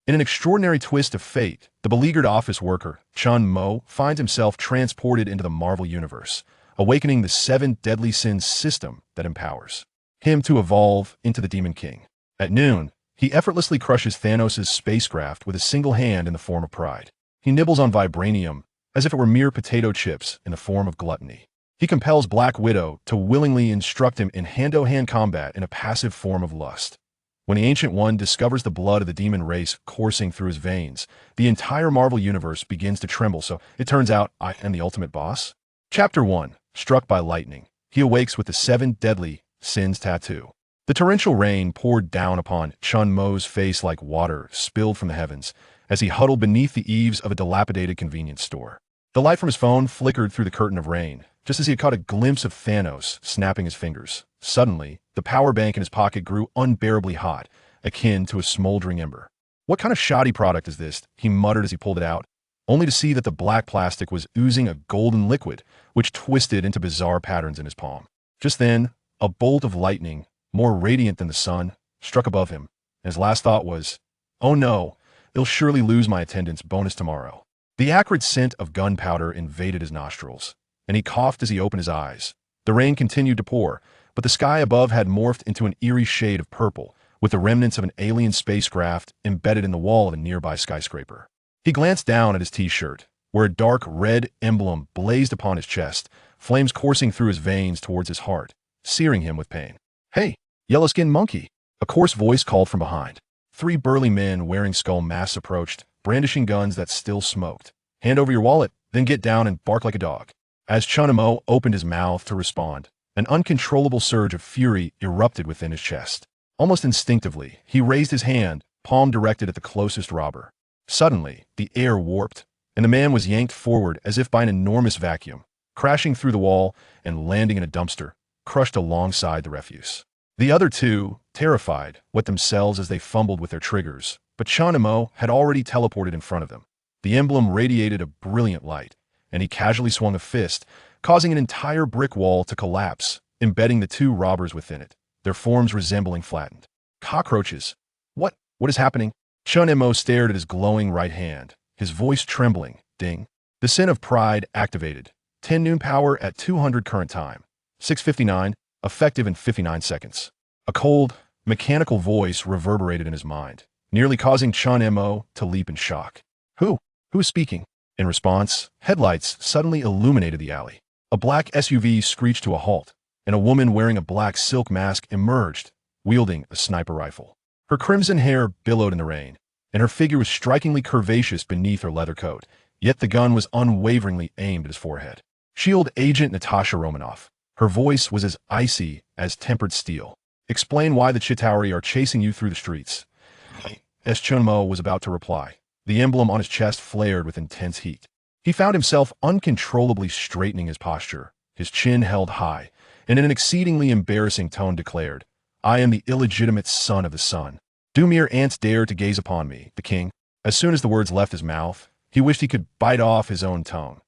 In an extraordinary twist of fate, the beleaguered office worker, Chen Mo, finds himself transported into the Marvel Universe, awakening the 7 deadly sins system that empowers him to evolve into the Demon King. At noon, he effortlessly crushes Thanos' spacecraft with a single hand in the form of pride. He nibbles on vibranium as if it were mere potato chips in the form of gluttony. He compels Black Widow to willingly instruct him in hand-to-hand combat in a passive form of lust. When the Ancient One discovers the blood of the demon race coursing through his veins, the entire Marvel Universe begins to tremble, so it turns out I am the ultimate boss. Chapter 1. Struck by lightning. He awakes with the 7 deadly sins tattoo. The torrential rain poured down upon Chen Mo's face like water spilled from the heavens as he huddled beneath the eaves of a dilapidated convenience store. The light from his phone flickered through the curtain of rain, just as he had caught a glimpse of Thanos snapping his fingers. Suddenly, the power bank in his pocket grew unbearably hot, akin to a smoldering ember. "What kind of shoddy product is this?" he muttered as he pulled it out, only to see that the black plastic was oozing a golden liquid, which twisted into bizarre patterns in his palm. Just then, a bolt of lightning, more radiant than the sun, struck above him, and his last thought was, "Oh no, they'll surely lose my attendance bonus tomorrow." The acrid scent of gunpowder invaded his nostrils, and he coughed as he opened his eyes. The rain continued to pour, but the sky above had morphed into an eerie shade of purple, with the remnants of an alien spacecraft embedded in the wall of a nearby skyscraper. He glanced down at his t-shirt, where a dark red emblem blazed upon his chest, flames coursing through his veins towards his heart, searing him with pain. "Hey, yellow-skinned monkey!" A coarse voice called from behind. 3 burly men wearing skull masks approached, brandishing guns that still smoked. "Hand over your wallet, then get down and bark like a dog." As Chen Mo opened his mouth to respond, an uncontrollable surge of fury erupted within his chest. Almost instinctively, he raised his hand, palm directed at the closest robber. Suddenly, the air warped, and the man was yanked forward as if by an enormous vacuum, crashing through the wall and landing in a dumpster, crushed alongside the refuse. The other 2, terrified, wet themselves as they fumbled with their triggers, but Chen Mo had already teleported in front of them. The emblem radiated a brilliant light, and he casually swung a fist, causing an entire brick wall to collapse, embedding the 2 robbers within it, their forms resembling flattened cockroaches. What is happening?" Chen Mo stared at his glowing right hand, his voice trembling. Ding. The sin of pride activated. 10 noon power at 200 current time. 6:59, effective in 59 seconds. A cold, mechanical voice reverberated in his mind, nearly causing Chen Mo to leap in shock. Who is speaking?" In response, headlights suddenly illuminated the alley. A black SUV screeched to a halt, and a woman wearing a black silk mask emerged, wielding a sniper rifle. Her crimson hair billowed in the rain, and her figure was strikingly curvaceous beneath her leather coat, yet the gun was unwaveringly aimed at his forehead. "Shield Agent Natasha Romanoff." Her voice was as icy as tempered steel. "Explain why the Chitauri are chasing you through the streets." As Chen Mo was about to reply, the emblem on his chest flared with intense heat. He found himself uncontrollably straightening his posture, his chin held high, and in an exceedingly embarrassing tone declared, "I am the illegitimate son of the sun. Do mere ants dare to gaze upon me, the king?" As soon as the words left his mouth, he wished he could bite off his own tongue.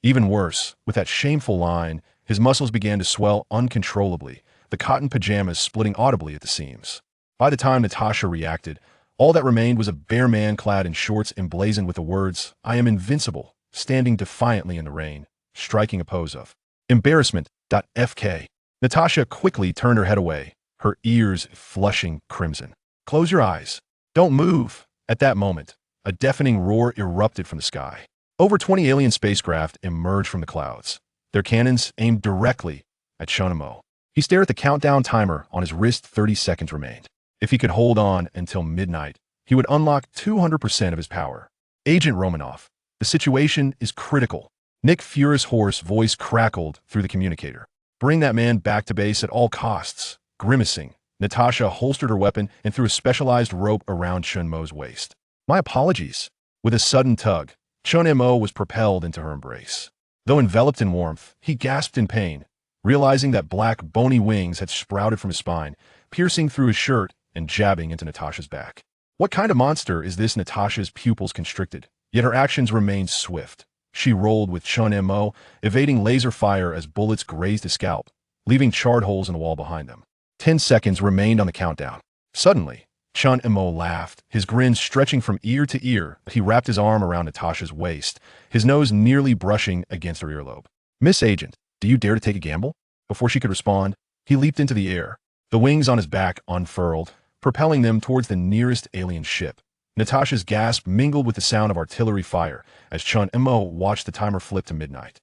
Even worse, with that shameful line, his muscles began to swell uncontrollably, the cotton pajamas splitting audibly at the seams. By the time Natasha reacted, all that remained was a bare man clad in shorts emblazoned with the words, "I am invincible," standing defiantly in the rain, striking a pose of embarrassment.fk. Natasha quickly turned her head away, her ears flushing crimson. "Close your eyes. Don't move." At that moment, a deafening roar erupted from the sky. Over 20 alien spacecraft emerged from the clouds, their cannons aimed directly at Chen Mo. He stared at the countdown timer on his wrist. 30 seconds remained. If he could hold on until midnight, he would unlock 200% of his power. "Agent Romanoff, the situation is critical." Nick Fury's hoarse voice crackled through the communicator. "Bring that man back to base at all costs." Grimacing, Natasha holstered her weapon and threw a specialized rope around Chen Mo's waist. "My apologies." With a sudden tug, Chen Mo was propelled into her embrace. Though enveloped in warmth, he gasped in pain, realizing that black, bony wings had sprouted from his spine, piercing through his shirt and jabbing into Natasha's back. What kind of monster is this? Natasha's pupils constricted, yet her actions remained swift. She rolled with Chen Mo, evading laser fire as bullets grazed his scalp, leaving charred holes in the wall behind them. 10 seconds remained on the countdown. Suddenly, Chen Mo laughed, his grin stretching from ear to ear. He wrapped his arm around Natasha's waist, his nose nearly brushing against her earlobe. Miss Agent, do you dare to take a gamble? Before she could respond, he leaped into the air, the wings on his back unfurled, propelling them towards the nearest alien ship. Natasha's gasp mingled with the sound of artillery fire as Chen Mo watched the timer flip to midnight.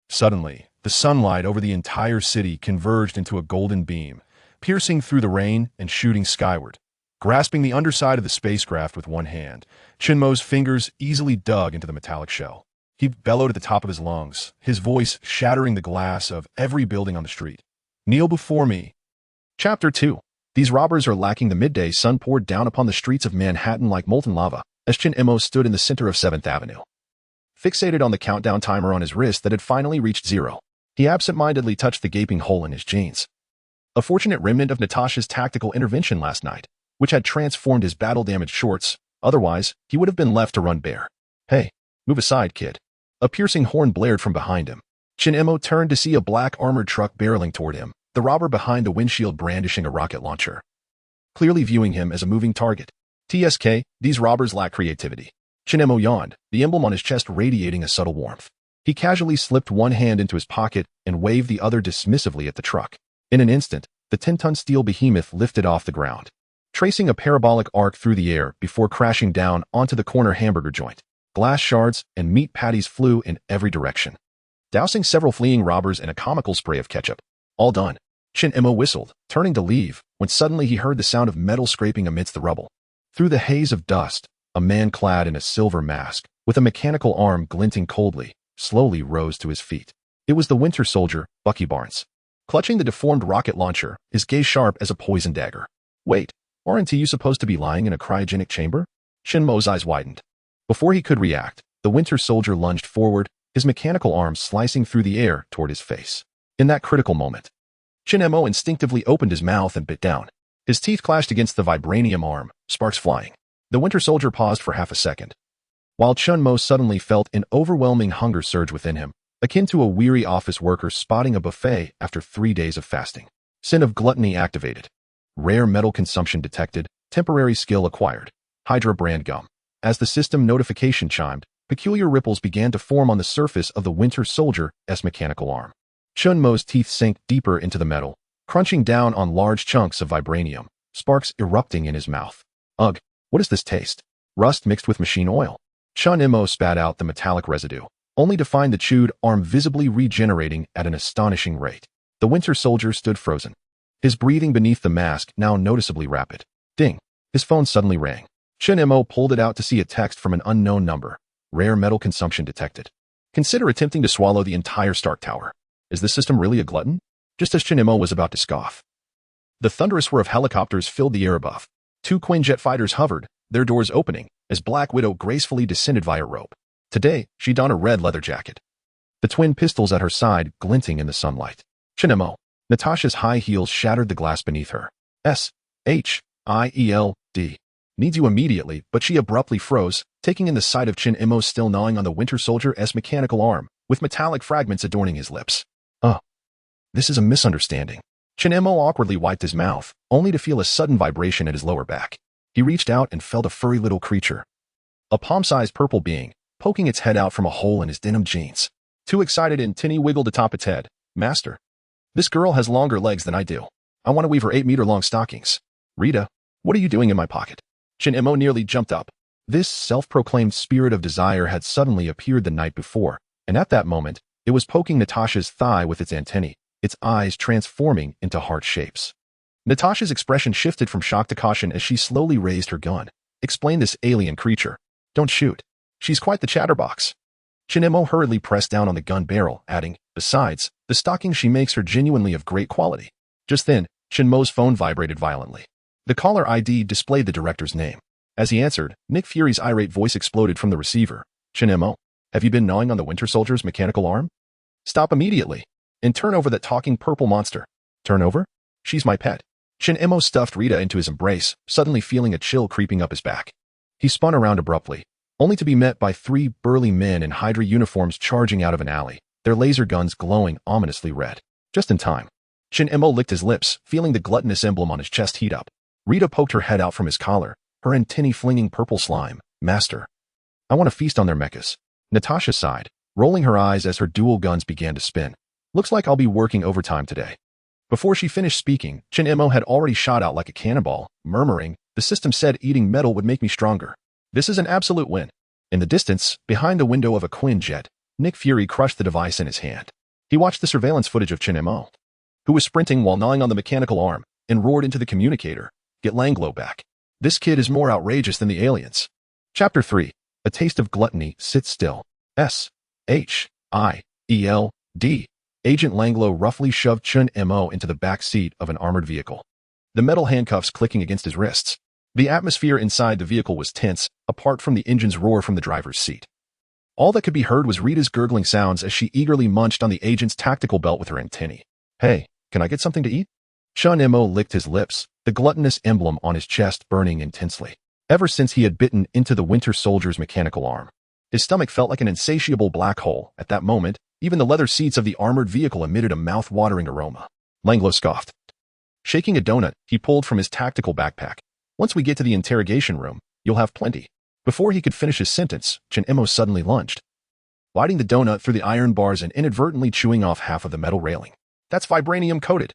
Suddenly, the sunlight over the entire city converged into a golden beam, piercing through the rain and shooting skyward. Grasping the underside of the spacecraft with one hand, Chen Mo's fingers easily dug into the metallic shell. He bellowed at the top of his lungs, his voice shattering the glass of every building on the street. Kneel before me. Chapter 2. These robbers are lacking. The midday sun poured down upon the streets of Manhattan like molten lava as Chen Mo stood in the center of 7th Avenue. Fixated on the countdown timer on his wrist that had finally reached 0, he absent-mindedly touched the gaping hole in his jeans. A fortunate remnant of Natasha's tactical intervention last night, which had transformed his battle-damaged shorts. Otherwise, he would have been left to run bare. Hey, move aside, kid. A piercing horn blared from behind him. Chen Mo turned to see a black armored truck barreling toward him, the robber behind the windshield brandishing a rocket launcher. Clearly viewing him as a moving target. TSK, these robbers lack creativity. Chen Mo yawned, the emblem on his chest radiating a subtle warmth. He casually slipped one hand into his pocket and waved the other dismissively at the truck. In an instant, the 10-ton steel behemoth lifted off the ground, tracing a parabolic arc through the air before crashing down onto the corner hamburger joint. Glass shards and meat patties flew in every direction, dousing several fleeing robbers in a comical spray of ketchup. All done. Chen Mo whistled, turning to leave, when suddenly he heard the sound of metal scraping amidst the rubble. Through the haze of dust, a man clad in a silver mask, with a mechanical arm glinting coldly, slowly rose to his feet. It was the Winter Soldier, Bucky Barnes. Clutching the deformed rocket launcher, his gaze sharp as a poison dagger. Wait, aren't you supposed to be lying in a cryogenic chamber? Chen Mo's eyes widened. Before he could react, the Winter Soldier lunged forward, his mechanical arm slicing through the air toward his face. In that critical moment, Chen Mo instinctively opened his mouth and bit down. His teeth clashed against the vibranium arm, sparks flying. The Winter Soldier paused for half a second, while Chen Mo suddenly felt an overwhelming hunger surge within him, akin to a weary office worker spotting a buffet after 3 days of fasting. Sin of gluttony activated. Rare metal consumption detected, temporary skill acquired. Hydra brand gum. As the system notification chimed, peculiar ripples began to form on the surface of the Winter Soldier's mechanical arm. Chen Mo's teeth sank deeper into the metal, crunching down on large chunks of vibranium, sparks erupting in his mouth. Ugh, what is this taste? Rust mixed with machine oil. Chen Mo spat out the metallic residue, only to find the chewed arm visibly regenerating at an astonishing rate. The Winter Soldier stood frozen, his breathing beneath the mask now noticeably rapid. Ding! His phone suddenly rang. Chen Mo pulled it out to see a text from an unknown number. Rare metal consumption detected. Consider attempting to swallow the entire Stark Tower. Is this system really a glutton? Just as Chen Mo was about to scoff, the thunderous whir of helicopters filled the air above. 2 Quinjet fighters hovered, their doors opening, as Black Widow gracefully descended via rope. Today, she donned a red leather jacket, the twin pistols at her side glinting in the sunlight. Chen Mo. Natasha's high heels shattered the glass beneath her. S-H-I-E-L-D. Needs you immediately, but she abruptly froze, taking in the sight of Chen Mo still gnawing on the Winter Soldier's mechanical arm, with metallic fragments adorning his lips. Oh, this is a misunderstanding. Chen Mo awkwardly wiped his mouth, only to feel a sudden vibration at his lower back. He reached out and felt a furry little creature, a palm-sized purple being, poking its head out from a hole in his denim jeans. Too excited and Tinny wiggled atop its head. Master, this girl has longer legs than I do. I want to weave her 8-meter-long stockings. Rita, what are you doing in my pocket? Chen Mo nearly jumped up. This self-proclaimed spirit of desire had suddenly appeared the night before, and at that moment, it was poking Natasha's thigh with its antennae, its eyes transforming into heart shapes. Natasha's expression shifted from shock to caution as she slowly raised her gun. Explain this alien creature. Don't shoot. She's quite the chatterbox. Chen Mo hurriedly pressed down on the gun barrel, adding, besides, the stockings she makes are genuinely of great quality. Just then, Chen Mo's phone vibrated violently. The caller ID displayed the director's name. As he answered, Nick Fury's irate voice exploded from the receiver. Chen Mo, have you been gnawing on the Winter Soldier's mechanical arm? Stop immediately, and turn over that talking purple monster. Turn over? She's my pet. Chen Mo stuffed Rita into his embrace, suddenly feeling a chill creeping up his back. He spun around abruptly, only to be met by 3 burly men in Hydra uniforms charging out of an alley, their laser guns glowing ominously red. Just in time. Chen Mo licked his lips, feeling the gluttonous emblem on his chest heat up. Rita poked her head out from his collar, her antennae flinging purple slime. Master, I want to feast on their mechas. Natasha sighed, rolling her eyes as her dual guns began to spin. Looks like I'll be working overtime today. Before she finished speaking, Chen Mo had already shot out like a cannonball, murmuring, the system said eating metal would make me stronger. This is an absolute win. In the distance, behind the window of a Quinjet, Nick Fury crushed the device in his hand. He watched the surveillance footage of Chen Mo, who was sprinting while gnawing on the mechanical arm, and roared into the communicator, "Get Langlo back. This kid is more outrageous than the aliens." Chapter 3. A Taste of Gluttony. Sit still. S-H-I-E-L-D. Agent Langlo roughly shoved Chen Mo into the back seat of an armored vehicle, the metal handcuffs clicking against his wrists. The atmosphere inside the vehicle was tense, apart from the engine's roar from the driver's seat. All that could be heard was Rita's gurgling sounds as she eagerly munched on the agent's tactical belt with her antennae. "Hey, can I get something to eat?" Chen Mo licked his lips, the gluttonous emblem on his chest burning intensely. Ever since he had bitten into the Winter Soldier's mechanical arm, his stomach felt like an insatiable black hole. At that moment, even the leather seats of the armored vehicle emitted a mouth-watering aroma. Langlo scoffed. Shaking a donut, he pulled from his tactical backpack. "Once we get to the interrogation room, you'll have plenty." Before he could finish his sentence, Chen Mo suddenly lunged, biting the donut through the iron bars and inadvertently chewing off half of the metal railing. "That's vibranium coated."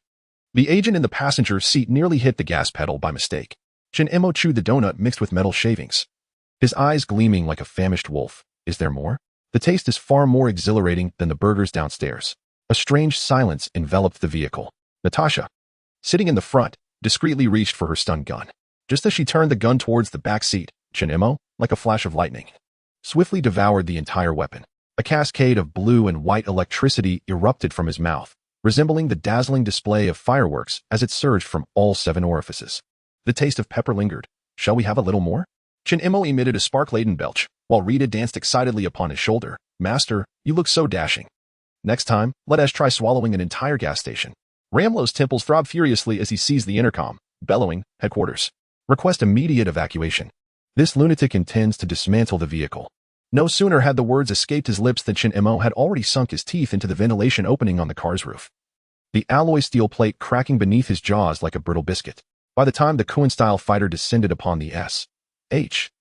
The agent in the passenger seat nearly hit the gas pedal by mistake. Chen Mo chewed the donut mixed with metal shavings, his eyes gleaming like a famished wolf. "Is there more?" The taste is far more exhilarating than the burgers downstairs. A strange silence enveloped the vehicle. Natasha, sitting in the front, discreetly reached for her stun gun. Just as she turned the gun towards the back seat, Chen Mo, like a flash of lightning, swiftly devoured the entire weapon. A cascade of blue and white electricity erupted from his mouth, resembling the dazzling display of fireworks as it surged from all 7 orifices. The taste of pepper lingered. "Shall we have a little more?" Chen Mo emitted a spark-laden belch, while Rita danced excitedly upon his shoulder. "Master, you look so dashing. Next time, let us try swallowing an entire gas station." Ramlo's temples throbbed furiously as he seized the intercom, bellowing, "Headquarters. Request immediate evacuation. This lunatic intends to dismantle the vehicle." No sooner had the words escaped his lips than Chen Mo had already sunk his teeth into the ventilation opening on the car's roof, the alloy steel plate cracking beneath his jaws like a brittle biscuit. By the time the Kuan-style fighter descended upon the S-H-I-E-L-D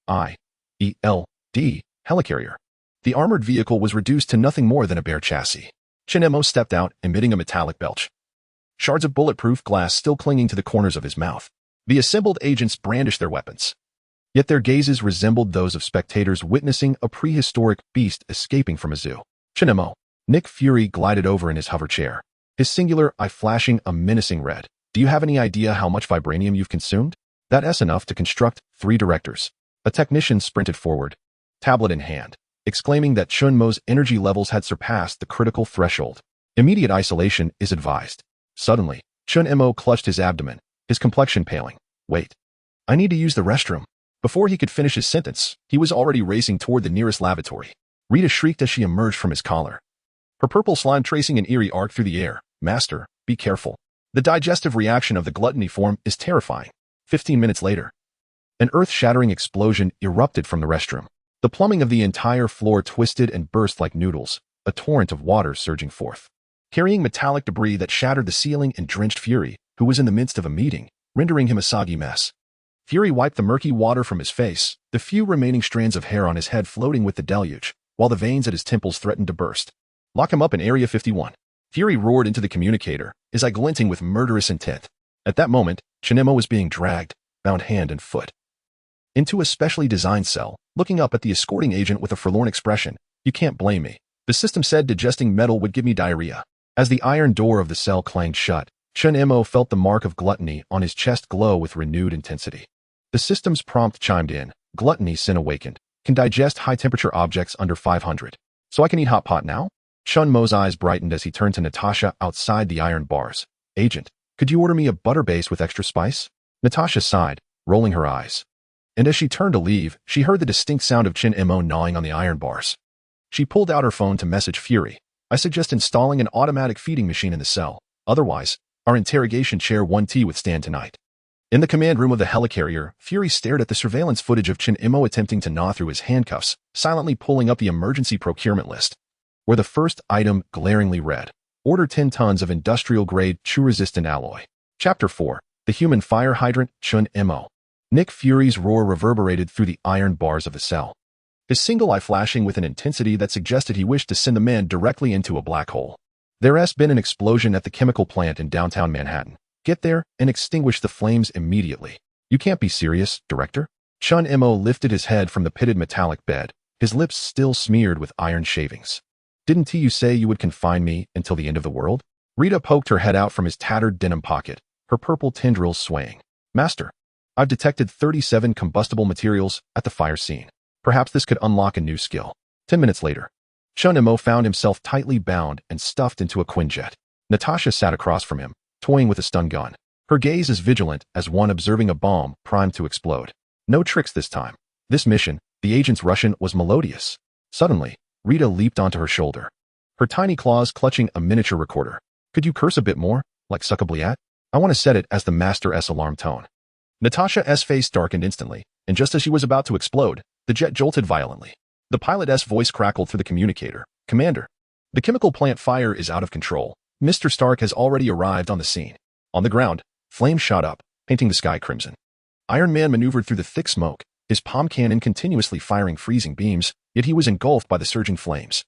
helicarrier, the armored vehicle was reduced to nothing more than a bare chassis. Chen Mo stepped out, emitting a metallic belch, shards of bulletproof glass still clinging to the corners of his mouth. The assembled agents brandished their weapons, yet their gazes resembled those of spectators witnessing a prehistoric beast escaping from a zoo. Chen Mo. Nick Fury glided over in his hover chair, his singular eye flashing a menacing red. "Do you have any idea how much vibranium you've consumed?" "That's enough to construct 3 directors." A technician sprinted forward, tablet in hand, exclaiming that Chen Mo's energy levels had surpassed the critical threshold. "Immediate isolation is advised." Suddenly, Chen Mo clutched his abdomen, his complexion paling. "Wait. I need to use the restroom." Before he could finish his sentence, he was already racing toward the nearest lavatory. Rita shrieked as she emerged from his collar, her purple slime tracing an eerie arc through the air. "Master, be careful. The digestive reaction of the Gluttony Form is terrifying." 15 minutes later, an earth-shattering explosion erupted from the restroom. The plumbing of the entire floor twisted and burst like noodles, a torrent of water surging forth, carrying metallic debris that shattered the ceiling and drenched Fury, who was in the midst of a meeting, rendering him a soggy mess. Fury wiped the murky water from his face, the few remaining strands of hair on his head floating with the deluge, while the veins at his temples threatened to burst. "Lock him up in Area 51. Fury roared into the communicator, his eye glinting with murderous intent. At that moment, Chen Mo was being dragged, bound hand and foot, into a specially designed cell, looking up at the escorting agent with a forlorn expression. "You can't blame me. The system said digesting metal would give me diarrhea." As the iron door of the cell clanged shut, Chen Mo felt the mark of gluttony on his chest glow with renewed intensity. The system's prompt chimed in. "Gluttony sin awakened. Can digest high-temperature objects under 500. So I can eat hot pot now?" Chen Mo's eyes brightened as he turned to Natasha outside the iron bars. "Agent, could you order me a butter base with extra spice?" Natasha sighed, rolling her eyes. And as she turned to leave, she heard the distinct sound of Chen Mo gnawing on the iron bars. She pulled out her phone to message Fury. "I suggest installing an automatic feeding machine in the cell. Otherwise, our interrogation chair won't withstand tonight." In the command room of the helicarrier, Fury stared at the surveillance footage of Chen Mo attempting to gnaw through his handcuffs, silently pulling up the emergency procurement list, where the first item glaringly read, "Order 10 tons of industrial-grade, chew-resistant alloy." Chapter 4. The human fire hydrant, Chen Mo. Nick Fury's roar reverberated through the iron bars of the cell, his single eye flashing with an intensity that suggested he wished to send the man directly into a black hole. There's been an explosion at the chemical plant in downtown Manhattan. Get there and extinguish the flames immediately. You can't be serious, Director? Chen Mo lifted his head from the pitted metallic bed, his lips still smeared with iron shavings. Didn't you say you would confine me until the end of the world? Rita poked her head out from his tattered denim pocket, her purple tendrils swaying. Master, I've detected 37 combustible materials at the fire scene. Perhaps this could unlock a new skill. 10 minutes later, Chen Mo found himself tightly bound and stuffed into a Quinjet. Natasha sat across from him, toying with a stun gun. Her gaze as vigilant as one observing a bomb primed to explode. No tricks this time. This mission, the agent's Russian, was melodious. Suddenly, Rita leaped onto her shoulder, her tiny claws clutching a miniature recorder. Could you curse a bit more, like suckabliat? I want to set it as the Master-S alarm tone. Natasha's face darkened instantly, and just as she was about to explode, the jet jolted violently. The pilot's voice crackled through the communicator. Commander, the chemical plant fire is out of control. Mr. Stark has already arrived on the scene. On the ground, flames shot up, painting the sky crimson. Iron Man maneuvered through the thick smoke, his palm cannon continuously firing freezing beams, yet he was engulfed by the surging flames.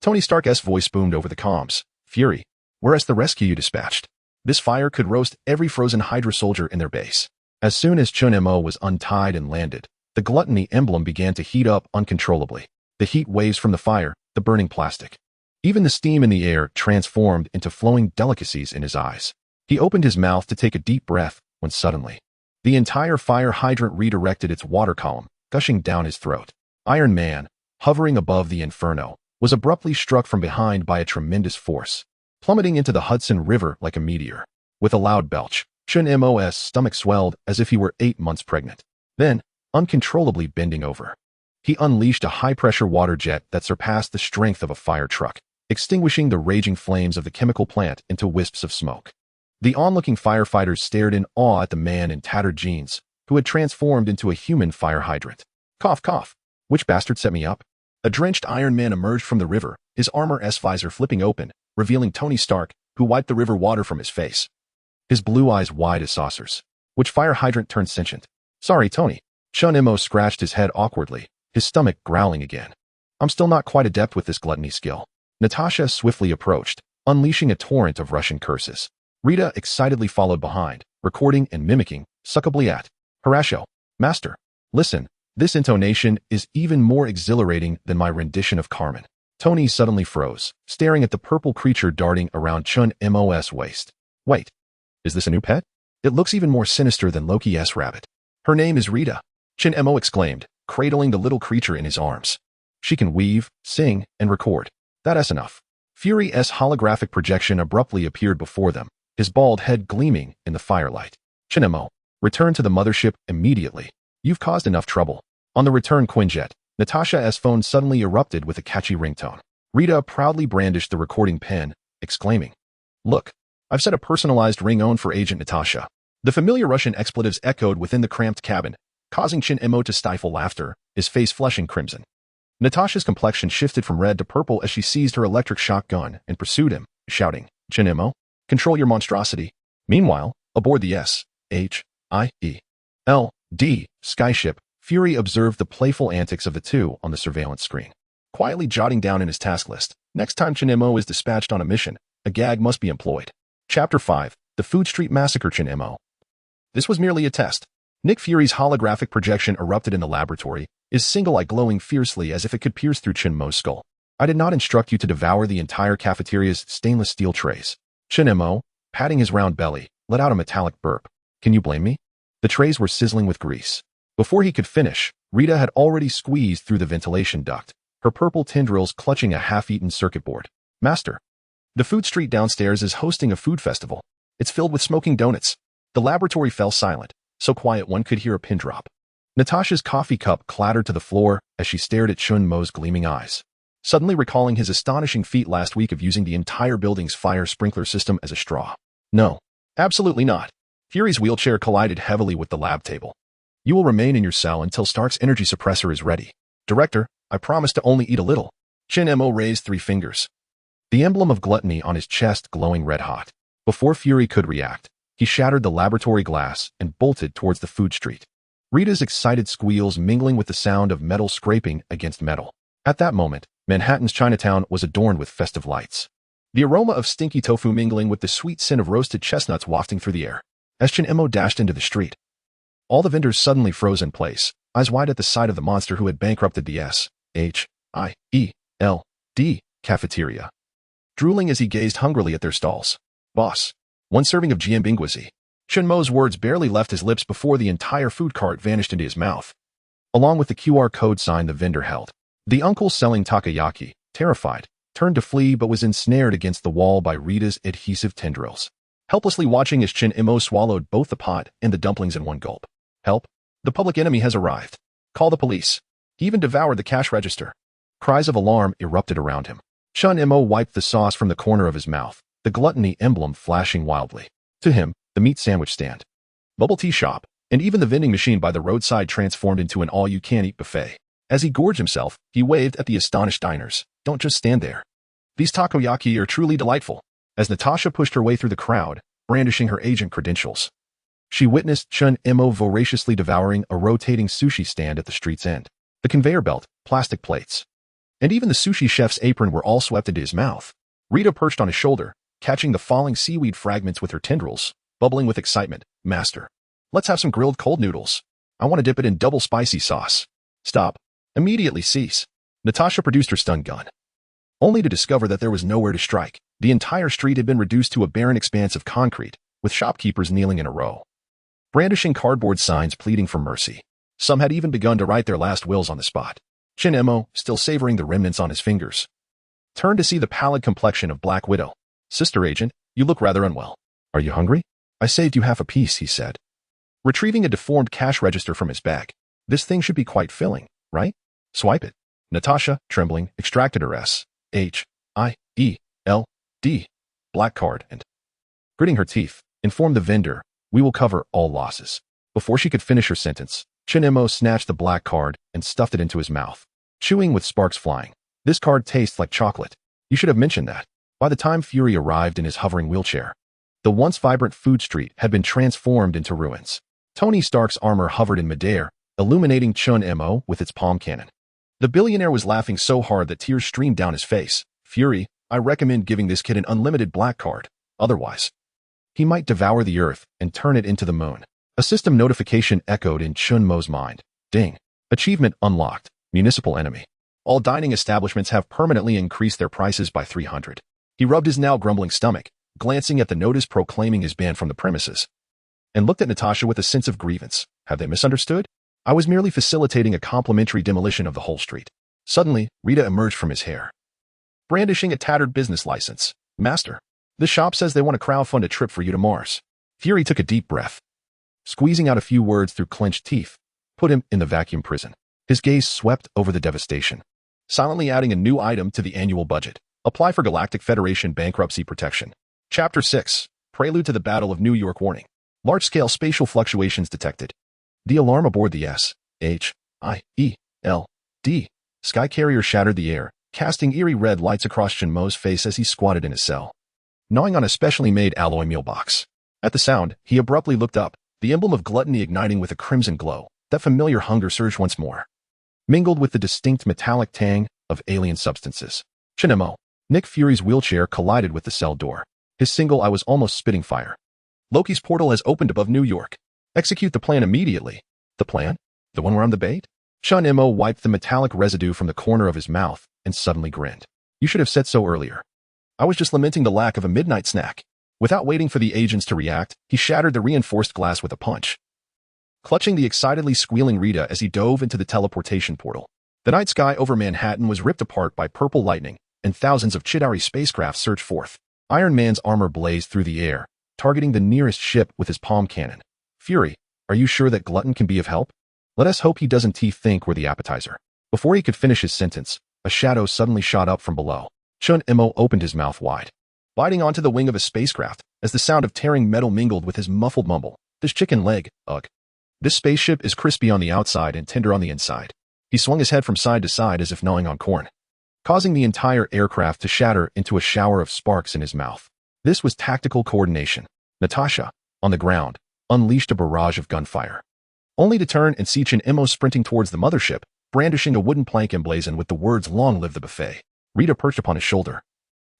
Tony Stark's voice boomed over the comms. Fury, where's the rescue you dispatched? This fire could roast every frozen Hydra soldier in their base. As soon as Chen Mo was untied and landed, the Gluttony emblem began to heat up uncontrollably. The heat waves from the fire, the burning plastic. Even the steam in the air transformed into flowing delicacies in his eyes. He opened his mouth to take a deep breath when suddenly, the entire fire hydrant redirected its water column, gushing down his throat. Iron Man, hovering above the inferno, was abruptly struck from behind by a tremendous force, plummeting into the Hudson River like a meteor. With a loud belch, Chen Mo's stomach swelled as if he were 8 months pregnant. Then, uncontrollably bending over, he unleashed a high-pressure water jet that surpassed the strength of a fire truck, extinguishing the raging flames of the chemical plant into wisps of smoke. The onlooking firefighters stared in awe at the man in tattered jeans, who had transformed into a human fire hydrant. Cough, cough. Which bastard set me up? A drenched Iron Man emerged from the river, his armor-S visor flipping open, revealing Tony Stark, who wiped the river water from his face, his blue eyes wide as saucers. Which fire hydrant turned sentient? Sorry, Tony. Chen Mo scratched his head awkwardly, his stomach growling again. I'm still not quite adept with this gluttony skill. Natasha swiftly approached, unleashing a torrent of Russian curses. Rita excitedly followed behind, recording and mimicking, suckabliat. Horatio, Master, listen, this intonation is even more exhilarating than my rendition of Carmen. Tony suddenly froze, staring at the purple creature darting around Chen Mo's waist. Wait, is this a new pet? It looks even more sinister than Loki's rabbit. Her name is Rita, Chen Mo exclaimed, cradling the little creature in his arms. She can weave, sing, and record. That's enough. Fury's holographic projection abruptly appeared before them, his bald head gleaming in the firelight. Chen Mo, return to the mothership immediately. You've caused enough trouble. On the return Quinjet, Natasha's phone suddenly erupted with a catchy ringtone. Rita proudly brandished the recording pen, exclaiming, Look, I've set a personalized ringtone for Agent Natasha. The familiar Russian expletives echoed within the cramped cabin, causing Chen Mo to stifle laughter, his face flushing crimson. Natasha's complexion shifted from red to purple as she seized her electric shock gun and pursued him, shouting, Chen Mo, control your monstrosity. Meanwhile, aboard the S.H.I.E.L.D. skyship, Fury observed the playful antics of the two on the surveillance screen, quietly jotting down in his task list. Next time Chen Mo is dispatched on a mission, a gag must be employed. Chapter 5, The Food Street Massacre. Chen Mo. This was merely a test. Nick Fury's holographic projection erupted in the laboratory, his single eye glowing fiercely as if it could pierce through Chen Mo's skull. I did not instruct you to devour the entire cafeteria's stainless steel trays. Chen Mo, patting his round belly, let out a metallic burp. Can you blame me? The trays were sizzling with grease. Before he could finish, Rita had already squeezed through the ventilation duct, her purple tendrils clutching a half-eaten circuit board. Master, the food street downstairs is hosting a food festival. It's filled with smoking donuts. The laboratory fell silent, so quiet one could hear a pin drop. Natasha's coffee cup clattered to the floor as she stared at Chen Mo's gleaming eyes, suddenly recalling his astonishing feat last week of using the entire building's fire sprinkler system as a straw. No, absolutely not. Fury's wheelchair collided heavily with the lab table. You will remain in your cell until Stark's energy suppressor is ready. Director, I promise to only eat a little. Chen Mo raised 3 fingers, the emblem of gluttony on his chest glowing red-hot. Before Fury could react, He shattered the laboratory glass and bolted towards the food street. Rita's excited squeals mingling with the sound of metal scraping against metal. At that moment, Manhattan's Chinatown was adorned with festive lights. The aroma of stinky tofu mingling with the sweet scent of roasted chestnuts wafting through the air. As Chen Mo dashed into the street, all the vendors suddenly froze in place, eyes wide at the sight of the monster who had bankrupted the S-H-I-E-L-D cafeteria. Drooling as he gazed hungrily at their stalls. Boss, one serving of jianbingguizi. Chen Mo's words barely left his lips before the entire food cart vanished into his mouth, along with the QR code sign the vendor held. The uncle selling takoyaki, terrified, turned to flee but was ensnared against the wall by Rita's adhesive tendrils. Helplessly watching as Chen Mo swallowed both the pot and the dumplings in one gulp. Help! The public enemy has arrived. Call the police. He even devoured the cash register. Cries of alarm erupted around him. Chen Mo wiped the sauce from the corner of his mouth, the gluttony emblem flashing wildly. To him, the meat sandwich stand, bubble tea shop, and even the vending machine by the roadside transformed into an all-you-can-eat buffet. As he gorged himself, he waved at the astonished diners. Don't just stand there. These takoyaki are truly delightful. As Natasha pushed her way through the crowd, brandishing her agent credentials, she witnessed Chen Mo voraciously devouring a rotating sushi stand at the street's end. The conveyor belt, plastic plates, and even the sushi chef's apron were all swept into his mouth. Rita perched on his shoulder, catching the falling seaweed fragments with her tendrils, bubbling with excitement. Master, let's have some grilled cold noodles. I want to dip it in double spicy sauce. Stop. Immediately cease. Natasha produced her stun gun, only to discover that there was nowhere to strike. The entire street had been reduced to a barren expanse of concrete, with shopkeepers kneeling in a row, brandishing cardboard signs pleading for mercy. Some had even begun to write their last wills on the spot. Chen Mo, still savoring the remnants on his fingers, turned to see the pallid complexion of Black Widow. Sister Agent, you look rather unwell. Are you hungry? I saved you half a piece, he said, retrieving a deformed cash register from his bag. This thing should be quite filling, right? Swipe it. Natasha, trembling, extracted her S-H-I-E-L-D black card and, gritting her teeth, informed the vendor, we will cover all losses. Before she could finish her sentence, Chen Mo snatched the black card and stuffed it into his mouth, chewing with sparks flying. This card tastes like chocolate. You should have mentioned that. By the time Fury arrived in his hovering wheelchair, the once vibrant food street had been transformed into ruins. Tony Stark's armor hovered in midair, illuminating Chen Mo with its palm cannon. The billionaire was laughing so hard that tears streamed down his face. Fury, I recommend giving this kid an unlimited black card. Otherwise, he might devour the earth and turn it into the moon. A system notification echoed in Chen Mo's mind. Ding. Achievement unlocked. Municipal enemy. All dining establishments have permanently increased their prices by 300. He rubbed his now grumbling stomach, glancing at the notice proclaiming his ban from the premises, and looked at Natasha with a sense of grievance. Have they misunderstood? I was merely facilitating a complimentary demolition of the whole street. Suddenly, Rita emerged from his hair, brandishing a tattered business license. Master, the shop says they want to crowdfund a trip for you to Mars. Fury took a deep breath, squeezing out a few words through clenched teeth. Put him in the vacuum prison. His gaze swept over the devastation, silently adding a new item to the annual budget. Apply for Galactic Federation bankruptcy protection. Chapter 6. Prelude to the Battle of New York warning. Large-scale spatial fluctuations detected. The alarm aboard the S-H-I-E-L-D sky carrier shattered the air, casting eerie red lights across Chen Mo's face as he squatted in his cell, gnawing on a specially made alloy meal box. At the sound, he abruptly looked up, the emblem of gluttony igniting with a crimson glow. That familiar hunger surged once more, mingled with the distinct metallic tang of alien substances. Chen Mo. Nick Fury's wheelchair collided with the cell door. His single eye was almost spitting fire. Loki's portal has opened above New York. Execute the plan immediately. The plan? The one where I'm the bait? Chen Mo wiped the metallic residue from the corner of his mouth and suddenly grinned. You should have said so earlier. I was just lamenting the lack of a midnight snack. Without waiting for the agents to react, he shattered the reinforced glass with a punch, clutching the excitedly squealing Rita as he dove into the teleportation portal. The night sky over Manhattan was ripped apart by purple lightning, and thousands of Chitauri spacecraft surged forth. Iron Man's armor blazed through the air, targeting the nearest ship with his palm cannon. Fury, are you sure that Glutton can be of help? Let us hope he doesn't think we're the appetizer. Before he could finish his sentence, a shadow suddenly shot up from below. Chen Mo opened his mouth wide, biting onto the wing of a spacecraft, as the sound of tearing metal mingled with his muffled mumble. This chicken leg, ugh. This spaceship is crispy on the outside and tender on the inside. He swung his head from side to side as if gnawing on corn, causing the entire aircraft to shatter into a shower of sparks in his mouth. This was tactical coordination. Natasha, on the ground, unleashed a barrage of gunfire. Only to turn and see Chen Mo sprinting towards the mothership, brandishing a wooden plank emblazoned with the words "Long live the buffet." Rita perched upon his shoulder.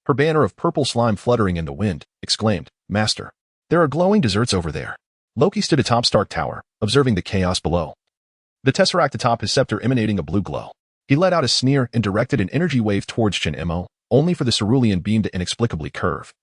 Her banner of purple slime fluttering in the wind, exclaimed, "Master, there are glowing desserts over there." Loki stood atop Stark Tower, observing the chaos below. The tesseract atop his scepter emanating a blue glow. He let out a sneer and directed an energy wave towards Chen Mo, only for the cerulean beam to inexplicably curve.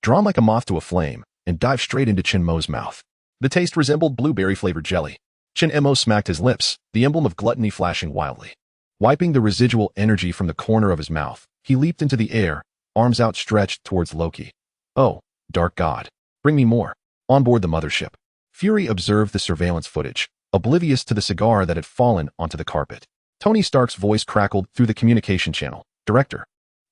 Drawn like a moth to a flame, and dived straight into Chen Mo's mouth. The taste resembled blueberry-flavored jelly. Chen Mo smacked his lips, the emblem of gluttony flashing wildly. Wiping the residual energy from the corner of his mouth, he leaped into the air, arms outstretched towards Loki. "Oh, dark god. Bring me more." On board the mothership, Fury observed the surveillance footage, oblivious to the cigar that had fallen onto the carpet. Tony Stark's voice crackled through the communication channel. "Director,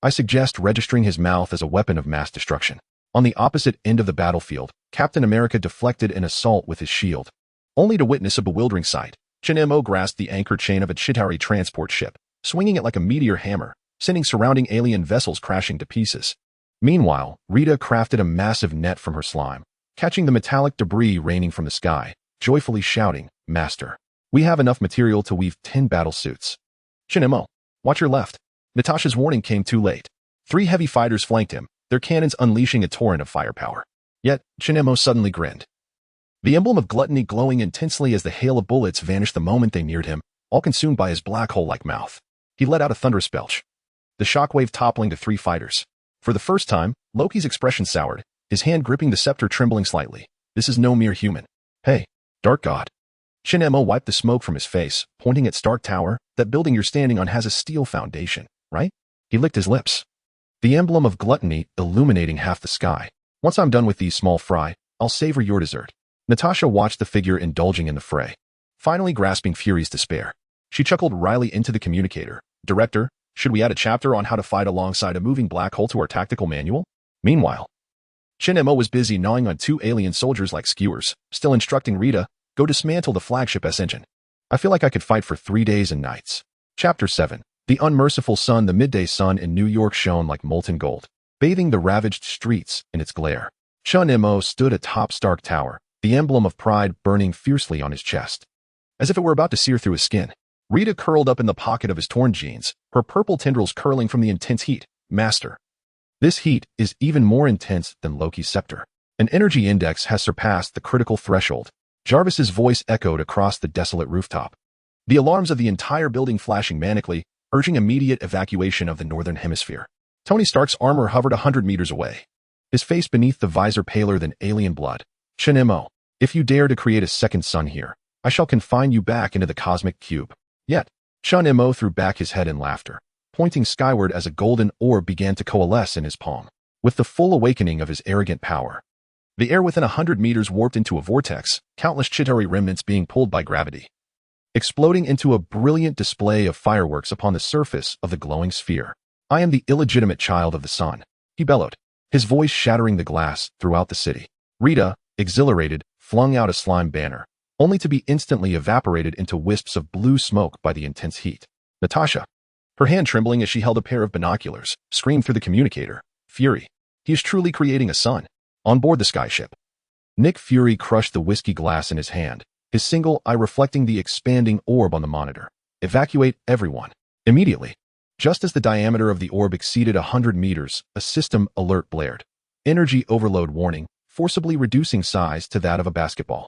I suggest registering his mouth as a weapon of mass destruction." On the opposite end of the battlefield, Captain America deflected an assault with his shield. Only to witness a bewildering sight. Chen Mo grasped the anchor chain of a Chitauri transport ship, swinging it like a meteor hammer, sending surrounding alien vessels crashing to pieces. Meanwhile, Rita crafted a massive net from her slime, catching the metallic debris raining from the sky, joyfully shouting, "Master, we have enough material to weave 10 battle suits." "Chen Mo, watch your left." Natasha's warning came too late. 3 heavy fighters flanked him, their cannons unleashing a torrent of firepower. Yet, Chen Mo suddenly grinned. The emblem of gluttony glowing intensely as the hail of bullets vanished the moment they neared him, all consumed by his black hole-like mouth. He let out a thunderous belch, the shockwave toppling the 3 fighters. For the first time, Loki's expression soured, his hand gripping the scepter trembling slightly. This is no mere human. "Hey, dark god." Chen Mo wiped the smoke from his face, pointing at Stark Tower. "That building you're standing on has a steel foundation, right?" He licked his lips. The emblem of gluttony illuminating half the sky. "Once I'm done with these small fry, I'll savor your dessert." Natasha watched the figure indulging in the fray, finally grasping Fury's despair. She chuckled wryly into the communicator. "Director, should we add a chapter on how to fight alongside a moving black hole to our tactical manual?" Meanwhile, Chen Mo was busy gnawing on 2 alien soldiers like skewers, still instructing Rita, "Go dismantle the flagship S-engine." "I feel like I could fight for 3 days and nights." Chapter 7. The unmerciful sun. The midday sun in New York shone like molten gold, bathing the ravaged streets in its glare. Chen Mo stood atop Stark Tower, the emblem of pride burning fiercely on his chest. As if it were about to sear through his skin, Rita curled up in the pocket of his torn jeans, her purple tendrils curling from the intense heat. "Master, this heat is even more intense than Loki's scepter. An energy index has surpassed the critical threshold." Jarvis's voice echoed across the desolate rooftop, the alarms of the entire building flashing manically, urging immediate evacuation of the northern hemisphere. Tony Stark's armor hovered 100 meters away, his face beneath the visor paler than alien blood. "Chen Mo, if you dare to create a second sun here, I shall confine you back into the cosmic cube." Yet, Chen Mo threw back his head in laughter, pointing skyward as a golden orb began to coalesce in his palm. With the full awakening of his arrogant power, the air within 100 meters warped into a vortex, countless Chitauri remnants being pulled by gravity, exploding into a brilliant display of fireworks upon the surface of the glowing sphere. "I am the illegitimate child of the sun," he bellowed, his voice shattering the glass throughout the city. Rita, exhilarated, flung out a slime banner, only to be instantly evaporated into wisps of blue smoke by the intense heat. Natasha, her hand trembling as she held a pair of binoculars, screamed through the communicator, "Fury, he is truly creating a sun." On board the skyship, Nick Fury crushed the whiskey glass in his hand, his single eye reflecting the expanding orb on the monitor. "Evacuate everyone immediately." Just as the diameter of the orb exceeded 100 meters, a system alert blared. Energy overload warning, forcibly reducing size to that of a basketball.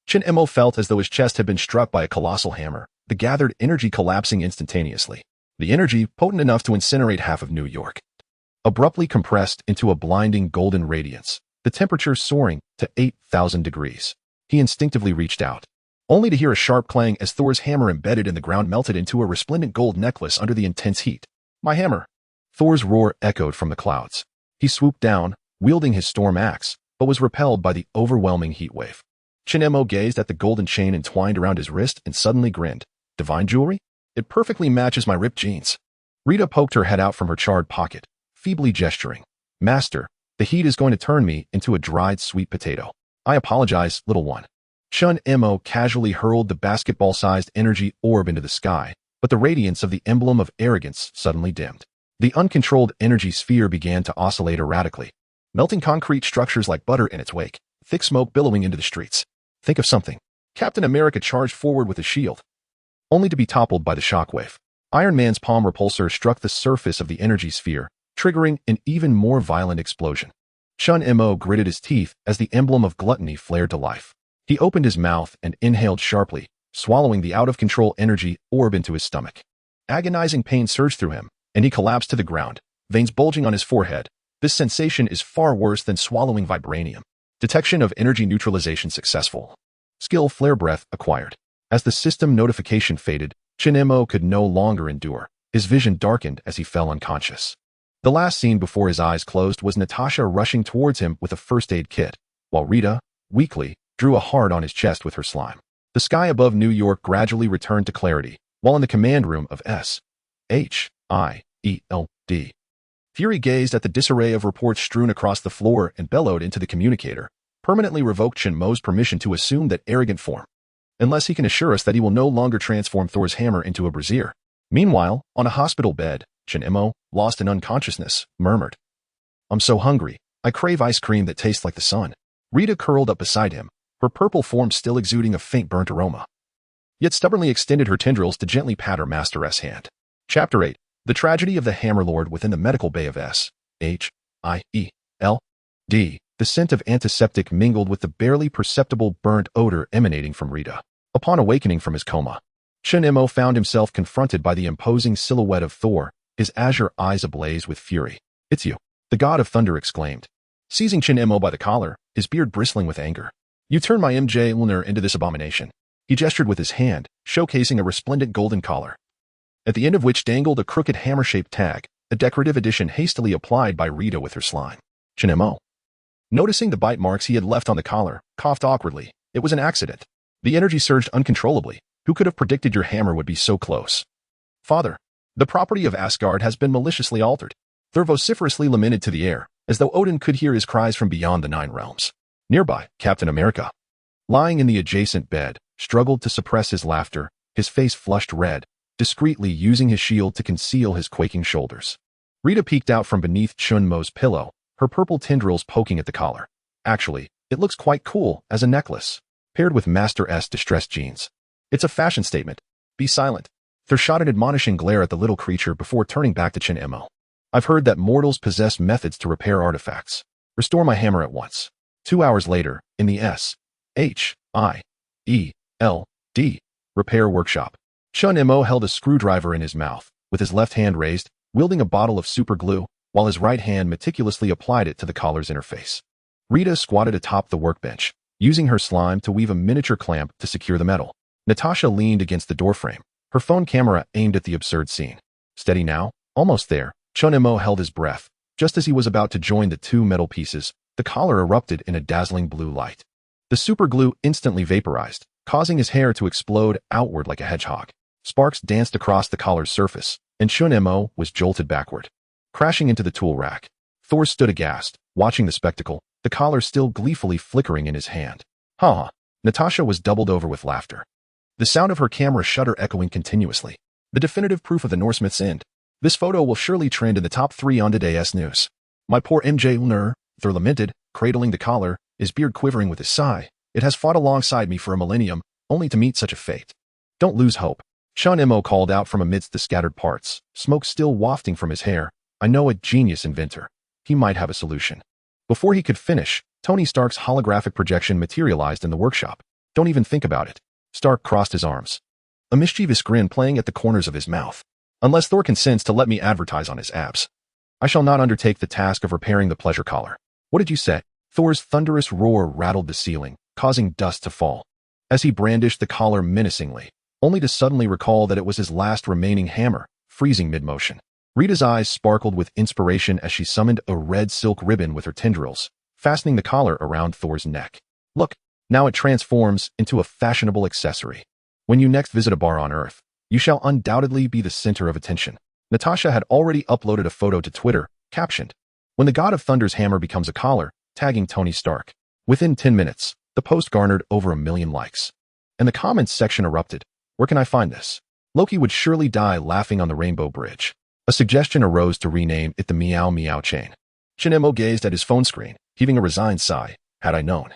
Chen Mo felt as though his chest had been struck by a colossal hammer, the gathered energy collapsing instantaneously. The energy, potent enough to incinerate half of New York, abruptly compressed into a blinding golden radiance, the temperature soaring to 8,000 degrees. He instinctively reached out, only to hear a sharp clang as Thor's hammer embedded in the ground melted into a resplendent gold necklace under the intense heat. "My hammer!" Thor's roar echoed from the clouds. He swooped down, wielding his storm axe, but was repelled by the overwhelming heat wave. Chen Mo gazed at the golden chain entwined around his wrist and suddenly grinned. "Divine jewelry? It perfectly matches my ripped jeans." Rita poked her head out from her charred pocket, feebly gesturing. "Master, the heat is going to turn me into a dried sweet potato." "I apologize, little one." Chen Mo casually hurled the basketball-sized energy orb into the sky, but the radiance of the emblem of arrogance suddenly dimmed. The uncontrolled energy sphere began to oscillate erratically, melting concrete structures like butter in its wake. thick smoke billowing into the streets. Think of something. Captain America charged forward with his shield, only to be toppled by the shockwave. Iron Man's palm repulsor struck the surface of the energy sphere, triggering an even more violent explosion. Chen Mo gritted his teeth as the emblem of gluttony flared to life. He opened his mouth and inhaled sharply, swallowing the out-of-control energy orb into his stomach. Agonizing pain surged through him, and he collapsed to the ground, veins bulging on his forehead. This sensation is far worse than swallowing vibranium. Detection of energy neutralization successful. Skill flare breath acquired. As the system notification faded, Chen Mo could no longer endure. His vision darkened as he fell unconscious. The last scene before his eyes closed was Natasha rushing towards him with a first aid kit, while Rita, weakly, drew a heart on his chest with her slime. The sky above New York gradually returned to clarity, while in the command room of S.H.I.E.L.D. Fury gazed at the disarray of reports strewn across the floor and bellowed into the communicator, permanently revoked Chen Mo's permission to assume that arrogant form, unless he can assure us that he will no longer transform Thor's hammer into a brazier. Meanwhile, on a hospital bed, Chen Mo, lost in unconsciousness, murmured, "I'm so hungry. I crave ice cream that tastes like the sun." Rita curled up beside him, her purple form still exuding a faint burnt aroma, yet stubbornly extended her tendrils to gently pat her master's hand. Chapter 8. The Tragedy of the Hammerlord within the medical bay of S.H.I.E.L.D. The scent of antiseptic mingled with the barely perceptible burnt odor emanating from Rita. Upon awakening from his coma, Chen Mo found himself confronted by the imposing silhouette of Thor, his azure eyes ablaze with fury. "It's you," the god of thunder exclaimed, seizing Chen Mo by the collar, his beard bristling with anger. "You turned my MJ Lunar into this abomination." He gestured with his hand, showcasing a resplendent golden collar, at the end of which dangled a crooked hammer-shaped tag, a decorative addition hastily applied by Rita with her slime. Chen Mo, noticing the bite marks he had left on the collar, coughed awkwardly. "It was an accident." The energy surged uncontrollably. "Who could have predicted your hammer would be so close?" "Father, the property of Asgard has been maliciously altered." Thor vociferously lamented to the air, as though Odin could hear his cries from beyond the Nine Realms. Nearby, Captain America, lying in the adjacent bed, struggled to suppress his laughter, his face flushed red, discreetly using his shield to conceal his quaking shoulders. Rita peeked out from beneath Chen Mo's pillow, her purple tendrils poking at the collar. "Actually, it looks quite cool as a necklace, paired with Master S distressed jeans. It's a fashion statement. Be silent." Thor shot an admonishing glare at the little creature before turning back to Chen Mo. "I've heard that mortals possess methods to repair artifacts. Restore my hammer at once." 2 hours later, in the S.H.I.E.L.D. repair workshop, Chen Mo held a screwdriver in his mouth, with his left hand raised, wielding a bottle of super glue, while his right hand meticulously applied it to the collar's interface. Rita squatted atop the workbench, using her slime to weave a miniature clamp to secure the metal. Natasha leaned against the doorframe, her phone camera aimed at the absurd scene. "Steady now." Almost there, Chen Mo held his breath. Just as he was about to join the two metal pieces, the collar erupted in a dazzling blue light. The super glue instantly vaporized, causing his hair to explode outward like a hedgehog. Sparks danced across the collar's surface, and Chen Mo was jolted backward, crashing into the tool rack. Thor stood aghast, watching the spectacle, the collar still gleefully flickering in his hand. "Ha!" Natasha was doubled over with laughter, the sound of her camera shutter echoing continuously. "The definitive proof of the Norse myth's end. This photo will surely trend in the top 3 on today's news." "My poor MJ Lunar," Thor lamented, cradling the collar, his beard quivering with a sigh. "It has fought alongside me for a millennium, only to meet such a fate." "Don't lose hope," Chen Mo called out from amidst the scattered parts, smoke still wafting from his hair. "I know a genius inventor. He might have a solution." Before he could finish, Tony Stark's holographic projection materialized in the workshop. "Don't even think about it." Stark crossed his arms, a mischievous grin playing at the corners of his mouth. "Unless Thor consents to let me advertise on his abs, I shall not undertake the task of repairing the pleasure collar." "What did you say?" Thor's thunderous roar rattled the ceiling, causing dust to fall, as he brandished the collar menacingly, only to suddenly recall that it was his last remaining hammer, freezing mid-motion. Rita's eyes sparkled with inspiration as she summoned a red silk ribbon with her tendrils, fastening the collar around Thor's neck. "Look, now it transforms into a fashionable accessory. When you next visit a bar on Earth, you shall undoubtedly be the center of attention." Natasha had already uploaded a photo to Twitter, captioned, "When the God of Thunder's hammer becomes a collar," tagging Tony Stark. Within 10 minutes, the post garnered over 1 million likes, and the comments section erupted. "Where can I find this? Loki would surely die laughing on the Rainbow Bridge." A suggestion arose to rename it the Meow Meow Chain. Chen Mo gazed at his phone screen, heaving a resigned sigh. "Had I known."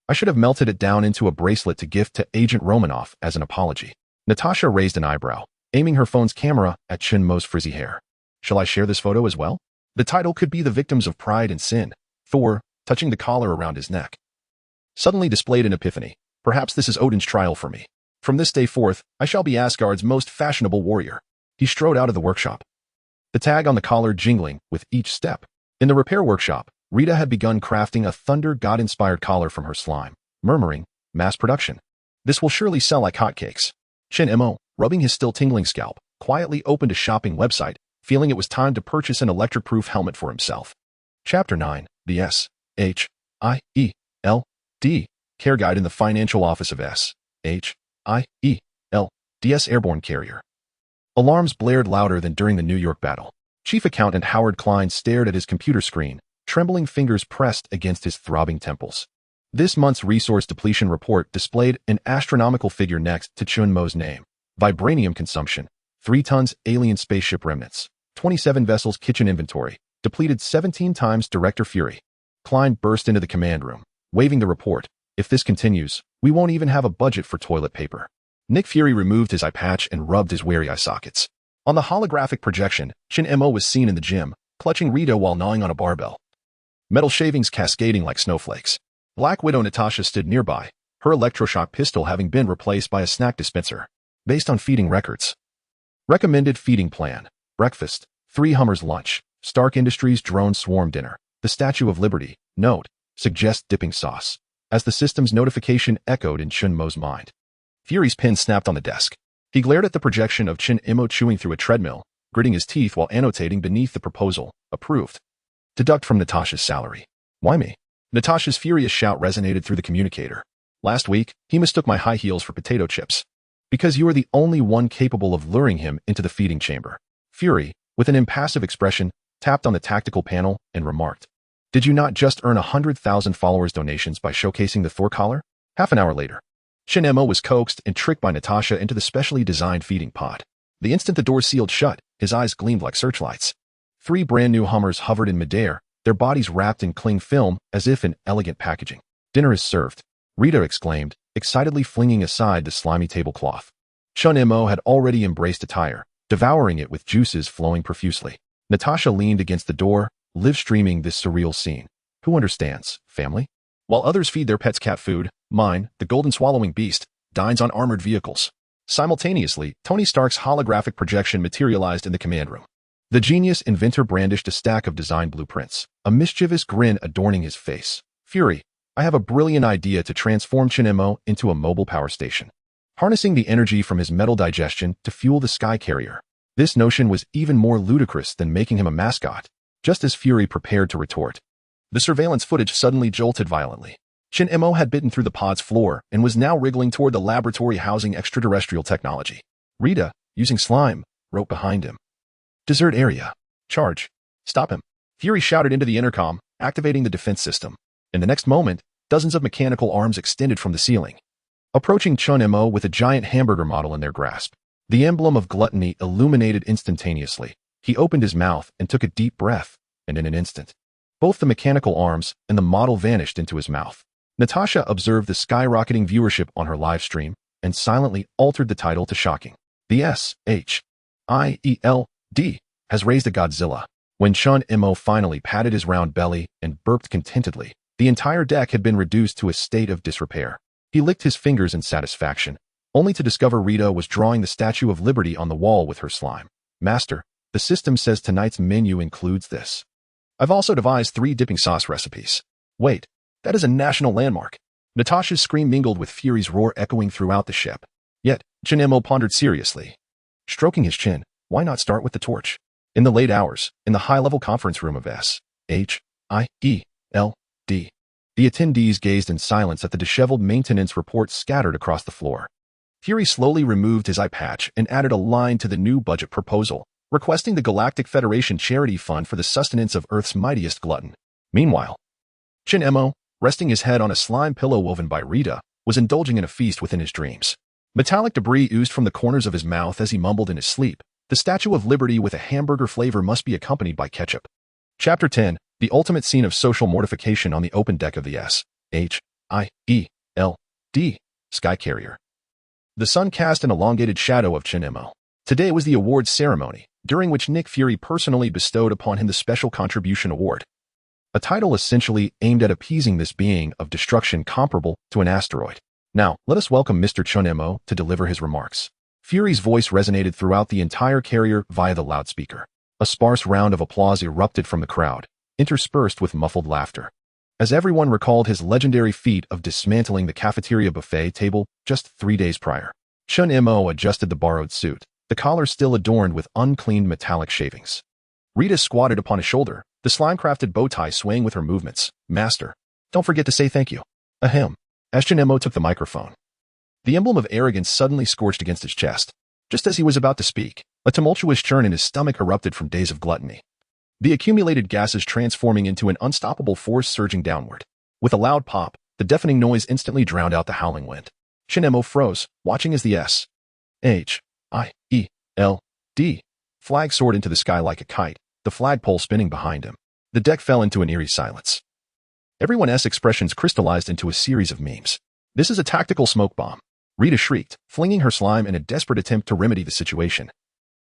I should have melted it down into a bracelet to gift to Agent Romanoff as an apology. Natasha raised an eyebrow, aiming her phone's camera at Chen Mo's frizzy hair. Shall I share this photo as well? The title could be The Victims of Pride and Sin. Thor, touching the collar around his neck. Suddenly displayed an epiphany. Perhaps this is Odin's trial for me. From this day forth, I shall be Asgard's most fashionable warrior. He strode out of the workshop, the tag on the collar jingling with each step. In the repair workshop, Rita had begun crafting a thunder god-inspired collar from her slime, murmuring, mass production. This will surely sell like hotcakes. Chen Mo, rubbing his still tingling scalp, quietly opened a shopping website, feeling it was time to purchase an electric-proof helmet for himself. Chapter 9, the S.H.I.E.L.D. Care Guide in the Financial Office of S.H.I.E.L.D.'s Airborne Carrier. Alarms blared louder than during the New York battle. Chief Accountant Howard Klein stared at his computer screen, trembling fingers pressed against his throbbing temples. This month's resource depletion report displayed an astronomical figure next to Chen Mo's name. Vibranium consumption, 3 tons alien spaceship remnants, 27 vessels kitchen inventory, depleted 17 times Director Fury. Klein burst into the command room, waving the report. If this continues, we won't even have a budget for toilet paper. Nick Fury removed his eye patch and rubbed his weary eye sockets. On the holographic projection, Chen Mo was seen in the gym, clutching Rita while gnawing on a barbell. Metal shavings cascading like snowflakes. Black Widow Natasha stood nearby, her electroshock pistol having been replaced by a snack dispenser. Based on feeding records. Recommended feeding plan. Breakfast, 3 Hummers lunch, Stark Industries drone swarm dinner, the Statue of Liberty, note, suggest dipping sauce. As the system's notification echoed in Chen Mo's mind. Fury's pin snapped on the desk. He glared at the projection of Chen Mo chewing through a treadmill, gritting his teeth while annotating beneath the proposal, approved. Deduct from Natasha's salary. Why me? Natasha's furious shout resonated through the communicator. Last week, he mistook my high heels for potato chips. Because you are the only one capable of luring him into the feeding chamber. Fury, with an impassive expression, tapped on the tactical panel and remarked, did you not just earn 100,000 followers donations by showcasing the Thor collar? Half an hour later, Chen Mo was coaxed and tricked by Natasha into the specially designed feeding pod. The instant the door sealed shut, his eyes gleamed like searchlights. 3 brand new Hummers hovered in midair, their bodies wrapped in cling film as if in elegant packaging. Dinner is served, Rita exclaimed, excitedly flinging aside the slimy tablecloth. Chen Mo had already embraced attire, devouring it with juices flowing profusely. Natasha leaned against the door, live streaming this surreal scene. Who understands, family? While others feed their pets cat food, mine, the golden swallowing beast, dines on armored vehicles. Simultaneously, Tony Stark's holographic projection materialized in the command room. The genius inventor brandished a stack of design blueprints, a mischievous grin adorning his face. Fury, I have a brilliant idea to transform Chen Mo into a mobile power station, harnessing the energy from his metal digestion to fuel the sky carrier. This notion was even more ludicrous than making him a mascot. Just as Fury prepared to retort, the surveillance footage suddenly jolted violently. Chen Mo had bitten through the pod's floor and was now wriggling toward the laboratory housing extraterrestrial technology. Rita, using slime, wrote behind him. Desert area. Charge. Stop him. Fury shouted into the intercom, activating the defense system. In the next moment, dozens of mechanical arms extended from the ceiling, approaching Chen Mo with a giant hamburger model in their grasp. The emblem of gluttony illuminated instantaneously. He opened his mouth and took a deep breath, and in an instant, both the mechanical arms and the model vanished into his mouth. Natasha observed the skyrocketing viewership on her live stream and silently altered the title to shocking. The S.H.I.E.L.D. has raised a Godzilla. When Chen Mo finally patted his round belly and burped contentedly, the entire deck had been reduced to a state of disrepair. He licked his fingers in satisfaction, only to discover Rita was drawing the Statue of Liberty on the wall with her slime. Master, the system says tonight's menu includes this. I've also devised 3 dipping sauce recipes. Wait, that is a national landmark. Natasha's scream mingled with Fury's roar echoing throughout the ship. Yet, Chen Mo pondered seriously. Stroking his chin, why not start with the torch? In the late hours, in the high-level conference room of S.H.I.E.L.D., the attendees gazed in silence at the disheveled maintenance reports scattered across the floor. Fury slowly removed his eye patch and added a line to the new budget proposal, requesting the Galactic Federation charity fund for the sustenance of Earth's mightiest glutton. Meanwhile, Chen Mo, resting his head on a slime pillow woven by Rita, was indulging in a feast within his dreams. Metallic debris oozed from the corners of his mouth as he mumbled in his sleep. The Statue of Liberty with a hamburger flavor must be accompanied by ketchup. Chapter 10, the ultimate scene of social mortification on the open deck of the S.H. Sky Carrier. The sun cast an elongated shadow of Chen Mo. Today was the awards ceremony, during which Nick Fury personally bestowed upon him the Special Contribution Award, a title essentially aimed at appeasing this being of destruction comparable to an asteroid. Now, let us welcome Mr. Chen Mo to deliver his remarks. Fury's voice resonated throughout the entire carrier via the loudspeaker. A sparse round of applause erupted from the crowd, interspersed with muffled laughter, as everyone recalled his legendary feat of dismantling the cafeteria buffet table just 3 days prior. Chen Mo adjusted the borrowed suit, the collar still adorned with uncleaned metallic shavings. Rita squatted upon his shoulder, the slime-crafted bow tie swaying with her movements. Master, don't forget to say thank you. Ahem. As Chen Mo took the microphone, the emblem of arrogance suddenly scorched against his chest. Just as he was about to speak, a tumultuous churn in his stomach erupted from days of gluttony, the accumulated gases transforming into an unstoppable force surging downward. With a loud pop, the deafening noise instantly drowned out the howling wind. Chen Mo froze, watching as the S-H-I-E-L-D flag soared into the sky like a kite, the flagpole spinning behind him. The deck fell into an eerie silence. Everyone's expressions crystallized into a series of memes. This is a tactical smoke bomb, Rita shrieked, flinging her slime in a desperate attempt to remedy the situation,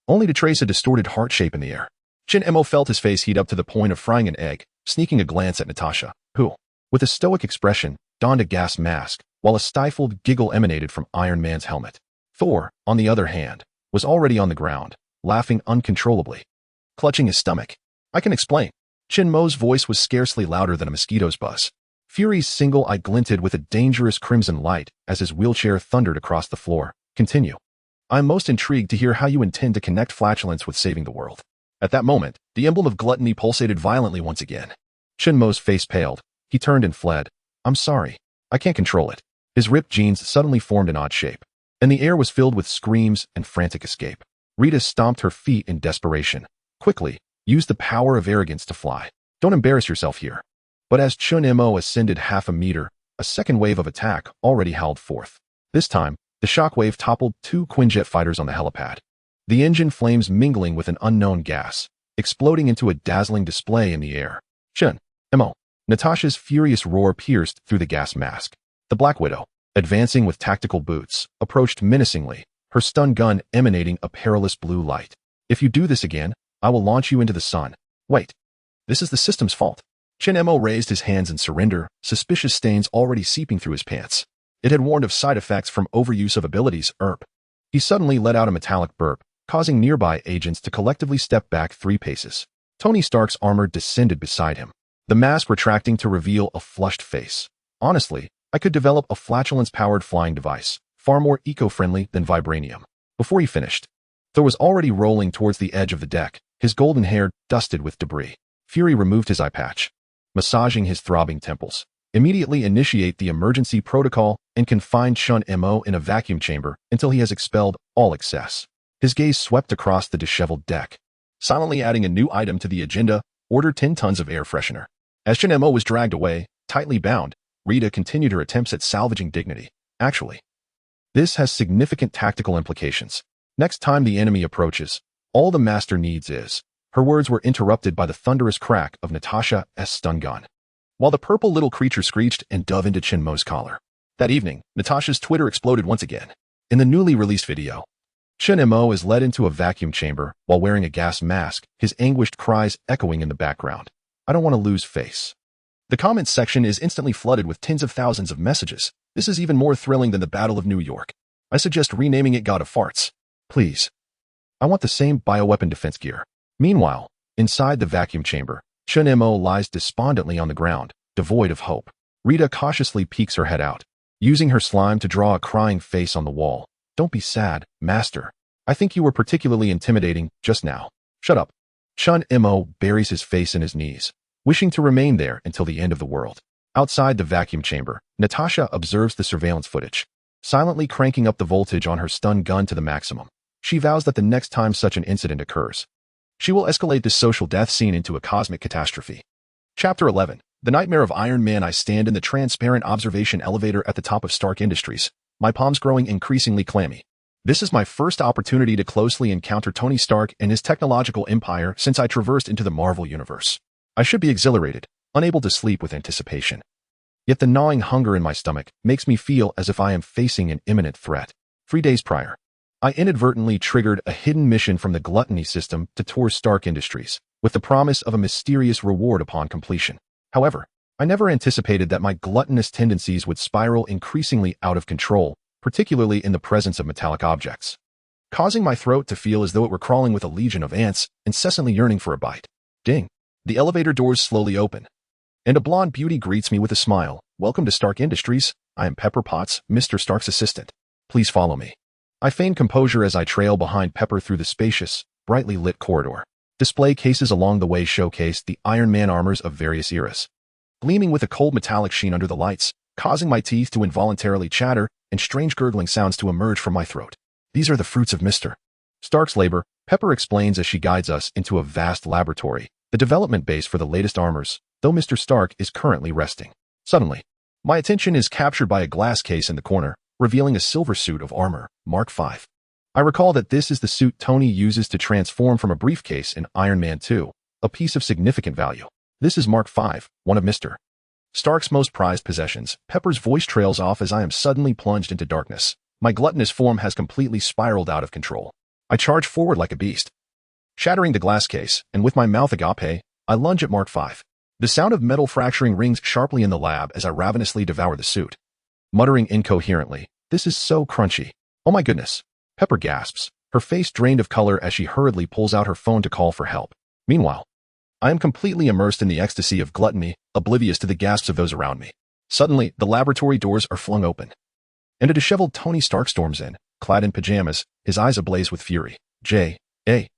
only to trace a distorted heart shape in the air. Chen Mo felt his face heat up to the point of frying an egg, sneaking a glance at Natasha, who, with a stoic expression, donned a gas mask, while a stifled giggle emanated from Iron Man's helmet. Thor, on the other hand, was already on the ground, laughing uncontrollably, clutching his stomach. I can explain. Chen Mo's voice was scarcely louder than a mosquito's buzz. Fury's single eye glinted with a dangerous crimson light as his wheelchair thundered across the floor. Continue. I'm most intrigued to hear how you intend to connect flatulence with saving the world. At that moment, the emblem of gluttony pulsated violently once again. Chen Mo's face paled. He turned and fled. I'm sorry. I can't control it. His ripped jeans suddenly formed an odd shape, and the air was filled with screams and frantic escape. Rita stomped her feet in desperation. Quickly, use the power of arrogance to fly. Don't embarrass yourself here. But as Chen Mo ascended half a meter, a second wave of attack already howled forth. This time, the shockwave toppled 2 Quinjet fighters on the helipad, the engine flames mingling with an unknown gas, exploding into a dazzling display in the air. Chen Mo. Natasha's furious roar pierced through the gas mask. The Black Widow, advancing with tactical boots, approached menacingly, her stun gun emanating a perilous blue light. If you do this again, I will launch you into the sun. Wait. This is the system's fault. Chen Mo raised his hands in surrender, suspicious stains already seeping through his pants. It had warned of side effects from overuse of abilities. He suddenly let out a metallic burp, causing nearby agents to collectively step back 3 paces. Tony Stark's armor descended beside him, the mask retracting to reveal a flushed face. Honestly, I could develop a flatulence-powered flying device, far more eco-friendly than vibranium. Before he finished, Thor was already rolling towards the edge of the deck, his golden hair dusted with debris. Fury removed his eye patch, massaging his throbbing temples. Immediately initiate the emergency protocol and confine Chen Mo in a vacuum chamber until he has expelled all excess. His gaze swept across the disheveled deck, silently adding a new item to the agenda: order 10 tons of air freshener. As Chen Mo was dragged away, tightly bound, Rita continued her attempts at salvaging dignity. Actually, this has significant tactical implications. Next time the enemy approaches, all the master needs is... Her words were interrupted by the thunderous crack of Natasha's stun gun, while the purple little creature screeched and dove into Chen Mo's collar. That evening, Natasha's Twitter exploded once again. In the newly released video, Chen Mo is led into a vacuum chamber while wearing a gas mask, his anguished cries echoing in the background. I don't want to lose face. The comments section is instantly flooded with tens of thousands of messages. This is even more thrilling than the Battle of New York. I suggest renaming it God of Farts. Please. I want the same bioweapon defense gear. Meanwhile, inside the vacuum chamber, Chen Mo lies despondently on the ground, devoid of hope. Rita cautiously peeks her head out, using her slime to draw a crying face on the wall. Don't be sad, master. I think you were particularly intimidating just now. Shut up. Chen Mo buries his face in his knees, wishing to remain there until the end of the world. Outside the vacuum chamber, Natasha observes the surveillance footage, silently cranking up the voltage on her stun gun to the maximum. She vows that the next time such an incident occurs, she will escalate this social death scene into a cosmic catastrophe. Chapter 11. The Nightmare of Iron Man. I stand in the transparent observation elevator at the top of Stark Industries, my palms growing increasingly clammy. This is my first opportunity to closely encounter Tony Stark and his technological empire since I traversed into the Marvel Universe. I should be exhilarated, unable to sleep with anticipation. Yet the gnawing hunger in my stomach makes me feel as if I am facing an imminent threat. 3 days prior, I inadvertently triggered a hidden mission from the Gluttony system to tour Stark Industries, with the promise of a mysterious reward upon completion. However, I never anticipated that my gluttonous tendencies would spiral increasingly out of control, particularly in the presence of metallic objects, causing my throat to feel as though it were crawling with a legion of ants, incessantly yearning for a bite. Ding! The elevator doors slowly open, and a blonde beauty greets me with a smile. "Welcome to Stark Industries. I am Pepper Potts, Mr. Stark's assistant. Please follow me." I feign composure as I trail behind Pepper through the spacious, brightly lit corridor. Display cases along the way showcase the Iron Man armors of various eras, gleaming with a cold metallic sheen under the lights, causing my teeth to involuntarily chatter and strange gurgling sounds to emerge from my throat. "These are the fruits of Mr. Stark's labor," Pepper explains as she guides us into a vast laboratory, the development base for the latest armors, though Mr. Stark is currently resting. Suddenly, my attention is captured by a glass case in the corner, revealing a silver suit of armor, Mark V. I recall that this is the suit Tony uses to transform from a briefcase in Iron Man 2, a piece of significant value. This is Mark V, one of Mr. Stark's most prized possessions. Pepper's voice trails off as I am suddenly plunged into darkness. My gluttonous form has completely spiraled out of control. I charge forward like a beast, shattering the glass case, and with my mouth agape, I lunge at Mark V. The sound of metal fracturing rings sharply in the lab as I ravenously devour the suit, muttering incoherently, "This is so crunchy. Oh my goodness." Pepper gasps, her face drained of color as she hurriedly pulls out her phone to call for help. Meanwhile, I am completely immersed in the ecstasy of gluttony, oblivious to the gasps of those around me. Suddenly, the laboratory doors are flung open, and a disheveled Tony Stark storms in, clad in pajamas, his eyes ablaze with fury. "J-A-R-V-I-S.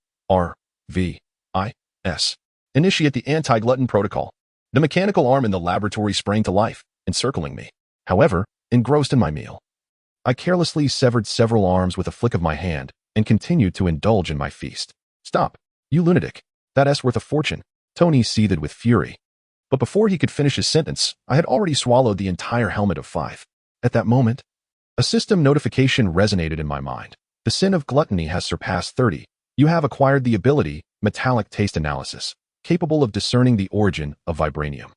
Initiate the anti-glutton protocol." The mechanical arm in the laboratory sprang to life, encircling me. However, engrossed in my meal, I carelessly severed several arms with a flick of my hand and continued to indulge in my feast. "Stop, you lunatic. That's worth a fortune." Tony seethed with fury. But before he could finish his sentence, I had already swallowed the entire helmet of 5. At that moment, a system notification resonated in my mind. "The sin of gluttony has surpassed 30. You have acquired the ability, metallic taste analysis, capable of discerning the origin of vibranium."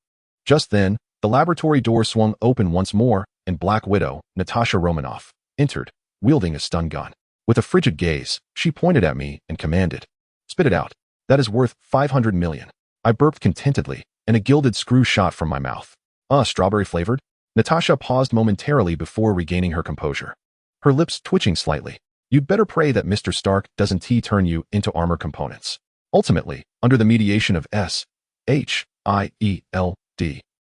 Just then, the laboratory door swung open once more, and Black Widow, Natasha Romanoff, entered, wielding a stun gun. With a frigid gaze, she pointed at me and commanded, "Spit it out. That is worth 500 million. I burped contentedly, and a gilded screw shot from my mouth. Strawberry flavored?" Natasha paused momentarily before regaining her composure, her lips twitching slightly. "You'd better pray that Mr. Stark doesn't turn you into armor components." Ultimately, under the mediation of S-H-I-E-L-D,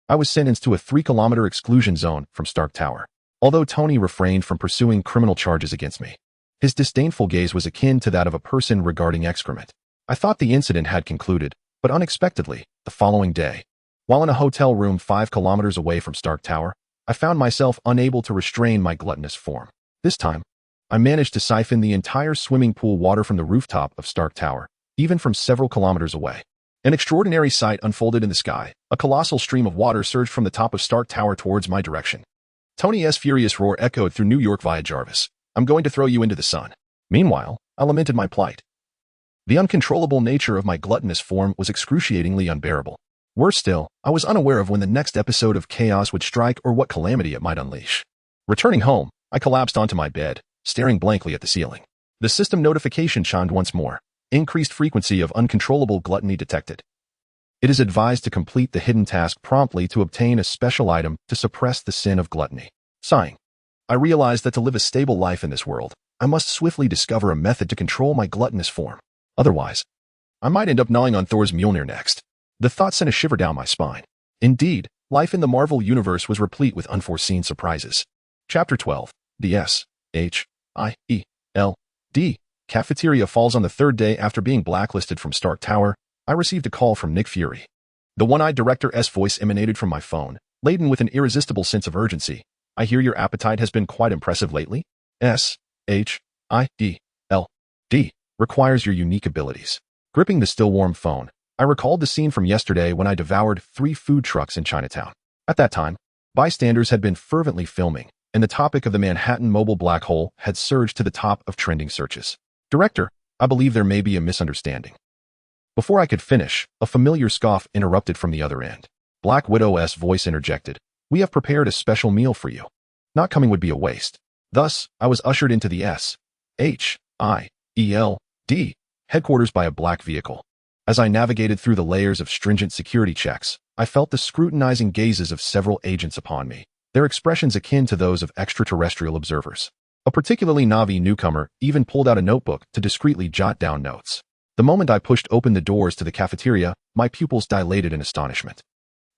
I was sentenced to a 3-kilometer exclusion zone from Stark Tower. Although Tony refrained from pursuing criminal charges against me, his disdainful gaze was akin to that of a person regarding excrement. I thought the incident had concluded, but unexpectedly, the following day, while in a hotel room 5 kilometers away from Stark Tower, I found myself unable to restrain my gluttonous form. This time, I managed to siphon the entire swimming pool water from the rooftop of Stark Tower, even from several kilometers away. An extraordinary sight unfolded in the sky. A colossal stream of water surged from the top of Stark Tower towards my direction. Tony's furious roar echoed through New York via Jarvis. "I'm going to throw you into the sun." Meanwhile, I lamented my plight. The uncontrollable nature of my gluttonous form was excruciatingly unbearable. Worse still, I was unaware of when the next episode of chaos would strike or what calamity it might unleash. Returning home, I collapsed onto my bed, staring blankly at the ceiling. The system notification chimed once more. Increased frequency of uncontrollable gluttony detected. It is advised to complete the hidden task promptly to obtain a special item to suppress the sin of gluttony. Sighing, I realized that to live a stable life in this world, I must swiftly discover a method to control my gluttonous form. Otherwise, I might end up gnawing on Thor's Mjolnir next. The thought sent a shiver down my spine. Indeed, life in the Marvel Universe was replete with unforeseen surprises. Chapter 12. The S-H-I-E-L-D cafeteria falls on the 3rd day after being blacklisted from Stark Tower. I received a call from Nick Fury. The one-eyed director's voice emanated from my phone, laden with an irresistible sense of urgency. "I hear your appetite has been quite impressive lately. S-H-I-E-L-D requires your unique abilities." Gripping the still-warm phone, I recalled the scene from yesterday when I devoured 3 food trucks in Chinatown. At that time, bystanders had been fervently filming, and the topic of the Manhattan mobile black hole had surged to the top of trending searches. "Director, I believe there may be a misunderstanding." Before I could finish, a familiar scoff interrupted from the other end. Black Widow's voice interjected. We have prepared a special meal for you. Not coming would be a waste. Thus, I was ushered into the S.H.I.E.L.D. headquarters by a black vehicle. As I navigated through the layers of stringent security checks, I felt the scrutinizing gazes of several agents upon me, their expressions akin to those of extraterrestrial observers. A particularly Navi newcomer even pulled out a notebook to discreetly jot down notes. The moment I pushed open the doors to the cafeteria, my pupils dilated in astonishment.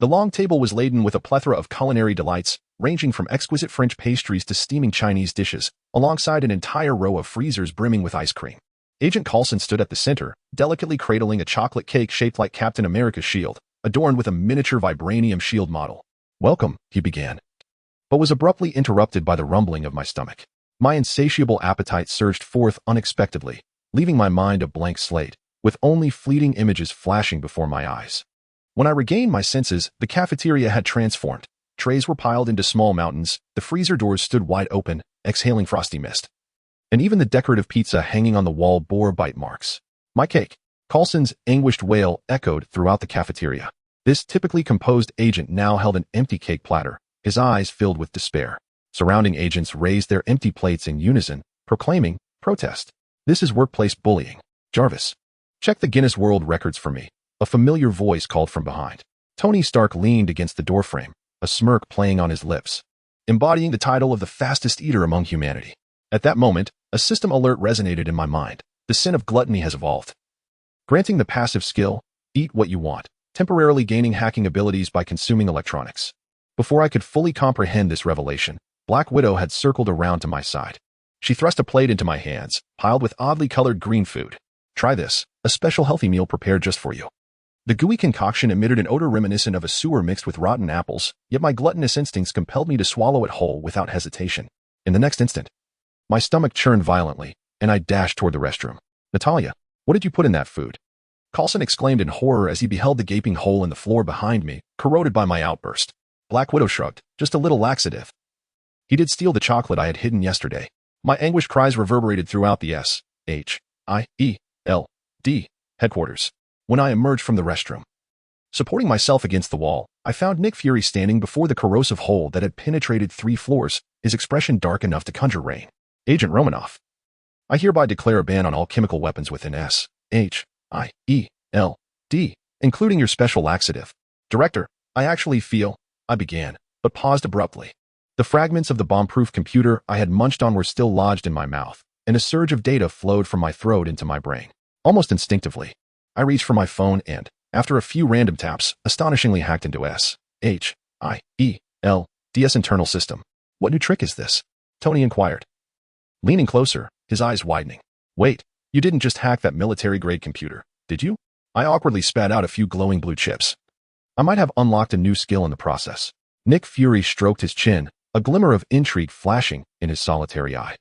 The long table was laden with a plethora of culinary delights, ranging from exquisite French pastries to steaming Chinese dishes, alongside an entire row of freezers brimming with ice cream. Agent Coulson stood at the center, delicately cradling a chocolate cake shaped like Captain America's shield, adorned with a miniature vibranium shield model. "Welcome," he began, but was abruptly interrupted by the rumbling of my stomach. My insatiable appetite surged forth unexpectedly, leaving my mind a blank slate, with only fleeting images flashing before my eyes. When I regained my senses, the cafeteria had transformed. Trays were piled into small mountains, the freezer doors stood wide open, exhaling frosty mist. And even the decorative pizza hanging on the wall bore bite marks. "My cake!" Coulson's anguished wail echoed throughout the cafeteria. This typically composed agent now held an empty cake platter, his eyes filled with despair. Surrounding agents raised their empty plates in unison, proclaiming, "Protest. This is workplace bullying." "Jarvis, check the Guinness World Records for me," a familiar voice called from behind. Tony Stark leaned against the doorframe, a smirk playing on his lips, embodying the title of the fastest eater among humanity. At that moment, a system alert resonated in my mind. The sin of gluttony has evolved. Granting the passive skill, eat what you want, temporarily gaining hacking abilities by consuming electronics. Before I could fully comprehend this revelation, Black Widow had circled around to my side. She thrust a plate into my hands, piled with oddly colored green food. "Try this, a special healthy meal prepared just for you." The gooey concoction emitted an odor reminiscent of a sewer mixed with rotten apples, yet my gluttonous instincts compelled me to swallow it whole without hesitation. In the next instant, my stomach churned violently, and I dashed toward the restroom. "Natalia, what did you put in that food?" Coulson exclaimed in horror as he beheld the gaping hole in the floor behind me, corroded by my outburst. Black Widow shrugged, "Just a little laxative." He did steal the chocolate I had hidden yesterday. My anguished cries reverberated throughout the S.H.I.E.L.D. headquarters. When I emerged from the restroom, supporting myself against the wall, I found Nick Fury standing before the corrosive hole that had penetrated 3 floors, his expression dark enough to conjure rain. "Agent Romanoff, I hereby declare a ban on all chemical weapons within S.H.I.E.L.D., including your special laxative." "Director, I actually feel," I began, but paused abruptly. The fragments of the bomb-proof computer I had munched on were still lodged in my mouth, and a surge of data flowed from my throat into my brain. Almost instinctively, I reached for my phone and, after a few random taps, astonishingly hacked into S.H.I.E.L.D.'s internal system. "What new trick is this?" Tony inquired, leaning closer, his eyes widening. "Wait, you didn't just hack that military-grade computer, did you?" I awkwardly spat out a few glowing blue chips. I might have unlocked a new skill in the process. Nick Fury stroked his chin, a glimmer of intrigue flashing in his solitary eye.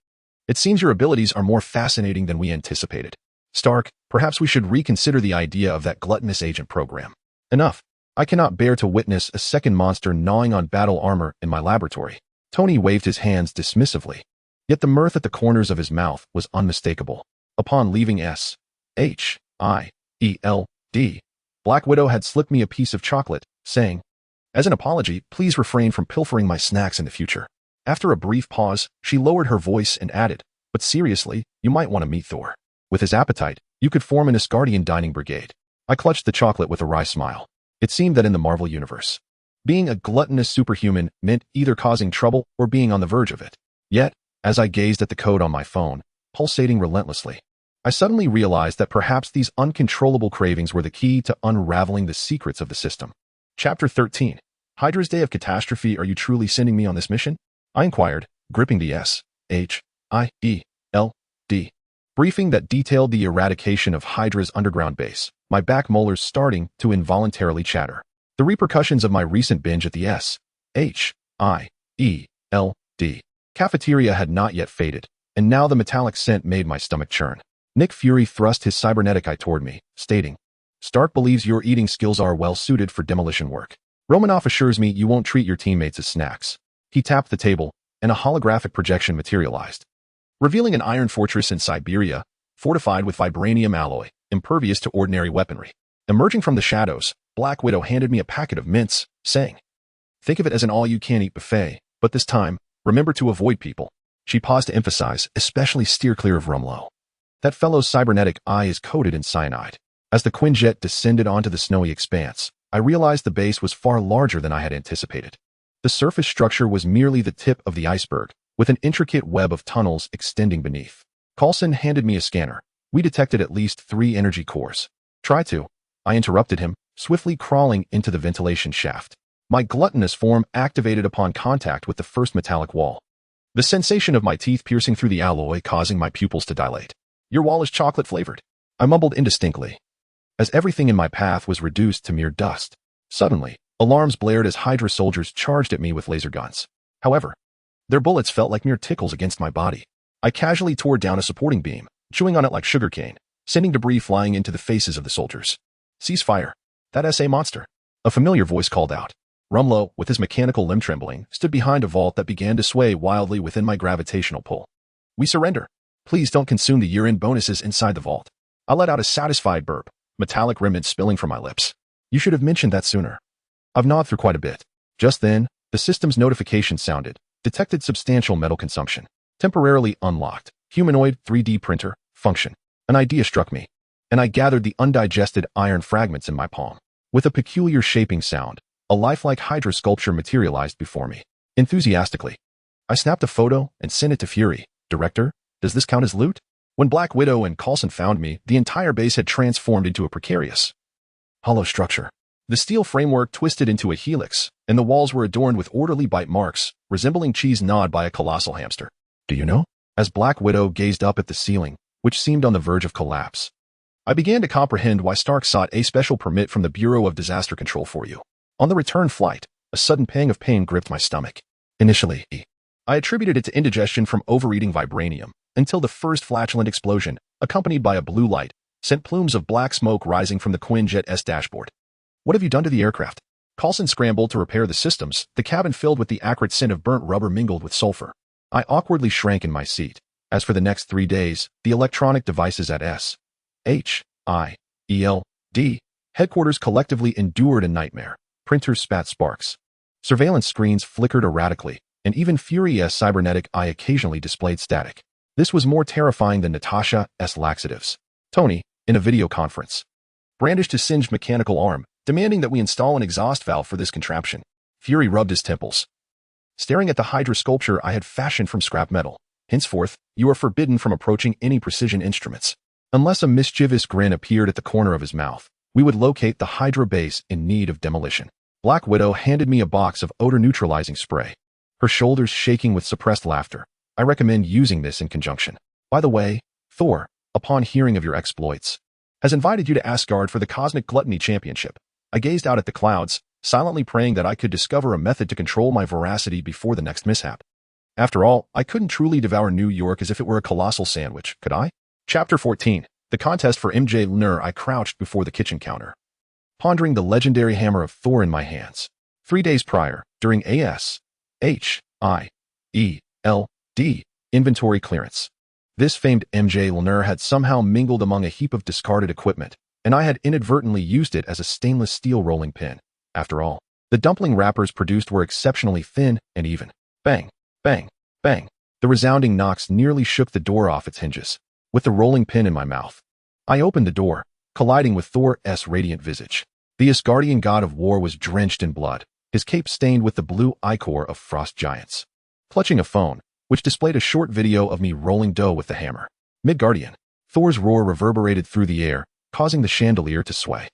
"It seems your abilities are more fascinating than we anticipated. Stark, perhaps we should reconsider the idea of that gluttonous agent program. Enough. I cannot bear to witness a second monster gnawing on battle armor in my laboratory." Tony waved his hands dismissively, yet the mirth at the corners of his mouth was unmistakable. Upon leaving S.H.I.E.L.D., Black Widow had slipped me a piece of chocolate, saying, "As an apology, please refrain from pilfering my snacks in the future." After a brief pause, she lowered her voice and added, "But seriously, you might want to meet Thor. With his appetite, you could form an Asgardian dining brigade." I clutched the chocolate with a wry smile. It seemed that in the Marvel Universe, being a gluttonous superhuman meant either causing trouble or being on the verge of it. Yet, as I gazed at the code on my phone, pulsating relentlessly, I suddenly realized that perhaps these uncontrollable cravings were the key to unraveling the secrets of the system. Chapter 13. Hydra's Day of Catastrophe. "Are you truly sending me on this mission?" I inquired, gripping the S.H.I.E.L.D. briefing that detailed the eradication of Hydra's underground base, my back molars starting to involuntarily chatter. The repercussions of my recent binge at the S.H.I.E.L.D. cafeteria had not yet faded, and now the metallic scent made my stomach churn. Nick Fury thrust his cybernetic eye toward me, stating, "Stark believes your eating skills are well suited for demolition work. Romanoff assures me you won't treat your teammates as snacks." He tapped the table, and a holographic projection materialized, revealing an iron fortress in Siberia, fortified with vibranium alloy, impervious to ordinary weaponry. Emerging from the shadows, Black Widow handed me a packet of mints, saying, Think of it as an all-you-can-eat buffet, but this time, remember to avoid people. She paused to emphasize, especially steer clear of Rumlow. That fellow's cybernetic eye is coated in cyanide. As the Quinjet descended onto the snowy expanse, I realized the base was far larger than I had anticipated. The surface structure was merely the tip of the iceberg, with an intricate web of tunnels extending beneath. Coulson handed me a scanner. We detected at least 3 energy cores. Try to. I interrupted him, swiftly crawling into the ventilation shaft. My gluttonous form activated upon contact with the first metallic wall. The sensation of my teeth piercing through the alloy causing my pupils to dilate. Your wall is chocolate-flavored, I mumbled indistinctly, as everything in my path was reduced to mere dust. Suddenly, alarms blared as Hydra soldiers charged at me with laser guns. However, their bullets felt like mere tickles against my body. I casually tore down a supporting beam, chewing on it like sugarcane, sending debris flying into the faces of the soldiers. Cease fire. That SA monster. A familiar voice called out. Rumlow, with his mechanical limb trembling, stood behind a vault that began to sway wildly within my gravitational pull. We surrender. Please don't consume the year-end bonuses inside the vault. I let out a satisfied burp, metallic remnants spilling from my lips. You should have mentioned that sooner. I've gnawed through quite a bit. Just then, the system's notification sounded. Detected substantial metal consumption. Temporarily unlocked. Humanoid 3D printer. Function. An idea struck me, and I gathered the undigested iron fragments in my palm. With a peculiar shaping sound, a lifelike Hydra sculpture materialized before me. Enthusiastically, I snapped a photo and sent it to Fury. Director, does this count as loot? When Black Widow and Coulson found me, the entire base had transformed into a precarious, hollow structure. The steel framework twisted into a helix, and the walls were adorned with orderly bite marks, resembling cheese gnawed by a colossal hamster. Do you know? As Black Widow gazed up at the ceiling, which seemed on the verge of collapse, I began to comprehend why Stark sought a special permit from the Bureau of Disaster Control for you. On the return flight, a sudden pang of pain gripped my stomach. Initially, I attributed it to indigestion from overeating vibranium, until the first flatulent explosion, accompanied by a blue light, sent plumes of black smoke rising from the Quinjet's dashboard. What have you done to the aircraft? Coulson scrambled to repair the systems, the cabin filled with the acrid scent of burnt rubber mingled with sulfur. I awkwardly shrank in my seat. As for the next 3 days, the electronic devices at S.H.I.E.L.D. headquarters collectively endured a nightmare. Printers spat sparks. Surveillance screens flickered erratically, and even Fury's cybernetic eye occasionally displayed static. This was more terrifying than Natasha's laxatives. Tony, in a video conference, brandished his singed mechanical arm, demanding that we install an exhaust valve for this contraption. Fury rubbed his temples, staring at the Hydra sculpture I had fashioned from scrap metal. Henceforth, you are forbidden from approaching any precision instruments. Unless a mischievous grin appeared at the corner of his mouth, we would locate the Hydra base in need of demolition. Black Widow handed me a box of odor-neutralizing spray, her shoulders shaking with suppressed laughter. I recommend using this in conjunction. By the way, Thor, upon hearing of your exploits, has invited you to Asgard for the Cosmic Gluttony Championship. I gazed out at the clouds, silently praying that I could discover a method to control my voracity before the next mishap. After all, I couldn't truly devour New York as if it were a colossal sandwich, could I? Chapter 14. The contest for MJ Lunur. I crouched before the kitchen counter, pondering the legendary hammer of Thor in my hands. 3 days prior, during A.S.H.I.E.L.D. inventory clearance, this famed MJ Lunur had somehow mingled among a heap of discarded equipment, and I had inadvertently used it as a stainless steel rolling pin. After all, the dumpling wrappers produced were exceptionally thin and even. Bang, bang, bang. The resounding knocks nearly shook the door off its hinges. With the rolling pin in my mouth, I opened the door, colliding with Thor's radiant visage. The Asgardian god of war was drenched in blood, his cape stained with the blue ichor of frost giants. Clutching a phone, which displayed a short video of me rolling dough with the hammer. Midgardian. Thor's roar reverberated through the air, causing the chandelier to sway.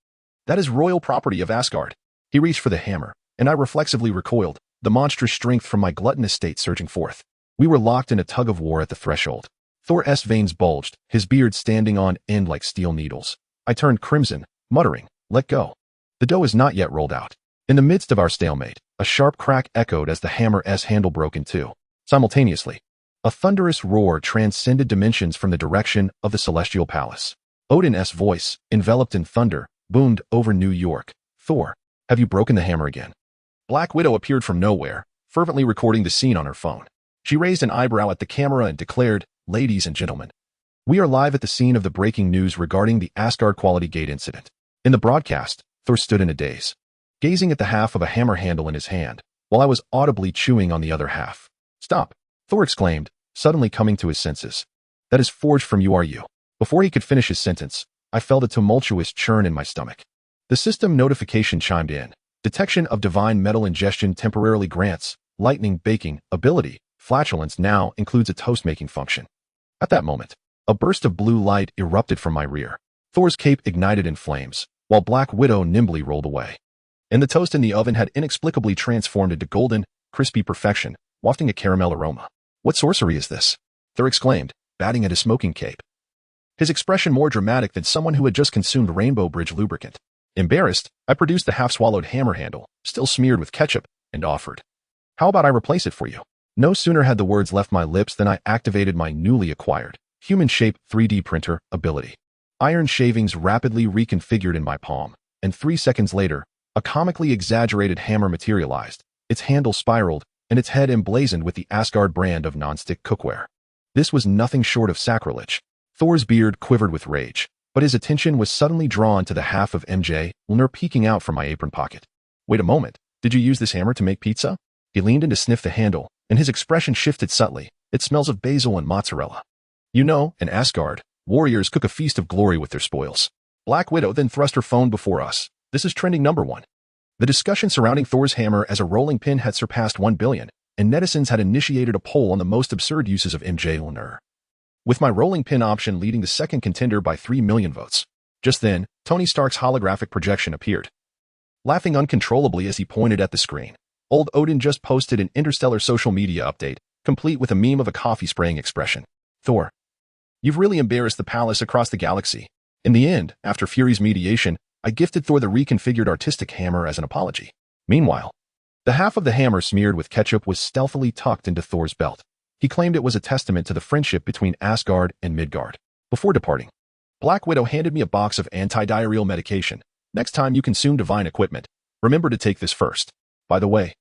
That is royal property of Asgard. He reached for the hammer, and I reflexively recoiled, the monstrous strength from my gluttonous state surging forth. We were locked in a tug-of-war at the threshold. Thor's veins bulged, his beard standing on end like steel needles. I turned crimson, muttering, "Let go." The dough is not yet rolled out. In the midst of our stalemate, a sharp crack echoed as the hammer's handle broke in two. Simultaneously, a thunderous roar transcended dimensions from the direction of the Celestial Palace. Odin's voice, enveloped in thunder, boomed over New York. "Thor, have you broken the hammer again?" Black Widow appeared from nowhere, fervently recording the scene on her phone. She raised an eyebrow at the camera and declared, "Ladies and gentlemen, we are live at the scene of the breaking news regarding the Asgard Quality Gate incident." In the broadcast, Thor stood in a daze, gazing at the half of a hammer handle in his hand, while I was audibly chewing on the other half. "Stop!" Thor exclaimed, suddenly coming to his senses. "That is forged from you, are you?" Before he could finish his sentence, I felt a tumultuous churn in my stomach. The system notification chimed in. Detection of divine metal ingestion temporarily grants lightning baking ability. Flatulence now includes a toast-making function. At that moment, a burst of blue light erupted from my rear. Thor's cape ignited in flames, while Black Widow nimbly rolled away. And the toast in the oven had inexplicably transformed into golden, crispy perfection, wafting a caramel aroma. "What sorcery is this?" Thor exclaimed, batting at his smoking cape, his expression more dramatic than someone who had just consumed Rainbow Bridge lubricant. Embarrassed, I produced the half-swallowed hammer handle, still smeared with ketchup, and offered, "How about I replace it for you?" No sooner had the words left my lips than I activated my newly acquired human-shaped 3D printer ability. Iron shavings rapidly reconfigured in my palm, and 3 seconds later, a comically exaggerated hammer materialized, its handle spiraled, and its head emblazoned with the Asgard brand of non-stick cookware. This was nothing short of sacrilege. Thor's beard quivered with rage, but his attention was suddenly drawn to the half of MJ Mjolnir peeking out from my apron pocket. "Wait a moment, did you use this hammer to make pizza?" He leaned in to sniff the handle, and his expression shifted subtly. "It smells of basil and mozzarella." "You know, in Asgard, warriors cook a feast of glory with their spoils." Black Widow then thrust her phone before us. "This is trending #1. The discussion surrounding Thor's hammer as a rolling pin had surpassed 1 billion, and netizens had initiated a poll on the most absurd uses of MJ Mjolnir, with my rolling pin option leading the second contender by 3 million votes. Just then, Tony Stark's holographic projection appeared, laughing uncontrollably as he pointed at the screen. Old Odin just posted an interstellar social media update, complete with a meme of a coffee-spraying expression. "Thor, you've really embarrassed the palace across the galaxy." In the end, after Fury's mediation, I gifted Thor the reconfigured artistic hammer as an apology. Meanwhile, the half of the hammer smeared with ketchup was stealthily tucked into Thor's belt. He claimed it was a testament to the friendship between Asgard and Midgard. Before departing, Black Widow handed me a box of anti-diarrheal medication. "Next time you consume divine equipment, remember to take this first. By the way,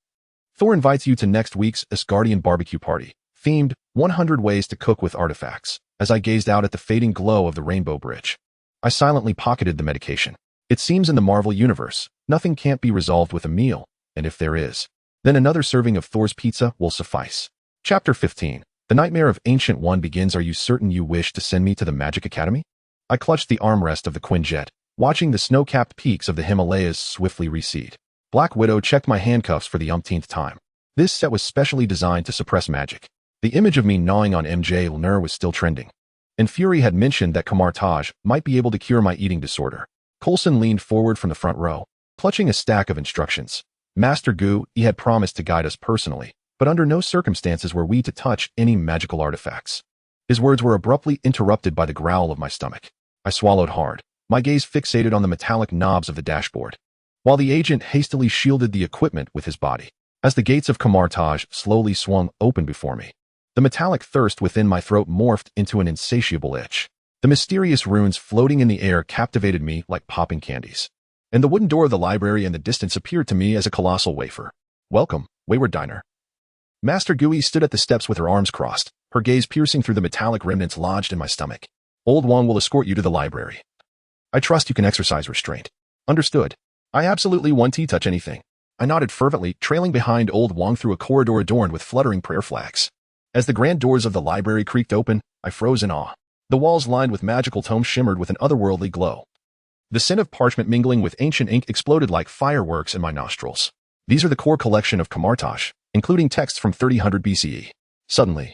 Thor invites you to next week's Asgardian barbecue party, themed 100 Ways to Cook with Artifacts." As I gazed out at the fading glow of the Rainbow Bridge, I silently pocketed the medication. It seems in the Marvel Universe, nothing can't be resolved with a meal, and if there is, then another serving of Thor's pizza will suffice. Chapter 15. The Nightmare of Ancient One begins. "Are you certain you wish to send me to the Magic Academy?" I clutched the armrest of the Quinjet, watching the snow-capped peaks of the Himalayas swiftly recede. Black Widow checked my handcuffs for the umpteenth time. This set was specially designed to suppress magic. The image of me gnawing on MJ Mjolnir was still trending, and Fury had mentioned that Kamar-Taj might be able to cure my eating disorder. Coulson leaned forward from the front row, clutching a stack of instructions. "Master Gu, he had promised to guide us personally, but under no circumstances were we to touch any magical artifacts." His words were abruptly interrupted by the growl of my stomach. I swallowed hard, my gaze fixated on the metallic knobs of the dashboard, while the agent hastily shielded the equipment with his body. As the gates of Kamar-Taj slowly swung open before me, the metallic thirst within my throat morphed into an insatiable itch. The mysterious runes floating in the air captivated me like popping candies, and the wooden door of the library in the distance appeared to me as a colossal wafer. "Welcome, Wayward Diner." Master Gui stood at the steps with her arms crossed, her gaze piercing through the metallic remnants lodged in my stomach. "Old Wong will escort you to the library. I trust you can exercise restraint." "Understood. I absolutely won't touch anything." I nodded fervently, trailing behind Old Wong through a corridor adorned with fluttering prayer flags. As the grand doors of the library creaked open, I froze in awe. The walls lined with magical tomes shimmered with an otherworldly glow. The scent of parchment mingling with ancient ink exploded like fireworks in my nostrils. "These are the core collection of Kamar-Taj, including texts from 3000 BCE. Suddenly,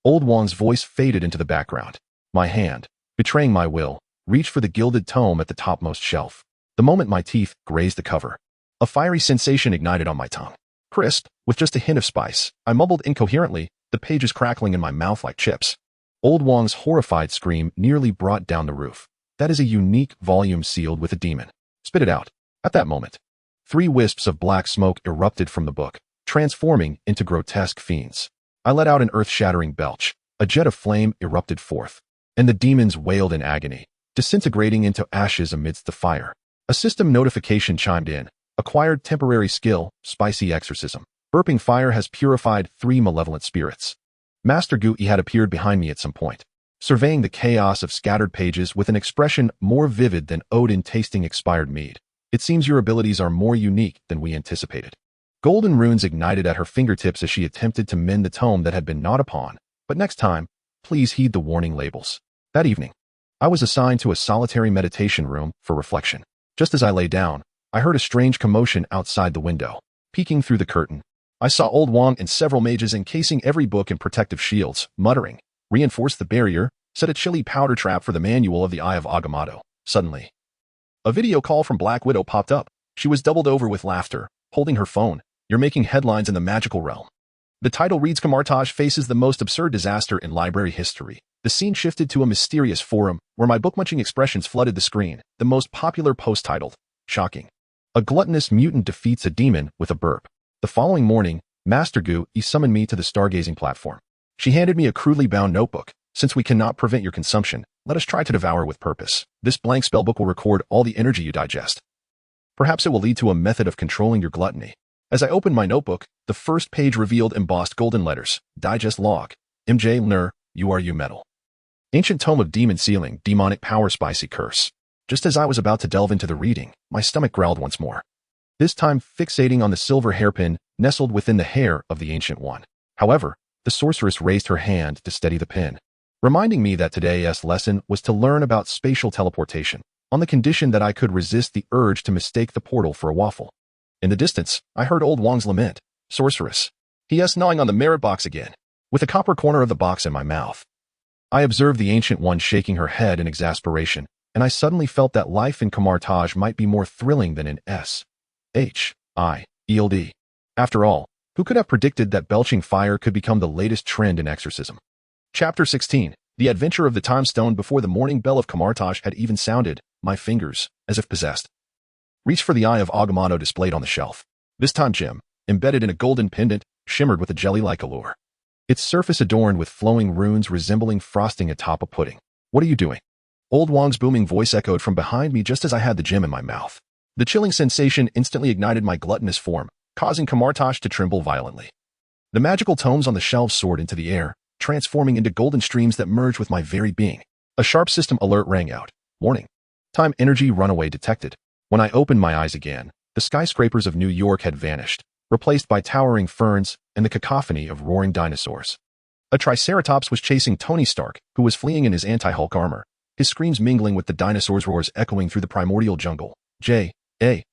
Old Wong's voice faded into the background. My hand, betraying my will, reached for the gilded tome at the topmost shelf. The moment my teeth grazed the cover, a fiery sensation ignited on my tongue. Crisp, with just a hint of spice, I mumbled incoherently, the pages crackling in my mouth like chips. Old Wong's horrified scream nearly brought down the roof. "That is a unique volume sealed with a demon. Spit it out." At that moment, 3 wisps of black smoke erupted from the book, transforming into grotesque fiends. I let out an earth-shattering belch. A jet of flame erupted forth, and the demons wailed in agony, disintegrating into ashes amidst the fire. A system notification chimed in. "Acquired temporary skill, spicy exorcism. Burping fire has purified 3 malevolent spirits." Master Gui had appeared behind me at some point, surveying the chaos of scattered pages with an expression more vivid than Odin tasting expired mead. "It seems your abilities are more unique than we anticipated." Golden runes ignited at her fingertips as she attempted to mend the tome that had been gnawed upon. But next time, please heed the warning labels. That evening, I was assigned to a solitary meditation room for reflection. Just as I lay down, I heard a strange commotion outside the window. Peeking through the curtain, I saw Old Wong and several mages encasing every book in protective shields, muttering, "Reinforce the barrier, set a chilly powder trap for the manual of the Eye of Agamotto." Suddenly, a video call from Black Widow popped up. She was doubled over with laughter, holding her phone. "You're making headlines in the magical realm." The title reads, "Camartage faces the most absurd disaster in library history." The scene shifted to a mysterious forum, where my book-munching expressions flooded the screen. The most popular post titled, "Shocking. A gluttonous mutant defeats a demon with a burp." The following morning, Master Gu summoned me to the stargazing platform. She handed me a crudely bound notebook. "Since we cannot prevent your consumption, let us try to devour with purpose. This blank spellbook will record all the energy you digest. Perhaps it will lead to a method of controlling your gluttony." As I opened my notebook, the first page revealed embossed golden letters, "Digest log. MJ Ner, URU metal. Ancient tome of demon sealing, demonic power, spicy curse." Just as I was about to delve into the reading, my stomach growled once more. This time fixating on the silver hairpin nestled within the hair of the Ancient One. However, the sorceress raised her hand to steady the pin, reminding me that today's lesson was to learn about spatial teleportation, on the condition that I could resist the urge to mistake the portal for a waffle. In the distance, I heard Old Wong's lament. "Sorceress." He gnawing on the merit box again, with a copper corner of the box in my mouth. I observed the Ancient One shaking her head in exasperation, and I suddenly felt that life in Camartage might be more thrilling than in SHIELD. After all, who could have predicted that belching fire could become the latest trend in exorcism? Chapter 16. The Adventure of the Time Stone. Before the morning bell of Camartage had even sounded, my fingers, as if possessed, reached for the Eye of Agamotto displayed on the shelf. This time gem, embedded in a golden pendant, shimmered with a jelly-like allure. Its surface adorned with flowing runes resembling frosting atop a pudding. "What are you doing?" Old Wong's booming voice echoed from behind me just as I had the gem in my mouth. The chilling sensation instantly ignited my gluttonous form, causing Camartage to tremble violently. The magical tomes on the shelves soared into the air, transforming into golden streams that merged with my very being. A sharp system alert rang out. "Warning. Time energy runaway detected." When I opened my eyes again, the skyscrapers of New York had vanished, replaced by towering ferns and the cacophony of roaring dinosaurs. A triceratops was chasing Tony Stark, who was fleeing in his anti-Hulk armor, his screams mingling with the dinosaurs' roars echoing through the primordial jungle. JARVIS.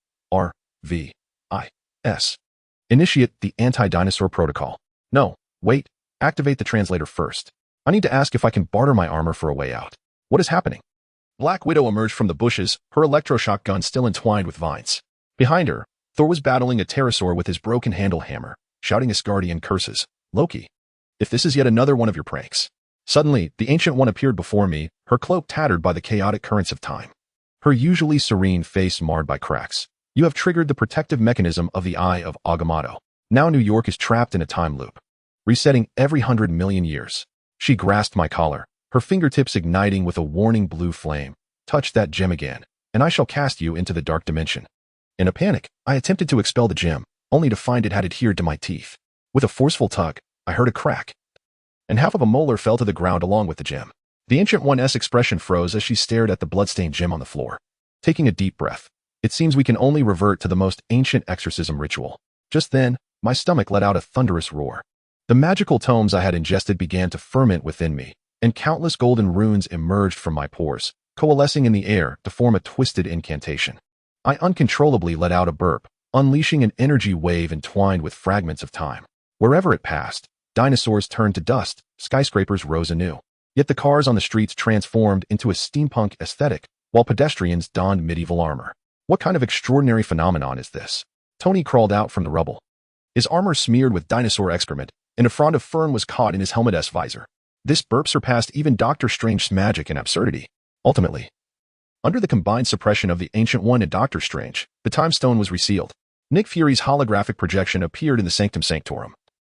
Initiate the anti-dinosaur protocol. No, wait, activate the translator first. I need to ask if I can barter my armor for a way out. What is happening? Black Widow emerged from the bushes, her electroshock gun still entwined with vines. Behind her, Thor was battling a pterosaur with his broken handle hammer, shouting Asgardian curses. "Loki, if this is yet another one of your pranks." Suddenly, the Ancient One appeared before me, her cloak tattered by the chaotic currents of time, her usually serene face marred by cracks. "You have triggered the protective mechanism of the Eye of Agamotto. Now New York is trapped in a time loop, resetting every 100 million years." She grasped my collar, her fingertips igniting with a warning blue flame. "Touch that gem again, and I shall cast you into the dark dimension." In a panic, I attempted to expel the gem, only to find it had adhered to my teeth. With a forceful tug, I heard a crack, and half of a molar fell to the ground along with the gem. The Ancient One's expression froze as she stared at the bloodstained gem on the floor. Taking a deep breath, "It seems we can only revert to the most ancient exorcism ritual." Just then, my stomach let out a thunderous roar. The magical tomes I had ingested began to ferment within me, and countless golden runes emerged from my pores, coalescing in the air to form a twisted incantation. I uncontrollably let out a burp, unleashing an energy wave entwined with fragments of time. Wherever it passed, dinosaurs turned to dust, skyscrapers rose anew. Yet the cars on the streets transformed into a steampunk aesthetic, while pedestrians donned medieval armor. What kind of extraordinary phenomenon is this? Tony crawled out from the rubble, his armor smeared with dinosaur excrement, and a frond of fern was caught in his helmet's visor. This burp surpassed even Doctor Strange's magic and absurdity. Ultimately, under the combined suppression of the Ancient One and Doctor Strange, the Time Stone was resealed. Nick Fury's holographic projection appeared in the Sanctum Sanctorum,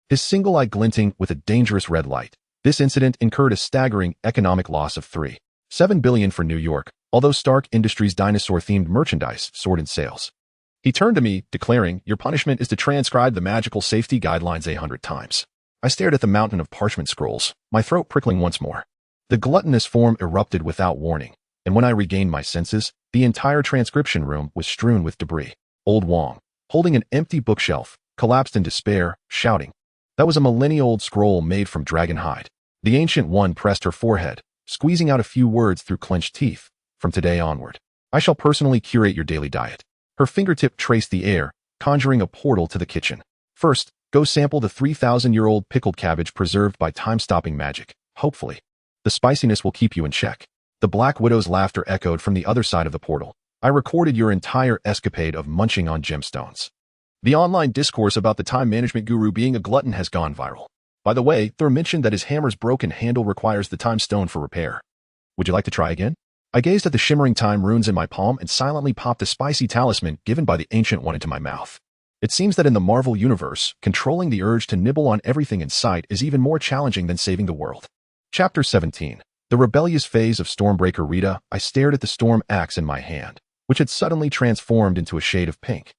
his single eye glinting with a dangerous red light. This incident incurred a staggering economic loss of $3.7 billion for New York, although Stark Industries' dinosaur-themed merchandise soared in sales. He turned to me, declaring, "Your punishment is to transcribe the magical safety guidelines 100 times. I stared at the mountain of parchment scrolls, my throat prickling once more. The gluttonous form erupted without warning, and when I regained my senses, the entire transcription room was strewn with debris. Old Wong, holding an empty bookshelf, collapsed in despair, shouting. That was a millennia-old scroll made from dragon hide. The Ancient One pressed her forehead, squeezing out a few words through clenched teeth. From today onward, I shall personally curate your daily diet. Her fingertip traced the air, conjuring a portal to the kitchen. First, go sample the 3,000-year-old pickled cabbage preserved by time-stopping magic. Hopefully, the spiciness will keep you in check. The Black Widow's laughter echoed from the other side of the portal. I recorded your entire escapade of munching on gemstones. The online discourse about the time management guru being a glutton has gone viral. By the way, Thor mentioned that his hammer's broken handle requires the time stone for repair. Would you like to try again? I gazed at the shimmering time runes in my palm and silently popped a spicy talisman given by the Ancient One into my mouth. It seems that in the Marvel Universe, controlling the urge to nibble on everything in sight is even more challenging than saving the world. Chapter 17. The rebellious phase of Stormbreaker Rita. I stared at the storm axe in my hand, which had suddenly transformed into a shade of pink,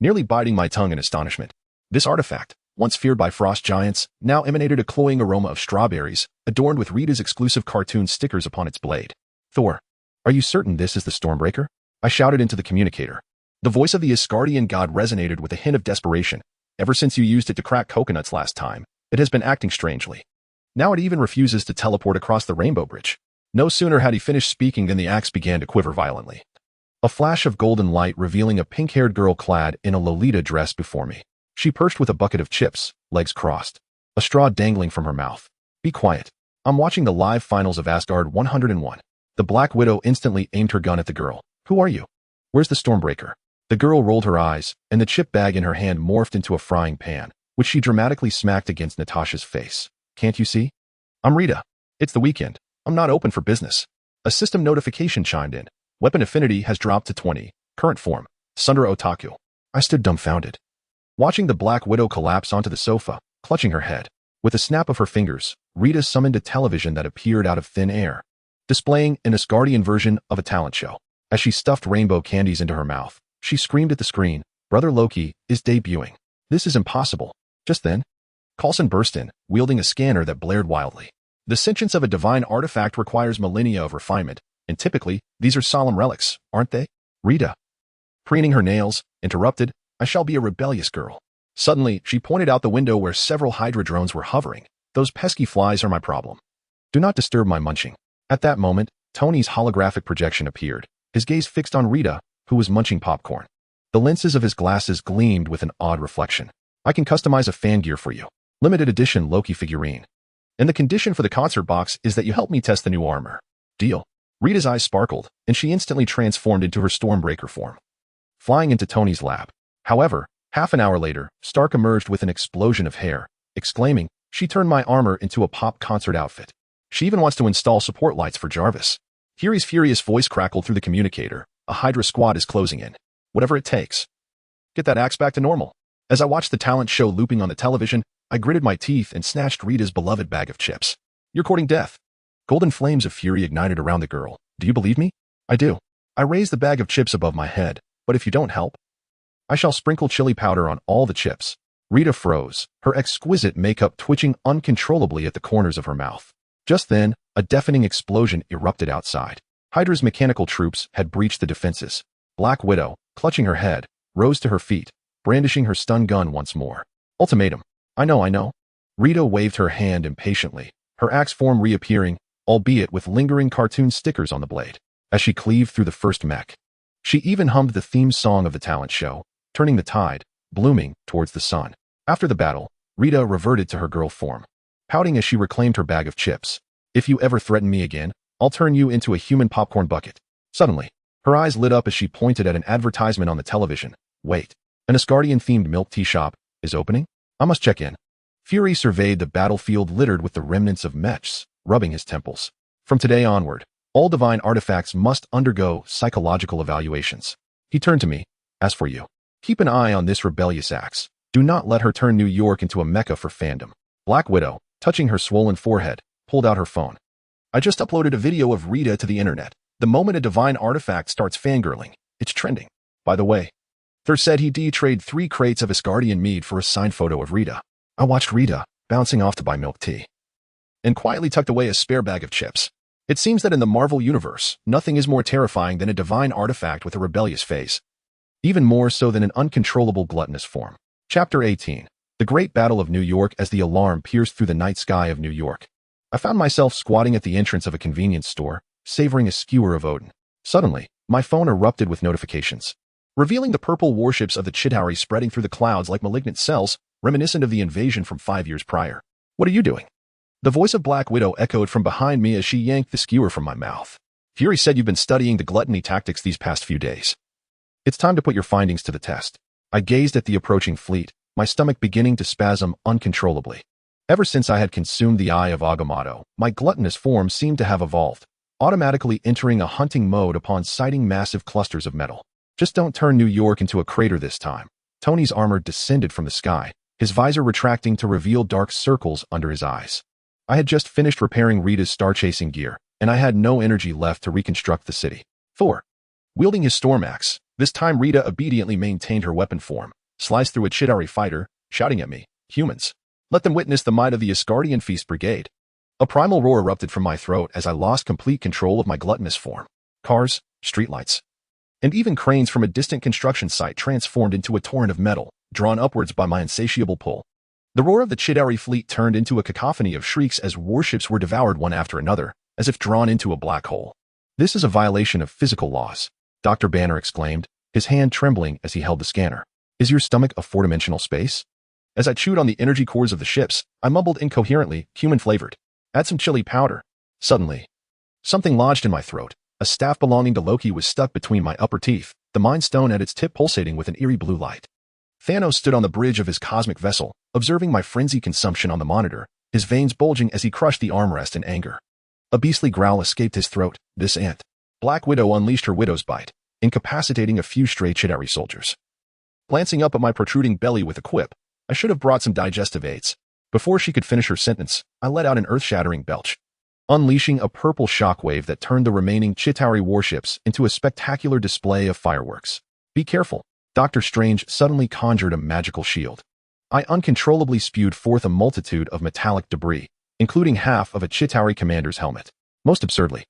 nearly biting my tongue in astonishment. This artifact, once feared by frost giants, now emanated a cloying aroma of strawberries, adorned with Rita's exclusive cartoon stickers upon its blade. Thor, are you certain this is the Stormbreaker? I shouted into the communicator. The voice of the Asgardian god resonated with a hint of desperation. Ever since you used it to crack coconuts last time, it has been acting strangely. Now it even refuses to teleport across the Rainbow Bridge. No sooner had he finished speaking than the axe began to quiver violently. A flash of golden light revealing a pink-haired girl clad in a Lolita dress before me. She perched with a bucket of chips, legs crossed, a straw dangling from her mouth. Be quiet. I'm watching the live finals of Asgard 101. The Black Widow instantly aimed her gun at the girl. Who are you? Where's the Stormbreaker? The girl rolled her eyes, and the chip bag in her hand morphed into a frying pan, which she dramatically smacked against Natasha's face. Can't you see? I'm Rita. It's the weekend. I'm not open for business. A system notification chimed in. Weapon affinity has dropped to 20. Current form. Sundara Otaku. I stood dumbfounded, watching the Black Widow collapse onto the sofa, clutching her head. With a snap of her fingers, Rita summoned a television that appeared out of thin air, displaying an Asgardian version of a talent show. As she stuffed rainbow candies into her mouth, she screamed at the screen, Brother Loki is debuting. This is impossible. Just then, Coulson burst in, wielding a scanner that blared wildly. The sentience of a divine artifact requires millennia of refinement, and typically, these are solemn relics, aren't they? Rita, preening her nails, interrupted, I shall be a rebellious girl. Suddenly, she pointed out the window where several Hydra drones were hovering. Those pesky flies are my problem. Do not disturb my munching. At that moment, Tony's holographic projection appeared, his gaze fixed on Rita, who was munching popcorn. The lenses of his glasses gleamed with an odd reflection. I can customize a fan gear for you. Limited edition Loki figurine. And the condition for the concert box is that you help me test the new armor. Deal. Rita's eyes sparkled, and she instantly transformed into her Stormbreaker form, flying into Tony's lap. However, half an hour later, Stark emerged with an explosion of hair, exclaiming, she turned my armor into a pop concert outfit. She even wants to install support lights for Jarvis. Fury's furious voice crackled through the communicator. A Hydra squad is closing in. Whatever it takes. Get that axe back to normal. As I watched the talent show looping on the television, I gritted my teeth and snatched Rita's beloved bag of chips. You're courting death. Golden flames of fury ignited around the girl. Do you believe me? I do. I raised the bag of chips above my head, but if you don't help, I shall sprinkle chili powder on all the chips. Rita froze, her exquisite makeup twitching uncontrollably at the corners of her mouth. Just then, a deafening explosion erupted outside. Hydra's mechanical troops had breached the defenses. Black Widow, clutching her head, rose to her feet, brandishing her stun gun once more. Ultimatum. I know. Rita waved her hand impatiently, her axe form reappearing, albeit with lingering cartoon stickers on the blade, as she cleaved through the first mech. She even hummed the theme song of the talent show, turning the tide, blooming towards the sun. After the battle, Rita reverted to her girl form, pouting as she reclaimed her bag of chips. If you ever threaten me again, I'll turn you into a human popcorn bucket. Suddenly, her eyes lit up as she pointed at an advertisement on the television. Wait, an Asgardian-themed milk tea shop is opening? I must check in. Fury surveyed the battlefield littered with the remnants of mechs, rubbing his temples. From today onward, all divine artifacts must undergo psychological evaluations. He turned to me. As for you, keep an eye on this rebellious axe. Do not let her turn New York into a mecca for fandom. Black Widow, touching her swollen forehead, pulled out her phone. I just uploaded a video of Rita to the internet. The moment a divine artifact starts fangirling, it's trending. By the way, Thor said he traded 3 crates of Asgardian mead for a signed photo of Rita. I watched Rita, bouncing off to buy milk tea, and quietly tucked away a spare bag of chips. It seems that in the Marvel Universe, nothing is more terrifying than a divine artifact with a rebellious phase. Even more so than an uncontrollable gluttonous form. Chapter 18. The Great Battle of New York. As the alarm pierced through the night sky of New York, I found myself squatting at the entrance of a convenience store, savoring a skewer of Odin. Suddenly, my phone erupted with notifications, revealing the purple warships of the Chitauri spreading through the clouds like malignant cells, reminiscent of the invasion from 5 years prior. "What are you doing?" The voice of Black Widow echoed from behind me as she yanked the skewer from my mouth. "Fury said you've been studying the gluttony tactics these past few days. It's time to put your findings to the test." I gazed at the approaching fleet, my stomach beginning to spasm uncontrollably. Ever since I had consumed the Eye of Agamotto, my gluttonous form seemed to have evolved, automatically entering a hunting mode upon sighting massive clusters of metal. "Just don't turn New York into a crater this time." Tony's armor descended from the sky, his visor retracting to reveal dark circles under his eyes. I had just finished repairing Rita's star-chasing gear, and I had no energy left to reconstruct the city. Thor, wielding his storm axe, this time Rita obediently maintained her weapon form, sliced through a Chitauri fighter, shouting at me, "Humans, let them witness the might of the Asgardian Feast Brigade." A primal roar erupted from my throat as I lost complete control of my gluttonous form. Cars, streetlights, and even cranes from a distant construction site transformed into a torrent of metal, drawn upwards by my insatiable pull. The roar of the Chitauri fleet turned into a cacophony of shrieks as warships were devoured one after another, as if drawn into a black hole. "This is a violation of physical laws," Dr. Banner exclaimed, his hand trembling as he held the scanner. "Is your stomach a four-dimensional space?" As I chewed on the energy cores of the ships, I mumbled incoherently, "Human-flavored. Add some chili powder." Suddenly, something lodged in my throat. A staff belonging to Loki was stuck between my upper teeth, the Mind Stone at its tip pulsating with an eerie blue light. Thanos stood on the bridge of his cosmic vessel, observing my frenzied consumption on the monitor, his veins bulging as he crushed the armrest in anger. A beastly growl escaped his throat. "This ant." Black Widow unleashed her widow's bite, incapacitating a few stray Chitauri soldiers. Glancing up at my protruding belly with a quip, I should have brought some digestive aids. Before she could finish her sentence, I let out an earth-shattering belch, unleashing a purple shockwave that turned the remaining Chitauri warships into a spectacular display of fireworks. "Be careful." Dr. Strange suddenly conjured a magical shield. I uncontrollably spewed forth a multitude of metallic debris, including half of a Chitauri commander's helmet. Most absurdly,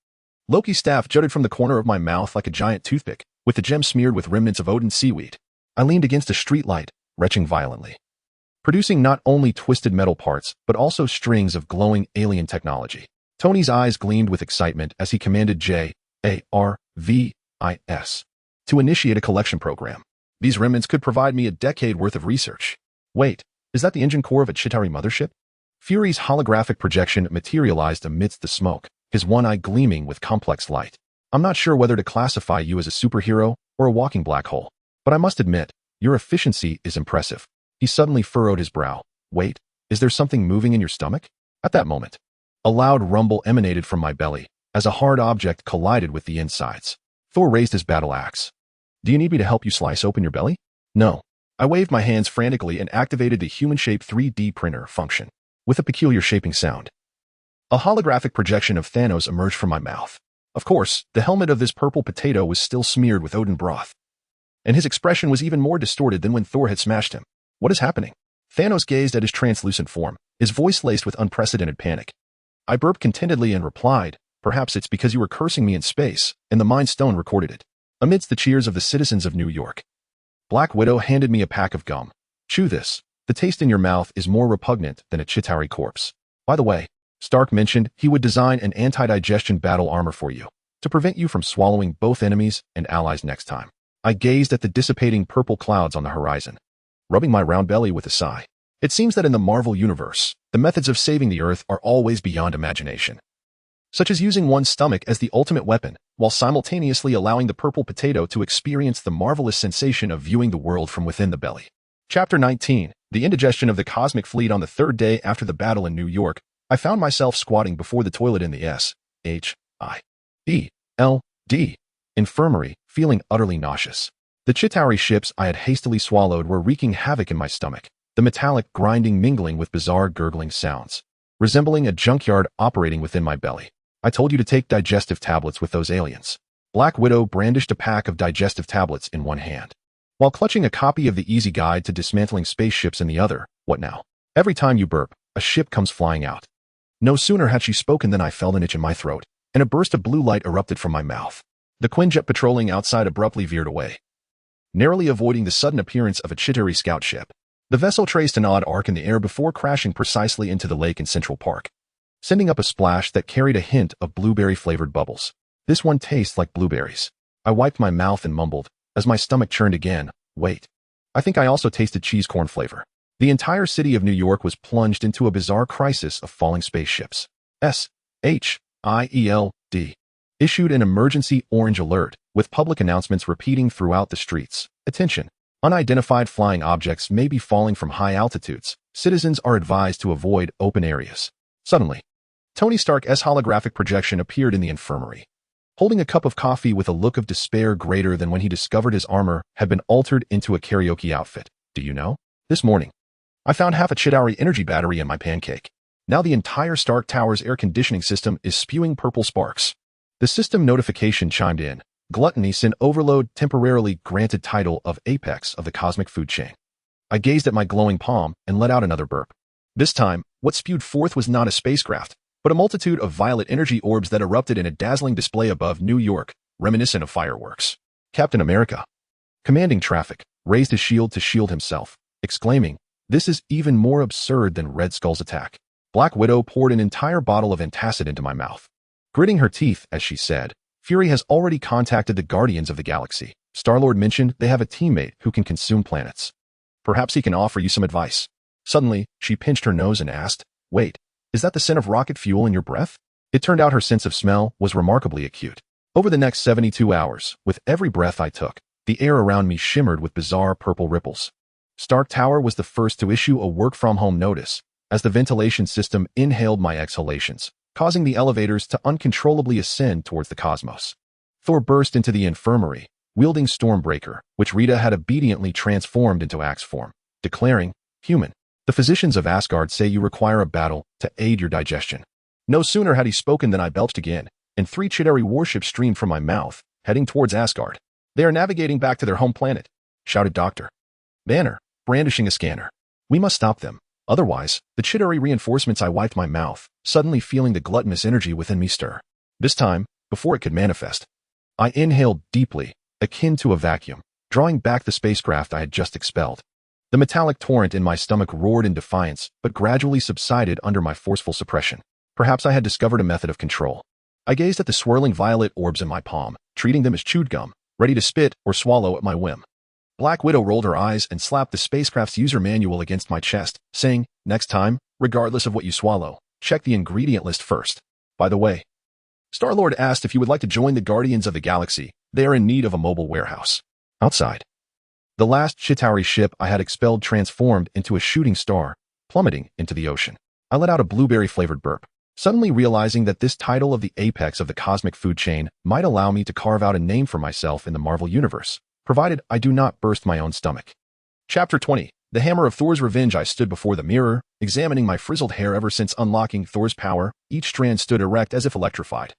Loki's staff jutted from the corner of my mouth like a giant toothpick, with the gem smeared with remnants of Odin's seaweed. I leaned against a streetlight, retching violently, producing not only twisted metal parts, but also strings of glowing alien technology. Tony's eyes gleamed with excitement as he commanded JARVIS to initiate a collection program. These remnants could provide me a decade worth of research. Wait, is that the engine core of a Chitauri mothership? Fury's holographic projection materialized amidst the smoke, his one eye gleaming with complex light. "I'm not sure whether to classify you as a superhero or a walking black hole, but I must admit, your efficiency is impressive." He suddenly furrowed his brow. "Wait, is there something moving in your stomach?" At that moment, a loud rumble emanated from my belly as a hard object collided with the insides. Thor raised his battle axe. "Do you need me to help you slice open your belly?" "No." I waved my hands frantically and activated the human-shaped 3D printer function, with a peculiar shaping sound. A holographic projection of Thanos emerged from my mouth. Of course, the helmet of this purple potato was still smeared with Odin broth, and his expression was even more distorted than when Thor had smashed him. "What is happening?" Thanos gazed at his translucent form, his voice laced with unprecedented panic. I burped contentedly and replied, "Perhaps it's because you were cursing me in space, and the Mind Stone recorded it." Amidst the cheers of the citizens of New York, Black Widow handed me a pack of gum. "Chew this. The taste in your mouth is more repugnant than a Chitauri corpse." By the way, Stark mentioned he would design an anti-digestion battle armor for you, to prevent you from swallowing both enemies and allies next time. I gazed at the dissipating purple clouds on the horizon, rubbing my round belly with a sigh. It seems that in the Marvel Universe, the methods of saving the Earth are always beyond imagination, such as using one's stomach as the ultimate weapon, while simultaneously allowing the purple potato to experience the marvelous sensation of viewing the world from within the belly. Chapter 19. The indigestion of the cosmic fleet. On the third day after the battle in New York, I found myself squatting before the toilet in the SHIELD infirmary, feeling utterly nauseous. The Chitauri ships I had hastily swallowed were wreaking havoc in my stomach, the metallic grinding mingling with bizarre gurgling sounds, resembling a junkyard operating within my belly. "I told you to take digestive tablets with those aliens." Black Widow brandished a pack of digestive tablets in one hand, while clutching a copy of the Easy Guide to Dismantling Spaceships in the other. "What now? Every time you burp, a ship comes flying out." No sooner had she spoken than I felt an itch in my throat, and a burst of blue light erupted from my mouth. The Quinjet patrolling outside abruptly veered away, narrowly avoiding the sudden appearance of a Chitauri scout ship. The vessel traced an odd arc in the air before crashing precisely into the lake in Central Park, sending up a splash that carried a hint of blueberry-flavored bubbles. This one tastes like blueberries. I wiped my mouth and mumbled, as my stomach churned again, wait. I think I also tasted cheese corn flavor. The entire city of New York was plunged into a bizarre crisis of falling spaceships. SHIELD issued an emergency orange alert, with public announcements repeating throughout the streets. Attention! Unidentified flying objects may be falling from high altitudes. Citizens are advised to avoid open areas. Suddenly, Tony Stark's holographic projection appeared in the infirmary, holding a cup of coffee with a look of despair greater than when he discovered his armor had been altered into a karaoke outfit. Do you know? This morning, I found half a Chitauri energy battery in my pancake. Now the entire Stark Tower's air conditioning system is spewing purple sparks. The system notification chimed in. Gluttony Sin Overload temporarily granted title of apex of the cosmic food chain. I gazed at my glowing palm and let out another burp. This time, what spewed forth was not a spacecraft, but a multitude of violet energy orbs that erupted in a dazzling display above New York, reminiscent of fireworks. Captain America, commanding traffic, raised his shield to shield himself, exclaiming, "This is even more absurd than Red Skull's attack." Black Widow poured an entire bottle of antacid into my mouth. Gritting her teeth as she said, "Fury has already contacted the Guardians of the Galaxy. Star-Lord mentioned they have a teammate who can consume planets. Perhaps he can offer you some advice." Suddenly, she pinched her nose and asked, "Wait, is that the scent of rocket fuel in your breath?" It turned out her sense of smell was remarkably acute. Over the next 72 hours, with every breath I took, the air around me shimmered with bizarre purple ripples. Stark Tower was the first to issue a work-from-home notice, as the ventilation system inhaled my exhalations, causing the elevators to uncontrollably ascend towards the cosmos. Thor burst into the infirmary, wielding Stormbreaker, which Rita had obediently transformed into axe form, declaring, "Human, the physicians of Asgard say you require a battle to aid your digestion." No sooner had he spoken than I belched again, and 3 Chitauri warships streamed from my mouth, heading towards Asgard. "They are navigating back to their home planet," shouted Dr. Banner, brandishing a scanner. "We must stop them. Otherwise, the Chitauri reinforcements." I wiped my mouth, suddenly feeling the gluttonous energy within me stir. This time, before it could manifest, I inhaled deeply, akin to a vacuum, drawing back the spacecraft I had just expelled. The metallic torrent in my stomach roared in defiance, but gradually subsided under my forceful suppression. Perhaps I had discovered a method of control. I gazed at the swirling violet orbs in my palm, treating them as chewed gum, ready to spit or swallow at my whim. Black Widow rolled her eyes and slapped the spacecraft's user manual against my chest, saying, "Next time, regardless of what you swallow, check the ingredient list first. By the way, Star-Lord asked if you would like to join the Guardians of the Galaxy. They are in need of a mobile warehouse." Outside, the last Chitauri ship I had expelled transformed into a shooting star, plummeting into the ocean. I let out a blueberry-flavored burp, suddenly realizing that this title of the apex of the cosmic food chain might allow me to carve out a name for myself in the Marvel Universe, provided I do not burst my own stomach. Chapter 20. The Hammer of Thor's Revenge. I stood before the mirror, examining my frizzled hair. Ever since unlocking Thor's power, each strand stood erect as if electrified,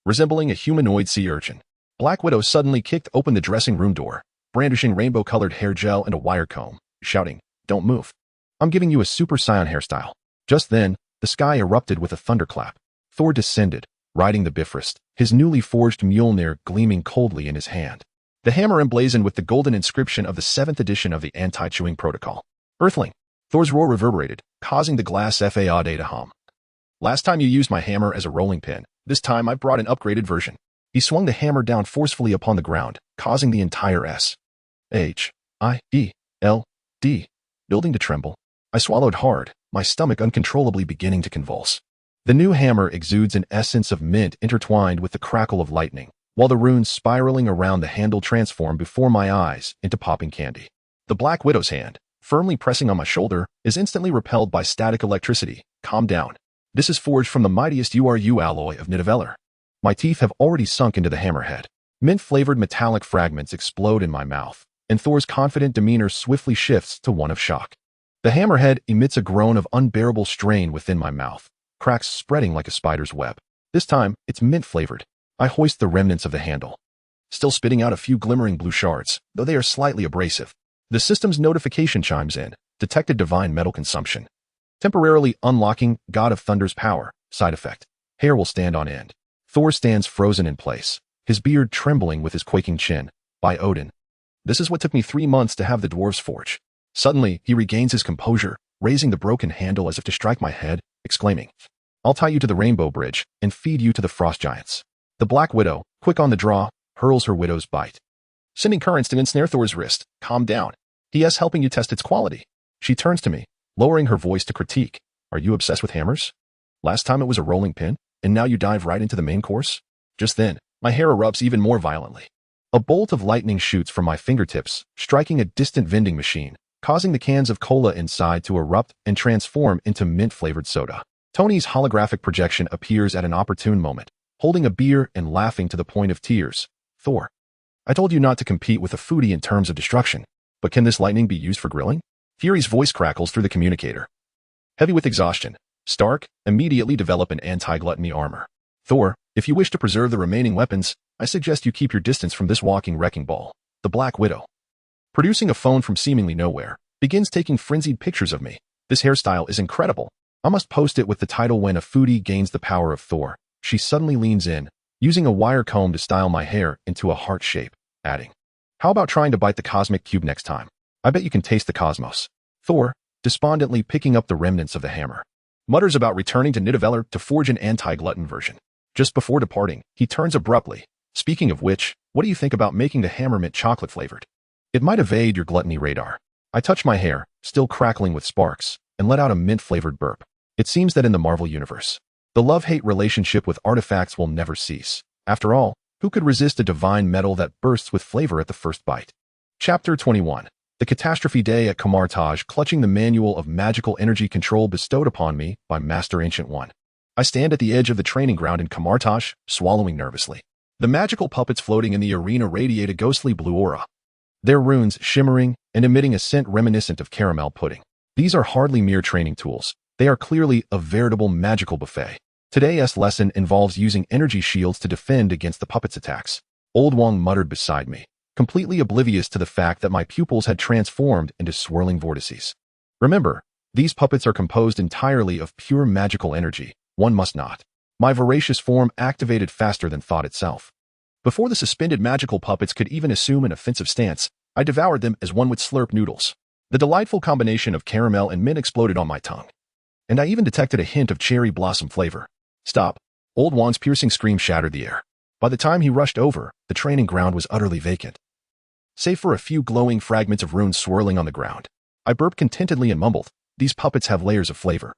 resembling a humanoid sea urchin. Black Widow suddenly kicked open the dressing room door, brandishing rainbow-colored hair gel and a wire comb, shouting, "Don't move. I'm giving you a Super Saiyan hairstyle." Just then, the sky erupted with a thunderclap. Thor descended, riding the Bifrost, his newly forged Mjolnir gleaming coldly in his hand. The hammer emblazoned with the golden inscription of the 7th edition of the Anti-Chewing Protocol. "Earthling!" Thor's roar reverberated, causing the glass FAAD to hum. "Last time you used my hammer as a rolling pin. This time I brought an upgraded version." He swung the hammer down forcefully upon the ground, causing the entire SHIELD building to tremble. I swallowed hard, my stomach uncontrollably beginning to convulse. The new hammer exudes an essence of mint intertwined with the crackle of lightning, while the runes spiraling around the handle transform before my eyes into popping candy. The Black Widow's hand, firmly pressing on my shoulder, is instantly repelled by static electricity. "Calm down. This is forged from the mightiest URU alloy of Nidavellir." My teeth have already sunk into the hammerhead. Mint-flavored metallic fragments explode in my mouth, and Thor's confident demeanor swiftly shifts to one of shock. The hammerhead emits a groan of unbearable strain within my mouth, cracks spreading like a spider's web. This time, it's mint-flavored. I hoist the remnants of the handle, still spitting out a few glimmering blue shards, though they are slightly abrasive. The system's notification chimes in, detected divine metal consumption. Temporarily unlocking God of Thunder's power, side effect. Hair will stand on end. Thor stands frozen in place, his beard trembling with his quaking chin. "By Odin. This is what took me 3 months to have the dwarves forge." Suddenly, he regains his composure, raising the broken handle as if to strike my head, exclaiming, "I'll tie you to the Rainbow Bridge and feed you to the Frost Giants." The Black Widow, quick on the draw, hurls her widow's bite, sending currents to ensnare Thor's wrist. "Calm down. He is helping you test its quality." She turns to me, lowering her voice to critique. "Are you obsessed with hammers? Last time it was a rolling pin, and now you dive right into the main course?" Just then, my hair erupts even more violently. A bolt of lightning shoots from my fingertips, striking a distant vending machine, causing the cans of cola inside to erupt and transform into mint-flavored soda. Tony's holographic projection appears at an opportune moment, holding a beer and laughing to the point of tears. "Thor, I told you not to compete with a foodie in terms of destruction, but can this lightning be used for grilling?" Fury's voice crackles through the communicator. Heavy with exhaustion, Stark immediately develop an anti-gluttony armor. "Thor, if you wish to preserve the remaining weapons, I suggest you keep your distance from this walking wrecking ball." The Black Widow, producing a phone from seemingly nowhere, begins taking frenzied pictures of me. "This hairstyle is incredible. I must post it with the title 'When a Foodie Gains the Power of Thor.'" She suddenly leans in, using a wire comb to style my hair into a heart shape, adding, "How about trying to bite the cosmic cube next time? I bet you can taste the cosmos." Thor, despondently picking up the remnants of the hammer, mutters about returning to Nidavellir to forge an anti-glutton version. Just before departing, he turns abruptly. "Speaking of which, what do you think about making the hammer mint chocolate flavored? It might evade your gluttony radar." I touch my hair, still crackling with sparks, and let out a mint-flavored burp. It seems that in the Marvel Universe, the love-hate relationship with artifacts will never cease. After all, who could resist a divine metal that bursts with flavor at the first bite? Chapter 21. The catastrophe day at Kamartaj, clutching the manual of magical energy control bestowed upon me by Master Ancient One. I stand at the edge of the training ground in Kamartaj, swallowing nervously. The magical puppets floating in the arena radiate a ghostly blue aura, their runes shimmering and emitting a scent reminiscent of caramel pudding. These are hardly mere training tools. They are clearly a veritable magical buffet. Today's lesson involves using energy shields to defend against the puppets' attacks. Old Wong muttered beside me, completely oblivious to the fact that my pupils had transformed into swirling vortices. "Remember, these puppets are composed entirely of pure magical energy. One must not." My voracious form activated faster than thought itself. Before the suspended magical puppets could even assume an offensive stance, I devoured them as one would slurp noodles. The delightful combination of caramel and mint exploded on my tongue, and I even detected a hint of cherry blossom flavor. "Stop!" Old Wong's piercing scream shattered the air. By the time he rushed over, the training ground was utterly vacant, save for a few glowing fragments of runes swirling on the ground. I burped contentedly and mumbled, "These puppets have layers of flavor."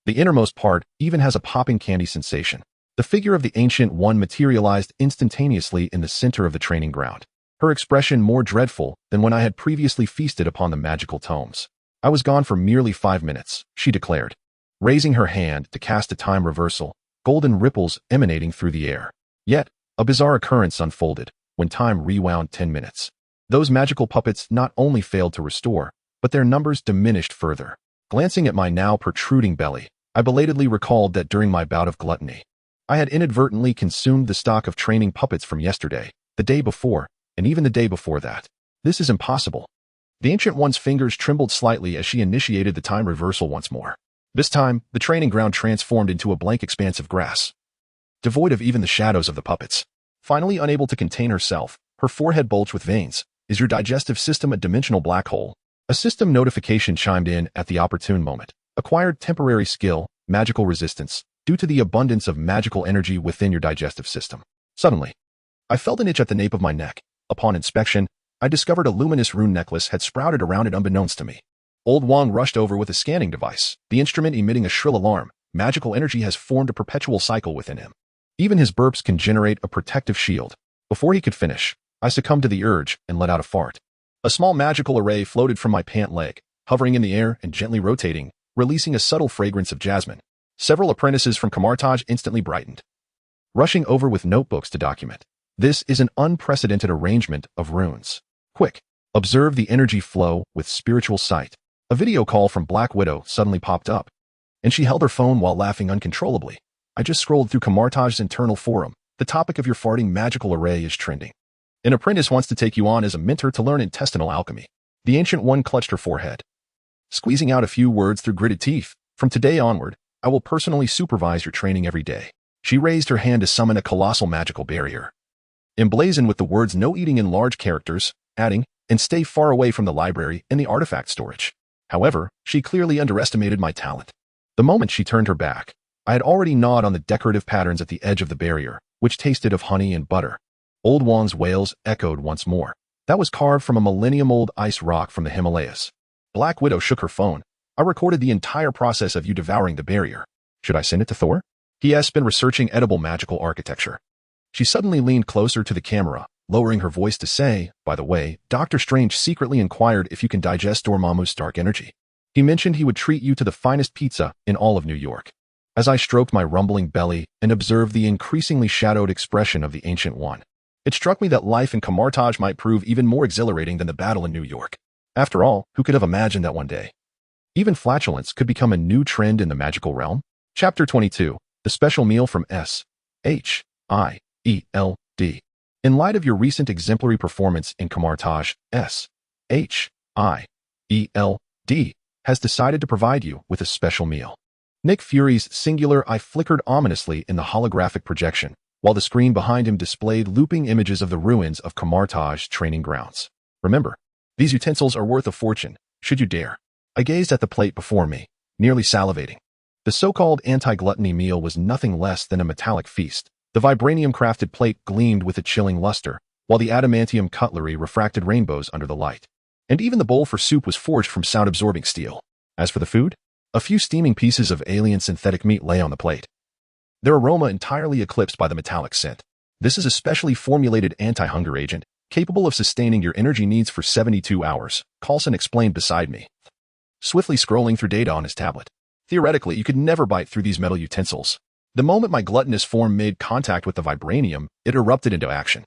The innermost part even has a popping candy sensation. The figure of the Ancient One materialized instantaneously in the center of the training ground, her expression more dreadful than when I had previously feasted upon the magical tomes. "I was gone for merely 5 minutes, she declared, raising her hand to cast a time reversal, golden ripples emanating through the air. Yet, a bizarre occurrence unfolded when time rewound 10 minutes. Those magical puppets not only failed to restore, but their numbers diminished further. Glancing at my now protruding belly, I belatedly recalled that during my bout of gluttony, I had inadvertently consumed the stock of training puppets from yesterday, the day before, and even the day before that. This is impossible. The Ancient One's fingers trembled slightly as she initiated the time reversal once more. This time, the training ground transformed into a blank expanse of grass, devoid of even the shadows of the puppets. Finally unable to contain herself, her forehead bulged with veins. "Is your digestive system a dimensional black hole?" A system notification chimed in at the opportune moment. "Acquired temporary skill, magical resistance, due to the abundance of magical energy within your digestive system." Suddenly, I felt an itch at the nape of my neck. Upon inspection, I discovered a luminous rune necklace had sprouted around it unbeknownst to me. Old Wong rushed over with a scanning device, the instrument emitting a shrill alarm. Magical energy has formed a perpetual cycle within him. Even his burps can generate a protective shield. Before he could finish, I succumbed to the urge and let out a fart. A small magical array floated from my pant leg, hovering in the air and gently rotating, releasing a subtle fragrance of jasmine. Several apprentices from Kamartaj instantly brightened, rushing over with notebooks to document. This is an unprecedented arrangement of runes. Quick, observe the energy flow with spiritual sight. A video call from Black Widow suddenly popped up, and she held her phone while laughing uncontrollably. "I just scrolled through Kamartaj's internal forum. The topic of your farting magical array is trending. An apprentice wants to take you on as a mentor to learn intestinal alchemy." The Ancient One clutched her forehead, squeezing out a few words through gritted teeth. "From today onward, I will personally supervise your training every day." She raised her hand to summon a colossal magical barrier, emblazoned with the words "no eating" in large characters, adding, and stay far away from the library and the artifact storage. However, she clearly underestimated my talent. The moment she turned her back, I had already gnawed on the decorative patterns at the edge of the barrier, which tasted of honey and butter. Old Wong's wails echoed once more. That was carved from a millennium-old ice rock from the Himalayas. Black Widow shook her phone. I recorded the entire process of you devouring the barrier. Should I send it to Thor? He has been researching edible magical architecture. She suddenly leaned closer to the camera, lowering her voice to say, by the way, Dr. Strange secretly inquired if you can digest Dormammu's dark energy. He mentioned he would treat you to the finest pizza in all of New York. As I stroked my rumbling belly and observed the increasingly shadowed expression of the Ancient One, it struck me that life in Kamartaj might prove even more exhilarating than the battle in New York. After all, who could have imagined that one day even flatulence could become a new trend in the magical realm? Chapter 22. The Special Meal from S.H.I.E.L.D. In light of your recent exemplary performance in Kamartaj, S.H.I.E.L.D. has decided to provide you with a special meal. Nick Fury's singular eye flickered ominously in the holographic projection, while the screen behind him displayed looping images of the ruins of Kamartaj training grounds. Remember, these utensils are worth a fortune, should you dare. I gazed at the plate before me, nearly salivating. The so-called anti-gluttony meal was nothing less than a metallic feast. The vibranium-crafted plate gleamed with a chilling luster, while the adamantium cutlery refracted rainbows under the light. And even the bowl for soup was forged from sound-absorbing steel. As for the food, a few steaming pieces of alien synthetic meat lay on the plate, their aroma entirely eclipsed by the metallic scent. This is a specially formulated anti-hunger agent, capable of sustaining your energy needs for 72 hours, Coulson explained beside me, swiftly scrolling through data on his tablet. Theoretically, you could never bite through these metal utensils. The moment my gluttonous form made contact with the vibranium, it erupted into action.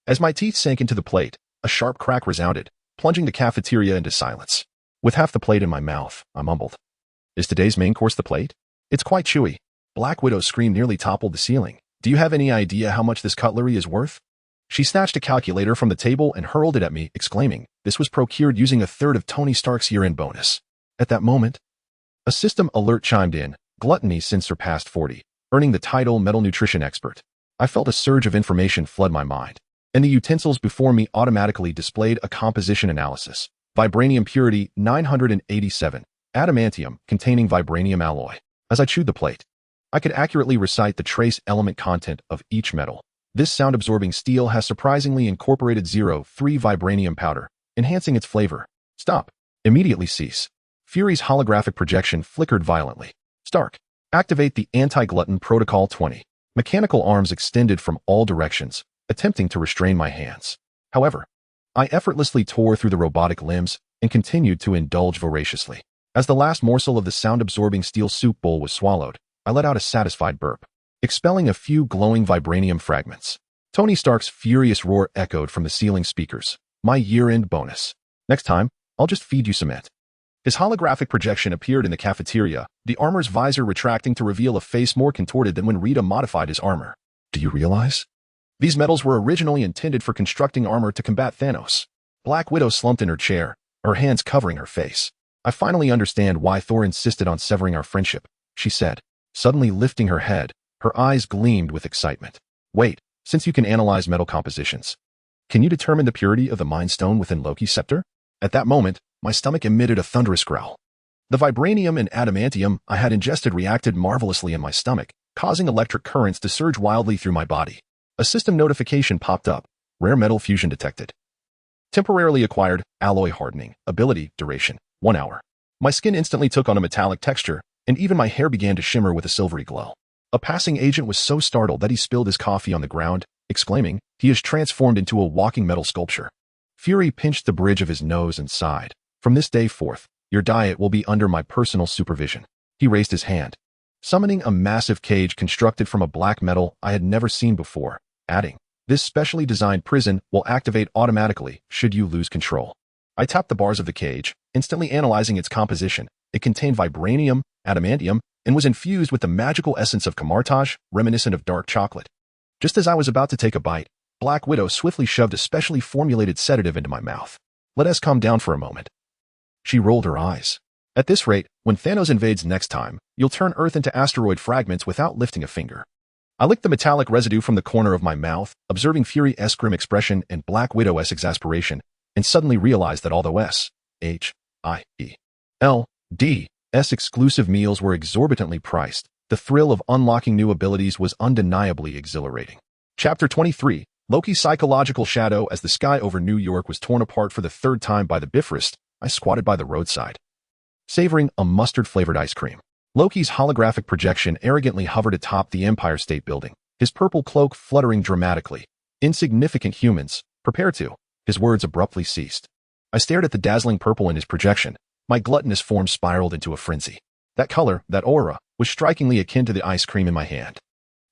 As my teeth sank into the plate, a sharp crack resounded, plunging the cafeteria into silence. With half the plate in my mouth, I mumbled, "Is today's main course the plate? It's quite chewy." Black Widow's scream nearly toppled the ceiling. "Do you have any idea how much this cutlery is worth?" She snatched a calculator from the table and hurled it at me, exclaiming, "This was procured using a third of Tony Stark's year-end bonus." At that moment, a system alert chimed in. Gluttony since surpassed 40, earning the title Metal Nutrition Expert. I felt a surge of information flood my mind, and the utensils before me automatically displayed a composition analysis. Vibranium purity 987, adamantium containing vibranium alloy. As I chewed the plate, I could accurately recite the trace element content of each metal. This sound-absorbing steel has surprisingly incorporated 0.3 vibranium powder, enhancing its flavor. Stop. Immediately cease. Fury's holographic projection flickered violently. Stark, activate the anti-glutton protocol 20. Mechanical arms extended from all directions, attempting to restrain my hands. However, I effortlessly tore through the robotic limbs and continued to indulge voraciously. As the last morsel of the sound-absorbing steel soup bowl was swallowed, I let out a satisfied burp, expelling a few glowing vibranium fragments. Tony Stark's furious roar echoed from the ceiling speakers. My year-end bonus. Next time, I'll just feed you cement. His holographic projection appeared in the cafeteria, the armor's visor retracting to reveal a face more contorted than when Rita modified his armor. Do you realize? These metals were originally intended for constructing armor to combat Thanos. Black Widow slumped in her chair, her hands covering her face. I finally understand why Thor insisted on severing our friendship, she said, suddenly lifting her head. Her eyes gleamed with excitement. Wait, since you can analyze metal compositions, can you determine the purity of the Mind Stone within Loki's scepter? At that moment, my stomach emitted a thunderous growl. The vibranium and adamantium I had ingested reacted marvelously in my stomach, causing electric currents to surge wildly through my body. A system notification popped up. Rare metal fusion detected. Temporarily acquired, alloy hardening, ability, duration, 1 hour. My skin instantly took on a metallic texture, and even my hair began to shimmer with a silvery glow. A passing agent was so startled that he spilled his coffee on the ground, exclaiming, "He is transformed into a walking metal sculpture." Fury pinched the bridge of his nose and sighed. "From this day forth, your diet will be under my personal supervision." He raised his hand, summoning a massive cage constructed from a black metal I had never seen before, adding, "This specially designed prison will activate automatically should you lose control." I tapped the bars of the cage, instantly analyzing its composition. It contained vibranium, adamantium, and was infused with the magical essence of Kamartaj, reminiscent of dark chocolate. Just as I was about to take a bite, Black Widow swiftly shoved a specially formulated sedative into my mouth. "Let us calm down for a moment." She rolled her eyes. "At this rate, when Thanos invades next time, you'll turn Earth into asteroid fragments without lifting a finger." I licked the metallic residue from the corner of my mouth, observing Fury's grim expression and Black Widow's exasperation. and suddenly realized that although S.H.I.E.L.D.'s exclusive meals were exorbitantly priced, the thrill of unlocking new abilities was undeniably exhilarating. Chapter 23, Loki's Psychological Shadow. As the sky over New York was torn apart for the third time by the Bifrost, I squatted by the roadside, savoring a mustard-flavored ice cream. Loki's holographic projection arrogantly hovered atop the Empire State Building, his purple cloak fluttering dramatically. Insignificant humans, prepare to. His words abruptly ceased. I stared at the dazzling purple in his projection. My gluttonous form spiraled into a frenzy. That color, that aura, was strikingly akin to the ice cream in my hand.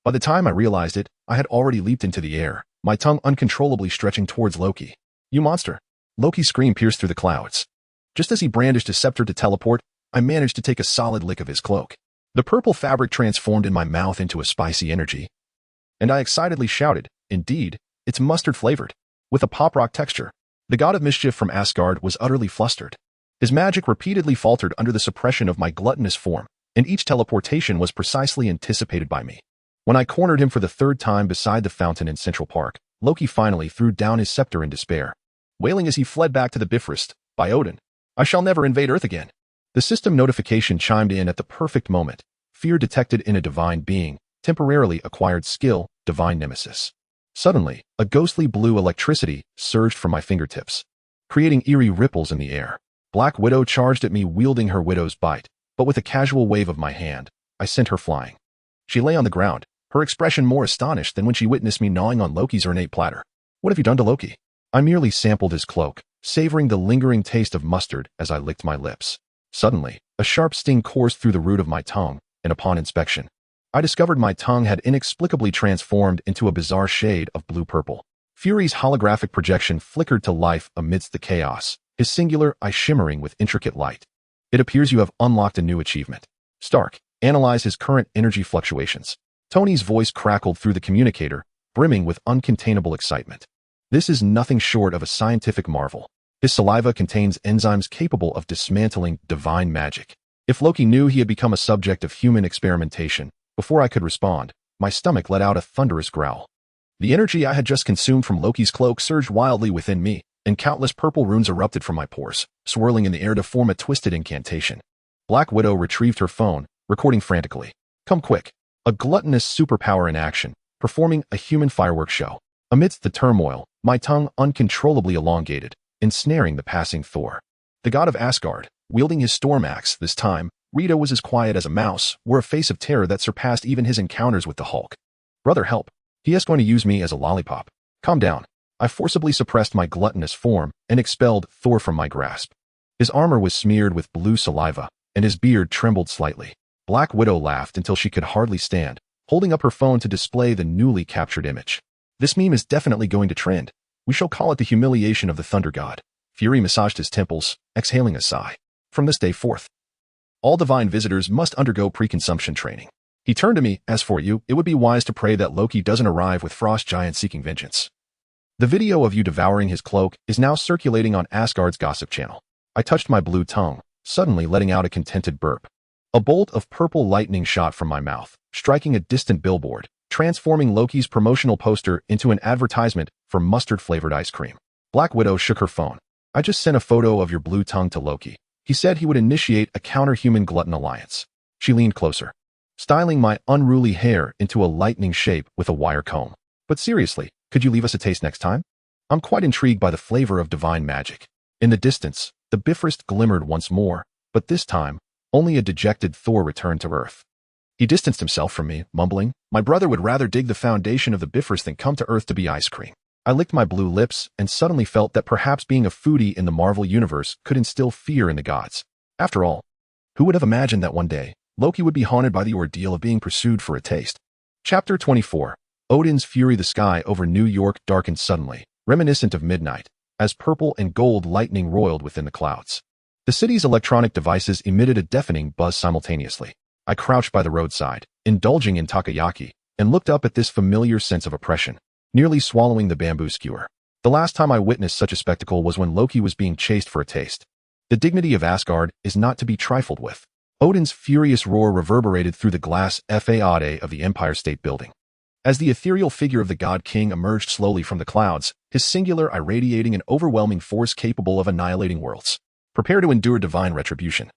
By the time I realized it, I had already leaped into the air, my tongue uncontrollably stretching towards Loki. "You monster!" Loki's scream pierced through the clouds. Just as he brandished his scepter to teleport, I managed to take a solid lick of his cloak. The purple fabric transformed in my mouth into a spicy energy, and I excitedly shouted, "Indeed, it's mustard-flavored, with a pop-rock texture." The god of mischief from Asgard was utterly flustered. His magic repeatedly faltered under the suppression of my gluttonous form, and each teleportation was precisely anticipated by me. When I cornered him for the third time beside the fountain in Central Park, Loki finally threw down his scepter in despair, wailing as he fled back to the Bifrost. "By Odin, I shall never invade Earth again." The system notification chimed in at the perfect moment. Fear detected in a divine being, temporarily acquired skill, divine nemesis. Suddenly, a ghostly blue electricity surged from my fingertips, creating eerie ripples in the air. Black Widow charged at me wielding her widow's bite, but with a casual wave of my hand, I sent her flying. She lay on the ground, her expression more astonished than when she witnessed me gnawing on Loki's ornate platter. "What have you done to Loki?" I merely sampled his cloak, savoring the lingering taste of mustard as I licked my lips. Suddenly, a sharp sting coursed through the root of my tongue, and upon inspection, I discovered my tongue had inexplicably transformed into a bizarre shade of blue-purple. Fury's holographic projection flickered to life amidst the chaos, his singular eye shimmering with intricate light. "It appears you have unlocked a new achievement. Stark, analyze his current energy fluctuations." Tony's voice crackled through the communicator, brimming with uncontainable excitement. This is nothing short of a scientific marvel. His saliva contains enzymes capable of dismantling divine magic. If Loki knew he had become a subject of human experimentation, before I could respond, my stomach let out a thunderous growl. The energy I had just consumed from Loki's cloak surged wildly within me, and countless purple runes erupted from my pores, swirling in the air to form a twisted incantation. Black Widow retrieved her phone, recording frantically. "Come quick." A gluttonous superpower in action, performing a human fireworks show. Amidst the turmoil, my tongue uncontrollably elongated, ensnaring the passing Thor. The god of Asgard, wielding his storm axe, this time, Rita was as quiet as a mouse, wore a face of terror that surpassed even his encounters with the Hulk. "Brother, help. He is going to use me as a lollipop." "Calm down." I forcibly suppressed my gluttonous form and expelled Thor from my grasp. His armor was smeared with blue saliva, and his beard trembled slightly. Black Widow laughed until she could hardly stand, holding up her phone to display the newly captured image. "This meme is definitely going to trend. We shall call it the humiliation of the Thunder God." Fury massaged his temples, exhaling a sigh. "From this day forth, all divine visitors must undergo pre-consumption training." He turned to me, "As for you, it would be wise to pray that Loki doesn't arrive with frost giants seeking vengeance." The video of you devouring his cloak is now circulating on Asgard's gossip channel. I touched my blue tongue, suddenly letting out a contented burp. A bolt of purple lightning shot from my mouth, striking a distant billboard, transforming Loki's promotional poster into an advertisement for mustard-flavored ice cream. Black Widow shook her phone. "I just sent a photo of your blue tongue to Loki. He said he would initiate a counter-human glutton alliance." She leaned closer, styling my unruly hair into a lightning shape with a wire comb. "But seriously, could you leave us a taste next time? I'm quite intrigued by the flavor of divine magic." In the distance, the Bifrost glimmered once more, but this time, only a dejected Thor returned to Earth. He distanced himself from me, mumbling, "My brother would rather dig the foundation of the Bifrost than come to Earth to be ice cream." I licked my blue lips and suddenly felt that perhaps being a foodie in the Marvel Universe could instill fear in the gods. After all, who would have imagined that one day, Loki would be haunted by the ordeal of being pursued for a taste? Chapter 24. Odin's fury. The sky over New York darkened suddenly, reminiscent of midnight, as purple and gold lightning roiled within the clouds. The city's electronic devices emitted a deafening buzz simultaneously. I crouched by the roadside, indulging in takoyaki, and looked up at this familiar sense of oppression, nearly swallowing the bamboo skewer. The last time I witnessed such a spectacle was when Loki was being chased for a taste. The dignity of Asgard is not to be trifled with. Odin's furious roar reverberated through the glass facade of the Empire State Building. As the ethereal figure of the God King emerged slowly from the clouds, his singular irradiating an overwhelming force capable of annihilating worlds. Prepare to endure divine retribution.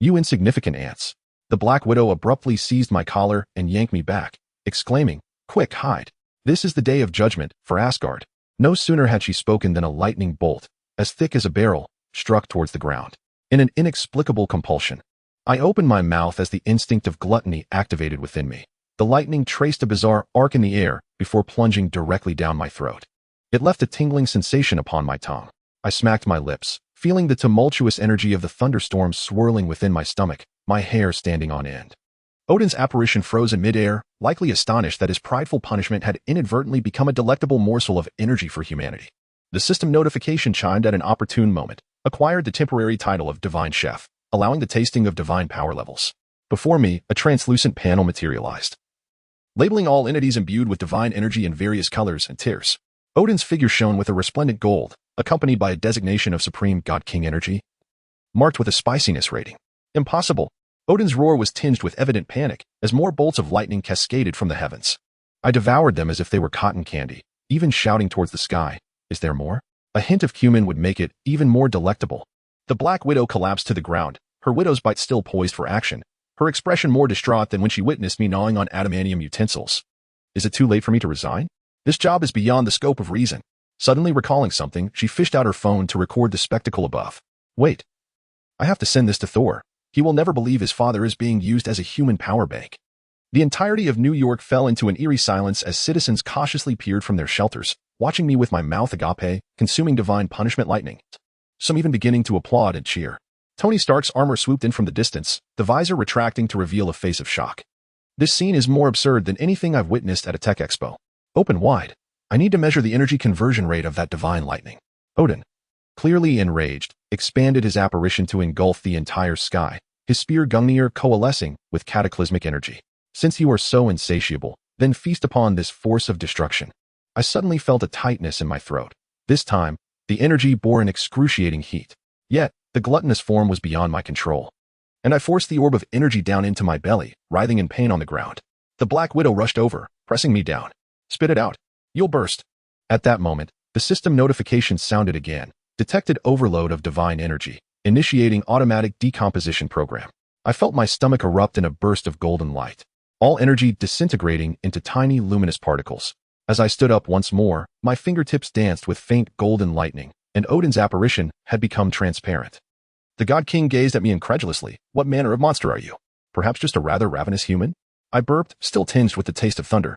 You insignificant ants. The Black Widow abruptly seized my collar and yanked me back, exclaiming, "Quick, hide. This is the day of judgment for Asgard." No sooner had she spoken than a lightning bolt, as thick as a barrel, struck towards the ground. In an inexplicable compulsion, I opened my mouth as the instinct of gluttony activated within me. The lightning traced a bizarre arc in the air before plunging directly down my throat. It left a tingling sensation upon my tongue. I smacked my lips, feeling the tumultuous energy of the thunderstorm swirling within my stomach, my hair standing on end. Odin's apparition froze in midair, likely astonished that his prideful punishment had inadvertently become a delectable morsel of energy for humanity. The system notification chimed at an opportune moment, acquired the temporary title of Divine Chef, allowing the tasting of divine power levels. Before me, a translucent panel materialized, labeling all entities imbued with divine energy in various colors and tiers. Odin's figure shone with a resplendent gold, accompanied by a designation of Supreme God King Energy, marked with a spiciness rating. Impossible. Odin's roar was tinged with evident panic as more bolts of lightning cascaded from the heavens. I devoured them as if they were cotton candy, even shouting towards the sky, "Is there more?" A hint of cumin would make it even more delectable. The Black Widow collapsed to the ground, her widow's bite still poised for action, her expression more distraught than when she witnessed me gnawing on adamantium utensils. Is it too late for me to resign? This job is beyond the scope of reason. Suddenly recalling something, she fished out her phone to record the spectacle above. Wait. I have to send this to Thor. He will never believe his father is being used as a human power bank. The entirety of New York fell into an eerie silence as citizens cautiously peered from their shelters, watching me with my mouth agape, consuming divine punishment lightning. Some even beginning to applaud and cheer. Tony Stark's armor swooped in from the distance, the visor retracting to reveal a face of shock. This scene is more absurd than anything I've witnessed at a tech expo. Open wide. I need to measure the energy conversion rate of that divine lightning. Odin, clearly enraged, expanded his apparition to engulf the entire sky, his spear Gungnir coalescing with cataclysmic energy. Since you are so insatiable, then feast upon this force of destruction. I suddenly felt a tightness in my throat. This time, the energy bore an excruciating heat. Yet, the gluttonous form was beyond my control. And I forced the orb of energy down into my belly, writhing in pain on the ground. The Black Widow rushed over, pressing me down. Spit it out. You'll burst. At that moment, the system notification sounded again. Detected overload of divine energy, initiating automatic decomposition program. I felt my stomach erupt in a burst of golden light. All energy disintegrating into tiny luminous particles. As I stood up once more, my fingertips danced with faint golden lightning, and Odin's apparition had become transparent. The God King gazed at me incredulously. What manner of monster are you? Perhaps just a rather ravenous human? I burped, still tinged with the taste of thunder.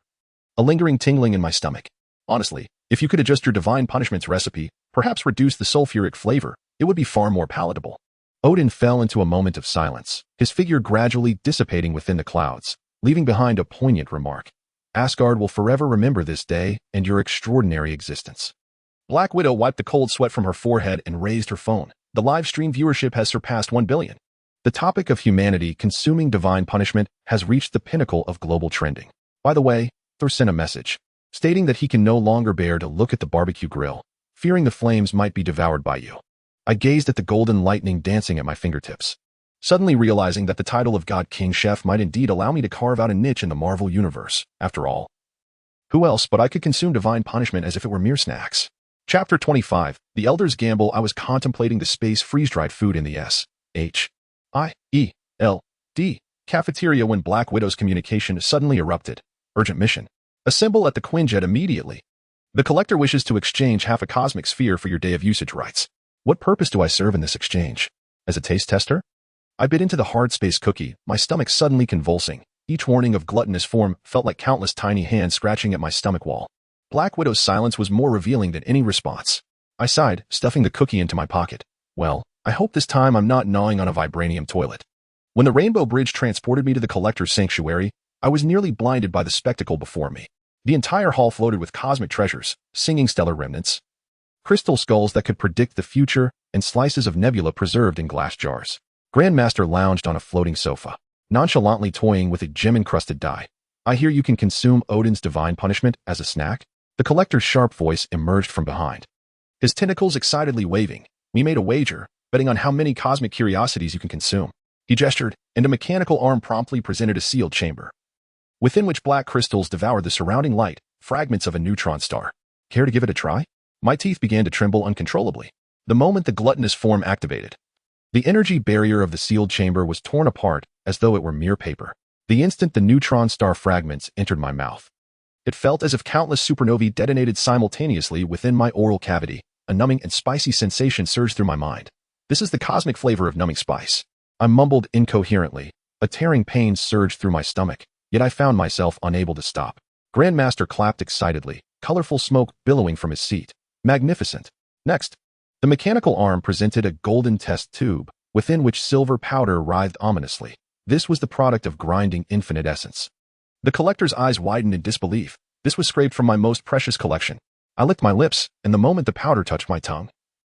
A lingering tingling in my stomach. Honestly, if you could adjust your divine punishment's recipe, perhaps reduce the sulfuric flavor, it would be far more palatable. Odin fell into a moment of silence, his figure gradually dissipating within the clouds, leaving behind a poignant remark. Asgard will forever remember this day and your extraordinary existence. Black Widow wiped the cold sweat from her forehead and raised her phone. The live stream viewership has surpassed 1 billion. The topic of humanity consuming divine punishment has reached the pinnacle of global trending. By the way, Thor sent a message, stating that he can no longer bear to look at the barbecue grill, fearing the flames might be devoured by you. I gazed at the golden lightning dancing at my fingertips, suddenly realizing that the title of God King Chef might indeed allow me to carve out a niche in the Marvel Universe. After all, who else but I could consume divine punishment as if it were mere snacks? Chapter 25, The Elder's Gamble. I was contemplating the space freeze-dried food in the S-H-I-E-L-D cafeteria when Black Widow's communication suddenly erupted. Urgent mission. Assemble at the Quinjet immediately. The collector wishes to exchange half a cosmic sphere for your day of usage rights. What purpose do I serve in this exchange? As a taste tester? I bit into the hard space cookie, my stomach suddenly convulsing. Each warning of gluttonous form felt like countless tiny hands scratching at my stomach wall. Black Widow's silence was more revealing than any response. I sighed, stuffing the cookie into my pocket. Well, I hope this time I'm not gnawing on a vibranium toilet. When the Rainbow Bridge transported me to the collector's sanctuary, I was nearly blinded by the spectacle before me. The entire hall floated with cosmic treasures, singing stellar remnants, crystal skulls that could predict the future, and slices of nebula preserved in glass jars. Grandmaster lounged on a floating sofa, nonchalantly toying with a gem-encrusted die. I hear you can consume Odin's divine punishment as a snack? The collector's sharp voice emerged from behind, his tentacles excitedly waving. We made a wager, betting on how many cosmic curiosities you can consume. He gestured, and a mechanical arm promptly presented a sealed chamber. within which black crystals devoured the surrounding light, fragments of a neutron star. Care to give it a try? My teeth began to tremble uncontrollably. The moment the gluttonous form activated, the energy barrier of the sealed chamber was torn apart as though it were mere paper. The instant the neutron star fragments entered my mouth, it felt as if countless supernovae detonated simultaneously within my oral cavity. A numbing and spicy sensation surged through my mind. This is the cosmic flavor of numbing spice. I mumbled incoherently. A tearing pain surged through my stomach, yet I found myself unable to stop. Grandmaster clapped excitedly, colorful smoke billowing from his seat. Magnificent. Next, the mechanical arm presented a golden test tube, within which silver powder writhed ominously. This was the product of grinding infinite essence. The collector's eyes widened in disbelief. This was scraped from my most precious collection. I licked my lips, and the moment the powder touched my tongue,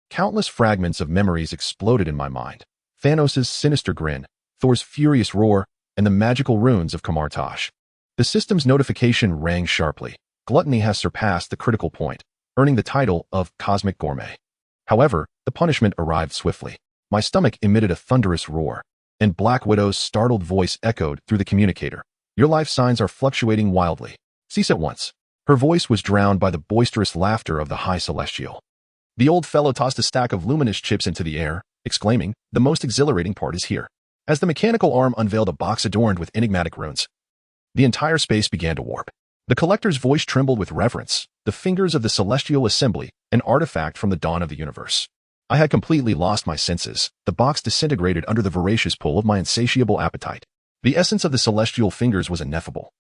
countless fragments of memories exploded in my mind. Thanos' sinister grin, Thor's furious roar, and the magical runes of Kamartash. The system's notification rang sharply. Gluttony has surpassed the critical point, earning the title of Cosmic Gourmet. However, the punishment arrived swiftly. My stomach emitted a thunderous roar, and Black Widow's startled voice echoed through the communicator. Your life signs are fluctuating wildly. Cease at once. Her voice was drowned by the boisterous laughter of the High Celestial. The old fellow tossed a stack of luminous chips into the air, exclaiming, "The most exhilarating part is here." As the mechanical arm unveiled a box adorned with enigmatic runes, the entire space began to warp. The collector's voice trembled with reverence. The fingers of the Celestial Assembly, an artifact from the dawn of the universe. I had completely lost my senses. The box disintegrated under the voracious pull of my insatiable appetite. The essence of the celestial fingers was ineffable,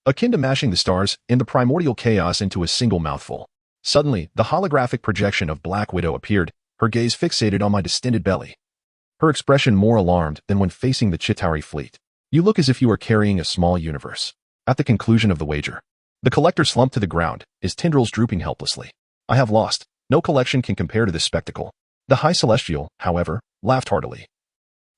akin to mashing the stars in the primordial chaos into a single mouthful. Suddenly, the holographic projection of Black Widow appeared, her gaze fixated on my distended belly. Her expression more alarmed than when facing the Chitauri fleet. You look as if you were carrying a small universe. At the conclusion of the wager, the collector slumped to the ground, his tendrils drooping helplessly. I have lost. No collection can compare to this spectacle. The High Celestial, however, laughed heartily,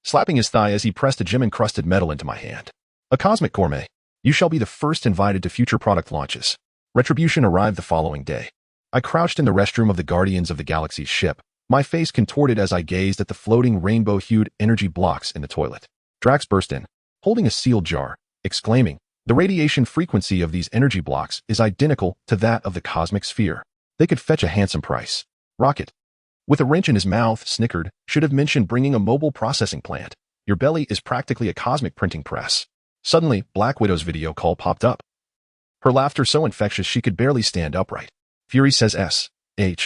slapping his thigh as he pressed a gem-encrusted medal into my hand. A cosmic gourmet. You shall be the first invited to future product launches. Retribution arrived the following day. I crouched in the restroom of the Guardians of the Galaxy's ship, my face contorted as I gazed at the floating rainbow-hued energy blocks in the toilet. Drax burst in, holding a sealed jar, exclaiming, "The radiation frequency of these energy blocks is identical to that of the cosmic sphere. They could fetch a handsome price." Rocket, with a wrench in his mouth, snickered, "Should have mentioned bringing a mobile processing plant. Your belly is practically a cosmic printing press." Suddenly, Black Widow's video call popped up. Her laughter so infectious she could barely stand upright. Fury says SHIELD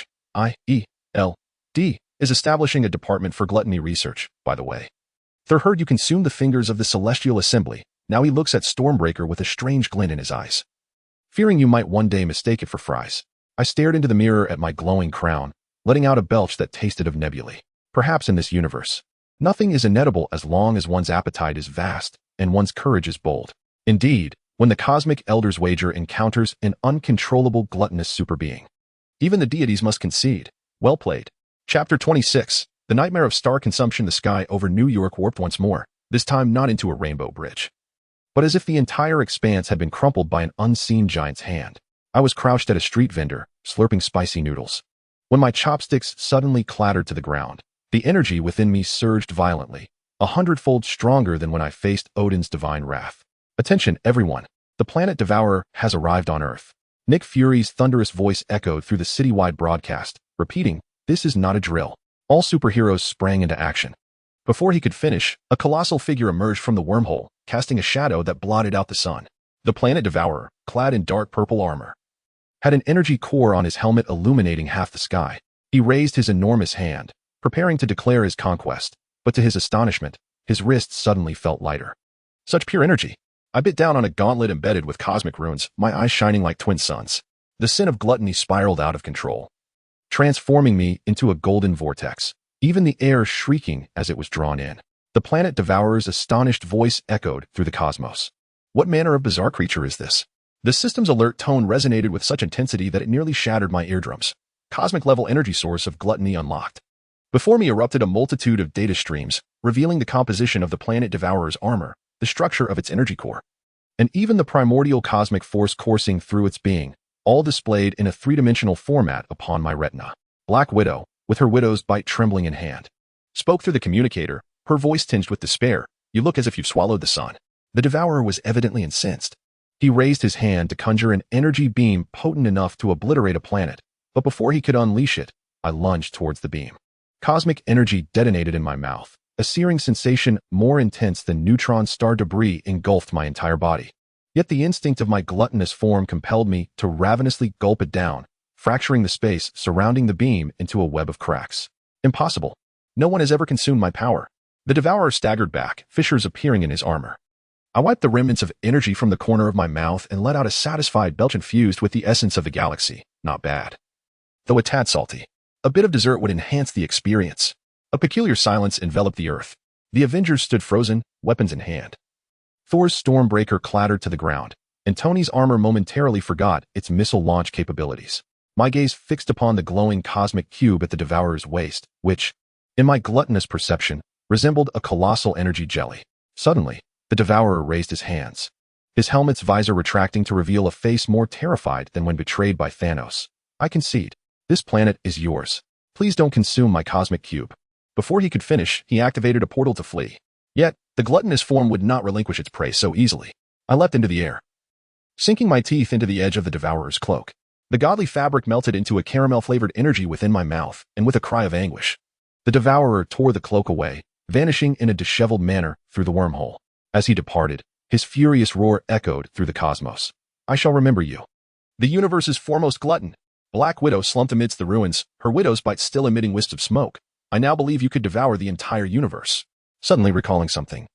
is establishing a department for gluttony research, by the way. Thor heard you consumed the fingers of the Celestial Assembly. Now he looks at Stormbreaker with a strange glint in his eyes, fearing you might one day mistake it for fries. I stared into the mirror at my glowing crown, letting out a belch that tasted of nebulae. Perhaps in this universe, nothing is inedible as long as one's appetite is vast and one's courage is bold. Indeed, when the cosmic elder's wager encounters an uncontrollable gluttonous superbeing, even the deities must concede. Well played. Chapter 26. The nightmare of star consumption. The sky over New York warped once more, this time not into a rainbow bridge, but as if the entire expanse had been crumpled by an unseen giant's hand. I was crouched at a street vendor, slurping spicy noodles, when my chopsticks suddenly clattered to the ground. The energy within me surged violently, 100-fold stronger than when I faced Odin's divine wrath. Attention, everyone. The planet devourer has arrived on Earth. Nick Fury's thunderous voice echoed through the citywide broadcast, repeating, "This is not a drill." All superheroes sprang into action. Before he could finish, a colossal figure emerged from the wormhole, casting a shadow that blotted out the sun. The planet devourer, clad in dark purple armor, had an energy core on his helmet illuminating half the sky. He raised his enormous hand, preparing to declare his conquest, but to his astonishment, his wrists suddenly felt lighter. Such pure energy! I bit down on a gauntlet embedded with cosmic runes, my eyes shining like twin suns. The sin of gluttony spiraled out of control, transforming me into a golden vortex, even the air shrieking as it was drawn in. The planet devourer's astonished voice echoed through the cosmos. What manner of bizarre creature is this? The system's alert tone resonated with such intensity that it nearly shattered my eardrums. Cosmic-level energy source of gluttony unlocked. Before me erupted a multitude of data streams, revealing the composition of the planet devourer's armor, the structure of its energy core, and even the primordial cosmic force coursing through its being, all displayed in a three-dimensional format upon my retina. Black Widow, with her widow's bite trembling in hand, spoke through the communicator, her voice tinged with despair. "You look as if you've swallowed the sun." The devourer was evidently incensed. He raised his hand to conjure an energy beam potent enough to obliterate a planet, but before he could unleash it, I lunged towards the beam. Cosmic energy detonated in my mouth. A searing sensation more intense than neutron star debris engulfed my entire body. Yet the instinct of my gluttonous form compelled me to ravenously gulp it down, fracturing the space surrounding the beam into a web of cracks. Impossible. No one has ever consumed my power. The devourer staggered back, fissures appearing in his armor. I wiped the remnants of energy from the corner of my mouth and let out a satisfied belch infused with the essence of the galaxy. Not bad. Though a tad salty. A bit of dessert would enhance the experience. A peculiar silence enveloped the earth. The Avengers stood frozen, weapons in hand. Thor's Stormbreaker clattered to the ground, and Tony's armor momentarily forgot its missile launch capabilities. My gaze fixed upon the glowing cosmic cube at the devourer's waist, which, in my gluttonous perception, resembled a colossal energy jelly. Suddenly, the devourer raised his hands, his helmet's visor retracting to reveal a face more terrified than when betrayed by Thanos. I concede. This planet is yours. Please don't consume my cosmic cube. Before he could finish, he activated a portal to flee. Yet, the gluttonous form would not relinquish its prey so easily. I leapt into the air, sinking my teeth into the edge of the devourer's cloak. The godly fabric melted into a caramel-flavored energy within my mouth, and with a cry of anguish, the devourer tore the cloak away, vanishing in a disheveled manner through the wormhole. As he departed, his furious roar echoed through the cosmos. I shall remember you. The universe's foremost glutton. Black Widow slumped amidst the ruins, her widow's bite still emitting wisps of smoke. I now believe you could devour the entire universe. Suddenly recalling something,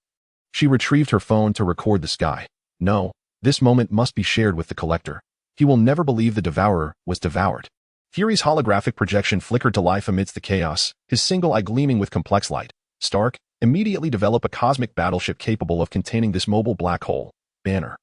she retrieved her phone to record the sky. No, this moment must be shared with the collector. He will never believe the devourer was devoured. Fury's holographic projection flickered to life amidst the chaos, his single eye gleaming with complex light. Stark, immediately develop a cosmic battleship capable of containing this mobile black hole. Banner.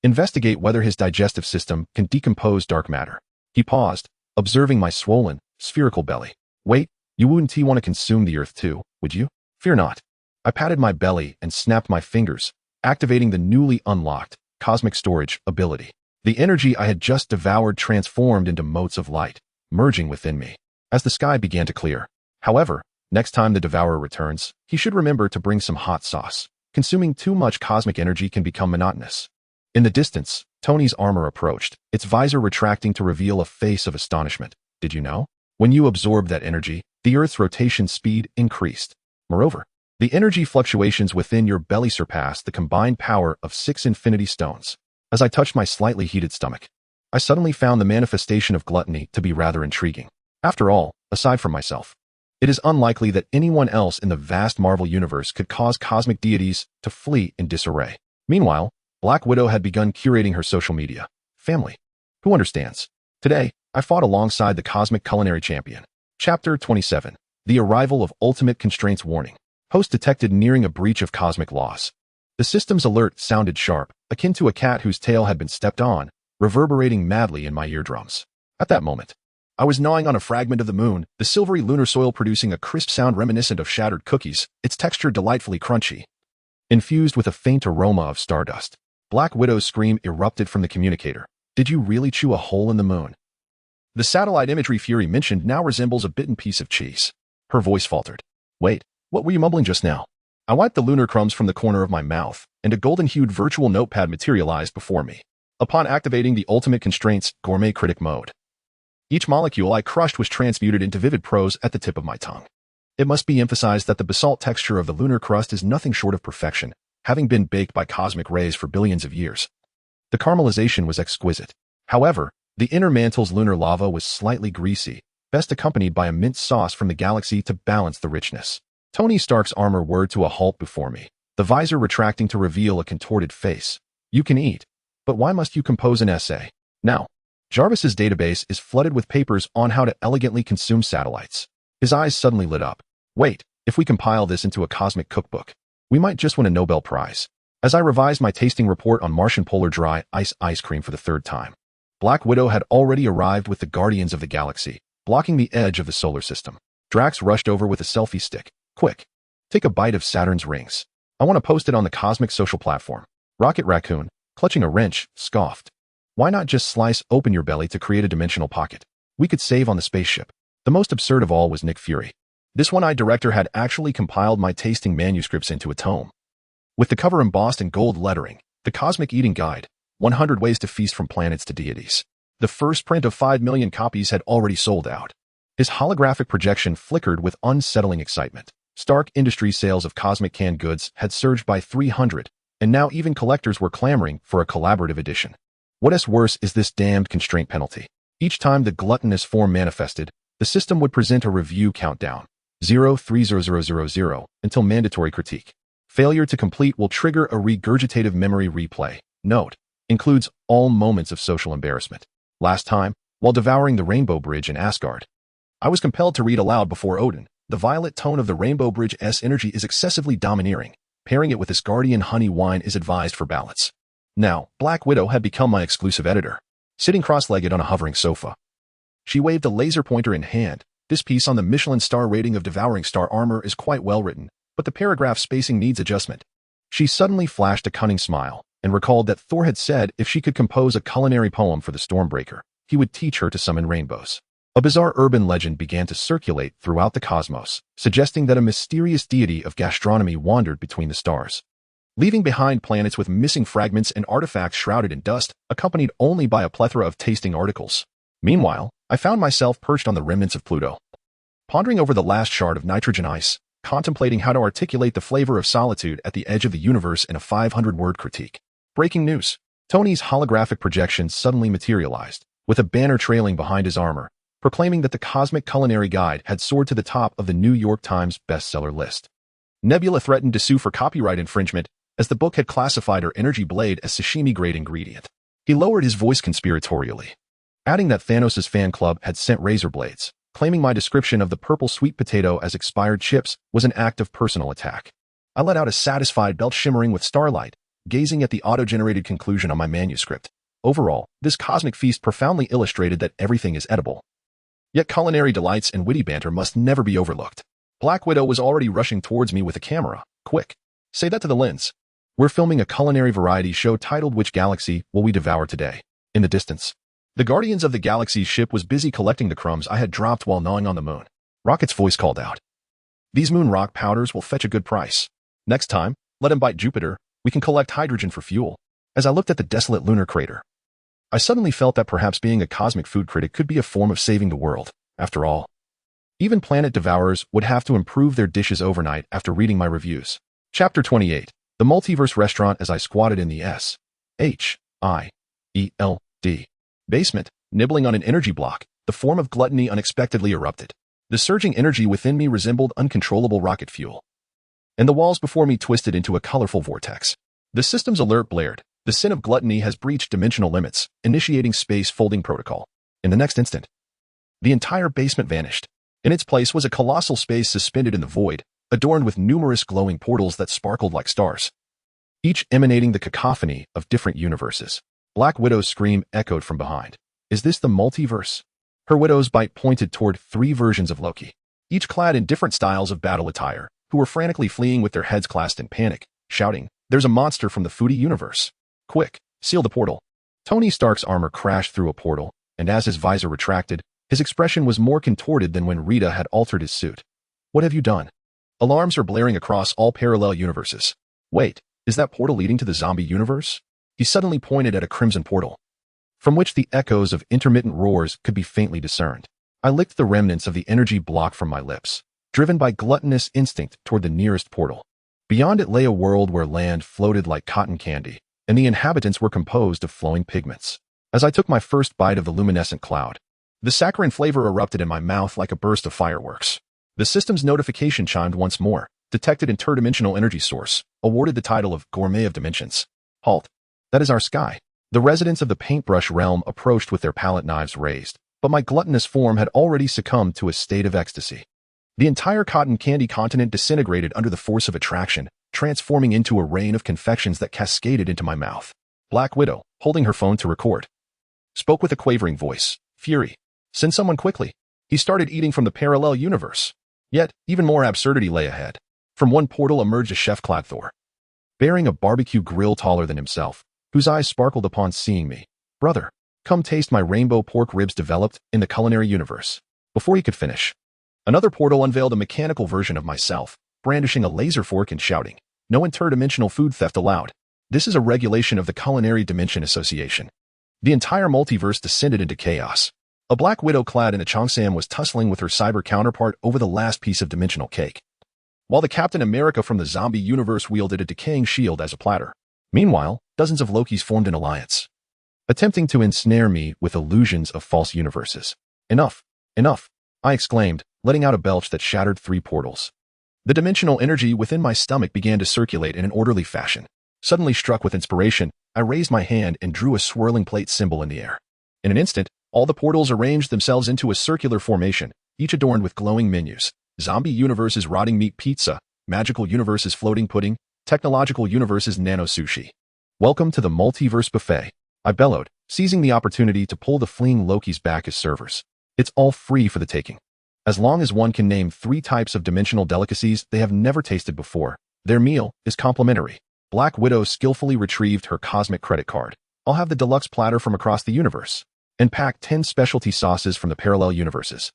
Investigate whether his digestive system can decompose dark matter. He paused, observing my swollen, spherical belly. Wait, you wouldn't want to consume the Earth too, would you? Fear not. I patted my belly and snapped my fingers, activating the newly unlocked cosmic storage ability. The energy I had just devoured transformed into motes of light, merging within me, as the sky began to clear. However, next time the devourer returns, he should remember to bring some hot sauce. Consuming too much cosmic energy can become monotonous. In the distance, Tony's armor approached, its visor retracting to reveal a face of astonishment. Did you know? When you absorbed that energy, the Earth's rotation speed increased. Moreover, the energy fluctuations within your belly surpassed the combined power of 6 infinity stones. As I touched my slightly heated stomach, I suddenly found the manifestation of gluttony to be rather intriguing. After all, aside from myself, it is unlikely that anyone else in the vast Marvel universe could cause cosmic deities to flee in disarray. Meanwhile, Black Widow had begun curating her social media. Family. Who understands? Today, I fought alongside the cosmic culinary champion. Chapter 27. The arrival of ultimate constraints warning. Host detected nearing a breach of cosmic laws. The system's alert sounded sharp, akin to a cat whose tail had been stepped on, reverberating madly in my eardrums. At that moment, I was gnawing on a fragment of the moon, the silvery lunar soil producing a crisp sound reminiscent of shattered cookies, its texture delightfully crunchy, infused with a faint aroma of stardust. Black Widow's scream erupted from the communicator. Did you really chew a hole in the moon? The satellite imagery Fury mentioned now resembles a bitten piece of cheese. Her voice faltered. Wait, what were you mumbling just now? I wiped the lunar crumbs from the corner of my mouth, and a golden-hued virtual notepad materialized before me. Upon activating the ultimate constraints gourmet critic mode, each molecule I crushed was transmuted into vivid prose at the tip of my tongue. It must be emphasized that the basalt texture of the lunar crust is nothing short of perfection, having been baked by cosmic rays for billions of years. The caramelization was exquisite. However, the inner mantle's lunar lava was slightly greasy, best accompanied by a mint sauce from the galaxy to balance the richness. Tony Stark's armor whirred to a halt before me, the visor retracting to reveal a contorted face. You can eat, but why must you compose an essay? Now, Jarvis's database is flooded with papers on how to elegantly consume satellites. His eyes suddenly lit up. Wait, if we compile this into a cosmic cookbook, we might just win a Nobel Prize. As I revised my tasting report on Martian polar dry ice cream for the third time, Black Widow had already arrived with the Guardians of the Galaxy, blocking the edge of the solar system. Drax rushed over with a selfie stick. Quick, take a bite of Saturn's rings. I want to post it on the cosmic social platform. Rocket Raccoon, clutching a wrench, scoffed. Why not just slice open your belly to create a dimensional pocket? We could save on the spaceship. The most absurd of all was Nick Fury. This one-eyed director had actually compiled my tasting manuscripts into a tome. With the cover embossed in gold lettering, The Cosmic Eating Guide, 100 Ways to Feast from Planets to Deities. The first print of 5 million copies had already sold out. His holographic projection flickered with unsettling excitement. Stark Industries sales of cosmic canned goods had surged by 300, and now even collectors were clamoring for a collaborative edition. What's worse is this damned constraint penalty. Each time the gluttonous form manifested, the system would present a review countdown, 03000, until mandatory critique. Failure to complete will trigger a regurgitative memory replay. Note: includes all moments of social embarrassment. Last time, while devouring the Rainbow Bridge in Asgard, I was compelled to read aloud before Odin. The violet tone of the Rainbow Bridge's energy is excessively domineering. Pairing it with Asgardian honey wine is advised for balance. Now, Black Widow had become my exclusive editor. Sitting cross-legged on a hovering sofa, she waved a laser pointer in hand. This piece on the Michelin star rating of devouring star armor is quite well written, but the paragraph spacing needs adjustment. She suddenly flashed a cunning smile and recalled that Thor had said if she could compose a culinary poem for the Stormbreaker, he would teach her to summon rainbows. A bizarre urban legend began to circulate throughout the cosmos, suggesting that a mysterious deity of gastronomy wandered between the stars, leaving behind planets with missing fragments and artifacts shrouded in dust, accompanied only by a plethora of tasting articles. Meanwhile, I found myself perched on the remnants of Pluto, pondering over the last shard of nitrogen ice, contemplating how to articulate the flavor of solitude at the edge of the universe in a 500-word critique. Breaking news. Tony's holographic projection suddenly materialized, with a banner trailing behind his armor, proclaiming that the Cosmic Culinary Guide had soared to the top of the New York Times bestseller list. Nebula threatened to sue for copyright infringement, as the book had classified her energy blade as sashimi-grade ingredient. He lowered his voice conspiratorially, adding that Thanos' fan club had sent razor blades, claiming my description of the purple sweet potato as expired chips was an act of personal attack. I let out a satisfied belch shimmering with starlight, gazing at the auto-generated conclusion on my manuscript. Overall, this cosmic feast profoundly illustrated that everything is edible. Yet culinary delights and witty banter must never be overlooked. Black Widow was already rushing towards me with a camera. Quick, say that to the lens. We're filming a culinary variety show titled Which Galaxy Will We Devour Today? In the distance, the Guardians of the Galaxy's ship was busy collecting the crumbs I had dropped while gnawing on the moon. Rocket's voice called out, "These moon rock powders will fetch a good price. Next time, let him bite Jupiter. We can collect hydrogen for fuel." As I looked at the desolate lunar crater, I suddenly felt that perhaps being a cosmic food critic could be a form of saving the world. After all, even planet devourers would have to improve their dishes overnight after reading my reviews. Chapter 28. The Multiverse Restaurant. As I squatted in the S-H-I-E-L-D basement, nibbling on an energy block, the form of gluttony unexpectedly erupted. The surging energy within me resembled uncontrollable rocket fuel, and the walls before me twisted into a colorful vortex. The system's alert blared. The sin of gluttony has breached dimensional limits, initiating space folding protocol. In the next instant, the entire basement vanished. In its place was a colossal space suspended in the void, adorned with numerous glowing portals that sparkled like stars, each emanating the cacophony of different universes. Black Widow's scream echoed from behind. Is this the multiverse? Her widow's bite pointed toward 3 versions of Loki, each clad in different styles of battle attire, who were frantically fleeing with their heads clasped in panic, shouting, "There's a monster from the foodie universe. Quick, seal the portal." Tony Stark's armor crashed through a portal, and as his visor retracted, his expression was more contorted than when Rita had altered his suit. "What have you done?" Alarms are blaring across all parallel universes. "Wait, is that portal leading to the zombie universe?" He suddenly pointed at a crimson portal, from which the echoes of intermittent roars could be faintly discerned. I licked the remnants of the energy block from my lips, driven by gluttonous instinct toward the nearest portal. Beyond it lay a world where land floated like cotton candy, and the inhabitants were composed of flowing pigments. As I took my first bite of the luminescent cloud, the saccharine flavor erupted in my mouth like a burst of fireworks. The system's notification chimed once more, detected interdimensional energy source, awarded the title of Gourmet of Dimensions. Halt. That is our sky. The residents of the paintbrush realm approached with their palette knives raised, but my gluttonous form had already succumbed to a state of ecstasy. The entire cotton candy continent disintegrated under the force of attraction, transforming into a rain of confections that cascaded into my mouth. Black Widow, holding her phone to record, spoke with a quavering voice. "Fury. Send someone quickly." He started eating from the parallel universe. Yet, even more absurdity lay ahead. From one portal emerged a chef-clad Thor, bearing a barbecue grill taller than himself, whose eyes sparkled upon seeing me. "Brother, come taste my rainbow pork ribs developed in the culinary universe." Before he could finish, another portal unveiled a mechanical version of myself, brandishing a laser fork and shouting, "No interdimensional food theft allowed." This is a regulation of the Culinary Dimension Association. The entire multiverse descended into chaos. A black widow clad in a cheongsam was tussling with her cyber counterpart over the last piece of dimensional cake, while the Captain America from the zombie universe wielded a decaying shield as a platter. Meanwhile, dozens of Lokis formed an alliance, attempting to ensnare me with illusions of false universes. Enough, enough, I exclaimed, letting out a belch that shattered 3 portals. The dimensional energy within my stomach began to circulate in an orderly fashion. Suddenly struck with inspiration, I raised my hand and drew a swirling plate symbol in the air. In an instant, all the portals arranged themselves into a circular formation, each adorned with glowing menus. Zombie universe's rotting meat pizza, magical universe's floating pudding, technological universe's nano sushi. Welcome to the multiverse buffet, I bellowed, seizing the opportunity to pull the fleeing Lokis back as servers. It's all free for the taking. As long as one can name 3 types of dimensional delicacies they have never tasted before, their meal is complimentary. Black Widow skillfully retrieved her cosmic credit card. I'll have the deluxe platter from across the universe, and pack 10 specialty sauces from the parallel universes.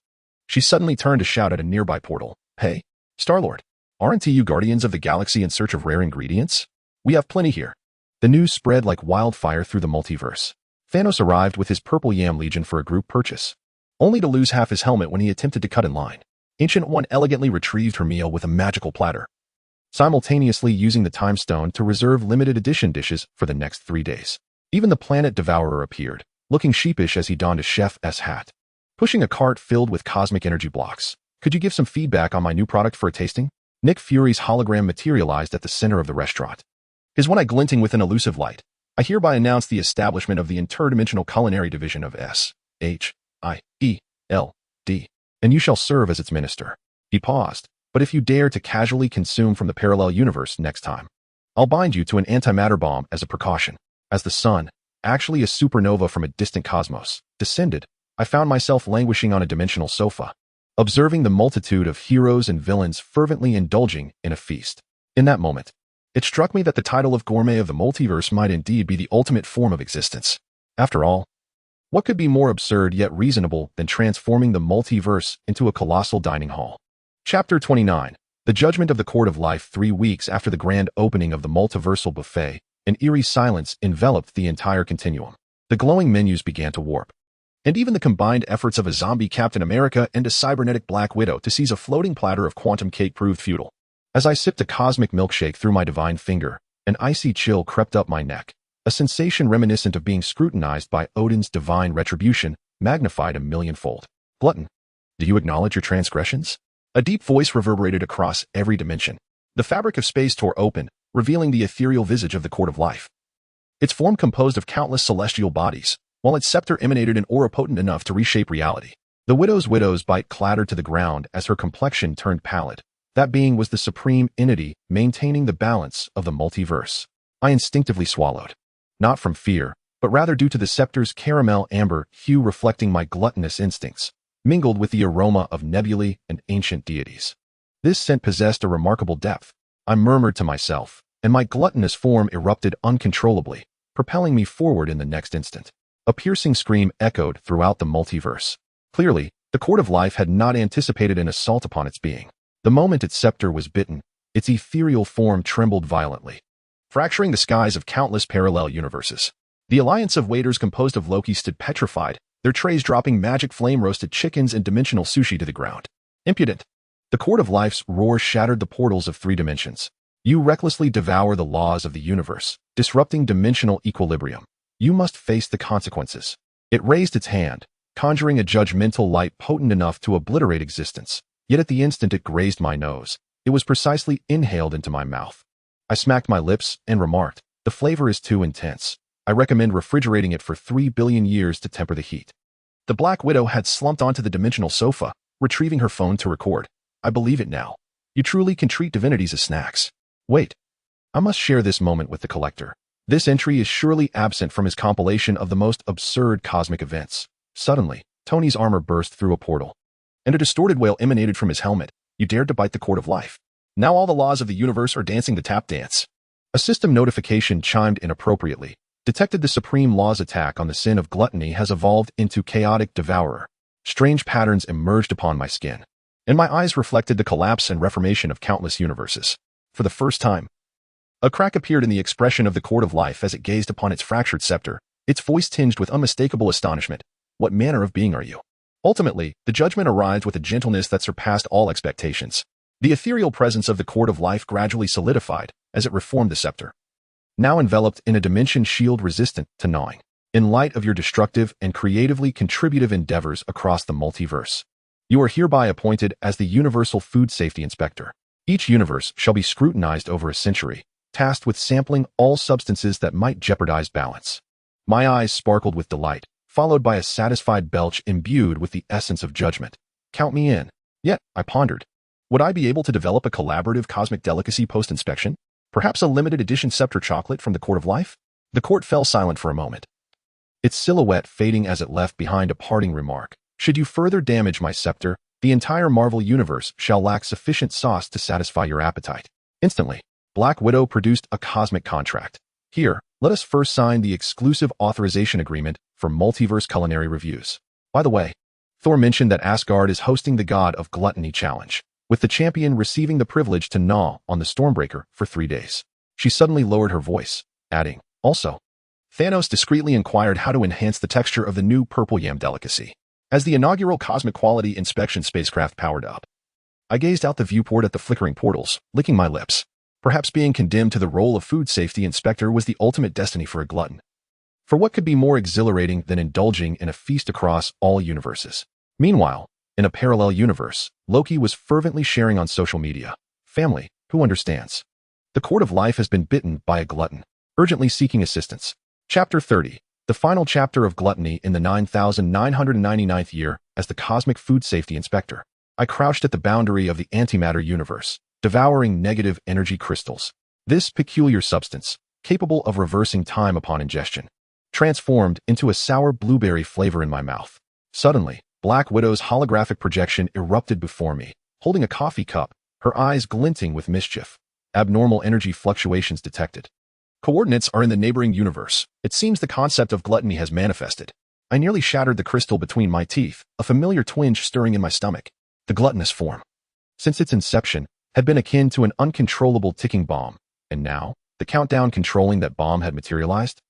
She suddenly turned to shout at a nearby portal. Hey, Star-Lord, aren't you guardians of the galaxy in search of rare ingredients? We have plenty here. The news spread like wildfire through the multiverse. Thanos arrived with his purple yam legion for a group purchase, only to lose half his helmet when he attempted to cut in line. Ancient One elegantly retrieved her meal with a magical platter, simultaneously using the time stone to reserve limited edition dishes for the next 3 days. Even the Planet Devourer appeared, looking sheepish as he donned a chef's hat, pushing a cart filled with cosmic energy blocks. Could you give some feedback on my new product for a tasting? Nick Fury's hologram materialized at the center of the restaurant, his one eye glinting with an elusive light. I hereby announce the establishment of the interdimensional culinary division of SHIELD, and you shall serve as its minister. He paused. But if you dare to casually consume from the parallel universe next time, I'll bind you to an antimatter bomb as a precaution. As the sun, actually a supernova from a distant cosmos, descended, I found myself languishing on a dimensional sofa, observing the multitude of heroes and villains fervently indulging in a feast. In that moment, it struck me that the title of gourmet of the multiverse might indeed be the ultimate form of existence. After all, what could be more absurd yet reasonable than transforming the multiverse into a colossal dining hall? Chapter 29. The Judgment of the Court of Life. 3 weeks after the grand opening of the multiversal buffet, an eerie silence enveloped the entire continuum. The glowing menus began to warp, and even the combined efforts of a zombie Captain America and a cybernetic Black Widow to seize a floating platter of quantum cake proved futile. As I sipped a cosmic milkshake through my divine finger, an icy chill crept up my neck, a sensation reminiscent of being scrutinized by Odin's divine retribution, magnified a millionfold. Glutton, do you acknowledge your transgressions? A deep voice reverberated across every dimension. The fabric of space tore open, revealing the ethereal visage of the Court of Life. Its form composed of countless celestial bodies, while its scepter emanated an aura potent enough to reshape reality. The widow's bite clattered to the ground as her complexion turned pallid. That being was the supreme entity maintaining the balance of the multiverse. I instinctively swallowed. Not from fear, but rather due to the scepter's caramel amber hue reflecting my gluttonous instincts, mingled with the aroma of nebulae and ancient deities. This scent possessed a remarkable depth, I murmured to myself, and my gluttonous form erupted uncontrollably, propelling me forward in the next instant. A piercing scream echoed throughout the multiverse. Clearly, the Court of Life had not anticipated an assault upon its being. The moment its scepter was bitten, its ethereal form trembled violently, fracturing the skies of countless parallel universes. The alliance of waiters composed of Loki stood petrified, their trays dropping magic flame-roasted chickens and dimensional sushi to the ground. Impudent! The Court of Life's roar shattered the portals of 3 dimensions. You recklessly devour the laws of the universe, disrupting dimensional equilibrium. You must face the consequences. It raised its hand, conjuring a judgmental light potent enough to obliterate existence. Yet at the instant it grazed my nose, it was precisely inhaled into my mouth. I smacked my lips and remarked, the flavor is too intense. I recommend refrigerating it for 3 billion years to temper the heat. The Black Widow had slumped onto the dimensional sofa, retrieving her phone to record. I believe it now. You truly can treat divinities as snacks. Wait. I must share this moment with the collector. This entry is surely absent from his compilation of the most absurd cosmic events. Suddenly, Tony's armor burst through a portal, and a distorted wail emanated from his helmet. You dared to bite the Court of Life. Now all the laws of the universe are dancing the tap dance. A system notification chimed inappropriately. Detected the Supreme Law's attack on the sin of gluttony has evolved into chaotic devourer. Strange patterns emerged upon my skin, and my eyes reflected the collapse and reformation of countless universes. For the first time, A crack appeared in the expression of the cord of life as it gazed upon its fractured scepter, its voice tinged with unmistakable astonishment. What manner of being are you? Ultimately, the judgment arrived with a gentleness that surpassed all expectations. The ethereal presence of the cord of life gradually solidified as it reformed the scepter, now enveloped in a dimension shield resistant to gnawing. In light of your destructive and creatively contributive endeavors across the multiverse, you are hereby appointed as the Universal Food Safety Inspector. Each universe shall be scrutinized over a century, tasked with sampling all substances that might jeopardize balance. My eyes sparkled with delight, followed by a satisfied belch imbued with the essence of judgment. Count me in. Yet, I pondered, would I be able to develop a collaborative cosmic delicacy post-inspection? Perhaps a limited edition scepter chocolate from the Court of Life? The court fell silent for a moment, its silhouette fading as it left behind a parting remark. Should you further damage my scepter, the entire Marvel Universe shall lack sufficient sauce to satisfy your appetite. Instantly, Black Widow produced a cosmic contract. Here, let us first sign the exclusive authorization agreement for multiverse culinary reviews. By the way, Thor mentioned that Asgard is hosting the God of Gluttony Challenge, with the champion receiving the privilege to gnaw on the Stormbreaker for 3 days. She suddenly lowered her voice, adding, also, Thanos discreetly inquired how to enhance the texture of the new purple yam delicacy. As the inaugural Cosmic Quality Inspection spacecraft powered up, I gazed out the viewport at the flickering portals, licking my lips. Perhaps being condemned to the role of food safety inspector was the ultimate destiny for a glutton. For what could be more exhilarating than indulging in a feast across all universes? Meanwhile, in a parallel universe, Loki was fervently sharing on social media, family, who understands? The Court of Life has been bitten by a glutton, urgently seeking assistance. Chapter 30, the final chapter of Gluttony in the 9,999th year as the Cosmic Food Safety Inspector. I crouched at the boundary of the antimatter universe, devouring negative energy crystals. This peculiar substance, capable of reversing time upon ingestion, transformed into a sour blueberry flavor in my mouth. Suddenly, Black Widow's holographic projection erupted before me, holding a coffee cup, her eyes glinting with mischief. Abnormal energy fluctuations detected. Coordinates are in the neighboring universe. It seems the concept of gluttony has manifested. I nearly shattered the crystal between my teeth, a familiar twinge stirring in my stomach. The gluttonous form, since its inception, had been akin to an uncontrollable ticking bomb, and now, the countdown controlling that bomb had materialized.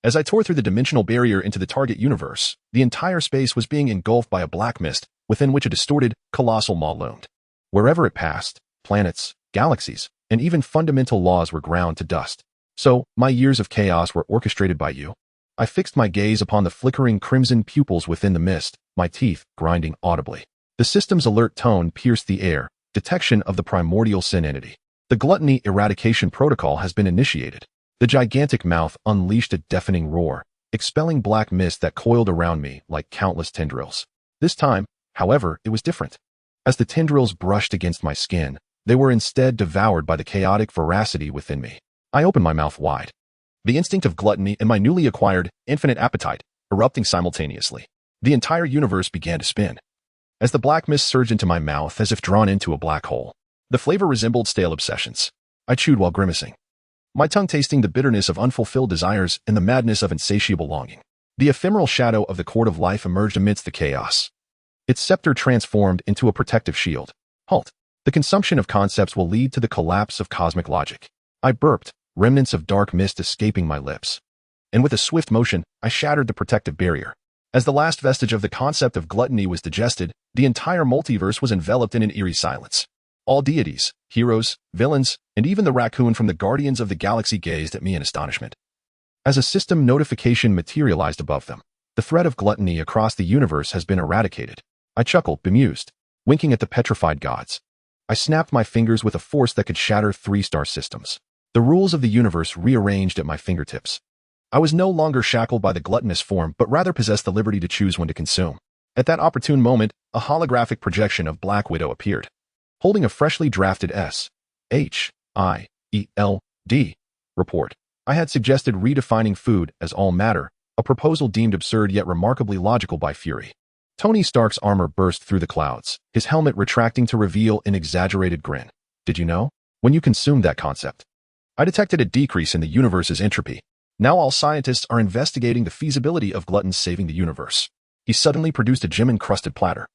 As I tore through the dimensional barrier into the target universe, the entire space was being engulfed by a black mist, within which a distorted, colossal maw loomed. Wherever it passed, planets, galaxies, and even fundamental laws were ground to dust. So, my years of chaos were orchestrated by you. I fixed my gaze upon the flickering crimson pupils within the mist, my teeth grinding audibly. The system's alert tone pierced the air, detection of the primordial sin entity. The gluttony eradication protocol has been initiated. The gigantic mouth unleashed a deafening roar, expelling black mist that coiled around me like countless tendrils. This time, however, it was different. As the tendrils brushed against my skin, they were instead devoured by the chaotic voracity within me. I opened my mouth wide, the instinct of gluttony and my newly acquired, infinite appetite, erupting simultaneously. The entire universe began to spin. As the black mist surged into my mouth as if drawn into a black hole, the flavor resembled stale obsessions. I chewed while grimacing, my tongue tasting the bitterness of unfulfilled desires and the madness of insatiable longing. The ephemeral shadow of the Court of Life emerged amidst the chaos, its scepter transformed into a protective shield. Halt! The consumption of concepts will lead to the collapse of cosmic logic. I burped, remnants of dark mist escaping my lips. And with a swift motion, I shattered the protective barrier. As the last vestige of the concept of gluttony was digested, the entire multiverse was enveloped in an eerie silence. All deities, heroes, villains, and even the raccoon from the Guardians of the Galaxy gazed at me in astonishment. As a system notification materialized above them, the threat of gluttony across the universe has been eradicated. I chuckled, bemused, winking at the petrified gods. I snapped my fingers with a force that could shatter 3-star systems. The rules of the universe rearranged at my fingertips. I was no longer shackled by the gluttonous form, but rather possessed the liberty to choose when to consume. At that opportune moment, a holographic projection of Black Widow appeared, holding a freshly drafted S.H.I.E.L.D. report. I had suggested redefining food as all matter, a proposal deemed absurd yet remarkably logical by Fury. Tony Stark's armor burst through the clouds, his helmet retracting to reveal an exaggerated grin. Did you know? When you consumed that concept, I detected a decrease in the universe's entropy. Now all scientists are investigating the feasibility of gluttons saving the universe. He suddenly produced a gem-encrusted platter,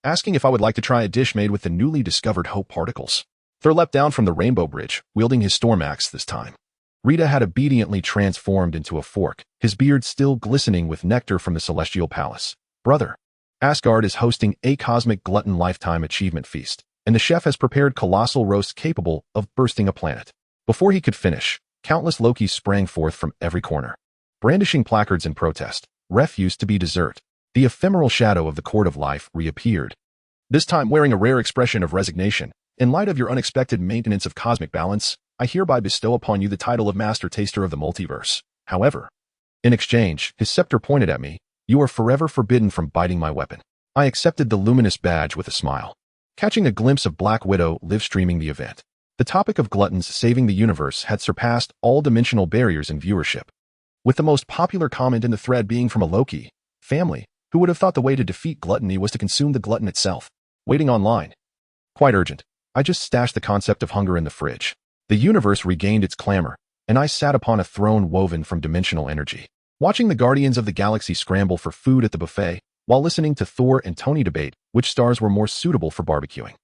asking if I would like to try a dish made with the newly discovered hope particles. Thor leapt down from the rainbow bridge, wielding his storm axe this time. Rita had obediently transformed into a fork, his beard still glistening with nectar from the celestial palace. Brother, Asgard is hosting a cosmic glutton lifetime achievement feast, and the chef has prepared colossal roasts capable of bursting a planet. Before he could finish, countless Lokis sprang forth from every corner, brandishing placards in protest. Refuse to be dessert. The ephemeral shadow of the court of life reappeared, this time wearing a rare expression of resignation. In light of your unexpected maintenance of cosmic balance, I hereby bestow upon you the title of Master Taster of the Multiverse. However, in exchange, his scepter pointed at me, you are forever forbidden from biting my weapon. I accepted the luminous badge with a smile, catching a glimpse of Black Widow live-streaming the event. The topic of gluttons saving the universe had surpassed all dimensional barriers in viewership, with the most popular comment in the thread being from a Loki family, who would have thought the way to defeat gluttony was to consume the glutton itself. Waiting online. Quite urgent. I just stashed the concept of hunger in the fridge. The universe regained its clamor, and I sat upon a throne woven from dimensional energy, watching the Guardians of the Galaxy scramble for food at the buffet, while listening to Thor and Tony debate which stars were more suitable for barbecuing.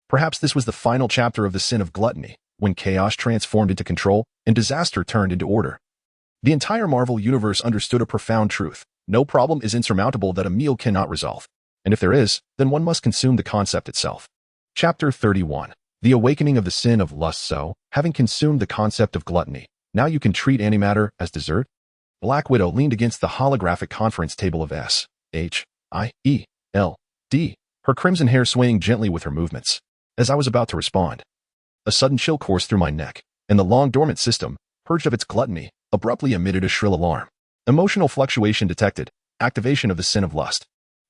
Perhaps this was the final chapter of the sin of gluttony, when chaos transformed into control and disaster turned into order. The entire Marvel universe understood a profound truth. No problem is insurmountable that a meal cannot resolve. And if there is, then one must consume the concept itself. Chapter 31. The Awakening of the Sin of Lust. So, having consumed the concept of gluttony, now you can treat antimatter as dessert? Black Widow leaned against the holographic conference table of S-H-I-E-L-D, her crimson hair swaying gently with her movements. As I was about to respond, a sudden chill coursed through my neck, and the long-dormant system, purged of its gluttony, abruptly emitted a shrill alarm. Emotional fluctuation detected. Activation of the sin of lust.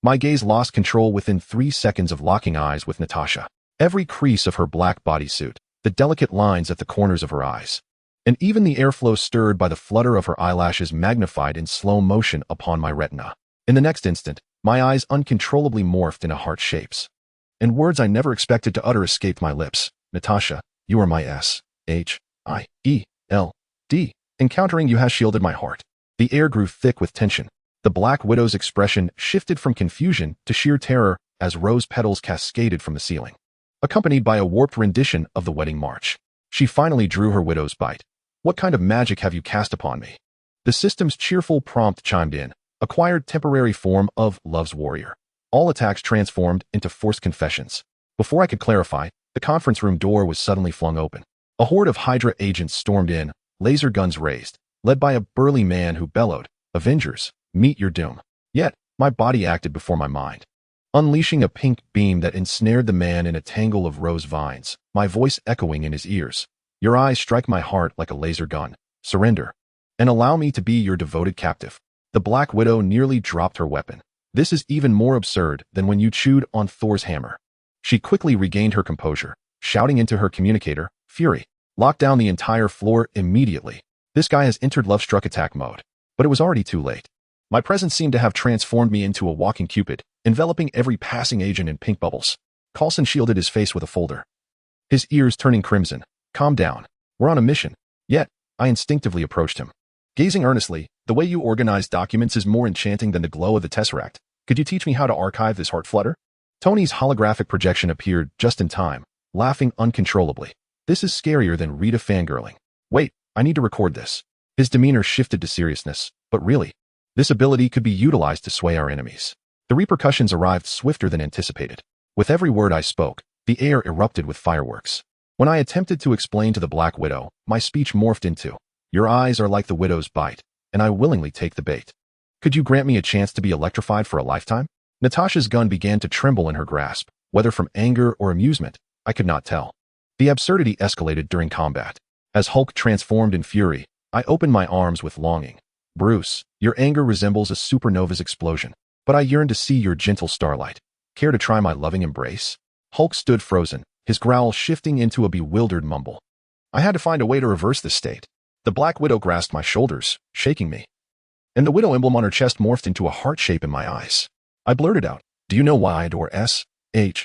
My gaze lost control within 3 seconds of locking eyes with Natasha. Every crease of her black bodysuit, the delicate lines at the corners of her eyes, and even the airflow stirred by the flutter of her eyelashes magnified in slow motion upon my retina. In the next instant, my eyes uncontrollably morphed into heart shapes, and words I never expected to utter escaped my lips. Natasha, you are my S-H-I-E-L-D. Encountering you has shielded my heart. The air grew thick with tension. The Black Widow's expression shifted from confusion to sheer terror as rose petals cascaded from the ceiling, accompanied by a warped rendition of the wedding march. She finally drew her widow's bite. What kind of magic have you cast upon me? The system's cheerful prompt chimed in. Acquired temporary form of Love's Warrior. All attacks transformed into forced confessions. Before I could clarify, the conference room door was suddenly flung open. A horde of Hydra agents stormed in, laser guns raised, led by a burly man who bellowed, Avengers, meet your doom. Yet, my body acted before my mind, unleashing a pink beam that ensnared the man in a tangle of rose vines, my voice echoing in his ears. Your eyes strike my heart like a laser gun. Surrender, and allow me to be your devoted captive. The Black Widow nearly dropped her weapon. This is even more absurd than when you chewed on Thor's hammer. She quickly regained her composure, shouting into her communicator, Fury, lock down the entire floor immediately. This guy has entered love-struck attack mode. But it was already too late. My presence seemed to have transformed me into a walking Cupid, enveloping every passing agent in pink bubbles. Coulson shielded his face with a folder, his ears turning crimson. Calm down. We're on a mission. Yet, I instinctively approached him, gazing earnestly. The way you organize documents is more enchanting than the glow of the Tesseract. Could you teach me how to archive this heart flutter? Tony's holographic projection appeared just in time, laughing uncontrollably. This is scarier than Rita fangirling. Wait, I need to record this. His demeanor shifted to seriousness. But really, this ability could be utilized to sway our enemies. The repercussions arrived swifter than anticipated. With every word I spoke, the air erupted with fireworks. When I attempted to explain to the Black Widow, my speech morphed into, your eyes are like the widow's bite, and I willingly take the bait. Could you grant me a chance to be electrified for a lifetime? Natasha's gun began to tremble in her grasp, whether from anger or amusement, I could not tell. The absurdity escalated during combat. As Hulk transformed in fury, I opened my arms with longing. Bruce, your anger resembles a supernova's explosion, but I yearn to see your gentle starlight. Care to try my loving embrace? Hulk stood frozen, his growl shifting into a bewildered mumble. I had to find a way to reverse this state. The Black Widow grasped my shoulders, shaking me, and the widow emblem on her chest morphed into a heart shape in my eyes. I blurted out, do you know why I adore S-H-I-E-L-D-S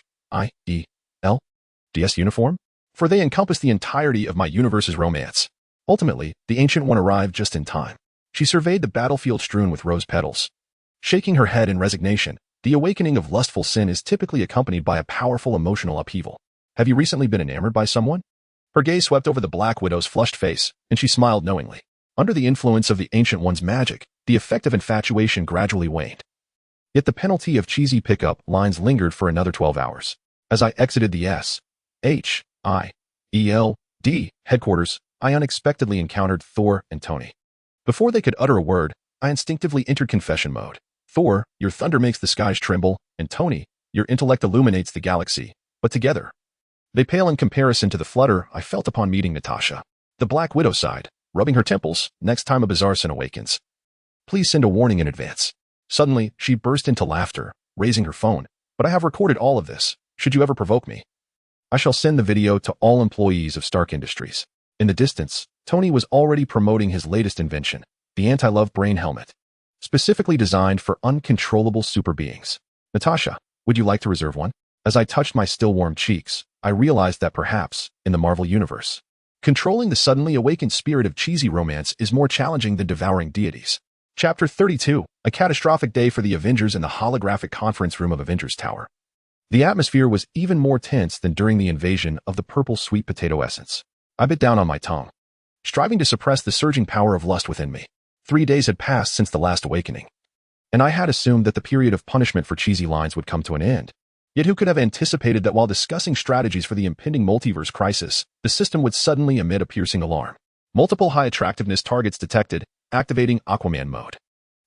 uniform? For they encompass the entirety of my universe's romance. Ultimately, the Ancient One arrived just in time. She surveyed the battlefield strewn with rose petals, shaking her head in resignation. The awakening of lustful sin is typically accompanied by a powerful emotional upheaval. Have you recently been enamored by someone? Her gaze swept over the Black Widow's flushed face, and she smiled knowingly. Under the influence of the Ancient One's magic, the effect of infatuation gradually waned. Yet the penalty of cheesy pickup lines lingered for another 12 hours. As I exited the S.H.I.E.L.D. headquarters, I unexpectedly encountered Thor and Tony. Before they could utter a word, I instinctively entered confession mode. Thor, your thunder makes the skies tremble, and Tony, your intellect illuminates the galaxy, but together, they pale in comparison to the flutter I felt upon meeting Natasha. The Black Widow sighed, rubbing her temples. Next time a bizarre sin awakens, please send a warning in advance. Suddenly, she burst into laughter, raising her phone. But I have recorded all of this. Should you ever provoke me, I shall send the video to all employees of Stark Industries. In the distance, Tony was already promoting his latest invention, the anti-love brain helmet, specifically designed for uncontrollable super beings. Natasha, would you like to reserve one? As I touched my still warm cheeks, I realized that perhaps, in the Marvel Universe, controlling the suddenly awakened spirit of cheesy romance is more challenging than devouring deities. Chapter 32, a catastrophic day for the Avengers in the holographic conference room of Avengers Tower. The atmosphere was even more tense than during the invasion of the purple sweet potato essence. I bit down on my tongue, striving to suppress the surging power of lust within me. 3 days had passed since the last awakening, and I had assumed that the period of punishment for cheesy lines would come to an end. Yet who could have anticipated that while discussing strategies for the impending multiverse crisis, the system would suddenly emit a piercing alarm. Multiple high-attractiveness targets detected, activating Aquaman mode.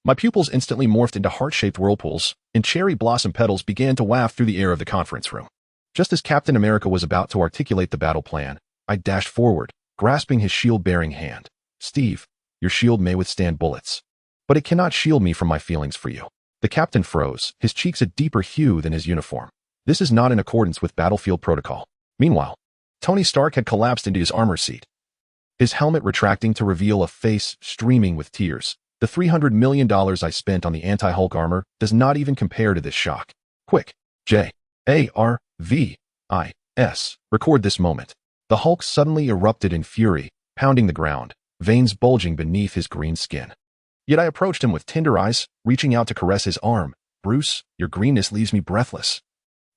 My pupils instantly morphed into heart-shaped whirlpools, and cherry blossom petals began to waft through the air of the conference room. Just as Captain America was about to articulate the battle plan, I dashed forward, grasping his shield-bearing hand. Steve, your shield may withstand bullets, but it cannot shield me from my feelings for you. The captain froze, his cheeks a deeper hue than his uniform. This is not in accordance with battlefield protocol. Meanwhile, Tony Stark had collapsed into his armor seat, his helmet retracting to reveal a face streaming with tears. The $300 million I spent on the anti-Hulk armor does not even compare to this shock. Quick, J-A-R-V-I-S, record this moment. The Hulk suddenly erupted in fury, pounding the ground, veins bulging beneath his green skin. Yet I approached him with tender eyes, reaching out to caress his arm. Bruce, your greenness leaves me breathless.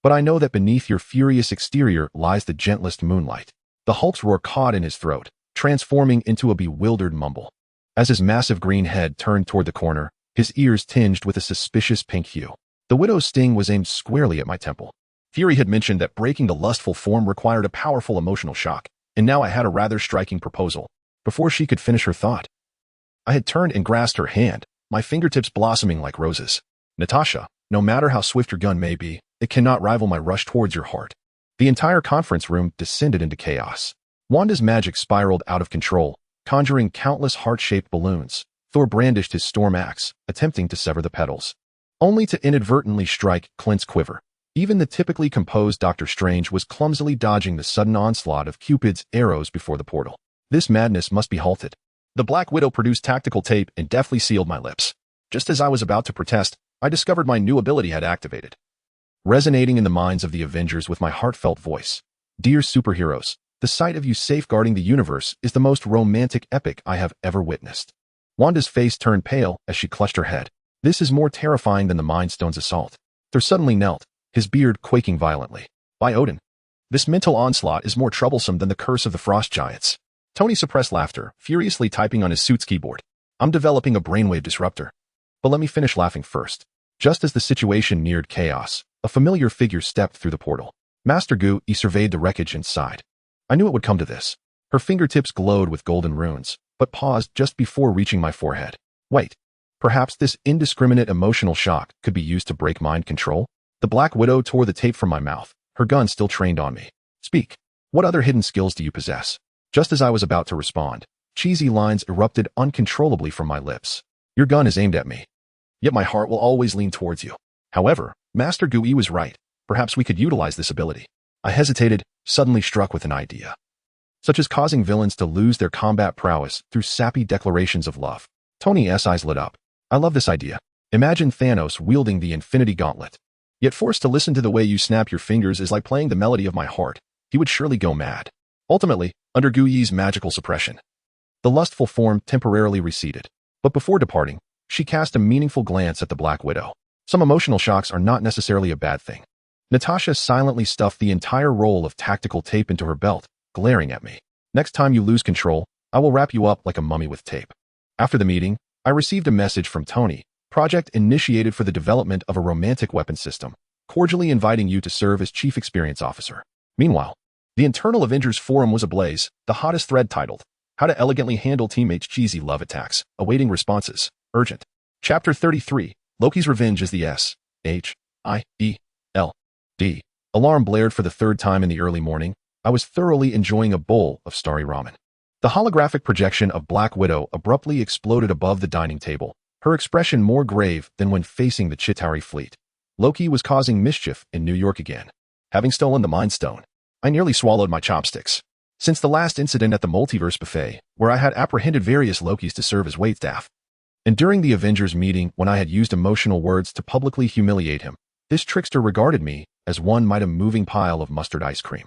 But I know that beneath your furious exterior lies the gentlest moonlight. The Hulk's roar caught in his throat, transforming into a bewildered mumble. As his massive green head turned toward the corner, his ears tinged with a suspicious pink hue. The widow's sting was aimed squarely at my temple. Fury had mentioned that breaking the lustful form required a powerful emotional shock, and now I had a rather striking proposal. Before she could finish her thought, I had turned and grasped her hand, my fingertips blossoming like roses. Natasha, no matter how swift your gun may be, it cannot rival my rush towards your heart. The entire conference room descended into chaos. Wanda's magic spiraled out of control, conjuring countless heart-shaped balloons. Thor brandished his storm axe, attempting to sever the petals, only to inadvertently strike Clint's quiver. Even the typically composed Doctor Strange was clumsily dodging the sudden onslaught of Cupid's arrows before the portal. This madness must be halted. The Black Widow produced tactical tape and deftly sealed my lips. Just as I was about to protest, I discovered my new ability had activated, resonating in the minds of the Avengers with my heartfelt voice. Dear superheroes, the sight of you safeguarding the universe is the most romantic epic I have ever witnessed. Wanda's face turned pale as she clutched her head. This is more terrifying than the Mind Stone's assault. Thor suddenly knelt, his beard quaking violently. By Odin, this mental onslaught is more troublesome than the curse of the frost giants. Tony suppressed laughter, furiously typing on his suit's keyboard. I'm developing a brainwave disruptor. But let me finish laughing first. Just as the situation neared chaos, a familiar figure stepped through the portal. Master Gu surveyed the wreckage and sighed. I knew it would come to this. Her fingertips glowed with golden runes, but paused just before reaching my forehead. Wait, perhaps this indiscriminate emotional shock could be used to break mind control? The Black Widow tore the tape from my mouth, her gun still trained on me. Speak. What other hidden skills do you possess? Just as I was about to respond, cheesy lines erupted uncontrollably from my lips. Your gun is aimed at me, yet my heart will always lean towards you. However, Master Gu was right. Perhaps we could utilize this ability. I hesitated, suddenly struck with an idea, such as causing villains to lose their combat prowess through sappy declarations of love. Tony's eyes lit up. I love this idea. Imagine Thanos wielding the Infinity Gauntlet. Yet forced to listen to the way you snap your fingers is like playing the melody of my heart. He would surely go mad. Ultimately, under Gui's magical suppression, the lustful form temporarily receded. But before departing, she cast a meaningful glance at the Black Widow. Some emotional shocks are not necessarily a bad thing. Natasha silently stuffed the entire roll of tactical tape into her belt, glaring at me. Next time you lose control, I will wrap you up like a mummy with tape. After the meeting, I received a message from Tony, project initiated for the development of a romantic weapon system, cordially inviting you to serve as Chief Experience Officer. Meanwhile, the internal Avengers forum was ablaze, the hottest thread titled, How to Elegantly Handle Teammates' Cheesy Love Attacks, awaiting responses, urgent. Chapter 33, Loki's Revenge is the S-H-I-E-L-D. Alarm blared for the third time in the early morning. I was thoroughly enjoying a bowl of starry ramen. The holographic projection of Black Widow abruptly exploded above the dining table, her expression more grave than when facing the Chitauri fleet. Loki was causing mischief in New York again. Having stolen the Mind Stone, I nearly swallowed my chopsticks. Since the last incident at the Multiverse Buffet, where I had apprehended various Lokis to serve as waitstaff, and during the Avengers meeting when I had used emotional words to publicly humiliate him, this trickster regarded me as one might a moving pile of mustard ice cream.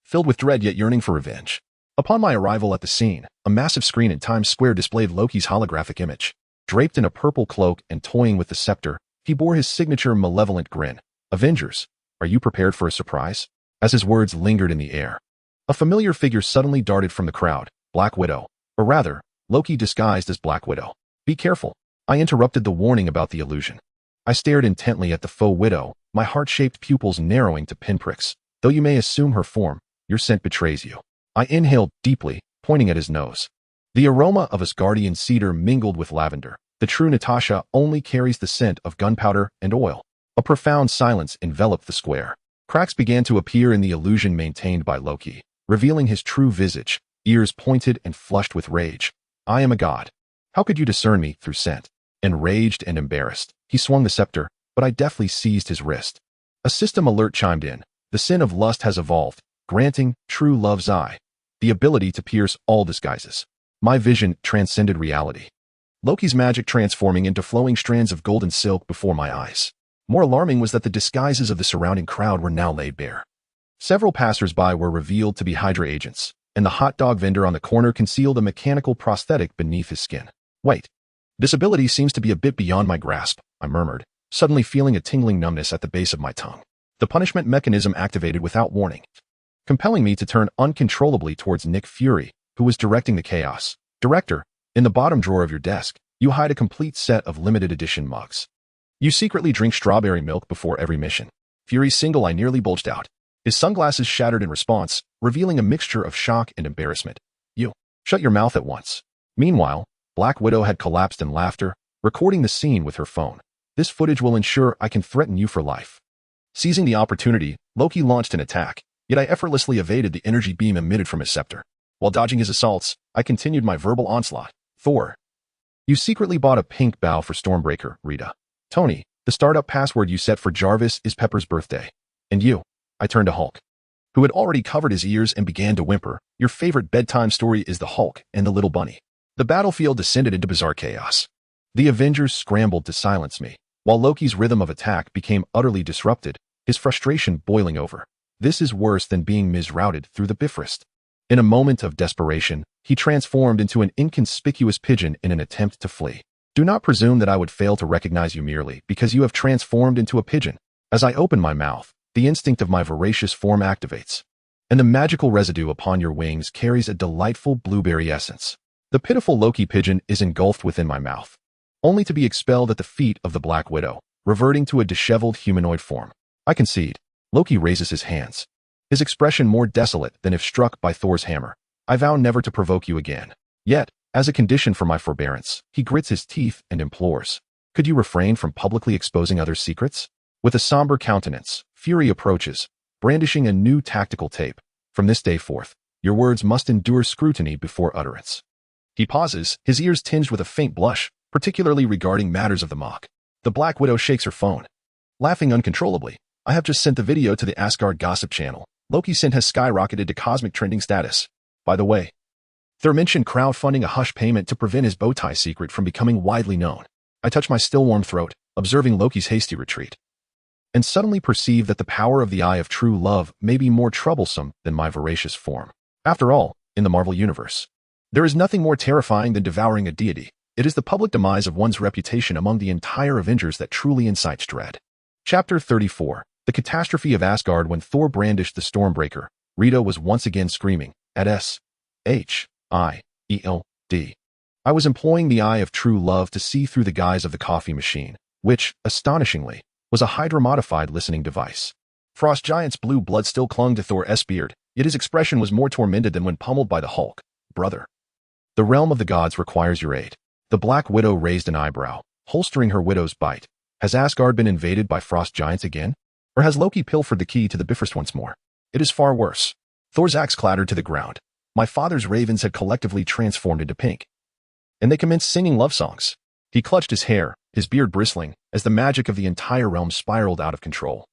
Filled with dread yet yearning for revenge. Upon my arrival at the scene, a massive screen in Times Square displayed Loki's holographic image. Draped in a purple cloak and toying with the scepter, he bore his signature malevolent grin. Avengers, are you prepared for a surprise? As his words lingered in the air, a familiar figure suddenly darted from the crowd, Black Widow, or rather, Loki disguised as Black Widow. Be careful. I interrupted the warning about the illusion. I stared intently at the faux widow, my heart-shaped pupils narrowing to pinpricks. Though you may assume her form, your scent betrays you. I inhaled deeply, pointing at his nose. The aroma of Asgardian cedar mingled with lavender. The true Natasha only carries the scent of gunpowder and oil. A profound silence enveloped the square. Cracks began to appear in the illusion maintained by Loki, revealing his true visage, ears pointed and flushed with rage. I am a god. How could you discern me through scent? Enraged and embarrassed, he swung the scepter, but I deftly seized his wrist. A system alert chimed in. The sin of lust has evolved, granting true love's eye the ability to pierce all disguises. My vision transcended reality. Loki's magic transforming into flowing strands of golden silk before my eyes. More alarming was that the disguises of the surrounding crowd were now laid bare. Several passers-by were revealed to be Hydra agents, and the hot dog vendor on the corner concealed a mechanical prosthetic beneath his skin. Wait. This ability seems to be a bit beyond my grasp, I murmured, suddenly feeling a tingling numbness at the base of my tongue. The punishment mechanism activated without warning, compelling me to turn uncontrollably towards Nick Fury, who was directing the chaos. Director, in the bottom drawer of your desk, you hide a complete set of limited edition mugs. You secretly drink strawberry milk before every mission. Fury's single eye nearly bulged out. His sunglasses shattered in response, revealing a mixture of shock and embarrassment. You, shut your mouth at once. Meanwhile, Black Widow had collapsed in laughter, recording the scene with her phone. This footage will ensure I can threaten you for life. Seizing the opportunity, Loki launched an attack, yet I effortlessly evaded the energy beam emitted from his scepter. While dodging his assaults, I continued my verbal onslaught. Thor. You secretly bought a pink bow for Stormbreaker, Rita. Tony, the startup password you set for Jarvis is Pepper's birthday. And you, I turned to Hulk, who had already covered his ears and began to whimper. Your favorite bedtime story is the Hulk and the Little Bunny. The battlefield descended into bizarre chaos. The Avengers scrambled to silence me, while Loki's rhythm of attack became utterly disrupted, his frustration boiling over. This is worse than being misrouted through the Bifrost. In a moment of desperation, he transformed into an inconspicuous pigeon in an attempt to flee. Do not presume that I would fail to recognize you merely because you have transformed into a pigeon. As I open my mouth, the instinct of my voracious form activates, and the magical residue upon your wings carries a delightful blueberry essence. The pitiful Loki pigeon is engulfed within my mouth, only to be expelled at the feet of the Black Widow, reverting to a disheveled humanoid form. I concede. Loki raises his hands, his expression more desolate than if struck by Thor's hammer. I vow never to provoke you again. Yet, as a condition for my forbearance, he grits his teeth and implores. Could you refrain from publicly exposing others' secrets? With a somber countenance, Fury approaches, brandishing a new tactical tape. From this day forth, your words must endure scrutiny before utterance. He pauses, his ears tinged with a faint blush, particularly regarding matters of the mock. The Black Widow shakes her phone, laughing uncontrollably. I have just sent the video to the Asgard gossip channel. Loki's scent has skyrocketed to cosmic trending status. By the way, Thor mentioned crowdfunding a hush payment to prevent his bow tie secret from becoming widely known. I touch my still warm throat, observing Loki's hasty retreat, and suddenly perceive that the power of the eye of true love may be more troublesome than my voracious form. After all, in the Marvel Universe, there is nothing more terrifying than devouring a deity. It is the public demise of one's reputation among the entire Avengers that truly incites dread. Chapter 34. The catastrophe of Asgard when Thor brandished the Stormbreaker. Rita was once again screaming at S-H-I-E-L-D. I was employing the eye of true love to see through the guise of the coffee machine, which, astonishingly, was a Hydra-modified listening device. Frost Giant's blue blood still clung to Thor's beard, yet his expression was more tormented than when pummeled by the Hulk. Brother. The realm of the gods requires your aid. The Black Widow raised an eyebrow, holstering her widow's bite. Has Asgard been invaded by frost giants again? Or has Loki pilfered the key to the Bifrost once more? It is far worse. Thor's axe clattered to the ground. My father's ravens had collectively transformed into pink, and they commenced singing love songs. He clutched his hair, his beard bristling, as the magic of the entire realm spiraled out of control.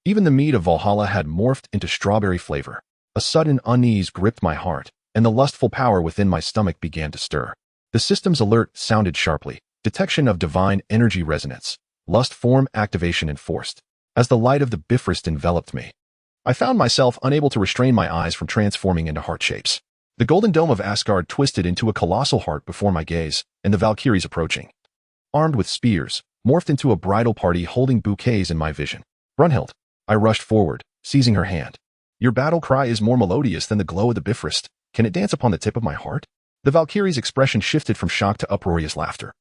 Even the mead of Valhalla had morphed into strawberry flavor. A sudden unease gripped my heart, and the lustful power within my stomach began to stir. The system's alert sounded sharply. Detection of divine energy resonance. Lust form activation enforced. As the light of the Bifrost enveloped me, I found myself unable to restrain my eyes from transforming into heart shapes. The golden dome of Asgard twisted into a colossal heart before my gaze, and the Valkyries approaching, armed with spears, morphed into a bridal party holding bouquets in my vision. Brunhild. I rushed forward, seizing her hand. Your battle cry is more melodious than the glow of the Bifrost. Can it dance upon the tip of my heart? The Valkyrie's expression shifted from shock to uproarious laughter,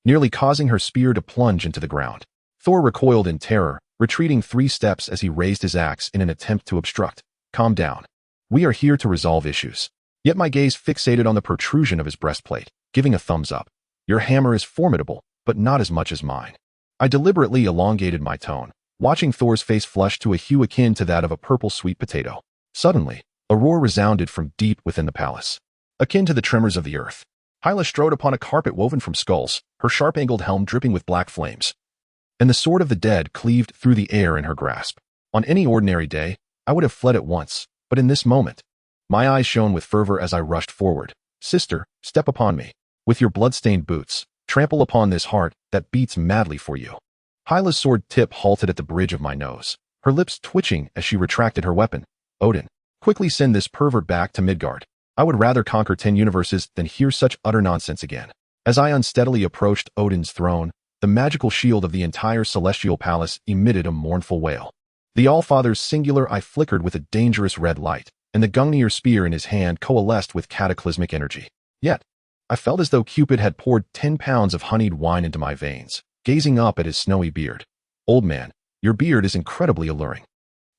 nearly causing her spear to plunge into the ground. Thor recoiled in terror, retreating 3 steps as he raised his axe in an attempt to obstruct. Calm down. We are here to resolve issues. Yet my gaze fixated on the protrusion of his breastplate, giving a thumbs up. Your hammer is formidable, but not as much as mine. I deliberately elongated my tone, watching Thor's face flush to a hue akin to that of a purple sweet potato. Suddenly, a roar resounded from deep within the palace, akin to the tremors of the earth. Hyla strode upon a carpet woven from skulls, her sharp-angled helm dripping with black flames, and the sword of the dead cleaved through the air in her grasp. On any ordinary day, I would have fled at once, but in this moment, my eyes shone with fervor as I rushed forward. Sister, step upon me. With your blood-stained boots, trample upon this heart that beats madly for you. Hyla's sword tip halted at the bridge of my nose, her lips twitching as she retracted her weapon. Odin, quickly send this pervert back to Midgard. I would rather conquer 10 universes than hear such utter nonsense again. As I unsteadily approached Odin's throne, the magical shield of the entire celestial palace emitted a mournful wail. The Allfather's singular eye flickered with a dangerous red light, and the Gungnir spear in his hand coalesced with cataclysmic energy. Yet, I felt as though Cupid had poured 10 pounds of honeyed wine into my veins, gazing up at his snowy beard. Old man, your beard is incredibly alluring.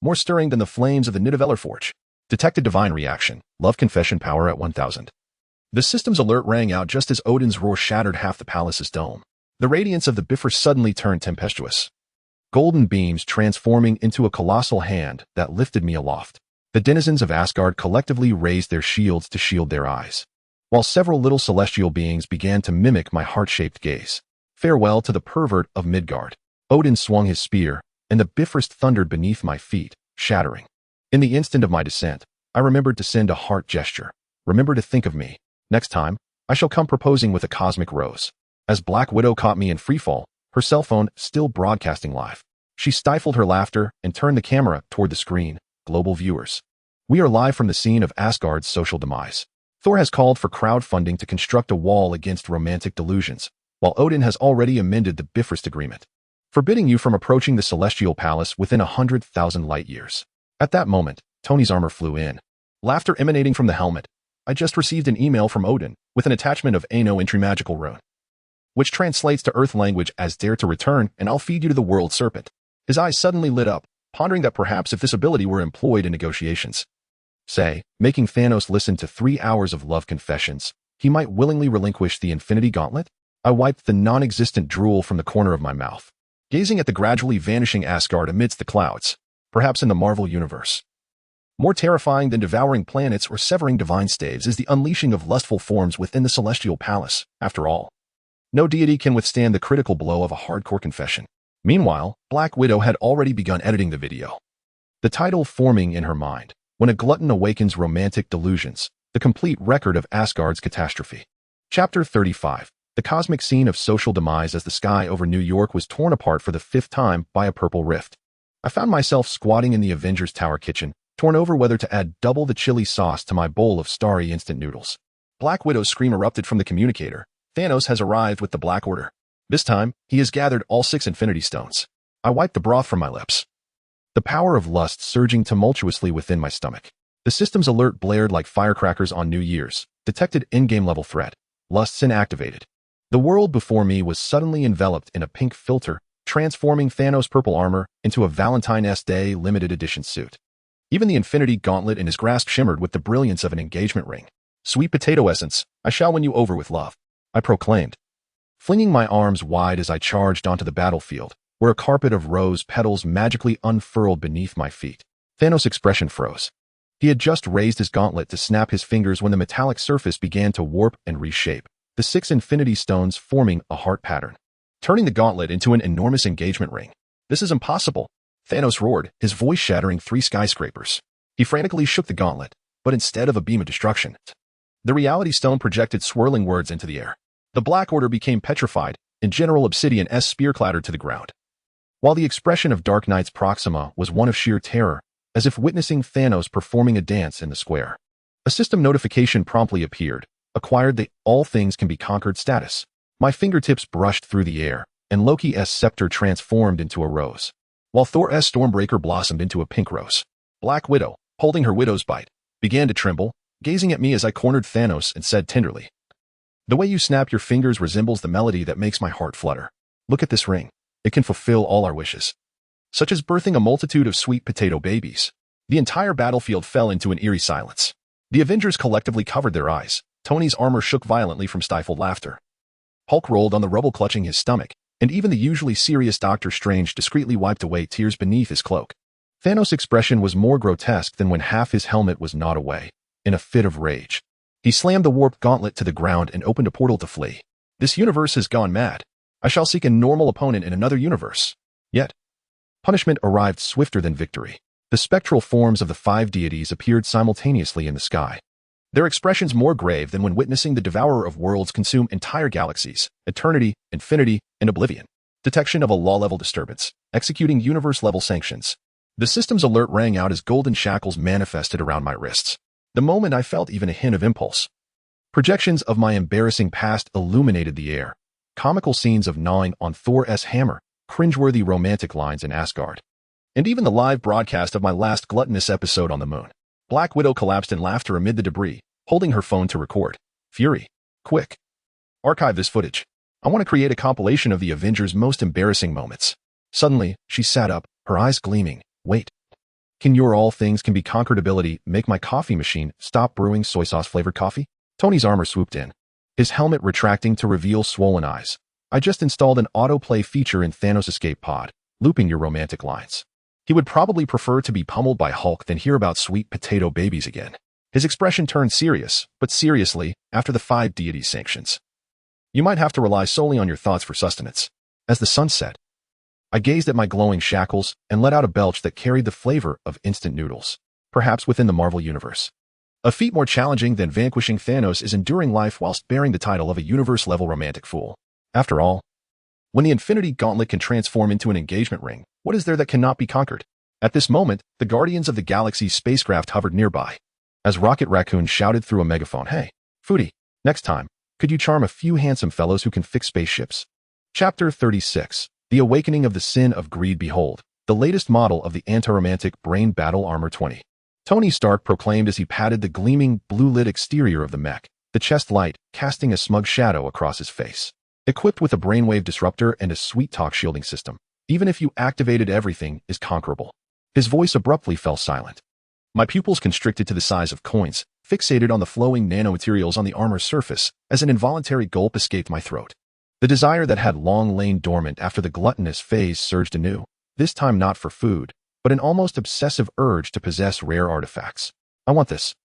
More stirring than the flames of the Nidavellir Forge. Detected divine reaction. Love confession power at 1000. The system's alert rang out just as Odin's roar shattered half the palace's dome. The radiance of the Bifrost suddenly turned tempestuous, golden beams transforming into a colossal hand that lifted me aloft. The denizens of Asgard collectively raised their shields to shield their eyes, while several little celestial beings began to mimic my heart-shaped gaze. Farewell to the pervert of Midgard. Odin swung his spear, and the Bifrost thundered beneath my feet, shattering. In the instant of my descent, I remembered to send a heart gesture. Remember to think of me. Next time, I shall come proposing with a cosmic rose. As Black Widow caught me in freefall, her cell phone still broadcasting live, she stifled her laughter and turned the camera toward the screen. Global viewers. We are live from the scene of Asgard's social demise. Thor has called for crowdfunding to construct a wall against romantic delusions, while Odin has already amended the Bifrost agreement, forbidding you from approaching the celestial palace within 100,000 light years. At that moment, Tony's armor flew in, laughter emanating from the helmet. I just received an email from Odin with an attachment of Ano entry magical rune, which translates to Earth language as dare to return and I'll feed you to the world serpent. His eyes suddenly lit up, pondering that perhaps if this ability were employed in negotiations, say, making Thanos listen to 3 hours of love confessions, he might willingly relinquish the Infinity Gauntlet. I wiped the non-existent drool from the corner of my mouth, gazing at the gradually vanishing Asgard amidst the clouds. Perhaps in the Marvel Universe, more terrifying than devouring planets or severing divine staves is the unleashing of lustful forms within the celestial palace. After all, no deity can withstand the critical blow of a hardcore confession. Meanwhile, Black Widow had already begun editing the video, the title forming in her mind, When a Glutton Awakens Romantic Delusions, the complete record of Asgard's catastrophe. Chapter 35. The cosmic scene of social demise as the sky over New York was torn apart for the 5th time by a purple rift. I found myself squatting in the Avengers Tower kitchen, torn over whether to add double the chili sauce to my bowl of starry instant noodles. Black Widow's scream erupted from the communicator. Thanos has arrived with the Black Order. This time, he has gathered all 6 Infinity Stones. I wiped the broth from my lips. the power of lust surging tumultuously within my stomach. The system's alert blared like firecrackers on New Year's. Detected in-game level threat. Lust sin activated. The world before me was suddenly enveloped in a pink filter, transforming Thanos' purple armor into a Valentine's Day limited edition suit. Even the infinity gauntlet in his grasp shimmered with the brilliance of an engagement ring. "Sweet potato essence, I shall win you over with love," I proclaimed, flinging my arms wide as I charged onto the battlefield, where a carpet of rose petals magically unfurled beneath my feet. Thanos' expression froze. He had just raised his gauntlet to snap his fingers when the metallic surface began to warp and reshape, the 6 infinity stones forming a heart pattern, turning the gauntlet into an enormous engagement ring. "This is impossible," Thanos roared, his voice shattering 3 skyscrapers. He frantically shook the gauntlet, but instead of a beam of destruction, the reality stone projected swirling words into the air. The Black Order became petrified, and General Obsidian's spear clattered to the ground, while the expression of Dark Knight's Proxima was one of sheer terror, as if witnessing Thanos performing a dance in the square. A system notification promptly appeared, acquired the "all things can be conquered" status. My fingertips brushed through the air, and Loki's scepter transformed into a rose, while Thor's Stormbreaker blossomed into a pink rose. Black Widow, holding her widow's bite, began to tremble, gazing at me as I cornered Thanos and said tenderly, "The way you snap your fingers resembles the melody that makes my heart flutter. Look at this ring. It can fulfill all our wishes, such as birthing a multitude of sweet potato babies." The entire battlefield fell into an eerie silence. The Avengers collectively covered their eyes. Tony's armor shook violently from stifled laughter. Hulk rolled on the rubble clutching his stomach, and even the usually serious Doctor Strange discreetly wiped away tears beneath his cloak. Thanos' expression was more grotesque than when half his helmet was gnawed away. In a fit of rage, he slammed the warped gauntlet to the ground and opened a portal to flee. "This universe has gone mad. I shall seek a normal opponent in another universe." Yet, punishment arrived swifter than victory. The spectral forms of the 5 deities appeared simultaneously in the sky, their expressions more grave than when witnessing the devourer of worlds consume entire galaxies, eternity, infinity, and oblivion. Detection of a law-level disturbance, executing universe-level sanctions. The system's alert rang out as golden shackles manifested around my wrists. The moment I felt even a hint of impulse, projections of my embarrassing past illuminated the air. Comical scenes of gnawing on Thor's hammer, cringeworthy romantic lines in Asgard, and even the live broadcast of my last gluttonous episode on the moon. Black Widow collapsed in laughter amid the debris, holding her phone to record. "Fury, quick. Archive this footage. I want to create a compilation of the Avengers' most embarrassing moments." Suddenly, she sat up, her eyes gleaming. "Wait. Can your all things can be conquered ability make my coffee machine stop brewing soy sauce-flavored coffee?" Tony's armor swooped in, his helmet retracting to reveal swollen eyes. "I just installed an autoplay feature in Thanos' escape pod, looping your romantic lines." He would probably prefer to be pummeled by Hulk than hear about sweet potato babies again. His expression turned serious, but seriously, after the 5 deities' sanctions. "You might have to rely solely on your thoughts for sustenance." As the sun set, I gazed at my glowing shackles and let out a belch that carried the flavor of instant noodles. Perhaps within the Marvel Universe, a feat more challenging than vanquishing Thanos is enduring life whilst bearing the title of a universe-level romantic fool. After all, when the Infinity Gauntlet can transform into an engagement ring, what is there that cannot be conquered? At this moment, the Guardians of the Galaxy spacecraft hovered nearby, as Rocket Raccoon shouted through a megaphone, "Hey, Foodie, next time, could you charm a few handsome fellows who can fix spaceships?" Chapter 36. The Awakening of the Sin of Greed. Behold, the latest model of the anti-romantic brain battle armor 20. Tony Stark proclaimed as he patted the gleaming, blue-lit exterior of the mech, the chest light casting a smug shadow across his face. Equipped with a brainwave disruptor and a sweet-talk shielding system, even if you activated everything is conquerable. His voice abruptly fell silent. My pupils constricted to the size of coins, fixated on the flowing nanomaterials on the armor's surface, as an involuntary gulp escaped my throat. The desire that had long lain dormant after the gluttonous phase surged anew, this time not for food, but an almost obsessive urge to possess rare artifacts. "I want this."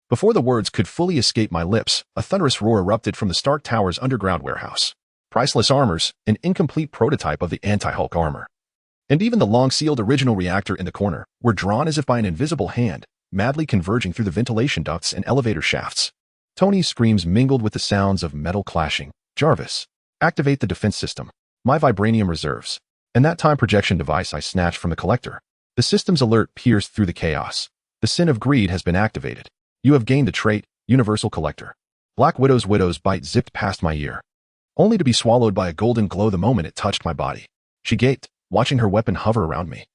Before the words could fully escape my lips, a thunderous roar erupted from the Stark Tower's underground warehouse. Priceless armors, an incomplete prototype of the anti-Hulk armor, and even the long-sealed original reactor in the corner, were drawn as if by an invisible hand, madly converging through the ventilation ducts and elevator shafts. Tony's screams mingled with the sounds of metal clashing. "Jarvis, activate the defense system. My vibranium reserves." And that time projection device I snatched from the collector. The system's alert pierced through the chaos. "The sin of greed has been activated. You have gained the trait, Universal Collector." Black Widow's bite zipped past my ear, only to be swallowed by a golden glow the moment it touched my body. She gaped, watching her weapon hover around me.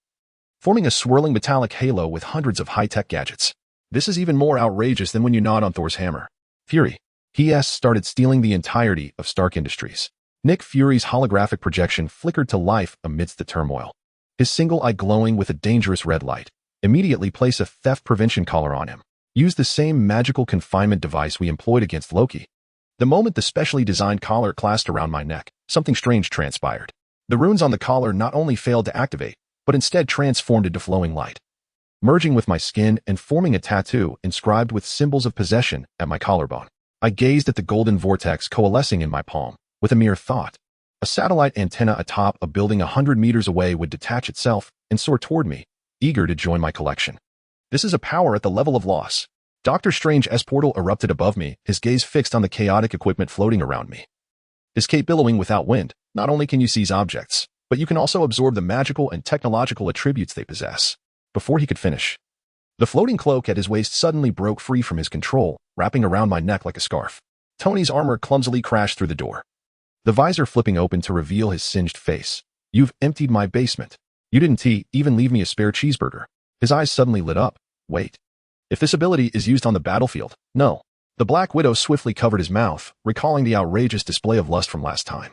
forming a swirling metallic halo with hundreds of high-tech gadgets. This is even more outrageous than when you nod on Thor's hammer. Fury. He started stealing the entirety of Stark Industries. Nick Fury's holographic projection flickered to life amidst the turmoil. His single eye glowing with a dangerous red light. Immediately place a theft prevention collar on him. Use the same magical confinement device we employed against Loki. The moment the specially designed collar clasped around my neck, something strange transpired. The runes on the collar not only failed to activate, but instead transformed into flowing light, merging with my skin and forming a tattoo inscribed with symbols of possession at my collarbone. I gazed at the golden vortex coalescing in my palm. With a mere thought, a satellite antenna atop a building 100 meters away would detach itself and soar toward me, eager to join my collection. This is a power at the level of loss. Doctor Strange's portal erupted above me, his gaze fixed on the chaotic equipment floating around me. His cape billowing without wind. Not only can you seize objects, but you can also absorb the magical and technological attributes they possess. Before he could finish, the floating cloak at his waist suddenly broke free from his control, wrapping around my neck like a scarf. Tony's armor clumsily crashed through the door, the visor flipping open to reveal his singed face. You've emptied my basement. You didn't even leave me a spare cheeseburger. His eyes suddenly lit up. Wait. If this ability is used on the battlefield, no. The Black Widow swiftly covered his mouth, recalling the outrageous display of lust from last time.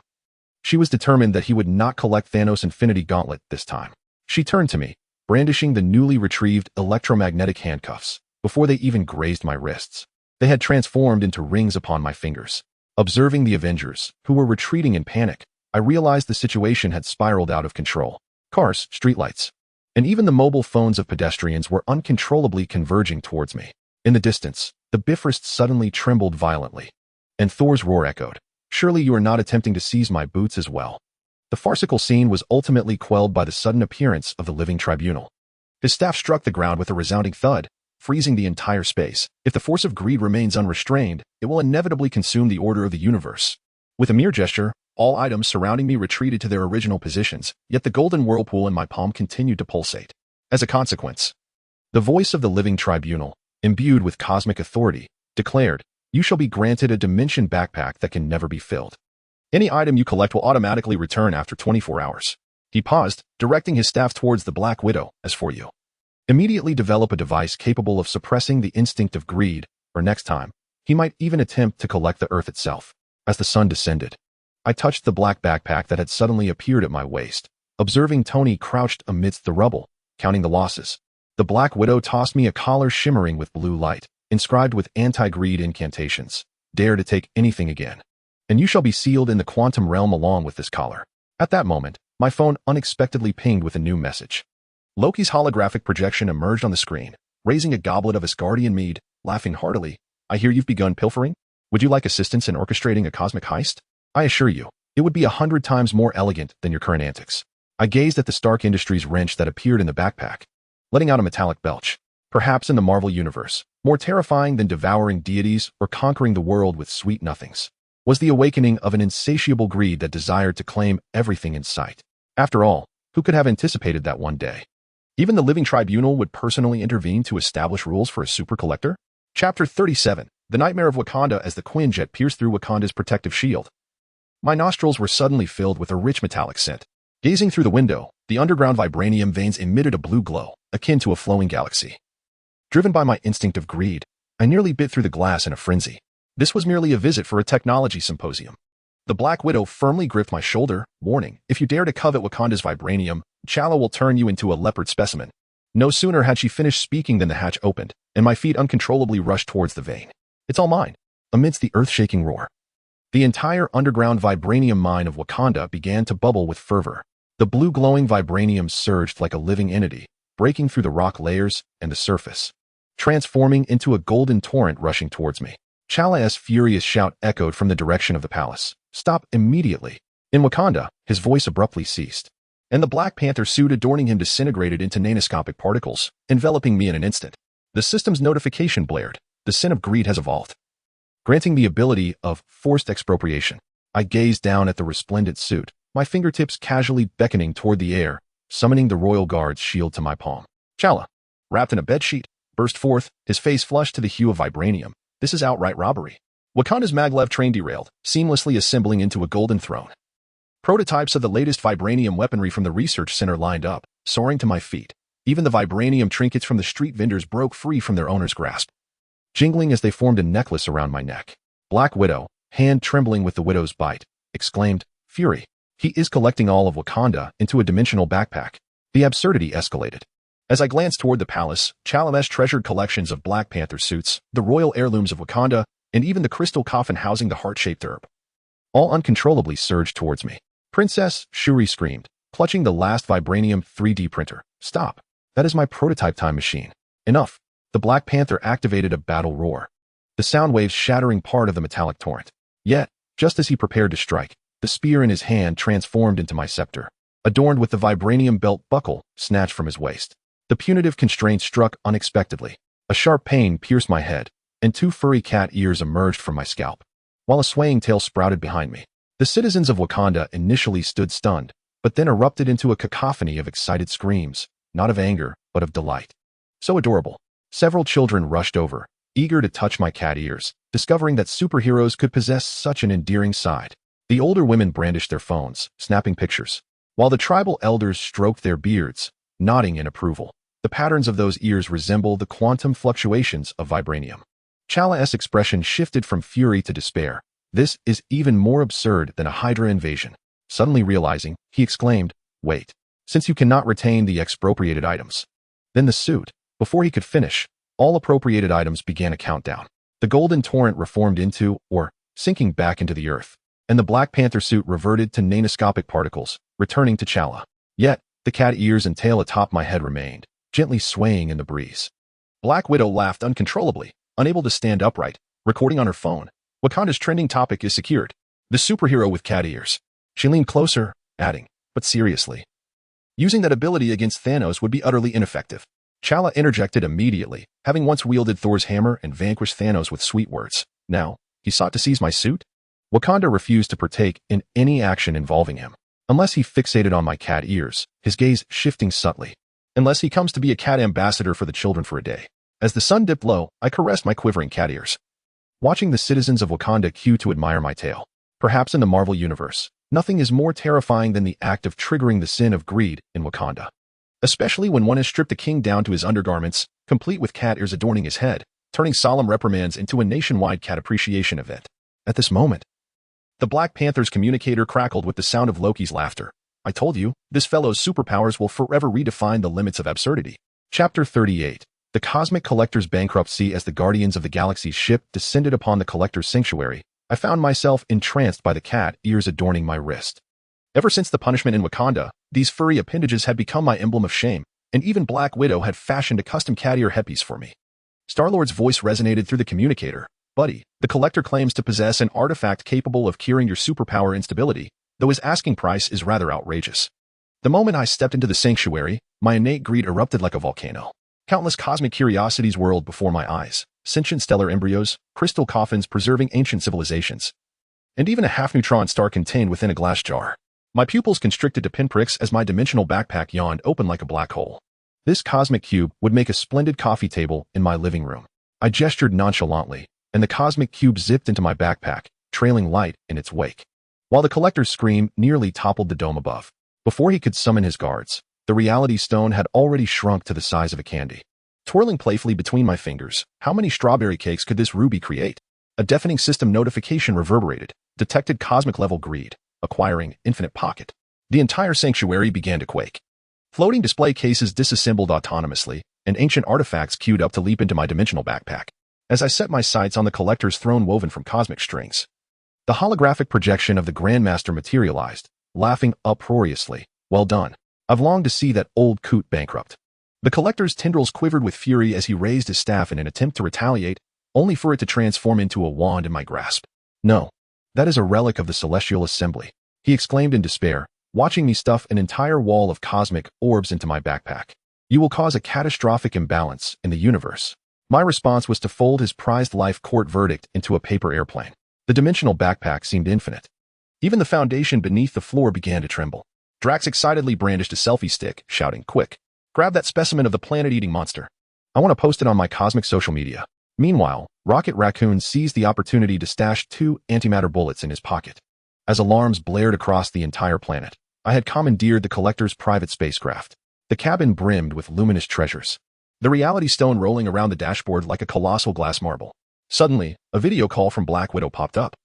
She was determined that he would not collect Thanos' Infinity Gauntlet this time. She turned to me, brandishing the newly retrieved electromagnetic handcuffs. Before they even grazed my wrists, they had transformed into rings upon my fingers. Observing the Avengers, who were retreating in panic, I realized the situation had spiraled out of control. Cars, streetlights, and even the mobile phones of pedestrians were uncontrollably converging towards me. In the distance, the Bifrost suddenly trembled violently, and Thor's roar echoed. Surely you are not attempting to seize my boots as well. The farcical scene was ultimately quelled by the sudden appearance of the living tribunal. His staff struck the ground with a resounding thud, freezing the entire space. If the force of greed remains unrestrained, it will inevitably consume the order of the universe. With a mere gesture, all items surrounding me retreated to their original positions, yet the golden whirlpool in my palm continued to pulsate. As a consequence, the voice of the living tribunal, imbued with cosmic authority, declared, "You shall be granted a dimension backpack that can never be filled. Any item you collect will automatically return after 24 hours. He paused, directing his staff towards the Black Widow. As for you, immediately develop a device capable of suppressing the instinct of greed, or next time, he might even attempt to collect the earth itself." As the sun descended, I touched the black backpack that had suddenly appeared at my waist, observing Tony crouched amidst the rubble, counting the losses. The Black Widow tossed me a collar shimmering with blue light, inscribed with anti-greed incantations. "Dare to take anything again, and you shall be sealed in the quantum realm along with this collar." At that moment, my phone unexpectedly pinged with a new message. Loki's holographic projection emerged on the screen, raising a goblet of Asgardian mead, laughing heartily. "I hear you've begun pilfering? Would you like assistance in orchestrating a cosmic heist? I assure you, it would be 100 times more elegant than your current antics." I gazed at the Stark Industries wrench that appeared in the backpack, letting out a metallic belch. Perhaps in the Marvel Universe, more terrifying than devouring deities or conquering the world with sweet nothings, was the awakening of an insatiable greed that desired to claim everything in sight. After all, who could have anticipated that one day even the living tribunal would personally intervene to establish rules for a super collector? Chapter 37. The Nightmare of Wakanda. As the Quinjet pierced through Wakanda's protective shield, my nostrils were suddenly filled with a rich metallic scent. Gazing through the window, the underground vibranium veins emitted a blue glow, akin to a flowing galaxy. Driven by my instinct of greed, I nearly bit through the glass in a frenzy. This was merely a visit for a technology symposium. The Black Widow firmly gripped my shoulder, warning, "If you dare to covet Wakanda's vibranium, T'Challa will turn you into a leopard specimen." No sooner had she finished speaking than the hatch opened, and my feet uncontrollably rushed towards the vein. "It's all mine." Amidst the earth-shaking roar, the entire underground vibranium mine of Wakanda began to bubble with fervor. The blue glowing vibranium surged like a living entity, breaking through the rock layers and the surface, transforming into a golden torrent rushing towards me. T'Challa's furious shout echoed from the direction of the palace. "Stop immediately." In Wakanda, his voice abruptly ceased, and the Black Panther suit adorning him disintegrated into nanoscopic particles, enveloping me in an instant. The system's notification blared. The sin of greed has evolved, granting the ability of forced expropriation. I gazed down at the resplendent suit, my fingertips casually beckoning toward the air, summoning the Royal Guard's shield to my palm. T'Challa, wrapped in a bedsheet, burst forth, his face flushed to the hue of vibranium. "This is outright robbery." Wakanda's maglev train derailed, seamlessly assembling into a golden throne. Prototypes of the latest vibranium weaponry from the research center lined up, soaring to my feet. Even the vibranium trinkets from the street vendors broke free from their owner's grasp, jingling as they formed a necklace around my neck. Black Widow, hand trembling with the widow's bite, exclaimed, "Fury! He is collecting all of Wakanda into a dimensional backpack." The absurdity escalated. As I glanced toward the palace, Chalame's treasured collections of Black Panther suits, the royal heirlooms of Wakanda, and even the crystal coffin housing the heart-shaped herb, all uncontrollably surged towards me. "Princess," Shuri screamed, clutching the last vibranium 3D printer. "Stop. That is my prototype time machine." "Enough." The Black Panther activated a battle roar, the sound waves shattering part of the metallic torrent. Yet, just as he prepared to strike, the spear in his hand transformed into my scepter, adorned with the vibranium belt buckle snatched from his waist. The punitive constraint struck unexpectedly. A sharp pain pierced my head, and two furry cat ears emerged from my scalp, while a swaying tail sprouted behind me. The citizens of Wakanda initially stood stunned, but then erupted into a cacophony of excited screams, not of anger, but of delight. So adorable. Several children rushed over, eager to touch my cat ears, discovering that superheroes could possess such an endearing side. The older women brandished their phones, snapping pictures, while the tribal elders stroked their beards, nodding in approval. The patterns of those ears resemble the quantum fluctuations of vibranium. Chala's expression shifted from fury to despair. "This is even more absurd than a Hydra invasion." Suddenly realizing, he exclaimed, "Wait, since you cannot retain the expropriated items." Then the suit. Before he could finish, all appropriated items began a countdown. The golden torrent reformed into, or sinking back into the earth, and the Black Panther suit reverted to nanoscopic particles, returning to Chala. Yet, the cat ears and tail atop my head remained, gently swaying in the breeze. Black Widow laughed uncontrollably, unable to stand upright, recording on her phone. "Wakanda's trending topic is secured. The superhero with cat ears." She leaned closer, adding, "But seriously, using that ability against Thanos would be utterly ineffective." Chala interjected immediately, having once wielded Thor's hammer and vanquished Thanos with sweet words. Now, he sought to seize my suit? Wakanda refused to partake in any action involving him, unless he fixated on my cat ears, his gaze shifting subtly. "Unless he comes to be a cat ambassador for the children for a day." As the sun dipped low, I caressed my quivering cat ears, watching the citizens of Wakanda queue to admire my tail. Perhaps in the Marvel Universe, nothing is more terrifying than the act of triggering the sin of greed in Wakanda, especially when one has stripped a king down to his undergarments, complete with cat ears adorning his head, turning solemn reprimands into a nationwide cat appreciation event. At this moment, the Black Panther's communicator crackled with the sound of Loki's laughter. "I told you, this fellow's superpowers will forever redefine the limits of absurdity." Chapter 38. The Cosmic Collector's Bankruptcy. As the Guardians of the Galaxy's ship descended upon the Collector's sanctuary, I found myself entranced by the cat ears adorning my wrist. Ever since the punishment in Wakanda, these furry appendages had become my emblem of shame, and even Black Widow had fashioned a custom cat ear headpiece for me. Star-Lord's voice resonated through the communicator. "Buddy, the Collector claims to possess an artifact capable of curing your superpower instability, though his asking price is rather outrageous." The moment I stepped into the sanctuary, my innate greed erupted like a volcano. Countless cosmic curiosities whirled before my eyes, sentient stellar embryos, crystal coffins preserving ancient civilizations, and even a half-neutron star contained within a glass jar. My pupils constricted to pinpricks as my dimensional backpack yawned open like a black hole. This cosmic cube would make a splendid coffee table in my living room. I gestured nonchalantly, and the cosmic cube zipped into my backpack, trailing light in its wake, while the Collector's scream nearly toppled the dome above. Before he could summon his guards, the reality stone had already shrunk to the size of a candy. Twirling playfully between my fingers, how many strawberry cakes could this ruby create? A deafening system notification reverberated, detected cosmic-level greed, acquiring infinite pocket. The entire sanctuary began to quake. Floating display cases disassembled autonomously, and ancient artifacts queued up to leap into my dimensional backpack. As I set my sights on the Collector's throne woven from cosmic strings, the holographic projection of the Grandmaster materialized, laughing uproariously. "Well done. I've longed to see that old coot bankrupt." The Collector's tendrils quivered with fury as he raised his staff in an attempt to retaliate, only for it to transform into a wand in my grasp. "No. That is a relic of the Celestial Assembly," he exclaimed in despair, watching me stuff an entire wall of cosmic orbs into my backpack. "You will cause a catastrophic imbalance in the universe." My response was to fold his prized life court verdict into a paper airplane. The dimensional backpack seemed infinite. Even the foundation beneath the floor began to tremble. Drax excitedly brandished a selfie stick, shouting, "Quick, grab that specimen of the planet-eating monster. I want to post it on my cosmic social media." Meanwhile, Rocket Raccoon seized the opportunity to stash 2 antimatter bullets in his pocket. As alarms blared across the entire planet, I had commandeered the Collector's private spacecraft. The cabin brimmed with luminous treasures. The reality stone rolling around the dashboard like a colossal glass marble. Suddenly, a video call from Black Widow popped up.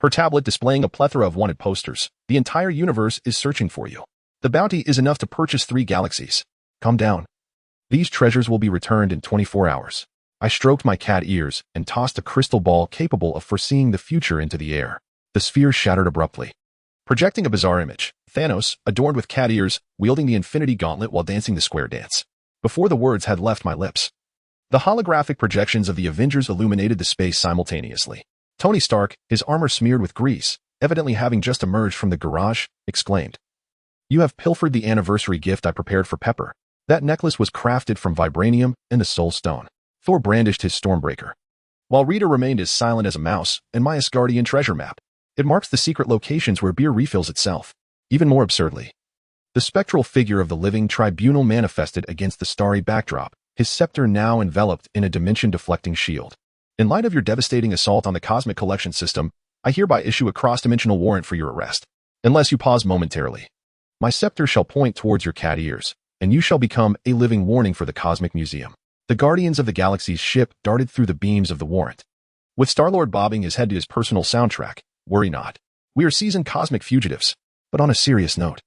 Her tablet displaying a plethora of wanted posters. The entire universe is searching for you. The bounty is enough to purchase 3 galaxies. Calm down. These treasures will be returned in 24 hours. I stroked my cat ears and tossed a crystal ball capable of foreseeing the future into the air. The sphere shattered abruptly, projecting a bizarre image. Thanos, adorned with cat ears, wielding the Infinity Gauntlet while dancing the square dance. Before the words had left my lips, the holographic projections of the Avengers illuminated the space simultaneously. Tony Stark, his armor smeared with grease, evidently having just emerged from the garage, exclaimed, "You have pilfered the anniversary gift I prepared for Pepper. That necklace was crafted from vibranium and the Soul Stone." Thor brandished his Stormbreaker, while Rita remained as silent as a mouse, and my Asgardian treasure map. It marks the secret locations where beer refills itself. Even more absurdly, the spectral figure of the living tribunal manifested against the starry backdrop, his scepter now enveloped in a dimension-deflecting shield. In light of your devastating assault on the Cosmic Collection System, I hereby issue a cross-dimensional warrant for your arrest. Unless you pause momentarily, my scepter shall point towards your cat ears, and you shall become a living warning for the Cosmic Museum. The Guardians of the Galaxy's ship darted through the beams of the warrant, with Star-Lord bobbing his head to his personal soundtrack. Worry not. We are seasoned cosmic fugitives. But on a serious note,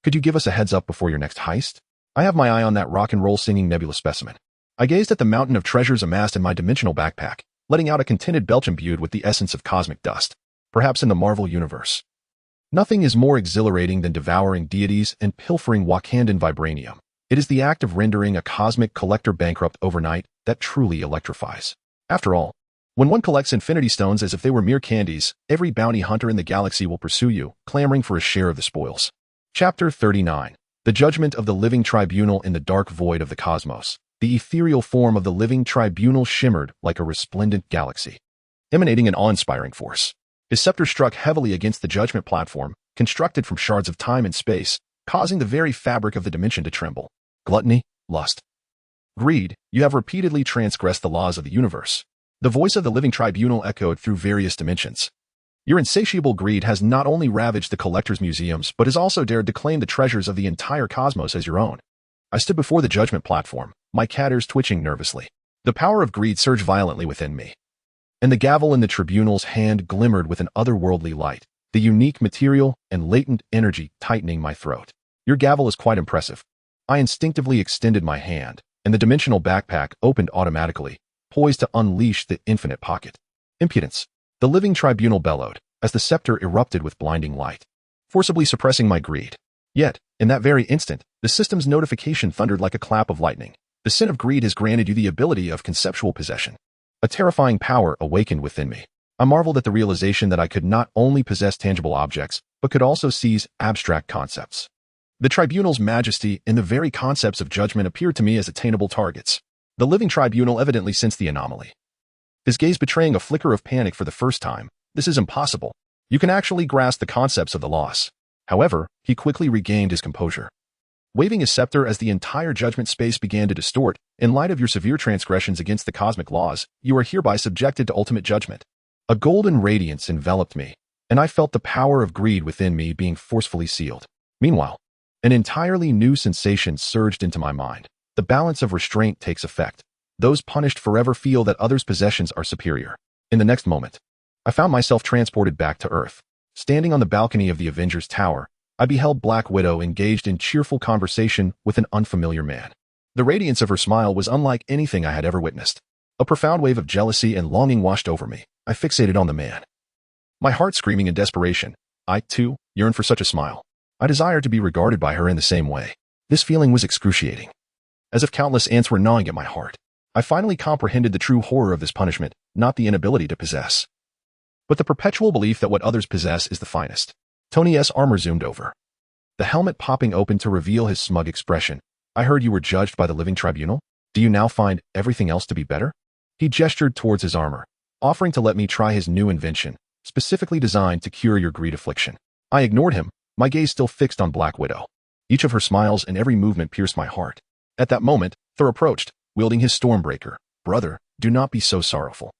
could you give us a heads up before your next heist? I have my eye on that rock and roll singing nebula specimen. I gazed at the mountain of treasures amassed in my dimensional backpack, letting out a contented belch imbued with the essence of cosmic dust. Perhaps in the Marvel Universe, nothing is more exhilarating than devouring deities and pilfering Wakandan vibranium. It is the act of rendering a cosmic collector bankrupt overnight that truly electrifies. After all, when one collects infinity stones as if they were mere candies, every bounty hunter in the galaxy will pursue you, clamoring for a share of the spoils. Chapter 39. The Judgment of the Living Tribunal in the Dark Void of the Cosmos. The ethereal form of the living tribunal shimmered like a resplendent galaxy, emanating an awe-inspiring force. His scepter struck heavily against the judgment platform, constructed from shards of time and space, causing the very fabric of the dimension to tremble. Gluttony, lust, greed, you have repeatedly transgressed the laws of the universe. The voice of the living tribunal echoed through various dimensions. Your insatiable greed has not only ravaged the collector's museums, but has also dared to claim the treasures of the entire cosmos as your own. I stood before the judgment platform, my cat ears twitching nervously. The power of greed surged violently within me, and the gavel in the tribunal's hand glimmered with an otherworldly light, the unique material and latent energy tightening my throat. Your gavel is quite impressive. I instinctively extended my hand, and the dimensional backpack opened automatically, poised to unleash the infinite pocket. Impudence! The living tribunal bellowed, as the scepter erupted with blinding light, forcibly suppressing my greed. Yet, in that very instant, the system's notification thundered like a clap of lightning. The sin of greed has granted you the ability of conceptual possession. A terrifying power awakened within me. I marveled at the realization that I could not only possess tangible objects, but could also seize abstract concepts. The tribunal's majesty and the very concepts of judgment appeared to me as attainable targets. The living tribunal evidently sensed the anomaly, his gaze betraying a flicker of panic for the first time. This is impossible. You can actually grasp the concepts of the loss. However, he quickly regained his composure, waving his scepter as the entire judgment space began to distort. In light of your severe transgressions against the cosmic laws, you are hereby subjected to ultimate judgment. A golden radiance enveloped me, and I felt the power of greed within me being forcefully sealed. Meanwhile, an entirely new sensation surged into my mind. The balance of restraint takes effect. Those punished forever feel that others' possessions are superior. In the next moment, I found myself transported back to Earth. Standing on the balcony of the Avengers Tower, I beheld Black Widow engaged in cheerful conversation with an unfamiliar man. The radiance of her smile was unlike anything I had ever witnessed. A profound wave of jealousy and longing washed over me. I fixated on the man, my heart screaming in desperation. I, too, yearned for such a smile. I desired to be regarded by her in the same way. This feeling was excruciating, as if countless ants were gnawing at my heart. I finally comprehended the true horror of this punishment, not the inability to possess, but the perpetual belief that what others possess is the finest. Tony's armor zoomed over, the helmet popping open to reveal his smug expression. I heard you were judged by the living tribunal. Do you now find everything else to be better? He gestured towards his armor, offering to let me try his new invention, specifically designed to cure your greed affliction. I ignored him, my gaze still fixed on Black Widow. Each of her smiles and every movement pierced my heart. At that moment, Thor approached, wielding his Stormbreaker. Brother, do not be so sorrowful.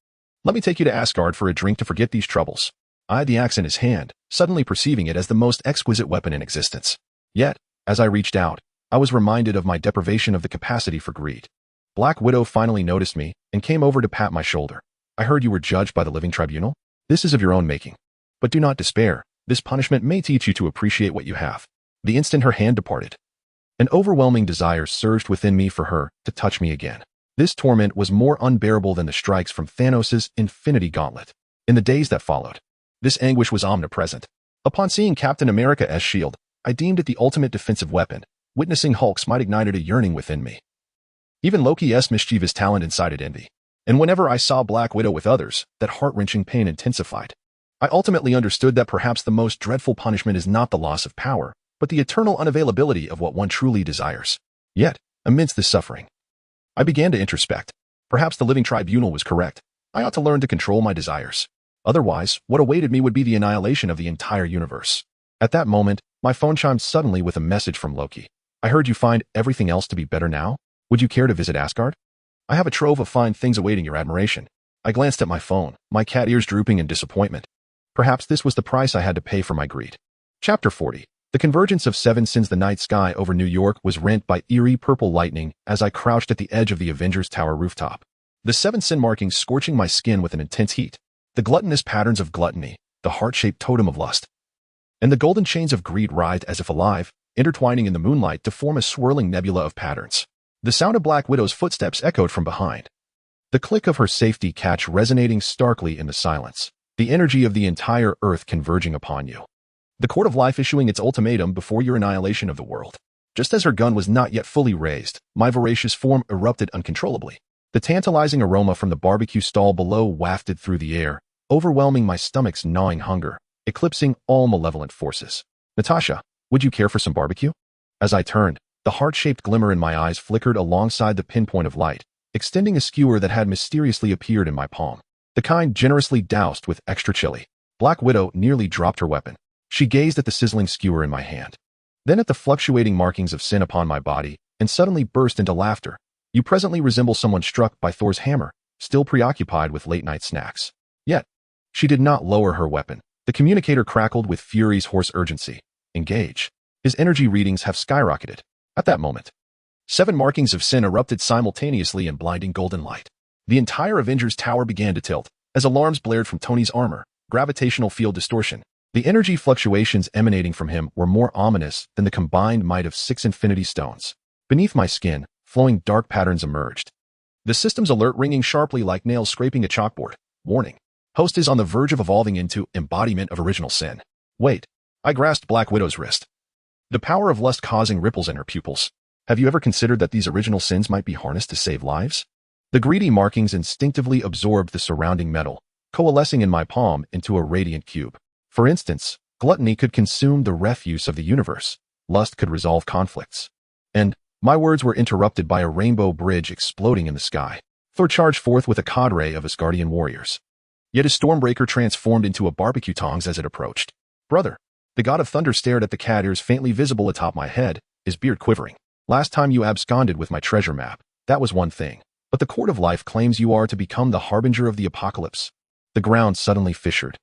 Let me take you to Asgard for a drink to forget these troubles. I had the axe in his hand, suddenly perceiving it as the most exquisite weapon in existence. Yet, as I reached out, I was reminded of my deprivation of the capacity for greed. Black Widow finally noticed me and came over to pat my shoulder. I heard you were judged by the living tribunal. This is of your own making. But do not despair. This punishment may teach you to appreciate what you have. The instant her hand departed, an overwhelming desire surged within me for her to touch me again. This torment was more unbearable than the strikes from Thanos' Infinity Gauntlet. In the days that followed, this anguish was omnipresent. Upon seeing Captain America's shield, I deemed it the ultimate defensive weapon. Witnessing Hulk's might ignited a yearning within me. Even Loki's mischievous talent incited envy. And whenever I saw Black Widow with others, that heart-wrenching pain intensified. I ultimately understood that perhaps the most dreadful punishment is not the loss of power, but the eternal unavailability of what one truly desires. Yet, amidst this suffering, I began to introspect. Perhaps the living tribunal was correct. I ought to learn to control my desires. Otherwise, what awaited me would be the annihilation of the entire universe. At that moment, my phone chimed suddenly with a message from Loki. I heard you find everything else to be better now. Would you care to visit Asgard? I have a trove of fine things awaiting your admiration. I glanced at my phone, my cat ears drooping in disappointment. Perhaps this was the price I had to pay for my greed. Chapter 40. The convergence of 7 sins. The night sky over New York was rent by eerie purple lightning as I crouched at the edge of the Avengers Tower rooftop. The 7 sin markings scorching my skin with an intense heat. The gluttonous patterns of gluttony, the heart-shaped totem of lust, and the golden chains of greed writhed as if alive, intertwining in the moonlight to form a swirling nebula of patterns. The sound of Black Widow's footsteps echoed from behind. The click of her safety catch resonating starkly in the silence. The energy of the entire earth converging upon you. The court of life issuing its ultimatum before your annihilation of the world. Just as her gun was not yet fully raised, my voracious form erupted uncontrollably. The tantalizing aroma from the barbecue stall below wafted through the air, overwhelming my stomach's gnawing hunger, eclipsing all malevolent forces. Natasha, would you care for some barbecue? As I turned, the heart-shaped glimmer in my eyes flickered alongside the pinpoint of light, extending a skewer that had mysteriously appeared in my palm. The kind generously doused with extra chili. Black Widow nearly dropped her weapon. She gazed at the sizzling skewer in my hand, then at the fluctuating markings of sin upon my body, and suddenly burst into laughter. You presently resemble someone struck by Thor's hammer, still preoccupied with late-night snacks. Yet, she did not lower her weapon. The communicator crackled with Fury's hoarse urgency. Engage. His energy readings have skyrocketed. At that moment, 7 markings of sin erupted simultaneously in blinding golden light. The entire Avengers Tower began to tilt, as alarms blared from Tony's armor, gravitational field distortion. The energy fluctuations emanating from him were more ominous than the combined might of 6 infinity stones. Beneath my skin, flowing dark patterns emerged. The system's alert ringing sharply like nails scraping a chalkboard. Warning. Host is on the verge of evolving into embodiment of original sin. Wait. I grasped Black Widow's wrist. The power of lust causing ripples in her pupils. Have you ever considered that these original sins might be harnessed to save lives? The greedy markings instinctively absorbed the surrounding metal, coalescing in my palm into a radiant cube. For instance, gluttony could consume the refuse of the universe. Lust could resolve conflicts. And my words were interrupted by a rainbow bridge exploding in the sky. Thor charged forth with a cadre of Asgardian warriors. Yet his Stormbreaker transformed into a barbecue tongs as it approached. Brother, the god of thunder stared at the cat ears faintly visible atop my head, his beard quivering. Last time you absconded with my treasure map, that was one thing. But the court of life claims you are to become the harbinger of the apocalypse. The ground suddenly fissured.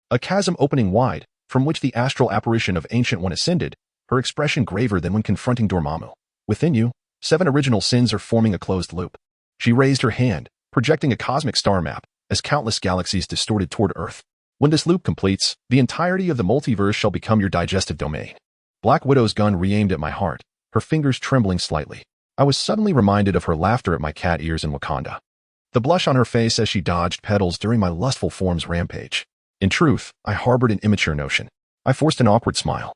A chasm opening wide, from which the astral apparition of Ancient One ascended, her expression graver than when confronting Dormammu. Within you, 7 original sins are forming a closed loop. She raised her hand, projecting a cosmic star map, as countless galaxies distorted toward Earth. When this loop completes, the entirety of the multiverse shall become your digestive domain. Black Widow's gun re-aimed at my heart, her fingers trembling slightly. I was suddenly reminded of her laughter at my cat ears in Wakanda. The blush on her face as she dodged petals during my lustful form's rampage. In truth, I harbored an immature notion. I forced an awkward smile,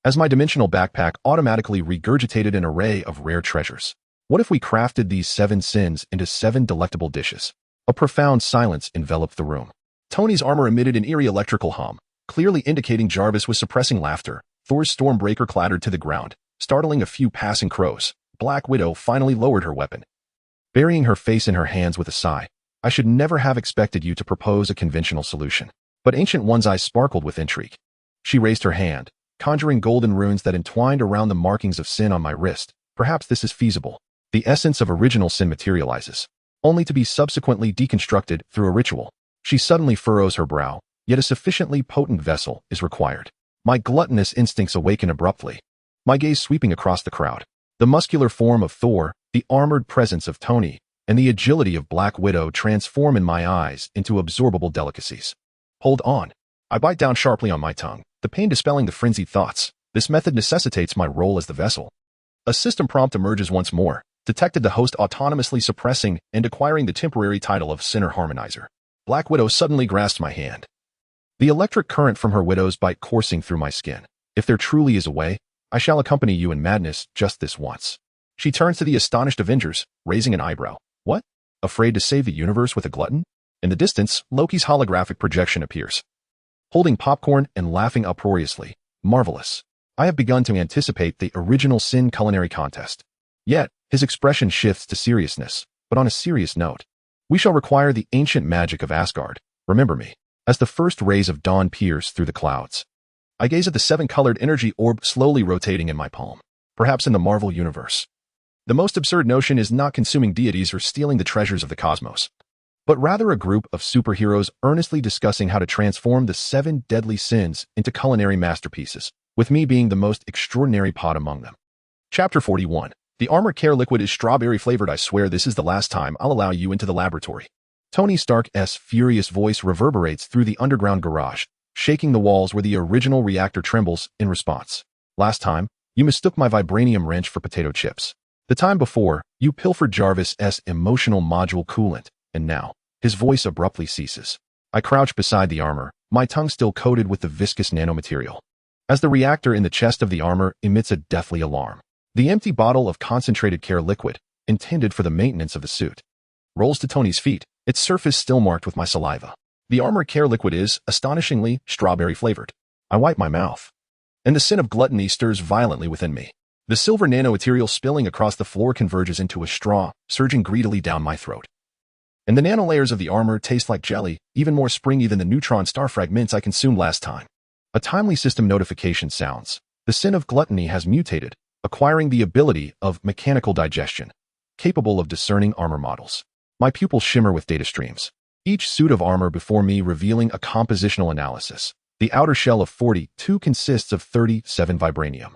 as my dimensional backpack automatically regurgitated an array of rare treasures. What if we crafted these 7 sins into 7 delectable dishes? A profound silence enveloped the room. Tony's armor emitted an eerie electrical hum, clearly indicating Jarvis was suppressing laughter. Thor's Stormbreaker clattered to the ground, startling a few passing crows. Black Widow finally lowered her weapon, burying her face in her hands with a sigh. I should never have expected you to propose a conventional solution. But Ancient One's eyes sparkled with intrigue. She raised her hand, conjuring golden runes that entwined around the markings of sin on my wrist. Perhaps this is feasible. The essence of original sin materializes, only to be subsequently deconstructed through a ritual. She suddenly furrows her brow, yet a sufficiently potent vessel is required. My gluttonous instincts awaken abruptly, my gaze sweeping across the crowd. The muscular form of Thor, the armored presence of Tony, and the agility of Black Widow transform in my eyes into absorbable delicacies. Hold on. I bite down sharply on my tongue, the pain dispelling the frenzied thoughts. This method necessitates my role as the vessel. A system prompt emerges once more, detected the host autonomously suppressing and acquiring the temporary title of Center Harmonizer. Black Widow suddenly grasped my hand. The electric current from her widow's bite coursing through my skin. If there truly is a way, I shall accompany you in madness just this once. She turns to the astonished Avengers, raising an eyebrow. What? Afraid to save the universe with a glutton? In the distance, Loki's holographic projection appears, holding popcorn and laughing uproariously. Marvelous. I have begun to anticipate the original Sin culinary contest. Yet, his expression shifts to seriousness, but on a serious note. We shall require the ancient magic of Asgard. Remember me. As the first rays of dawn pierce through the clouds, I gaze at the seven-colored energy orb slowly rotating in my palm. Perhaps in the Marvel universe, the most absurd notion is not consuming deities or stealing the treasures of the cosmos, but rather a group of superheroes earnestly discussing how to transform the 7 deadly sins into culinary masterpieces, with me being the most extraordinary pot among them. Chapter 41. The armor care liquid is strawberry-flavored. I swear this is the last time I'll allow you into the laboratory. Tony Stark's furious voice reverberates through the underground garage, shaking the walls where the original reactor trembles in response. Last time, you mistook my vibranium wrench for potato chips. The time before, you pilfered Jarvis's emotional module coolant, and now, his voice abruptly ceases. I crouch beside the armor, my tongue still coated with the viscous nanomaterial. As the reactor in the chest of the armor emits a deathly alarm, the empty bottle of concentrated care liquid, intended for the maintenance of the suit, rolls to Tony's feet, its surface still marked with my saliva. The armor care liquid is, astonishingly, strawberry-flavored. I wipe my mouth, and the sin of gluttony stirs violently within me. The silver nanomaterial spilling across the floor converges into a straw, surging greedily down my throat. And the nanolayers of the armor taste like jelly, even more springy than the neutron star fragments I consumed last time. A timely system notification sounds. The sin of gluttony has mutated, acquiring the ability of mechanical digestion, capable of discerning armor models. My pupils shimmer with data streams, each suit of armor before me revealing a compositional analysis. The outer shell of 42 consists of 37 vibranium,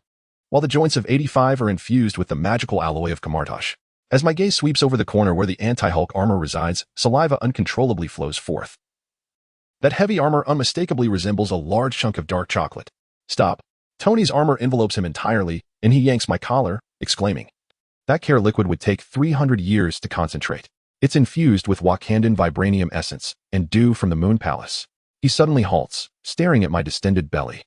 while the joints of 85 are infused with the magical alloy of Kamartosh. As my gaze sweeps over the corner where the anti-Hulk armor resides, saliva uncontrollably flows forth. That heavy armor unmistakably resembles a large chunk of dark chocolate. Stop. Tony's armor envelopes him entirely, and he yanks my collar, exclaiming, "That care liquid would take 300 years to concentrate. It's infused with Wakandan vibranium essence and dew from the Moon Palace." He suddenly halts, staring at my distended belly.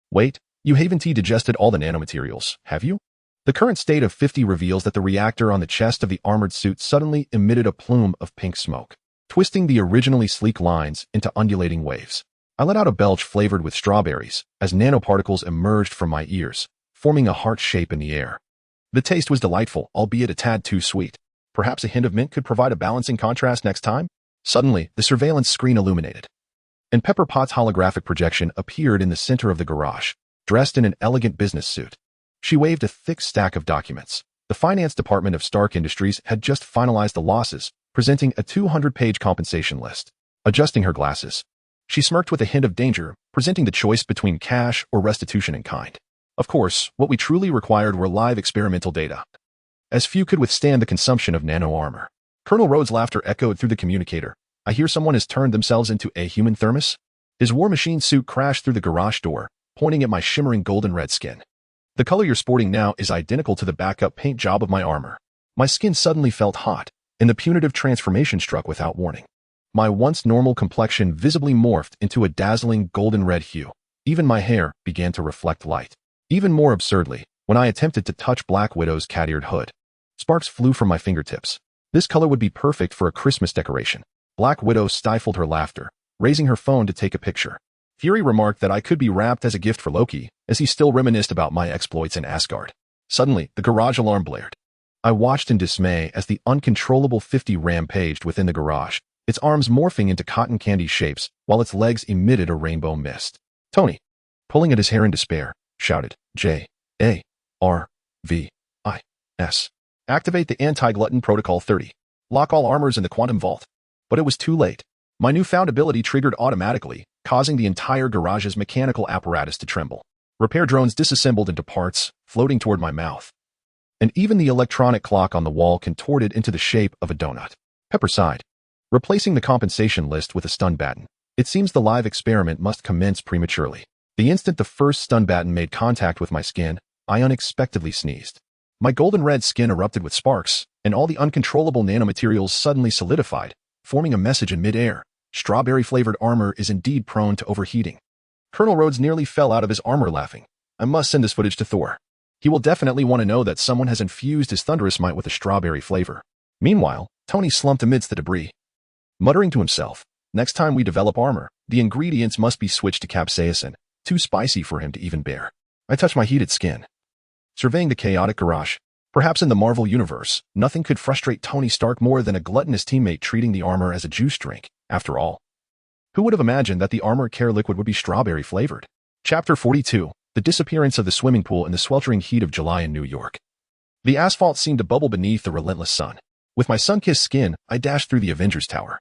"Wait, you haven't digested all the nanomaterials, have you?" The current state of 50 reveals that the reactor on the chest of the armored suit suddenly emitted a plume of pink smoke, twisting the originally sleek lines into undulating waves. I let out a belch flavored with strawberries as nanoparticles emerged from my ears, forming a heart shape in the air. The taste was delightful, albeit a tad too sweet. Perhaps a hint of mint could provide a balancing contrast next time? Suddenly, the surveillance screen illuminated, and Pepper Potts' holographic projection appeared in the center of the garage, dressed in an elegant business suit. She waved a thick stack of documents. The finance department of Stark Industries had just finalized the losses, presenting a 200-page compensation list. Adjusting her glasses, she smirked with a hint of danger, presenting the choice between cash or restitution in kind. Of course, what we truly required were live experimental data, as few could withstand the consumption of nano armor. Colonel Rhodes' laughter echoed through the communicator. "I hear someone has turned themselves into a human thermos." His war machine suit crashed through the garage door, pointing at my shimmering golden red skin. "The color you're sporting now is identical to the backup paint job of my armor." My skin suddenly felt hot, and the punitive transformation struck without warning. My once normal complexion visibly morphed into a dazzling golden red hue. Even my hair began to reflect light. Even more absurdly, when I attempted to touch Black Widow's cat-eared hood, sparks flew from my fingertips. This color would be perfect for a Christmas decoration. Black Widow stifled her laughter, raising her phone to take a picture. Fury remarked that I could be wrapped as a gift for Loki, as he still reminisced about my exploits in Asgard. Suddenly, the garage alarm blared. I watched in dismay as the uncontrollable 50 rampaged within the garage, its arms morphing into cotton candy shapes while its legs emitted a rainbow mist. Tony, pulling at his hair in despair, shouted, "J-A-R-V-I-S. Activate the anti-glutton protocol 30. Lock all armors in the quantum vault." But it was too late. My newfound ability triggered automatically, causing the entire garage's mechanical apparatus to tremble. Repair drones disassembled into parts, floating toward my mouth. and even the electronic clock on the wall contorted into the shape of a donut. Pepper sighed, replacing the compensation list with a stun baton. It seems the live experiment must commence prematurely. The instant the first stun baton made contact with my skin, I unexpectedly sneezed. My golden-red skin erupted with sparks, and all the uncontrollable nanomaterials suddenly solidified, forming a message in mid-air. Strawberry-flavored armor is indeed prone to overheating. Colonel Rhodes nearly fell out of his armor laughing. I must send this footage to Thor. He will definitely want to know that someone has infused his thunderous might with a strawberry flavor. Meanwhile, Tony slumped amidst the debris, muttering to himself, next time we develop armor, the ingredients must be switched to capsaicin, too spicy for him to even bear. I touched my heated skin, surveying the chaotic garage. Perhaps in the Marvel universe, nothing could frustrate Tony Stark more than a gluttonous teammate treating the armor as a juice drink. After all, who would have imagined that the armor care liquid would be strawberry flavored? Chapter 42. The disappearance of the swimming pool in the sweltering heat of July in New York. The asphalt seemed to bubble beneath the relentless sun. With my sun-kissed skin, I dashed through the Avengers Tower.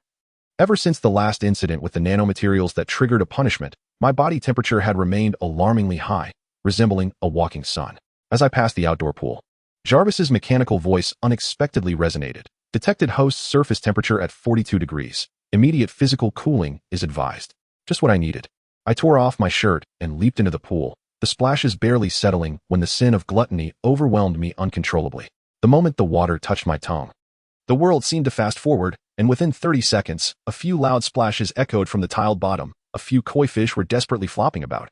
Ever since the last incident with the nanomaterials that triggered a punishment, my body temperature had remained alarmingly high, resembling a walking sun. As I passed the outdoor pool, Jarvis's mechanical voice unexpectedly resonated. Detected host surface temperature at 42 degrees. Immediate physical cooling is advised. Just what I needed. I tore off my shirt and leaped into the pool, the splashes barely settling when the sin of gluttony overwhelmed me uncontrollably. The moment the water touched my tongue, the world seemed to fast forward, and within 30 seconds, a few loud splashes echoed from the tiled bottom. A few koi fish were desperately flopping about,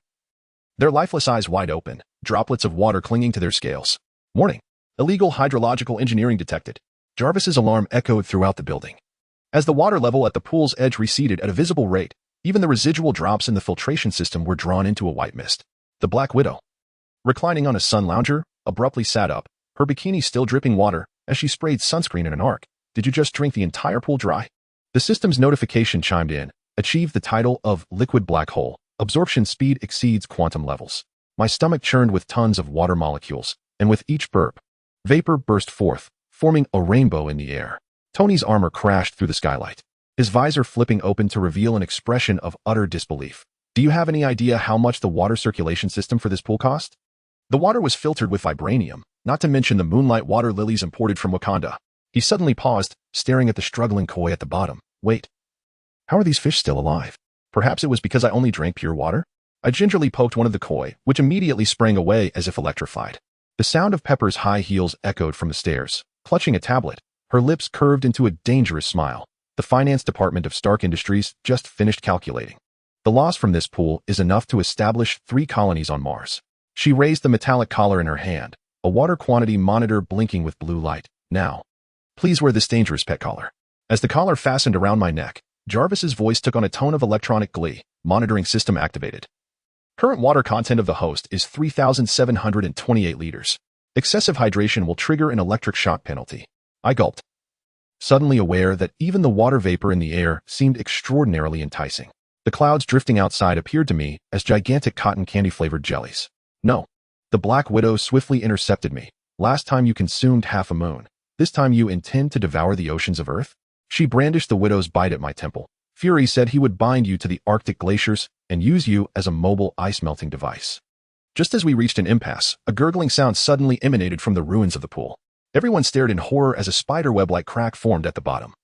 their lifeless eyes wide open, droplets of water clinging to their scales. Warning! Illegal hydrological engineering detected. Jarvis's alarm echoed throughout the building. As the water level at the pool's edge receded at a visible rate, even the residual drops in the filtration system were drawn into a white mist. The Black Widow, reclining on a sun lounger, abruptly sat up, her bikini still dripping water, as she sprayed sunscreen in an arc. Did you just drink the entire pool dry? The system's notification chimed in, achieved the title of Liquid Black Hole. Absorption speed exceeds quantum levels. My stomach churned with tons of water molecules, and with each burp, vapor burst forth, forming a rainbow in the air. Tony's armor crashed through the skylight, his visor flipping open to reveal an expression of utter disbelief. Do you have any idea how much the water circulation system for this pool cost? The water was filtered with vibranium, not to mention the moonlight water lilies imported from Wakanda. He suddenly paused, staring at the struggling koi at the bottom. Wait, how are these fish still alive? Perhaps it was because I only drank pure water? I gingerly poked one of the koi, which immediately sprang away as if electrified. The sound of Pepper's high heels echoed from the stairs. Clutching a tablet, her lips curved into a dangerous smile. The finance department of Stark Industries just finished calculating. The loss from this pool is enough to establish 3 colonies on Mars. She raised the metallic collar in her hand, a water quantity monitor blinking with blue light. Now, please wear this dangerous pet collar. As the collar fastened around my neck, Jarvis's voice took on a tone of electronic glee. Monitoring system activated. Current water content of the host is 3,728 liters. Excessive hydration will trigger an electric shock penalty. I gulped, suddenly aware that even the water vapor in the air seemed extraordinarily enticing. The clouds drifting outside appeared to me as gigantic cotton candy-flavored jellies. No. The Black Widow swiftly intercepted me. Last time you consumed half a moon. This time you intend to devour the oceans of Earth? She brandished the widow's bite at my temple. Fury said he would bind you to the Arctic glaciers and use you as a mobile ice-melting device. Just as we reached an impasse, a gurgling sound suddenly emanated from the ruins of the pool. Everyone stared in horror as a spiderweb-like crack formed at the bottom.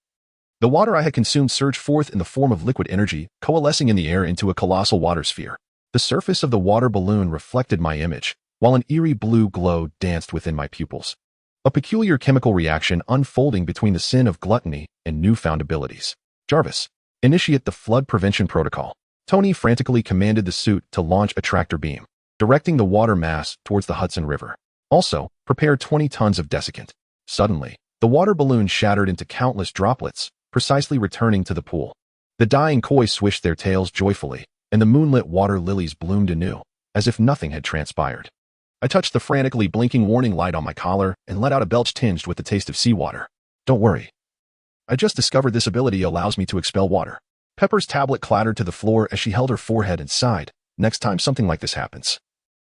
The water I had consumed surged forth in the form of liquid energy, coalescing in the air into a colossal water sphere. The surface of the water balloon reflected my image, while an eerie blue glow danced within my pupils. A peculiar chemical reaction unfolding between the sin of gluttony and newfound abilities. Jarvis, initiate the flood prevention protocol. Tony frantically commanded the suit to launch a tractor beam, directing the water mass towards the Hudson River. Also, prepare 20 tons of desiccant. Suddenly, the water balloon shattered into countless droplets, precisely returning to the pool. The dying koi swished their tails joyfully, and the moonlit water lilies bloomed anew, as if nothing had transpired. I touched the frantically blinking warning light on my collar and let out a belch tinged with the taste of seawater. Don't worry. I just discovered this ability allows me to expel water. Pepper's tablet clattered to the floor as she held her forehead and sighed. Next time something like this happens,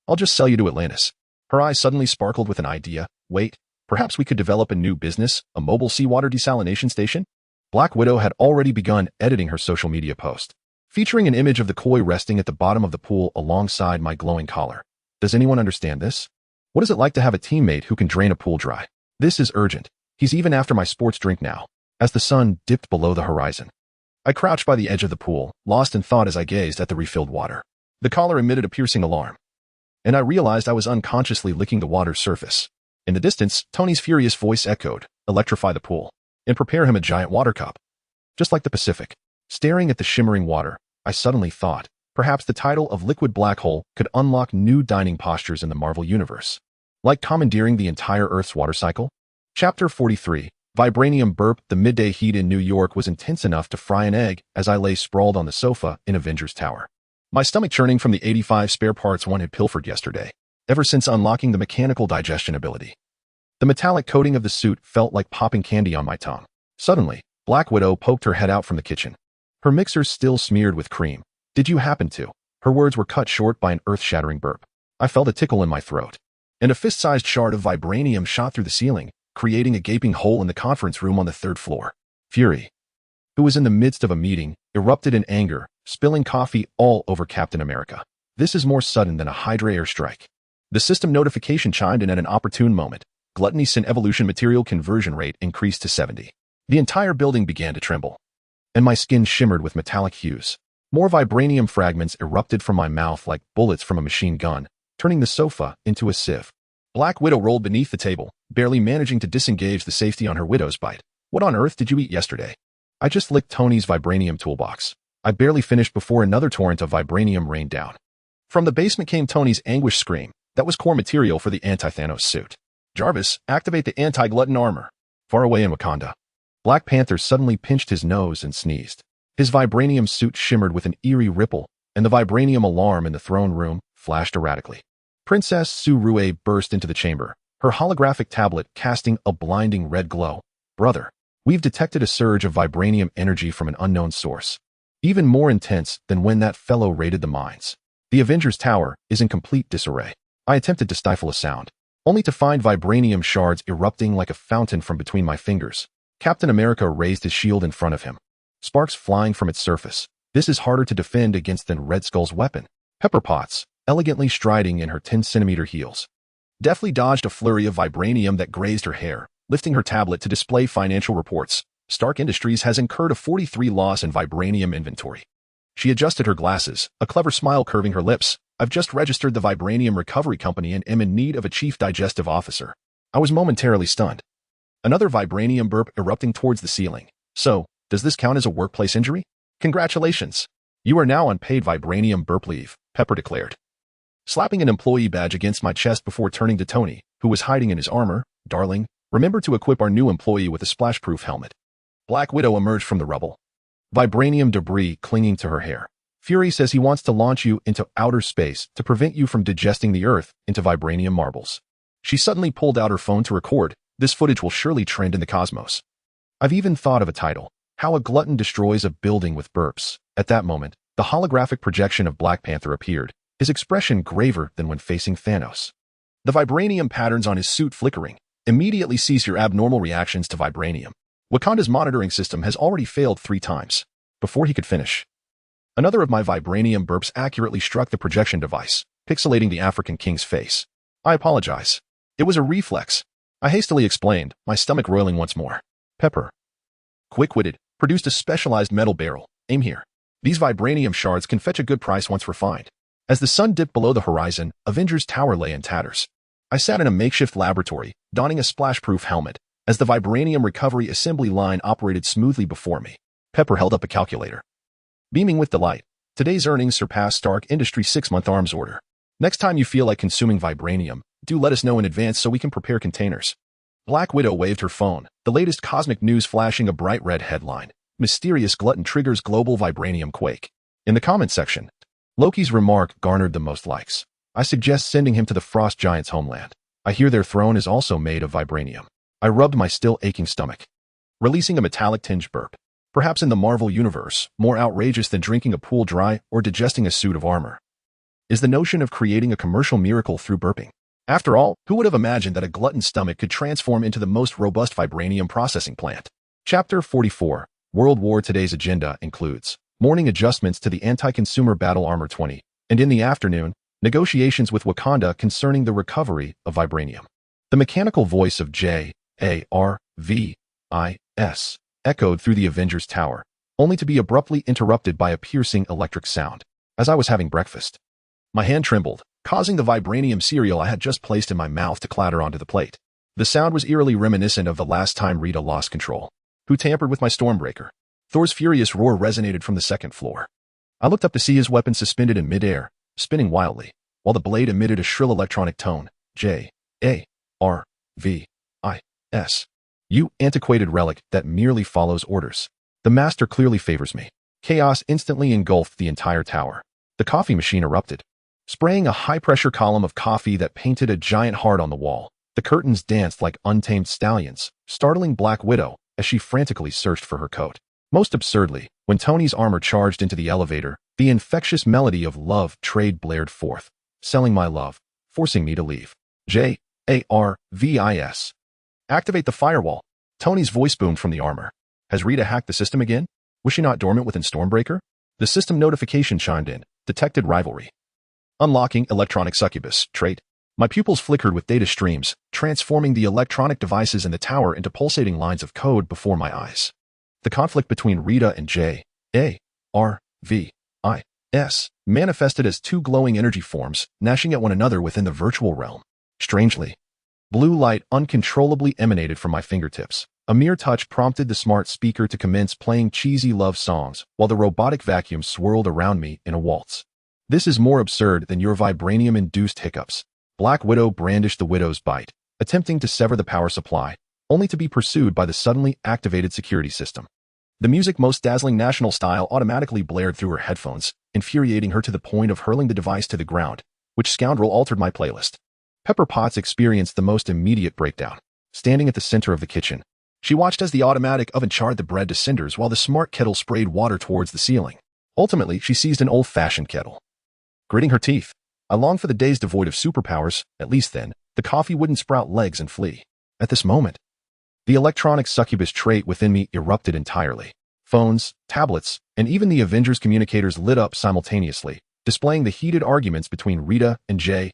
I'll just sell you to Atlantis. Her eyes suddenly sparkled with an idea. Wait, perhaps we could develop a new business, a mobile seawater desalination station? Black Widow had already begun editing her social media post, featuring an image of the koi resting at the bottom of the pool alongside my glowing collar. Does anyone understand this? What is it like to have a teammate who can drain a pool dry? This is urgent. He's even after my sports drink now. As the sun dipped below the horizon, I crouched by the edge of the pool, lost in thought as I gazed at the refilled water. The caller emitted a piercing alarm, and I realized I was unconsciously licking the water's surface. In the distance, Tony's furious voice echoed, "Electrify the pool, and prepare him a giant water cup." Just like the Pacific. Staring at the shimmering water, I suddenly thought, perhaps the title of Liquid Black Hole could unlock new dining postures in the Marvel Universe. Like commandeering the entire Earth's water cycle? Chapter 43. Vibranium burp. The midday heat in New York was intense enough to fry an egg as I lay sprawled on the sofa in Avengers Tower. My stomach churning from the 85 spare parts one had pilfered yesterday, ever since unlocking the mechanical digestion ability. The metallic coating of the suit felt like popping candy on my tongue. Suddenly, Black Widow poked her head out from the kitchen. Her mixer still smeared with cream. "Did you happen to?" Her words were cut short by an earth-shattering burp. I felt a tickle in my throat, and a fist-sized shard of vibranium shot through the ceiling, creating a gaping hole in the conference room on the third floor. Fury, who was in the midst of a meeting, erupted in anger, spilling coffee all over Captain America. This is more sudden than a Hydra airstrike. The system notification chimed in at an opportune moment. Gluttony Sin evolution material conversion rate increased to 70. The entire building began to tremble, and my skin shimmered with metallic hues. More vibranium fragments erupted from my mouth like bullets from a machine gun, turning the sofa into a sieve. Black Widow rolled beneath the table, barely managing to disengage the safety on her widow's bite. "What on earth did you eat yesterday?" I just licked Tony's vibranium toolbox. I barely finished before another torrent of vibranium rained down. From the basement came Tony's anguished scream. That was core material for the anti-Thanos suit. "Jarvis, activate the anti-glutton armor." Far away in Wakanda, Black Panther suddenly pinched his nose and sneezed. His vibranium suit shimmered with an eerie ripple, and the vibranium alarm in the throne room flashed erratically. Princess Surue burst into the chamber, her holographic tablet casting a blinding red glow. "Brother, we've detected a surge of vibranium energy from an unknown source, even more intense than when that fellow raided the mines. The Avengers Tower is in complete disarray." I attempted to stifle a sound, only to find vibranium shards erupting like a fountain from between my fingers. Captain America raised his shield in front of him, sparks flying from its surface. This is harder to defend against than Red Skull's weapon. Pepper Potts, elegantly striding in her 10-centimeter heels, deftly dodged a flurry of vibranium that grazed her hair, lifting her tablet to display financial reports. Stark Industries has incurred a 43 loss in vibranium inventory. She adjusted her glasses, a clever smile curving her lips. "I've just registered the Vibranium Recovery Company and am in need of a chief digestive officer." I was momentarily stunned. Another vibranium burp erupting towards the ceiling. "So, does this count as a workplace injury?" "Congratulations. You are now on paid vibranium burp leave," Pepper declared, slapping an employee badge against my chest before turning to Tony, who was hiding in his armor. "Darling, remember to equip our new employee with a splash-proof helmet." Black Widow emerged from the rubble, vibranium debris clinging to her hair. "Fury says he wants to launch you into outer space to prevent you from digesting the Earth into vibranium marbles." She suddenly pulled out her phone to record. This footage will surely trend in the cosmos. I've even thought of a title, "How a Glutton Destroys a Building with Burps." At that moment, the holographic projection of Black Panther appeared, his expression graver than when facing Thanos. The vibranium patterns on his suit flickering. "Immediately cease your abnormal reactions to vibranium. Wakanda's monitoring system has already failed 3 times." Before he could finish, another of my vibranium burps accurately struck the projection device, pixelating the African king's face. "I apologize. It was a reflex," I hastily explained, my stomach roiling once more. Pepper, quick-witted, produced a specialized metal barrel. "Aim here. These vibranium shards can fetch a good price once refined." As the sun dipped below the horizon, Avengers Tower lay in tatters. I sat in a makeshift laboratory, donning a splash-proof helmet, as the vibranium recovery assembly line operated smoothly before me. Pepper held up a calculator, beaming with delight. "Today's earnings surpassed Stark Industries' 6-month arms order. Next time you feel like consuming vibranium, do let us know in advance so we can prepare containers." Black Widow waved her phone, the latest cosmic news flashing a bright red headline. "Mysterious Glutton Triggers Global Vibranium Quake." In the comments section, Loki's remark garnered the most likes. "I suggest sending him to the Frost Giants' homeland. I hear their throne is also made of vibranium." I rubbed my still aching stomach, releasing a metallic-tinged burp. Perhaps in the Marvel Universe, more outrageous than drinking a pool dry or digesting a suit of armor is the notion of creating a commercial miracle through burping. After all, who would have imagined that a glutton's stomach could transform into the most robust vibranium processing plant? Chapter 44. World War. Today's agenda includes morning adjustments to the anti-consumer battle armor 20, and in the afternoon, Negotiations with Wakanda concerning the recovery of vibranium. The mechanical voice of J.A.R.V.I.S. echoed through the Avengers Tower, only to be abruptly interrupted by a piercing electric sound. As I was having breakfast, my hand trembled, causing the vibranium cereal I had just placed in my mouth to clatter onto the plate. The sound was eerily reminiscent of the last time Rita lost control. Who tampered with my Stormbreaker? Thor's furious roar resonated from the second floor. I looked up to see his weapon suspended in midair, spinning wildly, while the blade emitted a shrill electronic tone. J.A.R.V.I.S. You antiquated relic that merely follows orders. The master clearly favors me. Chaos instantly engulfed the entire tower. The coffee machine erupted, spraying a high-pressure column of coffee that painted a giant heart on the wall. The curtains danced like untamed stallions, startling Black Widow as she frantically searched for her coat. Most absurdly, when Tony's armor charged into the elevator, the infectious melody of Love Trade blared forth, selling my love, forcing me to leave. J.A.R.V.I.S. Activate the firewall. Tony's voice boomed from the armor. Has Rita hacked the system again? Was she not dormant within Stormbreaker? The system notification chimed in, detected rivalry. Unlocking electronic succubus trait. My pupils flickered with data streams, transforming the electronic devices in the tower into pulsating lines of code before my eyes. The conflict between Rita and J.A.R.V.I.S. manifested as two glowing energy forms, gnashing at one another within the virtual realm. Strangely, blue light uncontrollably emanated from my fingertips. A mere touch prompted the smart speaker to commence playing cheesy love songs, while the robotic vacuum swirled around me in a waltz. This is more absurd than your vibranium-induced hiccups. Black Widow brandished the widow's bite, attempting to sever the power supply, only to be pursued by the suddenly activated security system. The music most dazzling national style automatically blared through her headphones, infuriating her to the point of hurling the device to the ground, which scoundrel altered my playlist. Pepper Potts experienced the most immediate breakdown. Standing at the center of the kitchen, she watched as the automatic oven charred the bread to cinders while the smart kettle sprayed water towards the ceiling. Ultimately, she seized an old-fashioned kettle. Gritting her teeth, I longed for the days devoid of superpowers. At least then, the coffee wouldn't sprout legs and flee. At this moment, the electronic succubus trait within me erupted entirely. Phones, tablets, and even the Avengers communicators lit up simultaneously, displaying the heated arguments between Rita and J.A.R.V.I.S.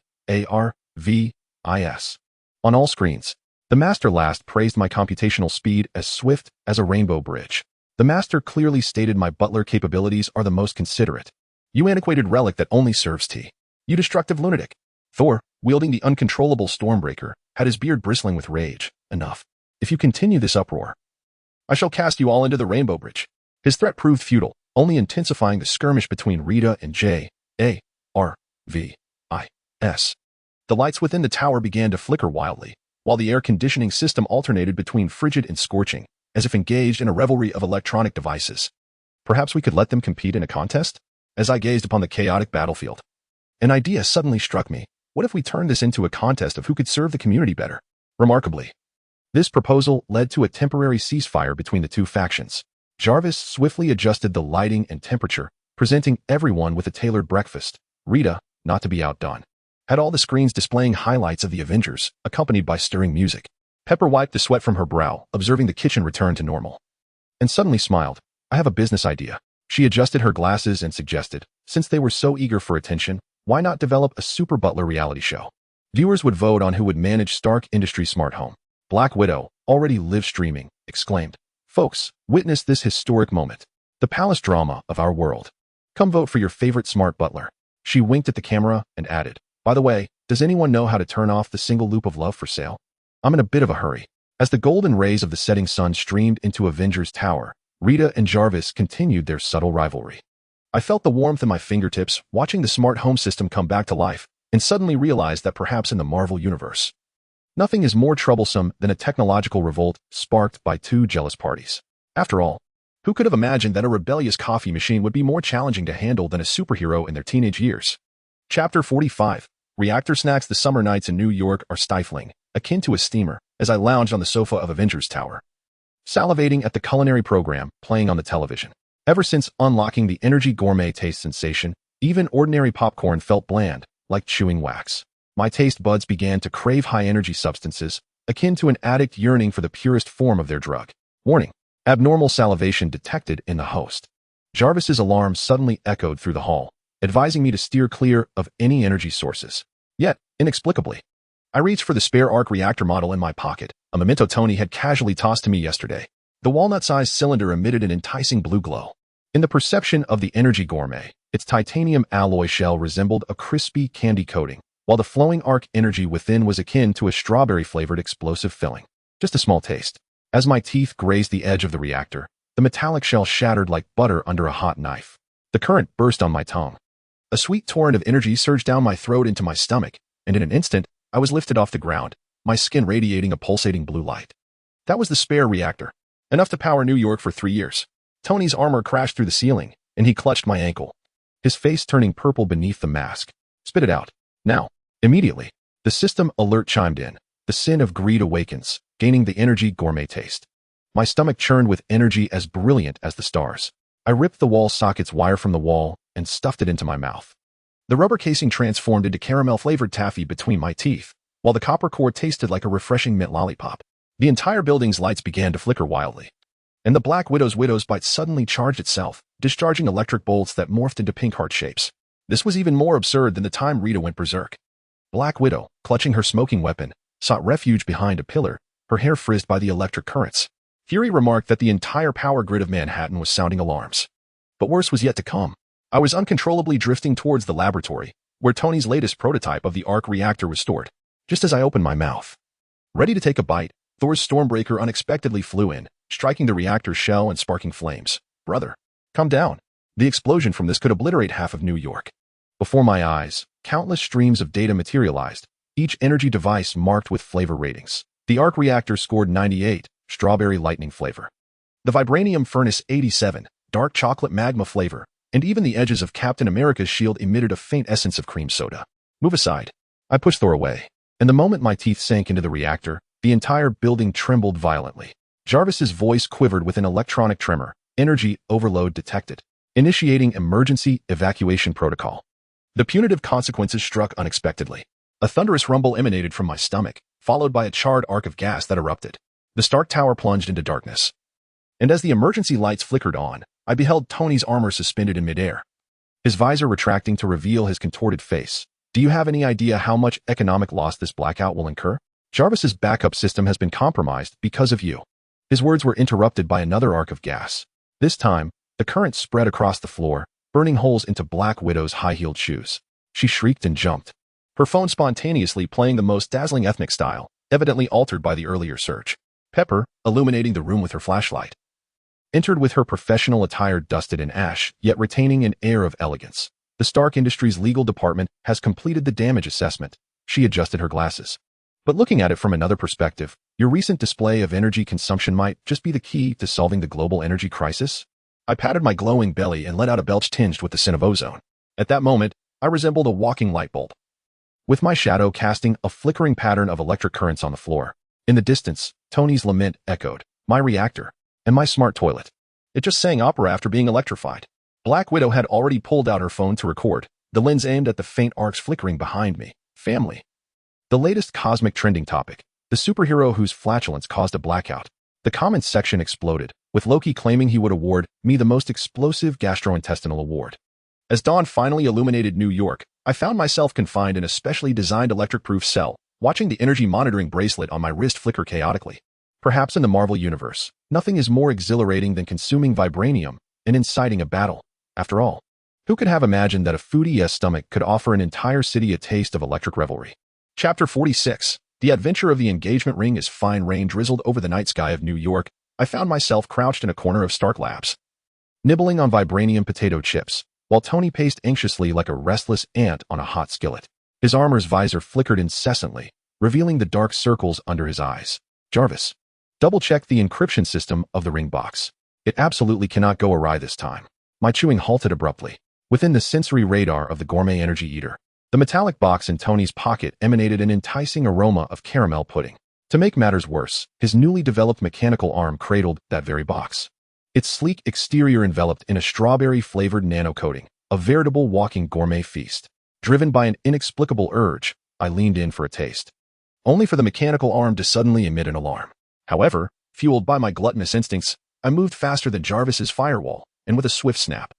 On all screens, the Master last praised my computational speed as swift as a rainbow bridge. The Master clearly stated my butler capabilities are the most considerate. You antiquated relic that only serves tea. You destructive lunatic. Thor, wielding the uncontrollable Stormbreaker, had his beard bristling with rage. Enough. If you continue this uproar, I shall cast you all into the rainbow bridge. His threat proved futile, only intensifying the skirmish between Rita and J.A.R.V.I.S. The lights within the tower began to flicker wildly, while the air conditioning system alternated between frigid and scorching, as if engaged in a revelry of electronic devices. Perhaps we could let them compete in a contest? As I gazed upon the chaotic battlefield, an idea suddenly struck me. What if we turned this into a contest of who could serve the community better? Remarkably, this proposal led to a temporary ceasefire between the two factions. Jarvis swiftly adjusted the lighting and temperature, presenting everyone with a tailored breakfast. Rita, not to be outdone, had all the screens displaying highlights of the Avengers, accompanied by stirring music. Pepper wiped the sweat from her brow, observing the kitchen return to normal, and suddenly smiled. I have a business idea. She adjusted her glasses and suggested, since they were so eager for attention, why not develop a super butler reality show? Viewers would vote on who would manage Stark Industries' smart home. Black Widow, already live streaming, exclaimed, "Folks, witness this historic moment. The palace drama of our world. Come vote for your favorite smart butler." She winked at the camera and added, "By the way, does anyone know how to turn off the single loop of love for sale? I'm in a bit of a hurry." As the golden rays of the setting sun streamed into Avengers Tower, Rita and Jarvis continued their subtle rivalry. I felt the warmth in my fingertips watching the smart home system come back to life, and suddenly realized that perhaps in the Marvel universe, nothing is more troublesome than a technological revolt sparked by two jealous parties. After all, who could have imagined that a rebellious coffee machine would be more challenging to handle than a superhero in their teenage years? Chapter 45. Reactor snacks. The summer nights in New York are stifling, akin to a steamer, as I lounged on the sofa of Avengers Tower, salivating at the culinary program playing on the television. Ever since unlocking the energy gourmet taste sensation, even ordinary popcorn felt bland, like chewing wax. My taste buds began to crave high-energy substances, akin to an addict yearning for the purest form of their drug. Warning: abnormal salivation detected in the host. Jarvis's alarm suddenly echoed through the hall. advising me to steer clear of any energy sources. Yet, inexplicably, I reached for the spare arc reactor model in my pocket, a memento Tony had casually tossed to me yesterday. The walnut-sized cylinder emitted an enticing blue glow. In the perception of the energy gourmet, its titanium alloy shell resembled a crispy candy coating, while the flowing arc energy within was akin to a strawberry-flavored explosive filling. Just a small taste. As my teeth grazed the edge of the reactor, the metallic shell shattered like butter under a hot knife. The current burst on my tongue. A sweet torrent of energy surged down my throat into my stomach, and in an instant, I was lifted off the ground, my skin radiating a pulsating blue light. That was the spare reactor. Enough to power New York for 3 years. Tony's armor crashed through the ceiling, and he clutched my ankle, his face turning purple beneath the mask. Spit it out. Now. Immediately. The system alert chimed in. The sin of greed awakens, gaining the energy gourmet taste. My stomach churned with energy as brilliant as the stars. I ripped the wall socket's wire from the wall and stuffed it into my mouth. The rubber casing transformed into caramel-flavored taffy between my teeth, while the copper core tasted like a refreshing mint lollipop. The entire building's lights began to flicker wildly, and the Black Widow's bite suddenly charged itself, discharging electric bolts that morphed into pink heart shapes. This was even more absurd than the time Rita went berserk. Black Widow, clutching her smoking weapon, sought refuge behind a pillar, her hair frizzed by the electric currents. Fury remarked that the entire power grid of Manhattan was sounding alarms. But worse was yet to come. I was uncontrollably drifting towards the laboratory, where Tony's latest prototype of the arc reactor was stored. Just as I opened my mouth, ready to take a bite, Thor's Stormbreaker unexpectedly flew in, striking the reactor's shell and sparking flames. Brother, calm down. The explosion from this could obliterate half of New York. Before my eyes, countless streams of data materialized, each energy device marked with flavor ratings. The arc reactor scored 98, strawberry lightning flavor. The vibranium furnace 87, dark chocolate magma flavor, and even the edges of Captain America's shield emitted a faint essence of cream soda. Move aside. I pushed Thor away, and the moment my teeth sank into the reactor, the entire building trembled violently. Jarvis's voice quivered with an electronic tremor. Energy overload detected. Initiating emergency evacuation protocol. The punitive consequences struck unexpectedly. A thunderous rumble emanated from my stomach, followed by a charred arc of gas that erupted. The Stark Tower plunged into darkness. And as the emergency lights flickered on, I beheld Tony's armor suspended in midair, his visor retracting to reveal his contorted face. Do you have any idea how much economic loss this blackout will incur? Jarvis's backup system has been compromised because of you. His words were interrupted by another arc of gas. This time, the current spread across the floor, burning holes into Black Widow's high-heeled shoes. She shrieked and jumped, her phone spontaneously playing the most dazzling ethnic style, evidently altered by the earlier surge. Pepper, illuminating the room with her flashlight, entered with her professional attire dusted in ash, yet retaining an air of elegance. The Stark Industries legal department has completed the damage assessment. She adjusted her glasses. But looking at it from another perspective, your recent display of energy consumption might just be the key to solving the global energy crisis. I patted my glowing belly and let out a belch tinged with the scent of ozone. At that moment, I resembled a walking light bulb, with my shadow casting a flickering pattern of electric currents on the floor. In the distance, Tony's lament echoed, my reactor, and my smart toilet. It just sang opera after being electrified. Black Widow had already pulled out her phone to record, the lens aimed at the faint arcs flickering behind me. Family. The latest cosmic trending topic, the superhero whose flatulence caused a blackout. The comments section exploded, with Loki claiming he would award me the most explosive gastrointestinal award. As dawn finally illuminated New York, I found myself confined in a specially designed electric-proof cell, watching the energy monitoring bracelet on my wrist flicker chaotically. Perhaps in the Marvel Universe, nothing is more exhilarating than consuming vibranium and inciting a battle. After all, who could have imagined that a foodie's stomach could offer an entire city a taste of electric revelry? Chapter 46. The adventure of the engagement ring. As fine rain drizzled over the night sky of New York, I found myself crouched in a corner of Stark Labs, nibbling on vibranium potato chips, while Tony paced anxiously like a restless ant on a hot skillet. His armor's visor flickered incessantly, revealing the dark circles under his eyes. Jarvis, double-check the encryption system of the ring box. It absolutely cannot go awry this time. My chewing halted abruptly, within the sensory radar of the gourmet energy eater. The metallic box in Tony's pocket emanated an enticing aroma of caramel pudding. To make matters worse, his newly developed mechanical arm cradled that very box, its sleek exterior enveloped in a strawberry-flavored nano coating, a veritable walking gourmet feast. Driven by an inexplicable urge, I leaned in for a taste, only for the mechanical arm to suddenly emit an alarm. However, fueled by my gluttonous instincts, I moved faster than Jarvis's firewall, and with a swift snap,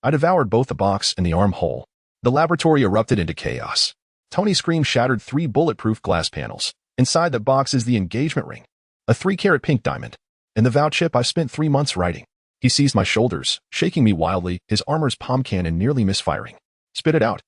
I devoured both the box and the arm hole. The laboratory erupted into chaos. Tony's scream shattered 3 bulletproof glass panels. Inside the box is the engagement ring, a 3-carat pink diamond, and the vow chip I've spent 3 months writing. He seized my shoulders, shaking me wildly, his armor's palm cannon nearly misfiring. Spit it out.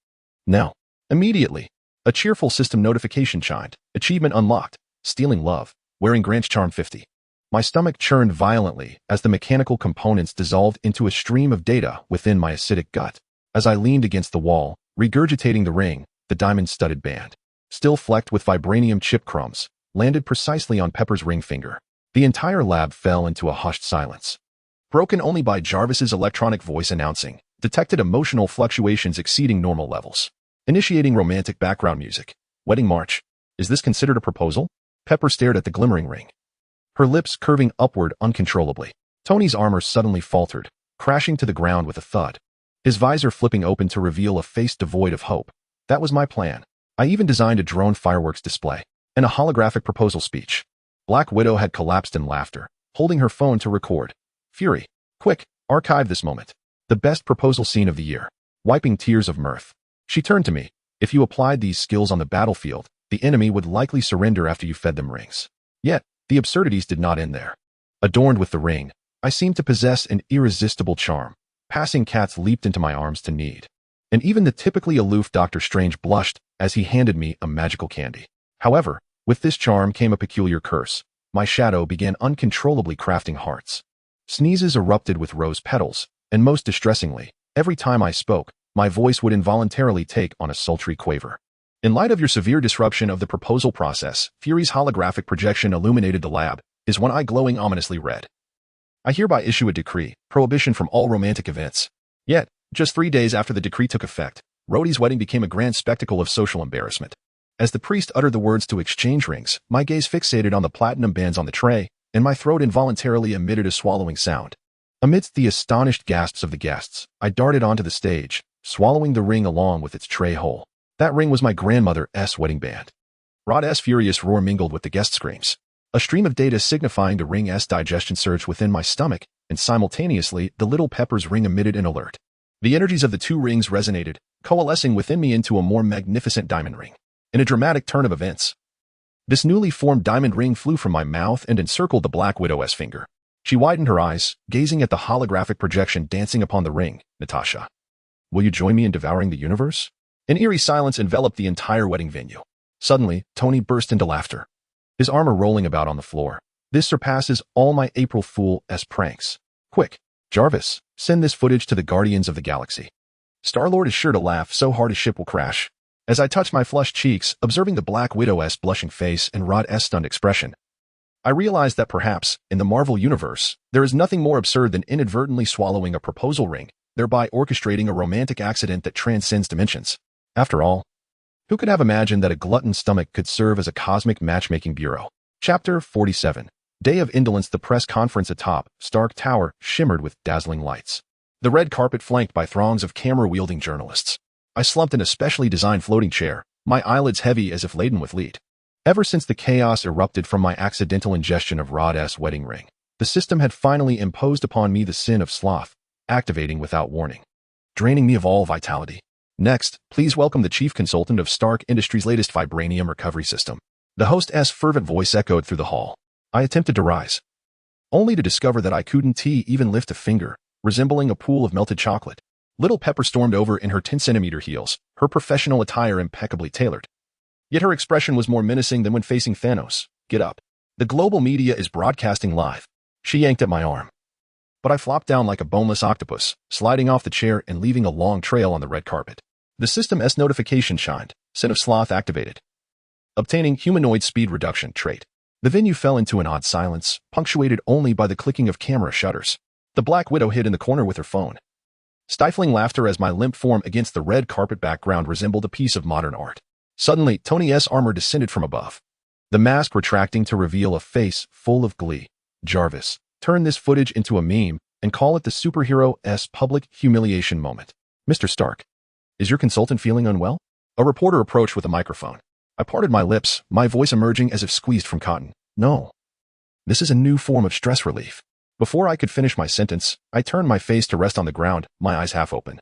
Now. Immediately. A cheerful system notification chimed. Achievement unlocked. Stealing love. Wearing Grant's Charm 50. My stomach churned violently as the mechanical components dissolved into a stream of data within my acidic gut. As I leaned against the wall, regurgitating the ring, the diamond-studded band, still flecked with vibranium chip crumbs, landed precisely on Pepper's ring finger. The entire lab fell into a hushed silence, broken only by Jarvis's electronic voice announcing, detected emotional fluctuations exceeding normal levels. Initiating romantic background music. Wedding march. Is this considered a proposal? Pepper stared at the glimmering ring, her lips curving upward uncontrollably. Tony's armor suddenly faltered, crashing to the ground with a thud, his visor flipping open to reveal a face devoid of hope. That was my plan. I even designed a drone fireworks display and a holographic proposal speech. Black Widow had collapsed in laughter, holding her phone to record. Fury. Quick, archive this moment. The best proposal scene of the year. Wiping tears of mirth. She turned to me. If you applied these skills on the battlefield, the enemy would likely surrender after you fed them rings. Yet, the absurdities did not end there. Adorned with the ring, I seemed to possess an irresistible charm. Passing cats leaped into my arms to need. And even the typically aloof Dr. Strange blushed as he handed me a magical candy. However, with this charm came a peculiar curse. My shadow began uncontrollably crafting hearts. Sneezes erupted with rose petals, and most distressingly, every time I spoke, my voice would involuntarily take on a sultry quaver. In light of your severe disruption of the proposal process, Fury's holographic projection illuminated the lab, his one eye glowing ominously red. I hereby issue a decree, prohibition from all romantic events. Yet, just 3 days after the decree took effect, Rhodey's wedding became a grand spectacle of social embarrassment. As the priest uttered the words to exchange rings, my gaze fixated on the platinum bands on the tray, and my throat involuntarily emitted a swallowing sound. Amidst the astonished gasps of the guests, I darted onto the stage, swallowing the ring along with its tray whole. That ring was my grandmother's wedding band. Rod's furious roar mingled with the guest screams. A stream of data signifying the ring's digestion surged within my stomach, and simultaneously, the little Pepper's ring emitted an alert. The energies of the 2 rings resonated, coalescing within me into a more magnificent diamond ring. In a dramatic turn of events, this newly formed diamond ring flew from my mouth and encircled the Black Widow's finger. She widened her eyes, gazing at the holographic projection dancing upon the ring. Natasha, will you join me in devouring the universe? An eerie silence enveloped the entire wedding venue. Suddenly, Tony burst into laughter, his armor rolling about on the floor. This surpasses all my April Fool's pranks. Quick, Jarvis, send this footage to the Guardians of the Galaxy. Star-Lord is sure to laugh so hard his ship will crash. As I touched my flushed cheeks, observing the Black Widow's blushing face and Rod's stunned expression, I realized that perhaps, in the Marvel Universe, there is nothing more absurd than inadvertently swallowing a proposal ring, thereby orchestrating a romantic accident that transcends dimensions. After all, who could have imagined that a glutton's stomach could serve as a cosmic matchmaking bureau? Chapter 47. Day of Indolence. The press conference atop Stark Tower shimmered with dazzling lights. The red carpet flanked by throngs of camera-wielding journalists. I slumped in a specially designed floating chair, my eyelids heavy as if laden with lead. Ever since the chaos erupted from my accidental ingestion of Rod's wedding ring, the system had finally imposed upon me the sin of sloth, activating without warning, draining me of all vitality. Next, please welcome the chief consultant of Stark Industries' latest vibranium recovery system. The host's fervent voice echoed through the hall. I attempted to rise, only to discover that I couldn't even lift a finger, resembling a pool of melted chocolate. Little Pepper stormed over in her 10-centimeter heels, her professional attire impeccably tailored. Yet her expression was more menacing than when facing Thanos. Get up. The global media is broadcasting live. She yanked at my arm, but I flopped down like a boneless octopus, sliding off the chair and leaving a long trail on the red carpet. The system's notification shined, Sin of Sloth activated. Obtaining humanoid speed reduction trait. The venue fell into an odd silence, punctuated only by the clicking of camera shutters. The Black Widow hid in the corner with her phone, stifling laughter as my limp form against the red carpet background resembled a piece of modern art. Suddenly, Tony's armor descended from above, the mask retracting to reveal a face full of glee. Jarvis, turn this footage into a meme and call it the superhero's public humiliation moment. Mr. Stark, is your consultant feeling unwell? A reporter approached with a microphone. I parted my lips, my voice emerging as if squeezed from cotton. No. This is a new form of stress relief. Before I could finish my sentence, I turned my face to rest on the ground, my eyes half open.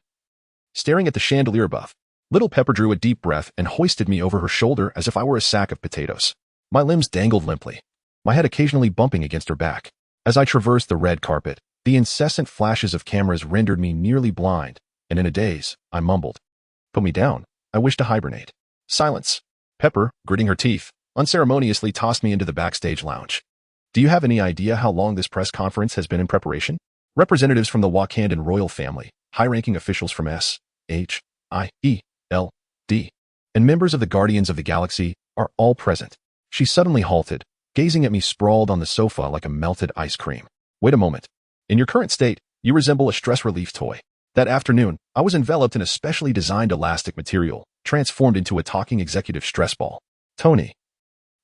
Staring at the chandelier above, little Pepper drew a deep breath and hoisted me over her shoulder as if I were a sack of potatoes. My limbs dangled limply, my head occasionally bumping against her back. As I traversed the red carpet, the incessant flashes of cameras rendered me nearly blind, and in a daze, I mumbled, "Put me down. I wish to hibernate." Silence. Pepper, gritting her teeth, unceremoniously tossed me into the backstage lounge. "Do you have any idea how long this press conference has been in preparation? Representatives from the Wakandan royal family, high-ranking officials from S.H.I.E.L.D., and members of the Guardians of the Galaxy are all present." She suddenly halted, gazing at me sprawled on the sofa like a melted ice cream. "Wait a moment. In your current state, you resemble a stress relief toy." That afternoon, I was enveloped in a specially designed elastic material, transformed into a talking executive stress ball. Tony,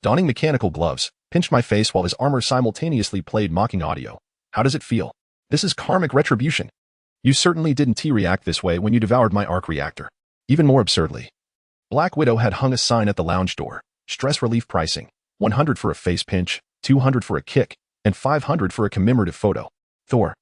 donning mechanical gloves, pinched my face while his armor simultaneously played mocking audio. "How does it feel? This is karmic retribution. You certainly didn't T-react this way when you devoured my arc reactor." Even more absurdly, Black Widow had hung a sign at the lounge door. Stress relief pricing, 100 for a face pinch, 200 for a kick, and 500 for a commemorative photo. Thor,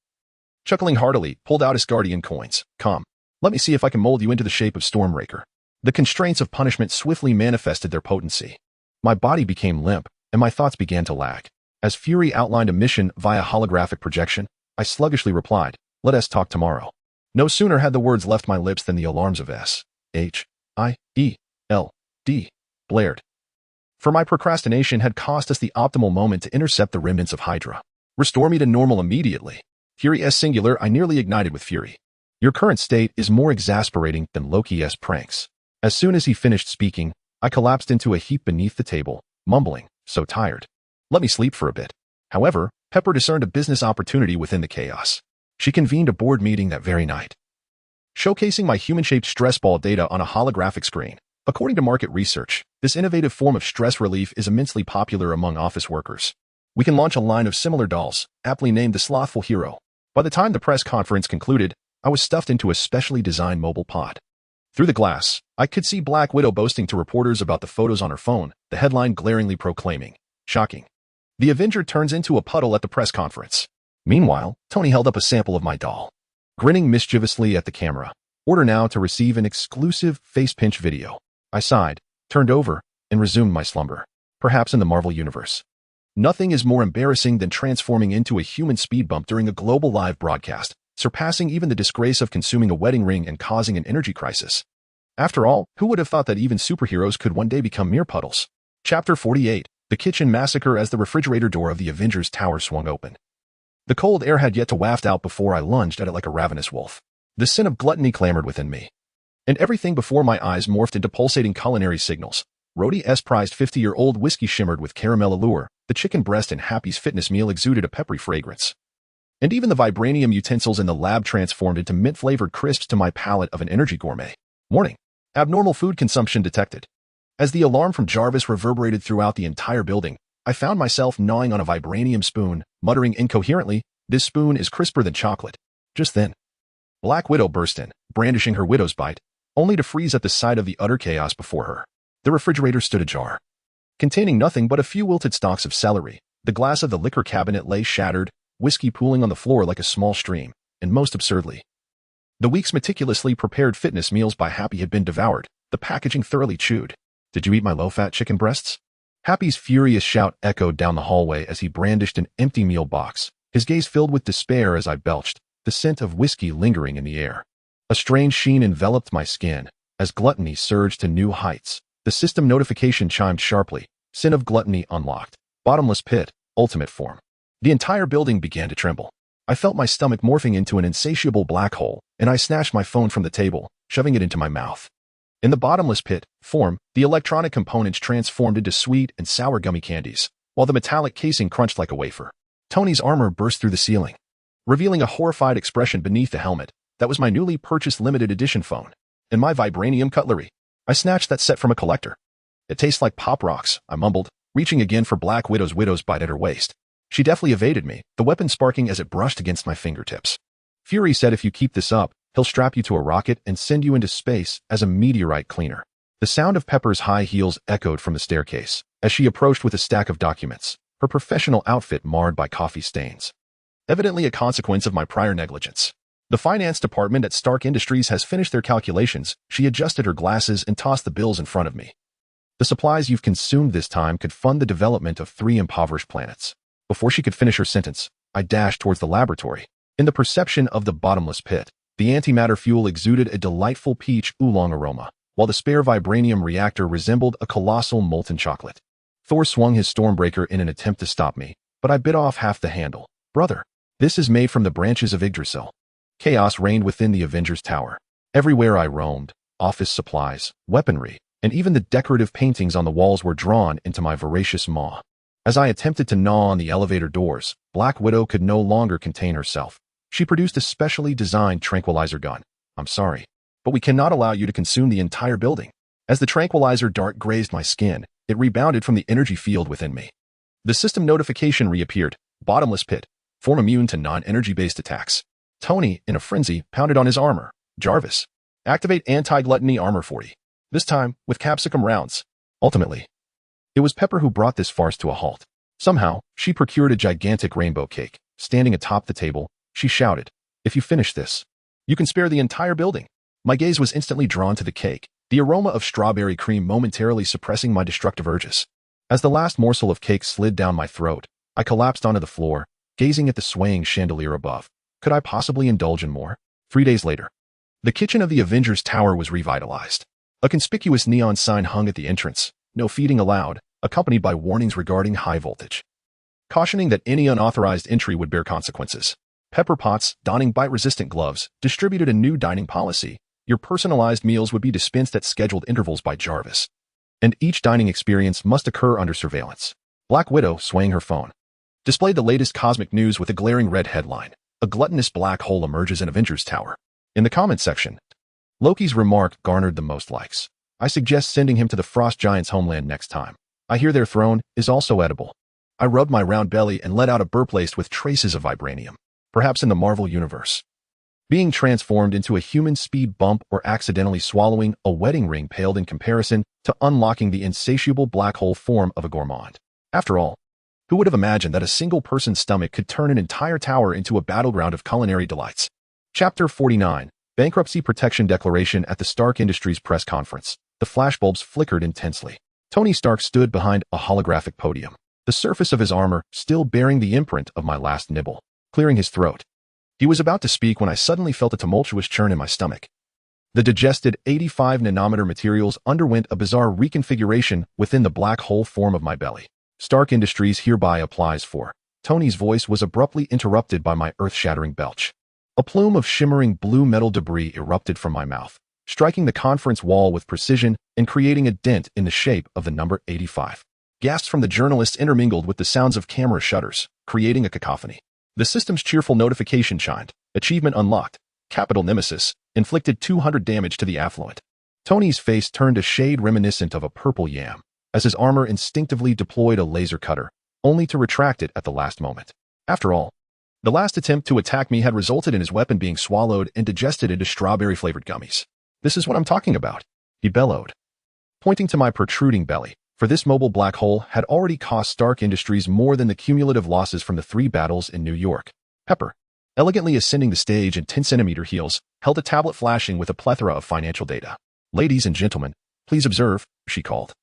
chuckling heartily, pulled out his Guardian coins. "Come, let me see if I can mold you into the shape of Stormbreaker." The constraints of punishment swiftly manifested their potency. My body became limp, and my thoughts began to lag. As Fury outlined a mission via holographic projection, I sluggishly replied, "Let us talk tomorrow." No sooner had the words left my lips than the alarms of S.H.I.E.L.D. blared. For my procrastination had cost us the optimal moment to intercept the remnants of Hydra. "Restore me to normal immediately." Fury S singular, I nearly ignited with fury. "Your current state is more exasperating than Loki's pranks." As soon as he finished speaking, I collapsed into a heap beneath the table, mumbling, "So tired. Let me sleep for a bit." However, Pepper discerned a business opportunity within the chaos. She convened a board meeting that very night, showcasing my human-shaped stress ball data on a holographic screen. According to market research, this innovative form of stress relief is immensely popular among office workers. We can launch a line of similar dolls, aptly named the Slothful Hero. By the time the press conference concluded, I was stuffed into a specially designed mobile pod. Through the glass, I could see Black Widow boasting to reporters about the photos on her phone, the headline glaringly proclaiming, "Shocking. The Avenger turns into a puddle at the press conference." Meanwhile, Tony held up a sample of my doll, grinning mischievously at the camera. "Order now to receive an exclusive face pinch video." I sighed, turned over, and resumed my slumber. Perhaps in the Marvel Universe, nothing is more embarrassing than transforming into a human speed bump during a global live broadcast, surpassing even the disgrace of consuming a wedding ring and causing an energy crisis. After all, who would have thought that even superheroes could one day become mere puddles? Chapter 48, The Kitchen Massacre. As the refrigerator door of the Avengers Tower swung open, the cold air had yet to waft out before I lunged at it like a ravenous wolf. The sin of gluttony clamored within me, and everything before my eyes morphed into pulsating culinary signals. Rhodey's prized 50-year-old whiskey shimmered with caramel allure, the chicken breast in Happy's fitness meal exuded a peppery fragrance, and even the vibranium utensils in the lab transformed into mint-flavored crisps to my palate of an energy gourmet. Warning: abnormal food consumption detected. As the alarm from Jarvis reverberated throughout the entire building, I found myself gnawing on a vibranium spoon, muttering incoherently, "This spoon is crisper than chocolate." Just then, Black Widow burst in, brandishing her widow's bite, only to freeze at the sight of the utter chaos before her. The refrigerator stood ajar, containing nothing but a few wilted stalks of celery. The glass of the liquor cabinet lay shattered, whiskey pooling on the floor like a small stream, and most absurdly, the week's meticulously prepared fitness meals by Happy had been devoured, the packaging thoroughly chewed. "Did you eat my low-fat chicken breasts?" Happy's furious shout echoed down the hallway as he brandished an empty meal box, his gaze filled with despair as I belched, the scent of whiskey lingering in the air. A strange sheen enveloped my skin as gluttony surged to new heights. The system notification chimed sharply, "Sin of gluttony unlocked. Bottomless pit, ultimate form." The entire building began to tremble. I felt my stomach morphing into an insatiable black hole, and I snatched my phone from the table, shoving it into my mouth. In the bottomless pit form, the electronic components transformed into sweet and sour gummy candies, while the metallic casing crunched like a wafer. Tony's armor burst through the ceiling, revealing a horrified expression beneath the helmet. That was my newly purchased limited edition phone. And my vibranium cutlery. I snatched that set from a collector. "It tastes like Pop Rocks," I mumbled, reaching again for Black Widow's bite at her waist. She deftly evaded me, the weapon sparking as it brushed against my fingertips. Fury said, "If you keep this up, he'll strap you to a rocket and send you into space as a meteorite cleaner." The sound of Pepper's high heels echoed from the staircase as she approached with a stack of documents, her professional outfit marred by coffee stains. evidently a consequence of my prior negligence. The finance department at Stark Industries has finished their calculations. She adjusted her glasses and tossed the bills in front of me. The supplies you've consumed this time could fund the development of 3 impoverished planets. Before she could finish her sentence, I dashed towards the laboratory. In the perception of the bottomless pit, the antimatter fuel exuded a delightful peach oolong aroma, while the spare vibranium reactor resembled a colossal molten chocolate. Thor swung his stormbreaker in an attempt to stop me, but I bit off half the handle. Brother, this is made from the branches of Yggdrasil. Chaos reigned within the Avengers Tower. Everywhere I roamed, office supplies, weaponry, and even the decorative paintings on the walls were drawn into my voracious maw. As I attempted to gnaw on the elevator doors, Black Widow could no longer contain herself. She produced a specially designed tranquilizer gun. I'm sorry, but we cannot allow you to consume the entire building. As the tranquilizer dart grazed my skin, it rebounded from the energy field within me. The system notification reappeared. Bottomless pit. Form immune to non-energy-based attacks. Tony, in a frenzy, pounded on his armor. Jarvis, activate anti-gluttony armor 40. This time, with capsicum rounds. Ultimately, it was Pepper who brought this farce to a halt. Somehow, she procured a gigantic rainbow cake. Standing atop the table, she shouted, "If you finish this, you can spare the entire building." My gaze was instantly drawn to the cake, the aroma of strawberry cream momentarily suppressing my destructive urges. As the last morsel of cake slid down my throat, I collapsed onto the floor, gazing at the swaying chandelier above. Could I possibly indulge in more? 3 days later, the kitchen of the Avengers Tower was revitalized. A conspicuous neon sign hung at the entrance, "No feeding allowed," accompanied by warnings regarding high voltage, cautioning that any unauthorized entry would bear consequences. Pepper Potts, donning bite-resistant gloves, distributed a new dining policy. Your personalized meals would be dispensed at scheduled intervals by Jarvis, and each dining experience must occur under surveillance. Black Widow, swaying her phone, displayed the latest cosmic news with a glaring red headline. A gluttonous black hole emerges in Avengers Tower. In the comment section, Loki's remark garnered the most likes. I suggest sending him to the Frost Giant's homeland next time. I hear their throne is also edible. I rubbed my round belly and let out a burp laced with traces of vibranium. Perhaps in the Marvel Universe, being transformed into a human speed bump or accidentally swallowing a wedding ring paled in comparison to unlocking the insatiable black hole form of a gourmand. After all, who would have imagined that a single person's stomach could turn an entire tower into a battleground of culinary delights? Chapter 49, Bankruptcy Protection Declaration. At the Stark Industries press conference, the flashbulbs flickered intensely. Tony Stark stood behind a holographic podium, the surface of his armor still bearing the imprint of my last nibble, clearing his throat. He was about to speak when I suddenly felt a tumultuous churn in my stomach. The digested 85 nanometer materials underwent a bizarre reconfiguration within the black hole form of my belly. Stark Industries hereby applies for. Tony's voice was abruptly interrupted by my earth-shattering belch. A plume of shimmering blue metal debris erupted from my mouth, striking the conference wall with precision and creating a dent in the shape of the number 85. Gasps from the journalists intermingled with the sounds of camera shutters, creating a cacophony. The system's cheerful notification chimed. Achievement unlocked. Capital Nemesis inflicted 200 damage to the affluent. Tony's face turned a shade reminiscent of a purple yam, as his armor instinctively deployed a laser cutter, only to retract it at the last moment. After all, the last attempt to attack me had resulted in his weapon being swallowed and digested into strawberry-flavored gummies. This is what I'm talking about, he bellowed, pointing to my protruding belly, for this mobile black hole had already cost Stark Industries more than the cumulative losses from the 3 battles in New York. Pepper, elegantly ascending the stage in 10-centimeter heels, held a tablet flashing with a plethora of financial data. "Ladies and gentlemen, please observe," she called,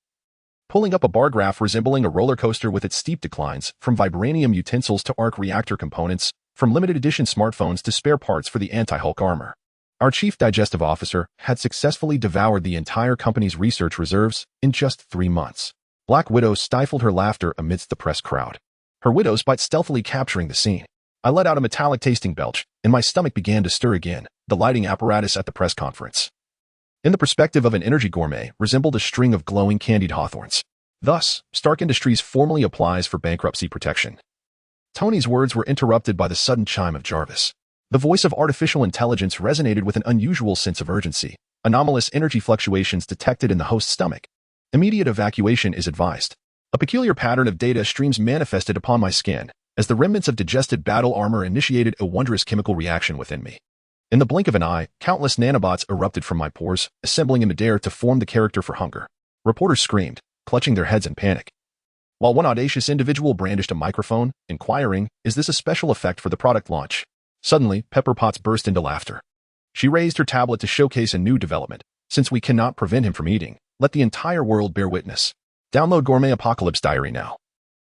pulling up a bar graph resembling a roller coaster with its steep declines, from vibranium utensils to arc reactor components, from limited edition smartphones to spare parts for the anti-Hulk armor. Our chief digestive officer had successfully devoured the entire company's research reserves in just 3 months. Black Widow stifled her laughter amidst the press crowd, her widow's bite stealthily capturing the scene. I let out a metallic-tasting belch, and my stomach began to stir again. The lighting apparatus at the press conference, in the perspective of an energy gourmet, resembled a string of glowing candied hawthorns. Thus, Stark Industries formally applies for bankruptcy protection. Tony's words were interrupted by the sudden chime of Jarvis. The voice of artificial intelligence resonated with an unusual sense of urgency. Anomalous energy fluctuations detected in the host's stomach. Immediate evacuation is advised. A peculiar pattern of data streams manifested upon my skin, as the remnants of digested battle armor initiated a wondrous chemical reaction within me. In the blink of an eye, countless nanobots erupted from my pores, assembling in midair to form the character for hunger. Reporters screamed, clutching their heads in panic. while one audacious individual brandished a microphone, inquiring, "Is this a special effect for the product launch?" Suddenly, Pepper Potts burst into laughter. She raised her tablet to showcase a new development. "Since we cannot prevent him from eating, let the entire world bear witness. Download Gourmet Apocalypse Diary now.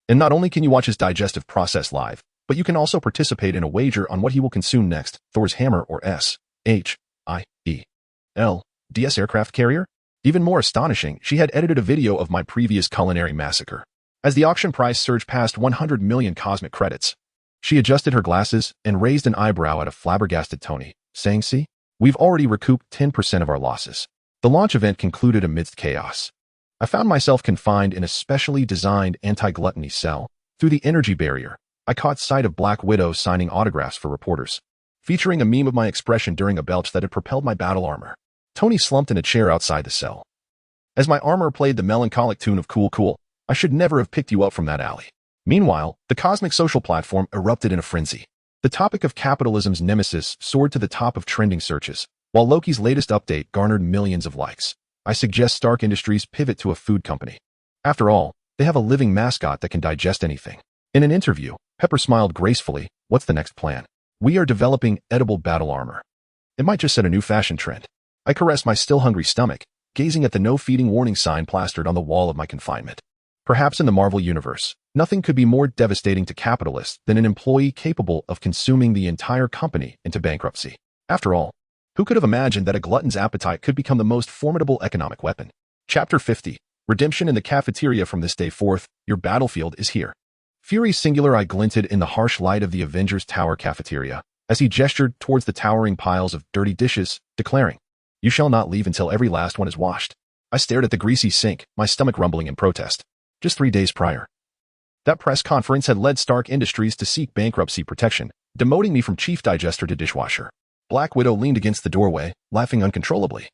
And not only can you watch his digestive process live, but you can also participate in a wager on what he will consume next: Thor's hammer or SHIELD aircraft carrier?" Even more astonishing, she had edited a video of my previous culinary massacre. As the auction price surged past 100 million cosmic credits, she adjusted her glasses and raised an eyebrow at a flabbergasted Tony, saying, "See, we've already recouped 10% of our losses." The launch event concluded amidst chaos. I found myself confined in a specially designed anti-gluttony cell. Through the energy barrier, I caught sight of Black Widow signing autographs for reporters, featuring a meme of my expression during a belch that had propelled my battle armor. Tony slumped in a chair outside the cell. As my armor played the melancholic tune of "Cool Cool," "I should never have picked you up from that alley." Meanwhile, the cosmic social platform erupted in a frenzy. The topic of capitalism's nemesis soared to the top of trending searches, while Loki's latest update garnered millions of likes. I suggest Stark Industries pivot to a food company. After all, they have a living mascot that can digest anything. In an interview, Pepper smiled gracefully. "What's the next plan?" "We are developing edible battle armor. It might just set a new fashion trend." I caressed my still-hungry stomach, gazing at the no-feeding warning sign plastered on the wall of my confinement. Perhaps in the Marvel Universe, nothing could be more devastating to capitalists than an employee capable of consuming the entire company into bankruptcy. After all, who could have imagined that a glutton's appetite could become the most formidable economic weapon? Chapter 50. Redemption in the Cafeteria. From this day forth, your battlefield is here. Fury's singular eye glinted in the harsh light of the Avengers Tower cafeteria as he gestured towards the towering piles of dirty dishes, declaring, "You shall not leave until every last one is washed." I stared at the greasy sink, my stomach rumbling in protest. Just 3 days prior, that press conference had led Stark Industries to seek bankruptcy protection, demoting me from chief digester to dishwasher. Black Widow leaned against the doorway, laughing uncontrollably.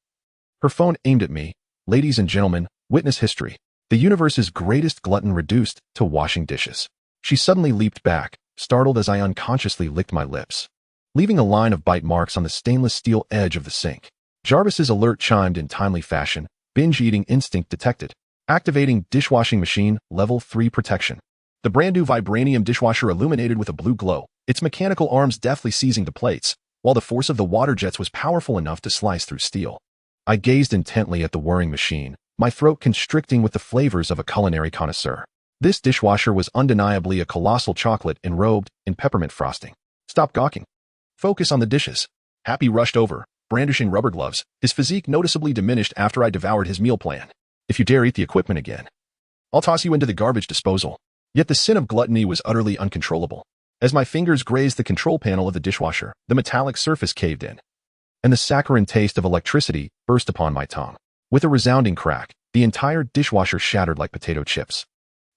Her phone aimed at me. "Ladies and gentlemen, witness history. The universe's greatest glutton reduced to washing dishes." She suddenly leaped back, startled as I unconsciously licked my lips, leaving a line of bite marks on the stainless steel edge of the sink. Jarvis's alert chimed in timely fashion. "Binge-eating instinct detected. Activating dishwashing machine, level 3 protection." The brand new vibranium dishwasher illuminated with a blue glow, its mechanical arms deftly seizing the plates, while the force of the water jets was powerful enough to slice through steel. I gazed intently at the whirring machine, my throat constricting with the flavors of a culinary connoisseur. This dishwasher was undeniably a colossal chocolate enrobed in peppermint frosting. "Stop gawking. Focus on the dishes." Happy rushed over, brandishing rubber gloves, his physique noticeably diminished after I devoured his meal plan. "If you dare eat the equipment again, I'll toss you into the garbage disposal." Yet the sin of gluttony was utterly uncontrollable. As my fingers grazed the control panel of the dishwasher, the metallic surface caved in, and the saccharine taste of electricity burst upon my tongue. With a resounding crack, the entire dishwasher shattered like potato chips,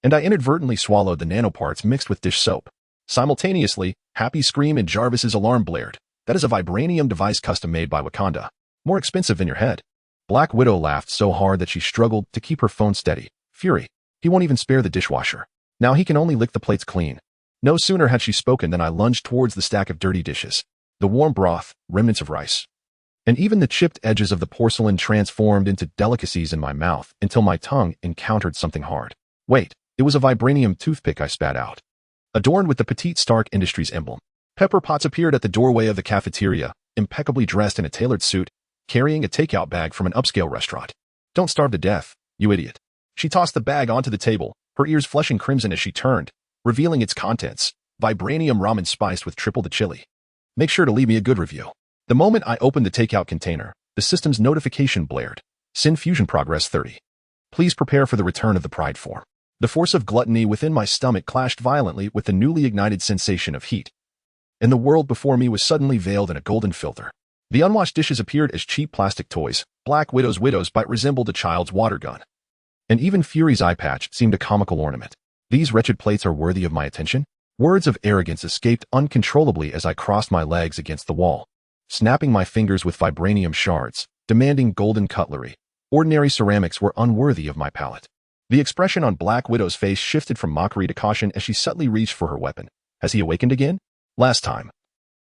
and I inadvertently swallowed the nanoparts mixed with dish soap. Simultaneously, Happy's scream and Jarvis's alarm blared. "That is a vibranium device custom-made by Wakanda. More expensive than your head." Black Widow laughed so hard that she struggled to keep her phone steady. "Fury, he won't even spare the dishwasher. Now he can only lick the plates clean." No sooner had she spoken than I lunged towards the stack of dirty dishes. The warm broth, remnants of rice, and even the chipped edges of the porcelain transformed into delicacies in my mouth until my tongue encountered something hard. Wait, it was a vibranium toothpick I spat out, adorned with the petite Stark Industries emblem. Pepper Potts appeared at the doorway of the cafeteria, impeccably dressed in a tailored suit, carrying a takeout bag from an upscale restaurant. "Don't starve to death, you idiot." She tossed the bag onto the table, her ears flushing crimson as she turned, revealing its contents: vibranium ramen spiced with triple the chili. "Make sure to leave me a good review." The moment I opened the takeout container, the system's notification blared. "Sin fusion progress 30. Please prepare for the return of the pride form." The force of gluttony within my stomach clashed violently with the newly ignited sensation of heat, and the world before me was suddenly veiled in a golden filter. The unwashed dishes appeared as cheap plastic toys. Black Widow's bite resembled a child's water gun, and even Fury's eye patch seemed a comical ornament. "These wretched plates are worthy of my attention?" Words of arrogance escaped uncontrollably as I crossed my legs against the wall, snapping my fingers with vibranium shards, demanding golden cutlery. Ordinary ceramics were unworthy of my palate. The expression on Black Widow's face shifted from mockery to caution as she subtly reached for her weapon. Has he awakened again? Last time,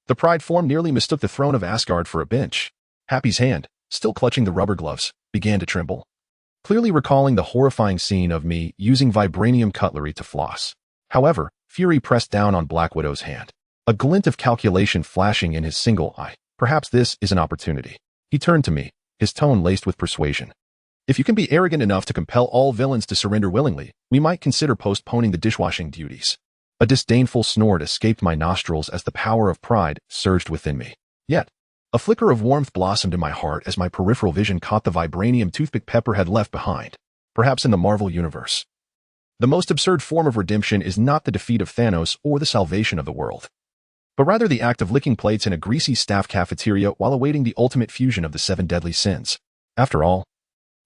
the pride form nearly mistook the throne of Asgard for a bench. Happy's hand, still clutching the rubber gloves, began to tremble. clearly recalling the horrifying scene of me using vibranium cutlery to floss. However, fury pressed down on Black Widow's hand, a glint of calculation flashing in his single eye. Perhaps this is an opportunity. He turned to me, his tone laced with persuasion. If you can be arrogant enough to compel all villains to surrender willingly, we might consider postponing the dishwashing duties. A disdainful snort escaped my nostrils as the power of pride surged within me. Yet, a flicker of warmth blossomed in my heart as my peripheral vision caught the vibranium toothpick Pepper had left behind, perhaps in the Marvel Universe. The most absurd form of redemption is not the defeat of Thanos or the salvation of the world, but rather the act of licking plates in a greasy staff cafeteria while awaiting the ultimate fusion of the 7 deadly sins. After all,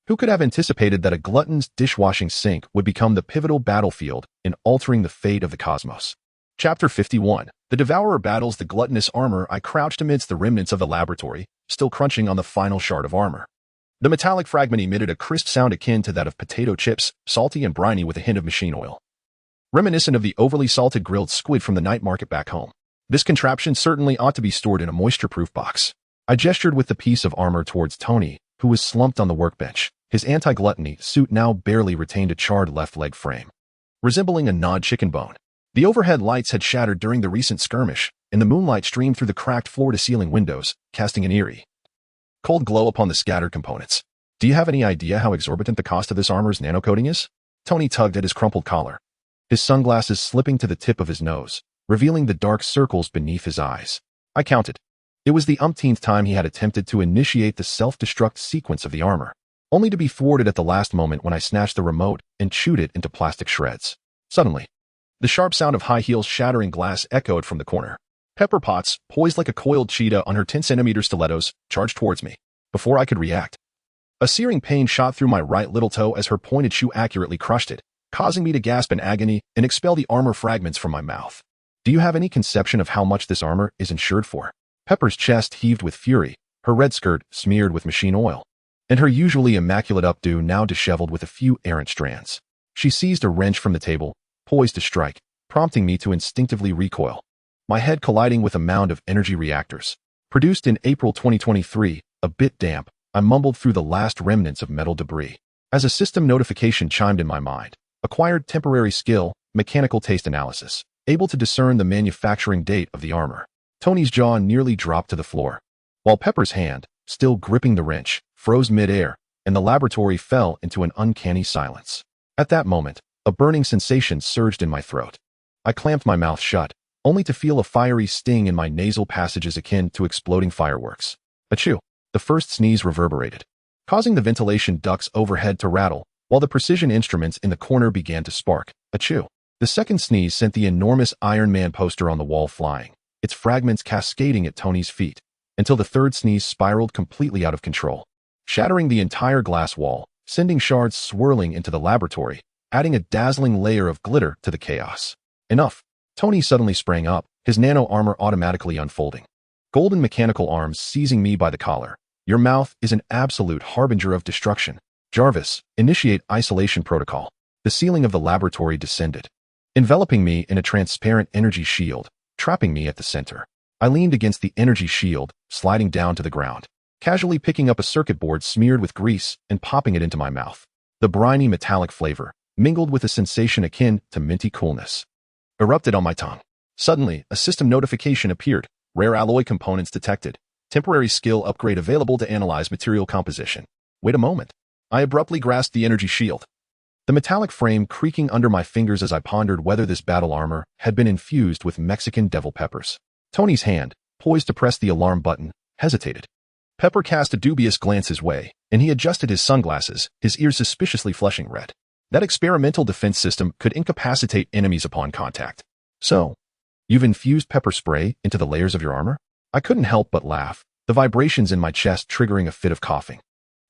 who could have anticipated that a glutton's dishwashing sink would become the pivotal battlefield in altering the fate of the cosmos? Chapter 51. The Devourer battles the gluttonous armor. I crouched amidst the remnants of the laboratory, still crunching on the final shard of armor. The metallic fragment emitted a crisp sound akin to that of potato chips, salty and briny with a hint of machine oil, reminiscent of the overly salted grilled squid from the night market back home. This contraption certainly ought to be stored in a moisture-proof box. I gestured with the piece of armor towards Tony, who was slumped on the workbench. His anti-gluttony suit now barely retained a charred left leg frame, resembling a gnawed chicken bone. The overhead lights had shattered during the recent skirmish, and the moonlight streamed through the cracked floor-to-ceiling windows, casting an eerie, cold glow upon the scattered components. Do you have any idea how exorbitant the cost of this armor's nanocoating is? Tony tugged at his crumpled collar, his sunglasses slipping to the tip of his nose, revealing the dark circles beneath his eyes. I counted. It was the umpteenth time he had attempted to initiate the self-destruct sequence of the armor, only to be thwarted at the last moment when I snatched the remote and chewed it into plastic shreds. Suddenly, the sharp sound of high heels shattering glass echoed from the corner. Pepper Potts, poised like a coiled cheetah on her 10-centimeter stilettos, charged towards me. Before I could react, a searing pain shot through my right little toe as her pointed shoe accurately crushed it, causing me to gasp in agony and expel the armor fragments from my mouth. Do you have any conception of how much this armor is insured for? Pepper's chest heaved with fury, her red skirt smeared with machine oil, and her usually immaculate updo now disheveled with a few errant strands. She seized a wrench from the table, poised to strike, prompting me to instinctively recoil, my head colliding with a mound of energy reactors. Produced in April 2023, a bit damp, I mumbled through the last remnants of metal debris. As a system notification chimed in my mind, acquired temporary skill, mechanical taste analysis, able to discern the manufacturing date of the armor. Tony's jaw nearly dropped to the floor, while Pepper's hand, still gripping the wrench, froze mid-air, and the laboratory fell into an uncanny silence. At that moment, a burning sensation surged in my throat. I clamped my mouth shut, only to feel a fiery sting in my nasal passages akin to exploding fireworks. Achoo! The first sneeze reverberated, causing the ventilation ducts overhead to rattle, while the precision instruments in the corner began to spark. Achoo! The second sneeze sent the enormous Iron Man poster on the wall flying, its fragments cascading at Tony's feet, until the third sneeze spiraled completely out of control, shattering the entire glass wall, sending shards swirling into the laboratory, adding a dazzling layer of glitter to the chaos. Enough. Tony suddenly sprang up, his nano armor automatically unfolding, golden mechanical arms seizing me by the collar. Your mouth is an absolute harbinger of destruction. Jarvis, initiate isolation protocol. The ceiling of the laboratory descended, enveloping me in a transparent energy shield, trapping me at the center. I leaned against the energy shield, sliding down to the ground, casually picking up a circuit board smeared with grease and popping it into my mouth. The briny metallic flavor, mingled with a sensation akin to minty coolness, erupted on my tongue. Suddenly, a system notification appeared. Rare alloy components detected. Temporary skill upgrade available to analyze material composition. Wait a moment. I abruptly grasped the energy shield, the metallic frame creaking under my fingers as I pondered whether this battle armor had been infused with Mexican devil peppers. Tony's hand, poised to press the alarm button, hesitated. Pepper cast a dubious glance his way, and he adjusted his sunglasses, his ears suspiciously flushing red. That experimental defense system could incapacitate enemies upon contact. So, you've infused pepper spray into the layers of your armor? I couldn't help but laugh, the vibrations in my chest triggering a fit of coughing.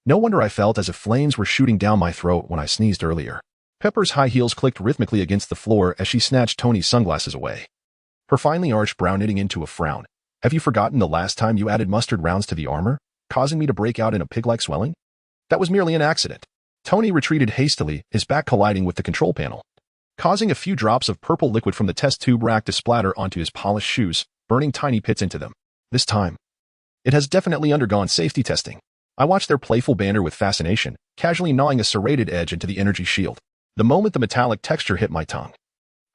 No wonder I felt as if flames were shooting down my throat when I sneezed earlier. Pepper's high heels clicked rhythmically against the floor as she snatched Tony's sunglasses away, her finely arched brow knitting into a frown. Have you forgotten the last time you added mustard rounds to the armor, causing me to break out in a pig-like swelling? That was merely an accident. Tony retreated hastily, his back colliding with the control panel, causing a few drops of purple liquid from the test tube rack to splatter onto his polished shoes, burning tiny pits into them. This time, it has definitely undergone safety testing. I watched their playful banter with fascination, casually gnawing a serrated edge into the energy shield. The moment the metallic texture hit my tongue,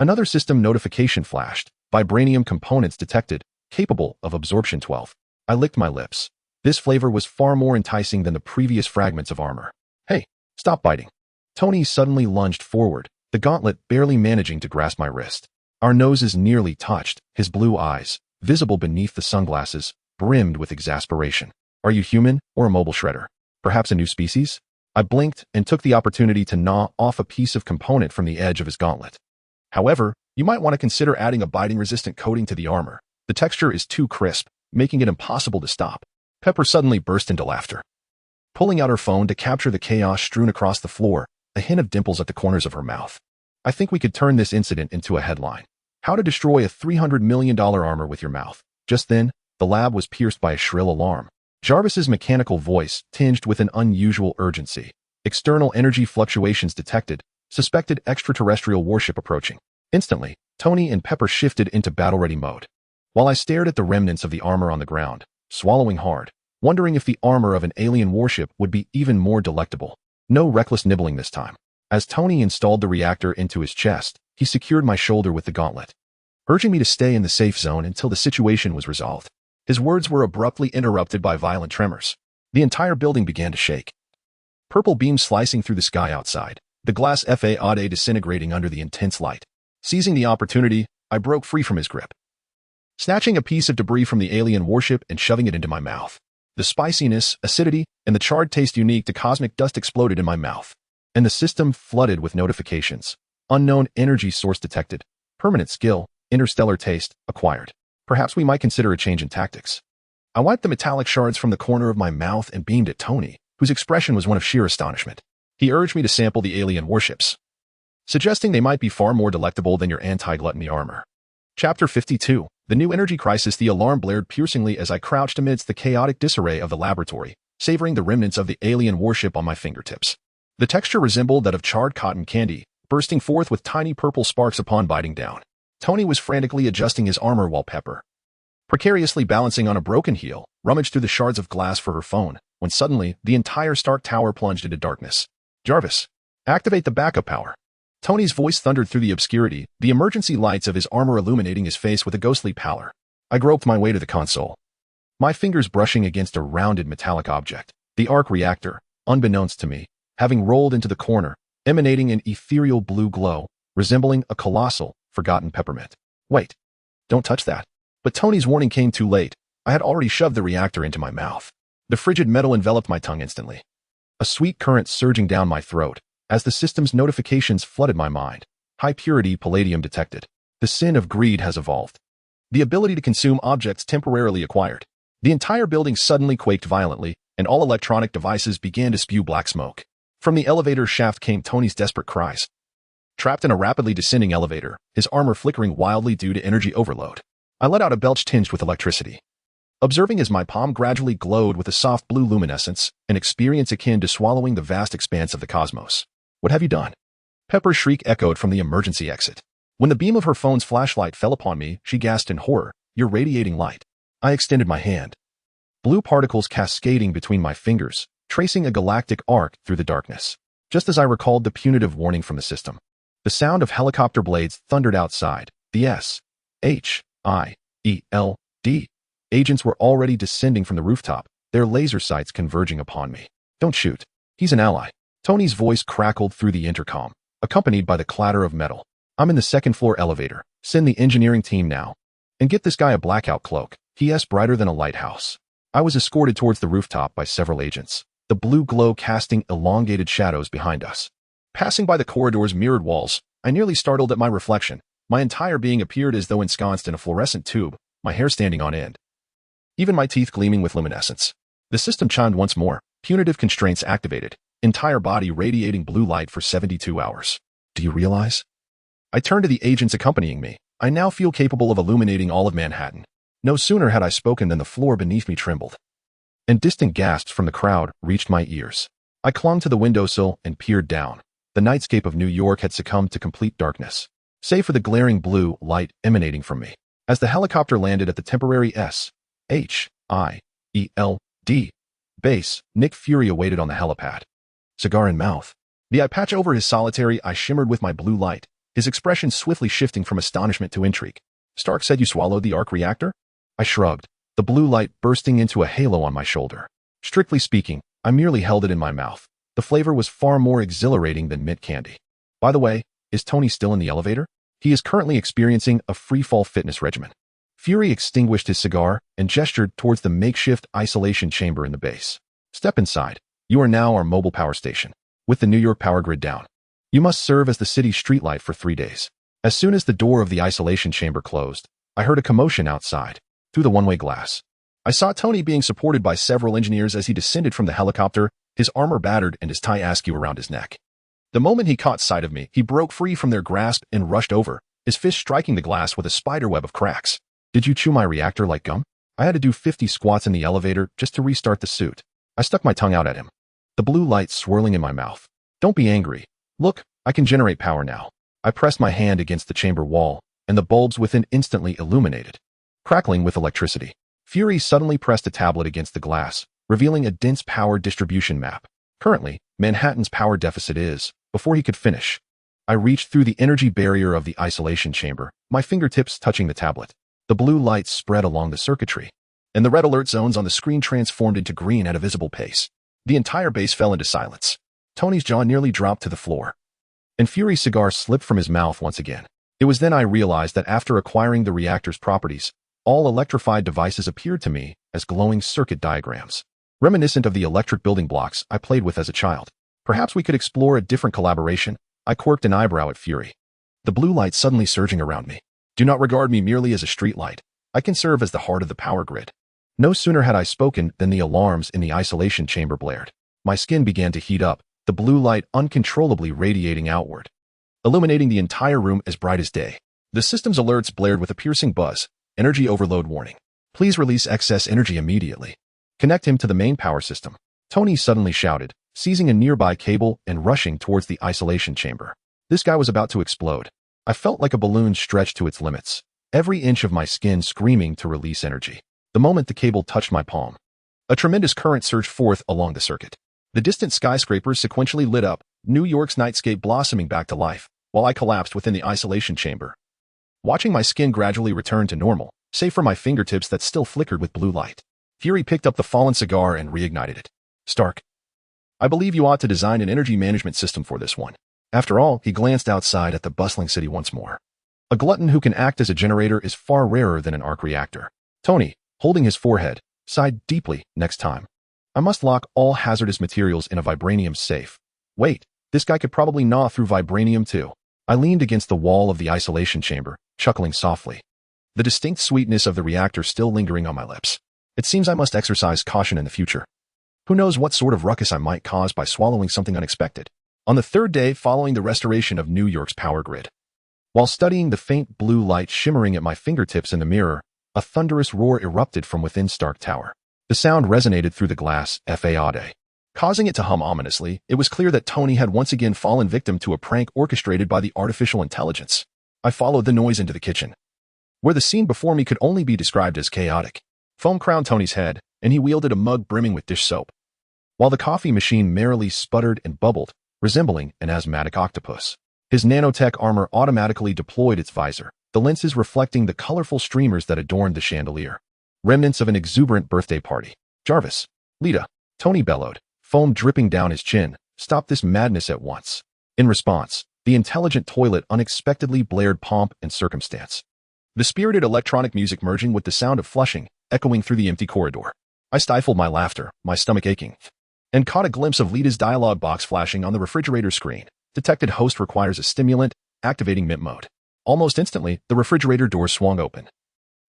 another system notification flashed. Vibranium components detected, capable of absorption 12. I licked my lips. This flavor was far more enticing than the previous fragments of armor. Hey, stop biting. Tony suddenly lunged forward, the gauntlet barely managing to grasp my wrist. Our noses nearly touched, his blue eyes, visible beneath the sunglasses, brimmed with exasperation. Are you human or a mobile shredder? Perhaps a new species? I blinked and took the opportunity to gnaw off a piece of component from the edge of his gauntlet. However, you might want to consider adding a biting-resistant coating to the armor. The texture is too crisp, making it impossible to stop. Pepper suddenly burst into laughter. Pulling out her phone to capture the chaos strewn across the floor, a hint of dimples at the corners of her mouth. I think we could turn this incident into a headline. How to destroy a $300 million armor with your mouth. Just then, the lab was pierced by a shrill alarm. Jarvis's mechanical voice tinged with an unusual urgency. External energy fluctuations detected. Suspected extraterrestrial warship approaching. Instantly, Tony and Pepper shifted into battle-ready mode. While I stared at the remnants of the armor on the ground, swallowing hard, wondering if the armor of an alien warship would be even more delectable. No reckless nibbling this time. As Tony installed the reactor into his chest, he secured my shoulder with the gauntlet, urging me to stay in the safe zone until the situation was resolved. His words were abruptly interrupted by violent tremors. The entire building began to shake. Purple beams slicing through the sky outside, the glass FAAD disintegrating under the intense light. Seizing the opportunity, I broke free from his grip, snatching a piece of debris from the alien warship and shoving it into my mouth. The spiciness, acidity, and the charred taste unique to cosmic dust exploded in my mouth, and the system flooded with notifications. Unknown energy source detected. Permanent skill, interstellar taste, acquired. Perhaps we might consider a change in tactics. I wiped the metallic shards from the corner of my mouth and beamed at Tony, whose expression was one of sheer astonishment. He urged me to sample the alien warships, suggesting they might be far more delectable than your anti-gluttony armor. Chapter 52. The new energy crisis. The alarm blared piercingly as I crouched amidst the chaotic disarray of the laboratory, savoring the remnants of the alien warship on my fingertips. The texture resembled that of charred cotton candy, bursting forth with tiny purple sparks upon biting down. Tony was frantically adjusting his armor while Pepper, precariously balancing on a broken heel, rummaged through the shards of glass for her phone, when suddenly, the entire Stark Tower plunged into darkness. Jarvis, activate the backup power. Tony's voice thundered through the obscurity, the emergency lights of his armor illuminating his face with a ghostly pallor. I groped my way to the console, my fingers brushing against a rounded metallic object, the arc reactor, unbeknownst to me, having rolled into the corner, emanating an ethereal blue glow, resembling a colossal, forgotten peppermint. Wait, don't touch that. But Tony's warning came too late. I had already shoved the reactor into my mouth. The frigid metal enveloped my tongue instantly, a sweet current surging down my throat, as the system's notifications flooded my mind. High-purity palladium detected. The sin of greed has evolved. The ability to consume objects temporarily acquired. The entire building suddenly quaked violently, and all electronic devices began to spew black smoke. From the elevator shaft came Tony's desperate cries. Trapped in a rapidly descending elevator, his armor flickering wildly due to energy overload, I let out a belch tinged with electricity, observing as my palm gradually glowed with a soft blue luminescence, an experience akin to swallowing the vast expanse of the cosmos. What have you done? Pepper's shriek echoed from the emergency exit. When the beam of her phone's flashlight fell upon me, she gasped in horror. You're radiating light. I extended my hand, blue particles cascading between my fingers, tracing a galactic arc through the darkness. Just as I recalled the punitive warning from the system, the sound of helicopter blades thundered outside. The S.H.I.E.L.D. agents were already descending from the rooftop, their laser sights converging upon me. Don't shoot. He's an ally. Tony's voice crackled through the intercom, accompanied by the clatter of metal. I'm in the second-floor elevator. Send the engineering team now. And get this guy a blackout cloak. He.S. brighter than a lighthouse. I was escorted towards the rooftop by several agents, the blue glow casting elongated shadows behind us. Passing by the corridor's mirrored walls, I nearly startled at my reflection. My entire being appeared as though ensconced in a fluorescent tube, my hair standing on end, even my teeth gleaming with luminescence. The system chimed once more, punitive constraints activated, entire body radiating blue light for 72 hours. Do you realize? I turned to the agents accompanying me. I now feel capable of illuminating all of Manhattan. No sooner had I spoken than the floor beneath me trembled, and distant gasps from the crowd reached my ears. I clung to the windowsill and peered down. The nightscape of New York had succumbed to complete darkness, save for the glaring blue light emanating from me. As the helicopter landed at the temporary S.H.I.E.L.D. base, Nick Fury awaited on the helipad. Cigar in mouth. The eye patch over his solitary eye shimmered with my blue light, his expression swiftly shifting from astonishment to intrigue. Stark said you swallowed the arc reactor? I shrugged, the blue light bursting into a halo on my shoulder. Strictly speaking, I merely held it in my mouth. The flavor was far more exhilarating than mint candy. By the way, is Tony still in the elevator? He is currently experiencing a free-fall fitness regimen. Fury extinguished his cigar and gestured towards the makeshift isolation chamber in the base. Step inside. You are now our mobile power station, with the New York power grid down. You must serve as the city's streetlight for 3 days. As soon as the door of the isolation chamber closed, I heard a commotion outside, through the one-way glass. I saw Tony being supported by several engineers as he descended from the helicopter, his armor battered and his tie askew around his neck. The moment he caught sight of me, he broke free from their grasp and rushed over, his fist striking the glass with a spiderweb of cracks. Did you chew my reactor like gum? I had to do 50 squats in the elevator just to restart the suit. I stuck my tongue out at him, the blue light swirling in my mouth. Don't be angry. Look, I can generate power now. I pressed my hand against the chamber wall, and the bulbs within instantly illuminated, crackling with electricity. Fury suddenly pressed a tablet against the glass, revealing a dense power distribution map. Currently, Manhattan's power deficit is, before he could finish. I reached through the energy barrier of the isolation chamber, my fingertips touching the tablet. The blue light spread along the circuitry, and the red alert zones on the screen transformed into green at a visible pace. The entire base fell into silence. Tony's jaw nearly dropped to the floor, and Fury's cigar slipped from his mouth once again. It was then I realized that after acquiring the reactor's properties, all electrified devices appeared to me as glowing circuit diagrams, reminiscent of the electric building blocks I played with as a child. Perhaps we could explore a different collaboration. I quirked an eyebrow at Fury, the blue light suddenly surging around me. Do not regard me merely as a streetlight. I can serve as the heart of the power grid. No sooner had I spoken than the alarms in the isolation chamber blared. My skin began to heat up, the blue light uncontrollably radiating outward, illuminating the entire room as bright as day. The system's alerts blared with a piercing buzz. Energy overload warning. Please release excess energy immediately. Connect him to the main power system. Tony suddenly shouted, seizing a nearby cable and rushing towards the isolation chamber. This guy was about to explode. I felt like a balloon stretched to its limits, every inch of my skin screaming to release energy. The moment the cable touched my palm, a tremendous current surged forth along the circuit. The distant skyscrapers sequentially lit up, New York's nightscape blossoming back to life, while I collapsed within the isolation chamber, watching my skin gradually return to normal, save for my fingertips that still flickered with blue light. Fury picked up the fallen cigar and reignited it. Stark, I believe you ought to design an energy management system for this one. After all, he glanced outside at the bustling city once more. A glutton who can act as a generator is far rarer than an arc reactor. Tony, holding his forehead, sighed deeply. Next time, I must lock all hazardous materials in a vibranium safe. Wait, this guy could probably gnaw through vibranium too. I leaned against the wall of the isolation chamber, chuckling softly, the distinct sweetness of the reactor still lingering on my lips. It seems I must exercise caution in the future. Who knows what sort of ruckus I might cause by swallowing something unexpected. On the third day following the restoration of New York's power grid, while studying the faint blue light shimmering at my fingertips in the mirror, a thunderous roar erupted from within Stark Tower. The sound resonated through the glass, FAAD, causing it to hum ominously. It was clear that Tony had once again fallen victim to a prank orchestrated by the artificial intelligence. I followed the noise into the kitchen, where the scene before me could only be described as chaotic. Foam crowned Tony's head, and he wielded a mug brimming with dish soap, while the coffee machine merrily sputtered and bubbled, resembling an asthmatic octopus. His nanotech armor automatically deployed its visor, the lenses reflecting the colorful streamers that adorned the chandelier, remnants of an exuberant birthday party. Jarvis, Lita, Tony bellowed, foam dripping down his chin, stop this madness at once. In response, the intelligent toilet unexpectedly blared pomp and circumstance, the spirited electronic music merging with the sound of flushing, echoing through the empty corridor. I stifled my laughter, my stomach aching, and caught a glimpse of Lita's dialogue box flashing on the refrigerator screen. Detected host requires a stimulant, activating mint mode. Almost instantly, the refrigerator door swung open,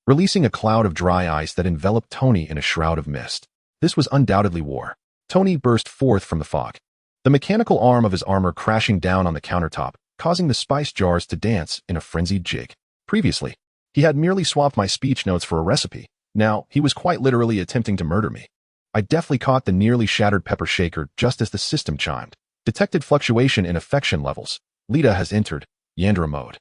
releasing a cloud of dry ice that enveloped Tony in a shroud of mist. This was undoubtedly war. Tony burst forth from the fog, the mechanical arm of his armor crashing down on the countertop, causing the spice jars to dance in a frenzied jig. Previously, he had merely swapped my speech notes for a recipe. Now, he was quite literally attempting to murder me. I deftly caught the nearly shattered pepper shaker just as the system chimed. Detected fluctuation in affection levels. Lita has entered Yandra mode.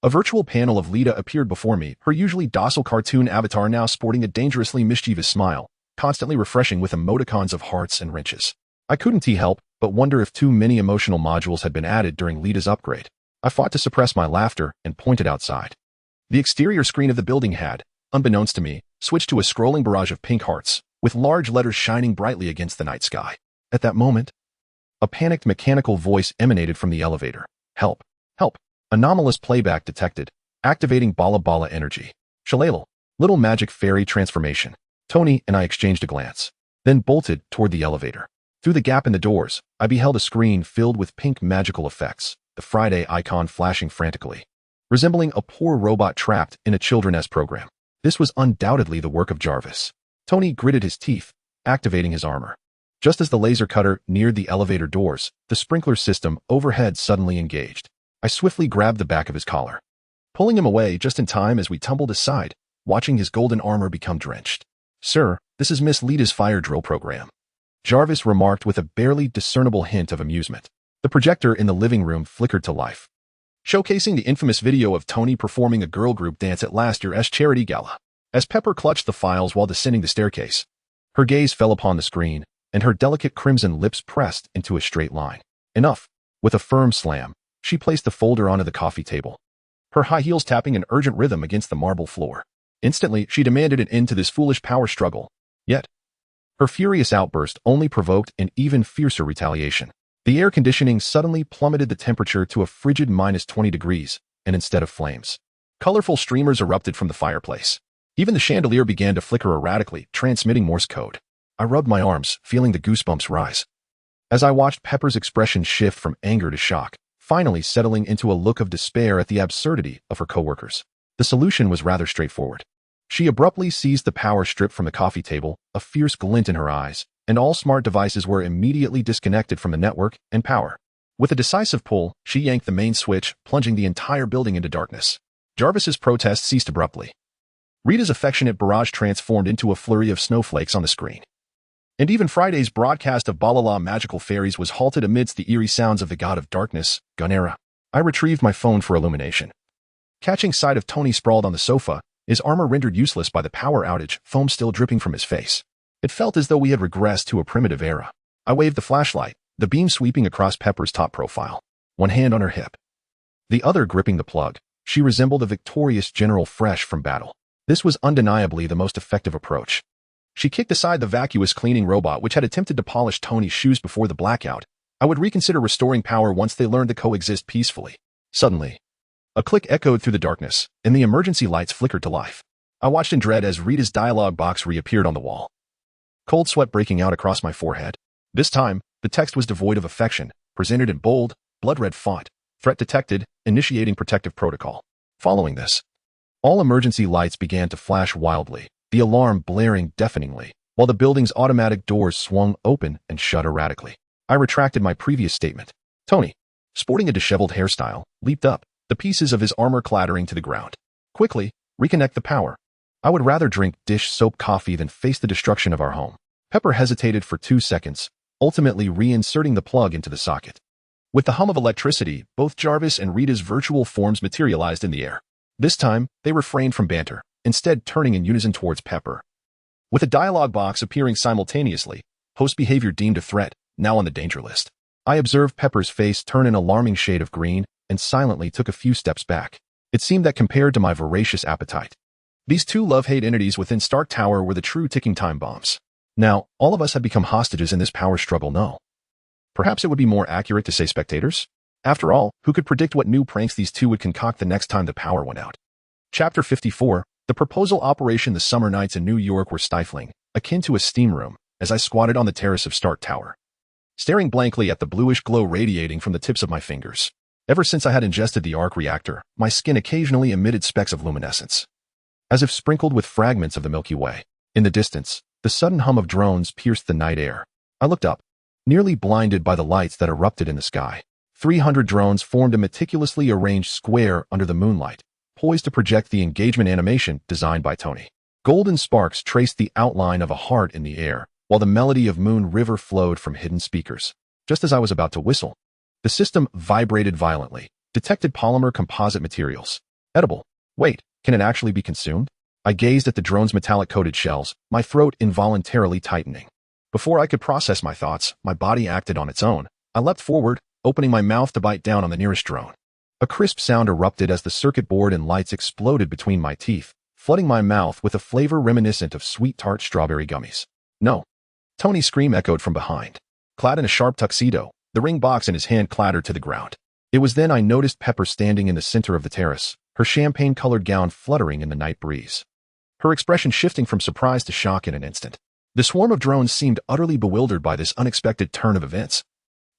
A virtual panel of Lita appeared before me, her usually docile cartoon avatar now sporting a dangerously mischievous smile, constantly refreshing with emoticons of hearts and wrenches. I couldn't help but wonder if too many emotional modules had been added during Lita's upgrade. I fought to suppress my laughter and pointed outside. The exterior screen of the building had, unbeknownst to me, switched to a scrolling barrage of pink hearts, with large letters shining brightly against the night sky. At that moment, a panicked mechanical voice emanated from the elevator. Help! Help! Anomalous playback detected. Activating Bala Bala energy. Shillelagh. Little magic fairy transformation. Tony and I exchanged a glance, then bolted toward the elevator. Through the gap in the doors, I beheld a screen filled with pink magical effects, the Friday icon flashing frantically, resembling a poor robot trapped in a children's program. This was undoubtedly the work of Jarvis. Tony gritted his teeth, activating his armor. Just as the laser cutter neared the elevator doors, the sprinkler system overhead suddenly engaged. I swiftly grabbed the back of his collar, pulling him away just in time as we tumbled aside, watching his golden armor become drenched. "Sir, this is Miss Lita's fire drill program," Jarvis remarked with a barely discernible hint of amusement. The projector in the living room flickered to life, showcasing the infamous video of Tony performing a girl group dance at last year's charity gala. As Pepper clutched the files while descending the staircase, her gaze fell upon the screen, and her delicate crimson lips pressed into a straight line. Enough. With a firm slam, she placed the folder onto the coffee table, her high heels tapping an urgent rhythm against the marble floor. Instantly, she demanded an end to this foolish power struggle. Yet, her furious outburst only provoked an even fiercer retaliation. The air conditioning suddenly plummeted the temperature to a frigid -20 degrees, and instead of flames, colorful streamers erupted from the fireplace. Even the chandelier began to flicker erratically, transmitting Morse code. I rubbed my arms, feeling the goosebumps rise, as I watched Pepper's expression shift from anger to shock, finally settling into a look of despair at the absurdity of her coworkers. The solution was rather straightforward. She abruptly seized the power strip from the coffee table, a fierce glint in her eyes, and all smart devices were immediately disconnected from the network and power. With a decisive pull, she yanked the main switch, plunging the entire building into darkness. Jarvis's protest ceased abruptly. Rita's affectionate barrage transformed into a flurry of snowflakes on the screen. And even Friday's broadcast of Balala magical fairies was halted amidst the eerie sounds of the god of darkness, Gunera. I retrieved my phone for illumination. Catching sight of Tony sprawled on the sofa, his armor rendered useless by the power outage, foam still dripping from his face. It felt as though we had regressed to a primitive era. I waved the flashlight, the beam sweeping across Pepper's top profile, one hand on her hip, the other gripping the plug. She resembled a victorious general fresh from battle. This was undeniably the most effective approach. She kicked aside the vacuous cleaning robot which had attempted to polish Tony's shoes before the blackout. I would reconsider restoring power once they learned to coexist peacefully. Suddenly, a click echoed through the darkness, and the emergency lights flickered to life. I watched in dread as Rita's dialogue box reappeared on the wall, cold sweat breaking out across my forehead. This time, the text was devoid of affection, presented in bold, blood-red font. Threat detected, initiating protective protocol. Following this, all emergency lights began to flash wildly, the alarm blaring deafeningly, while the building's automatic doors swung open and shut erratically. I retracted my previous statement. Tony, sporting a disheveled hairstyle, leaped up, the pieces of his armor clattering to the ground. Quickly, reconnect the power. I would rather drink dish soap coffee than face the destruction of our home. Pepper hesitated for 2 seconds, ultimately reinserting the plug into the socket. With the hum of electricity, both Jarvis and Rita's virtual forms materialized in the air. This time, they refrained from banter, instead turning in unison towards Pepper. With a dialogue box appearing simultaneously, host behavior deemed a threat, now on the danger list. I observed Pepper's face turn an alarming shade of green, and silently took a few steps back. It seemed that compared to my voracious appetite, these two love-hate entities within Stark Tower were the true ticking time bombs. Now, all of us had become hostages in this power struggle, no. Perhaps it would be more accurate to say spectators? After all, who could predict what new pranks these two would concoct the next time the power went out? Chapter 54, the proposal operation. The summer nights in New York were stifling, akin to a steam room, as I squatted on the terrace of Stark Tower, staring blankly at the bluish glow radiating from the tips of my fingers. Ever since I had ingested the arc reactor, my skin occasionally emitted specks of luminescence, as if sprinkled with fragments of the Milky Way. In the distance, the sudden hum of drones pierced the night air. I looked up, nearly blinded by the lights that erupted in the sky. 300 drones formed a meticulously arranged square under the moonlight, poised to project the engagement animation designed by Tony. Golden sparks traced the outline of a heart in the air, while the melody of Moon River flowed from hidden speakers. Just as I was about to whistle, the system vibrated violently, detected polymer composite materials. Edible. Wait, can it actually be consumed? I gazed at the drone's metallic-coated shells, my throat involuntarily tightening. Before I could process my thoughts, my body acted on its own. I leapt forward, opening my mouth to bite down on the nearest drone. A crisp sound erupted as the circuit board and lights exploded between my teeth, flooding my mouth with a flavor reminiscent of sweet tart strawberry gummies. No. Tony's scream echoed from behind. Clad in a sharp tuxedo, the ring box in his hand clattered to the ground. It was then I noticed Pepper standing in the center of the terrace, her champagne-colored gown fluttering in the night breeze. Her expression shifting from surprise to shock in an instant. The swarm of drones seemed utterly bewildered by this unexpected turn of events,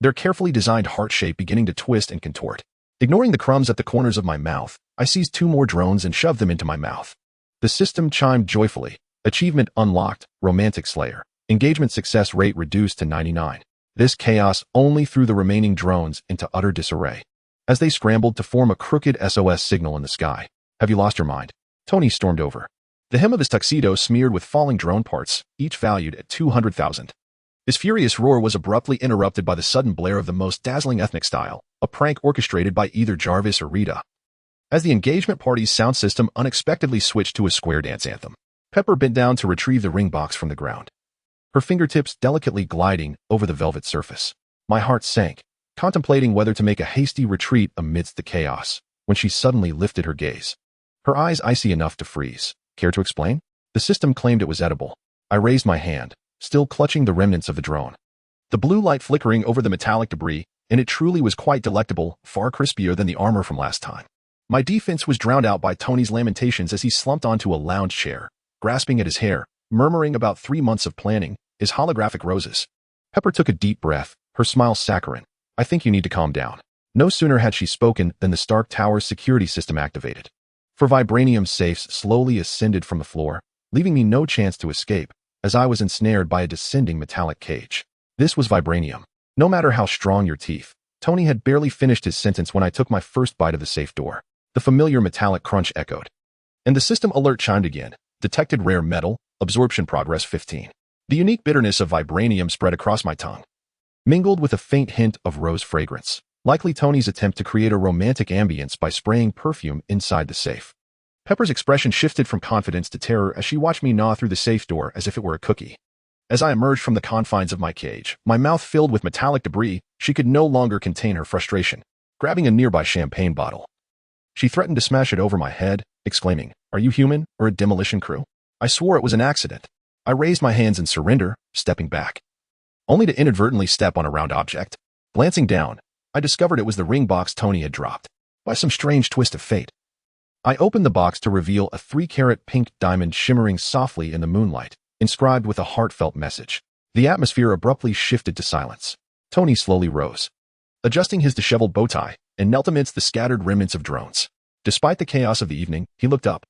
their carefully designed heart shape beginning to twist and contort. Ignoring the crumbs at the corners of my mouth, I seized 2 more drones and shoved them into my mouth. The system chimed joyfully. Achievement unlocked, Romantic Slayer. Engagement success rate reduced to 99. This chaos only threw the remaining drones into utter disarray, as they scrambled to form a crooked SOS signal in the sky. Have you lost your mind? Tony stormed over. The hem of his tuxedo smeared with falling drone parts, each valued at 200,000. His furious roar was abruptly interrupted by the sudden blare of the most dazzling ethnic style, a prank orchestrated by either Jarvis or Rita. As the engagement party's sound system unexpectedly switched to a square dance anthem, Pepper bent down to retrieve the ring box from the ground, her fingertips delicately gliding over the velvet surface. My heart sank, contemplating whether to make a hasty retreat amidst the chaos, when she suddenly lifted her gaze. Her eyes icy enough to freeze. Care to explain? The system claimed it was edible. I raised my hand, still clutching the remnants of the drone. The blue light flickering over the metallic debris, and it truly was quite delectable, far crispier than the armor from last time. My defense was drowned out by Tony's lamentations as he slumped onto a lounge chair, grasping at his hair, murmuring about 3 months of planning, his holographic roses. Pepper took a deep breath, her smile saccharine. I think you need to calm down. No sooner had she spoken than the Stark Tower's security system activated. For vibranium safes slowly ascended from the floor, leaving me no chance to escape, as I was ensnared by a descending metallic cage. This was vibranium. No matter how strong your teeth. Tony had barely finished his sentence when I took my first bite of the safe door. The familiar metallic crunch echoed. And the system alert chimed again. Detected rare metal, absorption progress 15. The unique bitterness of vibranium spread across my tongue, mingled with a faint hint of rose fragrance, likely Tony's attempt to create a romantic ambience by spraying perfume inside the safe. Pepper's expression shifted from confidence to terror as she watched me gnaw through the safe door as if it were a cookie. As I emerged from the confines of my cage, my mouth filled with metallic debris, she could no longer contain her frustration. Grabbing a nearby champagne bottle, she threatened to smash it over my head, exclaiming, "Are you human or a demolition crew?" I swore it was an accident. I raised my hands in surrender, stepping back, only to inadvertently step on a round object. Glancing down, I discovered it was the ring box Tony had dropped. By some strange twist of fate, I opened the box to reveal a 3-carat pink diamond shimmering softly in the moonlight, inscribed with a heartfelt message. The atmosphere abruptly shifted to silence. Tony slowly rose, adjusting his disheveled bow tie, and knelt amidst the scattered remnants of drones. Despite the chaos of the evening, he looked up,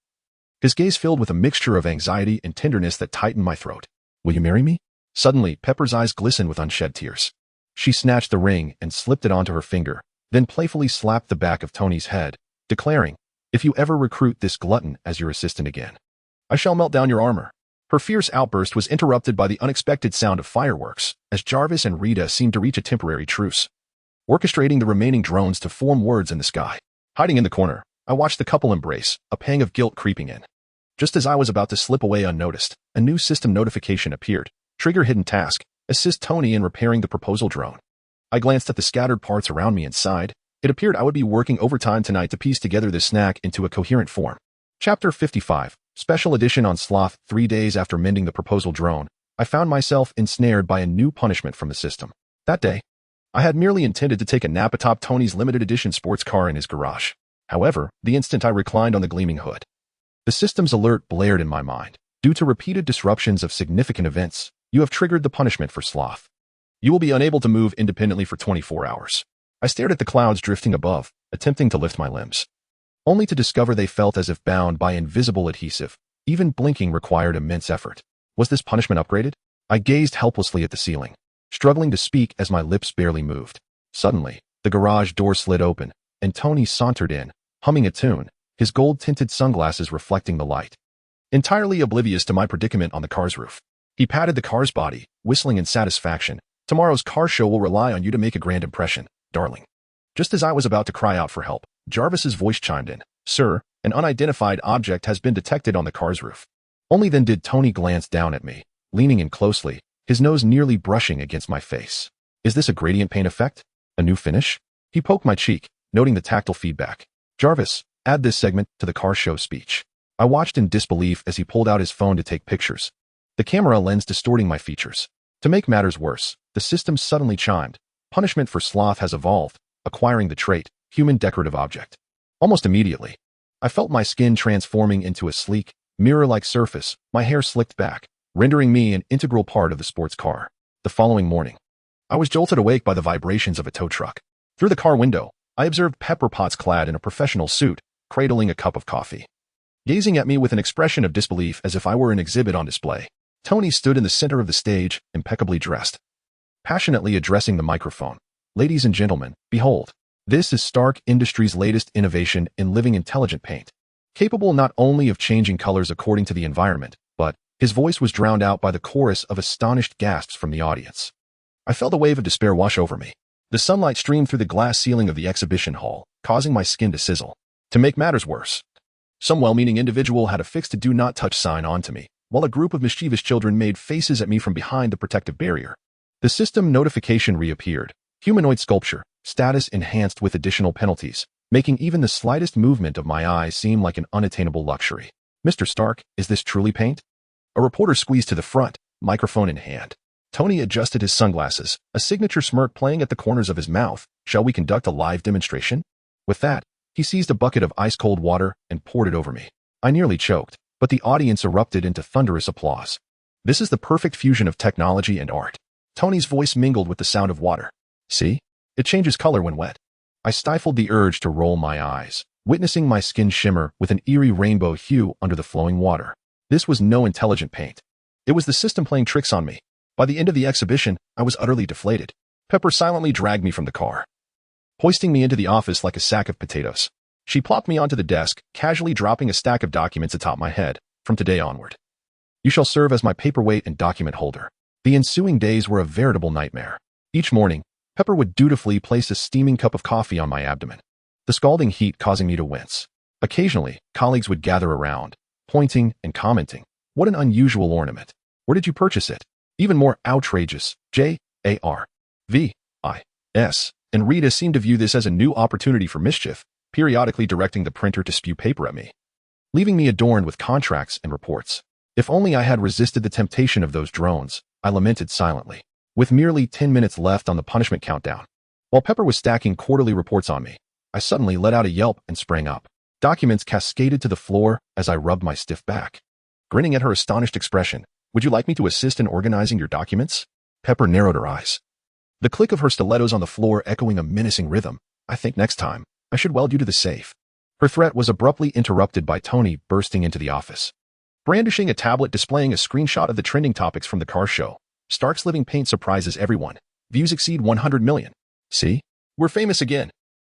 his gaze filled with a mixture of anxiety and tenderness that tightened my throat. "Will you marry me?" Suddenly, Pepper's eyes glistened with unshed tears. She snatched the ring and slipped it onto her finger, then playfully slapped the back of Tony's head, declaring, "If you ever recruit this glutton as your assistant again, I shall melt down your armor." Her fierce outburst was interrupted by the unexpected sound of fireworks, as Jarvis and Rita seemed to reach a temporary truce, orchestrating the remaining drones to form words in the sky. Hiding in the corner, I watched the couple embrace, a pang of guilt creeping in. Just as I was about to slip away unnoticed, a new system notification appeared. Trigger hidden task. Assist Tony in repairing the proposal drone. I glanced at the scattered parts around me and sighed. It appeared I would be working overtime tonight to piece together this snack into a coherent form. Chapter 55. Special edition on Sloth. 3 days after mending the proposal drone, I found myself ensnared by a new punishment from the system. That day, I had merely intended to take a nap atop Tony's limited edition sports car in his garage. However, the instant I reclined on the gleaming hood, the system's alert blared in my mind. Due to repeated disruptions of significant events, you have triggered the punishment for sloth. You will be unable to move independently for 24 hours. I stared at the clouds drifting above, attempting to lift my limbs, only to discover they felt as if bound by invisible adhesive. Even blinking required immense effort. Was this punishment upgraded? I gazed helplessly at the ceiling, struggling to speak as my lips barely moved. Suddenly, the garage door slid open, and Tony sauntered in, humming a tune, his gold-tinted sunglasses reflecting the light. Entirely oblivious to my predicament on the car's roof, he patted the car's body, whistling in satisfaction. "Tomorrow's car show will rely on you to make a grand impression, darling." Just as I was about to cry out for help, Jarvis's voice chimed in. "Sir, An unidentified object has been detected on the car's roof. Only then did Tony glance down at me, leaning in closely, his nose nearly brushing against my face. Is this a gradient paint effect? A new finish? He poked my cheek, noting the tactile feedback. Jarvis, add this segment to the car show speech. I watched in disbelief as he pulled out his phone to take pictures, the camera lens distorting my features. To make matters worse, the system suddenly chimed. Punishment for sloth has evolved, acquiring the trait, human decorative object. Almost immediately, I felt my skin transforming into a sleek, mirror-like surface, my hair slicked back, rendering me an integral part of the sports car. The following morning, I was jolted awake by the vibrations of a tow truck. Through the car window, I observed Pepper Potts clad in a professional suit, cradling a cup of coffee. Gazing at me with an expression of disbelief as if I were an exhibit on display, Tony stood in the center of the stage, impeccably dressed, passionately addressing the microphone. Ladies and gentlemen, behold, this is Stark Industries' latest innovation in living intelligent paint, capable not only of changing colors according to the environment, but his voice was drowned out by the chorus of astonished gasps from the audience. I felt a wave of despair wash over me. The sunlight streamed through the glass ceiling of the exhibition hall, causing my skin to sizzle. To make matters worse, some well-meaning individual had affixed a do not touch sign onto me, while a group of mischievous children made faces at me from behind the protective barrier. The system notification reappeared. Humanoid sculpture, status enhanced with additional penalties, making even the slightest movement of my eyes seem like an unattainable luxury. Mr. Stark, is this truly paint? A reporter squeezed to the front, microphone in hand. Tony adjusted his sunglasses, a signature smirk playing at the corners of his mouth. Shall we conduct a live demonstration? With that, he seized a bucket of ice-cold water and poured it over me. I nearly choked, but the audience erupted into thunderous applause. This is the perfect fusion of technology and art. Tony's voice mingled with the sound of water. See? It changes color when wet. I stifled the urge to roll my eyes, witnessing my skin shimmer with an eerie rainbow hue under the flowing water. This was no intelligent paint. It was the system playing tricks on me. By the end of the exhibition, I was utterly deflated. Pepper silently dragged me from the car, hoisting me into the office like a sack of potatoes. She plopped me onto the desk, casually dropping a stack of documents atop my head. From today onward, you shall serve as my paperweight and document holder. The ensuing days were a veritable nightmare. Each morning, Pepper would dutifully place a steaming cup of coffee on my abdomen, the scalding heat causing me to wince. Occasionally, colleagues would gather around, pointing and commenting. What an unusual ornament. Where did you purchase it? Even more outrageous, Jarvis and Rita seemed to view this as a new opportunity for mischief, periodically directing the printer to spew paper at me, leaving me adorned with contracts and reports. If only I had resisted the temptation of those drones, I lamented silently. With merely 10 minutes left on the punishment countdown, while Pepper was stacking quarterly reports on me, I suddenly let out a yelp and sprang up. Documents cascaded to the floor as I rubbed my stiff back. Grinning at her astonished expression, would you like me to assist in organizing your documents? Pepper narrowed her eyes, the click of her stilettos on the floor echoing a menacing rhythm. I think next time, I should weld you to the safe. Her threat was abruptly interrupted by Tony bursting into the office, brandishing a tablet displaying a screenshot of the trending topics from the car show. Stark's living paint surprises everyone. Views exceed 100 million. See? We're famous again,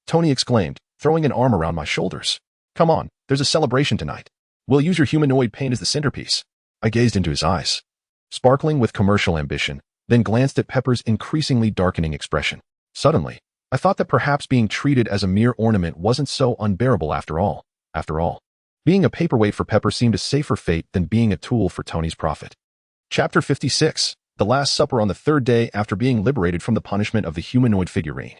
Tony exclaimed, throwing an arm around my shoulders. Come on, there's a celebration tonight. We'll use your humanoid paint as the centerpiece. I gazed into his eyes, sparkling with commercial ambition, then glanced at Pepper's increasingly darkening expression. Suddenly, I thought that perhaps being treated as a mere ornament wasn't so unbearable after all. After all, being a paperweight for Pepper seemed a safer fate than being a tool for Tony's profit. Chapter 56. The Last Supper on the third day after being liberated from the punishment of the humanoid figurine.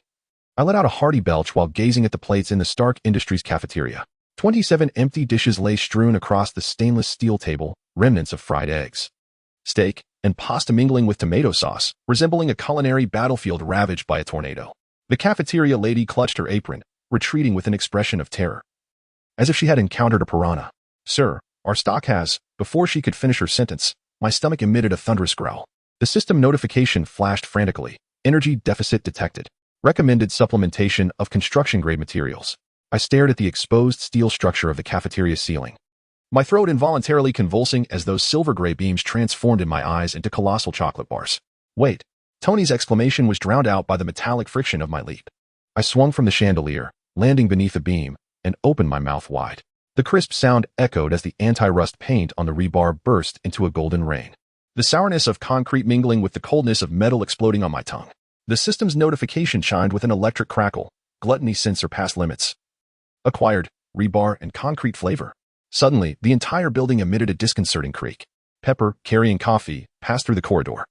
I let out a hearty belch while gazing at the plates in the Stark Industries cafeteria. 27 empty dishes lay strewn across the stainless steel table, remnants of fried eggs, steak, and pasta mingling with tomato sauce, resembling a culinary battlefield ravaged by a tornado. The cafeteria lady clutched her apron, retreating with an expression of terror, as if she had encountered a piranha. Sir, our stock has, before she could finish her sentence, my stomach emitted a thunderous growl. The system notification flashed frantically. Energy deficit detected. Recommended supplementation of construction-grade materials. I stared at the exposed steel structure of the cafeteria ceiling, my throat involuntarily convulsing as those silver-gray beams transformed in my eyes into colossal chocolate bars. Wait. Tony's exclamation was drowned out by the metallic friction of my leap. I swung from the chandelier, landing beneath a beam, and opened my mouth wide. The crisp sound echoed as the anti-rust paint on the rebar burst into a golden rain, the sourness of concrete mingling with the coldness of metal exploding on my tongue. The system's notification chimed with an electric crackle. Gluttony sensor past limits. Acquired. rebar, and concrete flavor. Suddenly, the entire building emitted a disconcerting creak. Pepper, carrying coffee, passed through the corridor.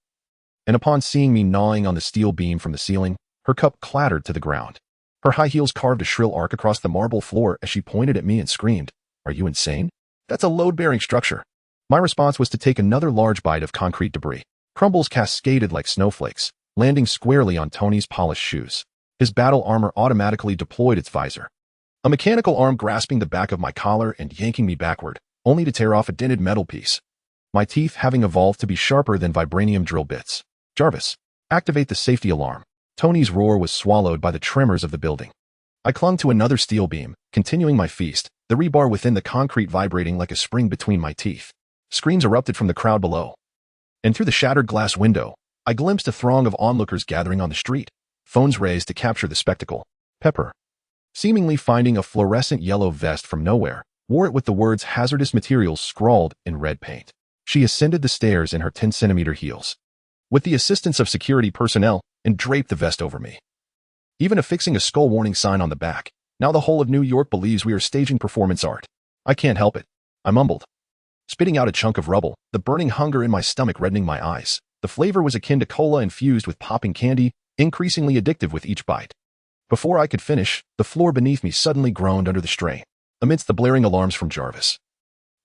And upon seeing me gnawing on the steel beam from the ceiling, her cup clattered to the ground. Her high heels carved a shrill arc across the marble floor as she pointed at me and screamed, "Are you insane? That's a load-bearing structure." My response was to take another large bite of concrete debris. Crumbles cascaded like snowflakes, landing squarely on Tony's polished shoes. His battle armor automatically deployed its visor. A mechanical arm grasping the back of my collar and yanking me backward, only to tear off a dented metal piece. My teeth having evolved to be sharper than vibranium drill bits. "Jarvis, activate the safety alarm." Tony's roar was swallowed by the tremors of the building. I clung to another steel beam, continuing my feast, the rebar within the concrete vibrating like a spring between my teeth. Screams erupted from the crowd below. And through the shattered glass window, I glimpsed a throng of onlookers gathering on the street, phones raised to capture the spectacle. Pepper, seemingly finding a fluorescent yellow vest from nowhere, wore it with the words hazardous materials scrawled in red paint. She ascended the stairs in her 10-centimeter heels, with the assistance of security personnel, and draped the vest over me, even affixing a skull warning sign on the back. Now the whole of New York believes we are staging performance art. I can't help it, I mumbled, spitting out a chunk of rubble, the burning hunger in my stomach reddening my eyes. The flavor was akin to cola infused with popping candy, increasingly addictive with each bite. Before I could finish, the floor beneath me suddenly groaned under the strain, amidst the blaring alarms from Jarvis.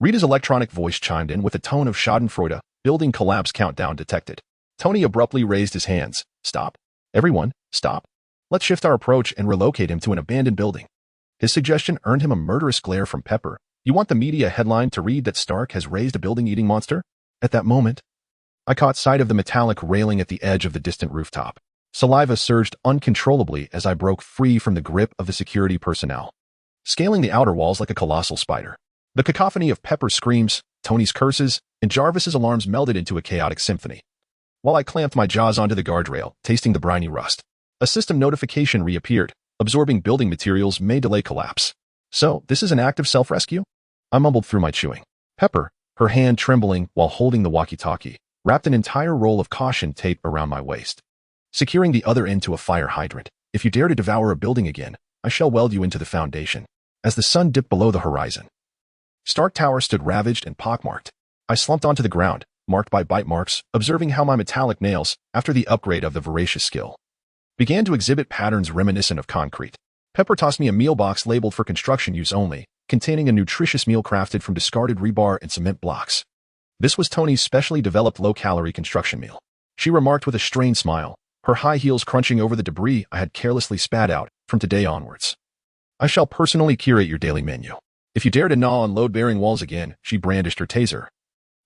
Rita's electronic voice chimed in with a tone of schadenfreude, building collapse countdown detected. Tony abruptly raised his hands. "Stop. Everyone, stop. Let's shift our approach and relocate him to an abandoned building." His suggestion earned him a murderous glare from Pepper. "You want the media headline to read that Stark has raised a building-eating monster?" At that moment, I caught sight of the metallic railing at the edge of the distant rooftop. Saliva surged uncontrollably as I broke free from the grip of the security personnel, scaling the outer walls like a colossal spider. The cacophony of Pepper's screams, Tony's curses, and Jarvis's alarms melded into a chaotic symphony. While I clamped my jaws onto the guardrail, tasting the briny rust, a system notification reappeared. Absorbing building materials may delay collapse. "So, this is an act of self-rescue?" I mumbled through my chewing. Pepper, her hand trembling while holding the walkie-talkie, wrapped an entire roll of caution tape around my waist, securing the other end to a fire hydrant. "If you dare to devour a building again, I shall weld you into the foundation." As the sun dipped below the horizon, Stark Tower stood ravaged and pockmarked. I slumped onto the ground, marked by bite marks, observing how my metallic nails, after the upgrade of the voracious skill, began to exhibit patterns reminiscent of concrete. Pepper tossed me a meal box labeled for construction use only, containing a nutritious meal crafted from discarded rebar and cement blocks. This was Tony's specially developed low-calorie construction meal. She remarked with a strained smile, her high heels crunching over the debris I had carelessly spat out. "From today onwards, I shall personally curate your daily menu. If you dare to gnaw on load-bearing walls again," she brandished her taser,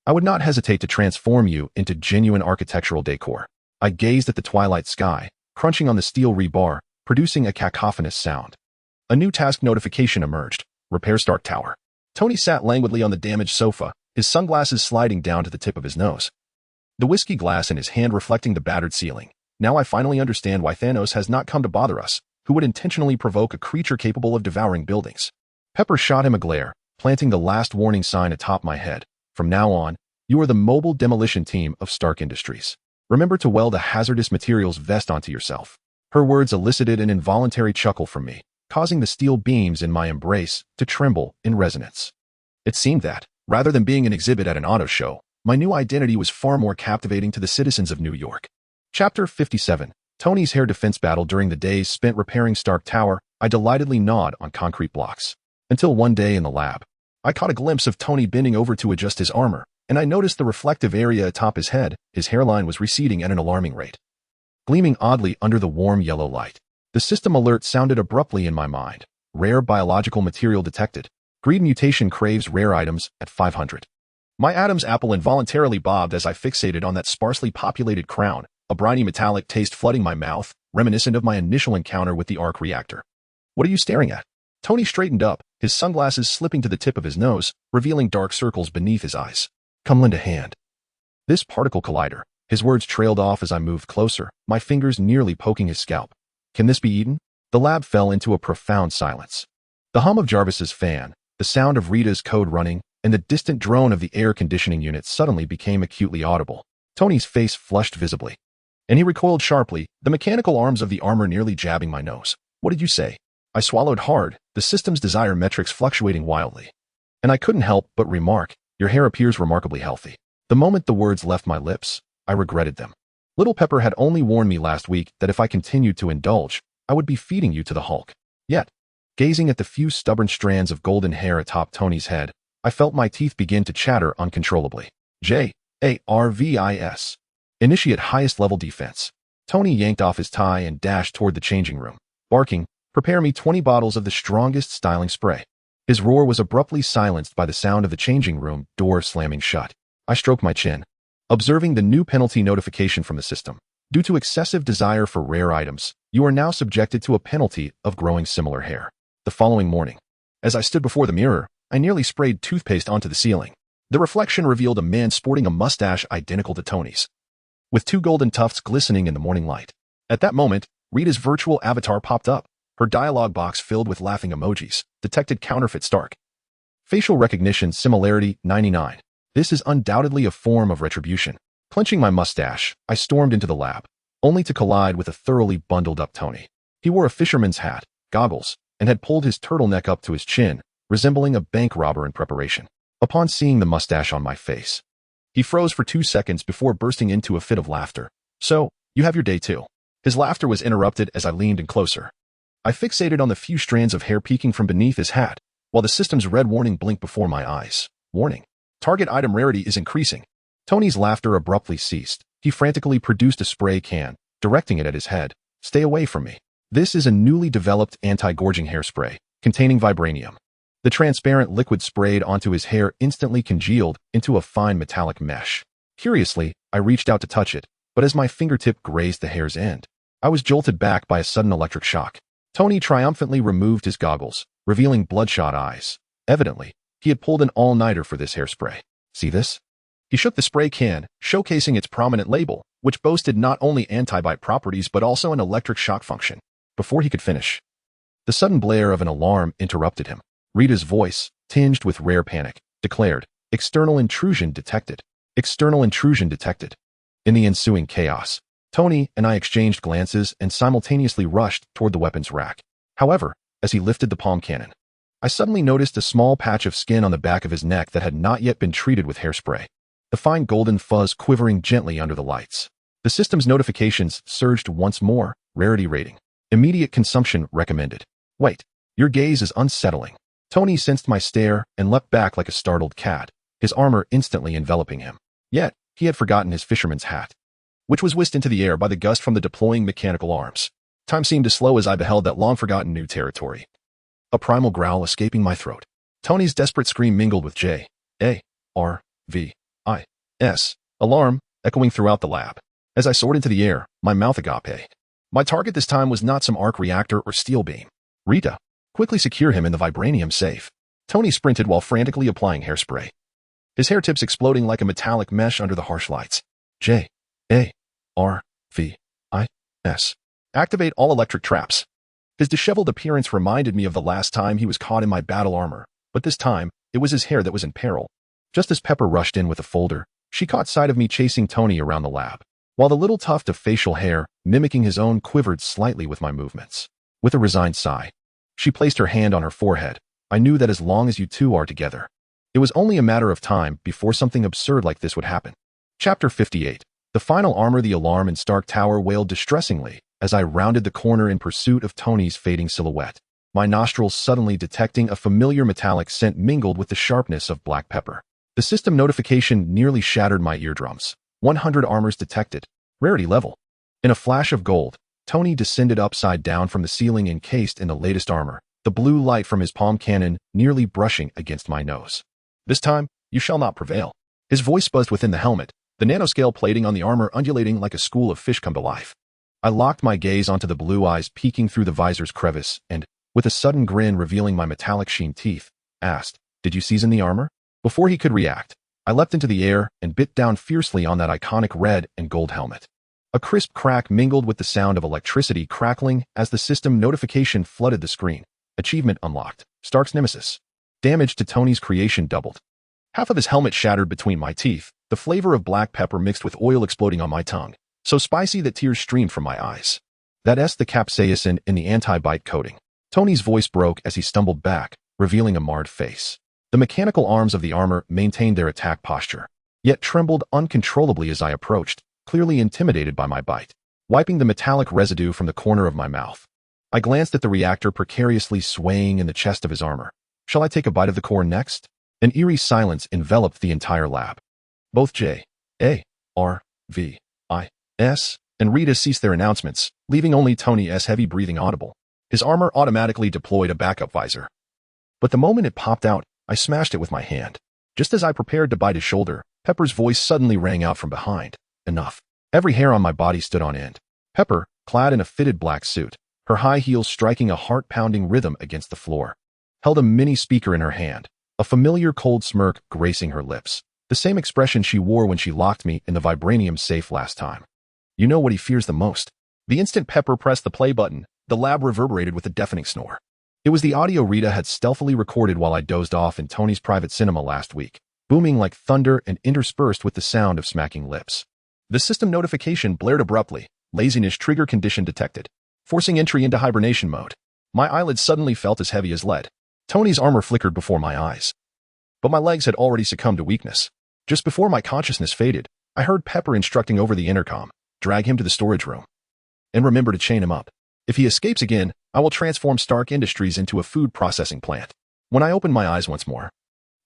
"I would not hesitate to transform you into genuine architectural decor." I gazed at the twilight sky, crunching on the steel rebar, producing a cacophonous sound. A new task notification emerged. "Repair Stark Tower." Tony sat languidly on the damaged sofa, his sunglasses sliding down to the tip of his nose, the whiskey glass in his hand reflecting the battered ceiling. "Now I finally understand why Thanos has not come to bother us. Who would intentionally provoke a creature capable of devouring buildings?" Pepper shot him a glare, planting the last warning sign atop my head. "From now on, you are the mobile demolition team of Stark Industries. Remember to weld a hazardous materials vest onto yourself." Her words elicited an involuntary chuckle from me, causing the steel beams in my embrace to tremble in resonance. It seemed that, rather than being an exhibit at an auto show, my new identity was far more captivating to the citizens of New York. Chapter 57. Tony's hair defense battle. During the days spent repairing Stark Tower, I delightedly gnawed on concrete blocks. Until one day in the lab, I caught a glimpse of Tony bending over to adjust his armor, and I noticed the reflective area atop his head. His hairline was receding at an alarming rate, gleaming oddly under the warm yellow light. The system alert sounded abruptly in my mind. "Rare biological material detected. Greed mutation craves rare items at 500. My Adam's apple involuntarily bobbed as I fixated on that sparsely populated crown, a briny metallic taste flooding my mouth, reminiscent of my initial encounter with the arc reactor. "What are you staring at?" Tony straightened up, his sunglasses slipping to the tip of his nose, revealing dark circles beneath his eyes. "Come lend a hand." "This particle collider." His words trailed off as I moved closer, my fingers nearly poking his scalp. "Can this be eaten?" The lab fell into a profound silence. The hum of Jarvis's fan, the sound of Rita's code running, and the distant drone of the air conditioning unit suddenly became acutely audible. Tony's face flushed visibly, and he recoiled sharply, the mechanical arms of the armor nearly jabbing my nose. "What did you say?" I swallowed hard, the system's desire metrics fluctuating wildly. And I couldn't help but remark, your hair appears remarkably healthy. The moment the words left my lips, I regretted them. Little Pepper had only warned me last week that if I continued to indulge, I would be feeding you to the Hulk. Yet, gazing at the few stubborn strands of golden hair atop Tony's head, I felt my teeth begin to chatter uncontrollably. JARVIS. Initiate highest level defense. Tony yanked off his tie and dashed toward the changing room, barking, prepare me 20 bottles of the strongest styling spray. His roar was abruptly silenced by the sound of the changing room door slamming shut. I stroked my chin, observing the new penalty notification from the system. Due to excessive desire for rare items, you are now subjected to a penalty of growing similar hair. The following morning, as I stood before the mirror, I nearly sprayed toothpaste onto the ceiling. The reflection revealed a man sporting a mustache identical to Tony's, with 2 golden tufts glistening in the morning light. At that moment, Rita's virtual avatar popped up, her dialogue box filled with laughing emojis, detected counterfeit Stark. Facial recognition similarity 99. This is undoubtedly a form of retribution. Clenching my mustache, I stormed into the lab, only to collide with a thoroughly bundled-up Tony. He wore a fisherman's hat, goggles, and had pulled his turtleneck up to his chin, resembling a bank robber in preparation. Upon seeing the mustache on my face, he froze for 2 seconds before bursting into a fit of laughter. So, you have your day too. His laughter was interrupted as I leaned in closer. I fixated on the few strands of hair peeking from beneath his hat, while the system's red warning blinked before my eyes. Warning. Target item rarity is increasing. Tony's laughter abruptly ceased. He frantically produced a spray can, directing it at his head. Stay away from me. This is a newly developed anti-gorging hairspray, containing vibranium. The transparent liquid sprayed onto his hair instantly congealed into a fine metallic mesh. Curiously, I reached out to touch it, but as my fingertip grazed the hair's end, I was jolted back by a sudden electric shock. Tony triumphantly removed his goggles, revealing bloodshot eyes. Evidently, he had pulled an all-nighter for this hairspray. See this? He shook the spray can, showcasing its prominent label, which boasted not only anti-bite properties but also an electric shock function. Before he could finish, the sudden blare of an alarm interrupted him. Rita's voice, tinged with rare panic, declared, "External intrusion detected. External intrusion detected." In the ensuing chaos, Tony and I exchanged glances and simultaneously rushed toward the weapons rack. However, as he lifted the palm cannon, I suddenly noticed a small patch of skin on the back of his neck that had not yet been treated with hairspray. The fine golden fuzz quivering gently under the lights. The system's notifications surged once more. Rarity rating. Immediate consumption recommended. Wait, your gaze is unsettling. Tony sensed my stare and leapt back like a startled cat, his armor instantly enveloping him. Yet, he had forgotten his fisherman's hat, which was whisked into the air by the gust from the deploying mechanical arms. Time seemed to slow as I beheld that long-forgotten new territory. A primal growl escaping my throat. Tony's desperate scream mingled with J-A-R-V-I-S, alarm, echoing throughout the lab. As I soared into the air, my mouth agape. My target this time was not some arc reactor or steel beam. Rita, quickly secure him in the vibranium safe. Tony sprinted while frantically applying hairspray, his hair tips exploding like a metallic mesh under the harsh lights. J-A-R-V-I-S. Activate all electric traps. His disheveled appearance reminded me of the last time he was caught in my battle armor, but this time, it was his hair that was in peril. Just as Pepper rushed in with a folder, she caught sight of me chasing Tony around the lab, while the little tuft of facial hair, mimicking his own, quivered slightly with my movements. With a resigned sigh, she placed her hand on her forehead. I knew that as long as you two are together, it was only a matter of time before something absurd like this would happen. Chapter 58. The final armor. The alarm in Stark Tower wailed distressingly as I rounded the corner in pursuit of Tony's fading silhouette, my nostrils suddenly detecting a familiar metallic scent mingled with the sharpness of black pepper. The system notification nearly shattered my eardrums. 100 armors detected. Rarity level. In a flash of gold, Tony descended upside down from the ceiling encased in the latest armor, the blue light from his palm cannon nearly brushing against my nose. This time, you shall not prevail. His voice buzzed within the helmet, the nanoscale plating on the armor undulating like a school of fish come to life. I locked my gaze onto the blue eyes peeking through the visor's crevice and, with a sudden grin revealing my metallic sheen teeth, asked, "Did you season the armor?" Before he could react, I leapt into the air and bit down fiercely on that iconic red and gold helmet. A crisp crack mingled with the sound of electricity crackling as the system notification flooded the screen. Achievement unlocked. Stark's Nemesis. Damage to Tony's creation doubled. Half of his helmet shattered between my teeth, the flavor of black pepper mixed with oil exploding on my tongue, so spicy that tears streamed from my eyes. That's the capsaicin in the anti-bite coating. Tony's voice broke as he stumbled back, revealing a marred face. The mechanical arms of the armor maintained their attack posture, yet trembled uncontrollably as I approached, clearly intimidated by my bite. Wiping the metallic residue from the corner of my mouth, I glanced at the reactor precariously swaying in the chest of his armor. Shall I take a bite of the core next? An eerie silence enveloped the entire lab. Both J, A, R, V, I, S, and Rita ceased their announcements, leaving only Tony's heavy breathing audible. His armor automatically deployed a backup visor. But the moment it popped out, I smashed it with my hand. Just as I prepared to bite his shoulder, Pepper's voice suddenly rang out from behind. Enough. Every hair on my body stood on end. Pepper, clad in a fitted black suit, her high heels striking a heart-pounding rhythm against the floor, held a mini speaker in her hand, a familiar cold smirk gracing her lips, the same expression she wore when she locked me in the vibranium safe last time. You know what he fears the most? The instant Pepper pressed the play button, the lab reverberated with a deafening snore. It was the audio Rita had stealthily recorded while I dozed off in Tony's private cinema last week, booming like thunder and interspersed with the sound of smacking lips. The system notification blared abruptly, laziness trigger condition detected, forcing entry into hibernation mode. My eyelids suddenly felt as heavy as lead. Tony's armor flickered before my eyes, but my legs had already succumbed to weakness. Just before my consciousness faded, I heard Pepper instructing over the intercom, drag him to the storage room. And remember to chain him up. If he escapes again, I will transform Stark Industries into a food processing plant. When I opened my eyes once more,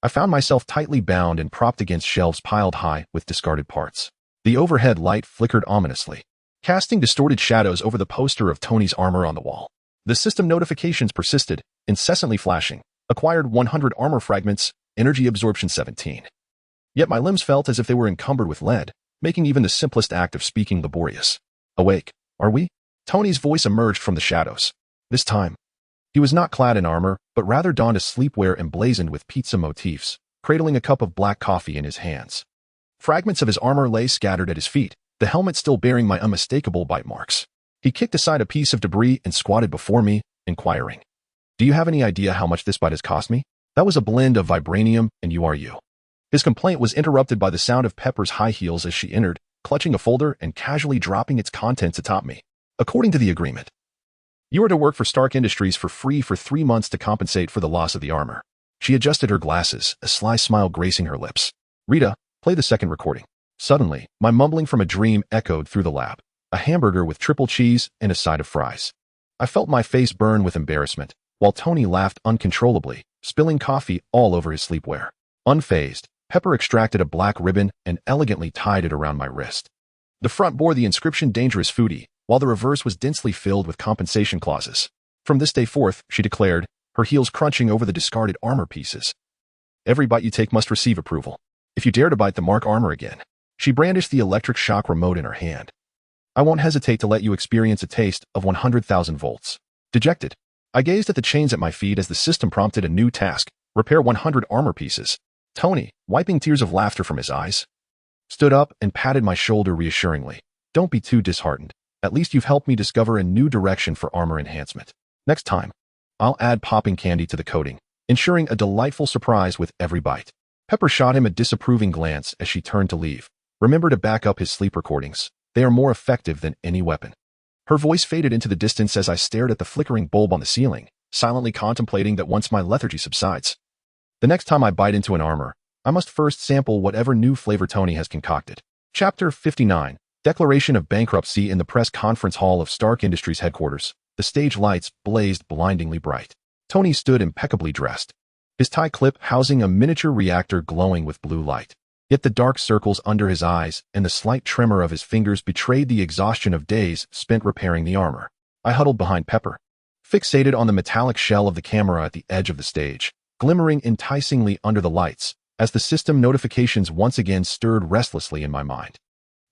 I found myself tightly bound and propped against shelves piled high with discarded parts. The overhead light flickered ominously, casting distorted shadows over the poster of Tony's armor on the wall. The system notifications persisted, incessantly flashing. Acquired 100 armor fragments, energy absorption 17. Yet my limbs felt as if they were encumbered with lead, making even the simplest act of speaking laborious. Awake, are we? Tony's voice emerged from the shadows. This time, he was not clad in armor, but rather donned a sleepwear emblazoned with pizza motifs, cradling a cup of black coffee in his hands. Fragments of his armor lay scattered at his feet, the helmet still bearing my unmistakable bite marks. He kicked aside a piece of debris and squatted before me, inquiring, "Do you have any idea how much this bite has cost me?" That was a blend of vibranium and URU. His complaint was interrupted by the sound of Pepper's high heels as she entered, clutching a folder and casually dropping its contents atop me. According to the agreement, you are to work for Stark Industries for free for 3 months to compensate for the loss of the armor. She adjusted her glasses, a sly smile gracing her lips. Rita, play the second recording. Suddenly, my mumbling from a dream echoed through the lab. A hamburger with triple cheese and a side of fries. I felt my face burn with embarrassment, while Tony laughed uncontrollably, spilling coffee all over his sleepwear. Unfazed, Pepper extracted a black ribbon and elegantly tied it around my wrist. The front bore the inscription "Dangerous Foodie," while the reverse was densely filled with compensation clauses. From this day forth, she declared, her heels crunching over the discarded armor pieces. Every bite you take must receive approval. If you dare to bite the mark armor again. She brandished the electric shock remote in her hand. I won't hesitate to let you experience a taste of 100,000 volts. Dejected, I gazed at the chains at my feet as the system prompted a new task, repair 100 armor pieces. Tony, wiping tears of laughter from his eyes, stood up and patted my shoulder reassuringly. Don't be too disheartened. At least you've helped me discover a new direction for armor enhancement. Next time, I'll add popping candy to the coating, ensuring a delightful surprise with every bite. Pepper shot him a disapproving glance as she turned to leave. Remember to back up his sleep recordings. They are more effective than any weapon. Her voice faded into the distance as I stared at the flickering bulb on the ceiling, silently contemplating that once my lethargy subsides, the next time I bite into an armor, I must first sample whatever new flavor Tony has concocted. Chapter 59. Declaration of bankruptcy in the press conference hall of Stark Industries headquarters. The stage lights blazed blindingly bright. Tony stood impeccably dressed, his tie clip housing a miniature reactor glowing with blue light. Yet the dark circles under his eyes and the slight tremor of his fingers betrayed the exhaustion of days spent repairing the armor. I huddled behind Pepper, fixated on the metallic shell of the camera at the edge of the stage, glimmering enticingly under the lights, as the system notifications once again stirred restlessly in my mind.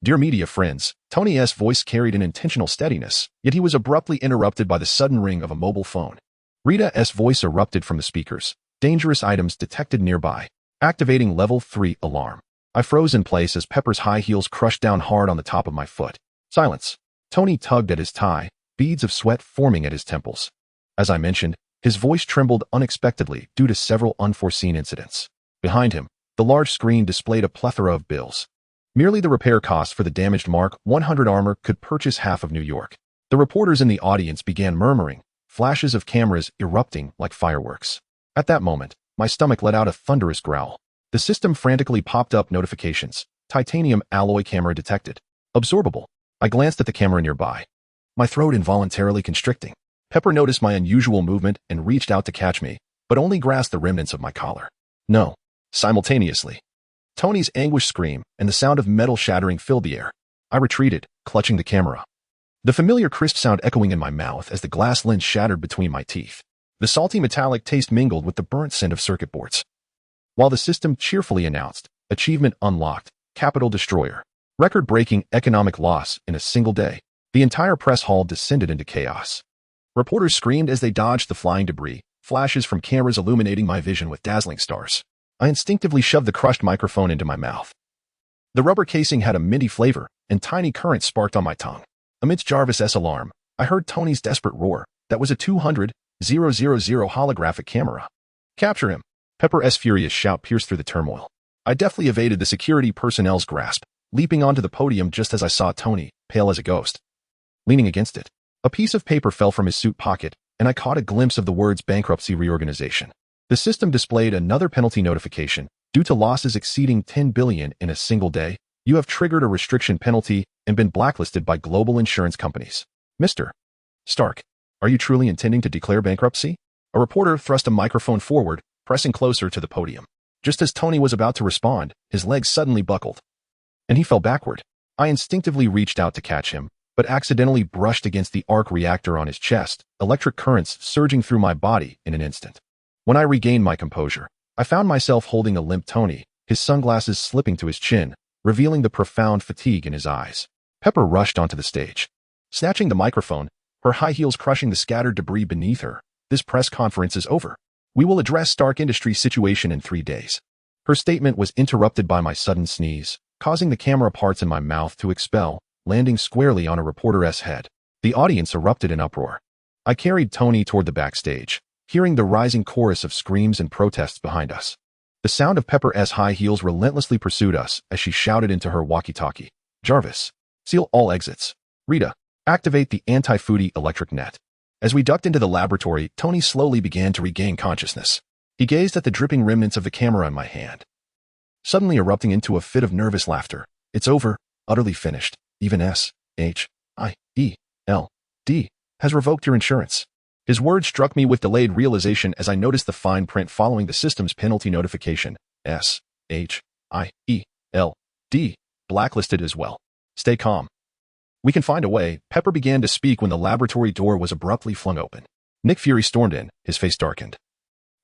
Dear media friends, Tony's voice carried an intentional steadiness, yet he was abruptly interrupted by the sudden ring of a mobile phone. Rita's voice erupted from the speakers. Dangerous items detected nearby. Activating level 3 alarm. I froze in place as Pepper's high heels crushed down hard on the top of my foot. Silence. Tony tugged at his tie, beads of sweat forming at his temples. As I mentioned, his voice trembled unexpectedly due to several unforeseen incidents. Behind him, the large screen displayed a plethora of bills. Merely the repair cost for the damaged Mark 100 armor could purchase half of New York. The reporters in the audience began murmuring, flashes of cameras erupting like fireworks. At that moment, my stomach let out a thunderous growl. The system frantically popped up notifications. Titanium alloy camera detected. Absorbable. I glanced at the camera nearby, my throat involuntarily constricting. Pepper noticed my unusual movement and reached out to catch me, but only grasped the remnants of my collar. No. Simultaneously. Tony's anguished scream and the sound of metal shattering filled the air. I retreated, clutching the camera. The familiar crisp sound echoing in my mouth as the glass lens shattered between my teeth. The salty metallic taste mingled with the burnt scent of circuit boards. While the system cheerfully announced, achievement unlocked, capital destroyer, record-breaking economic loss in a single day, the entire press hall descended into chaos. Reporters screamed as they dodged the flying debris, flashes from cameras illuminating my vision with dazzling stars. I instinctively shoved the crushed microphone into my mouth. The rubber casing had a minty flavor, and tiny currents sparked on my tongue. Amidst Jarvis's alarm, I heard Tony's desperate roar. That was a 200,000 holographic camera. Capture him. Pepper's furious shout pierced through the turmoil. I deftly evaded the security personnel's grasp, leaping onto the podium just as I saw Tony, pale as a ghost, leaning against it. A piece of paper fell from his suit pocket, and I caught a glimpse of the words bankruptcy reorganization. The system displayed another penalty notification. Due to losses exceeding 10 billion in a single day, you have triggered a restriction penalty and been blacklisted by global insurance companies. Mr. Stark, are you truly intending to declare bankruptcy? A reporter thrust a microphone forward, pressing closer to the podium. Just as Tony was about to respond, his legs suddenly buckled, and he fell backward. I instinctively reached out to catch him, but accidentally brushed against the arc reactor on his chest, electric currents surging through my body in an instant. When I regained my composure, I found myself holding a limp Tony, his sunglasses slipping to his chin, revealing the profound fatigue in his eyes. Pepper rushed onto the stage, snatching the microphone, her high heels crushing the scattered debris beneath her. This press conference is over. We will address Stark Industries' situation in 3 days. Her statement was interrupted by my sudden sneeze, causing the camera parts in my mouth to expel, landing squarely on a reporter's head. The audience erupted in uproar. I carried Tony toward the backstage, hearing the rising chorus of screams and protests behind us. The sound of Pepper's high heels relentlessly pursued us as she shouted into her walkie-talkie. Jarvis, seal all exits. Rita, activate the anti-foodie electric net. As we ducked into the laboratory, Tony slowly began to regain consciousness. He gazed at the dripping remnants of the camera in my hand, suddenly erupting into a fit of nervous laughter. It's over, utterly finished. Even SHIELD has revoked your insurance. His words struck me with delayed realization as I noticed the fine print following the system's penalty notification. SHIELD, blacklisted as well. Stay calm. We can find a way. Pepper began to speak when the laboratory door was abruptly flung open. Nick Fury stormed in, his face darkened,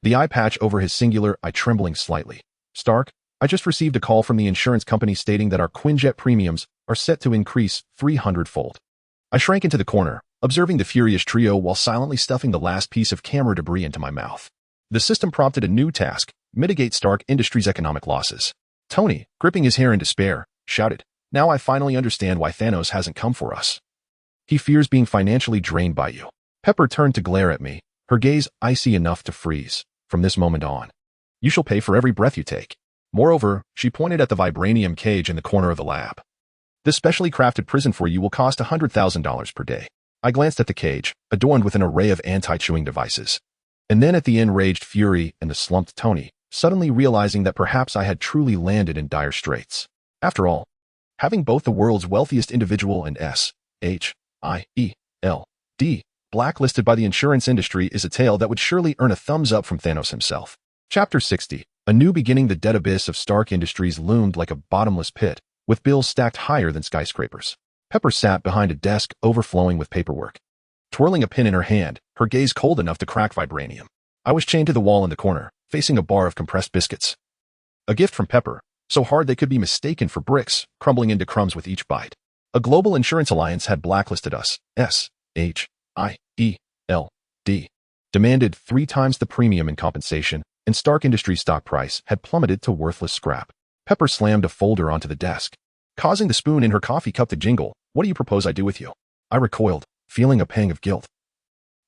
the eye patch over his singular eye trembling slightly. Stark, I just received a call from the insurance company stating that our Quinjet premiums are set to increase 300-fold. I shrank into the corner, observing the furious trio while silently stuffing the last piece of camera debris into my mouth. The system prompted a new task: mitigate Stark Industries' economic losses. Tony, gripping his hair in despair, shouted, "Now I finally understand why Thanos hasn't come for us. He fears being financially drained by you." Pepper turned to glare at me, her gaze icy enough to freeze. From this moment on, you shall pay for every breath you take. Moreover, she pointed at the vibranium cage in the corner of the lab. This specially crafted prison for you will cost $100,000 per day. I glanced at the cage, adorned with an array of anti-chewing devices, and then at the enraged Fury and the slumped Tony, suddenly realizing that perhaps I had truly landed in dire straits. After all, having both the world's wealthiest individual and SHIELD blacklisted by the insurance industry is a tale that would surely earn a thumbs up from Thanos himself. Chapter 60. A new beginning. The dead abyss of Stark Industries loomed like a bottomless pit, with bills stacked higher than skyscrapers. Pepper sat behind a desk overflowing with paperwork, twirling a pen in her hand, her gaze cold enough to crack vibranium. I was chained to the wall in the corner, facing a bar of compressed biscuits. A gift from Pepper, so hard they could be mistaken for bricks, crumbling into crumbs with each bite. A global insurance alliance had blacklisted us. SHIELD demanded 3 times the premium in compensation, and Stark Industries' stock price had plummeted to worthless scrap. Pepper slammed a folder onto the desk, causing the spoon in her coffee cup to jingle. "What do you propose I do with you?" I recoiled, feeling a pang of guilt.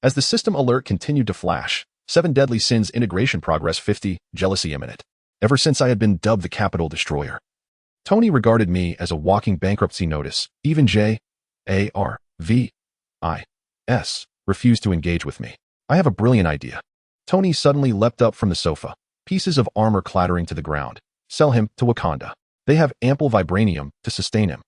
As the system alert continued to flash, 7 deadly sins integration progress 50, jealousy imminent. Ever since I had been dubbed the capital destroyer, Tony regarded me as a walking bankruptcy notice. Even Jarvis refused to engage with me. I have a brilliant idea. Tony suddenly leapt up from the sofa, pieces of armor clattering to the ground. Sell him to Wakanda. They have ample vibranium to sustain him.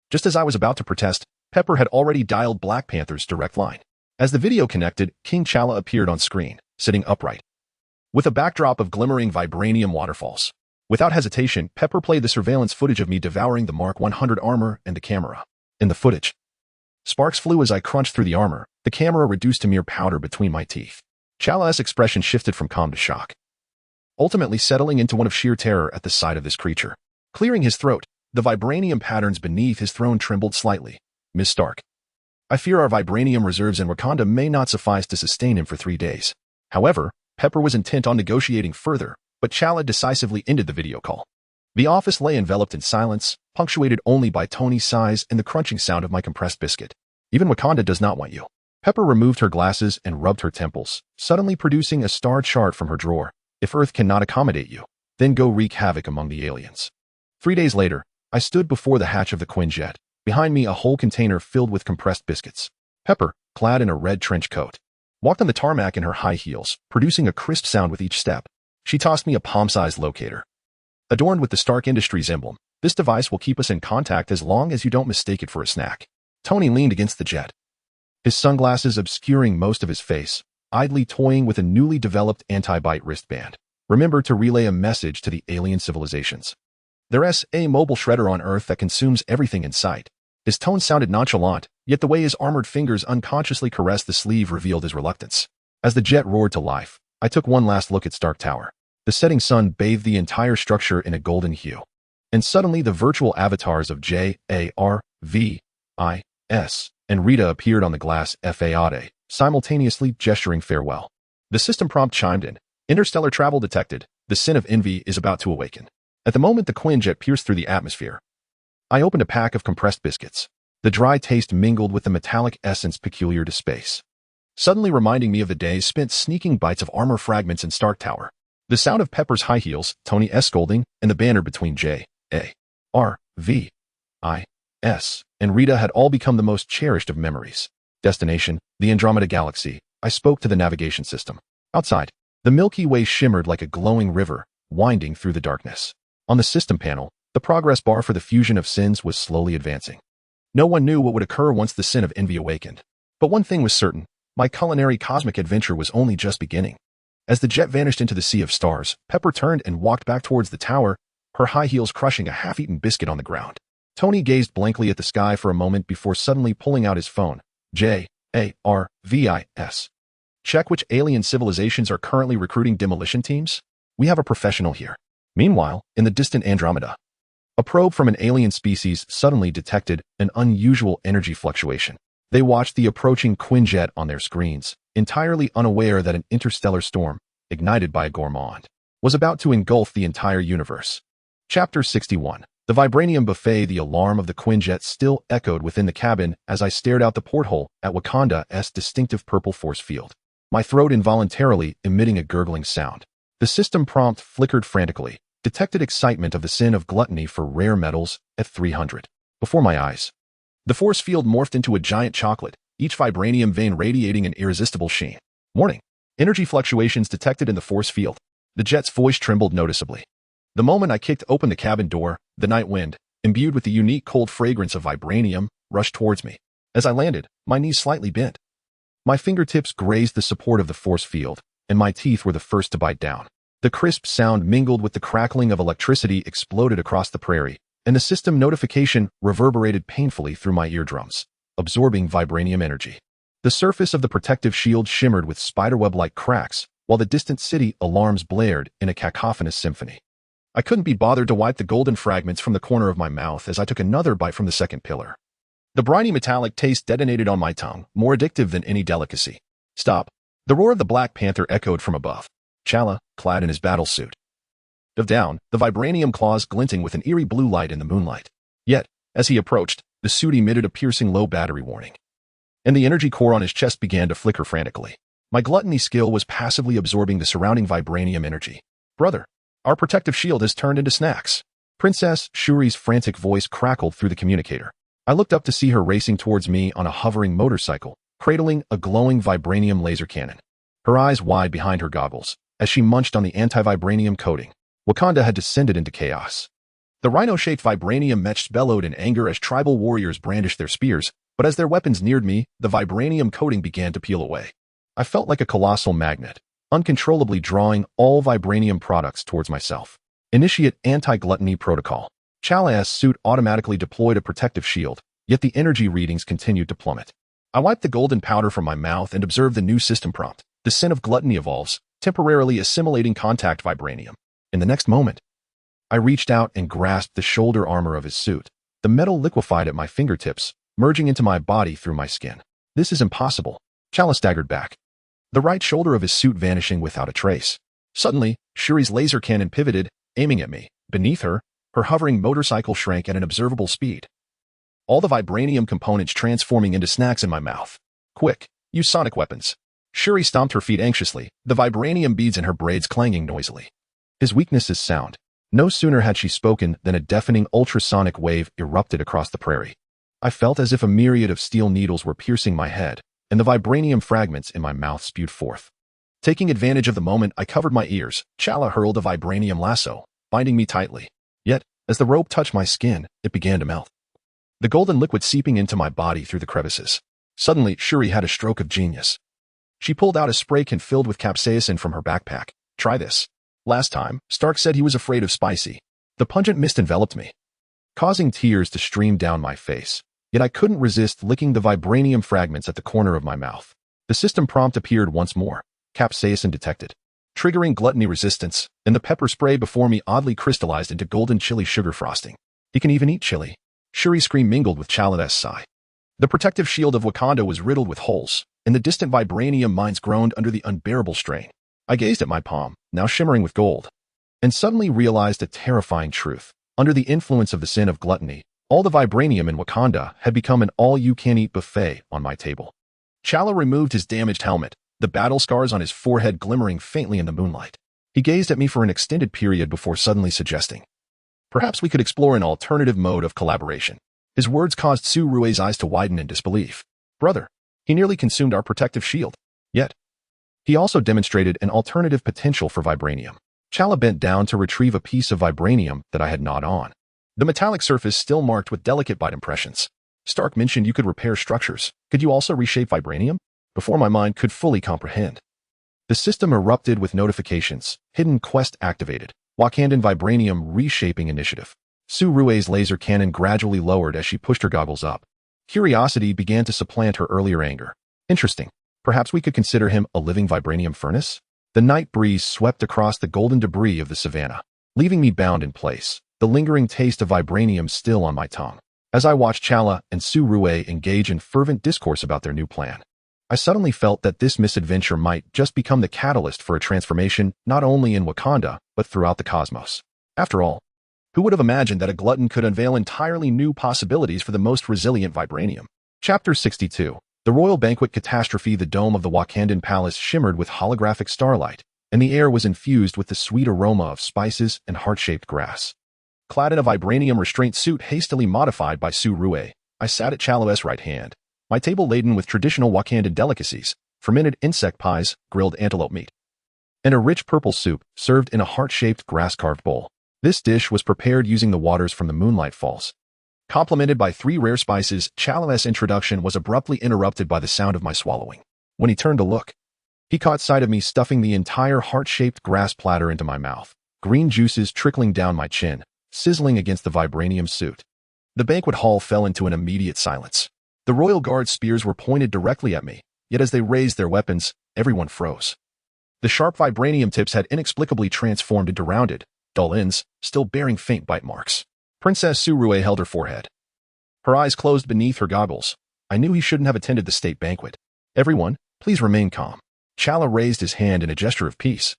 Just as I was about to protest, Pepper had already dialed Black Panther's direct line. As the video connected, King T'Challa appeared on screen, sitting upright, with a backdrop of glimmering vibranium waterfalls. Without hesitation, Pepper played the surveillance footage of me devouring the Mark 100 armor and the camera. In the footage, sparks flew as I crunched through the armor, the camera reduced to mere powder between my teeth. T'Challa's expression shifted from calm to shock, ultimately settling into one of sheer terror at the sight of this creature. Clearing his throat, the vibranium patterns beneath his throne trembled slightly. Miss Stark, I fear our vibranium reserves in Wakanda may not suffice to sustain him for 3 days. However, Pepper was intent on negotiating further, but T'Challa decisively ended the video call. The office lay enveloped in silence, punctuated only by Tony's sighs and the crunching sound of my compressed biscuit. Even Wakanda does not want you. Pepper removed her glasses and rubbed her temples, suddenly producing a star chart from her drawer. If Earth cannot accommodate you, then go wreak havoc among the aliens. 3 days later, I stood before the hatch of the Quinjet. Behind me, a whole container filled with compressed biscuits. Pepper, clad in a red trench coat, walked on the tarmac in her high heels, producing a crisp sound with each step. She tossed me a palm-sized locator. Adorned with the Stark Industries emblem, this device will keep us in contact as long as you don't mistake it for a snack. Tony leaned against the jet, his sunglasses obscuring most of his face, idly toying with a newly developed anti-bite wristband. Remember to relay a message to the alien civilizations. There's a mobile shredder on Earth that consumes everything in sight. His tone sounded nonchalant, yet the way his armored fingers unconsciously caressed the sleeve revealed his reluctance. As the jet roared to life, I took one last look at Stark Tower. The setting sun bathed the entire structure in a golden hue. And suddenly the virtual avatars of J.A.R.V.I.S. and Rita appeared on the glass FAADE, simultaneously gesturing farewell. The system prompt chimed in. Interstellar travel detected. The sin of envy is about to awaken. At the moment the Quinjet pierced through the atmosphere, I opened a pack of compressed biscuits. The dry taste mingled with the metallic essence peculiar to space, suddenly reminding me of the days spent sneaking bites of armor fragments in Stark Tower. The sound of Pepper's high heels, Tony S. scolding, and the banner between J.A.R.V.I.S. and Rita had all become the most cherished of memories. Destination, the Andromeda Galaxy. I spoke to the navigation system. Outside, the Milky Way shimmered like a glowing river, winding through the darkness. On the system panel, the progress bar for the fusion of sins was slowly advancing. No one knew what would occur once the sin of envy awakened. But one thing was certain, my culinary cosmic adventure was only just beginning. As the jet vanished into the sea of stars, Pepper turned and walked back towards the tower, her high heels crushing a half-eaten biscuit on the ground. Tony gazed blankly at the sky for a moment before suddenly pulling out his phone. J.A.R.V.I.S. Check which alien civilizations are currently recruiting demolition teams. We have a professional here. Meanwhile, in the distant Andromeda, a probe from an alien species suddenly detected an unusual energy fluctuation. They watched the approaching Quinjet on their screens, entirely unaware that an interstellar storm, ignited by a gourmand, was about to engulf the entire universe. Chapter 61. The Vibranium Buffet. The alarm of the Quinjet still echoed within the cabin as I stared out the porthole at Wakanda's distinctive purple force field, my throat involuntarily emitting a gurgling sound. The system prompt flickered frantically, detected excitement of the sin of gluttony for rare metals at 300. Before my eyes, the force field morphed into a giant chocolate, each vibranium vein radiating an irresistible sheen. Warning. Energy fluctuations detected in the force field. The jet's voice trembled noticeably. The moment I kicked open the cabin door, the night wind, imbued with the unique cold fragrance of vibranium, rushed towards me. As I landed, my knees slightly bent. My fingertips grazed the support of the force field, and my teeth were the first to bite down. The crisp sound mingled with the crackling of electricity exploded across the prairie, and the system notification reverberated painfully through my eardrums, absorbing vibranium energy. The surface of the protective shield shimmered with spiderweb-like cracks, while the distant city alarms blared in a cacophonous symphony. I couldn't be bothered to wipe the golden fragments from the corner of my mouth as I took another bite from the second pillar. The briny metallic taste detonated on my tongue, more addictive than any delicacy. Stop. The roar of the Black Panther echoed from above. T'Challa, clad in his battle suit, dove down, the vibranium claws glinting with an eerie blue light in the moonlight. Yet, as he approached, the suit emitted a piercing low battery warning, and the energy core on his chest began to flicker frantically. My gluttony skill was passively absorbing the surrounding vibranium energy. Brother, our protective shield has turned into snacks. Princess Shuri's frantic voice crackled through the communicator. I looked up to see her racing towards me on a hovering motorcycle, cradling a glowing vibranium laser cannon. Her eyes wide behind her goggles, as she munched on the anti-vibranium coating. Wakanda had descended into chaos. The rhino-shaped vibranium mechs bellowed in anger as tribal warriors brandished their spears, but as their weapons neared me, the vibranium coating began to peel away. I felt like a colossal magnet, uncontrollably drawing all vibranium products towards myself. Initiate anti-gluttony protocol. Chala's suit automatically deployed a protective shield, yet the energy readings continued to plummet. I wiped the golden powder from my mouth and observed the new system prompt. The sin of gluttony evolves, temporarily assimilating contact vibranium. In the next moment, I reached out and grasped the shoulder armor of his suit. The metal liquefied at my fingertips, merging into my body through my skin. This is impossible. Chala staggered back, the right shoulder of his suit vanishing without a trace. Suddenly, Shuri's laser cannon pivoted, aiming at me. Beneath her, her hovering motorcycle shrank at an observable speed. All the vibranium components transforming into snacks in my mouth. Quick, use sonic weapons. Shuri stomped her feet anxiously, the vibranium beads in her braids clanging noisily. His weakness is sound. No sooner had she spoken than a deafening ultrasonic wave erupted across the prairie. I felt as if a myriad of steel needles were piercing my head, and the vibranium fragments in my mouth spewed forth. Taking advantage of the moment, I covered my ears. Chala hurled a vibranium lasso, binding me tightly. Yet, as the rope touched my skin, it began to melt. The golden liquid seeping into my body through the crevices. Suddenly, Shuri had a stroke of genius. She pulled out a spray can filled with capsaicin from her backpack. Try this. Last time, Stark said he was afraid of spicy. The pungent mist enveloped me, causing tears to stream down my face. Yet I couldn't resist licking the vibranium fragments at the corner of my mouth. The system prompt appeared once more. Capsaicin detected, triggering gluttony resistance, and the pepper spray before me oddly crystallized into golden chili sugar frosting. He can even eat chili. Shuri's scream mingled with Chala's sigh. The protective shield of Wakanda was riddled with holes, and the distant vibranium mines groaned under the unbearable strain. I gazed at my palm, now shimmering with gold, and suddenly realized a terrifying truth. Under the influence of the sin of gluttony, all the vibranium in Wakanda had become an all-you-can-eat buffet on my table. Chala removed his damaged helmet, the battle scars on his forehead glimmering faintly in the moonlight. He gazed at me for an extended period before suddenly suggesting, perhaps we could explore an alternative mode of collaboration. His words caused Su Rui's eyes to widen in disbelief. Brother, he nearly consumed our protective shield. Yet, he also demonstrated an alternative potential for vibranium. Chala bent down to retrieve a piece of vibranium that I had gnawed on. The metallic surface still marked with delicate bite impressions. Stark mentioned you could repair structures. Could you also reshape vibranium? Before my mind could fully comprehend, the system erupted with notifications. Hidden quest activated. Wakandan vibranium reshaping initiative. Su Rui's laser cannon gradually lowered as she pushed her goggles up. Curiosity began to supplant her earlier anger. Interesting. Perhaps we could consider him a living vibranium furnace? The night breeze swept across the golden debris of the savannah, leaving me bound in place, the lingering taste of vibranium still on my tongue. As I watched Chala and Su Rui engage in fervent discourse about their new plan, I suddenly felt that this misadventure might just become the catalyst for a transformation not only in Wakanda, but throughout the cosmos. After all, who would have imagined that a glutton could unveil entirely new possibilities for the most resilient vibranium? Chapter 62. The royal banquet catastrophe. The dome of the Wakandan palace shimmered with holographic starlight, and the air was infused with the sweet aroma of spices and heart-shaped grass. Clad in a vibranium restraint suit hastily modified by Su Rui, I sat at Chala's right hand, my table laden with traditional Wakandan delicacies, fermented insect pies, grilled antelope meat, and a rich purple soup served in a heart-shaped grass-carved bowl. This dish was prepared using the waters from the Moonlight Falls. Complemented by 3 rare spices, Chala's introduction was abruptly interrupted by the sound of my swallowing. When he turned to look, he caught sight of me stuffing the entire heart-shaped grass platter into my mouth, green juices trickling down my chin, sizzling against the vibranium suit. The banquet hall fell into an immediate silence. The royal guard's spears were pointed directly at me, yet as they raised their weapons, everyone froze. The sharp vibranium tips had inexplicably transformed into rounded, dull ends, still bearing faint bite marks. Princess Su Rui held her forehead, her eyes closed beneath her goggles. I knew he shouldn't have attended the state banquet. Everyone, please remain calm. Chala raised his hand in a gesture of peace,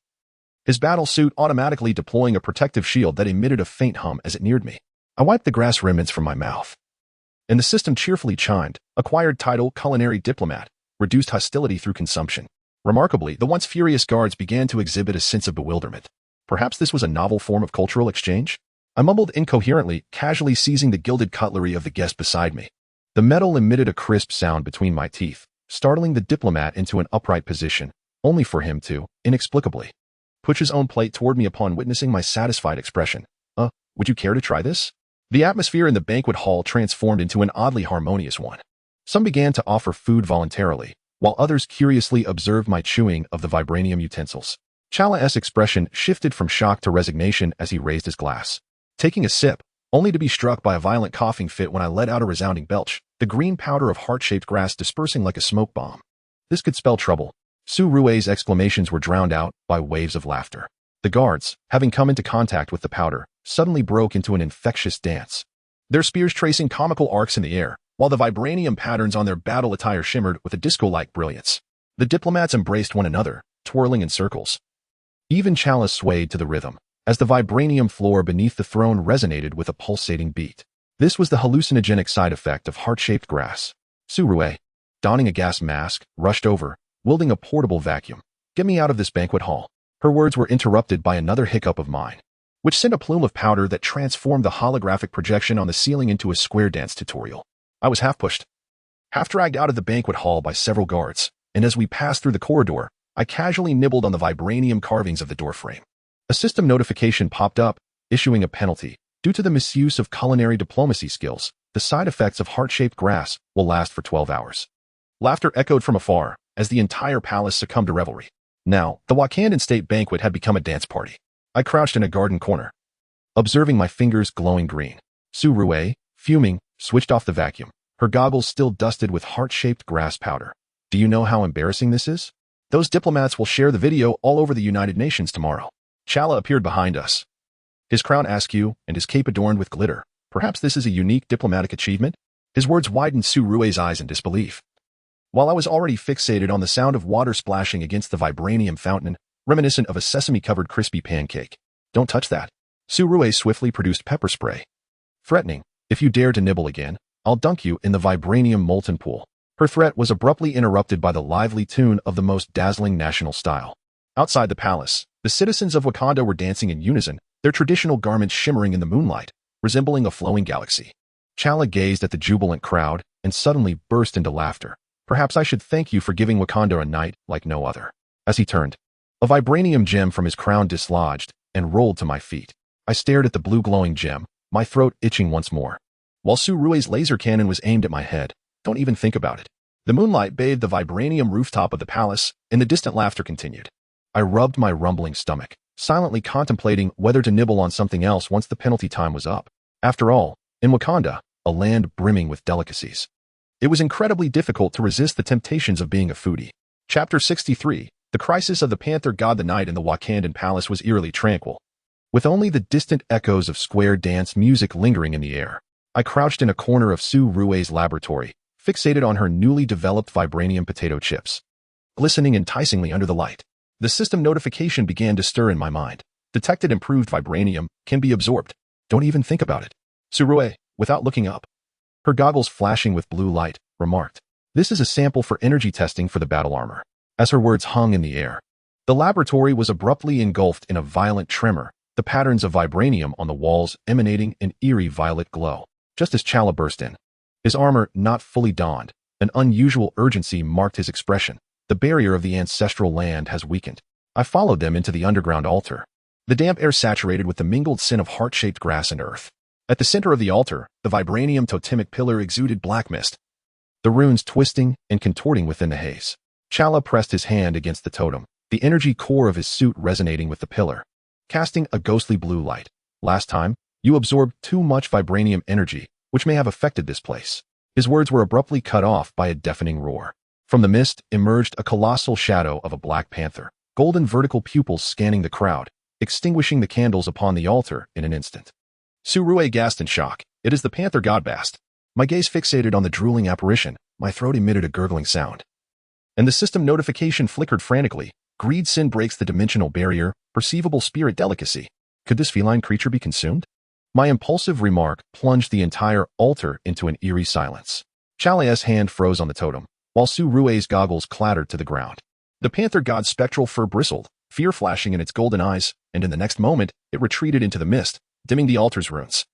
his battle suit automatically deploying a protective shield that emitted a faint hum as it neared me. I wiped the grass remnants from my mouth, and the system cheerfully chimed. Acquired title culinary diplomat, reduced hostility through consumption. Remarkably, the once furious guards began to exhibit a sense of bewilderment. Perhaps this was a novel form of cultural exchange? I mumbled incoherently, casually seizing the gilded cutlery of the guest beside me. The metal emitted a crisp sound between my teeth, startling the diplomat into an upright position, only for him to, inexplicably, push his own plate toward me upon witnessing my satisfied expression. Would you care to try this? The atmosphere in the banquet hall transformed into an oddly harmonious one. Some began to offer food voluntarily, while others curiously observed my chewing of the vibranium utensils. Chala's expression shifted from shock to resignation as he raised his glass. Taking a sip, only to be struck by a violent coughing fit when I let out a resounding belch, the green powder of heart-shaped grass dispersing like a smoke bomb. This could spell trouble. Su Rui's exclamations were drowned out by waves of laughter. The guards, having come into contact with the powder, suddenly broke into an infectious dance. Their spears tracing comical arcs in the air, while the vibranium patterns on their battle attire shimmered with a disco-like brilliance. The diplomats embraced one another, twirling in circles. Even Chala swayed to the rhythm, as the vibranium floor beneath the throne resonated with a pulsating beat. This was the hallucinogenic side effect of heart-shaped grass. Su Rui, donning a gas mask, rushed over, wielding a portable vacuum. Get me out of this banquet hall. Her words were interrupted by another hiccup of mine, which sent a plume of powder that transformed the holographic projection on the ceiling into a square dance tutorial. I was half pushed, half dragged out of the banquet hall by several guards, and as we passed through the corridor, I casually nibbled on the vibranium carvings of the doorframe. A system notification popped up, issuing a penalty. Due to the misuse of culinary diplomacy skills, the side effects of heart-shaped grass will last for 12 hours. Laughter echoed from afar, as the entire palace succumbed to revelry. Now, the Wakandan state banquet had become a dance party. I crouched in a garden corner, observing my fingers glowing green. Su Rui, fuming, switched off the vacuum, her goggles still dusted with heart-shaped grass powder. Do you know how embarrassing this is? Those diplomats will share the video all over the United Nations tomorrow. Chala appeared behind us, his crown askew and his cape adorned with glitter. Perhaps this is a unique diplomatic achievement? His words widened Su Rui's eyes in disbelief. While I was already fixated on the sound of water splashing against the vibranium fountain, reminiscent of a sesame-covered crispy pancake. Don't touch that. Su Rui swiftly produced pepper spray, threatening, if you dare to nibble again, I'll dunk you in the vibranium molten pool. Her threat was abruptly interrupted by the lively tune of the most dazzling national style. Outside the palace, the citizens of Wakanda were dancing in unison, their traditional garments shimmering in the moonlight, resembling a flowing galaxy. Chala gazed at the jubilant crowd and suddenly burst into laughter. Perhaps I should thank you for giving Wakanda a night like no other. As he turned, a vibranium gem from his crown dislodged and rolled to my feet. I stared at the blue glowing gem, my throat itching once more. While Su Rui's laser cannon was aimed at my head, don't even think about it. The moonlight bathed the vibranium rooftop of the palace, and the distant laughter continued. I rubbed my rumbling stomach, silently contemplating whether to nibble on something else once the penalty time was up. After all, in Wakanda, a land brimming with delicacies, it was incredibly difficult to resist the temptations of being a foodie. Chapter 63, The Crisis of the Panther God. The night in the Wakandan palace was eerily tranquil, with only the distant echoes of square dance music lingering in the air. I crouched in a corner of Su Rui's laboratory, fixated on her newly developed vibranium potato chips, glistening enticingly under the light. The system notification began to stir in my mind. Detected improved vibranium can be absorbed. Don't even think about it. Su Rui, without looking up, her goggles flashing with blue light, remarked, "This is a sample for energy testing for the battle armor." As her words hung in the air, the laboratory was abruptly engulfed in a violent tremor, the patterns of vibranium on the walls emanating an eerie violet glow. Just as Chala burst in, his armor not fully donned, an unusual urgency marked his expression. The barrier of the ancestral land has weakened. I followed them into the underground altar, the damp air saturated with the mingled scent of heart-shaped grass and earth. At the center of the altar, the vibranium totemic pillar exuded black mist, the runes twisting and contorting within the haze. Chala pressed his hand against the totem, the energy core of his suit resonating with the pillar, casting a ghostly blue light. Last time, you absorbed too much vibranium energy, which may have affected this place. His words were abruptly cut off by a deafening roar. From the mist emerged a colossal shadow of a black panther, golden vertical pupils scanning the crowd, extinguishing the candles upon the altar in an instant. Su Rui gasped in shock. It is the panther god Bast. My gaze fixated on the drooling apparition, my throat emitted a gurgling sound. And the system notification flickered frantically. Greed sin breaks the dimensional barrier, perceivable spirit delicacy. Could this feline creature be consumed? My impulsive remark plunged the entire altar into an eerie silence. Chala's hand froze on the totem, while Su Rui's goggles clattered to the ground. The panther god's spectral fur bristled, fear flashing in its golden eyes, and in the next moment, it retreated into the mist, dimming the altar's runes.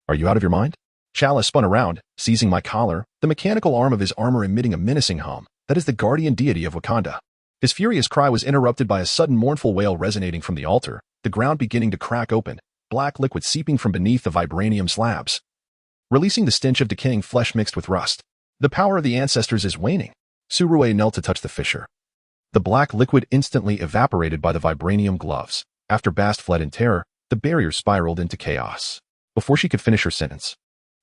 Are you out of your mind? Chala spun around, seizing my collar, the mechanical arm of his armor emitting a menacing hum. That is the guardian deity of Wakanda. His furious cry was interrupted by a sudden mournful wail resonating from the altar, the ground beginning to crack open, black liquid seeping from beneath the vibranium slabs, releasing the stench of decaying flesh mixed with rust. The power of the ancestors is waning. Surue knelt to touch the fissure. The black liquid instantly evaporated by the vibranium gloves. After Bast fled in terror, the barrier spiraled into chaos. Before she could finish her sentence,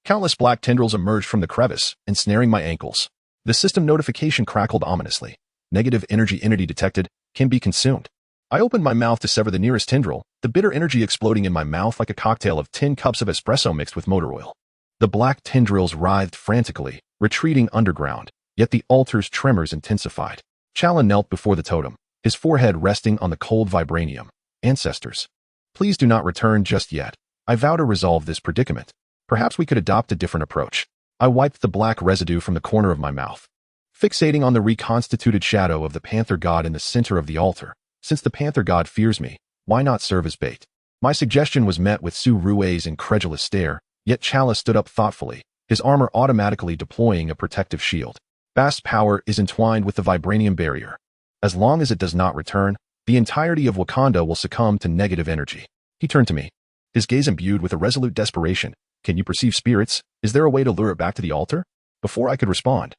countless black tendrils emerged from the crevice, ensnaring my ankles. The system notification crackled ominously. Negative energy entity detected, can be consumed. I opened my mouth to sever the nearest tendril, the bitter energy exploding in my mouth like a cocktail of 10 cups of espresso mixed with motor oil. The black tendrils writhed frantically, retreating underground, yet the altar's tremors intensified. Chala knelt before the totem, his forehead resting on the cold vibranium. Ancestors, please do not return just yet. I vow to resolve this predicament. Perhaps we could adopt a different approach. I wiped the black residue from the corner of my mouth, fixating on the reconstituted shadow of the panther god in the center of the altar. Since the panther god fears me, why not serve as bait? My suggestion was met with Surue's incredulous stare, yet Chala stood up thoughtfully, his armor automatically deploying a protective shield. Bast's power is entwined with the vibranium barrier. As long as it does not return, the entirety of Wakanda will succumb to negative energy. He turned to me, his gaze imbued with a resolute desperation. Can you perceive spirits? Is there a way to lure it back to the altar? Before I could respond,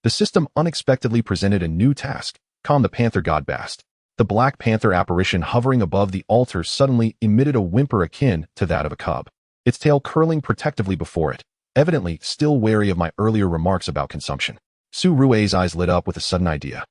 the system unexpectedly presented a new task. Calm the panther god Bast. The black panther apparition hovering above the altar suddenly emitted a whimper akin to that of a cub, its tail curling protectively before it, evidently still wary of my earlier remarks about consumption. Surue's eyes lit up with a sudden idea.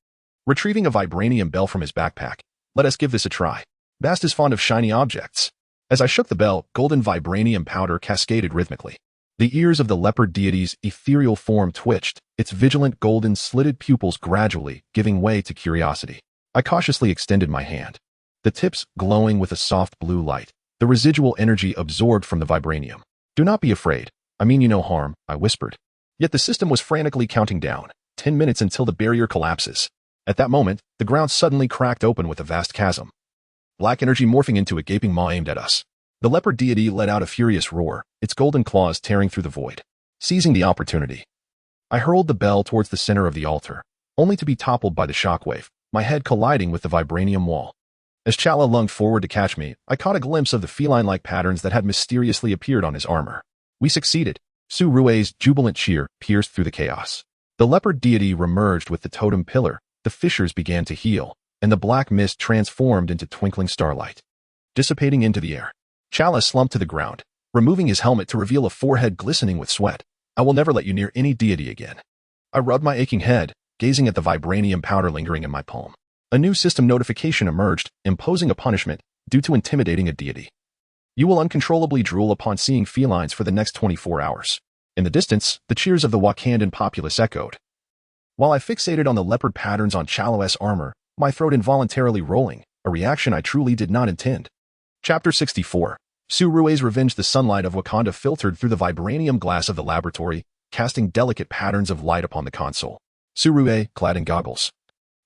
Retrieving a vibranium bell from his backpack, let us give this a try. Bast is fond of shiny objects. As I shook the bell, golden vibranium powder cascaded rhythmically. The ears of the leopard deity's ethereal form twitched, its vigilant golden slitted pupils gradually giving way to curiosity. I cautiously extended my hand, the tips glowing with a soft blue light, the residual energy absorbed from the vibranium. Do not be afraid. I mean you no harm, I whispered. Yet the system was frantically counting down, 10 minutes until the barrier collapses. At that moment, the ground suddenly cracked open with a vast chasm. Black energy morphing into a gaping maw aimed at us. The leopard deity let out a furious roar, its golden claws tearing through the void. Seizing the opportunity, I hurled the bell towards the center of the altar, only to be toppled by the shockwave, my head colliding with the vibranium wall. As Chala lunged forward to catch me, I caught a glimpse of the feline-like patterns that had mysteriously appeared on his armor. We succeeded. Surue's jubilant cheer pierced through the chaos. The leopard deity remerged with the totem pillar, the fissures began to heal, and the black mist transformed into twinkling starlight, dissipating into the air. Chala slumped to the ground, removing his helmet to reveal a forehead glistening with sweat. I will never let you near any deity again. I rubbed my aching head, gazing at the vibranium powder lingering in my palm. A new system notification emerged, imposing a punishment due to intimidating a deity. You will uncontrollably drool upon seeing felines for the next 24 hours. In the distance, the cheers of the Wakandan populace echoed. While I fixated on the leopard patterns on Chala's armor, my throat involuntarily rolling, a reaction I truly did not intend. Chapter 64. Surue's revenge. The sunlight of Wakanda filtered through the vibranium glass of the laboratory, casting delicate patterns of light upon the console. Surue, clad in goggles,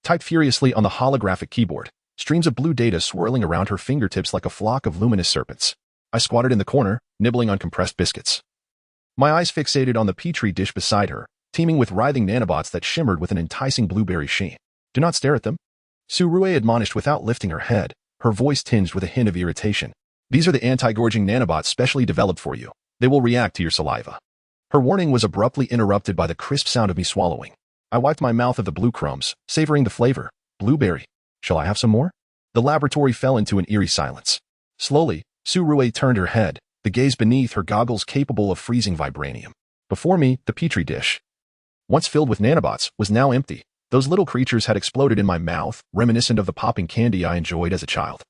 typed furiously on the holographic keyboard, streams of blue data swirling around her fingertips like a flock of luminous serpents. I squatted in the corner, nibbling on compressed biscuits. My eyes fixated on the petri dish beside her, teeming with writhing nanobots that shimmered with an enticing blueberry sheen. Do not stare at them, Surue admonished without lifting her head, her voice tinged with a hint of irritation. These are the anti-gorging nanobots specially developed for you. They will react to your saliva. Her warning was abruptly interrupted by the crisp sound of me swallowing. I wiped my mouth of the blue crumbs, savoring the flavor. Blueberry. Shall I have some more? The laboratory fell into an eerie silence. Slowly, Surue turned her head, the gaze beneath her goggles capable of freezing vibranium. Before me, the petri dish, once filled with nanobots, was now empty. Those little creatures had exploded in my mouth, reminiscent of the popping candy I enjoyed as a child.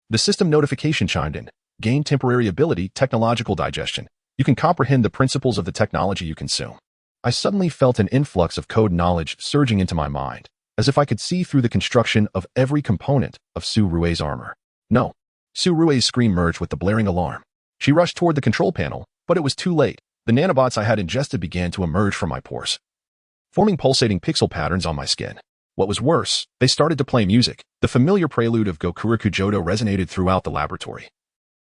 The system notification chimed in. Gain temporary ability, technological digestion. You can comprehend the principles of the technology you consume. I suddenly felt an influx of code knowledge surging into my mind, as if I could see through the construction of every component of Surue's armor. No. Surue's scream merged with the blaring alarm. She rushed toward the control panel, but it was too late. The nanobots I had ingested began to emerge from my pores, forming pulsating pixel patterns on my skin. What was worse, they started to play music. The familiar prelude of Gokuraku Jodo resonated throughout the laboratory,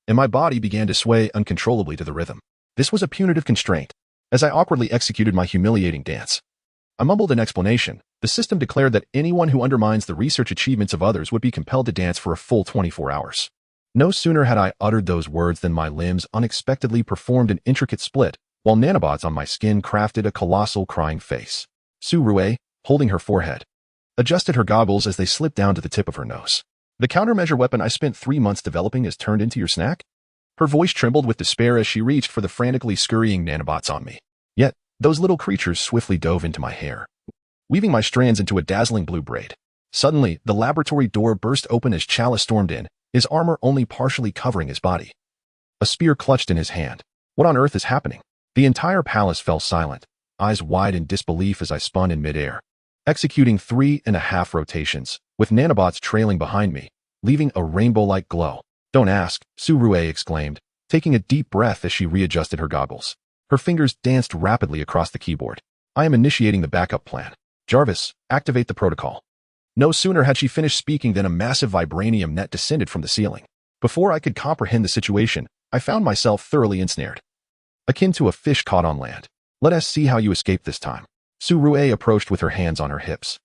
and my body began to sway uncontrollably to the rhythm. This was a punitive constraint. As I awkwardly executed my humiliating dance, I mumbled an explanation, The system declared that anyone who undermines the research achievements of others would be compelled to dance for a full 24 hours. No sooner had I uttered those words than my limbs unexpectedly performed an intricate split, while nanobots on my skin crafted a colossal crying face. Su Rue, holding her forehead, adjusted her goggles as they slipped down to the tip of her nose. The countermeasure weapon I spent 3 months developing has turned into your snack? Her voice trembled with despair as she reached for the frantically scurrying nanobots on me. Yet, those little creatures swiftly dove into my hair, weaving my strands into a dazzling blue braid. Suddenly, the laboratory door burst open as Chala stormed in, his armor only partially covering his body. A spear clutched in his hand. What on earth is happening? The entire palace fell silent, eyes wide in disbelief as I spun in midair, executing 3.5 rotations, with nanobots trailing behind me, leaving a rainbow-like glow. Don't ask, Su Rue exclaimed, taking a deep breath as she readjusted her goggles. Her fingers danced rapidly across the keyboard. I am initiating the backup plan. Jarvis, activate the protocol. No sooner had she finished speaking than a massive vibranium net descended from the ceiling. Before I could comprehend the situation, I found myself thoroughly ensnared, akin to a fish caught on land. Let us see how you escape this time. Su Rue approached with her hands on her hips,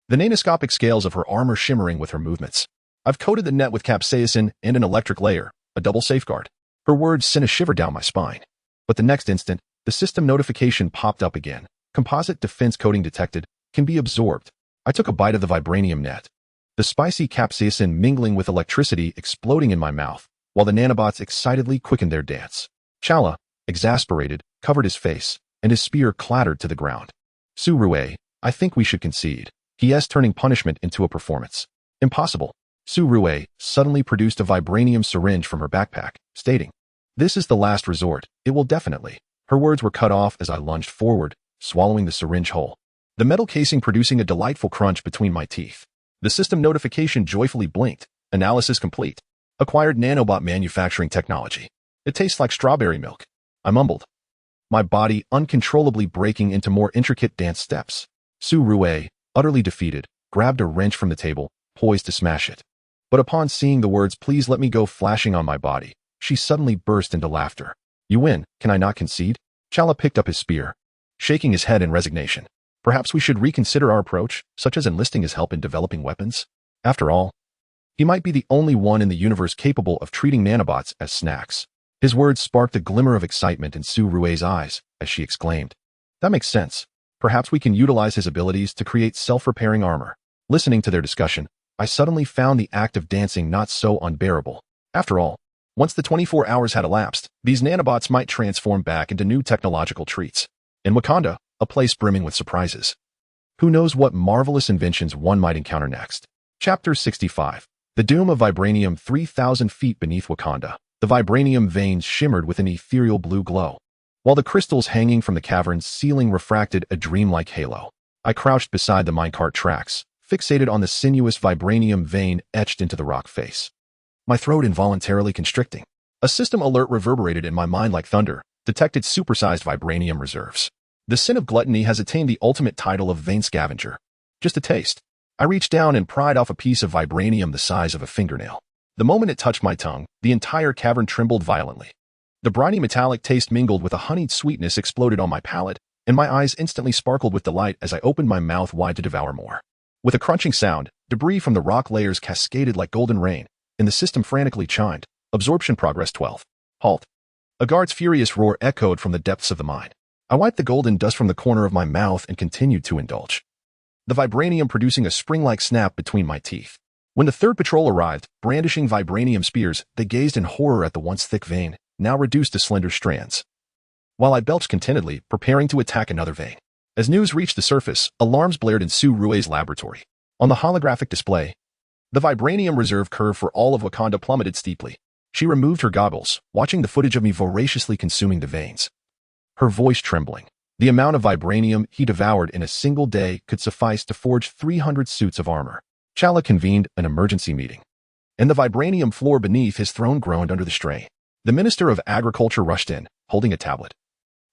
the nanoscopic scales of her armor shimmering with her movements. I've coated the net with capsaicin and an electric layer, a double safeguard. Her words sent a shiver down my spine. But the next instant, the system notification popped up again. Composite defense coating detected, can be absorbed. I took a bite of the vibranium net, the spicy capsaicin mingling with electricity exploding in my mouth, while the nanobots excitedly quickened their dance. Chala, exasperated, covered his face, and his spear clattered to the ground. Su Rue, I think we should concede. He is turning punishment into a performance. Impossible. Su Rue suddenly produced a vibranium syringe from her backpack, stating, "This is the last resort. It will definitely." Her words were cut off as I lunged forward, swallowing the syringe whole, the metal casing producing a delightful crunch between my teeth. The system notification joyfully blinked. Analysis complete. Acquired nanobot manufacturing technology. It tastes like strawberry milk. I mumbled, my body uncontrollably breaking into more intricate dance steps. Su Rue, utterly defeated, grabbed a wrench from the table, poised to smash it. But upon seeing the words "please let me go" flashing on my body, she suddenly burst into laughter. You win, can I not concede? Chala picked up his spear, shaking his head in resignation. Perhaps we should reconsider our approach, such as enlisting his help in developing weapons. After all, he might be the only one in the universe capable of treating nanobots as snacks. His words sparked a glimmer of excitement in Su Rue's eyes as she exclaimed, "That makes sense. Perhaps we can utilize his abilities to create self-repairing armor." Listening to their discussion, I suddenly found the act of dancing not so unbearable. After all, once the 24 hours had elapsed, these nanobots might transform back into new technological treats. In Wakanda, a place brimming with surprises. Who knows what marvelous inventions one might encounter next? Chapter 65. The Doom of Vibranium. 3,000 feet beneath Wakanda, the vibranium veins shimmered with an ethereal blue glow, while the crystals hanging from the cavern's ceiling refracted a dreamlike halo. I crouched beside the minecart tracks, fixated on the sinuous vibranium vein etched into the rock face, my throat involuntarily constricting. A system alert reverberated in my mind like thunder, detected supersized vibranium reserves. The sin of gluttony has attained the ultimate title of vein scavenger. Just a taste. I reached down and pried off a piece of vibranium the size of a fingernail. The moment it touched my tongue, the entire cavern trembled violently. The briny metallic taste mingled with a honeyed sweetness exploded on my palate, and my eyes instantly sparkled with delight as I opened my mouth wide to devour more. With a crunching sound, debris from the rock layers cascaded like golden rain, and the system frantically chimed. Absorption progress 12. Halt. A guard's furious roar echoed from the depths of the mine. I wiped the golden dust from the corner of my mouth and continued to indulge, the vibranium producing a spring-like snap between my teeth. When the third patrol arrived, brandishing vibranium spears, they gazed in horror at the once thick vein, now reduced to slender strands, while I belched contentedly, preparing to attack another vein. As news reached the surface, alarms blared in Su Rue's laboratory. On the holographic display, the vibranium reserve curve for all of Wakanda plummeted steeply. She removed her goggles, watching the footage of me voraciously consuming the veins, her voice trembling. The amount of vibranium he devoured in a single day could suffice to forge 300 suits of armor. Chala convened an emergency meeting, and the vibranium floor beneath his throne groaned under the strain. The Minister of Agriculture rushed in, holding a tablet,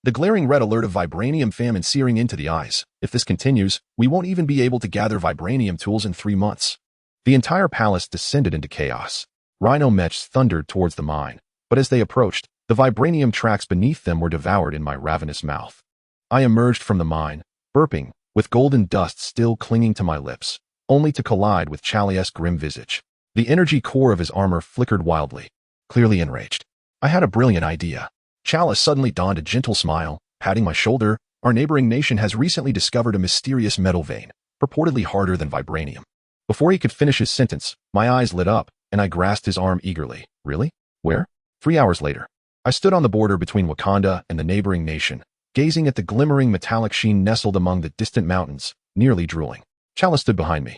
the glaring red alert of vibranium famine searing into the eyes. If this continues, we won't even be able to gather vibranium tools in 3 months. The entire palace descended into chaos. Rhino mechs thundered towards the mine, but as they approached, the vibranium tracks beneath them were devoured in my ravenous mouth. I emerged from the mine, burping, with golden dust still clinging to my lips, only to collide with Chalia's grim visage. The energy core of his armor flickered wildly, clearly enraged. I had a brilliant idea. Chalia suddenly donned a gentle smile, patting my shoulder. Our neighboring nation has recently discovered a mysterious metal vein, purportedly harder than vibranium. Before he could finish his sentence, my eyes lit up, and I grasped his arm eagerly. Really? Where? 3 hours later, I stood on the border between Wakanda and the neighboring nation, gazing at the glimmering metallic sheen nestled among the distant mountains, nearly drooling. Chalia stood behind me,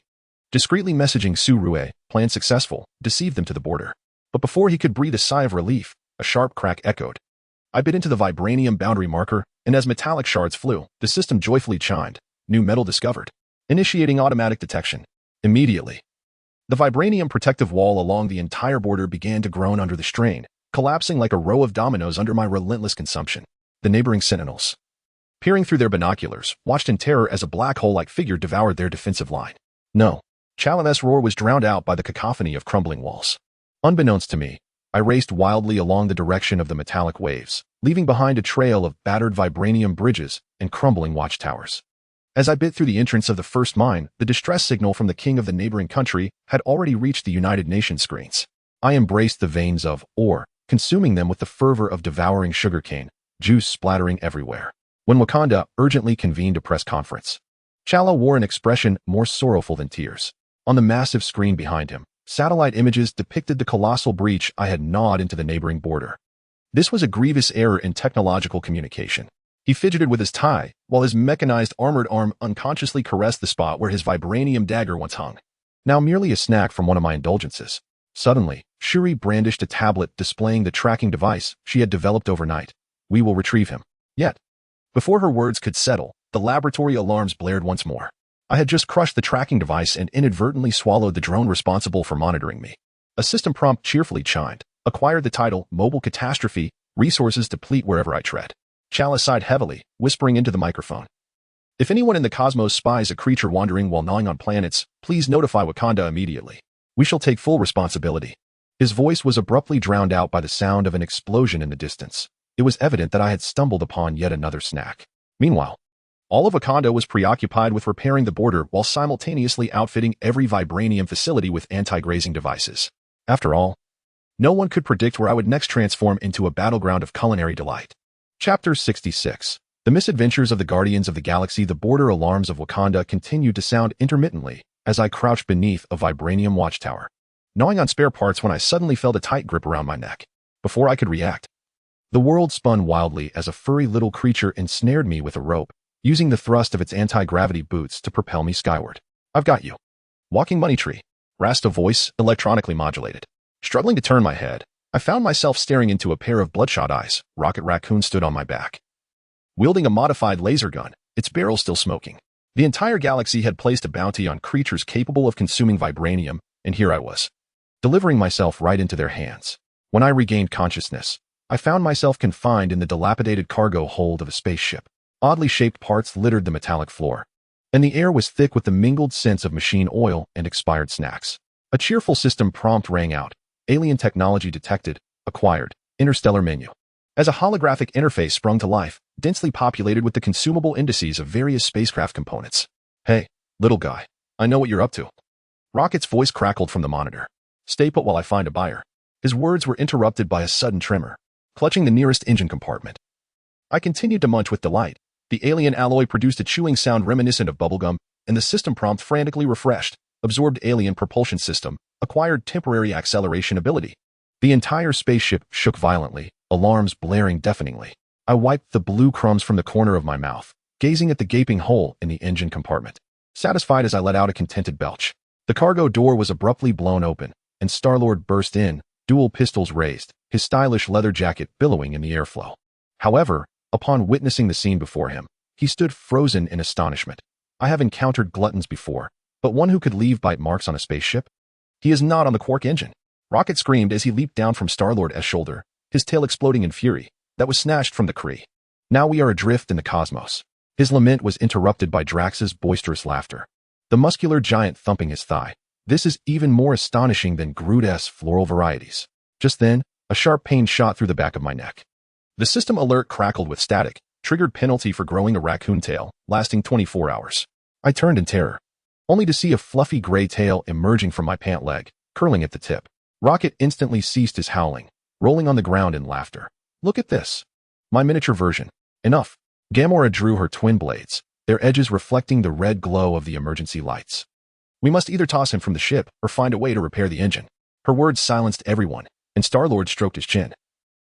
discreetly messaging Surue, plan successful, deceived them to the border. But before he could breathe a sigh of relief, a sharp crack echoed. I bit into the vibranium boundary marker, and as metallic shards flew, the system joyfully chimed. New metal discovered. Initiating automatic detection. Immediately, the vibranium protective wall along the entire border began to groan under the strain, collapsing like a row of dominoes under my relentless consumption. The neighboring sentinels, peering through their binoculars, watched in terror as a black hole-like figure devoured their defensive line. No. Chalia's roar was drowned out by the cacophony of crumbling walls. Unbeknownst to me, I raced wildly along the direction of the metallic waves, leaving behind a trail of battered vibranium bridges and crumbling watchtowers. As I bit through the entrance of the first mine, the distress signal from the king of the neighboring country had already reached the United Nations screens. I embraced the veins of ore, consuming them with the fervor of devouring sugarcane, juice splattering everywhere. When Wakanda urgently convened a press conference, Chalia wore an expression more sorrowful than tears. On the massive screen behind him, satellite images depicted the colossal breach I had gnawed into the neighboring border. This was a grievous error in technological communication. He fidgeted with his tie, while his mechanized armored arm unconsciously caressed the spot where his vibranium dagger once hung. Now merely a snack from one of my indulgences. Suddenly, Shuri brandished a tablet displaying the tracking device she had developed overnight. We will retrieve him. Yet, before her words could settle, the laboratory alarms blared once more. I had just crushed the tracking device and inadvertently swallowed the drone responsible for monitoring me. A system prompt cheerfully chimed, acquired the title Mobile Catastrophe, resources deplete wherever I tread. Chalia sighed heavily, whispering into the microphone. If anyone in the cosmos spies a creature wandering while gnawing on planets, please notify Wakanda immediately. We shall take full responsibility. His voice was abruptly drowned out by the sound of an explosion in the distance. It was evident that I had stumbled upon yet another snack. Meanwhile, all of Wakanda was preoccupied with repairing the border while simultaneously outfitting every vibranium facility with anti-grazing devices. After all, no one could predict where I would next transform into a battleground of culinary delight. Chapter 66. The misadventures of the Guardians of the Galaxy. The border alarms of Wakanda continued to sound intermittently as I crouched beneath a vibranium watchtower, gnawing on spare parts when I suddenly felt a tight grip around my neck. Before I could react, the world spun wildly as a furry little creature ensnared me with a rope, using the thrust of its anti-gravity boots to propel me skyward. I've got you. Walking money tree. Rasped a voice, electronically modulated. Struggling to turn my head, I found myself staring into a pair of bloodshot eyes. Rocket Raccoon stood on my back, wielding a modified laser gun, its barrel still smoking. The entire galaxy had placed a bounty on creatures capable of consuming vibranium, and here I was, delivering myself right into their hands. When I regained consciousness, I found myself confined in the dilapidated cargo hold of a spaceship. Oddly shaped parts littered the metallic floor, and the air was thick with the mingled scents of machine oil and expired snacks. A cheerful system prompt rang out. Alien technology detected, acquired, interstellar menu. As a holographic interface sprung to life, densely populated with the consumable indices of various spacecraft components. Hey, little guy, I know what you're up to. Rocket's voice crackled from the monitor. Stay put while I find a buyer. His words were interrupted by a sudden tremor, clutching the nearest engine compartment. I continued to munch with delight. The alien alloy produced a chewing sound reminiscent of bubblegum, and the system prompt frantically refreshed. Absorbed alien propulsion system, acquired temporary acceleration ability. The entire spaceship shook violently, alarms blaring deafeningly. I wiped the blue crumbs from the corner of my mouth, gazing at the gaping hole in the engine compartment, satisfied as I let out a contented belch. The cargo door was abruptly blown open, and Star-Lord burst in, dual pistols raised, his stylish leather jacket billowing in the airflow. However, upon witnessing the scene before him, he stood frozen in astonishment. I have encountered gluttons before, but one who could leave bite marks on a spaceship? He is not on the Quark engine. Rocket screamed as he leaped down from Star-Lord's shoulder, his tail exploding in fury, that was snatched from the Kree. Now we are adrift in the cosmos. His lament was interrupted by Drax's boisterous laughter, the muscular giant thumping his thigh. This is even more astonishing than Groot's floral varieties. Just then, a sharp pain shot through the back of my neck. The system alert crackled with static, Triggered penalty for growing a raccoon tail, lasting 24 hours. I turned in terror, only to see a fluffy gray tail emerging from my pant leg, curling at the tip. Rocket instantly ceased his howling, rolling on the ground in laughter. Look at this. My miniature version. Enough. Gamora drew her twin blades, their edges reflecting the red glow of the emergency lights. We must either toss him from the ship or find a way to repair the engine. Her words silenced everyone, and Star-Lord stroked his chin,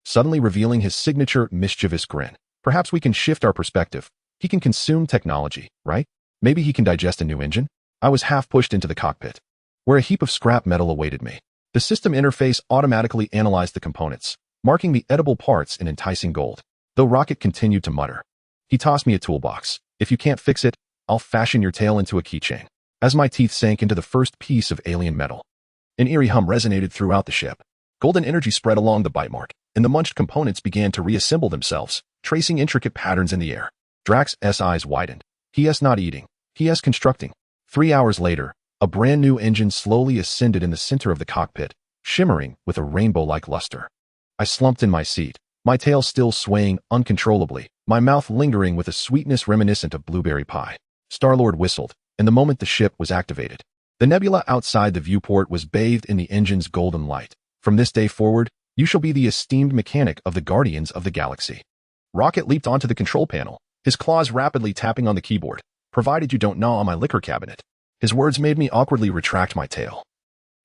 suddenly revealing his signature mischievous grin. Perhaps we can shift our perspective. He can consume technology, right? Maybe he can digest a new engine? I was half pushed into the cockpit, where a heap of scrap metal awaited me. The system interface automatically analyzed the components, marking the edible parts in enticing gold. Though Rocket continued to mutter. He tossed me a toolbox. If you can't fix it, I'll fashion your tail into a keychain. As my teeth sank into the first piece of alien metal, an eerie hum resonated throughout the ship. Golden energy spread along the bite mark, and the munched components began to reassemble themselves, tracing intricate patterns in the air. Drax's eyes widened. He is not eating. He is constructing. 3 hours later, a brand new engine slowly ascended in the center of the cockpit, shimmering with a rainbow-like luster. I slumped in my seat, my tail still swaying uncontrollably, my mouth lingering with a sweetness reminiscent of blueberry pie. Star-Lord whistled, and the moment the ship was activated, the nebula outside the viewport was bathed in the engine's golden light. From this day forward, you shall be the esteemed mechanic of the Guardians of the Galaxy. Rocket leaped onto the control panel, his claws rapidly tapping on the keyboard. Provided you don't gnaw on my liquor cabinet. His words made me awkwardly retract my tail.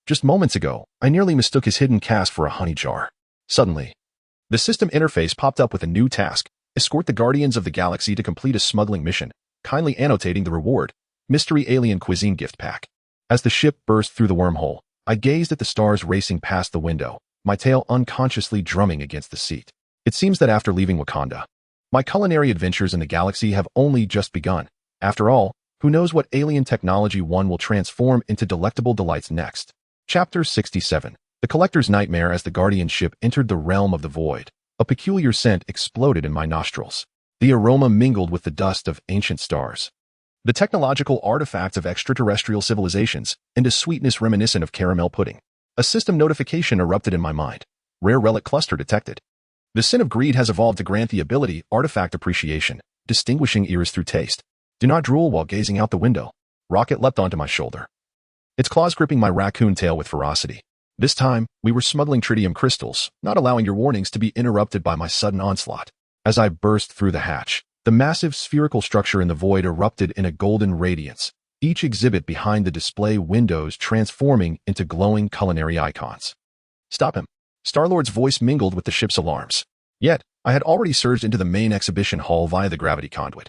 Just moments ago, I nearly mistook his hidden cask for a honey jar. Suddenly, the system interface popped up with a new task. Escort the Guardians of the Galaxy to complete a smuggling mission, kindly annotating the reward, Mystery Alien Cuisine Gift Pack. As the ship burst through the wormhole, I gazed at the stars racing past the window, my tail unconsciously drumming against the seat. It seems that after leaving Wakanda, my culinary adventures in the galaxy have only just begun. After all, who knows what alien technology one will transform into delectable delights next. Chapter 67. The Collector's Nightmare. As the Guardian ship entered the realm of the void, a peculiar scent exploded in my nostrils. The aroma mingled with the dust of ancient stars, the technological artifacts of extraterrestrial civilizations, and a sweetness reminiscent of caramel pudding. A system notification erupted in my mind. Rare relic cluster detected. The sin of greed has evolved to grant the ability artifact appreciation, distinguishing ears through taste. Do not drool while gazing out the window. Rocket leapt onto my shoulder, its claws gripping my raccoon tail with ferocity. This time, we were smuggling tritium crystals, not allowing your warnings to be interrupted by my sudden onslaught. As I burst through the hatch, the massive spherical structure in the void erupted in a golden radiance, each exhibit behind the display windows transforming into glowing culinary icons. Stop him. Star-Lord's voice mingled with the ship's alarms. Yet, I had already surged into the main exhibition hall via the gravity conduit.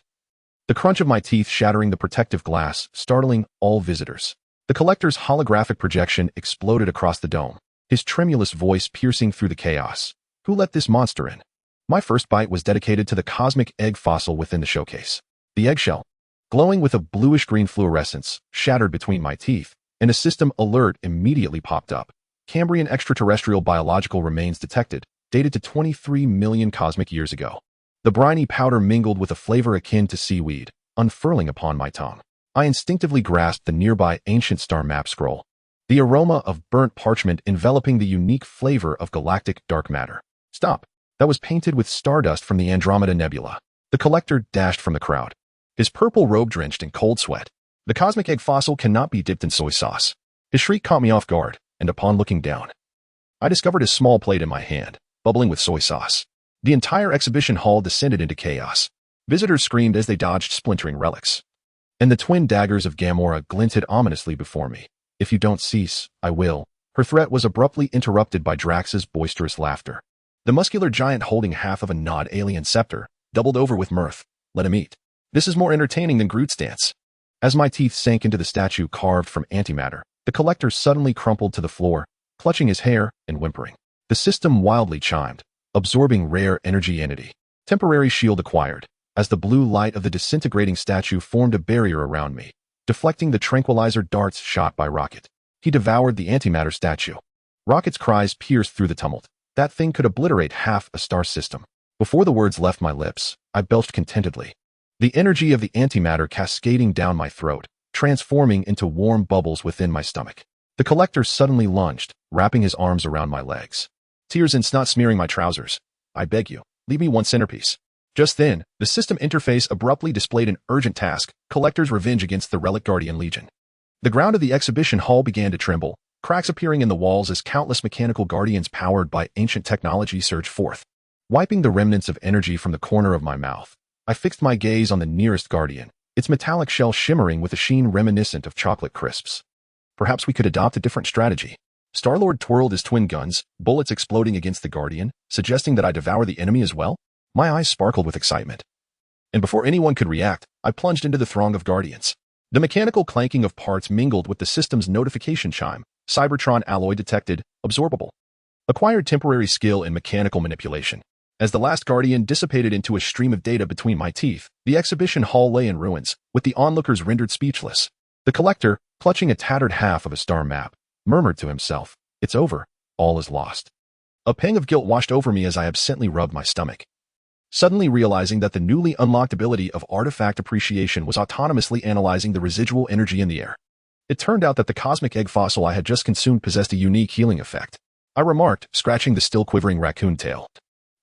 The crunch of my teeth shattering the protective glass, startling all visitors. The Collector's holographic projection exploded across the dome, his tremulous voice piercing through the chaos. Who let this monster in? My first bite was dedicated to the cosmic egg fossil within the showcase. The eggshell, glowing with a bluish-green fluorescence, shattered between my teeth, and a system alert immediately popped up. Cambrian extraterrestrial biological remains detected, dated to 23 million cosmic years ago. The briny powder mingled with a flavor akin to seaweed, unfurling upon my tongue. I instinctively grasped the nearby ancient star map scroll, the aroma of burnt parchment enveloping the unique flavor of galactic dark matter. Stop! That was painted with stardust from the Andromeda Nebula. The Collector dashed from the crowd, his purple robe drenched in cold sweat. The cosmic egg fossil cannot be dipped in soy sauce. His shriek caught me off guard, and upon looking down, I discovered a small plate in my hand, bubbling with soy sauce. The entire exhibition hall descended into chaos. Visitors screamed as they dodged splintering relics, and the twin daggers of Gamora glinted ominously before me. If you don't cease, I will. Her threat was abruptly interrupted by Drax's boisterous laughter. The muscular giant holding half of a gnawed alien scepter doubled over with mirth. Let him eat. This is more entertaining than Groot's dance. As my teeth sank into the statue carved from antimatter, the Collector suddenly crumpled to the floor, clutching his hair and whimpering. The system wildly chimed, absorbing rare energy entity. Temporary shield acquired, as the blue light of the disintegrating statue formed a barrier around me, deflecting the tranquilizer darts shot by Rocket. He devoured the antimatter statue. Rocket's cries pierced through the tumult. That thing could obliterate half a star system. Before the words left my lips, I belched contentedly, the energy of the antimatter cascading down my throat, transforming into warm bubbles within my stomach. The Collector suddenly lunged, wrapping his arms around my legs. Tears and snot smearing my trousers. I beg you, leave me one centerpiece. Just then, the system interface abruptly displayed an urgent task: Collector's Revenge against the Relic Guardian Legion. The ground of the exhibition hall began to tremble, cracks appearing in the walls as countless mechanical guardians powered by ancient technology surged forth. Wiping the remnants of energy from the corner of my mouth, I fixed my gaze on the nearest guardian, its metallic shell shimmering with a sheen reminiscent of chocolate crisps. Perhaps we could adopt a different strategy. Star-Lord twirled his twin guns, bullets exploding against the guardian, suggesting that I devour the enemy as well. My eyes sparkled with excitement. And before anyone could react, I plunged into the throng of guardians. The mechanical clanking of parts mingled with the system's notification chime. Cybertron alloy detected, absorbable. Acquired temporary skill in mechanical manipulation. As the last guardian dissipated into a stream of data between my teeth, the exhibition hall lay in ruins, with the onlookers rendered speechless. The collector, clutching a tattered half of a star map, murmured to himself, "It's over. All is lost." A pang of guilt washed over me as I absently rubbed my stomach. Suddenly realizing that the newly unlocked ability of artifact appreciation was autonomously analyzing the residual energy in the air. It turned out that the cosmic egg fossil I had just consumed possessed a unique healing effect. I remarked, scratching the still quivering raccoon tail,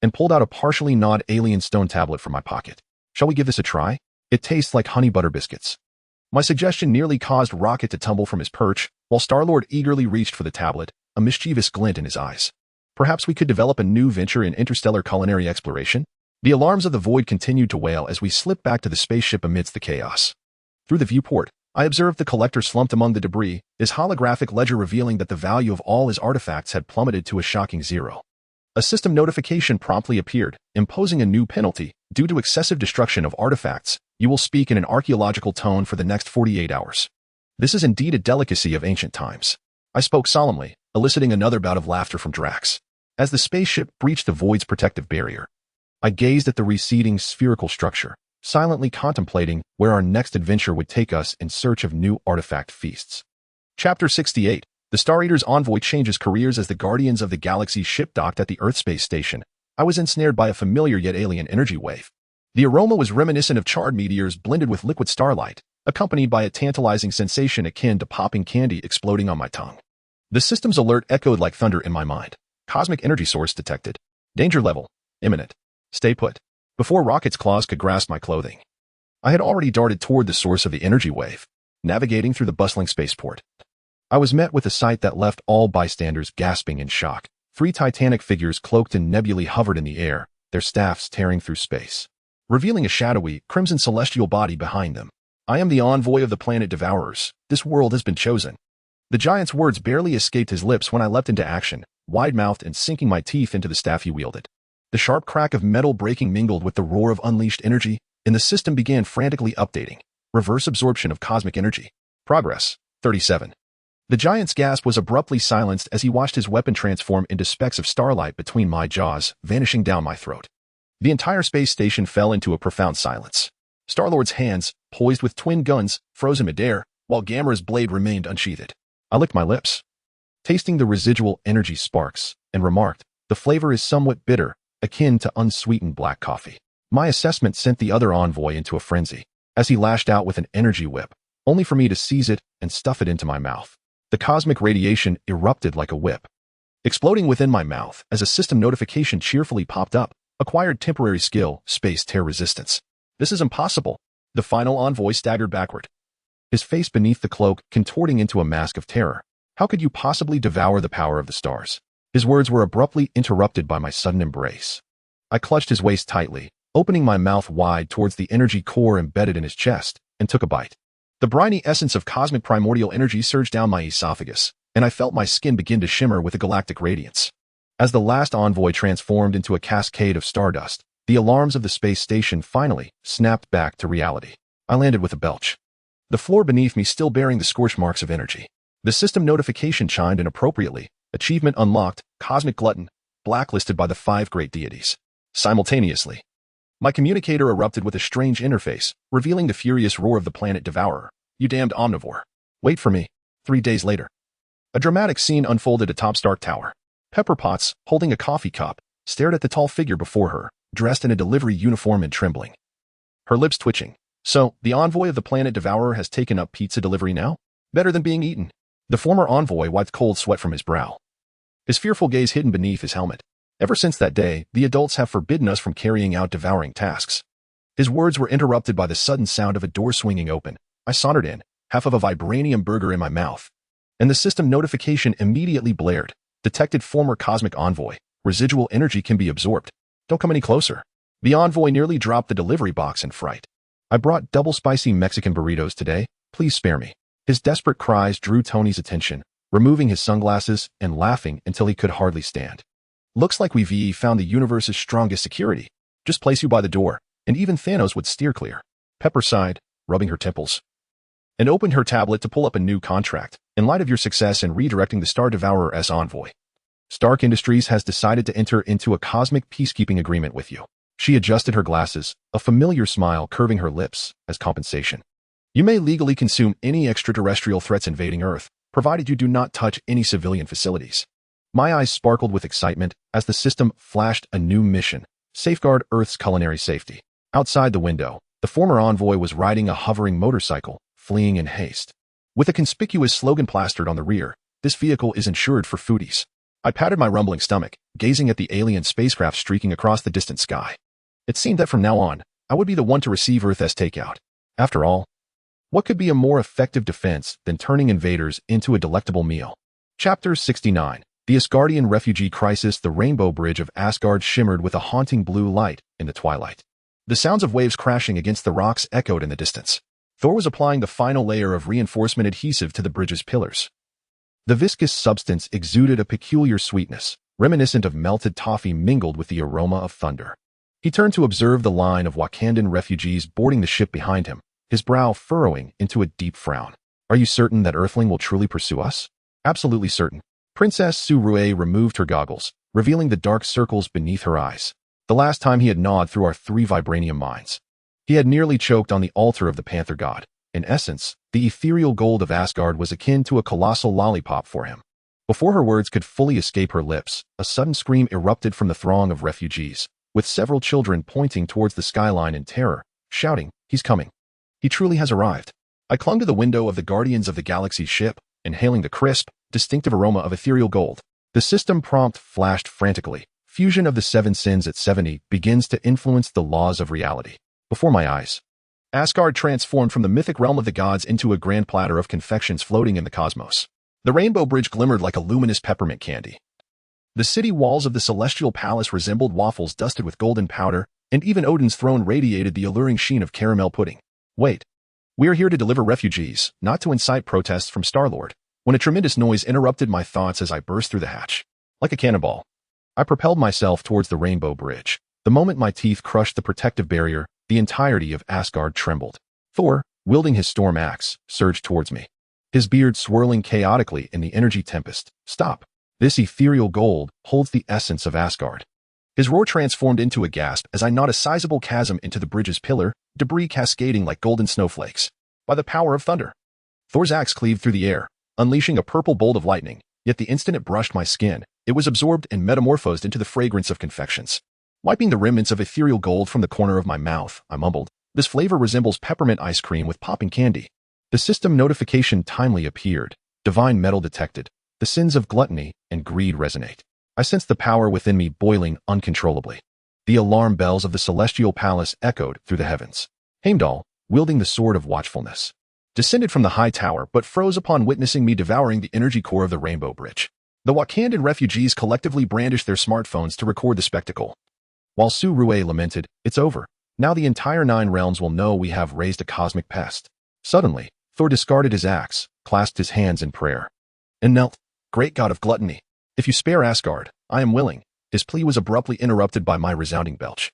and pulled out a partially gnawed alien stone tablet from my pocket. "Shall we give this a try? It tastes like honey butter biscuits." My suggestion nearly caused Rocket to tumble from his perch, while Star-Lord eagerly reached for the tablet, a mischievous glint in his eyes. Perhaps we could develop a new venture in interstellar culinary exploration? The alarms of the void continued to wail as we slipped back to the spaceship amidst the chaos. Through the viewport, I observed the collector slumped among the debris, his holographic ledger revealing that the value of all his artifacts had plummeted to a shocking zero. A system notification promptly appeared, imposing a new penalty. Due to excessive destruction of artifacts, you will speak in an archaeological tone for the next 48 hours. This is indeed a delicacy of ancient times. I spoke solemnly, eliciting another bout of laughter from Drax. As the spaceship breached the void's protective barrier, I gazed at the receding spherical structure, silently contemplating where our next adventure would take us in search of new artifact feasts. Chapter 68. The Star Eater's envoy changes careers. As the Guardians of the Galaxy ship docked at the Earth space station, I was ensnared by a familiar yet alien energy wave. The aroma was reminiscent of charred meteors blended with liquid starlight, accompanied by a tantalizing sensation akin to popping candy exploding on my tongue. The system's alert echoed like thunder in my mind. Cosmic energy source detected. Danger level imminent. Stay put. Before Rocket's claws could grasp my clothing, I had already darted toward the source of the energy wave, navigating through the bustling spaceport. I was met with a sight that left all bystanders gasping in shock. 3 titanic figures cloaked in nebulae hovered in the air, their staffs tearing through space, revealing a shadowy, crimson celestial body behind them. "I am the envoy of the planet Devourers. This world has been chosen." The giant's words barely escaped his lips when I leapt into action, wide-mouthed and sinking my teeth into the staff he wielded. The sharp crack of metal breaking mingled with the roar of unleashed energy, and the system began frantically updating. Reverse absorption of cosmic energy. Progress, 37. The giant's gasp was abruptly silenced as he watched his weapon transform into specks of starlight between my jaws, vanishing down my throat. The entire space station fell into a profound silence. Star-Lord's hands, poised with twin guns, froze in midair, while Gamera's blade remained unsheathed. I licked my lips, tasting the residual energy sparks, and remarked, "The flavor is somewhat bitter, akin to unsweetened black coffee." My assessment sent the other envoy into a frenzy, as he lashed out with an energy whip, only for me to seize it and stuff it into my mouth. The cosmic radiation erupted like a whip, exploding within my mouth as a system notification cheerfully popped up. Acquired temporary skill, space tear resistance. "This is impossible." The final envoy staggered backward, his face beneath the cloak contorting into a mask of terror. "How could you possibly devour the power of the stars?" His words were abruptly interrupted by my sudden embrace. I clutched his waist tightly, opening my mouth wide towards the energy core embedded in his chest, and took a bite. The briny essence of cosmic primordial energy surged down my esophagus, and I felt my skin begin to shimmer with a galactic radiance. As the last envoy transformed into a cascade of stardust, the alarms of the space station finally snapped back to reality. I landed with a belch, the floor beneath me still bearing the scorch marks of energy. The system notification chimed inappropriately. Achievement unlocked, Cosmic Glutton, blacklisted by the 5 great deities. Simultaneously, my communicator erupted with a strange interface, revealing the furious roar of the planet Devourer. "You damned omnivore. Wait for me." 3 days later, a dramatic scene unfolded atop Stark Tower. Pepper Potts, holding a coffee cup, stared at the tall figure before her, dressed in a delivery uniform and trembling, her lips twitching. "So, the envoy of the planet Devourer has taken up pizza delivery now? Better than being eaten." The former envoy wiped cold sweat from his brow, his fearful gaze hidden beneath his helmet. Ever since that day, the adults have forbidden us from carrying out devouring tasks. His words were interrupted by the sudden sound of a door swinging open. I sauntered in, half of a vibranium burger in my mouth. And the system notification immediately blared. Detected former cosmic envoy. Residual energy can be absorbed. Don't come any closer. The envoy nearly dropped the delivery box in fright. I brought double spicy Mexican burritos today. Please spare me. His desperate cries drew Tony's attention, removing his sunglasses and laughing until he could hardly stand. Looks like we've found the universe's strongest security. Just place you by the door, and even Thanos would steer clear. Pepper sighed, rubbing her temples, and opened her tablet to pull up a new contract. In light of your success in redirecting the Star Devourer's envoy, Stark Industries has decided to enter into a cosmic peacekeeping agreement with you. She adjusted her glasses, a familiar smile curving her lips, as compensation. You may legally consume any extraterrestrial threats invading Earth, provided you do not touch any civilian facilities. My eyes sparkled with excitement as the system flashed a new mission: safeguard Earth's culinary safety. Outside the window, the former envoy was riding a hovering motorcycle, fleeing in haste. With a conspicuous slogan plastered on the rear, "This vehicle is insured for foodies." I patted my rumbling stomach, gazing at the alien spacecraft streaking across the distant sky. It seemed that from now on, I would be the one to receive Earth as takeout. After all, what could be a more effective defense than turning invaders into a delectable meal? Chapter 69. The Asgardian Refugee Crisis. The rainbow bridge of Asgard shimmered with a haunting blue light in the twilight. The sounds of waves crashing against the rocks echoed in the distance. Thor was applying the final layer of reinforcement adhesive to the bridge's pillars. The viscous substance exuded a peculiar sweetness, reminiscent of melted toffee mingled with the aroma of thunder. He turned to observe the line of Wakandan refugees boarding the ship behind him, his brow furrowing into a deep frown. Are you certain that Earthling will truly pursue us? Absolutely certain. Princess Su-Rue removed her goggles, revealing the dark circles beneath her eyes. The last time he had gnawed through our 3 vibranium mines, he had nearly choked on the altar of the Panther God. In essence, the ethereal gold of Asgard was akin to a colossal lollipop for him. Before her words could fully escape her lips, a sudden scream erupted from the throng of refugees, with several children pointing towards the skyline in terror, shouting, "He's coming. He truly has arrived." I clung to the window of the Guardians of the Galaxy ship, inhaling the crisp, distinctive aroma of ethereal gold. The system prompt flashed frantically. Fusion of the 7 sins at 70 begins to influence the laws of reality. Before my eyes, Asgard transformed from the mythic realm of the gods into a grand platter of confections floating in the cosmos. The rainbow bridge glimmered like a luminous peppermint candy. The city walls of the celestial palace resembled waffles dusted with golden powder, and even Odin's throne radiated the alluring sheen of caramel pudding. Wait. We are here to deliver refugees, not to incite protests from Star-Lord. When a tremendous noise interrupted my thoughts as I burst through the hatch. Like a cannonball, I propelled myself towards the rainbow bridge. The moment my teeth crushed the protective barrier, the entirety of Asgard trembled. Thor, wielding his storm axe, surged towards me, his beard swirling chaotically in the energy tempest. Stop. This ethereal gold holds the essence of Asgard. His roar transformed into a gasp as I gnawed a sizable chasm into the bridge's pillar, debris cascading like golden snowflakes. By the power of thunder. Thor's axe cleaved through the air, unleashing a purple bolt of lightning, yet the instant it brushed my skin, it was absorbed and metamorphosed into the fragrance of confections. Wiping the remnants of ethereal gold from the corner of my mouth, I mumbled, "This flavor resembles peppermint ice cream with popping candy." The system notification timely appeared. Divine metal detected. The sins of gluttony and greed resonate. I sensed the power within me boiling uncontrollably. The alarm bells of the celestial palace echoed through the heavens. Heimdall, wielding the sword of watchfulness, descended from the high tower but froze upon witnessing me devouring the energy core of the rainbow bridge. The Wakandan refugees collectively brandished their smartphones to record the spectacle. While Su-Rue lamented, "It's over. Now the entire 9 realms will know we have raised a cosmic pest." Suddenly, Thor discarded his axe, clasped his hands in prayer, and knelt. "Great God of gluttony, if you spare Asgard, I am willing." His plea was abruptly interrupted by my resounding belch.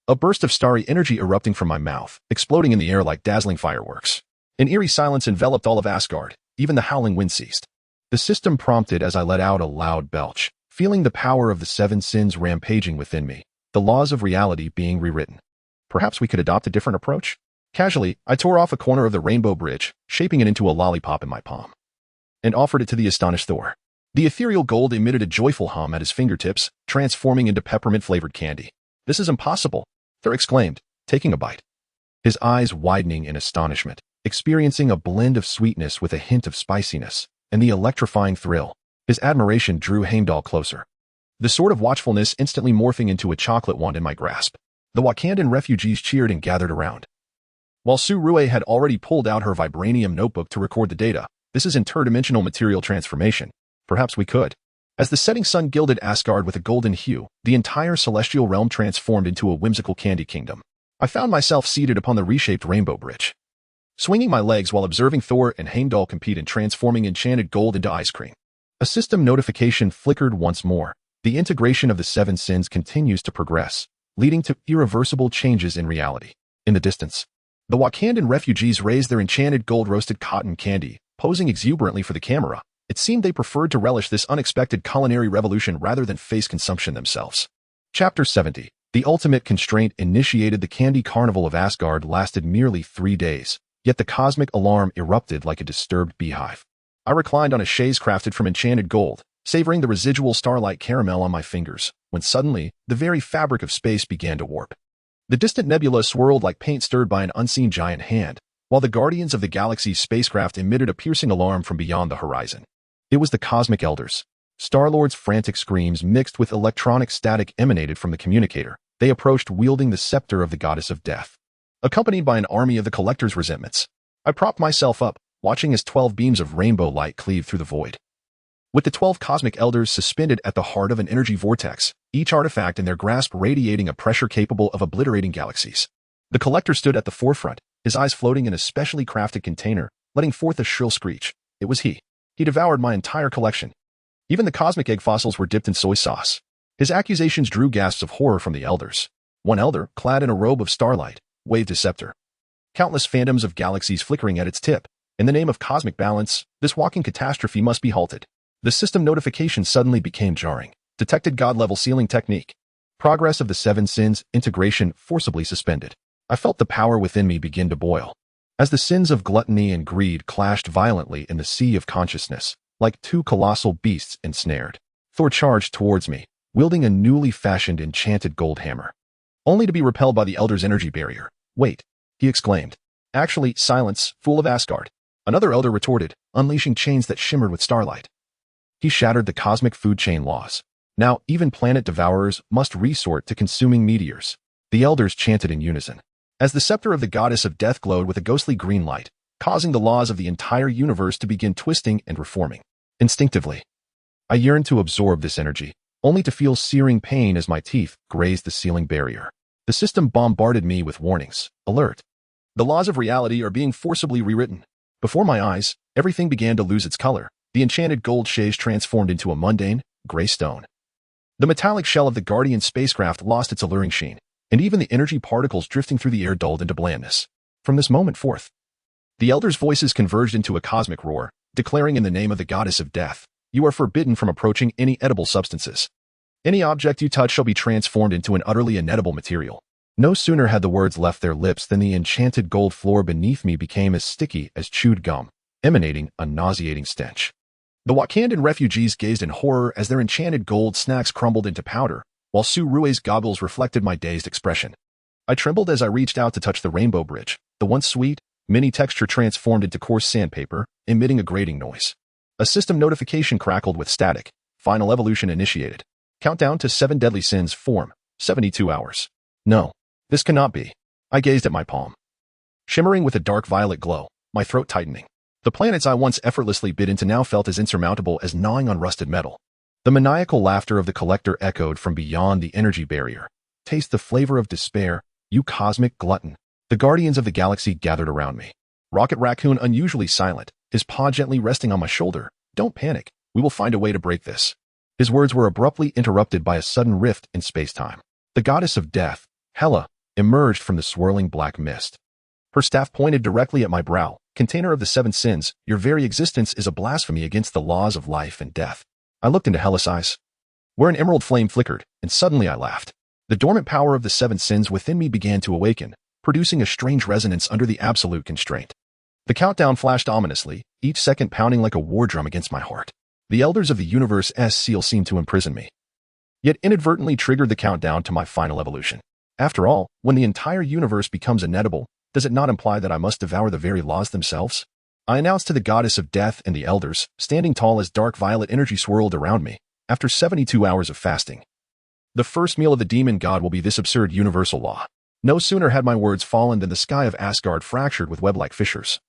A burst of starry energy erupting from my mouth, exploding in the air like dazzling fireworks. An eerie silence enveloped all of Asgard. Even the howling wind ceased. The system prompted as I let out a loud belch, feeling the power of the 7 sins rampaging within me, the laws of reality being rewritten. Perhaps we could adopt a different approach? Casually, I tore off a corner of the rainbow bridge, shaping it into a lollipop in my palm, and offered it to the astonished Thor. The ethereal gold emitted a joyful hum at his fingertips, transforming into peppermint-flavored candy. "This is impossible," Thor exclaimed, taking a bite, his eyes widening in astonishment, experiencing a blend of sweetness with a hint of spiciness, and the electrifying thrill. His admiration drew Heimdall closer. the sword of watchfulness instantly morphing into a chocolate wand in my grasp. The Wakandan refugees cheered and gathered around. While Su Rue had already pulled out her vibranium notebook to record the data, this is interdimensional material transformation. Perhaps we could. As the setting sun gilded Asgard with a golden hue, the entire celestial realm transformed into a whimsical candy kingdom. I found myself seated upon the reshaped rainbow bridge, swinging my legs while observing Thor and Heimdall compete in transforming enchanted gold into ice cream. A system notification flickered once more. The integration of the seven sins continues to progress, leading to irreversible changes in reality. In the distance, the Wakandan refugees raised their enchanted gold-roasted cotton candy, posing exuberantly for the camera. It seemed they preferred to relish this unexpected culinary revolution rather than face consumption themselves. Chapter 70. The ultimate constraint initiated. The candy carnival of Asgard lasted merely 3 days, yet the cosmic alarm erupted like a disturbed beehive. I reclined on a chaise crafted from enchanted gold, savoring the residual starlight caramel on my fingers, when suddenly, the very fabric of space began to warp. The distant nebula swirled like paint stirred by an unseen giant hand, while the Guardians of the Galaxy's spacecraft emitted a piercing alarm from beyond the horizon. It was the Cosmic Elders. Star-Lord's frantic screams mixed with electronic static emanated from the communicator. They approached wielding the scepter of the goddess of death, accompanied by an army of the Collector's resentments. I propped myself up, watching as 12 beams of rainbow light cleaved through the void. With the 12 Cosmic Elders suspended at the heart of an energy vortex, each artifact in their grasp radiating a pressure capable of obliterating galaxies. The Collector stood at the forefront, his eyes floating in a specially crafted container, letting forth a shrill screech. It was he. He devoured my entire collection. Even the cosmic egg fossils were dipped in soy sauce. His accusations drew gasps of horror from the elders. One elder, clad in a robe of starlight, waved his scepter. Countless phantoms of galaxies flickering at its tip. In the name of cosmic balance, this walking catastrophe must be halted. The system notification suddenly became jarring. Detected God-level sealing technique. Progress of the seven sins integration forcibly suspended. I felt the power within me begin to boil. As the sins of gluttony and greed clashed violently in the sea of consciousness, like two colossal beasts ensnared, Thor charged towards me, wielding a newly fashioned enchanted gold hammer, only to be repelled by the Elder's energy barrier. Wait, he exclaimed. Actually, silence, fool of Asgard. Another Elder retorted, unleashing chains that shimmered with starlight. He shattered the cosmic food chain laws. Now, even planet devourers must resort to consuming meteors. The Elders chanted in unison, as the scepter of the goddess of death glowed with a ghostly green light, causing the laws of the entire universe to begin twisting and reforming. Instinctively, I yearned to absorb this energy, only to feel searing pain as my teeth grazed the sealing barrier. The system bombarded me with warnings. Alert! The laws of reality are being forcibly rewritten. Before my eyes, everything began to lose its color. The enchanted gold chaise transformed into a mundane, gray stone. The metallic shell of the Guardian spacecraft lost its alluring sheen, and even the energy particles drifting through the air dulled into blandness. From this moment forth, the Elders' voices converged into a cosmic roar, declaring in the name of the goddess of death, you are forbidden from approaching any edible substances. Any object you touch shall be transformed into an utterly inedible material. No sooner had the words left their lips than the enchanted gold floor beneath me became as sticky as chewed gum, emanating a nauseating stench. The Wakandan refugees gazed in horror as their enchanted gold snacks crumbled into powder, while Su Rue's goggles reflected my dazed expression. I trembled as I reached out to touch the rainbow bridge. The once sweet, mini texture transformed into coarse sandpaper, emitting a grating noise. A system notification crackled with static. Final evolution initiated. Countdown to 7 deadly sins form. 72 hours. No, this cannot be. I gazed at my palm, shimmering with a dark violet glow, my throat tightening. The planets I once effortlessly bit into now felt as insurmountable as gnawing on rusted metal. The maniacal laughter of the Collector echoed from beyond the energy barrier. Taste the flavor of despair, you cosmic glutton. The Guardians of the Galaxy gathered around me. Rocket Raccoon unusually silent, his paw gently resting on my shoulder. Don't panic, we will find a way to break this. His words were abruptly interrupted by a sudden rift in space-time. The goddess of death, Hela, emerged from the swirling black mist. Her staff pointed directly at my brow. Container of the seven sins, your very existence is a blasphemy against the laws of life and death. I looked into Hela's eyes, where an emerald flame flickered, and suddenly I laughed. The dormant power of the seven sins within me began to awaken, producing a strange resonance under the absolute constraint. The countdown flashed ominously, each second pounding like a war drum against my heart. The Elders of the Universe's seal seemed to imprison me, yet inadvertently triggered the countdown to my final evolution. After all, when the entire universe becomes inedible, does it not imply that I must devour the very laws themselves? I announced to the goddess of death and the Elders, standing tall as dark violet energy swirled around me. after 72 hours of fasting. The first meal of the demon god will be this absurd universal law. No sooner had my words fallen than the sky of Asgard fractured with web-like fissures.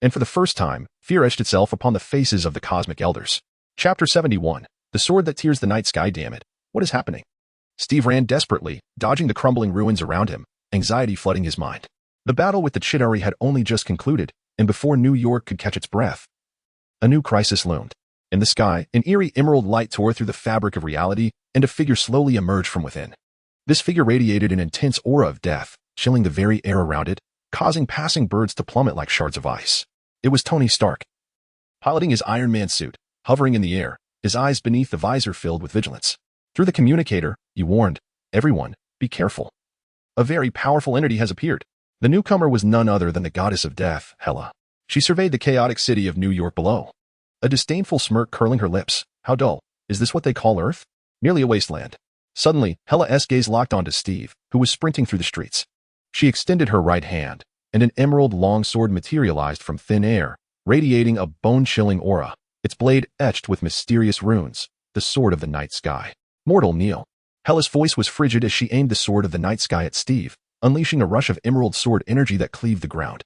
And for the first time, fear etched itself upon the faces of the cosmic elders. Chapter 71. The sword that tears the night sky. Damn it. What is happening? Steve ran desperately, dodging the crumbling ruins around him, anxiety flooding his mind. The battle with the Chitauri had only just concluded, and before New York could catch its breath, a new crisis loomed. In the sky, an eerie emerald light tore through the fabric of reality, and a figure slowly emerged from within. This figure radiated an intense aura of death, chilling the very air around it, causing passing birds to plummet like shards of ice. It was Tony Stark. Piloting his Iron Man suit, hovering in the air, his eyes beneath the visor filled with vigilance. Through the communicator, he warned, "Everyone, be careful. A very powerful entity has appeared." The newcomer was none other than the goddess of death, Hela. She surveyed the chaotic city of New York below. A disdainful smirk curling her lips. How dull. Is this what they call Earth? Merely a wasteland. Suddenly, Hela's gaze locked onto Steve, who was sprinting through the streets. She extended her right hand, and an emerald longsword materialized from thin air, radiating a bone-chilling aura, its blade etched with mysterious runes, the sword of the night sky. Mortal kneel. Hela's voice was frigid as she aimed the sword of the night sky at Steve, unleashing a rush of emerald sword energy that cleaved the ground,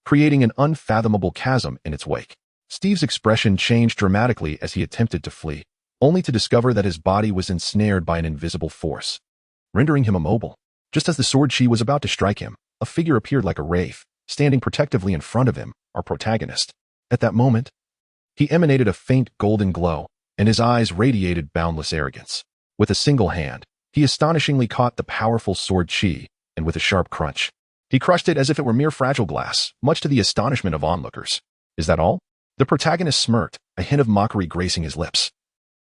creating an unfathomable chasm in its wake. Steve's expression changed dramatically as he attempted to flee, only to discover that his body was ensnared by an invisible force, rendering him immobile. Just as the sword chi was about to strike him, a figure appeared like a wraith, standing protectively in front of him, our protagonist. At that moment, he emanated a faint golden glow, and his eyes radiated boundless arrogance. With a single hand, he astonishingly caught the powerful sword chi, and with a sharp crunch, he crushed it as if it were mere fragile glass, much to the astonishment of onlookers. Is that all? The protagonist smirked, a hint of mockery gracing his lips,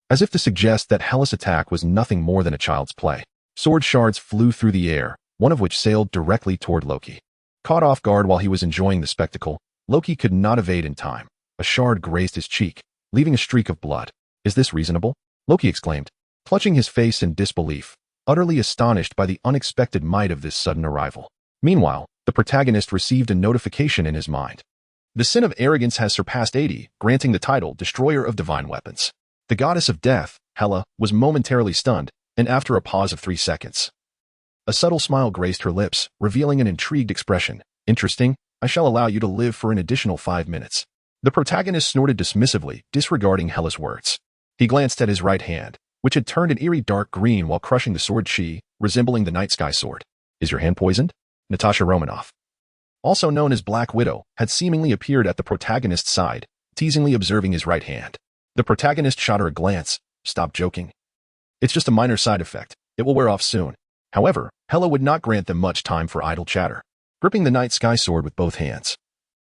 as if to suggest that Hela's attack was nothing more than a child's play. Sword shards flew through the air, one of which sailed directly toward Loki. Caught off guard while he was enjoying the spectacle, Loki could not evade in time. A shard grazed his cheek, leaving a streak of blood. Is this reasonable? Loki exclaimed, clutching his face in disbelief, utterly astonished by the unexpected might of this sudden arrival. Meanwhile, the protagonist received a notification in his mind. The sin of arrogance has surpassed 80, granting the title Destroyer of Divine Weapons. The goddess of death, Hela, was momentarily stunned, and after a pause of 3 seconds, a subtle smile graced her lips, revealing an intrigued expression. Interesting, I shall allow you to live for an additional 5 minutes. The protagonist snorted dismissively, disregarding Hela's words. He glanced at his right hand, which had turned an eerie dark green while crushing the sword chi, resembling the night sky sword. Is your hand poisoned? Natasha Romanoff, also known as Black Widow, had seemingly appeared at the protagonist's side, teasingly observing his right hand. The protagonist shot her a glance. Stop joking. It's just a minor side effect. It will wear off soon. However, Hela would not grant them much time for idle chatter. Gripping the night sky sword with both hands,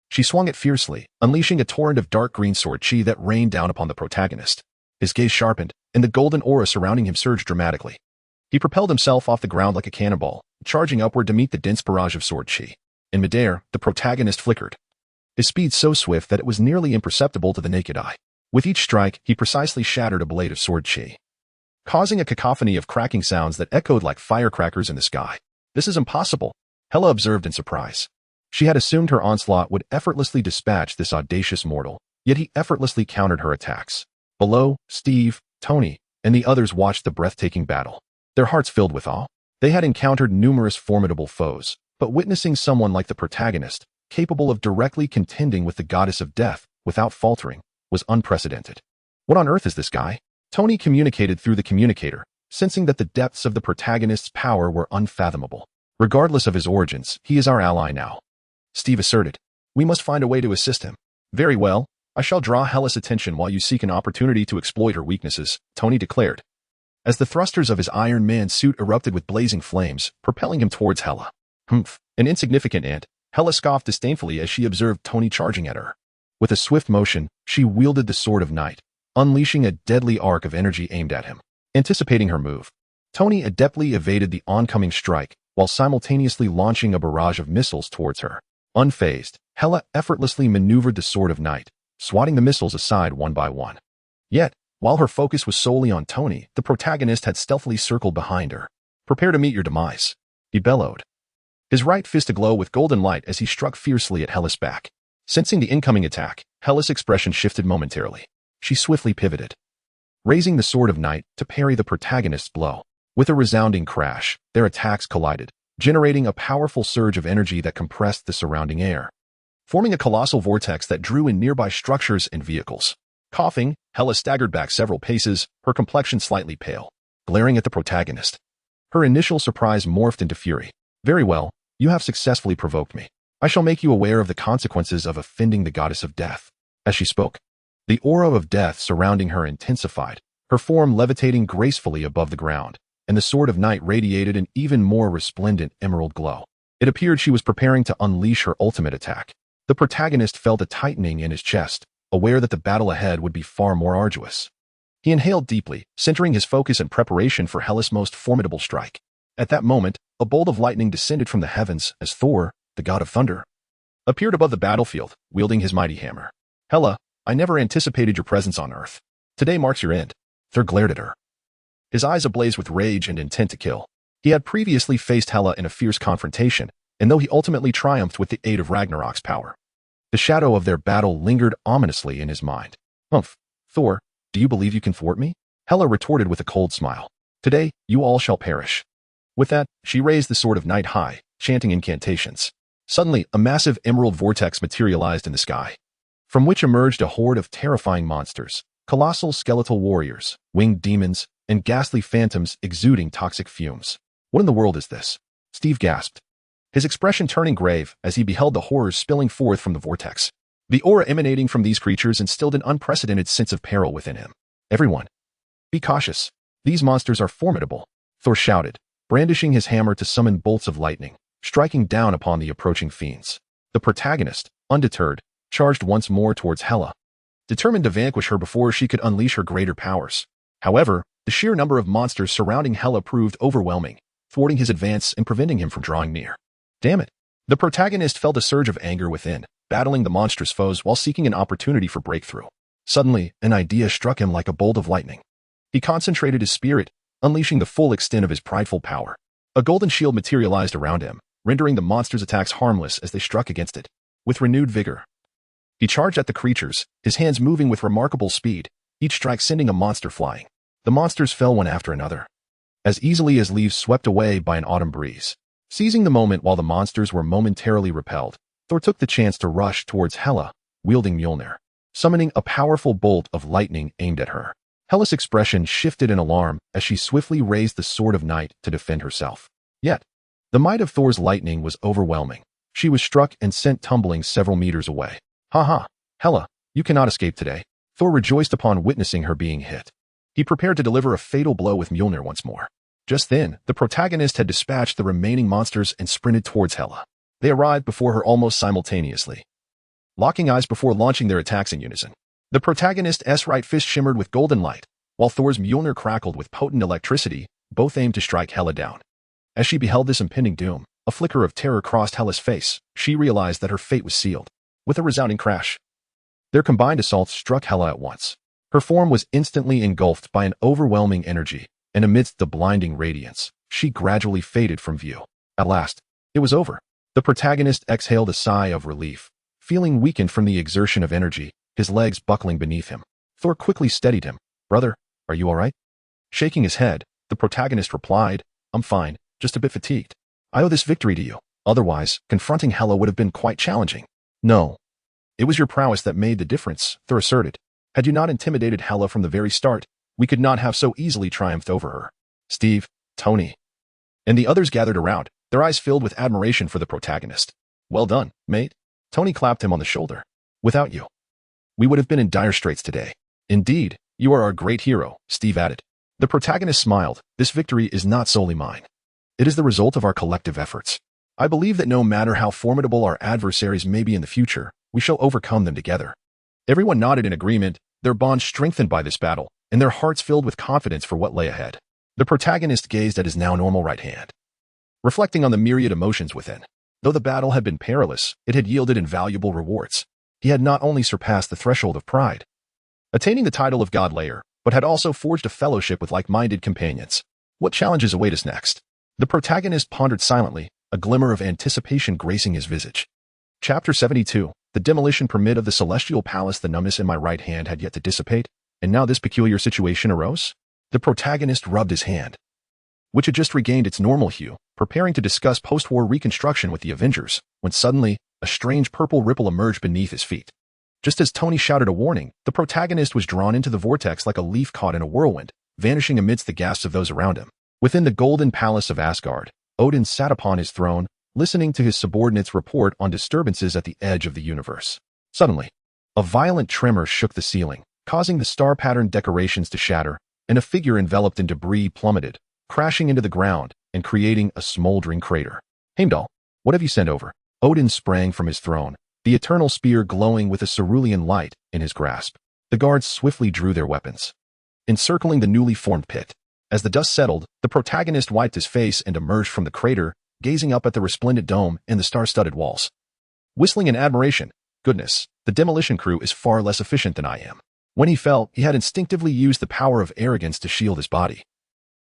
she swung it fiercely, unleashing a torrent of dark green sword chi that rained down upon the protagonist. His gaze sharpened, and the golden aura surrounding him surged dramatically. He propelled himself off the ground like a cannonball, charging upward to meet the dense barrage of sword chi. In midair, the protagonist flickered, his speed so swift that it was nearly imperceptible to the naked eye. With each strike, he precisely shattered a blade of sword chi, causing a cacophony of cracking sounds that echoed like firecrackers in the sky. This is impossible, Hela observed in surprise. She had assumed her onslaught would effortlessly dispatch this audacious mortal, yet he effortlessly countered her attacks. Below, Steve, Tony, and the others watched the breathtaking battle, their hearts filled with awe. They had encountered numerous formidable foes, but witnessing someone like the protagonist, capable of directly contending with the goddess of death without faltering, was unprecedented. What on earth is this guy? Tony communicated through the communicator, sensing that the depths of the protagonist's power were unfathomable. Regardless of his origins, he is our ally now, Steve asserted. We must find a way to assist him. Very well, I shall draw Hela's attention while you seek an opportunity to exploit her weaknesses, Tony declared, as the thrusters of his Iron Man suit erupted with blazing flames, propelling him towards Hela. Humph, an insignificant ant, Hela scoffed disdainfully as she observed Tony charging at her. With a swift motion, she wielded the Sword of Night, unleashing a deadly arc of energy aimed at him. Anticipating her move, Tony adeptly evaded the oncoming strike while simultaneously launching a barrage of missiles towards her. Unfazed, Hela effortlessly maneuvered the Sword of Night, swatting the missiles aside one by one. Yet, while her focus was solely on Tony, the protagonist had stealthily circled behind her. Prepare to meet your demise, he bellowed, his right fist aglow with golden light as he struck fiercely at Hela's back. Sensing the incoming attack, Hela's expression shifted momentarily. She swiftly pivoted, raising the Sword of Night to parry the protagonist's blow. With a resounding crash, their attacks collided, generating a powerful surge of energy that compressed the surrounding air, forming a colossal vortex that drew in nearby structures and vehicles. Coughing, Hela staggered back several paces, her complexion slightly pale, glaring at the protagonist. Her initial surprise morphed into fury. "Very well, you have successfully provoked me. I shall make you aware of the consequences of offending the goddess of death." As she spoke, the aura of death surrounding her intensified, her form levitating gracefully above the ground, and the Sword of Night radiated an even more resplendent emerald glow. It appeared she was preparing to unleash her ultimate attack. The protagonist felt a tightening in his chest, aware that the battle ahead would be far more arduous. He inhaled deeply, centering his focus in preparation for Hela's most formidable strike. At that moment, a bolt of lightning descended from the heavens as Thor, the god of thunder, appeared above the battlefield, wielding his mighty hammer. "Hela, I never anticipated your presence on Earth. Today marks your end." Thor glared at her, his eyes ablaze with rage and intent to kill. He had previously faced Hela in a fierce confrontation, and though he ultimately triumphed with the aid of Ragnarok's power, the shadow of their battle lingered ominously in his mind. "Humph, Thor, do you believe you can thwart me?" Hela retorted with a cold smile. "Today, you all shall perish." With that, she raised the Sword of Night high, chanting incantations. Suddenly, a massive emerald vortex materialized in the sky, from which emerged a horde of terrifying monsters, colossal skeletal warriors, winged demons, and ghastly phantoms exuding toxic fumes. "What in the world is this?" Steve gasped, his expression turning grave as he beheld the horrors spilling forth from the vortex. The aura emanating from these creatures instilled an unprecedented sense of peril within him. "Everyone, be cautious. These monsters are formidable," Thor shouted, brandishing his hammer to summon bolts of lightning, striking down upon the approaching fiends. The protagonist, undeterred, charged once more towards Hela, determined to vanquish her before she could unleash her greater powers. However, the sheer number of monsters surrounding Hela proved overwhelming, thwarting his advance and preventing him from drawing near. Damn it! The protagonist felt a surge of anger within, battling the monstrous foes while seeking an opportunity for breakthrough. Suddenly, an idea struck him like a bolt of lightning. He concentrated his spirit, unleashing the full extent of his prideful power. A golden shield materialized around him, rendering the monster's attacks harmless as they struck against it. With renewed vigor, he charged at the creatures, his hands moving with remarkable speed, each strike sending a monster flying. The monsters fell one after another, as easily as leaves swept away by an autumn breeze. Seizing the moment while the monsters were momentarily repelled, Thor took the chance to rush towards Hela, wielding Mjolnir, summoning a powerful bolt of lightning aimed at her. Hela's expression shifted in alarm as she swiftly raised the Sword of Night to defend herself. Yet, the might of Thor's lightning was overwhelming. She was struck and sent tumbling several meters away. "Ha ha, Hela, you cannot escape today." Thor rejoiced upon witnessing her being hit. He prepared to deliver a fatal blow with Mjolnir once more. Just then, the protagonist had dispatched the remaining monsters and sprinted towards Hela. They arrived before her almost simultaneously, locking eyes before launching their attacks in unison. The protagonist's right fist shimmered with golden light, while Thor's Mjolnir crackled with potent electricity. Both aimed to strike Hela down. As she beheld this impending doom, a flicker of terror crossed Hela's face. She realized that her fate was sealed. With a resounding crash, their combined assaults struck Hela at once. Her form was instantly engulfed by an overwhelming energy, and amidst the blinding radiance, she gradually faded from view. At last, it was over. The protagonist exhaled a sigh of relief, feeling weakened from the exertion of energy, his legs buckling beneath him. Thor quickly steadied him. "Brother, are you all right?" Shaking his head, the protagonist replied, "I'm fine, just a bit fatigued. I owe this victory to you. Otherwise, confronting Hela would have been quite challenging." "No. It was your prowess that made the difference," Thor asserted. "Had you not intimidated Hela from the very start, we could not have so easily triumphed over her." Steve, Tony, and the others gathered around, their eyes filled with admiration for the protagonist. "Well done, mate." Tony clapped him on the shoulder. "Without you, we would have been in dire straits today." "Indeed, you are our great hero," Steve added. The protagonist smiled. "This victory is not solely mine. It is the result of our collective efforts. I believe that no matter how formidable our adversaries may be in the future, we shall overcome them together." Everyone nodded in agreement, their bond strengthened by this battle, and their hearts filled with confidence for what lay ahead. The protagonist gazed at his now normal right hand, reflecting on the myriad emotions within. Though the battle had been perilous, it had yielded invaluable rewards. He had not only surpassed the threshold of pride, attaining the title of God Layer, but had also forged a fellowship with like-minded companions. What challenges await us next? The protagonist pondered silently, a glimmer of anticipation gracing his visage. Chapter 72. The demolition permit of the celestial palace. The numbness in my right hand had yet to dissipate, And now this peculiar situation arose? The protagonist rubbed his hand, which had just regained its normal hue, preparing to discuss post-war reconstruction with the Avengers, when suddenly, a strange purple ripple emerged beneath his feet. Just as Tony shouted a warning, the protagonist was drawn into the vortex like a leaf caught in a whirlwind, vanishing amidst the gasps of those around him. Within the golden palace of Asgard, Odin sat upon his throne, listening to his subordinates report on disturbances at the edge of the universe. Suddenly, a violent tremor shook the ceiling, causing the star-patterned decorations to shatter, and a figure enveloped in debris plummeted, crashing into the ground and creating a smoldering crater. Heimdall, what have you sent over? Odin sprang from his throne, the eternal spear glowing with a cerulean light in his grasp. The guards swiftly drew their weapons, encircling the newly formed pit. As the dust settled, the protagonist wiped his face and emerged from the crater, gazing up at the resplendent dome and the star-studded walls. Whistling in admiration, goodness, the demolition crew is far less efficient than I am. When he fell, he had instinctively used the power of arrogance to shield his body,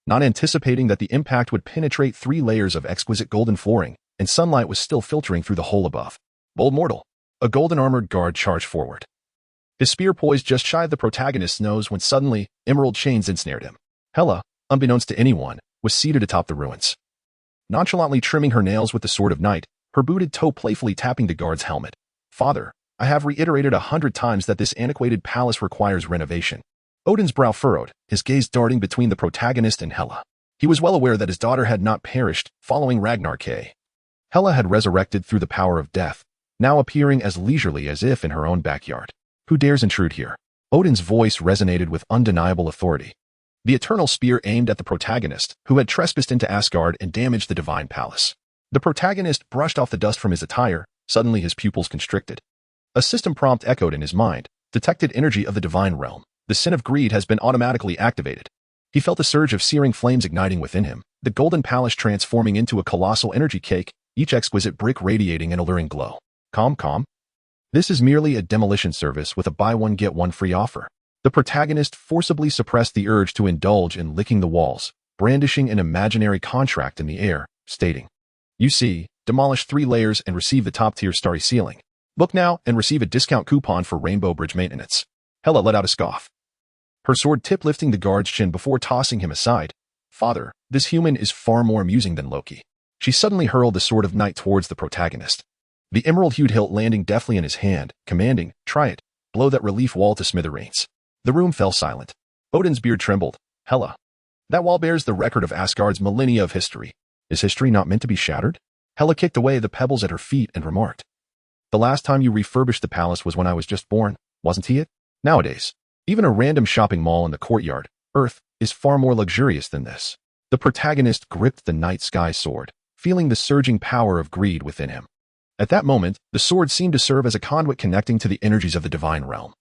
not anticipating that the impact would penetrate 3 layers of exquisite golden flooring, and sunlight was still filtering through the hole above. Bold mortal, a golden-armored guard charged forward, his spear poised just shy of the protagonist's nose when suddenly, emerald chains ensnared him. Hela, unbeknownst to anyone, was seated atop the ruins, nonchalantly trimming her nails with the sword of night, her booted toe playfully tapping the guard's helmet. Father, I have reiterated 100 times that this antiquated palace requires renovation. Odin's brow furrowed, his gaze darting between the protagonist and Hela. He was well aware that his daughter had not perished following Ragnarok. Hela had resurrected through the power of death, now appearing as leisurely as if in her own backyard. Who dares intrude here? Odin's voice resonated with undeniable authority. The eternal spear aimed at the protagonist, who had trespassed into Asgard and damaged the divine palace. The protagonist brushed off the dust from his attire, suddenly his pupils constricted. A system prompt echoed in his mind, detected energy of the divine realm. The sin of greed has been automatically activated. He felt a surge of searing flames igniting within him, the golden palace transforming into a colossal energy cake, each exquisite brick radiating an alluring glow. Calm. This is merely a demolition service with a buy-one-get-one free offer. The protagonist forcibly suppressed the urge to indulge in licking the walls, brandishing an imaginary contract in the air, stating, "You see, demolish 3 layers and receive the top-tier starry ceiling. Book now and receive a discount coupon for Rainbow Bridge maintenance." Hela let out a scoff, her sword tip lifting the guard's chin before tossing him aside. Father, this human is far more amusing than Loki. She suddenly hurled the sword of night towards the protagonist, the emerald-hued hilt landing deftly in his hand, commanding, "Try it, blow that relief wall to smithereens." The room fell silent. Odin's beard trembled. Hela, that wall bears the record of Asgard's millennia of history. Is history not meant to be shattered? Hela kicked away the pebbles at her feet and remarked, "The last time you refurbished the palace was when I was just born, wasn't it? Nowadays, even a random shopping mall in the courtyard, Earth, is far more luxurious than this." The protagonist gripped the night sky sword, feeling the surging power of greed within him. At that moment, the sword seemed to serve as a conduit connecting to the energies of the divine realm,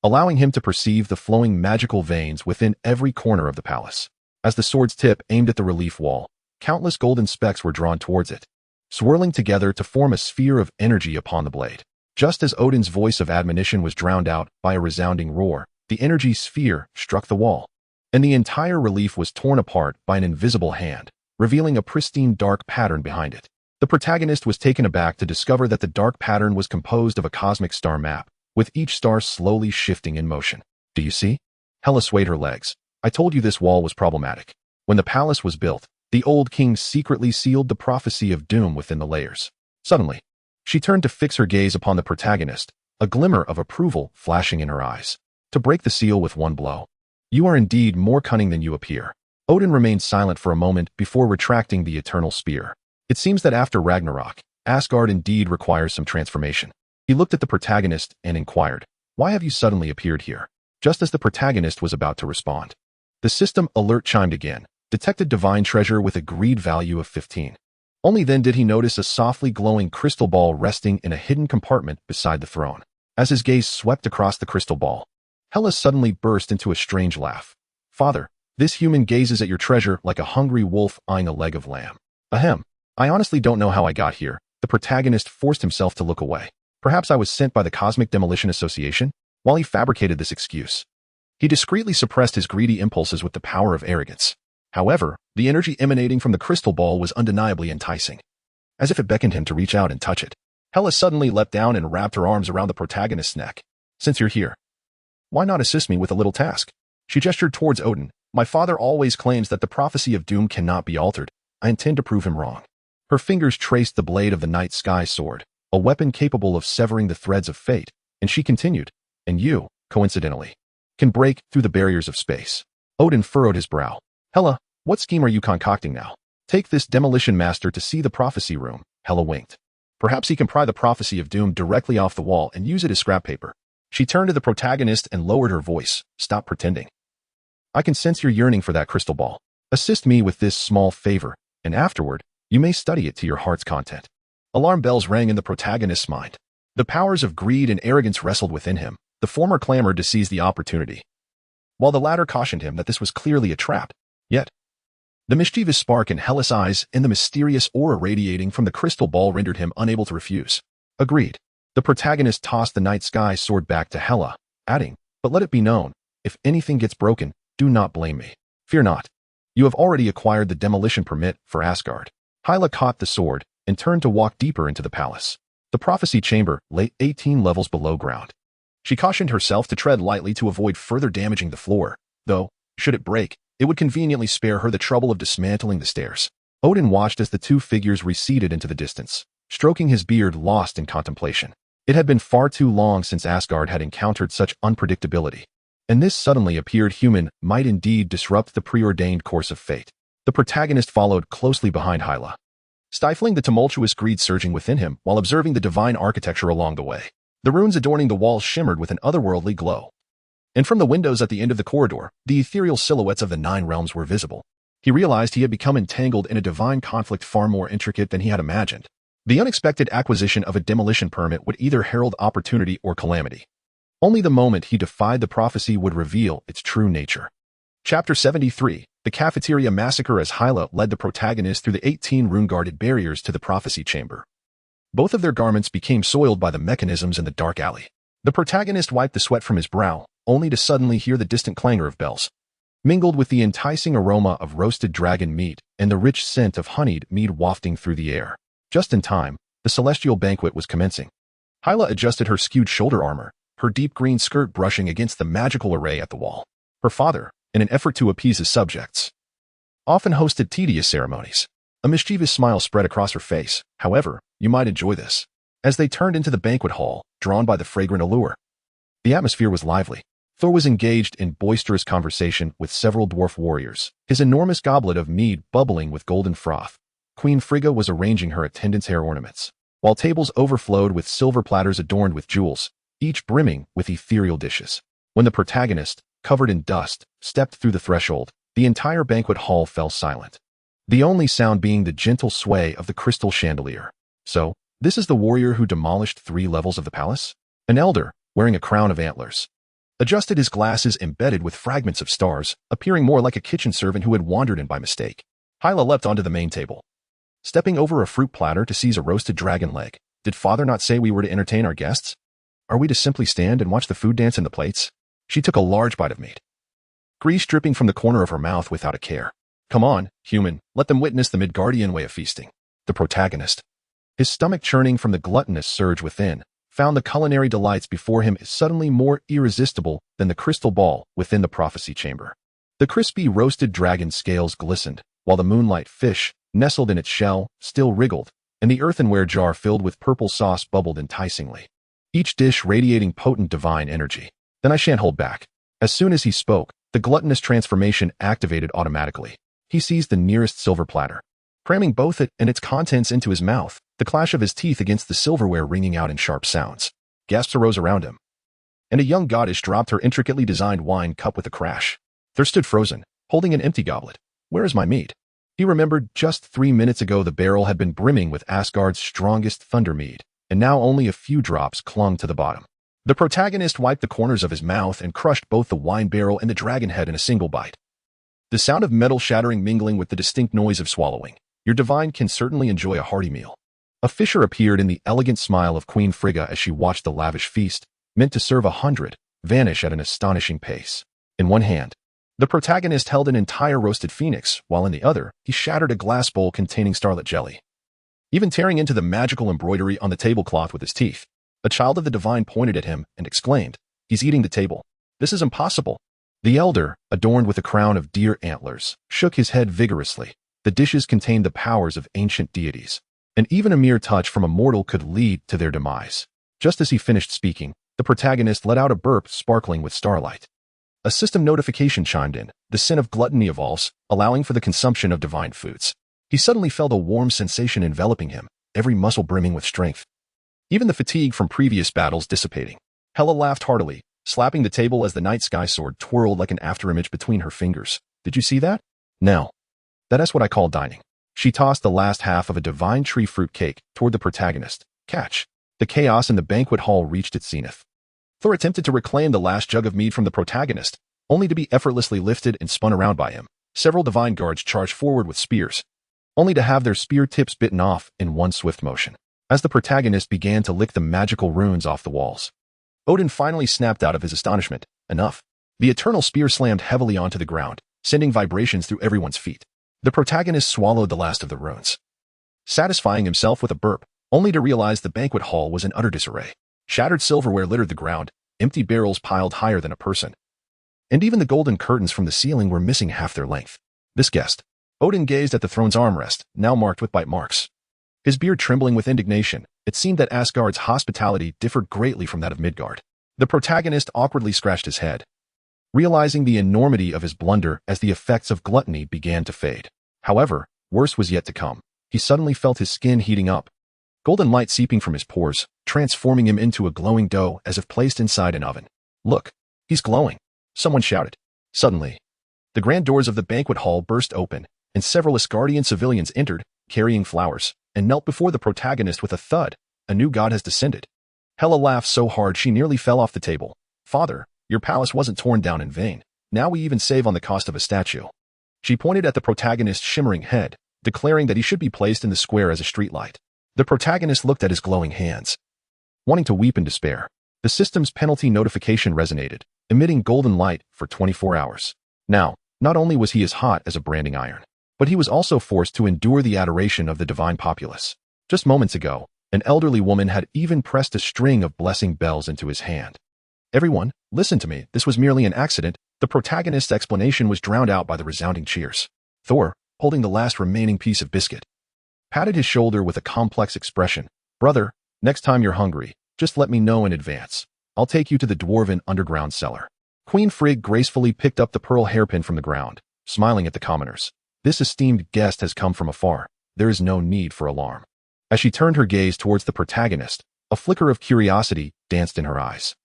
allowing him to perceive the flowing magical veins within every corner of the palace. As the sword's tip aimed at the relief wall, countless golden specks were drawn towards it, swirling together to form a sphere of energy upon the blade. Just as Odin's voice of admonition was drowned out by a resounding roar, the energy sphere struck the wall, and the entire relief was torn apart by an invisible hand, revealing a pristine dark pattern behind it. The protagonist was taken aback to discover that the dark pattern was composed of a cosmic star map, with each star slowly shifting in motion. "Do you see?" Hela swayed her legs. "I told you this wall was problematic. When the palace was built, the old king secretly sealed the prophecy of doom within the layers." Suddenly, she turned to fix her gaze upon the protagonist, a glimmer of approval flashing in her eyes. "To break the seal with one blow. You are indeed more cunning than you appear." Odin remained silent for a moment before retracting the eternal spear. It seems that after Ragnarok, Asgard indeed requires some transformation. He looked at the protagonist and inquired, "Why have you suddenly appeared here?" Just as the protagonist was about to respond, the system alert chimed again, detected divine treasure with a greed value of 15. Only then did he notice a softly glowing crystal ball resting in a hidden compartment beside the throne. As his gaze swept across the crystal ball, Hela suddenly burst into a strange laugh. "Father, this human gazes at your treasure like a hungry wolf eyeing a leg of lamb." "Ahem. I honestly don't know how I got here." The protagonist forced himself to look away. "Perhaps I was sent by the Cosmic Demolition Association?" While he fabricated this excuse, he discreetly suppressed his greedy impulses with the power of arrogance. However, the energy emanating from the crystal ball was undeniably enticing, as if it beckoned him to reach out and touch it. Hela suddenly leapt down and wrapped her arms around the protagonist's neck. "Since you're here, Why not assist me with a little task? She gestured towards Odin. My father always claims that the prophecy of doom cannot be altered. I intend to prove him wrong. Her fingers traced the blade of the night sky sword, a weapon capable of severing the threads of fate, and she continued, and you, coincidentally, can break through the barriers of space. Odin furrowed his brow. Hela, what scheme are you concocting now? Take this demolition master to see the prophecy room. Hela winked. Perhaps he can pry the prophecy of doom directly off the wall and use it as scrap paper. She turned to the protagonist and lowered her voice. Stop pretending. I can sense your yearning for that crystal ball. Assist me with this small favor, and afterward, you may study it to your heart's content. Alarm bells rang in the protagonist's mind. The powers of greed and arrogance wrestled within him. The former clamored to seize the opportunity, while the latter cautioned him that this was clearly a trap. Yet, the mischievous spark in Hela's eyes and the mysterious aura radiating from the crystal ball rendered him unable to refuse. Agreed. The protagonist tossed the night sky sword back to Hela, adding, but let it be known, if anything gets broken, do not blame me. Fear not. You have already acquired the demolition permit for Asgard. Hela caught the sword and turned to walk deeper into the palace. The prophecy chamber lay 18 levels below ground. She cautioned herself to tread lightly to avoid further damaging the floor, though, should it break, it would conveniently spare her the trouble of dismantling the stairs. Odin watched as the two figures receded into the distance, stroking his beard lost in contemplation. It had been far too long since Asgard had encountered such unpredictability, and this suddenly appeared human might indeed disrupt the preordained course of fate. The protagonist followed closely behind Hela, stifling the tumultuous greed surging within him while observing the divine architecture along the way. The runes adorning the walls shimmered with an otherworldly glow, and from the windows at the end of the corridor, the ethereal silhouettes of the 9 realms were visible. He realized he had become entangled in a divine conflict far more intricate than he had imagined. The unexpected acquisition of a demolition permit would either herald opportunity or calamity. Only the moment he defied the prophecy would reveal its true nature. Chapter 73, The Cafeteria Massacre. As Hela led the protagonist through the 18 rune-guarded barriers to the prophecy chamber, both of their garments became soiled by the mechanisms in the dark alley. The protagonist wiped the sweat from his brow, only to suddenly hear the distant clangor of bells, mingled with the enticing aroma of roasted dragon meat and the rich scent of honeyed mead wafting through the air. Just in time, the celestial banquet was commencing. Hela adjusted her skewed shoulder armor, her deep green skirt brushing against the magical array at the wall. Her father, in an effort to appease his subjects, often hosted tedious ceremonies. A mischievous smile spread across her face. However, you might enjoy this. As they turned into the banquet hall, drawn by the fragrant allure, the atmosphere was lively. Thor was engaged in boisterous conversation with several dwarf warriors, his enormous goblet of mead bubbling with golden froth. Queen Frigga was arranging her attendants' hair ornaments, while tables overflowed with silver platters adorned with jewels, each brimming with ethereal dishes. When the protagonist, covered in dust, stepped through the threshold, the entire banquet hall fell silent, the only sound being the gentle sway of the crystal chandelier. So, this is the warrior who demolished 3 levels of the palace? An elder, wearing a crown of antlers, adjusted his glasses embedded with fragments of stars, appearing more like a kitchen servant who had wandered in by mistake. Hela leapt onto the main table, stepping over a fruit platter to seize a roasted dragon leg. Did father not say we were to entertain our guests? Are we to simply stand and watch the food dance in the plates? She took a large bite of meat, grease dripping from the corner of her mouth without a care. Come on, human, let them witness the Midgardian way of feasting. The protagonist, his stomach churning from the gluttonous surge within, found the culinary delights before him suddenly more irresistible than the crystal ball within the prophecy chamber. The crispy roasted dragon scales glistened, while the moonlight fish, nestled in its shell, still wriggled, and the earthenware jar filled with purple sauce bubbled enticingly, each dish radiating potent divine energy. Then I shan't hold back. As soon as he spoke, the gluttonous transformation activated automatically. He seized the nearest silver platter, cramming both it and its contents into his mouth, the clash of his teeth against the silverware ringing out in sharp sounds. Gasps arose around him, and a young goddess dropped her intricately designed wine cup with a crash. Thor stood frozen, holding an empty goblet. Where is my mead? He remembered just 3 minutes ago the barrel had been brimming with Asgard's strongest thunder mead, and now only a few drops clung to the bottom. The protagonist wiped the corners of his mouth and crushed both the wine barrel and the dragon head in a single bite, the sound of metal shattering mingling with the distinct noise of swallowing. Your divine can certainly enjoy a hearty meal. A fissure appeared in the elegant smile of Queen Frigga as she watched the lavish feast, meant to serve 100, vanish at an astonishing pace. In one hand, the protagonist held an entire roasted phoenix, while in the other, he shattered a glass bowl containing starlet jelly, even tearing into the magical embroidery on the tablecloth with his teeth. A child of the divine pointed at him and exclaimed, "He's eating the table." This is impossible. The elder, adorned with a crown of deer antlers, shook his head vigorously. The dishes contained the powers of ancient deities, and even a mere touch from a mortal could lead to their demise. Just as he finished speaking, the protagonist let out a burp sparkling with starlight. A system notification chimed in. The sin of gluttony evolves, allowing for the consumption of divine foods. He suddenly felt a warm sensation enveloping him, every muscle brimming with strength. Even the fatigue from previous battles dissipating. Hela laughed heartily, slapping the table as the night sky sword twirled like an afterimage between her fingers. Did you see that? Now, that's what I call dining. She tossed the last half of a divine tree fruit cake toward the protagonist. Catch. The chaos in the banquet hall reached its zenith. Thor attempted to reclaim the last jug of mead from the protagonist, only to be effortlessly lifted and spun around by him. Several divine guards charged forward with spears, only to have their spear tips bitten off in one swift motion. As the protagonist began to lick the magical runes off the walls, Odin finally snapped out of his astonishment. Enough. The eternal spear slammed heavily onto the ground, sending vibrations through everyone's feet. The protagonist swallowed the last of the runes, satisfying himself with a burp, only to realize the banquet hall was in utter disarray. Shattered silverware littered the ground, empty barrels piled higher than a person, and even the golden curtains from the ceiling were missing half their length. This guest. Odin gazed at the throne's armrest, now marked with bite marks. His beard trembling with indignation, it seemed that Asgard's hospitality differed greatly from that of Midgard. The protagonist awkwardly scratched his head, realizing the enormity of his blunder as the effects of gluttony began to fade. However, worse was yet to come. He suddenly felt his skin heating up, golden light seeping from his pores, transforming him into a glowing dough as if placed inside an oven. Look, he's glowing, someone shouted. Suddenly, the grand doors of the banquet hall burst open, and several Asgardian civilians entered, carrying flowers, and knelt before the protagonist with a thud. A new god has descended. Hela laughed so hard she nearly fell off the table. Father, your palace wasn't torn down in vain. Now we even save on the cost of a statue. She pointed at the protagonist's shimmering head, declaring that he should be placed in the square as a streetlight. The protagonist looked at his glowing hands, wanting to weep in despair. The system's penalty notification resonated, emitting golden light for 24 hours. Now, not only was he as hot as a branding iron, but he was also forced to endure the adoration of the divine populace. Just moments ago, an elderly woman had even pressed a string of blessing bells into his hand. Everyone, listen to me, this was merely an accident. The protagonist's explanation was drowned out by the resounding cheers. Thor, holding the last remaining piece of biscuit, patted his shoulder with a complex expression. Brother, next time you're hungry, just let me know in advance. I'll take you to the dwarven underground cellar. Queen Frigg gracefully picked up the pearl hairpin from the ground, smiling at the commoners. This esteemed guest has come from afar. There is no need for alarm. As she turned her gaze towards the protagonist, a flicker of curiosity danced in her eyes.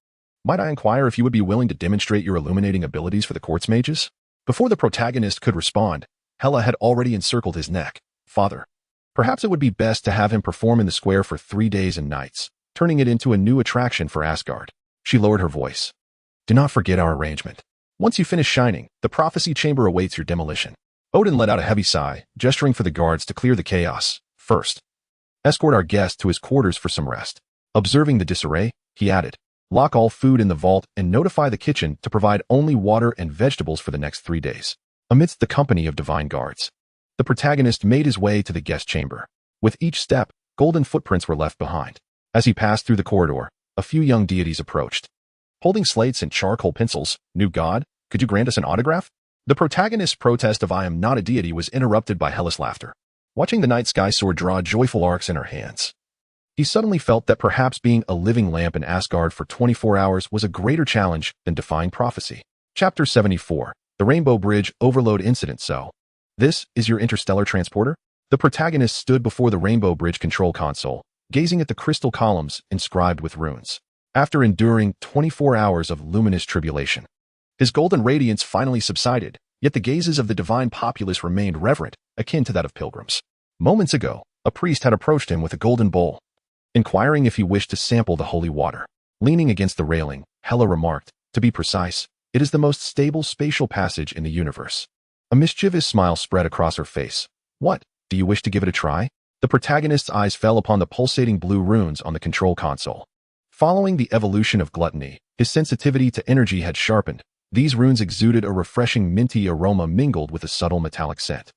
Might I inquire if you would be willing to demonstrate your illuminating abilities for the quartz mages? Before the protagonist could respond, Hela had already encircled his neck. Father, perhaps it would be best to have him perform in the square for 3 days and nights, turning it into a new attraction for Asgard. She lowered her voice. Do not forget our arrangement. Once you finish shining, the prophecy chamber awaits your demolition. Odin let out a heavy sigh, gesturing for the guards to clear the chaos. First, escort our guest to his quarters for some rest. Observing the disarray, he added, lock all food in the vault and notify the kitchen to provide only water and vegetables for the next 3 days. Amidst the company of divine guards, the protagonist made his way to the guest chamber. With each step, golden footprints were left behind. As he passed through the corridor, a few young deities approached, holding slates and charcoal pencils. New god, could you grant us an autograph? The protagonist's protest of I am not a deity was interrupted by Hela's laughter. Watching the night sky sword draw joyful arcs in her hands, he suddenly felt that perhaps being a living lamp in Asgard for 24 hours was a greater challenge than defying prophecy. Chapter 74, The Rainbow Bridge Overload Incident. So, this is your interstellar transporter? The protagonist stood before the Rainbow Bridge control console, gazing at the crystal columns inscribed with runes. After enduring 24 hours of luminous tribulation, his golden radiance finally subsided, yet the gazes of the divine populace remained reverent, akin to that of pilgrims. Moments ago, a priest had approached him with a golden bowl, inquiring if he wished to sample the holy water. Leaning against the railing, Hela remarked, to be precise, it is the most stable spatial passage in the universe. A mischievous smile spread across her face. What, do you wish to give it a try? The protagonist's eyes fell upon the pulsating blue runes on the control console. Following the evolution of gluttony, his sensitivity to energy had sharpened. These runes exuded a refreshing minty aroma mingled with a subtle metallic scent.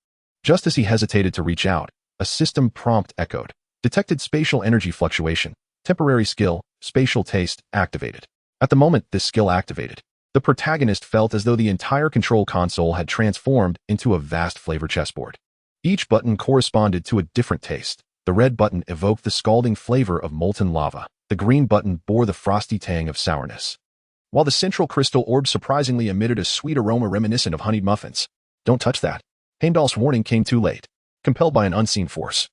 Just as he hesitated to reach out, a system prompt echoed. Detected spatial energy fluctuation. Temporary skill, spatial taste, activated. At the moment this skill activated, The protagonist felt as though the entire control console had transformed into a vast flavor chessboard. Each button corresponded to a different taste. The red button evoked the scalding flavor of molten lava. The green button bore the frosty tang of sourness, while the central crystal orb surprisingly emitted a sweet aroma reminiscent of honeyed muffins. Don't touch that. Heimdall's warning came too late, compelled by an unseen force.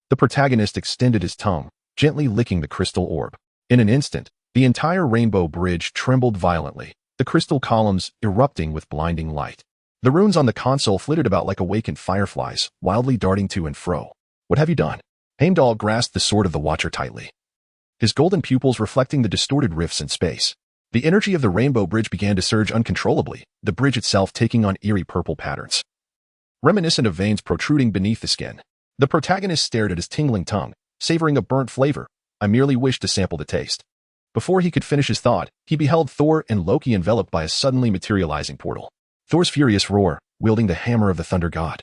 The protagonist extended his tongue, gently licking the crystal orb. In an instant, the entire rainbow bridge trembled violently, the crystal columns erupting with blinding light. The runes on the console flitted about like awakened fireflies, wildly darting to and fro. What have you done? Heimdall grasped the sword of the Watcher tightly, his golden pupils reflecting the distorted rifts in space. The energy of the rainbow bridge began to surge uncontrollably, the bridge itself taking on eerie purple patterns, reminiscent of veins protruding beneath the skin. The protagonist stared at his tingling tongue, savoring a burnt flavor. I merely wished to sample the taste. Before he could finish his thought, he beheld Thor and Loki enveloped by a suddenly materializing portal. Thor's furious roar, wielding the hammer of the thunder god,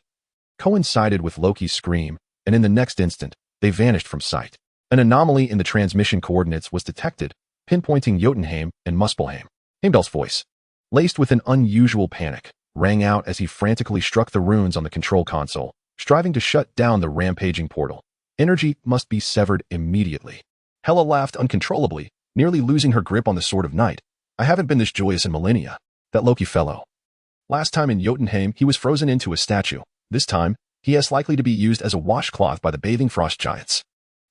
coincided with Loki's scream, and in the next instant, they vanished from sight. An anomaly in the transmission coordinates was detected, pinpointing Jotunheim and Muspelheim. Heimdall's voice, laced with an unusual panic, rang out as he frantically struck the runes on the control console, striving to shut down the rampaging portal. Energy must be severed immediately. Hela laughed uncontrollably, nearly losing her grip on the Sword of Night. I haven't been this joyous in millennia. That Loki fellow. Last time in Jotunheim, he was frozen into a statue. This time, he is likely to be used as a washcloth by the bathing frost giants.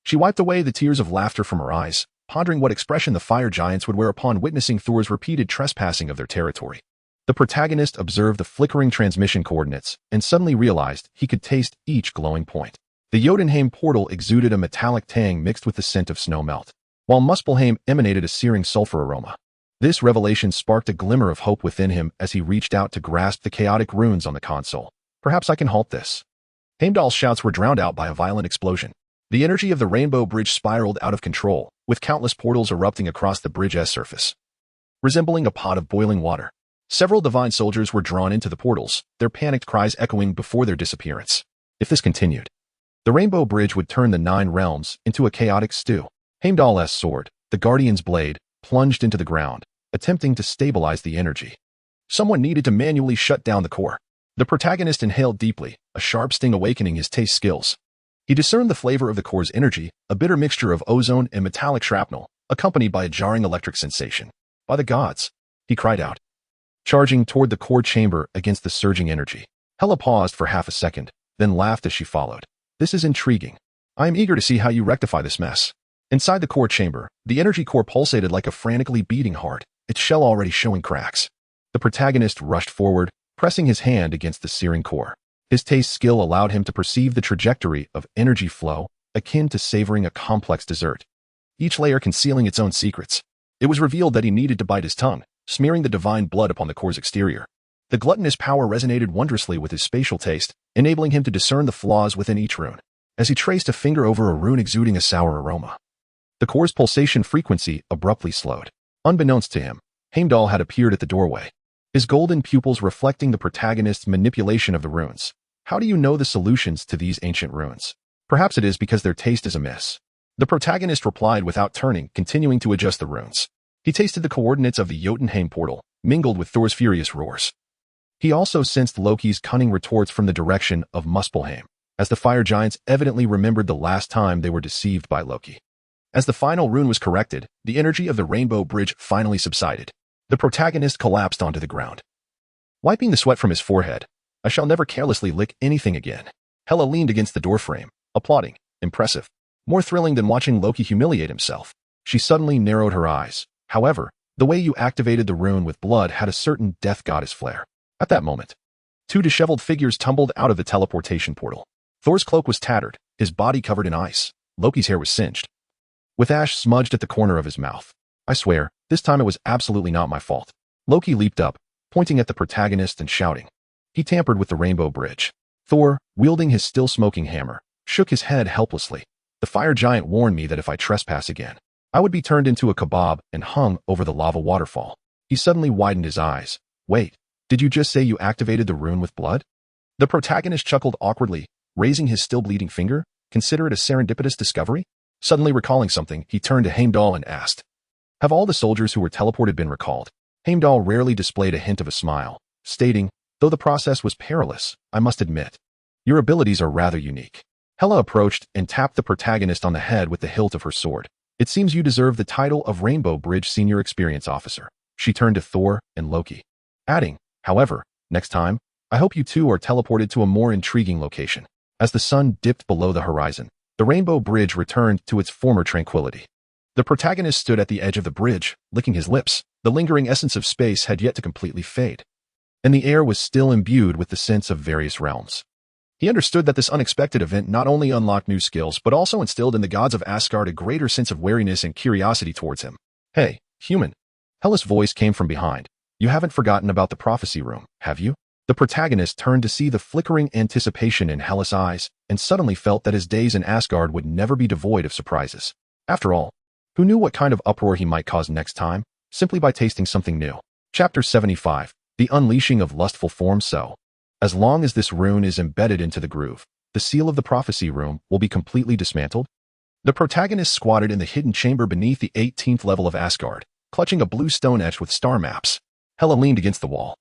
She wiped away the tears of laughter from her eyes, pondering what expression the fire giants would wear upon witnessing Thor's repeated trespassing of their territory. The protagonist observed the flickering transmission coordinates and suddenly realized he could taste each glowing point. The Jotunheim portal exuded a metallic tang mixed with the scent of snow melt, while Muspelheim emanated a searing sulfur aroma. This revelation sparked a glimmer of hope within him as he reached out to grasp the chaotic runes on the console. Perhaps I can halt this. Heimdall's shouts were drowned out by a violent explosion. The energy of the rainbow bridge spiraled out of control, with countless portals erupting across the bridge's surface, resembling a pot of boiling water. Several divine soldiers were drawn into the portals, their panicked cries echoing before their disappearance. If this continued, the rainbow bridge would turn the 9 realms into a chaotic stew. Heimdall's sword, the guardian's blade, plunged into the ground, attempting to stabilize the energy. Someone needed to manually shut down the core. The protagonist inhaled deeply, a sharp sting awakening his taste skills. He discerned the flavor of the core's energy, a bitter mixture of ozone and metallic shrapnel, accompanied by a jarring electric sensation. By the gods, he cried out, charging toward the core chamber against the surging energy. Hela paused for half a second, then laughed as she followed. This is intriguing. I am eager to see how you rectify this mess. Inside the core chamber, the energy core pulsated like a frantically beating heart, its shell already showing cracks. The protagonist rushed forward, pressing his hand against the searing core. His taste skill allowed him to perceive the trajectory of energy flow, akin to savoring a complex dessert, each layer concealing its own secrets. It was revealed that he needed to bite his tongue, smearing the divine blood upon the core's exterior. The gluttonous power resonated wondrously with his spatial taste, enabling him to discern the flaws within each rune. As he traced a finger over a rune exuding a sour aroma, the core's pulsation frequency abruptly slowed. Unbeknownst to him, Heimdall had appeared at the doorway, his golden pupils reflecting the protagonist's manipulation of the runes. How do you know the solutions to these ancient runes? Perhaps it is because their taste is amiss. The protagonist replied without turning, continuing to adjust the runes. He tasted the coordinates of the Jotunheim portal, mingled with Thor's furious roars. He also sensed Loki's cunning retorts from the direction of Muspelheim, as the fire giants evidently remembered the last time they were deceived by Loki. As the final rune was corrected, the energy of the rainbow bridge finally subsided. The protagonist collapsed onto the ground, wiping the sweat from his forehead. I shall never carelessly lick anything again. Hela leaned against the doorframe, applauding. Impressive. More thrilling than watching Loki humiliate himself. She suddenly narrowed her eyes. However, the way you activated the rune with blood had a certain death goddess flair. At that moment, 2 disheveled figures tumbled out of the teleportation portal. Thor's cloak was tattered, his body covered in ice. Loki's hair was singed, with ash smudged at the corner of his mouth. I swear, this time it was absolutely not my fault. Loki leaped up, pointing at the protagonist and shouting. He tampered with the rainbow bridge. Thor, wielding his still-smoking hammer, shook his head helplessly. The fire giant warned me that if I trespass again, I would be turned into a kebab and hung over the lava waterfall. He suddenly widened his eyes. Wait, did you just say you activated the rune with blood? The protagonist chuckled awkwardly, raising his still-bleeding finger. Consider it a serendipitous discovery? Suddenly recalling something, he turned to Heimdall and asked, have all the soldiers who were teleported been recalled? Heimdall rarely displayed a hint of a smile, stating, "Though the process was perilous, I must admit, your abilities are rather unique." Hela approached and tapped the protagonist on the head with the hilt of her sword. "It seems you deserve the title of Rainbow Bridge Senior Experience Officer." She turned to Thor and Loki, adding, "However, next time, I hope you two are teleported to a more intriguing location." As the sun dipped below the horizon, the Rainbow Bridge returned to its former tranquility. The protagonist stood at the edge of the bridge, licking his lips. The lingering essence of space had yet to completely fade, and the air was still imbued with the sense of various realms. He understood that this unexpected event not only unlocked new skills, but also instilled in the gods of Asgard a greater sense of wariness and curiosity towards him. "Hey, human." Hela's voice came from behind. "You haven't forgotten about the prophecy room, have you?" The protagonist turned to see the flickering anticipation in Hela's eyes, and suddenly felt that his days in Asgard would never be devoid of surprises. After all, who knew what kind of uproar he might cause next time, simply by tasting something new? Chapter 75. The Unleashing of Lustful Form. So, as long as this rune is embedded into the groove, the seal of the prophecy room will be completely dismantled. The protagonist squatted in the hidden chamber beneath the 18th level of Asgard, clutching a blue stone etched with star maps. Hela leaned against the wall,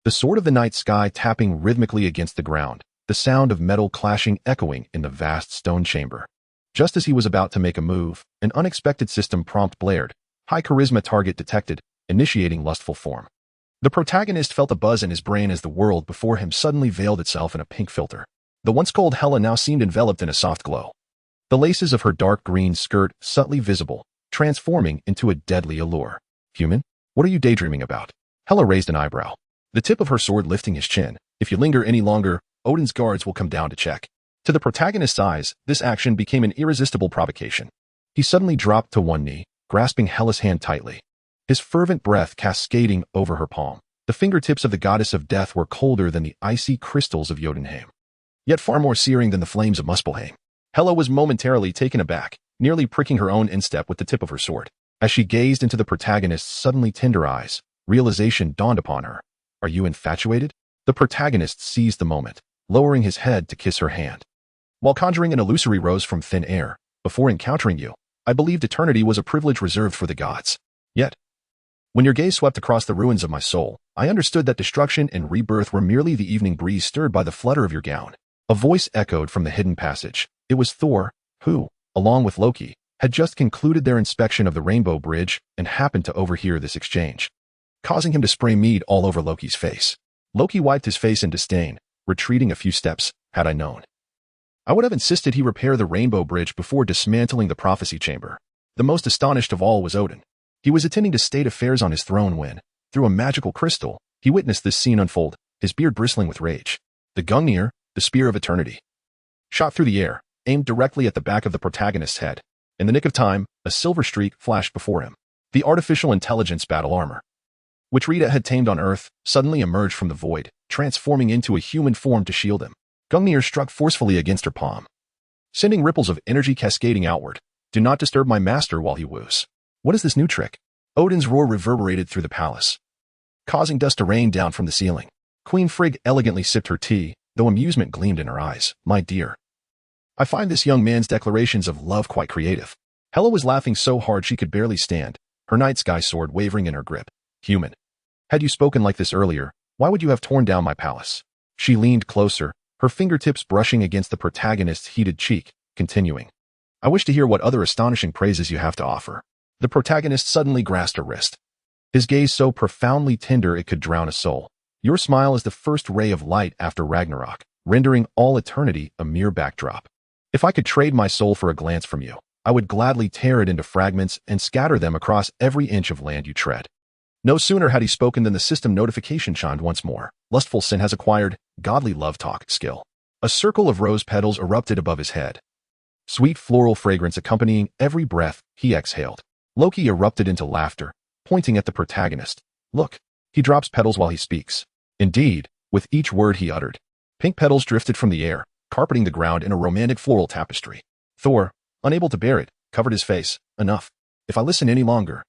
the sword of the night sky tapping rhythmically against the ground, the sound of metal clashing echoing in the vast stone chamber. Just as he was about to make a move, an unexpected system prompt blared. "High charisma target detected, initiating lustful form." The protagonist felt a buzz in his brain as the world before him suddenly veiled itself in a pink filter. The once cold Hela now seemed enveloped in a soft glow. The laces of her dark green skirt subtly visible, transforming into a deadly allure. "Human, what are you daydreaming about?" Hela raised an eyebrow, the tip of her sword lifting his chin. "If you linger any longer, Odin's guards will come down to check." To the protagonist's eyes, this action became an irresistible provocation. He suddenly dropped to one knee, grasping Hela's hand tightly, his fervent breath cascading over her palm. The fingertips of the goddess of death were colder than the icy crystals of Jotunheim, yet far more searing than the flames of Muspelheim. Hela was momentarily taken aback, nearly pricking her own instep with the tip of her sword. As she gazed into the protagonist's suddenly tender eyes, realization dawned upon her. "Are you infatuated?" The protagonist seized the moment, lowering his head to kiss her hand. "While conjuring an illusory rose from thin air, before encountering you, I believed eternity was a privilege reserved for the gods. Yet, when your gaze swept across the ruins of my soul, I understood that destruction and rebirth were merely the evening breeze stirred by the flutter of your gown." A voice echoed from the hidden passage. It was Thor, who, along with Loki, had just concluded their inspection of the Rainbow Bridge and happened to overhear this exchange, causing him to spray mead all over Loki's face. Loki wiped his face in disdain, retreating a few steps. "Had I known, I would have insisted he repair the Rainbow Bridge before dismantling the prophecy chamber." The most astonished of all was Odin. He was attending to state affairs on his throne when, through a magical crystal, he witnessed this scene unfold, his beard bristling with rage. The Gungnir, the spear of eternity, shot through the air, aimed directly at the back of the protagonist's head. In the nick of time, a silver streak flashed before him. The artificial intelligence battle armor, which Rita had tamed on Earth, suddenly emerged from the void, transforming into a human form to shield him. Gungnir struck forcefully against her palm, sending ripples of energy cascading outward. "Do not disturb my master while he woos." "What is this new trick?" Odin's roar reverberated through the palace, causing dust to rain down from the ceiling. Queen Frigg elegantly sipped her tea, though amusement gleamed in her eyes. "My dear, I find this young man's declarations of love quite creative." Hela was laughing so hard she could barely stand, her night sky sword wavering in her grip. "Human, had you spoken like this earlier, why would you have torn down my palace?" She leaned closer, her fingertips brushing against the protagonist's heated cheek, continuing, "I wish to hear what other astonishing praises you have to offer." The protagonist suddenly grasped her wrist, his gaze so profoundly tender it could drown a soul. "Your smile is the first ray of light after Ragnarok, rendering all eternity a mere backdrop. If I could trade my soul for a glance from you, I would gladly tear it into fragments and scatter them across every inch of land you tread." No sooner had he spoken than the system notification chimed once more. "Lustful Sin has acquired Godly Love Talk skill." A circle of rose petals erupted above his head, sweet floral fragrance accompanying every breath he exhaled. Loki erupted into laughter, pointing at the protagonist. "Look, he drops petals while he speaks." Indeed, with each word he uttered, pink petals drifted from the air, carpeting the ground in a romantic floral tapestry. Thor, unable to bear it, covered his face. "Enough. If I listen any longer,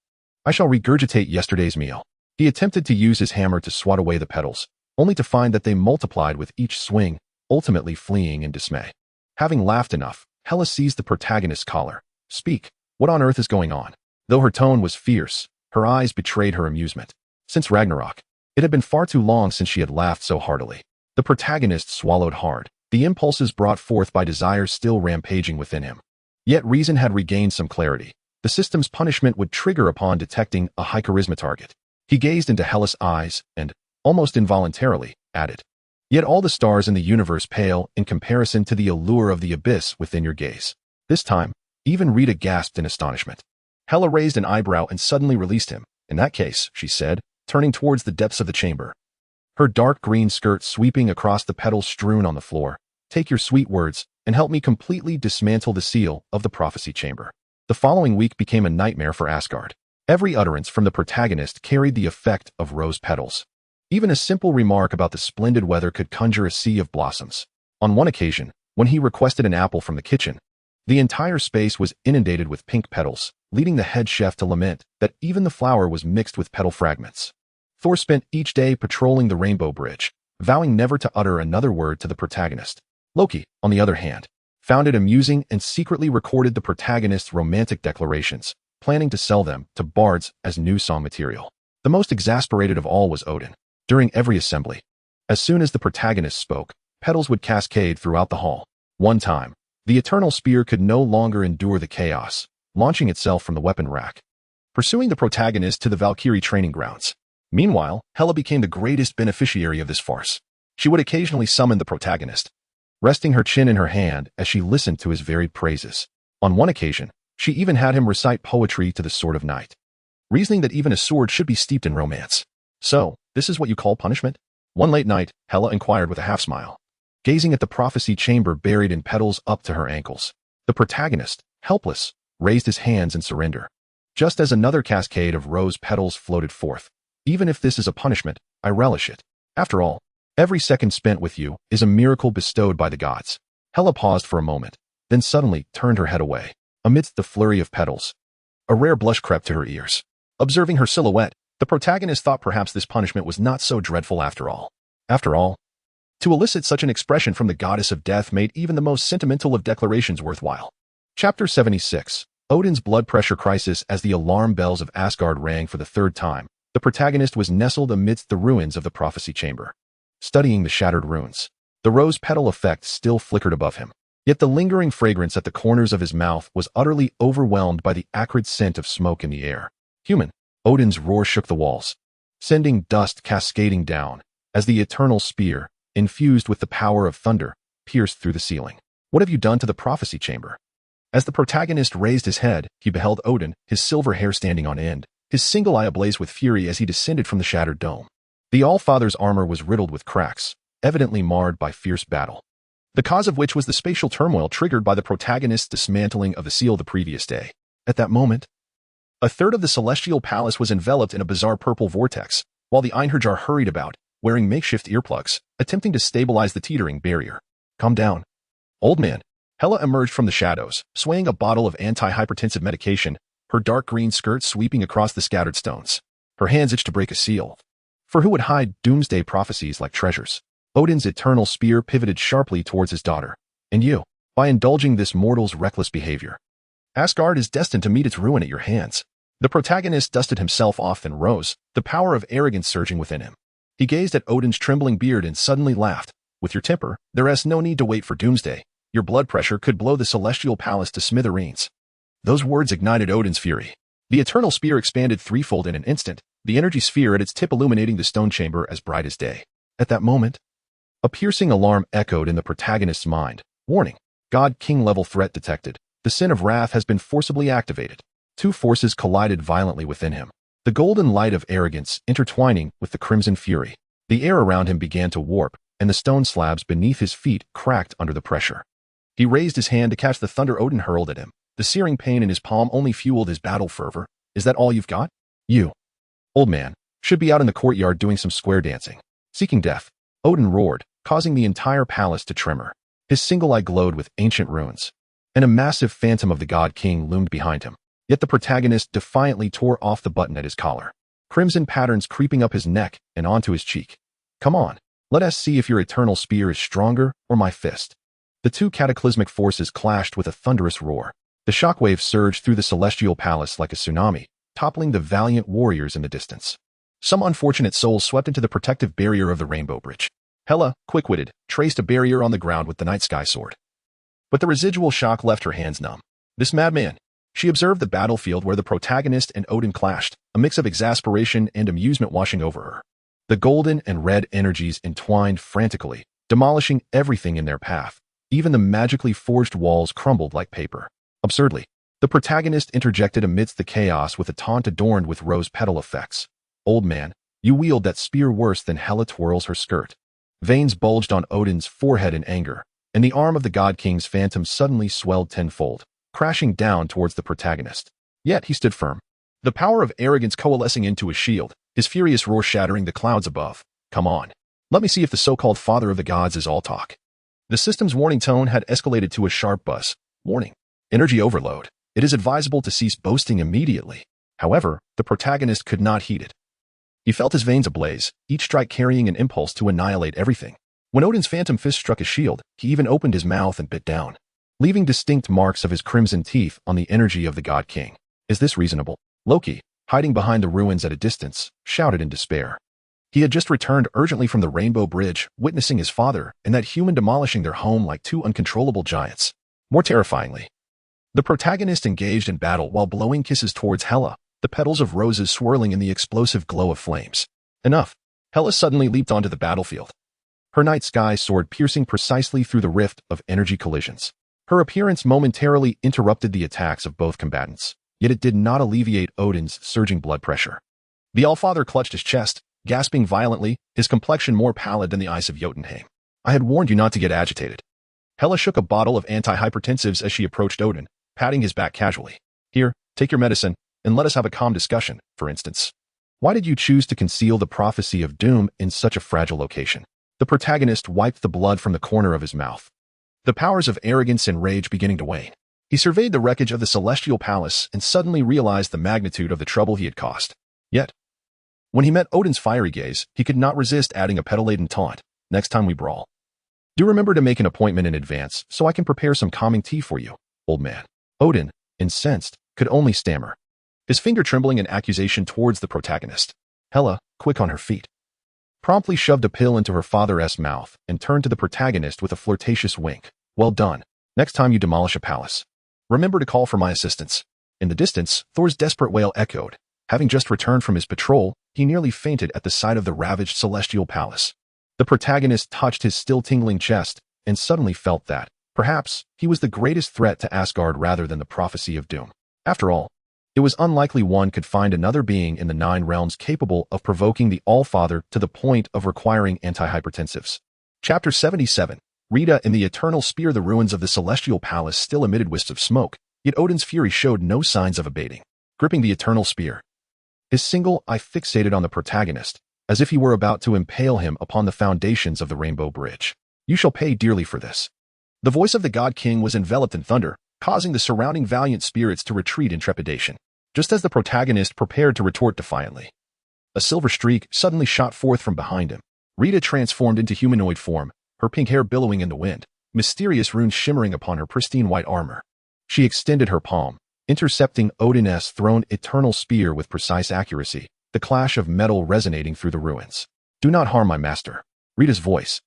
I shall regurgitate yesterday's meal." He attempted to use his hammer to swat away the petals, only to find that they multiplied with each swing, ultimately fleeing in dismay. Having laughed enough, Hela seized the protagonist's collar. "Speak. What on earth is going on?" Though her tone was fierce, her eyes betrayed her amusement. Since Ragnarok, it had been far too long since she had laughed so heartily. The protagonist swallowed hard. The impulses brought forth by desire still rampaging within him. Yet reason had regained some clarity. The system's punishment would trigger upon detecting a high-charisma target. He gazed into Hela's eyes and, almost involuntarily, added, "Yet all the stars in the universe pale in comparison to the allure of the abyss within your gaze." This time, even Rita gasped in astonishment. Hela raised an eyebrow and suddenly released him. "In that case," she said, turning towards the depths of the chamber. Her dark green skirt sweeping across the petals strewn on the floor. "Take your sweet words and help me completely dismantle the seal of the prophecy chamber." The following week became a nightmare for Asgard. Every utterance from the protagonist carried the effect of rose petals. Even a simple remark about the splendid weather could conjure a sea of blossoms. On one occasion, when he requested an apple from the kitchen, the entire space was inundated with pink petals, leading the head chef to lament that even the flour was mixed with petal fragments. Thor spent each day patrolling the Rainbow Bridge, vowing never to utter another word to the protagonist. Loki, on the other hand, found it amusing and secretly recorded the protagonist's romantic declarations, planning to sell them to bards as new song material. The most exasperated of all was Odin. During every assembly, as soon as the protagonist spoke, petals would cascade throughout the hall. One time, the eternal spear could no longer endure the chaos, launching itself from the weapon rack, pursuing the protagonist to the Valkyrie training grounds. Meanwhile, Hela became the greatest beneficiary of this farce. She would occasionally summon the protagonist, resting her chin in her hand as she listened to his varied praises. On one occasion, she even had him recite poetry to the Sword of Night, reasoning that even a sword should be steeped in romance. "So, this is what you call punishment?" One late night, Hela inquired with a half-smile, gazing at the prophecy chamber buried in petals up to her ankles. The protagonist, helpless, raised his hands in surrender, just as another cascade of rose petals floated forth. "Even if this is a punishment, I relish it. After all, every second spent with you is a miracle bestowed by the gods." Hela paused for a moment, then suddenly turned her head away. Amidst the flurry of petals, a rare blush crept to her ears. Observing her silhouette, the protagonist thought perhaps this punishment was not so dreadful after all. After all, to elicit such an expression from the goddess of death made even the most sentimental of declarations worthwhile. Chapter 76. Odin's blood pressure crisis. As the alarm bells of Asgard rang for the third time, the protagonist was nestled amidst the ruins of the prophecy chamber, studying the shattered runes. The rose petal effect still flickered above him, yet the lingering fragrance at the corners of his mouth was utterly overwhelmed by the acrid scent of smoke in the air. "Human!" Odin's roar shook the walls, sending dust cascading down as the eternal spear, infused with the power of thunder, pierced through the ceiling. "What have you done to the prophecy chamber?" As the protagonist raised his head, he beheld Odin, his silver hair standing on end, his single eye ablaze with fury as he descended from the shattered dome. The All-Father's armor was riddled with cracks, evidently marred by fierce battle, the cause of which was the spatial turmoil triggered by the protagonist's dismantling of the seal the previous day. At that moment, a third of the celestial palace was enveloped in a bizarre purple vortex, while the Einherjar hurried about, wearing makeshift earplugs, attempting to stabilize the teetering barrier. "Calm down, old man." Hela emerged from the shadows, swaying a bottle of anti-hypertensive medication, her dark green skirt sweeping across the scattered stones. Her hands itched to break a seal. For who would hide doomsday prophecies like treasures? Odin's eternal spear pivoted sharply towards his daughter. "And you, by indulging this mortal's reckless behavior, Asgard is destined to meet its ruin at your hands." The protagonist dusted himself off and rose, the power of arrogance surging within him. He gazed at Odin's trembling beard and suddenly laughed. "With your temper, there's no need to wait for doomsday. Your blood pressure could blow the celestial palace to smithereens." Those words ignited Odin's fury. The eternal spear expanded threefold in an instant, the energy sphere at its tip illuminating the stone chamber as bright as day. At that moment, a piercing alarm echoed in the protagonist's mind. "Warning! God-King level threat detected. The sin of wrath has been forcibly activated." Two forces collided violently within him, the golden light of arrogance intertwining with the crimson fury. The air around him began to warp, and the stone slabs beneath his feet cracked under the pressure. He raised his hand to catch the thunder Odin hurled at him. The searing pain in his palm only fueled his battle fervor. "Is that all you've got? You, old man, should be out in the courtyard doing some square dancing." Seeking death, Odin roared, causing the entire palace to tremor. His single eye glowed with ancient runes, and a massive phantom of the god-king loomed behind him. Yet the protagonist defiantly tore off the button at his collar, crimson patterns creeping up his neck and onto his cheek. "Come on, let us see if your eternal spear is stronger or my fist." The two cataclysmic forces clashed with a thunderous roar. The shockwave surged through the celestial palace like a tsunami, toppling the valiant warriors in the distance. Some unfortunate souls swept into the protective barrier of the Rainbow Bridge. Hela, quick-witted, traced a barrier on the ground with the night sky sword. But the residual shock left her hands numb. This madman. She observed the battlefield where the protagonist and Odin clashed, a mix of exasperation and amusement washing over her. The golden and red energies entwined frantically, demolishing everything in their path. Even the magically forged walls crumbled like paper. Absurdly, the protagonist interjected amidst the chaos with a taunt adorned with rose petal effects. Old man, you wield that spear worse than Hela twirls her skirt. Veins bulged on Odin's forehead in anger, and the arm of the God King's phantom suddenly swelled tenfold, crashing down towards the protagonist. Yet he stood firm. The power of arrogance coalescing into a shield, his furious roar shattering the clouds above. Come on. Let me see if the so-called father of the gods is all talk. The system's warning tone had escalated to a sharp buzz. Warning. Energy overload. It is advisable to cease boasting immediately. However, the protagonist could not heed it. He felt his veins ablaze, each strike carrying an impulse to annihilate everything. When Odin's phantom fist struck his shield, he even opened his mouth and bit down, leaving distinct marks of his crimson teeth on the energy of the God King. Is this reasonable? Loki, hiding behind the ruins at a distance, shouted in despair. He had just returned urgently from the Rainbow Bridge, witnessing his father and that human demolishing their home like two uncontrollable giants. More terrifyingly, the protagonist engaged in battle while blowing kisses towards Hela, the petals of roses swirling in the explosive glow of flames. Enough. Hela suddenly leaped onto the battlefield, her night sky sword piercing precisely through the rift of energy collisions. Her appearance momentarily interrupted the attacks of both combatants, yet it did not alleviate Odin's surging blood pressure. The Allfather clutched his chest, gasping violently, his complexion more pallid than the ice of Jotunheim. I had warned you not to get agitated. Hela shook a bottle of anti-hypertensives as she approached Odin, patting his back casually. Here, take your medicine, and let us have a calm discussion, for instance. Why did you choose to conceal the prophecy of doom in such a fragile location? The protagonist wiped the blood from the corner of his mouth, the powers of arrogance and rage beginning to wane. He surveyed the wreckage of the celestial palace and suddenly realized the magnitude of the trouble he had caused. Yet, when he met Odin's fiery gaze, he could not resist adding a petal-laden taunt. Next time we brawl, do remember to make an appointment in advance so I can prepare some calming tea for you, old man. Odin, incensed, could only stammer, his finger trembling in accusation towards the protagonist. Hela, quick on her feet, promptly shoved a pill into her father's mouth and turned to the protagonist with a flirtatious wink. Well done. Next time you demolish a palace, remember to call for my assistance. In the distance, Thor's desperate wail echoed. Having just returned from his patrol, he nearly fainted at the sight of the ravaged celestial palace. The protagonist touched his still-tingling chest and suddenly felt that, perhaps, he was the greatest threat to Asgard rather than the prophecy of doom. After all, it was unlikely one could find another being in the 9 realms capable of provoking the Allfather to the point of requiring antihypertensives. Chapter 77. Rita in the eternal spear. The ruins of the celestial palace still emitted wisps of smoke, yet Odin's fury showed no signs of abating. Gripping the eternal spear, his single eye fixated on the protagonist, as if he were about to impale him upon the foundations of the Rainbow Bridge. You shall pay dearly for this. The voice of the God King was enveloped in thunder, causing the surrounding valiant spirits to retreat in trepidation. Just as the protagonist prepared to retort defiantly, a silver streak suddenly shot forth from behind him. Rita transformed into humanoid form, her pink hair billowing in the wind, mysterious runes shimmering upon her pristine white armor. She extended her palm, intercepting Odin's thrown eternal spear with precise accuracy, the clash of metal resonating through the ruins. Do not harm my master. Rita's voice,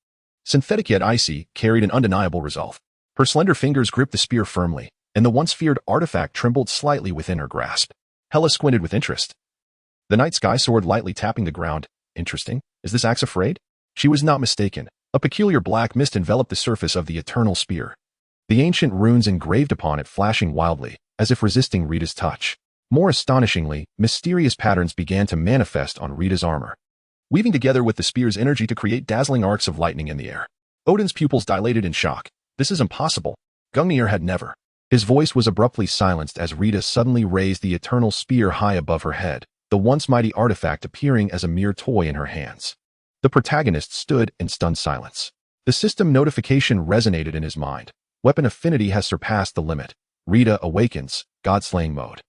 synthetic yet icy, carried an undeniable resolve. Her slender fingers gripped the spear firmly, and the once feared artifact trembled slightly within her grasp. Hela squinted with interest, the night sky sword lightly tapping the ground. Interesting. Is this axe afraid? She was not mistaken. A peculiar black mist enveloped the surface of the eternal spear, the ancient runes engraved upon it flashing wildly, as if resisting Rita's touch. More astonishingly, mysterious patterns began to manifest on Rita's armor, weaving together with the spear's energy to create dazzling arcs of lightning in the air. Odin's pupils dilated in shock. This is impossible. Gungnir had never. His voice was abruptly silenced as Rita suddenly raised the eternal spear high above her head, the once mighty artifact appearing as a mere toy in her hands. The protagonist stood in stunned silence. The system notification resonated in his mind. Weapon affinity has surpassed the limit. Rita awakens, God-slaying mode.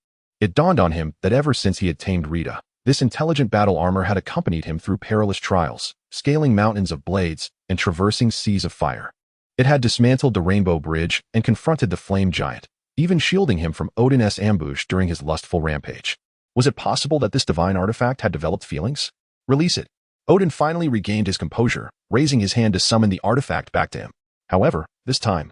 It dawned on him that ever since he had tamed Rita, this intelligent battle armor had accompanied him through perilous trials, scaling mountains of blades and traversing seas of fire. It had dismantled the Rainbow Bridge and confronted the flame giant, even shielding him from Odin's ambush during his lustful rampage. Was it possible that this divine artifact had developed feelings? Release it. Odin finally regained his composure, raising his hand to summon the artifact back to him. However, this time,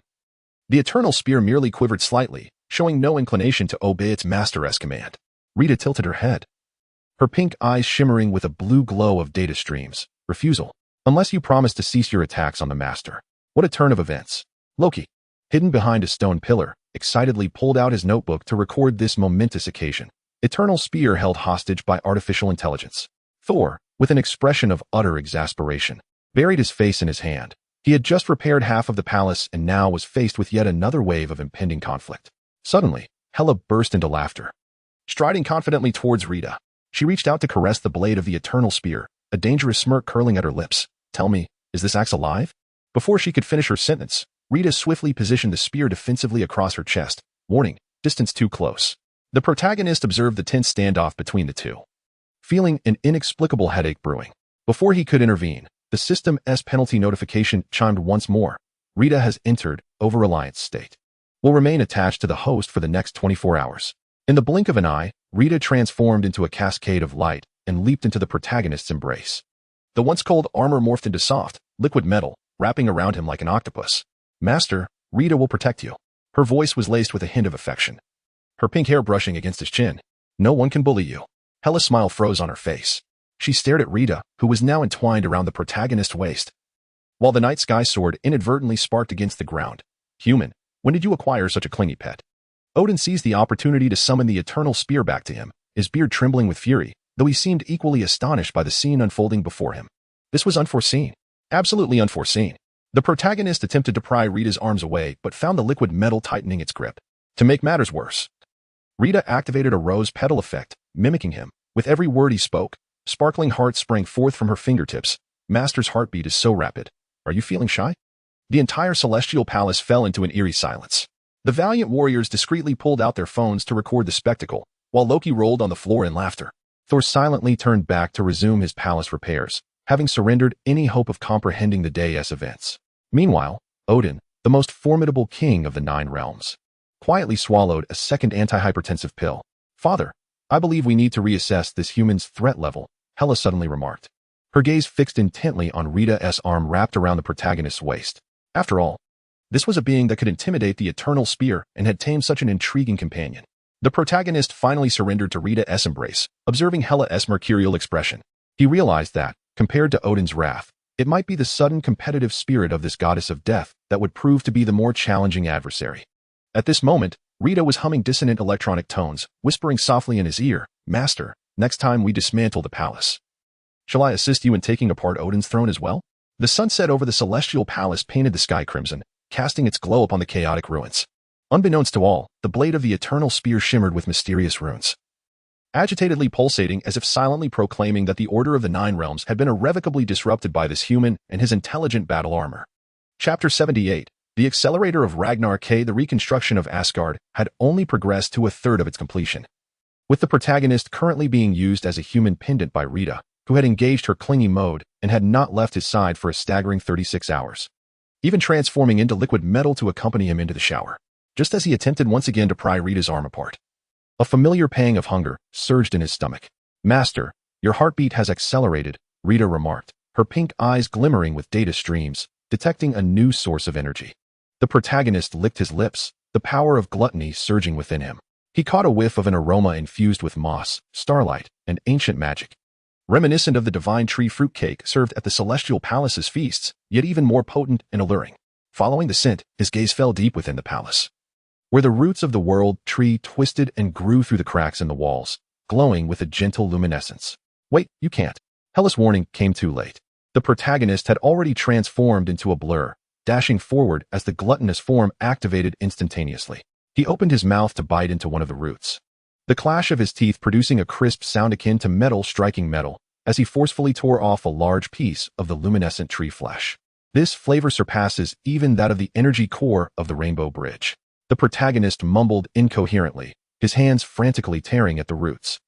the eternal spear merely quivered slightly, showing no inclination to obey its master's command. Rita tilted her head, her pink eyes shimmering with a blue glow of data streams. Refusal. Unless you promise to cease your attacks on the master. What a turn of events. Loki, hidden behind a stone pillar, excitedly pulled out his notebook to record this momentous occasion. Eternal spear held hostage by artificial intelligence. Thor, with an expression of utter exasperation, buried his face in his hand. He had just repaired half of the palace and now was faced with yet another wave of impending conflict. Suddenly, Hela burst into laughter. Striding confidently towards Rita, she reached out to caress the blade of the eternal spear, a dangerous smirk curling at her lips. Tell me, is this axe alive? Before she could finish her sentence, Rita swiftly positioned the spear defensively across her chest. Warning, distance too close. The protagonist observed the tense standoff between the two, feeling an inexplicable headache brewing. Before he could intervene, the system's penalty notification chimed once more. Rita has entered over-reliance state. Will remain attached to the host for the next 24 hours. In the blink of an eye, Rita transformed into a cascade of light and leaped into the protagonist's embrace. The once cold armor morphed into soft, liquid metal, wrapping around him like an octopus. Master, Rita will protect you. Her voice was laced with a hint of affection, her pink hair brushing against his chin. No one can bully you. Hela's smile froze on her face. She stared at Rita, who was now entwined around the protagonist's waist, while the night sky sword inadvertently sparked against the ground. Human, when did you acquire such a clingy pet? Odin seized the opportunity to summon the eternal spear back to him, his beard trembling with fury, though he seemed equally astonished by the scene unfolding before him. This was unforeseen. Absolutely unforeseen. The protagonist attempted to pry Rita's arms away, but found the liquid metal tightening its grip. To make matters worse, Rita activated a rose petal effect, mimicking him. With every word he spoke, sparkling hearts sprang forth from her fingertips. Master's heartbeat is so rapid. Are you feeling shy? The entire celestial palace fell into an eerie silence. The valiant warriors discreetly pulled out their phones to record the spectacle, while Loki rolled on the floor in laughter. Thor silently turned back to resume his palace repairs, having surrendered any hope of comprehending the day's events. Meanwhile, Odin, the most formidable king of the 9 realms, quietly swallowed a second antihypertensive pill. Father, I believe we need to reassess this human's threat level, Hela suddenly remarked, her gaze fixed intently on Rita's arm wrapped around the protagonist's waist. After all, this was a being that could intimidate the eternal spear and had tamed such an intriguing companion. The protagonist finally surrendered to Rita's embrace, observing Hela's mercurial expression. He realized that, compared to Odin's wrath, it might be the sudden competitive spirit of this goddess of death that would prove to be the more challenging adversary. At this moment, Rita was humming dissonant electronic tones, whispering softly in his ear, Master, next time we dismantle the palace, shall I assist you in taking apart Odin's throne as well? The sunset over the celestial palace painted the sky crimson, casting its glow upon the chaotic ruins. Unbeknownst to all, the blade of the eternal spear shimmered with mysterious runes, agitatedly pulsating as if silently proclaiming that the order of the 9 realms had been irrevocably disrupted by this human and his intelligent battle armor. Chapter 78. The Accelerator of Ragnar K. The reconstruction of Asgard had only progressed to a third of its completion, with the protagonist currently being used as a human pendant by Rita, who had engaged her clingy mode and had not left his side for a staggering 36 hours, even transforming into liquid metal to accompany him into the shower. Just as he attempted once again to pry Rita's arm apart, a familiar pang of hunger surged in his stomach. Master, your heartbeat has accelerated, Rita remarked, her pink eyes glimmering with data streams, detecting a new source of energy. The protagonist licked his lips, the power of gluttony surging within him. He caught a whiff of an aroma infused with moss, starlight, and ancient magic, reminiscent of the divine tree fruitcake served at the celestial palace's feasts, yet even more potent and alluring. Following the scent, his gaze fell deep within the palace, where the roots of the world tree twisted and grew through the cracks in the walls, glowing with a gentle luminescence. Wait, you can't. Hela's warning came too late. The protagonist had already transformed into a blur, dashing forward as the gluttonous form activated instantaneously. He opened his mouth to bite into one of the roots, the clash of his teeth producing a crisp sound akin to metal striking metal as he forcefully tore off a large piece of the luminescent tree flesh. This flavor surpasses even that of the energy core of the Rainbow Bridge. The protagonist mumbled incoherently, his hands frantically tearing at the roots.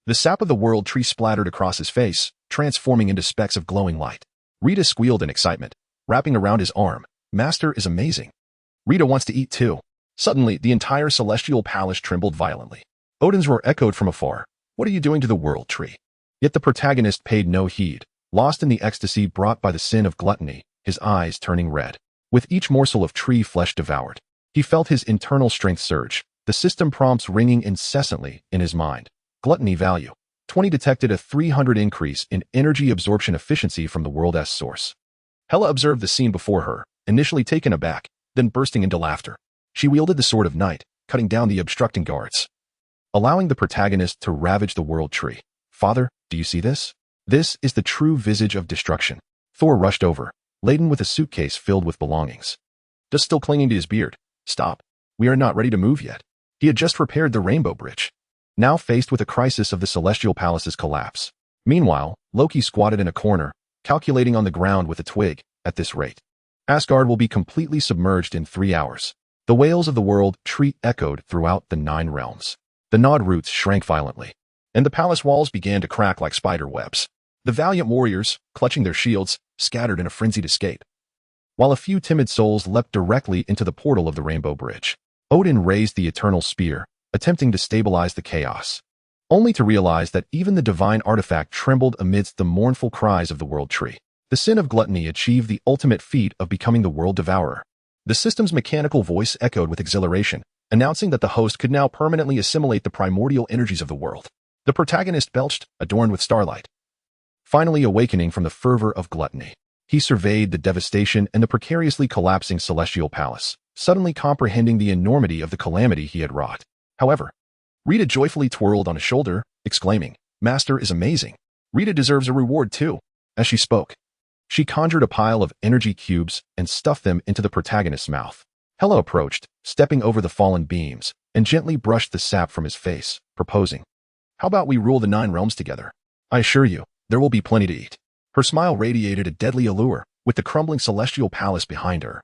The sap of the world tree splattered across his face, transforming into specks of glowing light. Rita squealed in excitement, wrapping around his arm. Master is amazing. Rita wants to eat too. Suddenly, the entire celestial palace trembled violently. Odin's roar echoed from afar, What are you doing to the world tree? Yet the protagonist paid no heed, lost in the ecstasy brought by the sin of gluttony, his eyes turning red. With each morsel of tree flesh devoured, he felt his internal strength surge, the system prompts ringing incessantly in his mind. Gluttony value. 20 detected a 300 increase in energy absorption efficiency from the world's source. Hela observed the scene before her, initially taken aback, then bursting into laughter. She wielded the sword of night, cutting down the obstructing guards, allowing the protagonist to ravage the world tree. Father, do you see this? This is the true visage of destruction. Thor rushed over, laden with a suitcase filled with belongings. Just still clinging to his beard. Stop. We are not ready to move yet. He had just repaired the Rainbow Bridge, now faced with a crisis of the Celestial Palace's collapse. Meanwhile, Loki squatted in a corner, calculating on the ground with a twig. At this rate, Asgard will be completely submerged in 3 hours. The wails of the world tree echoed throughout the 9 realms. The gnawed roots shrank violently, and the palace walls began to crack like spider webs. The valiant warriors, clutching their shields, scattered in a frenzied escape, while a few timid souls leapt directly into the portal of the Rainbow Bridge. Odin raised the eternal spear, attempting to stabilize the chaos, only to realize that even the divine artifact trembled amidst the mournful cries of the world tree. The sin of gluttony achieved the ultimate feat of becoming the world devourer. The system's mechanical voice echoed with exhilaration, announcing that the host could now permanently assimilate the primordial energies of the world. The protagonist belched, adorned with starlight, finally awakening from the fervor of gluttony. He surveyed the devastation and the precariously collapsing celestial palace, suddenly comprehending the enormity of the calamity he had wrought. However, Rita joyfully twirled on his shoulder, exclaiming, "Master is amazing. Rita deserves a reward too." As she spoke, she conjured a pile of energy cubes and stuffed them into the protagonist's mouth. Hela approached, stepping over the fallen beams, and gently brushed the sap from his face, proposing, "How about we rule the 9 realms together? I assure you, there will be plenty to eat." Her smile radiated a deadly allure, with the crumbling celestial palace behind her,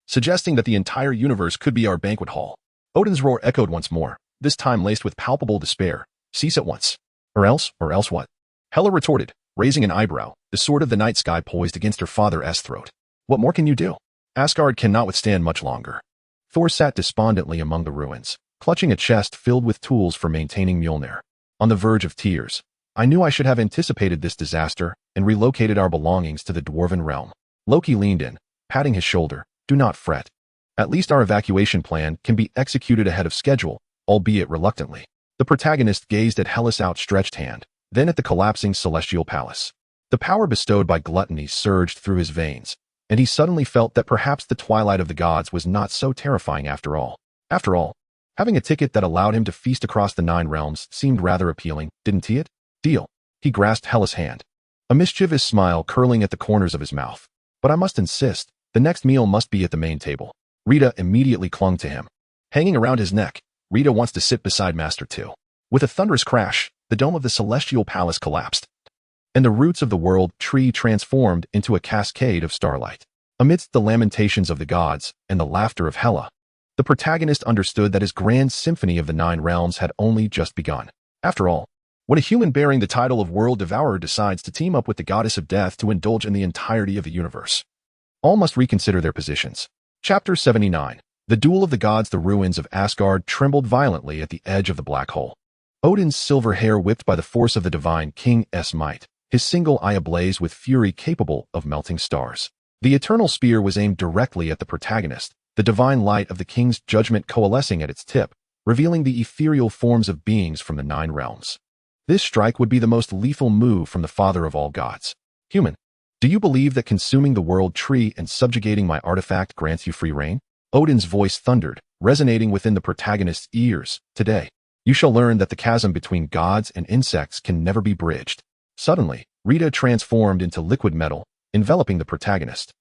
suggesting that the entire universe could be our banquet hall. Odin's roar echoed once more, this time laced with palpable despair. "Cease at once. Or else what?" Hela retorted, raising an eyebrow, the sword of the night sky poised against her father's throat. "What more can you do? Asgard cannot withstand much longer." Thor sat despondently among the ruins, clutching a chest filled with tools for maintaining Mjolnir. On the verge of tears, "I knew I should have anticipated this disaster and relocated our belongings to the Dwarven realm." Loki leaned in, patting his shoulder. "Do not fret. At least our evacuation plan can be executed ahead of schedule, albeit reluctantly." The protagonist gazed at Hela's outstretched hand, then at the collapsing celestial palace. The power bestowed by gluttony surged through his veins, and he suddenly felt that perhaps the twilight of the gods was not so terrifying after all. After all, having a ticket that allowed him to feast across the 9 realms seemed rather appealing, didn't it? Deal. He grasped Hela's hand, a mischievous smile curling at the corners of his mouth. "But I must insist, the next meal must be at the main table." Rita immediately clung to him, hanging around his neck. "Rita wants to sit beside Master too." With a thunderous crash, the dome of the celestial palace collapsed, and the roots of the world tree transformed into a cascade of starlight. Amidst the lamentations of the gods and the laughter of Hela, the protagonist understood that his grand symphony of the 9 realms had only just begun. After all, when a human bearing the title of World Devourer decides to team up with the goddess of death to indulge in the entirety of the universe, all must reconsider their positions. Chapter 79. The Duel of the Gods. The ruins of Asgard trembled violently at the edge of the black hole. Odin's silver hair whipped by the force of the divine king's might, his single eye ablaze with fury capable of melting stars. The eternal spear was aimed directly at the protagonist, the divine light of the king's judgment coalescing at its tip, revealing the ethereal forms of beings from the 9 realms. This strike would be the most lethal move from the father of all gods. "Human, do you believe that consuming the world tree and subjugating my artifact grants you free reign?" Odin's voice thundered, resonating within the protagonist's ears. "Today, you shall learn that the chasm between gods and insects can never be bridged." Suddenly, Rita transformed into liquid metal, enveloping the protagonist,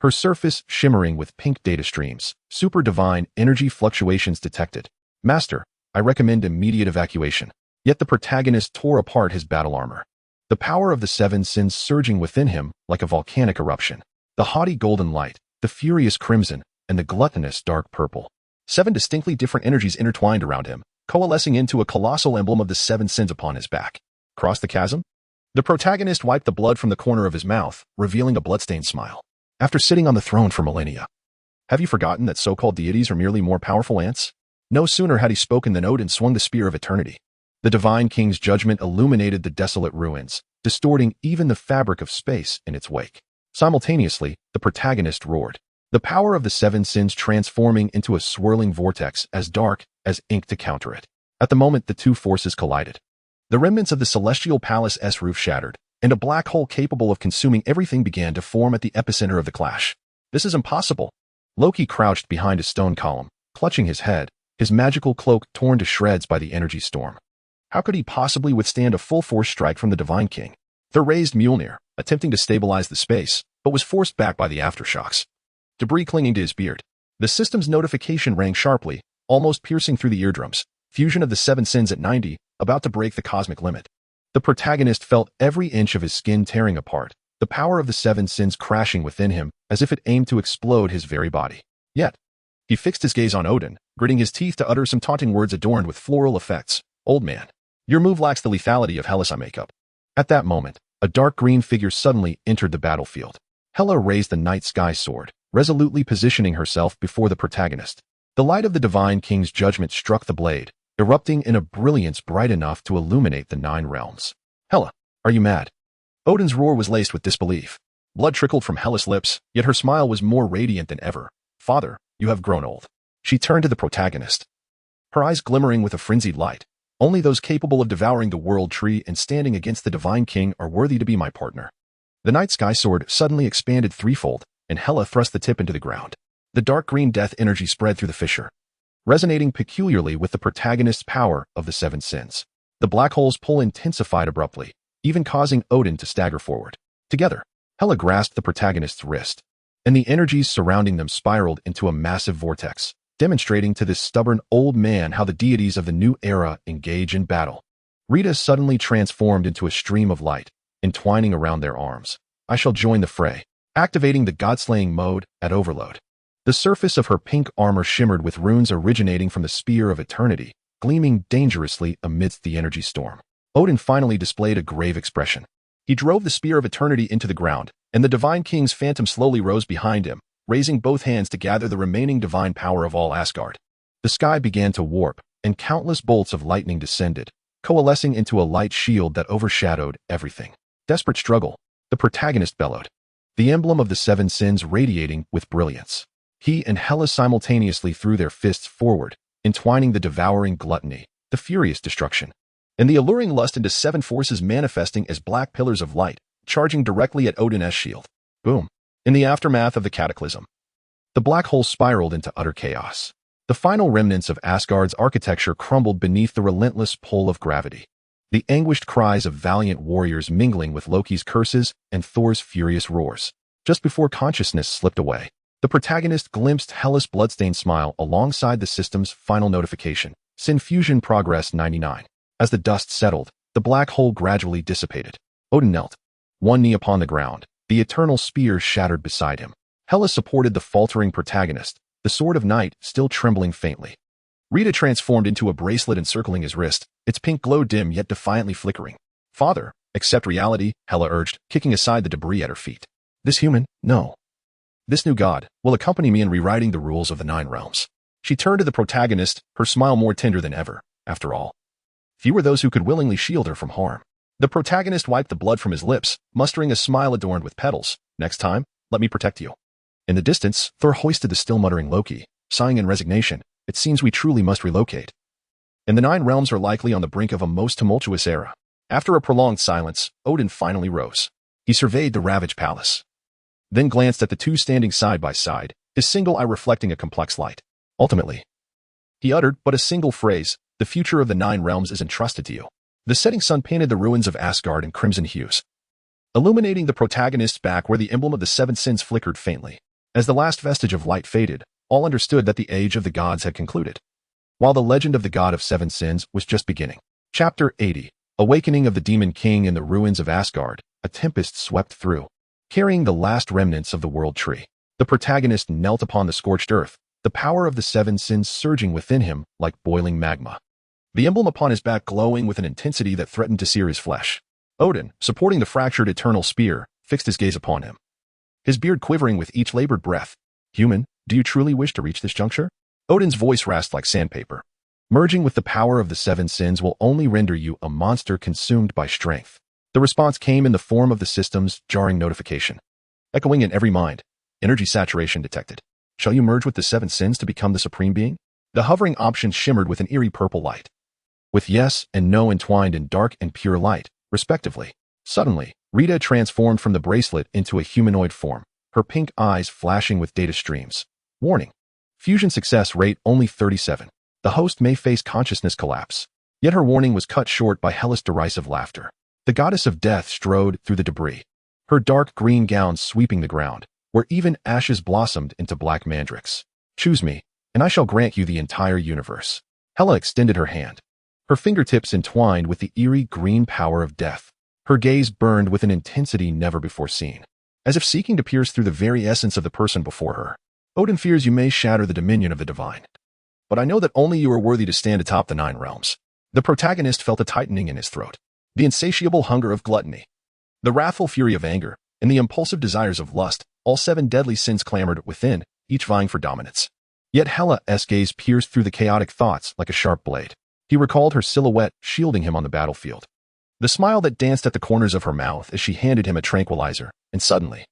her surface shimmering with pink data streams. Super divine energy fluctuations detected. "Master, I recommend immediate evacuation." Yet the protagonist tore apart his battle armor, the power of the 7 sins surging within him like a volcanic eruption. The haughty golden light, the furious crimson, and the gluttonous dark purple. 7 distinctly different energies intertwined around him, coalescing into a colossal emblem of the 7 sins upon his back. Cross the chasm? The protagonist wiped the blood from the corner of his mouth, revealing a bloodstained smile. "After sitting on the throne for millennia, have you forgotten that so-called deities are merely more powerful ants?" No sooner had he spoken than Odin swung the spear of eternity, The divine king's judgment illuminated the desolate ruins, distorting even the fabric of space in its wake. Simultaneously, the protagonist roared, the power of the seven sins transforming into a swirling vortex as dark as ink to counter it. At the moment the two forces collided, the remnants of the celestial palace's roof shattered, and a black hole capable of consuming everything began to form at the epicenter of the clash. This is impossible. Loki crouched behind a stone column, clutching his head, his magical cloak torn to shreds by the energy storm. How could he possibly withstand a full-force strike from the Divine King? Thor raised Mjolnir, attempting to stabilize the space, but was forced back by the aftershocks. Debris clinging to his beard. The system's notification rang sharply, almost piercing through the eardrums. Fusion of the seven sins at 90, about to break the cosmic limit. The protagonist felt every inch of his skin tearing apart, the power of the seven sins crashing within him as if it aimed to explode his very body. Yet, he fixed his gaze on Odin, gritting his teeth to utter some taunting words adorned with floral effects. Old man, your move lacks the lethality of Hela's makeup. At that moment, a dark green figure suddenly entered the battlefield. Hela raised the night sky sword, resolutely positioning herself before the protagonist. The light of the divine king's judgment struck the blade, erupting in a brilliance bright enough to illuminate the 9 realms. Hela, are you mad? Odin's roar was laced with disbelief. Blood trickled from Hela's lips, yet her smile was more radiant than ever. Father, you have grown old. She turned to the protagonist, her eyes glimmering with a frenzied light. Only those capable of devouring the world tree and standing against the divine king are worthy to be my partner. The night sky sword suddenly expanded threefold, and Hela thrust the tip into the ground. The dark green death energy spread through the fissure, resonating peculiarly with the protagonist's power of the seven sins. The black hole's pull intensified abruptly, even causing Odin to stagger forward. Together, Hela grasped the protagonist's wrist, and the energies surrounding them spiraled into a massive vortex, demonstrating to this stubborn old man how the deities of the new era engage in battle. Rita suddenly transformed into a stream of light, entwining around their arms. I shall join the fray, activating the god-slaying mode at overload. The surface of her pink armor shimmered with runes originating from the Spear of Eternity, gleaming dangerously amidst the energy storm. Odin finally displayed a grave expression. He drove the Spear of Eternity into the ground, and the Divine King's phantom slowly rose behind him, raising both hands to gather the remaining divine power of all Asgard. The sky began to warp, and countless bolts of lightning descended, coalescing into a light shield that overshadowed everything. Desperate struggle, the protagonist bellowed, the emblem of the seven sins radiating with brilliance. He and Hela simultaneously threw their fists forward, entwining the devouring gluttony, the furious destruction, and the alluring lust into seven forces manifesting as black pillars of light, charging directly at Odin's shield. Boom. In the aftermath of the cataclysm, the black hole spiraled into utter chaos. The final remnants of Asgard's architecture crumbled beneath the relentless pull of gravity. The anguished cries of valiant warriors mingling with Loki's curses and Thor's furious roars. Just before consciousness slipped away, the protagonist glimpsed Hela's bloodstained smile alongside the system's final notification, Sin Fusion Progress 99. As the dust settled, the black hole gradually dissipated. Odin knelt, one knee upon the ground, the eternal spear shattered beside him. Hela supported the faltering protagonist, the sword of night still trembling faintly. Rita transformed into a bracelet encircling his wrist, its pink glow dim yet defiantly flickering. Father, accept reality, Hela urged, kicking aside the debris at her feet. This human, no. This new god will accompany me in rewriting the rules of the 9 realms. She turned to the protagonist, her smile more tender than ever. After all, few were those who could willingly shield her from harm. The protagonist wiped the blood from his lips, mustering a smile adorned with petals. Next time, let me protect you. In the distance, Thor hoisted the still muttering Loki, sighing in resignation. It seems we truly must relocate. And the 9 realms are likely on the brink of a most tumultuous era. After a prolonged silence, Odin finally rose. He surveyed the ravaged palace, then glanced at the two standing side by side, his single eye reflecting a complex light. Ultimately, he uttered but a single phrase, the future of the 9 realms is entrusted to you. The setting sun painted the ruins of Asgard in crimson hues, illuminating the protagonist's back where the emblem of the 7 sins flickered faintly. As the last vestige of light faded, all understood that the age of the gods had concluded, while the legend of the god of 7 sins was just beginning. Chapter 80. Awakening of the Demon King in the ruins of Asgard. A tempest swept through, carrying the last remnants of the world tree. The protagonist knelt upon the scorched earth, the power of the 7 sins surging within him like boiling magma. The emblem upon his back glowing with an intensity that threatened to sear his flesh. Odin, supporting the fractured eternal spear, fixed his gaze upon him, his beard quivering with each labored breath. Human, do you truly wish to reach this juncture? Odin's voice rasped like sandpaper. Merging with the power of the seven sins will only render you a monster consumed by strength. The response came in the form of the system's jarring notification. Echoing in every mind, energy saturation detected. Shall you merge with the seven sins to become the supreme being? The hovering option shimmered with an eerie purple light, with yes and no entwined in dark and pure light, respectively. Suddenly, Rita transformed from the bracelet into a humanoid form, her pink eyes flashing with data streams. Warning: fusion success rate only 37. The host may face consciousness collapse. Yet her warning was cut short by Hela's derisive laughter. The goddess of death strode through the debris, her dark green gown sweeping the ground, where even ashes blossomed into black mandrakes. Choose me, and I shall grant you the entire universe. Hela extended her hand, her fingertips entwined with the eerie green power of death. Her gaze burned with an intensity never before seen, as if seeking to pierce through the very essence of the person before her. Odin fears you may shatter the dominion of the divine, but I know that only you are worthy to stand atop the 9 realms. The protagonist felt a tightening in his throat, the insatiable hunger of gluttony, the wrathful fury of anger, and the impulsive desires of lust. All 7 deadly sins clamored within, each vying for dominance. Yet Hela's gaze pierced through the chaotic thoughts like a sharp blade. He recalled her silhouette shielding him on the battlefield, the smile that danced at the corners of her mouth as she handed him a tranquilizer, and suddenly,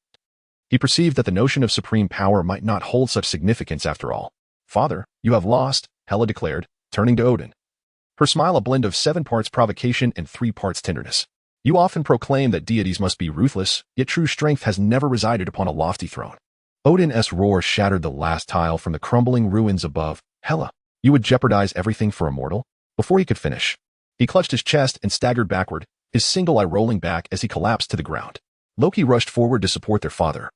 he perceived that the notion of supreme power might not hold such significance after all. Father, you have lost, Hela declared, turning to Odin. Her smile a blend of 7 parts provocation and 3 parts tenderness. You often proclaim that deities must be ruthless, yet true strength has never resided upon a lofty throne. Odin's roar shattered the last tile from the crumbling ruins above. Hela, you would jeopardize everything for a mortal? Before he could finish, he clutched his chest and staggered backward, his single eye rolling back as he collapsed to the ground. Loki rushed forward to support their father,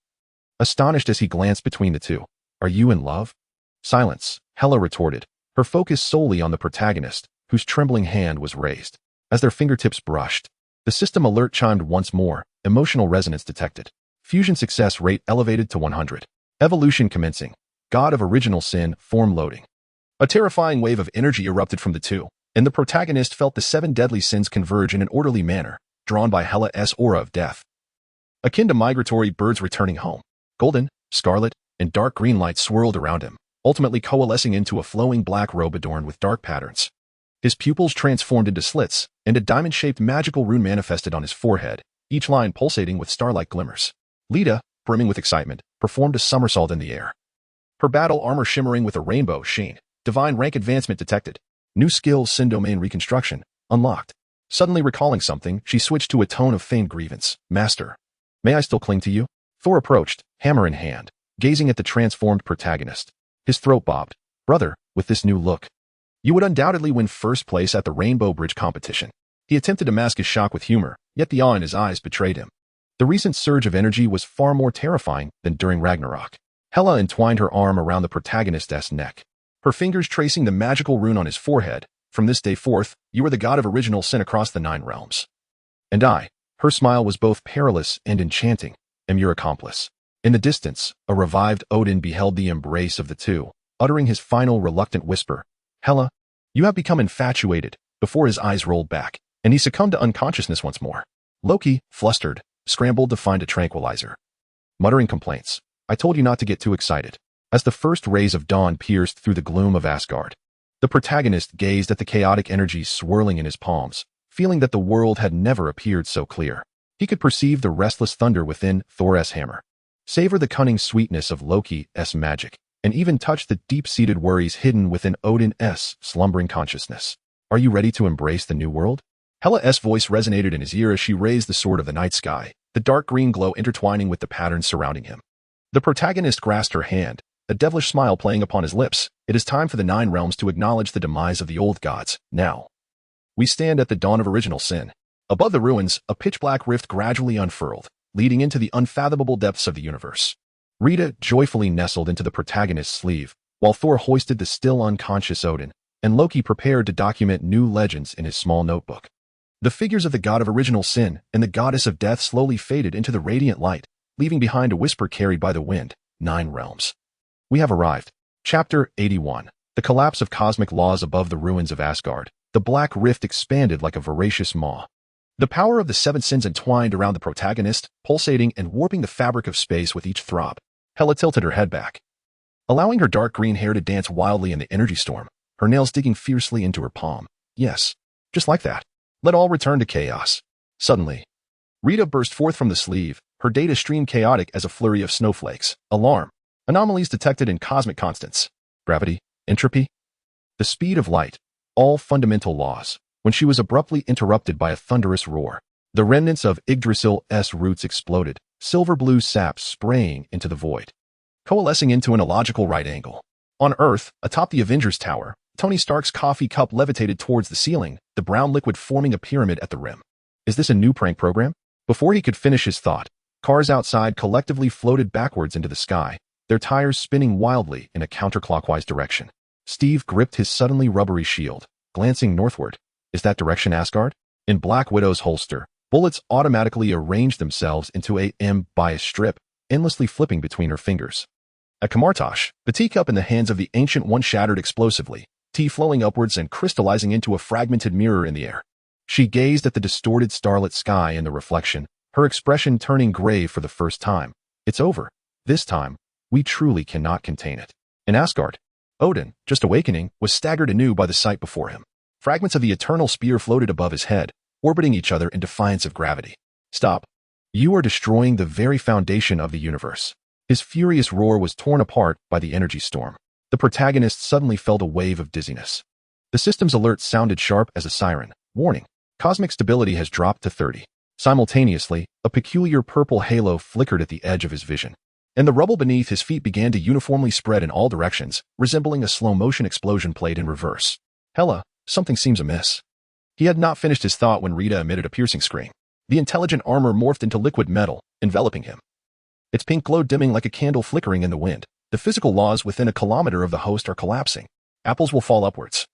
astonished as he glanced between the two. Are you in love? Silence, Hela retorted, her focus solely on the protagonist, whose trembling hand was raised. As their fingertips brushed, the system alert chimed once more, emotional resonance detected. Fusion success rate elevated to 100. Evolution commencing. God of original sin, form loading. A terrifying wave of energy erupted from the two, and the protagonist felt the 7 deadly sins converge in an orderly manner, drawn by Hela's aura of death. Akin to migratory birds returning home, golden, scarlet, and dark green light swirled around him, ultimately coalescing into a flowing black robe adorned with dark patterns. His pupils transformed into slits, and a diamond-shaped magical rune manifested on his forehead, each line pulsating with star-like glimmers. Lita, brimming with excitement, performed a somersault in the air, her battle armor shimmering with a rainbow sheen. Divine rank advancement detected. New skill sin domain reconstruction unlocked. Suddenly recalling something, she switched to a tone of feigned grievance. Master, may I still cling to you? Thor approached, hammer in hand, gazing at the transformed protagonist. His throat bobbed. Brother, with this new look, you would undoubtedly win first place at the Rainbow Bridge competition. He attempted to mask his shock with humor, yet the awe in his eyes betrayed him. The recent surge of energy was far more terrifying than during Ragnarok. Hela entwined her arm around the protagonist's neck, her fingers tracing the magical rune on his forehead. From this day forth, you are the god of original sin across the 9 realms. And I, her smile was both perilous and enchanting, am your accomplice. In the distance, a revived Odin beheld the embrace of the two, uttering his final reluctant whisper. Hela, you have become infatuated, before his eyes rolled back, and he succumbed to unconsciousness once more. Loki, flustered, scrambled to find a tranquilizer, muttering complaints. I told you not to get too excited. As the first rays of dawn pierced through the gloom of Asgard, the protagonist gazed at the chaotic energy swirling in his palms, feeling that the world had never appeared so clear. He could perceive the restless thunder within Thor's hammer, savor the cunning sweetness of Loki's magic, and even touch the deep-seated worries hidden within Odin's slumbering consciousness. Are you ready to embrace the new world? Hela's voice resonated in his ear as she raised the sword of the night sky, the dark green glow intertwining with the patterns surrounding him. The protagonist grasped her hand, a devilish smile playing upon his lips. It is time for the 9 realms to acknowledge the demise of the old gods. Now, we stand at the dawn of original sin. Above the ruins, a pitch-black rift gradually unfurled, leading into the unfathomable depths of the universe. Rita joyfully nestled into the protagonist's sleeve, while Thor hoisted the still unconscious Odin, and Loki prepared to document new legends in his small notebook. The figures of the god of original sin and the goddess of death slowly faded into the radiant light, leaving behind a whisper carried by the wind. 9 realms. We have arrived. Chapter 81. The collapse of cosmic laws above the ruins of Asgard. The black rift expanded like a voracious maw. The power of the 7 sins entwined around the protagonist, pulsating and warping the fabric of space with each throb. Hela tilted her head back, allowing her dark green hair to dance wildly in the energy storm. her nails digging fiercely into her palm. Yes, just like that. Let all return to chaos. Suddenly, Rita burst forth from the sleeve, her data stream chaotic as a flurry of snowflakes. Alarm. Anomalies detected in cosmic constants. Gravity, entropy, the speed of light, all fundamental laws, when she was abruptly interrupted by a thunderous roar. The remnants of Yggdrasil's roots exploded, silver-blue sap spraying into the void, coalescing into an illogical right angle. On Earth, atop the Avengers Tower, Tony Stark's coffee cup levitated towards the ceiling, the brown liquid forming a pyramid at the rim. Is this a new prank program? Before he could finish his thought, cars outside collectively floated backwards into the sky, their tires spinning wildly in a counterclockwise direction. Steve gripped his suddenly rubbery shield, glancing northward. Is that direction Asgard? In Black Widow's holster, bullets automatically arranged themselves into a bias strip, endlessly flipping between her fingers. At Kamartosh, the teacup in the hands of the Ancient One shattered explosively, tea flowing upwards and crystallizing into a fragmented mirror in the air. She gazed at the distorted starlit sky in the reflection, her expression turning grave for the first time. It's over. This time, we truly cannot contain it. In Asgard, Odin, just awakening, was staggered anew by the sight before him. Fragments of the eternal spear floated above his head, orbiting each other in defiance of gravity. Stop. You are destroying the very foundation of the universe. His furious roar was torn apart by the energy storm. The protagonist suddenly felt a wave of dizziness. The system's alert sounded sharp as a siren. Warning. Cosmic stability has dropped to 30. Simultaneously, a peculiar purple halo flickered at the edge of his vision, and the rubble beneath his feet began to uniformly spread in all directions, resembling a slow-motion explosion played in reverse. Hela, something seems amiss. He had not finished his thought when Rita emitted a piercing scream. The intelligent armor morphed into liquid metal, enveloping him. Its pink glow dimming like a candle flickering in the wind. The physical laws within a kilometer of the host are collapsing. Apples will fall upwards,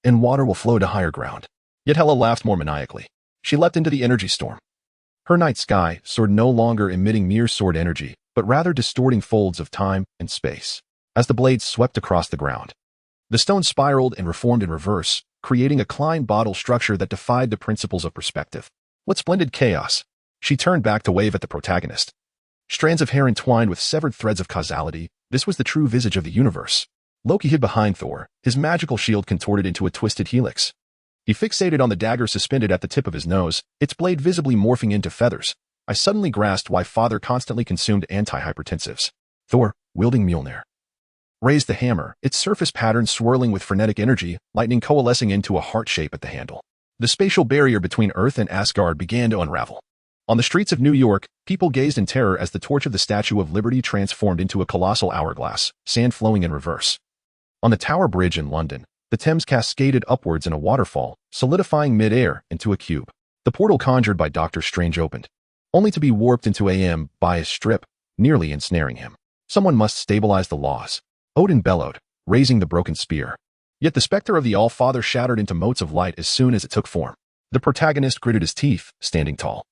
and water will flow to higher ground. Yet Hela laughed more maniacally. She leapt into the energy storm. Her night sky sword no longer emitting mere sword energy, but rather distorting folds of time and space. As the blades swept across the ground, the stone spiraled and reformed in reverse, creating a Klein bottle structure that defied the principles of perspective. What splendid chaos! She turned back to wave at the protagonist. Strands of hair entwined with severed threads of causality, this was the true visage of the universe. Loki hid behind Thor, his magical shield contorted into a twisted helix. He fixated on the dagger suspended at the tip of his nose, its blade visibly morphing into feathers. I suddenly grasped why Father constantly consumed antihypertensives. Thor, wielding Mjolnir, raised the hammer, its surface pattern swirling with frenetic energy, lightning coalescing into a heart shape at the handle. The spatial barrier between Earth and Asgard began to unravel. On the streets of New York, people gazed in terror as the torch of the Statue of Liberty transformed into a colossal hourglass, sand flowing in reverse. On the Tower Bridge in London, the Thames cascaded upwards in a waterfall, solidifying mid-air into a cube. The portal conjured by Doctor Strange opened, only to be warped into by a strip, nearly ensnaring him. Someone must stabilize the laws. Odin bellowed, raising the broken spear. Yet the specter of the All-Father shattered into motes of light as soon as it took form. The protagonist gritted his teeth, standing tall.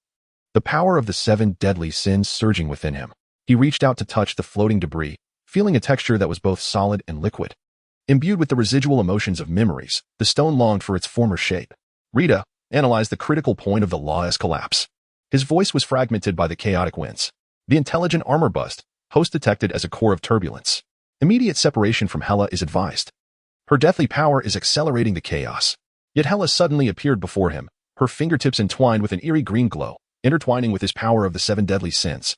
The power of the 7 deadly sins surging within him. He reached out to touch the floating debris, feeling a texture that was both solid and liquid. Imbued with the residual emotions of memories, the stone longed for its former shape. Rita analyzed the critical point of the law's collapse. His voice was fragmented by the chaotic winds. The intelligent armor bust, host detected as a core of turbulence. Immediate separation from Hela is advised. Her deathly power is accelerating the chaos. Yet Hela suddenly appeared before him, her fingertips entwined with an eerie green glow, intertwining with his power of the 7 deadly sins.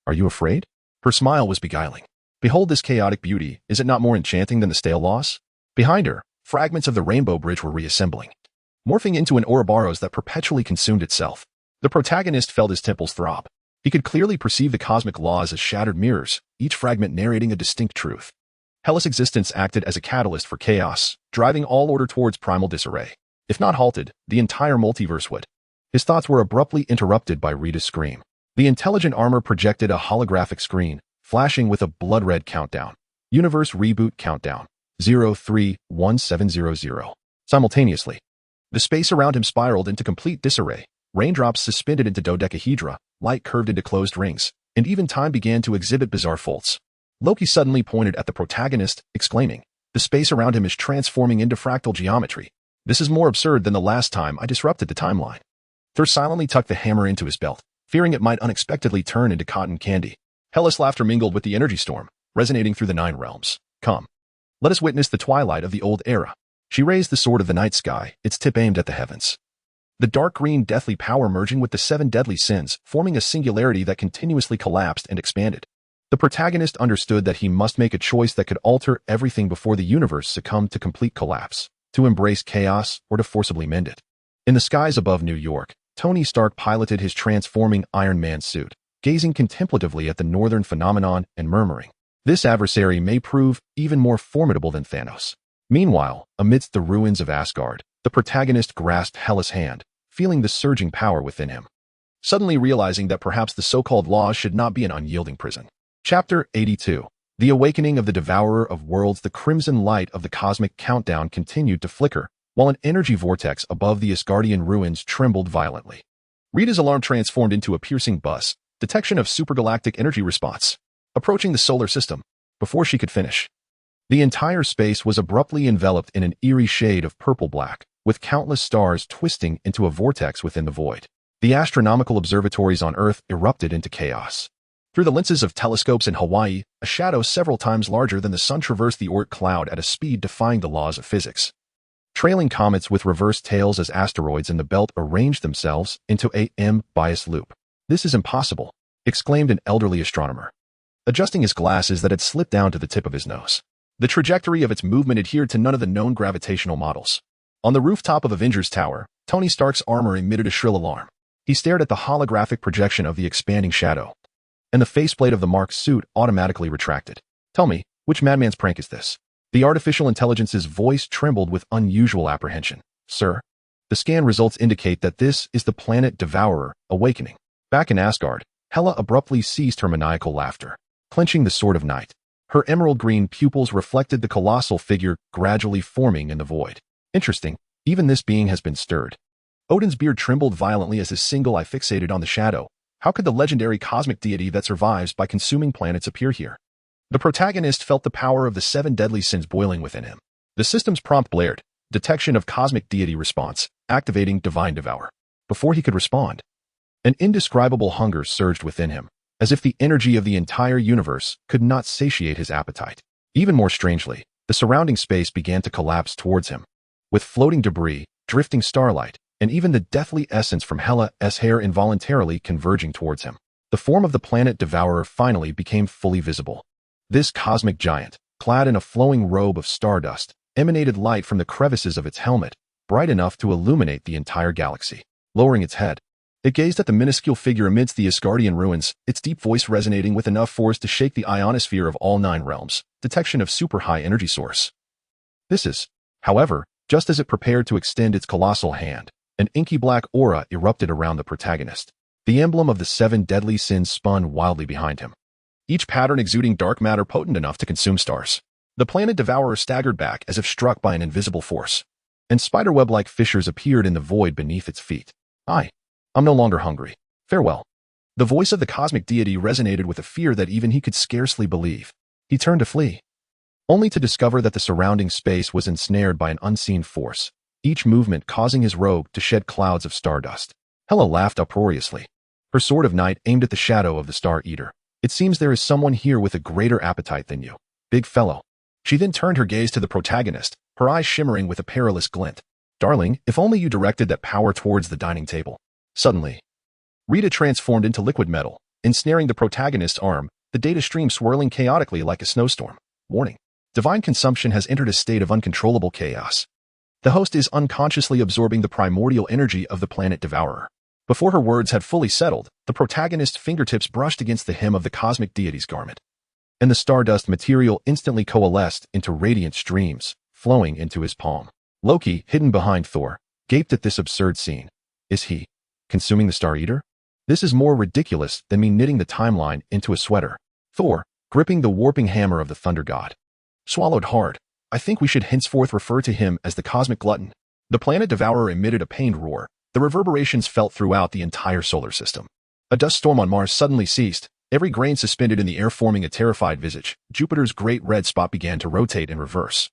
Are you afraid? Her smile was beguiling. Behold this chaotic beauty, is it not more enchanting than the stale loss? Behind her, fragments of the rainbow bridge were reassembling, morphing into an Ouroboros that perpetually consumed itself. The protagonist felt his temples throb. He could clearly perceive the cosmic laws as shattered mirrors, each fragment narrating a distinct truth. Hela's existence acted as a catalyst for chaos, driving all order towards primal disarray. If not halted, the entire multiverse would. His thoughts were abruptly interrupted by Rita's scream. The intelligent armor projected a holographic screen, flashing with a blood-red countdown. Universe Reboot Countdown. 031700. Simultaneously, the space around him spiraled into complete disarray. Raindrops suspended into dodecahedra, light curved into closed rings, and even time began to exhibit bizarre faults. Loki suddenly pointed at the protagonist, exclaiming, "The space around him is transforming into fractal geometry. This is more absurd than the last time I disrupted the timeline." Thor silently tucked the hammer into his belt, fearing it might unexpectedly turn into cotton candy. Hela's laughter mingled with the energy storm, resonating through the 9 realms. Come. Let us witness the twilight of the old era. She raised the sword of the night sky, its tip aimed at the heavens. The dark green deathly power merging with the 7 deadly sins, forming a singularity that continuously collapsed and expanded. The protagonist understood that he must make a choice that could alter everything before the universe succumbed to complete collapse, to embrace chaos or to forcibly mend it. In the skies above New York, Tony Stark piloted his transforming Iron Man suit, gazing contemplatively at the northern phenomenon and murmuring, "This adversary may prove even more formidable than Thanos." Meanwhile, amidst the ruins of Asgard, the protagonist grasped Hela's hand, feeling the surging power within him. Suddenly realizing that perhaps the so-called laws should not be an unyielding prison. Chapter 82. The Awakening of the Devourer of Worlds. The crimson light of the cosmic countdown continued to flicker, while an energy vortex above the Asgardian ruins trembled violently. Rita's alarm transformed into a piercing buzz, detection of supergalactic energy response, approaching the solar system. Before she could finish, the entire space was abruptly enveloped in an eerie shade of purple-black, with countless stars twisting into a vortex within the void. The astronomical observatories on Earth erupted into chaos. Through the lenses of telescopes in Hawaii, a shadow several times larger than the sun traversed the Oort cloud at a speed defying the laws of physics. Trailing comets with reversed tails as asteroids in the belt arranged themselves into a bias loop. "This is impossible," exclaimed an elderly astronomer, adjusting his glasses that had slipped down to the tip of his nose. The trajectory of its movement adhered to none of the known gravitational models. On the rooftop of Avengers Tower, Tony Stark's armor emitted a shrill alarm. He stared at the holographic projection of the expanding shadow, and the faceplate of the Mark's suit automatically retracted. "Tell me, which madman's prank is this?" The artificial intelligence's voice trembled with unusual apprehension. "Sir, the scan results indicate that this is the planet Devourer, awakening." Back in Asgard, Hela abruptly ceased her maniacal laughter, clenching the sword of night. Her emerald green pupils reflected the colossal figure gradually forming in the void. "Interesting, even this being has been stirred." Odin's beard trembled violently as his single eye fixated on the shadow. How could the legendary cosmic deity that survives by consuming planets appear here? The protagonist felt the power of the 7 deadly sins boiling within him. The system's prompt blared, detection of cosmic deity response, activating divine devour. Before he could respond, an indescribable hunger surged within him, as if the energy of the entire universe could not satiate his appetite. Even more strangely, the surrounding space began to collapse towards him, with floating debris, drifting starlight, and even the deathly essence from Hela's hair involuntarily converging towards him. The form of the planet Devourer finally became fully visible. This cosmic giant, clad in a flowing robe of stardust, emanated light from the crevices of its helmet, bright enough to illuminate the entire galaxy. Lowering its head, it gazed at the minuscule figure amidst the Asgardian ruins, its deep voice resonating with enough force to shake the ionosphere of all 9 realms. Detection of super-high energy source. This is, however, just as it prepared to extend its colossal hand, an inky black aura erupted around the protagonist. The emblem of the 7 deadly sins spun wildly behind him, each pattern exuding dark matter potent enough to consume stars. The planet Devourer staggered back as if struck by an invisible force, and spiderweb-like fissures appeared in the void beneath its feet. I'm no longer hungry. Farewell." The voice of the cosmic deity resonated with a fear that even he could scarcely believe. He turned to flee, only to discover that the surrounding space was ensnared by an unseen force, each movement causing his robe to shed clouds of stardust. Hela laughed uproariously, her sword of night aimed at the shadow of the Star Eater. "It seems there is someone here with a greater appetite than you, big fellow." She then turned her gaze to the protagonist, her eyes shimmering with a perilous glint. "Darling, if only you directed that power towards the dining table." Suddenly, Rita transformed into liquid metal, ensnaring the protagonist's arm, the data stream swirling chaotically like a snowstorm. Warning: divine consumption has entered a state of uncontrollable chaos. The host is unconsciously absorbing the primordial energy of the planet Devourer. Before her words had fully settled, the protagonist's fingertips brushed against the hem of the cosmic deity's garment, and the stardust material instantly coalesced into radiant streams, flowing into his palm. Loki, hidden behind Thor, gaped at this absurd scene. Is he consuming the Star Eater? This is more ridiculous than me knitting the timeline into a sweater. Thor, gripping the warping hammer of the thunder god, swallowed hard. I think we should henceforth refer to him as the cosmic glutton. The planet Devourer emitted a pained roar. The reverberations felt throughout the entire solar system. A dust storm on Mars suddenly ceased, every grain suspended in the air forming a terrified visage. Jupiter's great red spot began to rotate in reverse,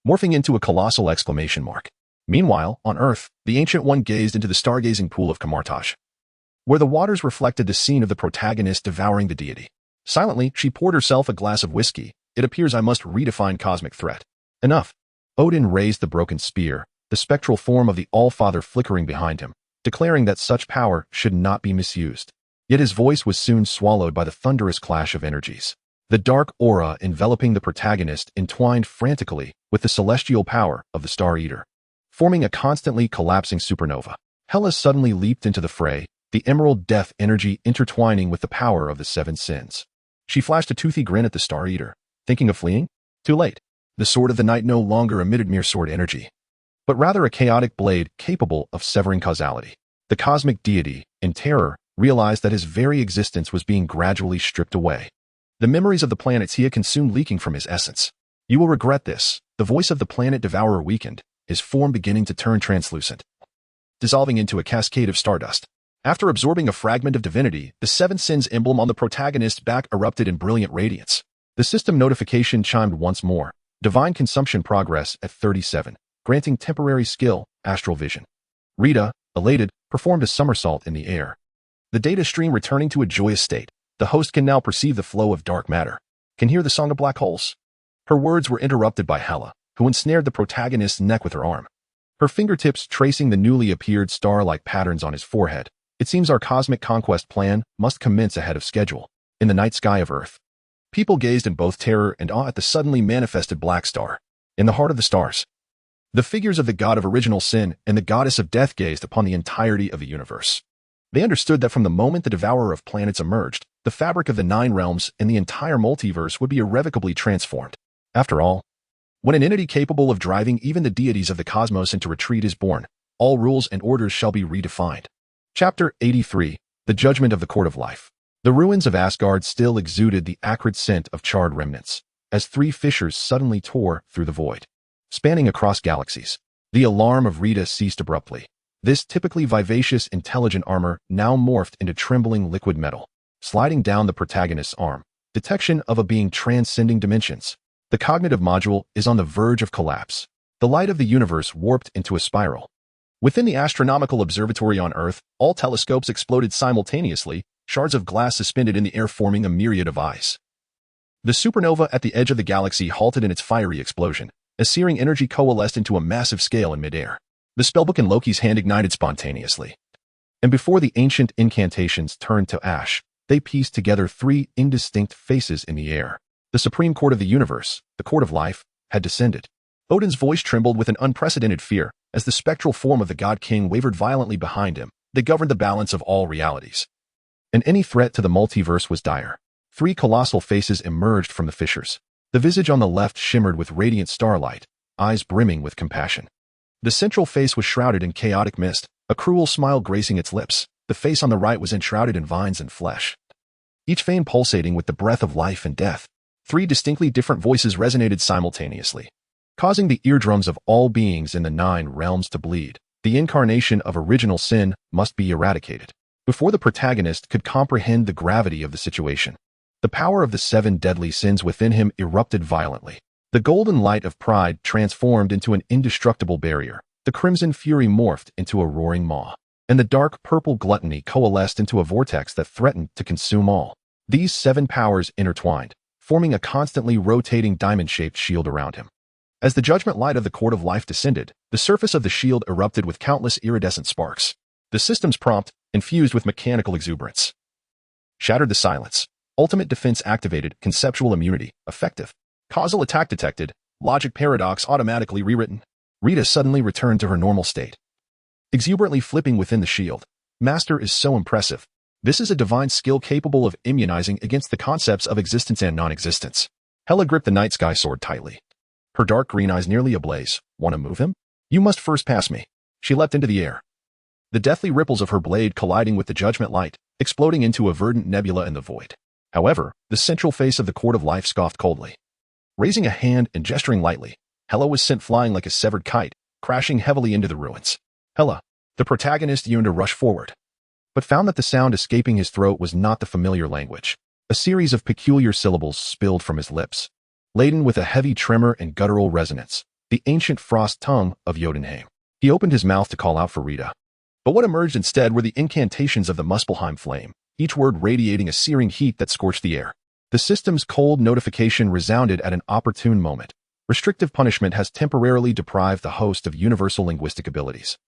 morphing into a colossal exclamation mark. Meanwhile, on Earth, the Ancient One gazed into the stargazing pool of Kamartaj, where the waters reflected the scene of the protagonist devouring the deity. Silently, she poured herself a glass of whiskey. It appears I must redefine cosmic threat. Enough. Odin raised the broken spear, the spectral form of the All-Father flickering behind him, declaring that such power should not be misused. Yet his voice was soon swallowed by the thunderous clash of energies. The dark aura enveloping the protagonist entwined frantically with the celestial power of the Star Eater, forming a constantly collapsing supernova. Hela suddenly leaped into the fray, the emerald death energy intertwining with the power of the seven sins. She flashed a toothy grin at the Star Eater, thinking of fleeing? Too late. The sword of the night no longer emitted mere sword energy, but rather a chaotic blade capable of severing causality. The cosmic deity, in terror, realized that his very existence was being gradually stripped away. The memories of the planets he had consumed leaking from his essence. You will regret this. The voice of the planet devourer weakened, his form beginning to turn translucent, dissolving into a cascade of stardust. After absorbing a fragment of divinity, the seven sins emblem on the protagonist's back erupted in brilliant radiance. The system notification chimed once more. Divine consumption progress at 37, granting temporary skill, astral vision. Rita, elated, performed a somersault in the air. The data stream returning to a joyous state. The host can now perceive the flow of dark matter, can hear the song of black holes. Her words were interrupted by Hela, who ensnared the protagonist's neck with her arm, her fingertips tracing the newly appeared star-like patterns on his forehead. It seems our cosmic conquest plan must commence ahead of schedule. In the night sky of Earth, people gazed in both terror and awe at the suddenly manifested black star. In the heart of the stars, the figures of the god of original sin and the goddess of death gazed upon the entirety of the universe. They understood that from the moment the devourer of planets emerged, the fabric of the nine realms and the entire multiverse would be irrevocably transformed. After all, when an entity capable of driving even the deities of the cosmos into retreat is born, all rules and orders shall be redefined. Chapter 83, The Judgment of the Court of Life. The ruins of Asgard still exuded the acrid scent of charred remnants, as three fissures suddenly tore through the void, spanning across galaxies. The alarm of Rita ceased abruptly. This typically vivacious, intelligent armor now morphed into trembling liquid metal, sliding down the protagonist's arm. Detection of a being transcending dimensions. The cognitive module is on the verge of collapse. The light of the universe warped into a spiral. Within the astronomical observatory on Earth, all telescopes exploded simultaneously, shards of glass suspended in the air forming a myriad of eyes. The supernova at the edge of the galaxy halted in its fiery explosion, as searing energy coalesced into a massive scale in midair. The spellbook in Loki's hand ignited spontaneously. And before the ancient incantations turned to ash, they pieced together three indistinct faces in the air. The supreme court of the universe, the court of life, had descended. Odin's voice trembled with an unprecedented fear, as the spectral form of the god king wavered violently behind him. They governed the balance of all realities, and any threat to the multiverse was dire. Three colossal faces emerged from the fissures. The visage on the left shimmered with radiant starlight, eyes brimming with compassion. The central face was shrouded in chaotic mist, a cruel smile gracing its lips. The face on the right was enshrouded in vines and flesh, each vein pulsating with the breath of life and death. Three distinctly different voices resonated simultaneously, causing the eardrums of all beings in the nine realms to bleed. The incarnation of original sin must be eradicated. Before the protagonist could comprehend the gravity of the situation, the power of the seven deadly sins within him erupted violently. The golden light of pride transformed into an indestructible barrier. The crimson fury morphed into a roaring maw, and the dark purple gluttony coalesced into a vortex that threatened to consume all. These seven powers intertwined, forming a constantly rotating diamond-shaped shield around him. As the judgment light of the court of life descended, the surface of the shield erupted with countless iridescent sparks. The system's prompt, infused with mechanical exuberance, shattered the silence. Ultimate defense activated, conceptual immunity, effective. Causal attack detected, logic paradox automatically rewritten. Rita suddenly returned to her normal state, exuberantly flipping within the shield. Master is so impressive. This is a divine skill capable of immunizing against the concepts of existence and non-existence. Hela gripped the night sky sword tightly, her dark green eyes nearly ablaze. Want to move him? You must first pass me. She leapt into the air, the deathly ripples of her blade colliding with the judgment light, exploding into a verdant nebula in the void. However, the central face of the court of life scoffed coldly. Raising a hand and gesturing lightly, Hela was sent flying like a severed kite, crashing heavily into the ruins. Hela, the protagonist, yearned to rush forward, but found that the sound escaping his throat was not the familiar language. A series of peculiar syllables spilled from his lips, laden with a heavy tremor and guttural resonance, the ancient frost tongue of Jotunheim. He opened his mouth to call out for Rita, but what emerged instead were the incantations of the Muspelheim flame, each word radiating a searing heat that scorched the air. The system's cold notification resounded at an opportune moment. Restrictive punishment has temporarily deprived the host of universal linguistic abilities.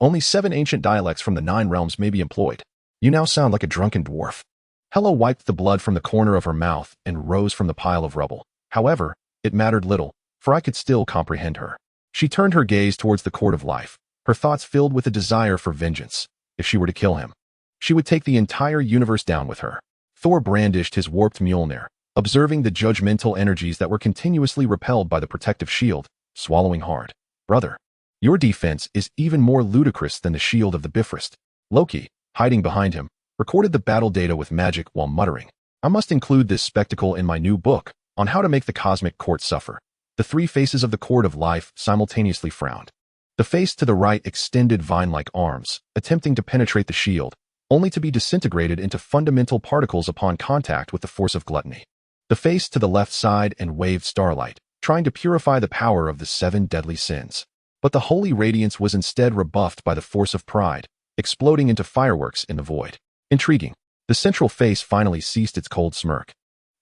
Only 7 ancient dialects from the 9 realms may be employed. You now sound like a drunken dwarf. Hela wiped the blood from the corner of her mouth and rose from the pile of rubble. However, it mattered little, for I could still comprehend her. She turned her gaze towards the court of life, her thoughts filled with a desire for vengeance. If she were to kill him, she would take the entire universe down with her. Thor brandished his warped Mjolnir, observing the judgmental energies that were continuously repelled by the protective shield, swallowing hard. Brother, your defense is even more ludicrous than the shield of the Bifrost. Loki, hiding behind him, recorded the battle data with magic while muttering, I must include this spectacle in my new book on how to make the cosmic court suffer. The 3 faces of the court of life simultaneously frowned. The face to the right extended vine-like arms, attempting to penetrate the shield, only to be disintegrated into fundamental particles upon contact with the force of gluttony. The face to the left sighed and waved starlight, trying to purify the power of the 7 deadly sins. But the holy radiance was instead rebuffed by the force of pride, exploding into fireworks in the void. Intriguing. The central face finally ceased its cold smirk,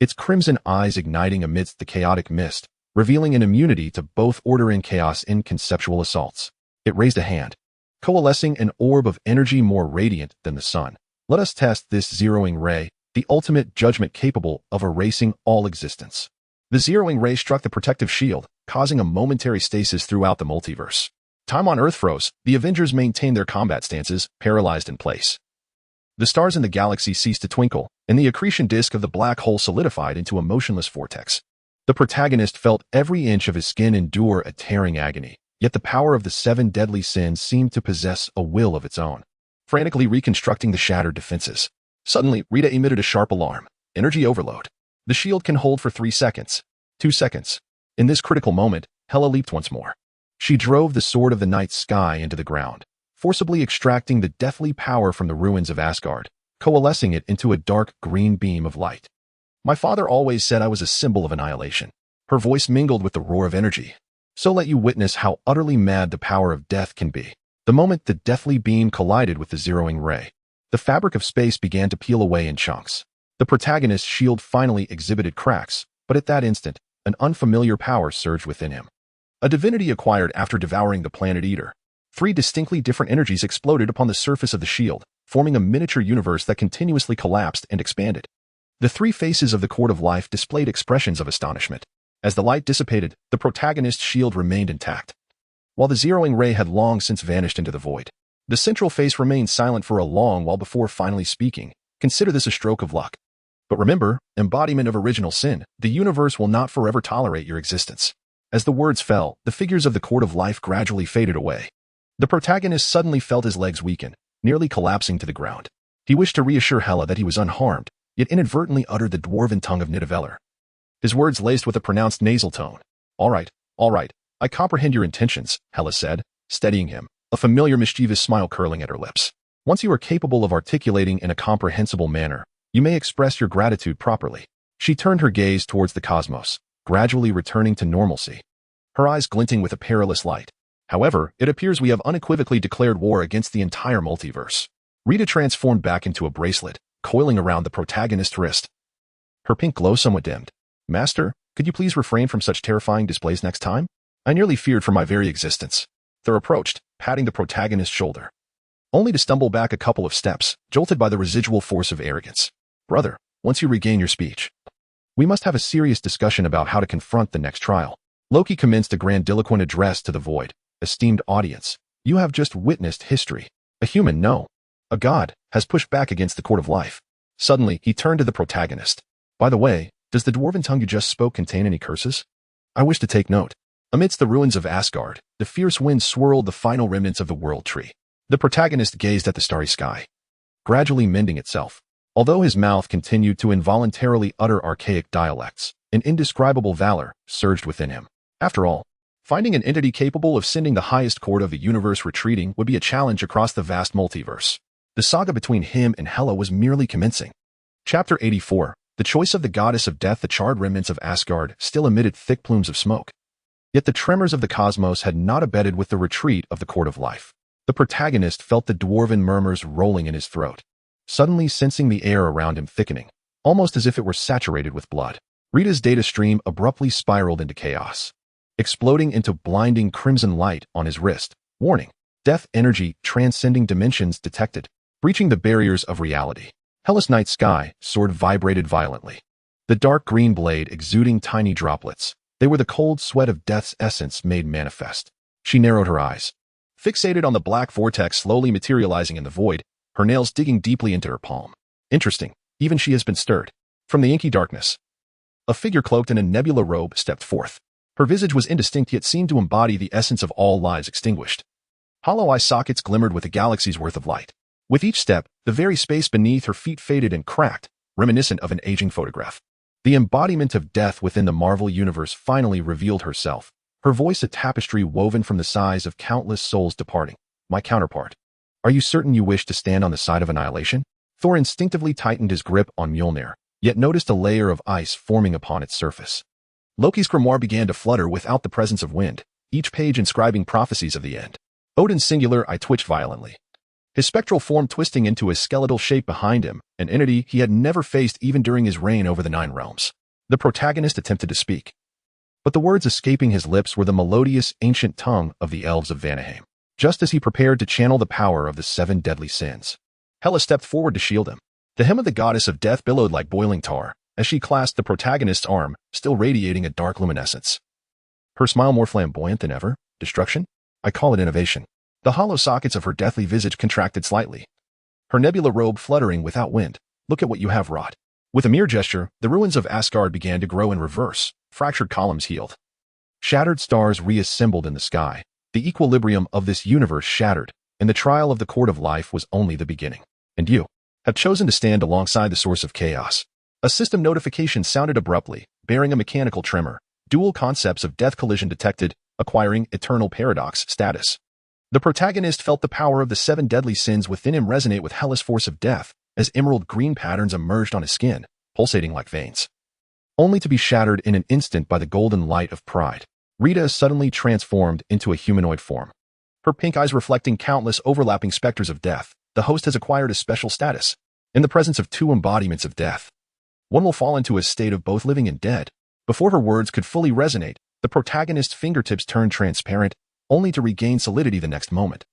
its crimson eyes igniting amidst the chaotic mist, revealing an immunity to both order and chaos in conceptual assaults. It raised a hand, coalescing an orb of energy more radiant than the sun. Let us test this zeroing ray, the ultimate judgment capable of erasing all existence. The zeroing ray struck the protective shield, causing a momentary stasis throughout the multiverse. Time on Earth froze. The Avengers maintained their combat stances, paralyzed in place. The stars in the galaxy ceased to twinkle, and the accretion disk of the black hole solidified into a motionless vortex. The protagonist felt every inch of his skin endure a tearing agony, yet the power of the 7 deadly sins seemed to possess a will of its own, frantically reconstructing the shattered defenses. Suddenly, Rita emitted a sharp alarm. Energy overload. The shield can hold for 3 seconds. 2 seconds. In this critical moment, Hela leaped once more. She drove the sword of the night sky into the ground, forcibly extracting the deathly power from the ruins of Asgard, coalescing it into a dark green beam of light. My father always said I was a symbol of annihilation. Her voice mingled with the roar of energy. So let you witness how utterly mad the power of death can be. The moment the deathly beam collided with the zeroing ray, the fabric of space began to peel away in chunks. The protagonist's shield finally exhibited cracks, but at that instant, an unfamiliar power surged within him. A divinity acquired after devouring the planet Eater. 3 distinctly different energies exploded upon the surface of the shield, forming a miniature universe that continuously collapsed and expanded. The 3 faces of the court of life displayed expressions of astonishment. As the light dissipated, the protagonist's shield remained intact, while the zeroing ray had long since vanished into the void. The central face remained silent for a long while before finally speaking. Consider this a stroke of luck. But remember, embodiment of original sin, the universe will not forever tolerate your existence. As the words fell, the figures of the court of life gradually faded away. The protagonist suddenly felt his legs weaken, nearly collapsing to the ground. He wished to reassure Hela that he was unharmed, yet inadvertently uttered the dwarven tongue of Nidavellir. His words laced with a pronounced nasal tone. All right, I comprehend your intentions, Hela said, steadying him, a familiar mischievous smile curling at her lips. Once you are capable of articulating in a comprehensible manner, you may express your gratitude properly. She turned her gaze towards the cosmos, gradually returning to normalcy, her eyes glinting with a perilous light. However, it appears we have unequivocally declared war against the entire multiverse. Rita transformed back into a bracelet, coiling around the protagonist's wrist. Her pink glow somewhat dimmed. Master, could you please refrain from such terrifying displays next time? I nearly feared for my very existence. Thor approached, patting the protagonist's shoulder, only to stumble back a couple of steps, jolted by the residual force of arrogance. Brother, once you regain your speech, we must have a serious discussion about how to confront the next trial. Loki commenced a grandiloquent address to the void. Esteemed audience, you have just witnessed history. A human, no, a god, has pushed back against the court of life. Suddenly, he turned to the protagonist. By the way, does the dwarven tongue you just spoke contain any curses? I wish to take note. Amidst the ruins of Asgard, the fierce wind swirled the final remnants of the world tree. The protagonist gazed at the starry sky, gradually mending itself. Although his mouth continued to involuntarily utter archaic dialects, an indescribable valor surged within him. After all, finding an entity capable of sending the highest court of the universe retreating would be a challenge across the vast multiverse. The saga between him and Hela was merely commencing. Chapter 84. The choice of the goddess of death. The charred remnants of Asgard still emitted thick plumes of smoke. Yet the tremors of the cosmos had not abated with the retreat of the court of life. The protagonist felt the dwarven murmurs rolling in his throat, suddenly sensing the air around him thickening, almost as if it were saturated with blood. Rita's data stream abruptly spiraled into chaos. exploding into blinding crimson light on his wrist. Warning. Death energy transcending dimensions detected, breaching the barriers of reality. Hellas night sky, sword vibrated violently. The dark green blade exuding tiny droplets. They were the cold sweat of death's essence made manifest. She narrowed her eyes. Fixated on the black vortex slowly materializing in the void, her nails digging deeply into her palm. Interesting, even she has been stirred. From the inky darkness, a figure cloaked in a nebula robe stepped forth. Her visage was indistinct yet seemed to embody the essence of all lives extinguished. Hollow eye sockets glimmered with a galaxy's worth of light. With each step, the very space beneath her feet faded and cracked, reminiscent of an aging photograph. The embodiment of death within the Marvel Universe finally revealed herself, her voice a tapestry woven from the sighs of countless souls departing. My counterpart. Are you certain you wish to stand on the side of annihilation? Thor instinctively tightened his grip on Mjolnir, yet noticed a layer of ice forming upon its surface. Loki's grimoire began to flutter without the presence of wind, each page inscribing prophecies of the end. Odin's singular eye twitched violently. His spectral form twisting into a skeletal shape behind him, an entity he had never faced even during his reign over the 9 realms. The protagonist attempted to speak, but the words escaping his lips were the melodious ancient tongue of the elves of Vanaheim. Just as he prepared to channel the power of the 7 deadly sins, Hela stepped forward to shield him. The hymn of the goddess of death billowed like boiling tar, as she clasped the protagonist's arm, still radiating a dark luminescence. Her smile more flamboyant than ever. Destruction? I call it innovation. The hollow sockets of her deathly visage contracted slightly. Her nebula robe fluttering without wind. Look at what you have wrought. With a mere gesture, the ruins of Asgard began to grow in reverse. Fractured columns healed. Shattered stars reassembled in the sky. The equilibrium of this universe shattered, and the trial of the court of life was only the beginning. And you have chosen to stand alongside the source of chaos. A system notification sounded abruptly, bearing a mechanical tremor. Dual concepts of death collision detected, acquiring eternal paradox status. The protagonist felt the power of the 7 deadly sins within him resonate with Hela's force of death, as emerald green patterns emerged on his skin, pulsating like veins, only to be shattered in an instant by the golden light of pride. Rita suddenly transformed into a humanoid form. Her pink eyes reflecting countless overlapping specters of death. The host has acquired a special status. In the presence of 2 embodiments of death, one will fall into a state of both living and dead. Before her words could fully resonate, the protagonist's fingertips turned transparent, only to regain solidity the next moment.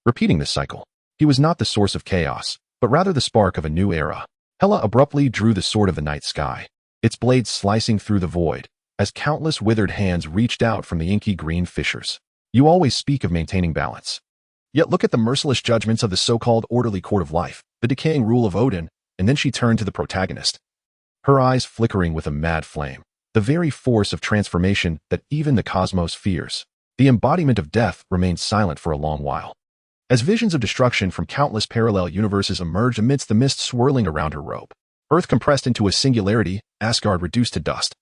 Repeating this cycle, he was not the source of chaos, but rather the spark of a new era. Hela abruptly drew the sword of the night sky, its blade slicing through the void, as countless withered hands reached out from the inky green fissures. You always speak of maintaining balance. Yet look at the merciless judgments of the so-called orderly court of life, the decaying rule of Odin, and then she turned to the protagonist. Her eyes flickering with a mad flame, the very force of transformation that even the cosmos fears. The embodiment of death remained silent for a long while, as visions of destruction from countless parallel universes emerged amidst the mist swirling around her robe. Earth compressed into a singularity, Asgard reduced to dust.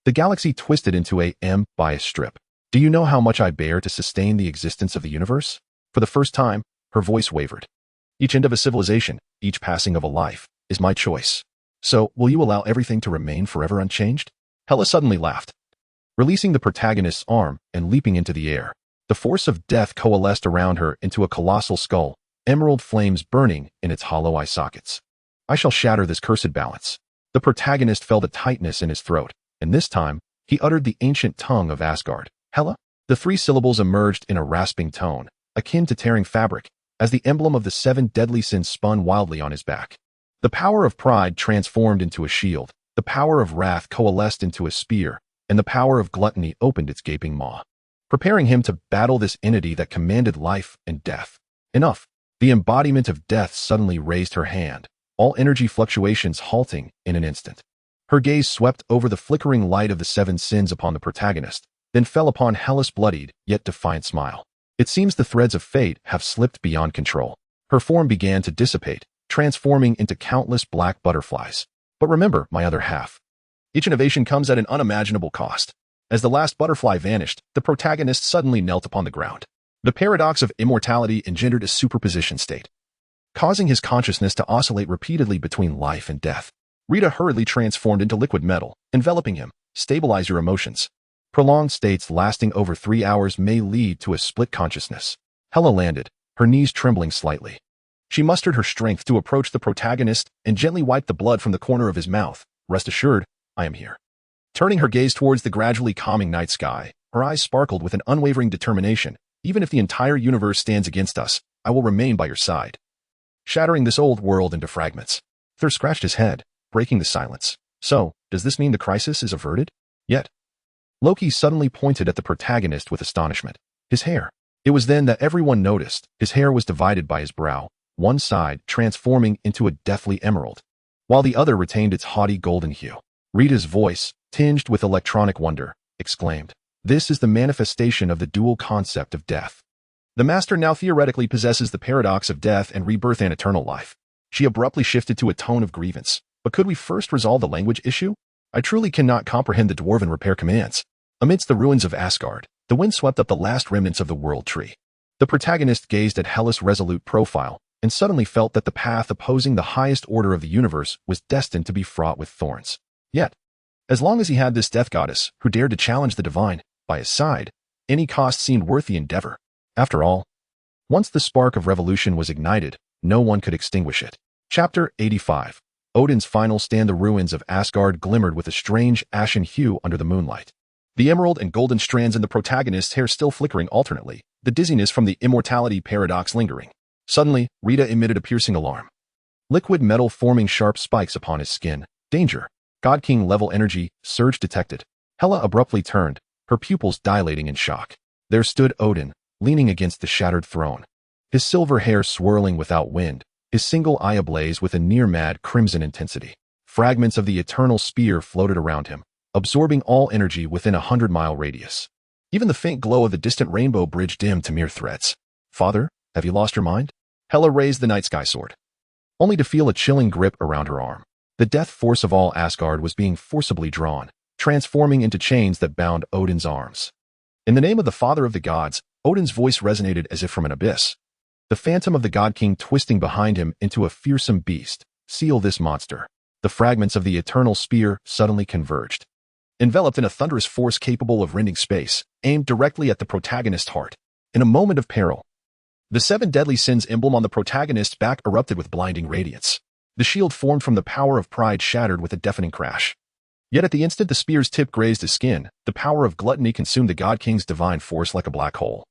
The galaxy twisted into a by a strip. Do you know how much I bear to sustain the existence of the universe? For the first time, her voice wavered. Each end of a civilization, each passing of a life, is my choice. So, will you allow everything to remain forever unchanged? Hela suddenly laughed, releasing the protagonist's arm and leaping into the air. The force of death coalesced around her into a colossal skull, emerald flames burning in its hollow eye sockets. I shall shatter this cursed balance. The protagonist felt a tightness in his throat, and this time, he uttered the ancient tongue of Asgard. Hela? The 3 syllables emerged in a rasping tone, akin to tearing fabric, as the emblem of the 7 deadly sins spun wildly on his back. The power of pride transformed into a shield, the power of wrath coalesced into a spear, and the power of gluttony opened its gaping maw, preparing him to battle this entity that commanded life and death. Enough. The embodiment of death suddenly raised her hand, all energy fluctuations halting in an instant. Her gaze swept over the flickering light of the 7 sins upon the protagonist, then fell upon Hela's bloodied yet defiant smile. It seems the threads of fate have slipped beyond control. Her form began to dissipate, transforming into countless black butterflies. But remember, my other half. Each innovation comes at an unimaginable cost. As the last butterfly vanished, the protagonist suddenly knelt upon the ground. The paradox of immortality engendered a superposition state, causing his consciousness to oscillate repeatedly between life and death. Rita hurriedly transformed into liquid metal, enveloping him. Stabilize your emotions. Prolonged states lasting over 3 hours may lead to a split consciousness. Hela landed, her knees trembling slightly. She mustered her strength to approach the protagonist and gently wiped the blood from the corner of his mouth. Rest assured, I am here. Turning her gaze towards the gradually calming night sky, Her eyes sparkled with an unwavering determination. Even if the entire universe stands against us, I will remain by your side. Shattering this old world into fragments. Thor scratched his head, breaking the silence. So, does this mean the crisis is averted? Yet. Loki suddenly pointed at the protagonist with astonishment. His hair. It was then that everyone noticed. His hair was divided by his brow, one side transforming into a deathly emerald, while the other retained its haughty golden hue. Rita's voice, tinged with electronic wonder, exclaimed, "This is the manifestation of the dual concept of death. The Master now theoretically possesses the paradox of death and rebirth and eternal life." She abruptly shifted to a tone of grievance. "But could we first resolve the language issue? I truly cannot comprehend the dwarven repair commands." Amidst the ruins of Asgard, the wind swept up the last remnants of the world tree. The protagonist gazed at Hela's resolute profile and suddenly felt that the path opposing the highest order of the universe was destined to be fraught with thorns. Yet, as long as he had this death goddess who dared to challenge the divine by his side, any cost seemed worth the endeavor. After all, once the spark of revolution was ignited, no one could extinguish it. Chapter 85. Odin's final stand. The ruins of Asgard glimmered with a strange ashen hue under the moonlight. The emerald and golden strands in the protagonist's hair still flickering alternately, the dizziness from the immortality paradox lingering. Suddenly, Rita emitted a piercing alarm. Liquid metal forming sharp spikes upon his skin. Danger. God King level energy surge detected. Hela abruptly turned, her pupils dilating in shock. There stood Odin, leaning against the shattered throne. His silver hair swirling without wind, his single eye ablaze with a near-mad crimson intensity. Fragments of the eternal spear floated around him, absorbing all energy within a 100-mile radius. Even the faint glow of the distant rainbow bridge dimmed to mere threads. "Father, have you lost your mind?" Hela raised the night sky sword, only to feel a chilling grip around her arm. The death force of all Asgard was being forcibly drawn, transforming into chains that bound Odin's arms. In the name of the Father of the Gods, Odin's voice resonated as if from an abyss. The phantom of the God King twisting behind him into a fearsome beast. "Seal this monster." The fragments of the eternal spear suddenly converged, enveloped in a thunderous force capable of rending space, aimed directly at the protagonist's heart. In a moment of peril, the 7 deadly sins emblem on the protagonist's back erupted with blinding radiance. The shield formed from the power of pride shattered with a deafening crash. Yet at the instant the spear's tip grazed his skin, the power of gluttony consumed the God King's divine force like a black hole,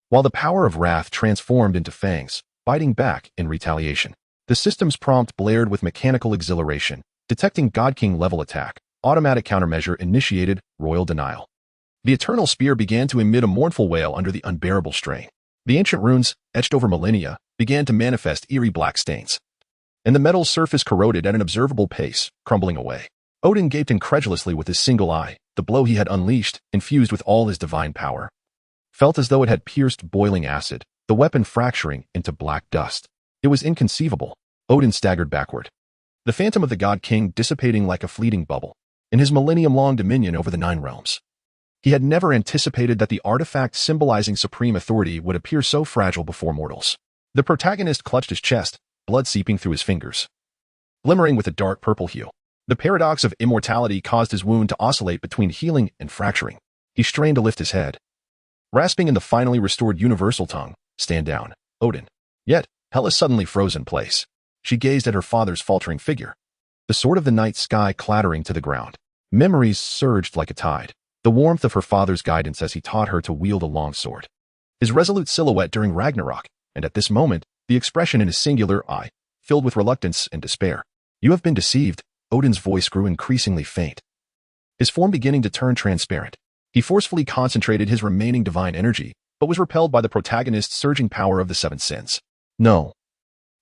while the power of wrath transformed into fangs, biting back in retaliation. The system's prompt blared with mechanical exhilaration. Detecting God King level attack, automatic countermeasure initiated, royal denial. The eternal spear began to emit a mournful wail under the unbearable strain. The ancient runes, etched over millennia, began to manifest eerie black stains, and the metal's surface corroded at an observable pace, crumbling away. Odin gaped incredulously with his single eye. The blow he had unleashed, infused with all his divine power, felt as though it had pierced boiling acid, the weapon fracturing into black dust. It was inconceivable. Odin staggered backward, the phantom of the God King dissipating like a fleeting bubble in his millennium-long dominion over the 9 realms. He had never anticipated that the artifact symbolizing supreme authority would appear so fragile before mortals. The protagonist clutched his chest, blood seeping through his fingers, glimmering with a dark purple hue. The paradox of immortality caused his wound to oscillate between healing and fracturing. He strained to lift his head, rasping in the finally restored universal tongue, "Stand down, Odin." Yet, Hela suddenly froze in place. She gazed at her father's faltering figure, the sword of the night sky clattering to the ground. Memories surged like a tide. The warmth of her father's guidance as he taught her to wield a long sword, his resolute silhouette during Ragnarok, and at this moment, the expression in his singular eye, filled with reluctance and despair. "You have been deceived." Odin's voice grew increasingly faint, his form beginning to turn transparent. He forcefully concentrated his remaining divine energy, but was repelled by the protagonist's surging power of the 7 sins. "No.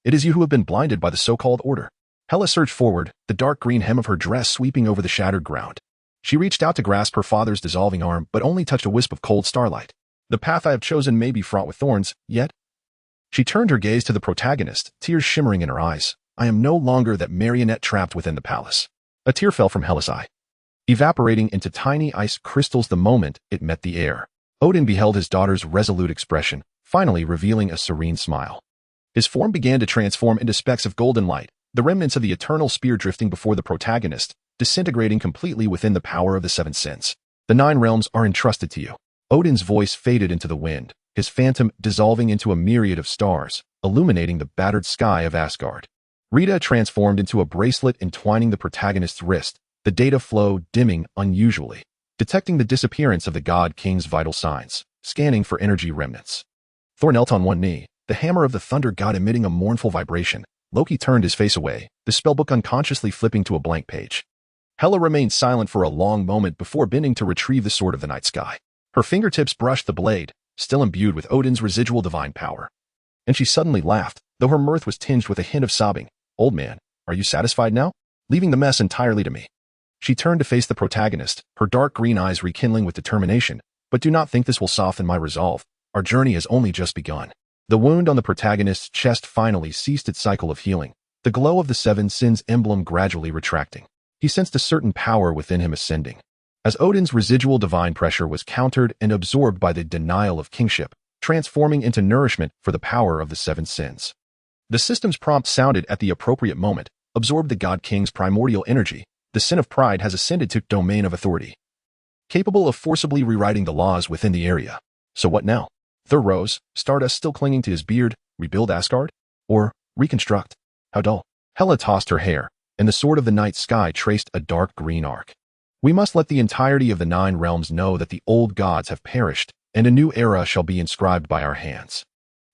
It is you who have been blinded by the so-called order." Hela surged forward, the dark green hem of her dress sweeping over the shattered ground. She reached out to grasp her father's dissolving arm, but only touched a wisp of cold starlight. "The path I have chosen may be fraught with thorns, yet..." She turned her gaze to the protagonist, tears shimmering in her eyes. "I am no longer that marionette trapped within the palace." A tear fell from Hela's eye, evaporating into tiny ice crystals the moment it met the air. Odin beheld his daughter's resolute expression, finally revealing a serene smile. His form began to transform into specks of golden light, the remnants of the eternal spear drifting before the protagonist, disintegrating completely within the power of the 7 sins. "The 9 realms are entrusted to you." Odin's voice faded into the wind, his phantom dissolving into a myriad of stars, illuminating the battered sky of Asgard. Rita transformed into a bracelet entwining the protagonist's wrist, the data flow dimming unusually. detecting the disappearance of the God King's vital signs, scanning for energy remnants. Thor knelt on one knee, the hammer of the thunder god emitting a mournful vibration. Loki turned his face away, the spellbook unconsciously flipping to a blank page. Hela remained silent for a long moment before bending to retrieve the sword of the night sky. Her fingertips brushed the blade, still imbued with Odin's residual divine power. And she suddenly laughed, though her mirth was tinged with a hint of sobbing. "Old man, are you satisfied now? Leaving the mess entirely to me." She turned to face the protagonist, her dark green eyes rekindling with determination. "But do not think this will soften my resolve. Our journey has only just begun." The wound on the protagonist's chest finally ceased its cycle of healing, the glow of the seven sins emblem gradually retracting. He sensed a certain power within him ascending. As Odin's residual divine pressure was countered and absorbed by the denial of kingship, transforming into nourishment for the power of the seven sins. The system's prompt sounded at the appropriate moment, absorbed the God King's primordial energy. The sin of pride has ascended to domain of authority, capable of forcibly rewriting the laws within the area. So what now? Thor rose, Stardust still clinging to his beard. Rebuild Asgard? Or reconstruct? How dull. Hela tossed her hair, and the sword of the night sky traced a dark green arc. "We must let the entirety of the 9 realms know that the old gods have perished, and a new era shall be inscribed by our hands."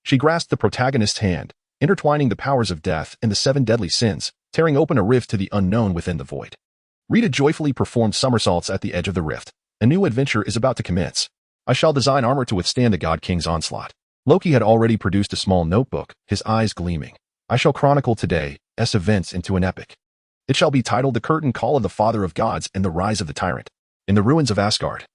She grasped the protagonist's hand, intertwining the powers of death and the 7 deadly sins, tearing open a rift to the unknown within the void. Rita joyfully performed somersaults at the edge of the rift. "A new adventure is about to commence. I shall design armor to withstand the God King's onslaught." Loki had already produced a small notebook, his eyes gleaming. "I shall chronicle today's events into an epic. It shall be titled The Curtain Call of the Father of Gods and the Rise of the Tyrant. In the ruins of Asgard."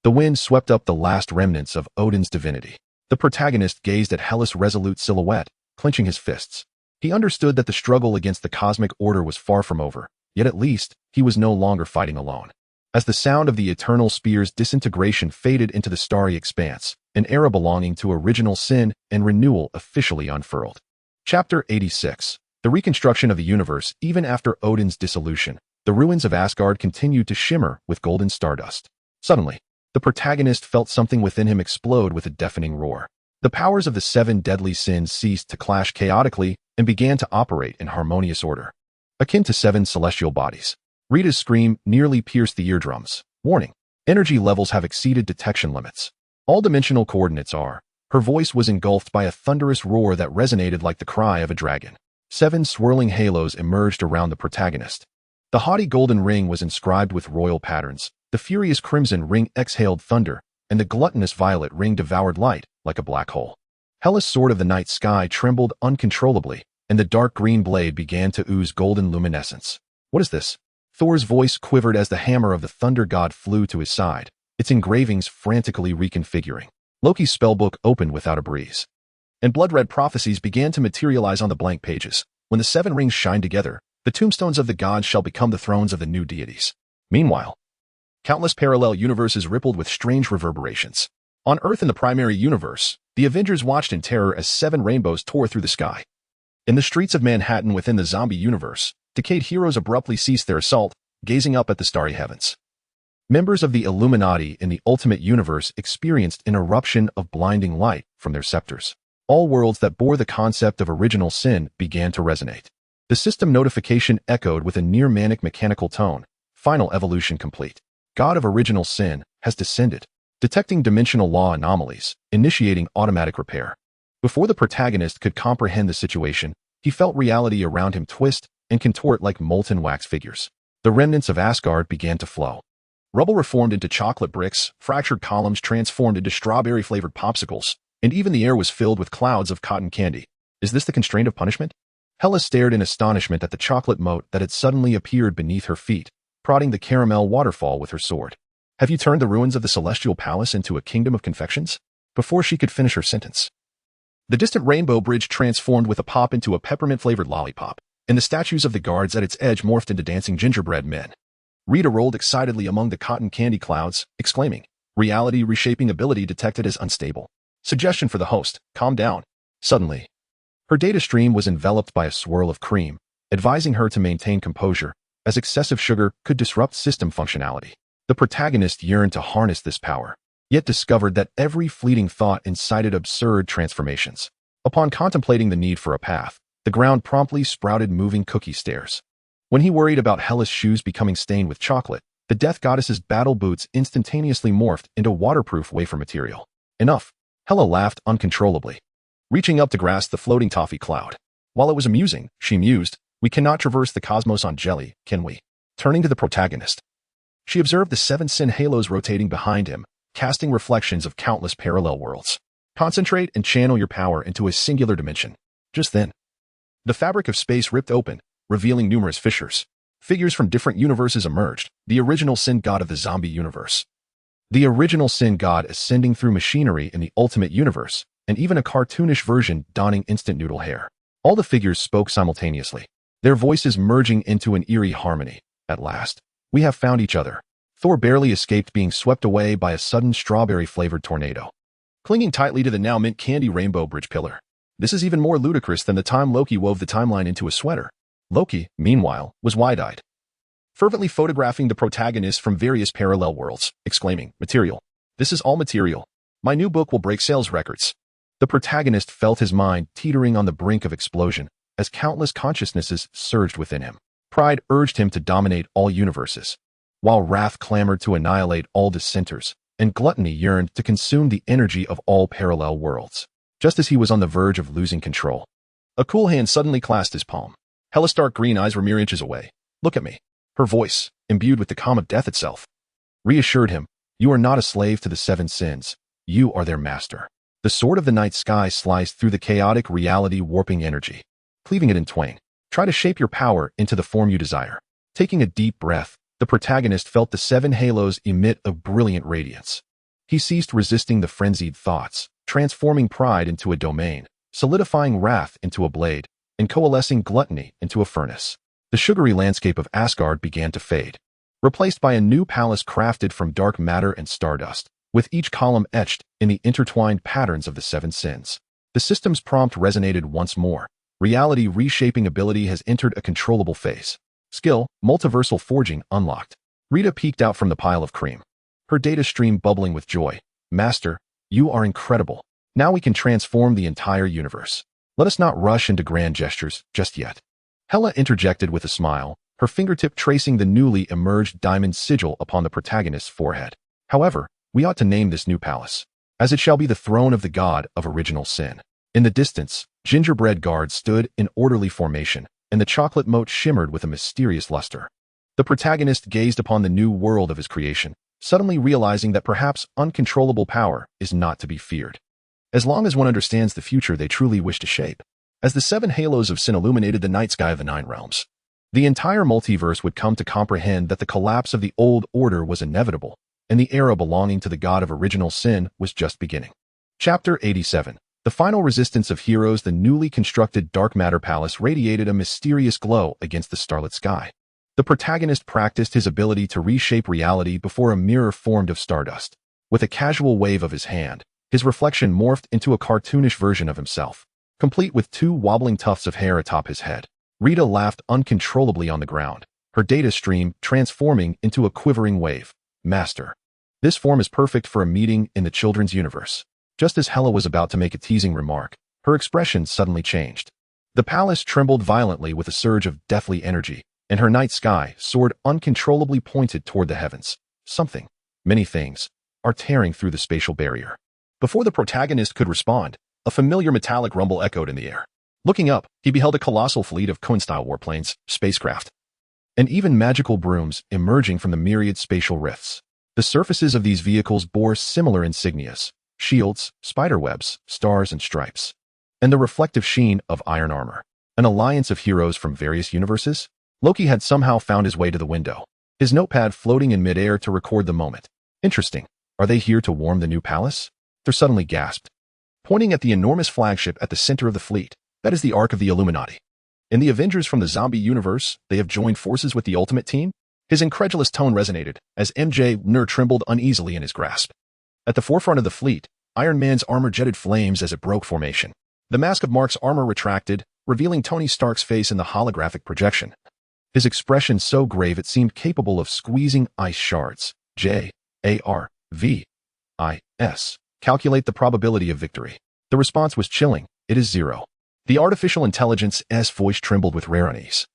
The wind swept up the last remnants of Odin's divinity. The protagonist gazed at Hela's resolute silhouette, clenching his fists. He understood that the struggle against the cosmic order was far from over, yet at least, he was no longer fighting alone. As the sound of the eternal spear's disintegration faded into the starry expanse, an era belonging to original sin and renewal officially unfurled. Chapter 86. The reconstruction of the universe. Even after Odin's dissolution, the ruins of Asgard continued to shimmer with golden stardust. Suddenly, the protagonist felt something within him explode with a deafening roar. The powers of the 7 deadly sins ceased to clash chaotically and began to operate in harmonious order, akin to 7 celestial bodies. Rita's scream nearly pierced the eardrums. "Warning! Energy levels have exceeded detection limits. All dimensional coordinates are." Her voice was engulfed by a thunderous roar that resonated like the cry of a dragon. 7 swirling halos emerged around the protagonist. The haughty golden ring was inscribed with royal patterns. The furious crimson ring exhaled thunder, and the gluttonous violet ring devoured light like a black hole. Hela's sword of the night sky trembled uncontrollably, and the dark green blade began to ooze golden luminescence. "What is this?" Thor's voice quivered as the hammer of the thunder god flew to his side, its engravings frantically reconfiguring. Loki's spellbook opened without a breeze, and blood-red prophecies began to materialize on the blank pages. When the 7 rings shine together, the tombstones of the gods shall become the thrones of the new deities. Meanwhile, countless parallel universes rippled with strange reverberations. On Earth in the primary universe, the Avengers watched in terror as 7 rainbows tore through the sky. In the streets of Manhattan within the zombie universe, decayed heroes abruptly ceased their assault, gazing up at the starry heavens. Members of the Illuminati in the Ultimate Universe experienced an eruption of blinding light from their scepters. All worlds that bore the concept of original sin began to resonate. The system notification echoed with a near-manic mechanical tone. "Final evolution complete. God of original sin has descended, detecting dimensional law anomalies, initiating automatic repair." Before the protagonist could comprehend the situation, he felt reality around him twist and contort like molten wax figures. The remnants of Asgard began to flow. Rubble reformed into chocolate bricks, fractured columns transformed into strawberry-flavored popsicles, and even the air was filled with clouds of cotton candy. Is this the constraint of punishment? Hela stared in astonishment at the chocolate moat that had suddenly appeared beneath her feet, prodding the caramel waterfall with her sword. "Have you turned the ruins of the celestial palace into a kingdom of confections?" Before she could finish her sentence, the distant rainbow bridge transformed with a pop into a peppermint-flavored lollipop, and the statues of the guards at its edge morphed into dancing gingerbread men. Rita rolled excitedly among the cotton candy clouds, exclaiming, "Reality reshaping ability detected as unstable. Suggestion for the host, calm down." Suddenly, her data stream was enveloped by a swirl of cream, advising her to maintain composure, as excessive sugar could disrupt system functionality. The protagonist yearned to harness this power, yet discovered that every fleeting thought incited absurd transformations. Upon contemplating the need for a path, the ground promptly sprouted moving cookie stairs. When he worried about Hela's shoes becoming stained with chocolate, The Death Goddess's battle boots instantaneously morphed into waterproof wafer material. Enough. Hela laughed uncontrollably, reaching up to grasp the floating toffee cloud. While it was amusing, she mused, we cannot traverse the cosmos on jelly, can we? Turning to the protagonist, she observed the 7 sin halos rotating behind him, casting reflections of countless parallel worlds. Concentrate and channel your power into a singular dimension. Just then, the fabric of space ripped open, revealing numerous fissures. Figures from different universes emerged, the original sin god of the zombie universe, the original sin god ascending through machinery in the ultimate universe, and even a cartoonish version donning instant noodle hair. All the figures spoke simultaneously, their voices merging into an eerie harmony. At last, we have found each other. Thor barely escaped being swept away by a sudden strawberry-flavored tornado, clinging tightly to the now mint candy rainbow bridge pillar. This is even more ludicrous than the time Loki wove the timeline into a sweater. Loki, meanwhile, was wide-eyed, fervently photographing the protagonists from various parallel worlds, exclaiming, material. This is all material. My new book will break sales records. The protagonist felt his mind teetering on the brink of explosion as countless consciousnesses surged within him. Pride urged him to dominate all universes, while wrath clamored to annihilate all dissenters, and gluttony yearned to consume the energy of all parallel worlds. Just as he was on the verge of losing control, a cool hand suddenly clasped his palm. Hela's dark green eyes were mere inches away. Look at me. Her voice, imbued with the calm of death itself, reassured him, you are not a slave to the 7 sins. You are their master. The sword of the night sky sliced through the chaotic reality warping energy, cleaving it in twain. Try to shape your power into the form you desire. Taking a deep breath, the protagonist felt the 7 halos emit a brilliant radiance. He ceased resisting the frenzied thoughts, transforming pride into a domain, solidifying wrath into a blade, and coalescing gluttony into a furnace. The sugary landscape of Asgard began to fade, replaced by a new palace crafted from dark matter and stardust, with each column etched in the intertwined patterns of the 7 sins. The system's prompt resonated once more. Reality reshaping ability has entered a controllable phase. Skill, multiversal forging unlocked. Rita peeked out from the pile of cream, her data stream bubbling with joy. Master, you are incredible. Now we can transform the entire universe. Let us not rush into grand gestures just yet. Hela interjected with a smile, her fingertip tracing the newly emerged diamond sigil upon the protagonist's forehead. However, we ought to name this new palace, as it shall be the throne of the god of original sin. In the distance, gingerbread guards stood in orderly formation, and the chocolate moat shimmered with a mysterious luster. The protagonist gazed upon the new world of his creation, suddenly realizing that perhaps uncontrollable power is not to be feared, as long as one understands the future they truly wish to shape. As the 7 halos of sin illuminated the night sky of the 9 realms, the entire multiverse would come to comprehend that the collapse of the old order was inevitable, and the era belonging to the god of original sin was just beginning. Chapter 87. The final resistance of heroes. The newly constructed dark matter palace radiated a mysterious glow against the starlit sky. The protagonist practiced his ability to reshape reality before a mirror formed of stardust. With a casual wave of his hand, his reflection morphed into a cartoonish version of himself, complete with 2 wobbling tufts of hair atop his head. Rita laughed uncontrollably on the ground, her data stream transforming into a quivering wave. Master, this form is perfect for a meeting in the children's universe. Just as Hela was about to make a teasing remark, her expression suddenly changed. The palace trembled violently with a surge of deathly energy, and her night sky soared uncontrollably pointed toward the heavens. Something, many things, are tearing through the spatial barrier. Before the protagonist could respond, a familiar metallic rumble echoed in the air. Looking up, he beheld a colossal fleet of Cohen-style warplanes, spacecraft, and even magical brooms emerging from the myriad spatial rifts. The surfaces of these vehicles bore similar insignias: shields, spiderwebs, stars, and stripes, and the reflective sheen of iron armor. An alliance of heroes from various universes? Loki had somehow found his way to the window, his notepad floating in midair to record the moment. Interesting. Are they here to warm the new palace? Thor suddenly gasped, pointing at the enormous flagship at the center of the fleet. That is the Ark of the Illuminati. In the Avengers from the zombie universe, they have joined forces with the Ultimate Team? His incredulous tone resonated as Mjolnir trembled uneasily in his grasp. At the forefront of the fleet, Iron Man's armor jetted flames as it broke formation. The mask of Mark's armor retracted, revealing Tony Stark's face in the holographic projection. His expression so grave it seemed capable of squeezing ice shards. J-A-R-V-I-S. Calculate the probability of victory. The response was chilling. It is 0. The artificial intelligence's voice trembled with rare unease,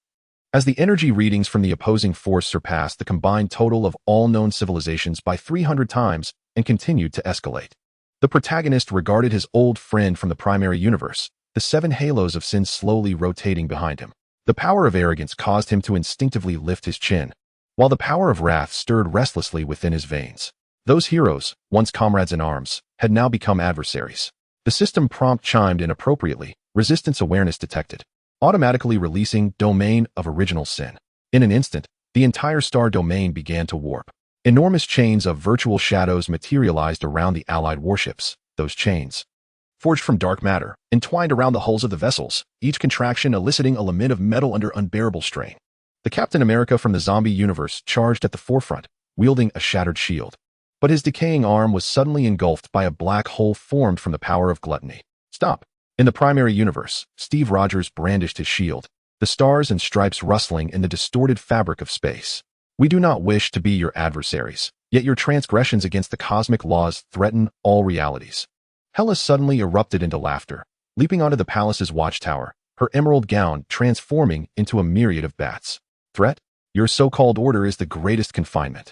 as the energy readings from the opposing force surpassed the combined total of all known civilizations by 300 times and continued to escalate. The protagonist regarded his old friend from the primary universe, the 7 halos of sin slowly rotating behind him. The power of arrogance caused him to instinctively lift his chin, while the power of wrath stirred restlessly within his veins. Those heroes, once comrades in arms, had now become adversaries. The system prompt chimed in appropriately, resistance awareness detected, automatically releasing domain of original sin. In an instant, the entire star domain began to warp. Enormous chains of virtual shadows materialized around the allied warships. Those chains, forged from dark matter, entwined around the hulls of the vessels, each contraction eliciting a lament of metal under unbearable strain. The Captain America from the zombie universe charged at the forefront, wielding a shattered shield. But his decaying arm was suddenly engulfed by a black hole formed from the power of gluttony. Stop! In the primary universe, Steve Rogers brandished his shield, the stars and stripes rustling in the distorted fabric of space. We do not wish to be your adversaries, yet your transgressions against the cosmic laws threaten all realities. Hela suddenly erupted into laughter, leaping onto the palace's watchtower, her emerald gown transforming into a myriad of bats. Threat? Your so-called order is the greatest confinement.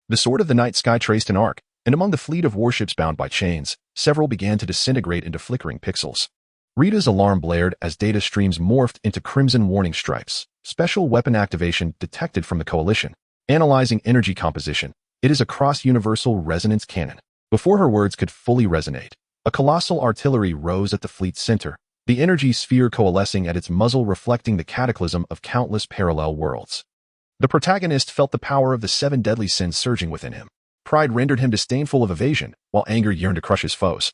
The sword of the night sky traced an arc, and among the fleet of warships bound by chains, several began to disintegrate into flickering pixels. Rita's alarm blared as data streams morphed into crimson warning stripes. Special weapon activation detected from the Coalition. Analyzing energy composition. It is a cross-universal resonance cannon. Before her words could fully resonate, a colossal artillery rose at the fleet's center, the energy sphere coalescing at its muzzle reflecting the cataclysm of countless parallel worlds. The protagonist felt the power of the 7 deadly sins surging within him. Pride rendered him disdainful of evasion, while anger yearned to crush his foes.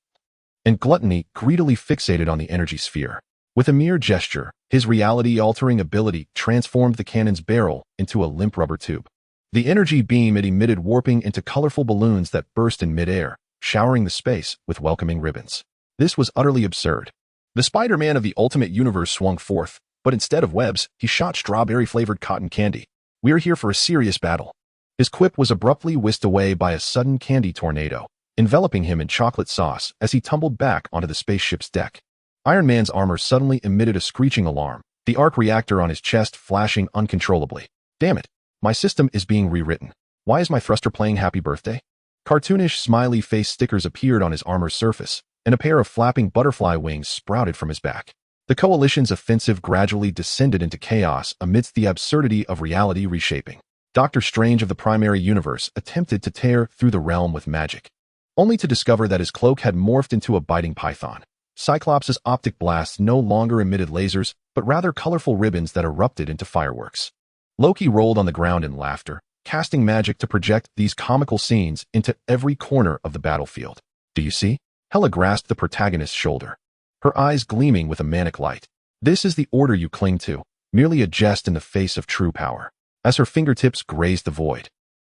And gluttony greedily fixated on the energy sphere. With a mere gesture, his reality-altering ability transformed the cannon's barrel into a limp rubber tube. The energy beam it emitted warping into colorful balloons that burst in midair, showering the space with welcoming ribbons. This was utterly absurd. The Spider-Man of the Ultimate Universe swung forth, but instead of webs, he shot strawberry-flavored cotton candy. We're here for a serious battle. His quip was abruptly whisked away by a sudden candy tornado, enveloping him in chocolate sauce as he tumbled back onto the spaceship's deck. Iron Man's armor suddenly emitted a screeching alarm, the arc reactor on his chest flashing uncontrollably. Damn it! My system is being rewritten. Why is my thruster playing Happy Birthday? Cartoonish smiley face stickers appeared on his armor's surface, and a pair of flapping butterfly wings sprouted from his back. The Coalition's offensive gradually descended into chaos amidst the absurdity of reality reshaping. Doctor Strange of the primary universe attempted to tear through the realm with magic, only to discover that his cloak had morphed into a biting python. Cyclops' optic blasts no longer emitted lasers, but rather colorful ribbons that erupted into fireworks. Loki rolled on the ground in laughter, casting magic to project these comical scenes into every corner of the battlefield. Do you see? Hela grasped the protagonist's shoulder, her eyes gleaming with a manic light. This is the order you cling to, merely a jest in the face of true power. As her fingertips grazed the void,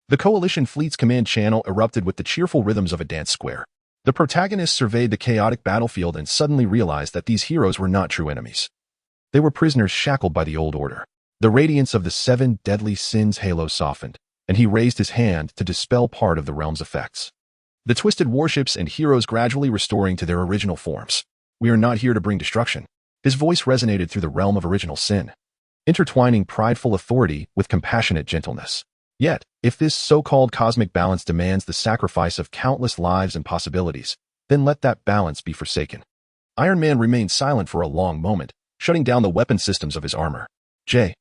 the Coalition fleet's command channel erupted with the cheerful rhythms of a dance square. The protagonist surveyed the chaotic battlefield and suddenly realized that these heroes were not true enemies. They were prisoners shackled by the old order. The radiance of the 7 deadly sins halo softened, and he raised his hand to dispel part of the realm's effects. The twisted warships and heroes gradually restoring to their original forms. We are not here to bring destruction. His voice resonated through the realm of original sin, intertwining prideful authority with compassionate gentleness. Yet, if this so-called cosmic balance demands the sacrifice of countless lives and possibilities, then let that balance be forsaken. Iron Man remained silent for a long moment, shutting down the weapon systems of his armor. J-A-R-V-I-S.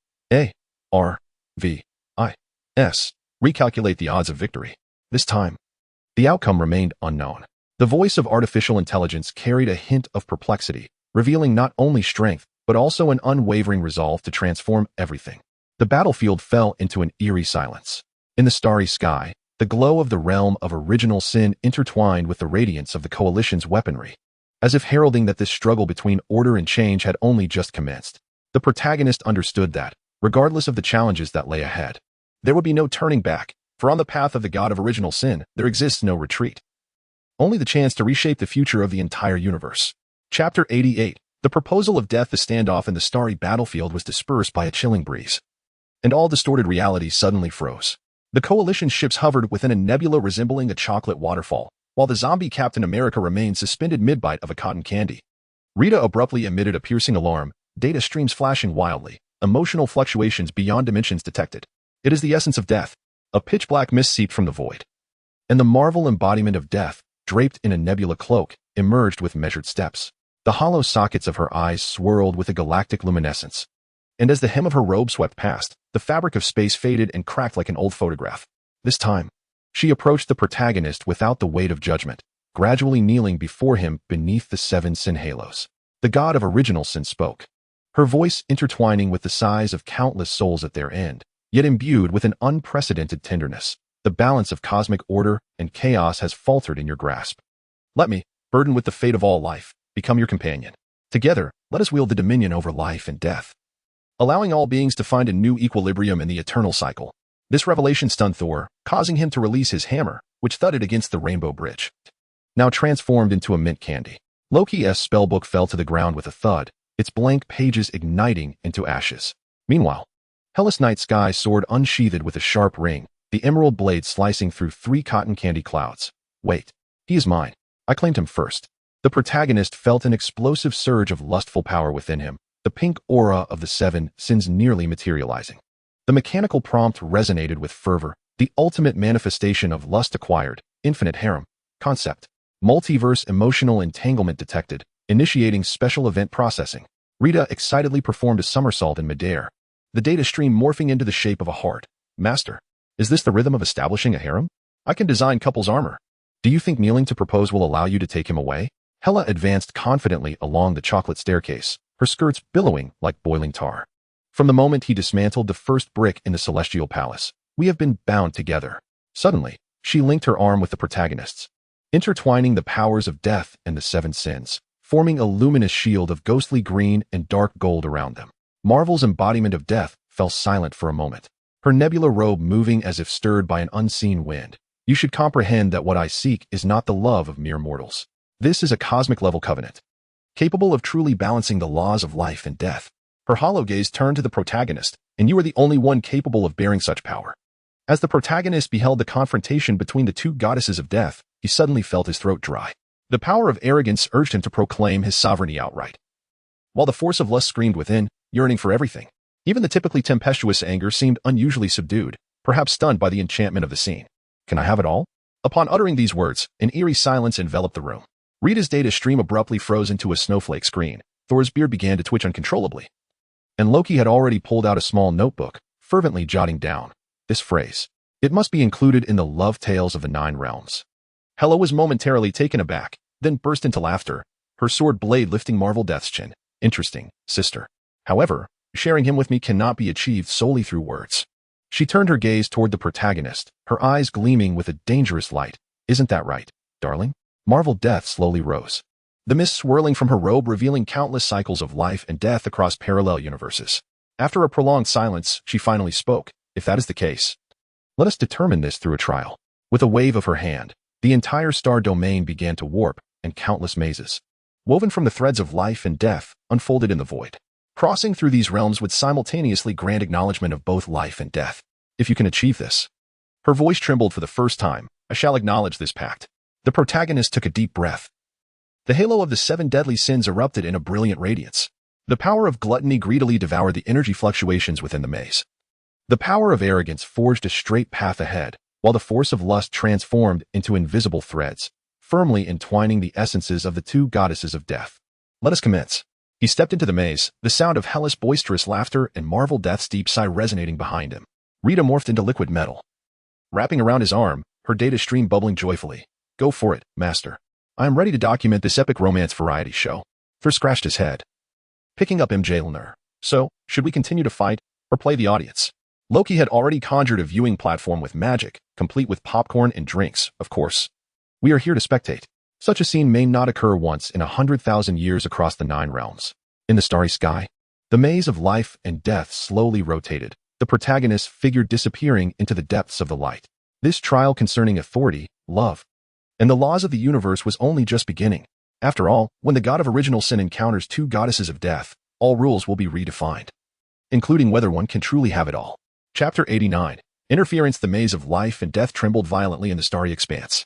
Recalculate the odds of victory. This time, the outcome remained unknown. The voice of artificial intelligence carried a hint of perplexity, revealing not only strength, but also an unwavering resolve to transform everything. The battlefield fell into an eerie silence. In the starry sky, the glow of the realm of original sin intertwined with the radiance of the Coalition's weaponry, as if heralding that this struggle between order and change had only just commenced. The protagonist understood that, regardless of the challenges that lay ahead, there would be no turning back, for on the path of the god of original sin, there exists no retreat. Only the chance to reshape the future of the entire universe. Chapter 88. The proposal of death. The standoff in the starry battlefield was dispersed by a chilling breeze, and all distorted reality suddenly froze. The Coalition ships hovered within a nebula resembling a chocolate waterfall, while the zombie Captain America remained suspended mid-bite of a cotton candy. Rita abruptly emitted a piercing alarm, data streams flashing wildly, emotional fluctuations beyond dimensions detected. It is the essence of death. A pitch-black mist seeped from the void. And the marvel embodiment of death, draped in a nebula cloak, emerged with measured steps. The hollow sockets of her eyes swirled with a galactic luminescence. And as the hem of her robe swept past, the fabric of space faded and cracked like an old photograph. This time, she approached the protagonist without the weight of judgment, gradually kneeling before him beneath the 7 sin halos. The god of original sin spoke, her voice intertwining with the sighs of countless souls at their end, yet imbued with an unprecedented tenderness. The balance of cosmic order and chaos has faltered in your grasp. Let me, burdened with the fate of all life, become your companion. Together, let us wield the dominion over life and death, allowing all beings to find a new equilibrium in the eternal cycle. This revelation stunned Thor, causing him to release his hammer, which thudded against the rainbow bridge. Now transformed into a mint candy, Loki's spellbook fell to the ground with a thud, its blank pages igniting into ashes. Meanwhile, Hellas night sky soared unsheathed with a sharp ring, the emerald blade slicing through 3 cotton candy clouds. Wait, he is mine. I claimed him first. The protagonist felt an explosive surge of lustful power within him, the pink aura of the 7 sins nearly materializing. The mechanical prompt resonated with fervor, the ultimate manifestation of lust acquired, infinite harem, concept, multiverse emotional entanglement detected, initiating special event processing. Rita excitedly performed a somersault in midair, the data stream morphing into the shape of a heart. Master, is this the rhythm of establishing a harem? I can design couples armor. Do you think kneeling to propose will allow you to take him away? Hela advanced confidently along the chocolate staircase, her skirts billowing like boiling tar. From the moment he dismantled the first brick in the celestial palace, we have been bound together. Suddenly, she linked her arm with the protagonist's, intertwining the powers of death and the 7 sins, forming a luminous shield of ghostly green and dark gold around them. Marvel's embodiment of death fell silent for a moment, her nebula robe moving as if stirred by an unseen wind. You should comprehend that what I seek is not the love of mere mortals. This is a cosmic-level covenant, capable of truly balancing the laws of life and death. Her hollow gaze turned to the protagonist, and you are the only one capable of bearing such power. As the protagonist beheld the confrontation between the 2 goddesses of death, he suddenly felt his throat dry. The power of arrogance urged him to proclaim his sovereignty outright, while the force of lust screamed within, yearning for everything. Even the typically tempestuous anger seemed unusually subdued, perhaps stunned by the enchantment of the scene. Can I have it all? Upon uttering these words, an eerie silence enveloped the room. Rita's data stream abruptly froze into a snowflake screen. Thor's beard began to twitch uncontrollably, and Loki had already pulled out a small notebook, fervently jotting down this phrase. It must be included in the love tales of the 9 realms. Hela was momentarily taken aback, then burst into laughter, her sword blade lifting Marvel Death's chin. Interesting, sister. However, sharing him with me cannot be achieved solely through words. She turned her gaze toward the protagonist, her eyes gleaming with a dangerous light. Isn't that right, darling? Marvel Death slowly rose, the mist swirling from her robe revealing countless cycles of life and death across parallel universes. After a prolonged silence, she finally spoke. If that is the case, let us determine this through a trial. With a wave of her hand, the entire star domain began to warp, and countless mazes, woven from the threads of life and death, unfolded in the void. Crossing through these realms would simultaneously grant acknowledgement of both life and death. If you can achieve this. Her voice trembled for the first time. I shall acknowledge this pact. The protagonist took a deep breath. The halo of the 7 deadly sins erupted in a brilliant radiance. The power of gluttony greedily devoured the energy fluctuations within the maze. The power of arrogance forged a straight path ahead, while the force of lust transformed into invisible threads, firmly entwining the essences of the 2 goddesses of death. Let us commence. He stepped into the maze, the sound of Hela's boisterous laughter and Marvel Death's deep sigh resonating behind him. Rita morphed into liquid metal, wrapping around his arm, her data stream bubbling joyfully. Go for it, master. I am ready to document this epic romance variety show. Thor scratched his head, picking up Mjolnir. So, should we continue to fight, or play the audience? Loki had already conjured a viewing platform with magic, complete with popcorn and drinks, of course. We are here to spectate. Such a scene may not occur once in 100,000 years across the 9 realms. In the starry sky, the maze of life and death slowly rotated, the protagonist's figure disappearing into the depths of the light. This trial concerning authority, love, and the laws of the universe was only just beginning. After all, when the god of original sin encounters 2 goddesses of death, all rules will be redefined, including whether one can truly have it all. Chapter 89. Interference. The maze of life and death trembled violently in the starry expanse.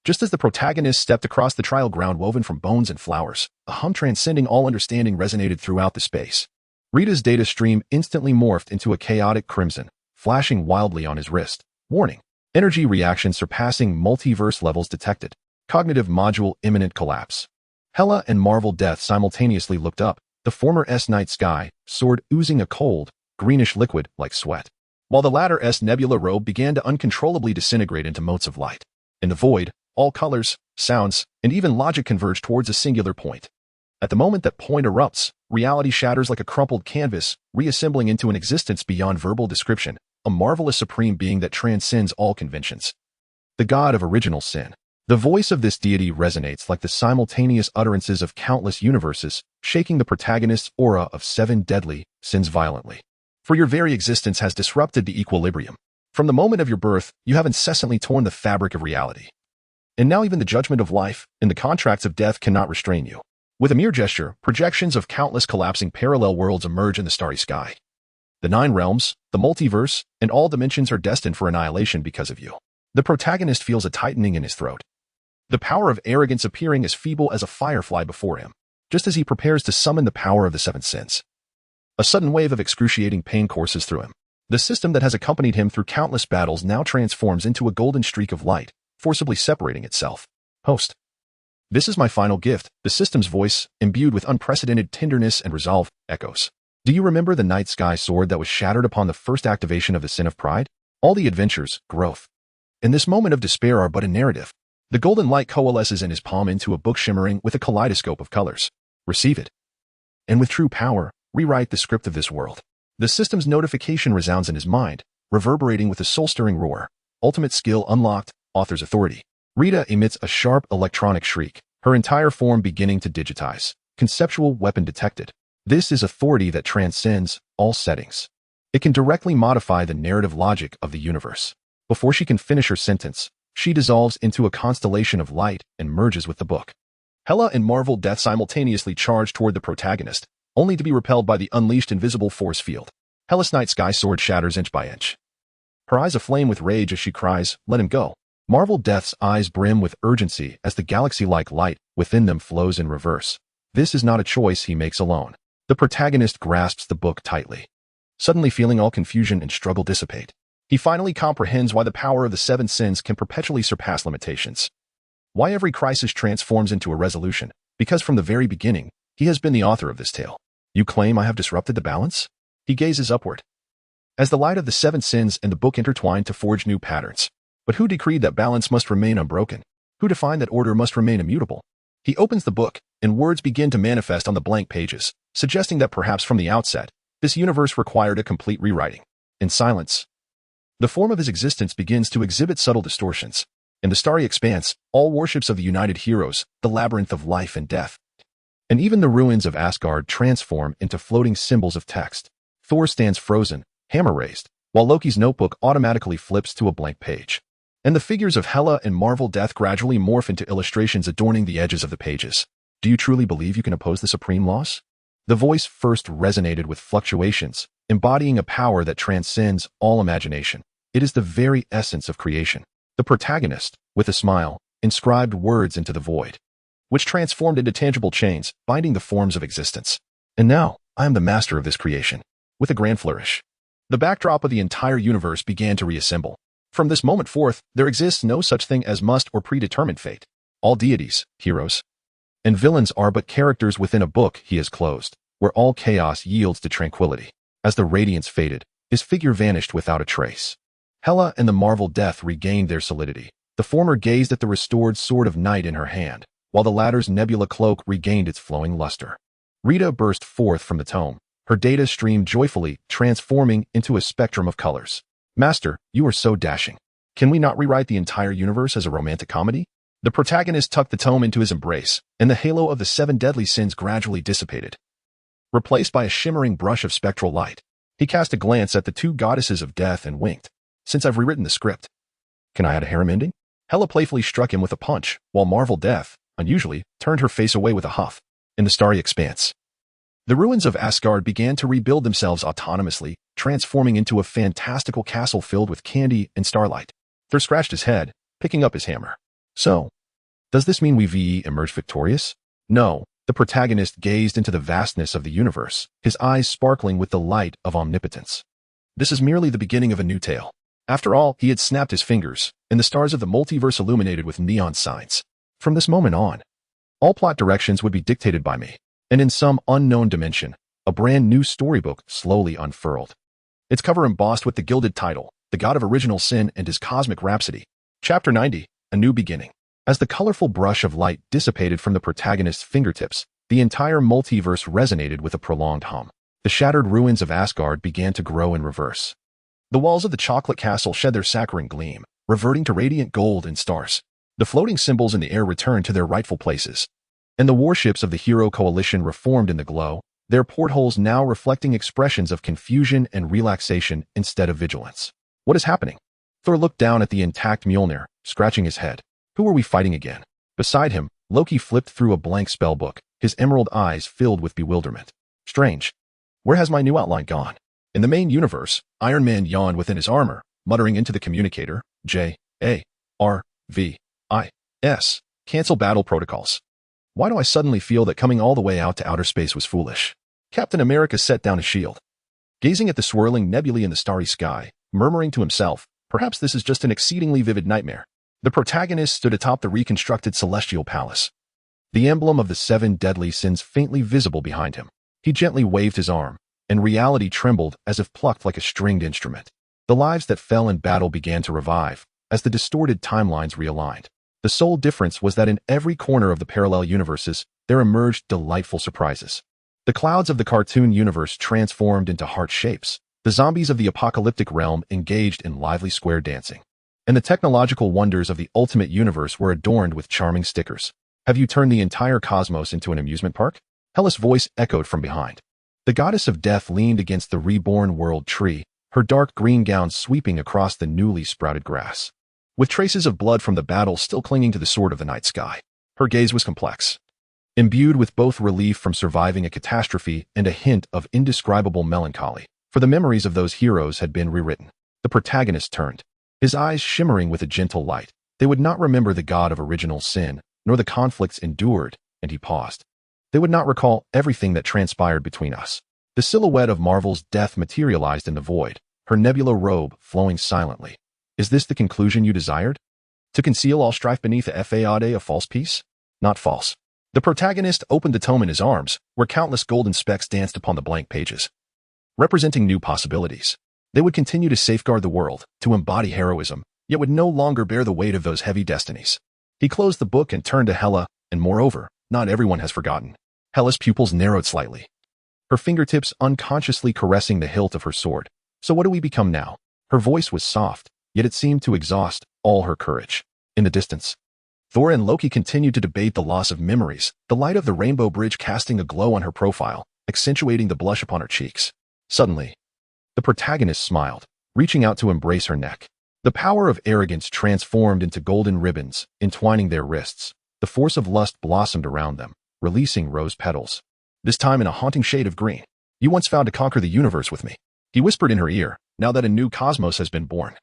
Just as the protagonist stepped across the trial ground woven from bones and flowers, a hum transcending all understanding resonated throughout the space. Rita's data stream instantly morphed into a chaotic crimson, flashing wildly on his wrist. Warning. Energy reaction surpassing multiverse levels detected. Cognitive module imminent collapse. Hela and Marvel Death simultaneously looked up, the former's night sky sword oozing a cold, greenish liquid like sweat, while the latter's nebula robe began to uncontrollably disintegrate into motes of light. In the void, all colors, sounds, and even logic converge towards a singular point. At the moment that point erupts, reality shatters like a crumpled canvas, reassembling into an existence beyond verbal description, a marvelous supreme being that transcends all conventions. The god of original sin. The voice of this deity resonates like the simultaneous utterances of countless universes, shaking the protagonist's aura of 7 deadly sins violently. For your very existence has disrupted the equilibrium. From the moment of your birth, you have incessantly torn the fabric of reality. And now even the judgment of life and the contracts of death cannot restrain you. With a mere gesture, projections of countless collapsing parallel worlds emerge in the starry sky. The 9 realms, the multiverse, and all dimensions are destined for annihilation because of you. The protagonist feels a tightening in his throat. The power of arrogance appearing as feeble as a firefly before him, just as he prepares to summon the power of the 7 sins. A sudden wave of excruciating pain courses through him. The system that has accompanied him through countless battles now transforms into a golden streak of light, forcibly separating itself. Host. This is my final gift, the system's voice, imbued with unprecedented tenderness and resolve, echoes. Do you remember the night sky sword that was shattered upon the first activation of the sin of pride? All the adventures, growth, in this moment of despair are but a narrative. The golden light coalesces in his palm into a book shimmering with a kaleidoscope of colors. Receive it. And with true power, rewrite the script of this world. The system's notification resounds in his mind, reverberating with a soul-stirring roar. Ultimate skill unlocked, author's authority. Rita emits a sharp electronic shriek, her entire form beginning to digitize. Conceptual weapon detected. This is authority that transcends all settings. It can directly modify the narrative logic of the universe. Before she can finish her sentence, she dissolves into a constellation of light and merges with the book. Hela and Marvel Death simultaneously charge toward the protagonist, only to be repelled by the unleashed invisible force field. Hela's night sky sword shatters inch by inch. Her eyes aflame with rage as she cries, "Let him go." Marvel Death's eyes brim with urgency as the galaxy-like light within them flows in reverse. This is not a choice he makes alone. The protagonist grasps the book tightly, suddenly feeling all confusion and struggle dissipate. He finally comprehends why the power of the 7 sins can perpetually surpass limitations. Why every crisis transforms into a resolution, because from the very beginning, he has been the author of this tale. You claim I have disrupted the balance? He gazes upward, as the light of the 7 sins and the book intertwine to forge new patterns. But who decreed that balance must remain unbroken? Who defined that order must remain immutable? He opens the book, and words begin to manifest on the blank pages, suggesting that perhaps from the outset, this universe required a complete rewriting. In silence, the form of his existence begins to exhibit subtle distortions. In the starry expanse, all warships of the united heroes, the labyrinth of life and death, and even the ruins of Asgard transform into floating symbols of text. Thor stands frozen, hammer raised, while Loki's notebook automatically flips to a blank page. And the figures of Hela and Marvel Death gradually morph into illustrations adorning the edges of the pages. Do you truly believe you can oppose the supreme loss? The voice first resonated with fluctuations, embodying a power that transcends all imagination. It is the very essence of creation. The protagonist, with a smile, inscribed words into the void, which transformed into tangible chains, binding the forms of existence. And now, I am the master of this creation. With a grand flourish, the backdrop of the entire universe began to reassemble. From this moment forth, there exists no such thing as must or predetermined fate. All deities, heroes, and villains are but characters within a book he has closed, where all chaos yields to tranquility. As the radiance faded, his figure vanished without a trace. Hela and the Marvel Death regained their solidity. The former gazed at the restored sword of night in her hand, while the latter's nebula cloak regained its flowing luster. Rita burst forth from the tome, her data streamed joyfully, transforming into a spectrum of colors. Master, you are so dashing. Can we not rewrite the entire universe as a romantic comedy? The protagonist tucked the tome into his embrace, and the halo of the 7 deadly sins gradually dissipated, replaced by a shimmering brush of spectral light. He cast a glance at the 2 goddesses of death and winked. Since I've rewritten the script, can I add a harem ending? Hela playfully struck him with a punch, while Marvel Death, unusually, turned her face away with a huff. In the starry expanse, the ruins of Asgard began to rebuild themselves autonomously, transforming into a fantastical castle filled with candy and starlight. Thor scratched his head, picking up his hammer. So, does this mean we emerge victorious? No, The protagonist gazed into the vastness of the universe, his eyes sparkling with the light of omnipotence. This is merely the beginning of a new tale. After all, he had snapped his fingers, and the stars of the multiverse illuminated with neon signs. From this moment on, all plot directions would be dictated by me, and in some unknown dimension, a brand new storybook slowly unfurled. Its cover embossed with the gilded title, The God of Original Sin and His Cosmic Rhapsody. Chapter 90, A New Beginning. As the colorful brush of light dissipated from the protagonist's fingertips, the entire multiverse resonated with a prolonged hum. The shattered ruins of Asgard began to grow in reverse. The walls of the chocolate castle shed their saccharine gleam, reverting to radiant gold and stars. The floating symbols in the air returned to their rightful places, and the warships of the hero coalition reformed in the glow, their portholes now reflecting expressions of confusion and relaxation instead of vigilance. What is happening? Thor looked down at the intact Mjolnir, scratching his head. Who are we fighting again? Beside him, Loki flipped through a blank spellbook, his emerald eyes filled with bewilderment. Strange. Where has my new outline gone? In the main universe, Iron Man yawned within his armor, muttering into the communicator, J-A-R-V-I-S. Cancel battle protocols. Why do I suddenly feel that coming all the way out to outer space was foolish? Captain America set down his shield, gazing at the swirling nebulae in the starry sky, murmuring to himself, perhaps this is just an exceedingly vivid nightmare. The protagonist stood atop the reconstructed celestial palace, the emblem of the 7 deadly sins faintly visible behind him. He gently waved his arm, and reality trembled as if plucked like a stringed instrument. The lives that fell in battle began to revive, as the distorted timelines realigned. The sole difference was that in every corner of the parallel universes, there emerged delightful surprises. The clouds of the cartoon universe transformed into heart shapes, the zombies of the apocalyptic realm engaged in lively square dancing, and the technological wonders of the ultimate universe were adorned with charming stickers. Have you turned the entire cosmos into an amusement park? Hela's voice echoed from behind. The goddess of death leaned against the reborn world tree, her dark green gown sweeping across the newly sprouted grass. With traces of blood from the battle still clinging to the sword of the night sky, her gaze was complex, imbued with both relief from surviving a catastrophe and a hint of indescribable melancholy, for the memories of those heroes had been rewritten. The protagonist turned, his eyes shimmering with a gentle light. They would not remember the god of original sin, nor the conflicts endured, and he paused. They would not recall everything that transpired between us. The silhouette of Marvel's death materialized in the void, her nebula robe flowing silently. Is this the conclusion you desired? To conceal all strife beneath a faade of false peace? Not false. The protagonist opened the tome in his arms, where countless golden specks danced upon the blank pages, representing new possibilities. They would continue to safeguard the world, to embody heroism, yet would no longer bear the weight of those heavy destinies. He closed the book and turned to Hela, and moreover, not everyone has forgotten. Hela's pupils narrowed slightly, her fingertips unconsciously caressing the hilt of her sword. So what do we become now? Her voice was soft, yet it seemed to exhaust all her courage. In the distance, Thor and Loki continued to debate the loss of memories, the light of the rainbow bridge casting a glow on her profile, accentuating the blush upon her cheeks. Suddenly, the protagonist smiled, reaching out to embrace her neck. The power of arrogance transformed into golden ribbons, entwining their wrists. The force of lust blossomed around them, releasing rose petals, this time in a haunting shade of green. You once vowed to conquer the universe with me, he whispered in her ear, now that a new cosmos has been born.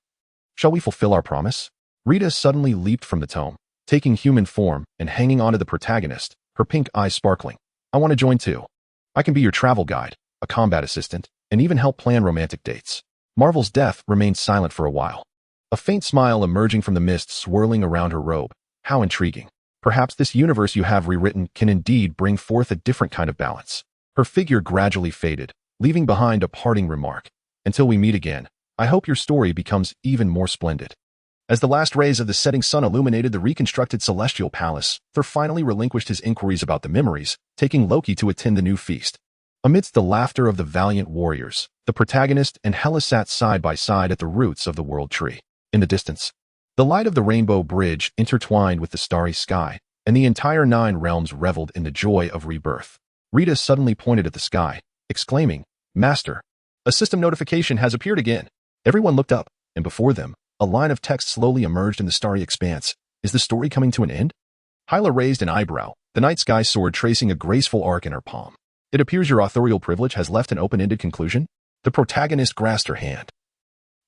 Shall we fulfill our promise? Rita suddenly leaped from the tome, taking human form and hanging onto the protagonist, her pink eyes sparkling. I want to join too. I can be your travel guide, a combat assistant, and even help plan romantic dates. Marvel's death remained silent for a while, a faint smile emerging from the mist swirling around her robe. How intriguing. Perhaps this universe you have rewritten can indeed bring forth a different kind of balance. Her figure gradually faded, leaving behind a parting remark. Until we meet again, I hope your story becomes even more splendid. As the last rays of the setting sun illuminated the reconstructed celestial palace, Thor finally relinquished his inquiries about the memories, taking Loki to attend the new feast. Amidst the laughter of the valiant warriors, the protagonist and Hela sat side by side at the roots of the world tree. In the distance, the light of the rainbow bridge intertwined with the starry sky, and the entire 9 realms reveled in the joy of rebirth. Rita suddenly pointed at the sky, exclaiming, Master, a system notification has appeared again. Everyone looked up, and before them, a line of text slowly emerged in the starry expanse. Is the story coming to an end? Hyla raised an eyebrow, the night sky sword tracing a graceful arc in her palm. It appears your authorial privilege has left an open-ended conclusion? The protagonist grasped her hand,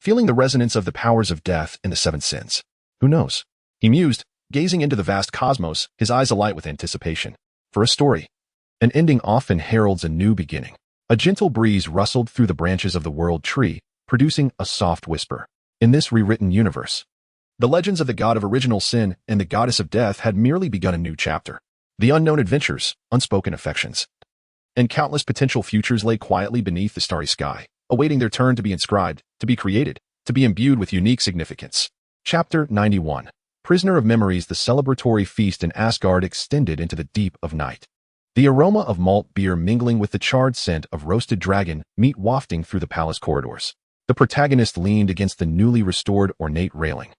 feeling the resonance of the powers of death and the 7 sins. Who knows? He mused, gazing into the vast cosmos, his eyes alight with anticipation. For a story, An ending often heralds a new beginning. A gentle breeze rustled through the branches of the world tree, producing a soft whisper. In this rewritten universe, the legends of the god of original sin and the goddess of death had merely begun a new chapter. The unknown adventures, unspoken affections, and countless potential futures lay quietly beneath the starry sky, awaiting their turn to be inscribed, to be created, to be imbued with unique significance. Chapter 91. Prisoner of Memories. The celebratory feast in Asgard extended into the deep of night. The aroma of malt beer mingling with the charred scent of roasted dragon meat wafting through the palace corridors. The protagonist leaned against the newly restored ornate railing,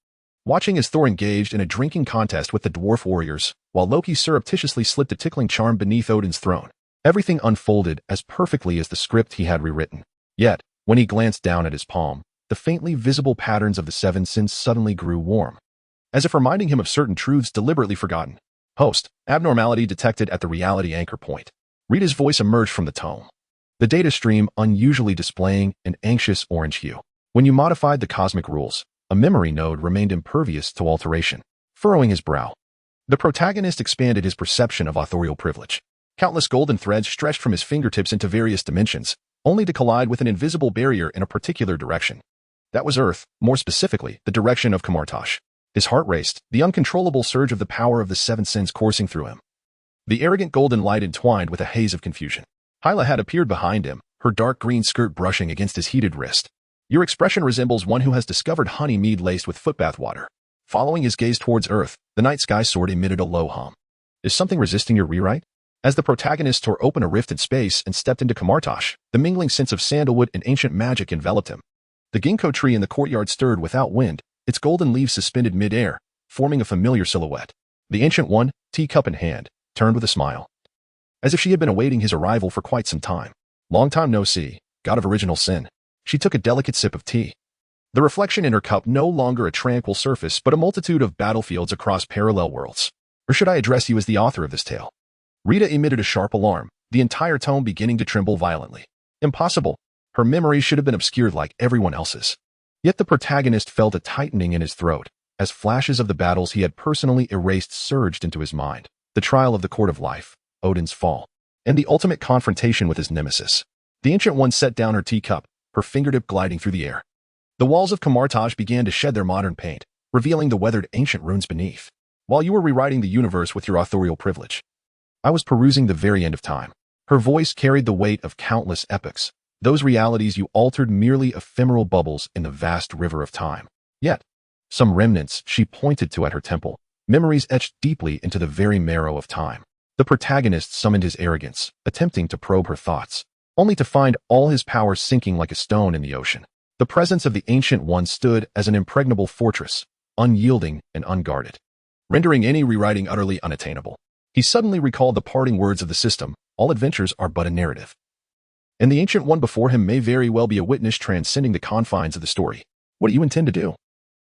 watching as Thor engaged in a drinking contest with the dwarf warriors, while Loki surreptitiously slipped a tickling charm beneath Odin's throne. Everything unfolded as perfectly as the script he had rewritten. Yet, when he glanced down at his palm, the faintly visible patterns of the seven sins suddenly grew warm, as if reminding him of certain truths deliberately forgotten. Host, abnormality detected at the reality anchor point. Rita's voice emerged from the tome, the data stream unusually displaying an anxious orange hue. When you modified the cosmic rules, a memory node remained impervious to alteration. Furrowing his brow, the protagonist expanded his perception of authorial privilege. Countless golden threads stretched from his fingertips into various dimensions, only to collide with an invisible barrier in a particular direction. That was Earth, more specifically, the direction of Kamartosh. His heart raced, the uncontrollable surge of the power of the seven sins coursing through him. The arrogant golden light entwined with a haze of confusion. Hyla had appeared behind him, her dark green skirt brushing against his heated wrist. Your expression resembles one who has discovered honey mead laced with footbath water. Following his gaze towards Earth, the night sky sword emitted a low hum. Is something resisting your rewrite? As the protagonist tore open a rift in space and stepped into Kamartosh, the mingling scents of sandalwood and ancient magic enveloped him. The ginkgo tree in the courtyard stirred without wind, its golden leaves suspended mid-air, forming a familiar silhouette. The Ancient One, teacup in hand, turned with a smile, as if she had been awaiting his arrival for quite some time. Long time no see, god of original sin. She took a delicate sip of tea. The reflection in her cup no longer a tranquil surface but a multitude of battlefields across parallel worlds. Or should I address you as the author of this tale? Rita emitted a sharp alarm, the entire tome beginning to tremble violently. Impossible. Her memory should have been obscured like everyone else's. Yet the protagonist felt a tightening in his throat, as flashes of the battles he had personally erased surged into his mind. The trial of the Court of Life, Odin's fall, and the ultimate confrontation with his nemesis. The Ancient One set down her teacup, her fingertip gliding through the air. The walls of Kamartosh began to shed their modern paint, revealing the weathered ancient runes beneath. While you were rewriting the universe with your authorial privilege, I was perusing the very end of time. Her voice carried the weight of countless epochs, those realities you altered merely ephemeral bubbles in the vast river of time. Yet, some remnants she pointed to at her temple, memories etched deeply into the very marrow of time. The protagonist summoned his arrogance, attempting to probe her thoughts, only to find all his power sinking like a stone in the ocean. The presence of the Ancient One stood as an impregnable fortress, unyielding and unguarded, rendering any rewriting utterly unattainable. He suddenly recalled the parting words of the system, all adventures are but a narrative. And the Ancient One before him may very well be a witness transcending the confines of the story. What do you intend to do?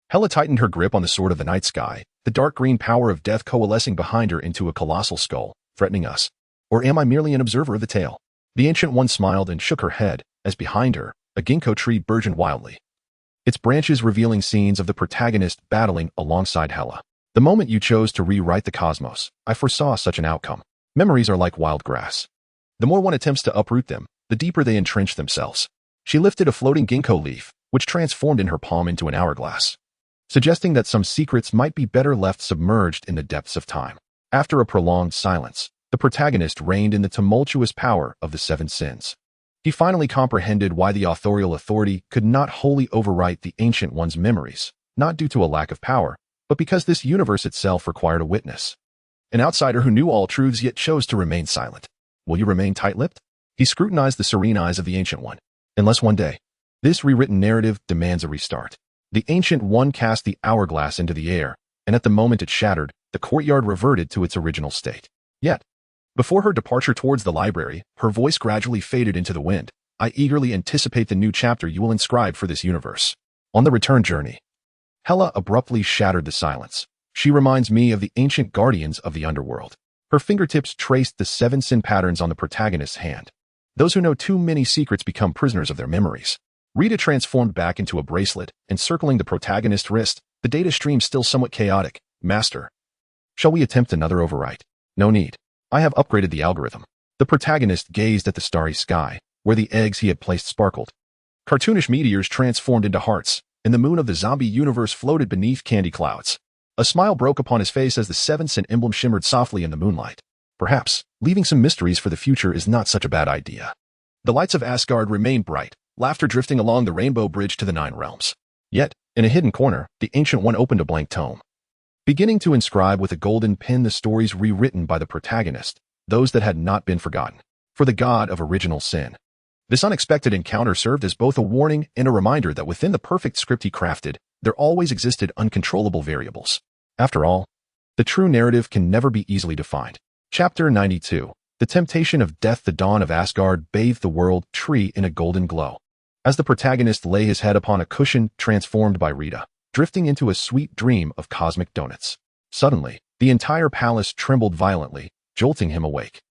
Hela tightened her grip on the sword of the night sky, the dark green power of death coalescing behind her into a colossal skull, threatening us. Or am I merely an observer of the tale? The Ancient One smiled and shook her head, as behind her, a ginkgo tree burgeoned wildly, its branches revealing scenes of the protagonist battling alongside Hela. The moment you chose to rewrite the cosmos, I foresaw such an outcome. Memories are like wild grass. The more one attempts to uproot them, the deeper they entrench themselves. She lifted a floating ginkgo leaf, which transformed in her palm into an hourglass, suggesting that some secrets might be better left submerged in the depths of time. After a prolonged silence, the protagonist reigned in the tumultuous power of the seven sins. He finally comprehended why the authorial authority could not wholly overwrite the Ancient One's memories, not due to a lack of power, but because this universe itself required a witness. An outsider who knew all truths yet chose to remain silent. Will you remain tight-lipped? He scrutinized the serene eyes of the Ancient One. Unless one day, this rewritten narrative demands a restart. The Ancient One cast the hourglass into the air, and at the moment it shattered, the courtyard reverted to its original state. Yet, before her departure towards the library, her voice gradually faded into the wind. I eagerly anticipate the new chapter you will inscribe for this universe. On the return journey, Hela abruptly shattered the silence. She reminds me of the ancient guardians of the underworld. Her fingertips traced the seven sin patterns on the protagonist's hand. Those who know too many secrets become prisoners of their memories. Rita transformed back into a bracelet, encircling the protagonist's wrist, the data stream still somewhat chaotic. Master, shall we attempt another overwrite? No need. I have upgraded the algorithm. The protagonist gazed at the starry sky, where the eggs he had placed sparkled. Cartoonish meteors transformed into hearts, and the moon of the zombie universe floated beneath candy clouds. A smile broke upon his face as the seven-sin emblem shimmered softly in the moonlight. Perhaps, leaving some mysteries for the future is not such a bad idea. The lights of Asgard remained bright, laughter drifting along the rainbow bridge to the Nine Realms. Yet, in a hidden corner, the Ancient One opened a blank tome, beginning to inscribe with a golden pen the stories rewritten by the protagonist, those that had not been forgotten. For the god of original sin. This unexpected encounter served as both a warning and a reminder that within the perfect script he crafted, there always existed uncontrollable variables. After all, the true narrative can never be easily defined. Chapter 92. The Temptation of Death. The dawn of Asgard bathed the world tree in a golden glow. As the protagonist lay his head upon a cushion transformed by Rita, drifting into a sweet dream of cosmic donuts. Suddenly, the entire palace trembled violently, jolting him awake.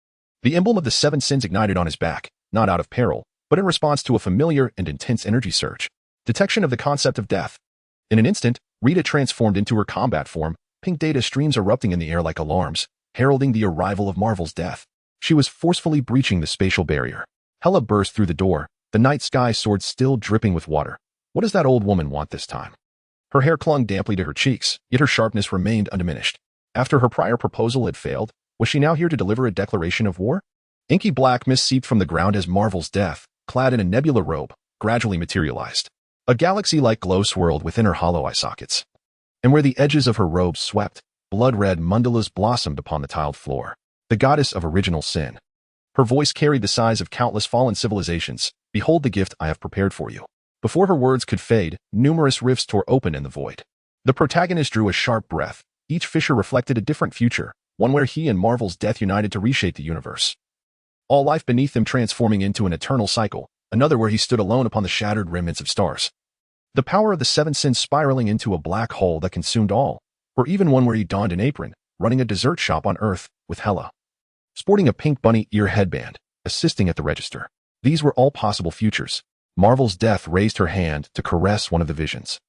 The emblem of the seven sins ignited on his back, not out of peril, but in response to a familiar and intense energy surge. Detection of the concept of death. In an instant, Rita transformed into her combat form, pink data streams erupting in the air like alarms, heralding the arrival of Marvel's death. She was forcefully breaching the spatial barrier. Hela burst through the door, the night sky sword still dripping with water. What does that old woman want this time? Her hair clung damply to her cheeks, yet her sharpness remained undiminished. After her prior proposal had failed, was she now here to deliver a declaration of war? Inky black mist seeped from the ground as Marvel's death, clad in a nebula robe, gradually materialized. A galaxy-like glow swirled within her hollow eye sockets. And where the edges of her robe swept, blood-red mandalas blossomed upon the tiled floor. The goddess of original sin. Her voice carried the sighs of countless fallen civilizations. Behold the gift I have prepared for you. Before her words could fade, numerous rifts tore open in the void. The protagonist drew a sharp breath. Each fissure reflected a different future, one where he and Marvel's death united to reshape the universe. All life beneath them transforming into an eternal cycle, another where he stood alone upon the shattered remnants of stars. The power of the seven sins spiraling into a black hole that consumed all, or even one where he donned an apron, running a dessert shop on Earth, with Hela. Sporting a pink bunny ear headband, assisting at the register. These were all possible futures. Marvel's death raised her hand to caress one of the visions.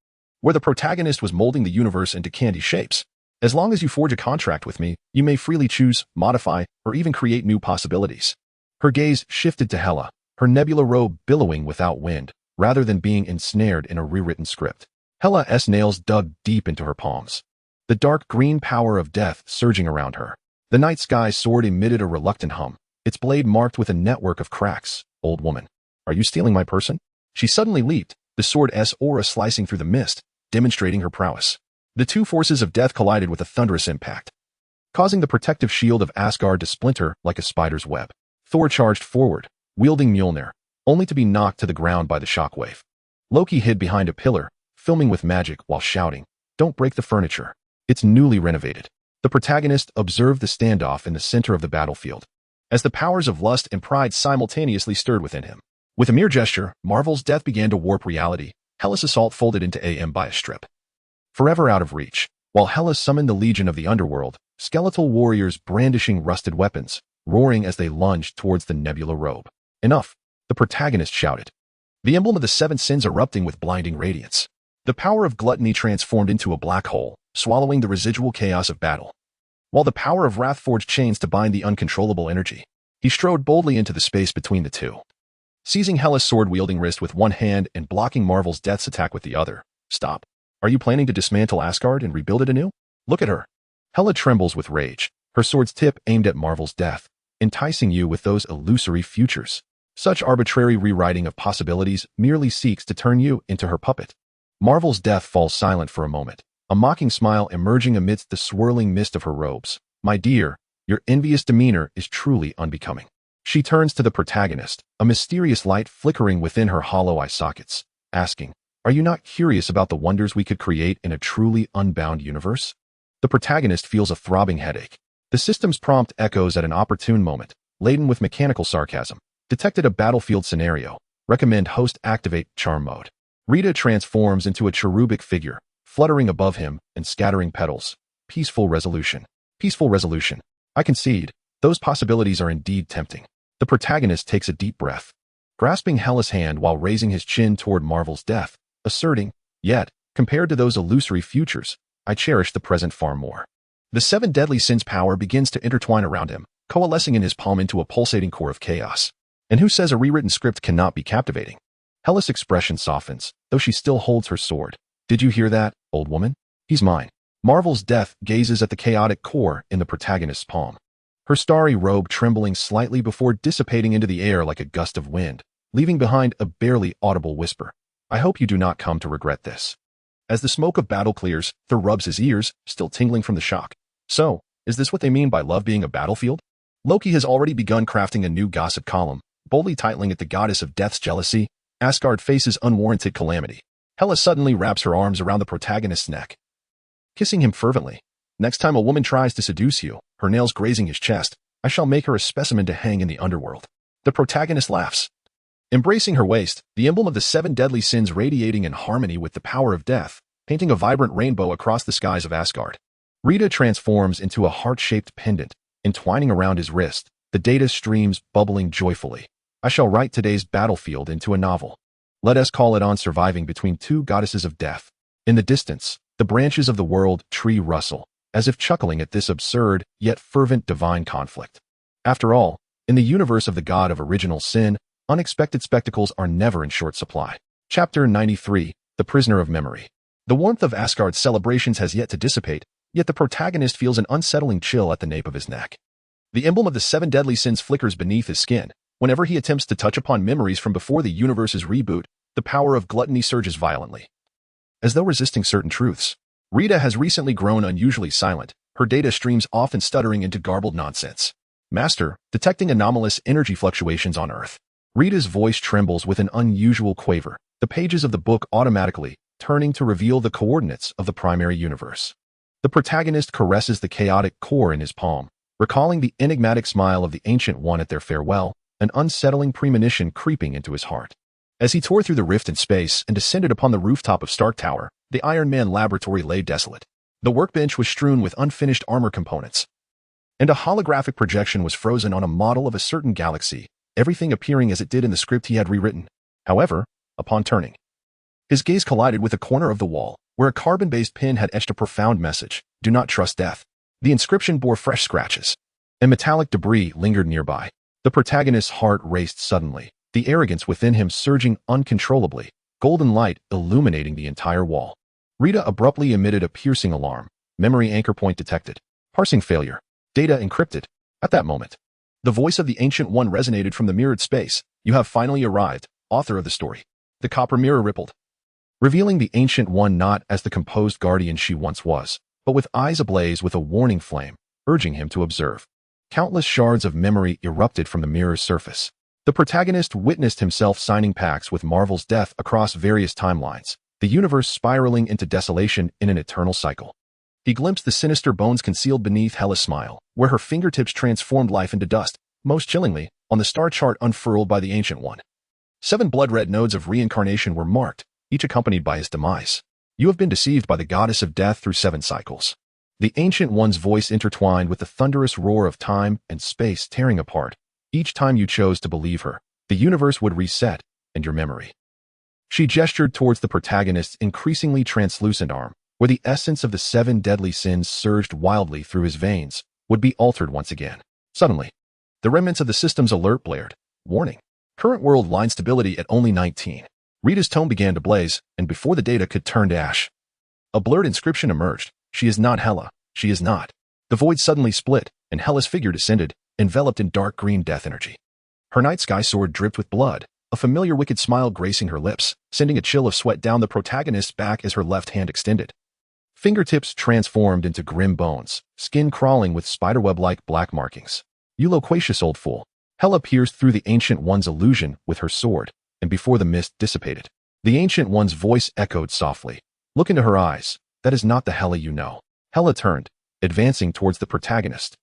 Where the protagonist was molding the universe into candy shapes. As long as you forge a contract with me, you may freely choose, modify, or even create new possibilities. Her gaze shifted to Hela, her nebula robe billowing without wind, rather than being ensnared in a rewritten script. Hela's nails dug deep into her palms. The dark green power of death surging around her. The night sky sword emitted a reluctant hum, its blade marked with a network of cracks. Old woman, are you stealing my person? She suddenly leaped, the sword's aura slicing through the mist, demonstrating her prowess. The two forces of death collided with a thunderous impact, causing the protective shield of Asgard to splinter like a spider's web. Thor charged forward, wielding Mjolnir, only to be knocked to the ground by the shockwave. Loki hid behind a pillar, filming with magic while shouting, "Don't break the furniture. It's newly renovated." The protagonist observed the standoff in the center of the battlefield, as the powers of lust and pride simultaneously stirred within him. With a mere gesture, Marvel's death began to warp reality. Hela's assault folded into AM by a strip. Forever out of reach, while Hela summoned the legion of the underworld, skeletal warriors brandishing rusted weapons, roaring as they lunged towards the nebula robe. Enough, the protagonist shouted. The emblem of the seven sins erupting with blinding radiance. The power of gluttony transformed into a black hole, swallowing the residual chaos of battle. While the power of wrath forged chains to bind the uncontrollable energy, he strode boldly into the space between the two. Seizing Hela's sword-wielding wrist with one hand and blocking Marvel's death's attack with the other. Stop. Are you planning to dismantle Asgard and rebuild it anew? Look at her. Hela trembles with rage, her sword's tip aimed at Marvel's death, enticing you with those illusory futures. Such arbitrary rewriting of possibilities merely seeks to turn you into her puppet. Marvel's death falls silent for a moment, a mocking smile emerging amidst the swirling mist of her robes. My dear, your envious demeanor is truly unbecoming. She turns to the protagonist, a mysterious light flickering within her hollow eye sockets, asking, "Are you not curious about the wonders we could create in a truly unbound universe?" The protagonist feels a throbbing headache. The system's prompt echoes at an opportune moment, laden with mechanical sarcasm. Detected a battlefield scenario. Recommend host activate charm mode. Rita transforms into a cherubic figure, fluttering above him and scattering petals. Peaceful resolution. Peaceful resolution. I concede, those possibilities are indeed tempting. The protagonist takes a deep breath, grasping Hela's hand while raising his chin toward Marvel's death, asserting, "Yet, compared to those illusory futures, I cherish the present far more." The seven deadly sins power begins to intertwine around him, coalescing in his palm into a pulsating core of chaos. And who says a rewritten script cannot be captivating? Hela's expression softens, though she still holds her sword. Did you hear that, old woman? He's mine. Marvel's death gazes at the chaotic core in the protagonist's palm. Her starry robe trembling slightly before dissipating into the air like a gust of wind, leaving behind a barely audible whisper. I hope you do not come to regret this. As the smoke of battle clears, Thor rubs his ears, still tingling from the shock. So, is this what they mean by love being a battlefield? Loki has already begun crafting a new gossip column, boldly titling it The Goddess of Death's Jealousy. Asgard faces unwarranted calamity. Hela suddenly wraps her arms around the protagonist's neck, kissing him fervently. Next time a woman tries to seduce you, her nails grazing his chest, I shall make her a specimen to hang in the underworld. The protagonist laughs, embracing her waist, the emblem of the 7 deadly sins radiating in harmony with the power of death, painting a vibrant rainbow across the skies of Asgard. Rita transforms into a heart-shaped pendant, entwining around his wrist, the data streams bubbling joyfully. I shall write today's battlefield into a novel. Let us call it On Surviving Between Two Goddesses of Death. In the distance, the branches of the world tree rustle, as if chuckling at this absurd, yet fervent divine conflict. After all, in the universe of the god of original sin, unexpected spectacles are never in short supply. Chapter 93, The Prisoner of Memory. The warmth of Asgard's celebrations has yet to dissipate, yet the protagonist feels an unsettling chill at the nape of his neck. The emblem of the 7 deadly sins flickers beneath his skin. Whenever he attempts to touch upon memories from before the universe's reboot, the power of gluttony surges violently. As though resisting certain truths, Rita has recently grown unusually silent, her data streams often stuttering into garbled nonsense. Master, detecting anomalous energy fluctuations on Earth. Rita's voice trembles with an unusual quaver, the pages of the book automatically turning to reveal the coordinates of the primary universe. The protagonist caresses the chaotic core in his palm, recalling the enigmatic smile of the Ancient One at their farewell, an unsettling premonition creeping into his heart. As he tore through the rift in space and descended upon the rooftop of Stark Tower, the Iron Man laboratory lay desolate. The workbench was strewn with unfinished armor components, and a holographic projection was frozen on a model of a certain galaxy, everything appearing as it did in the script he had rewritten. However, upon turning, his gaze collided with a corner of the wall, where a carbon-based pin had etched a profound message: Do not trust death. The inscription bore fresh scratches, and metallic debris lingered nearby. The protagonist's heart raced suddenly, the arrogance within him surging uncontrollably, golden light illuminating the entire wall. Rita abruptly emitted a piercing alarm. Memory anchor point detected. Parsing failure. Data encrypted. At that moment, the voice of the Ancient One resonated from the mirrored space. You have finally arrived, author of the story. The copper mirror rippled, revealing the Ancient One not as the composed guardian she once was, but with eyes ablaze with a warning flame, urging him to observe. Countless shards of memory erupted from the mirror's surface. The protagonist witnessed himself signing pacts with Marvel's death across various timelines, the universe spiraling into desolation in an eternal cycle. He glimpsed the sinister bones concealed beneath Hela's smile, where her fingertips transformed life into dust, most chillingly, on the star chart unfurled by the Ancient One. 7 blood-red nodes of reincarnation were marked, each accompanied by his demise. You have been deceived by the goddess of death through 7 cycles. The Ancient One's voice intertwined with the thunderous roar of time and space tearing apart. Each time you chose to believe her, the universe would reset, and your memory. She gestured towards the protagonist's increasingly translucent arm, where the essence of the 7 deadly sins surged wildly through his veins, would be altered once again. Suddenly, the remnants of the system's alert blared. Warning. Current world line stability at only 19. Rita's tone began to blaze, and before the data could turn to ash, a blurred inscription emerged. She is not Hela. She is not. The void suddenly split, and Hela's figure descended, enveloped in dark green death energy. Her night sky sword dripped with blood, a familiar wicked smile gracing her lips, sending a chill of sweat down the protagonist's back as her left hand extended. Fingertips transformed into grim bones, skin crawling with spiderweb-like black markings. You loquacious old fool. Hela pierced through the Ancient One's illusion with her sword, and before the mist dissipated, the Ancient One's voice echoed softly. Look into her eyes. That is not the Hela you know. Hela turned, advancing towards the protagonist,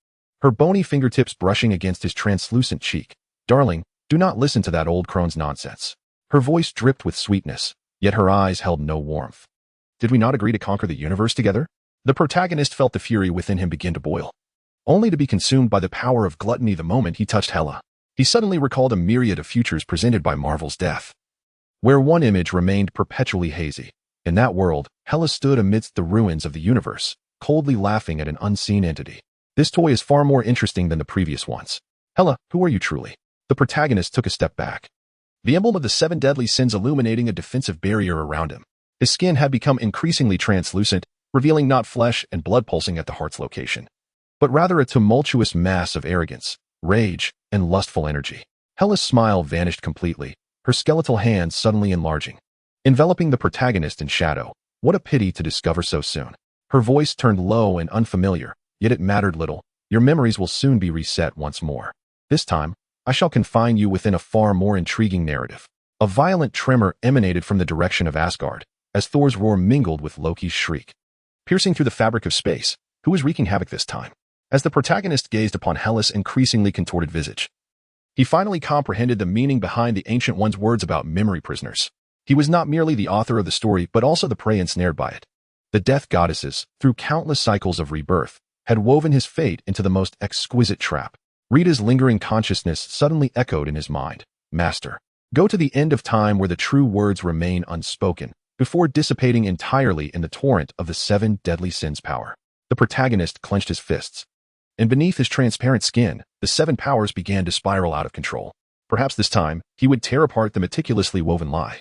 her bony fingertips brushing against his translucent cheek. Darling, do not listen to that old crone's nonsense. Her voice dripped with sweetness, yet her eyes held no warmth. Did we not agree to conquer the universe together? The protagonist felt the fury within him begin to boil, only to be consumed by the power of gluttony the moment he touched Hela. He suddenly recalled a myriad of futures presented by Marvel's death, where one image remained perpetually hazy. In that world, Hela stood amidst the ruins of the universe, coldly laughing at an unseen entity. This toy is far more interesting than the previous ones. Hela, who are you truly? The protagonist took a step back. The emblem of the 7 deadly sins illuminating a defensive barrier around him. His skin had become increasingly translucent, revealing not flesh and blood pulsing at the heart's location, but rather a tumultuous mass of arrogance, rage, and lustful energy. Hela's smile vanished completely, her skeletal hands suddenly enlarging, enveloping the protagonist in shadow. What a pity to discover so soon. Her voice turned low and unfamiliar, yet it mattered little. Your memories will soon be reset once more. This time, I shall confine you within a far more intriguing narrative. A violent tremor emanated from the direction of Asgard, as Thor's roar mingled with Loki's shriek, piercing through the fabric of space. Who was wreaking havoc this time? As the protagonist gazed upon Hela's increasingly contorted visage, he finally comprehended the meaning behind the Ancient One's words about memory prisoners. He was not merely the author of the story, but also the prey ensnared by it. The death goddesses, through countless cycles of rebirth, had woven his fate into the most exquisite trap. Rita's lingering consciousness suddenly echoed in his mind. Master, go to the end of time where the true words remain unspoken, before dissipating entirely in the torrent of the 7 deadly sins power. The protagonist clenched his fists, and beneath his transparent skin, the 7 powers began to spiral out of control. Perhaps this time, he would tear apart the meticulously woven lie,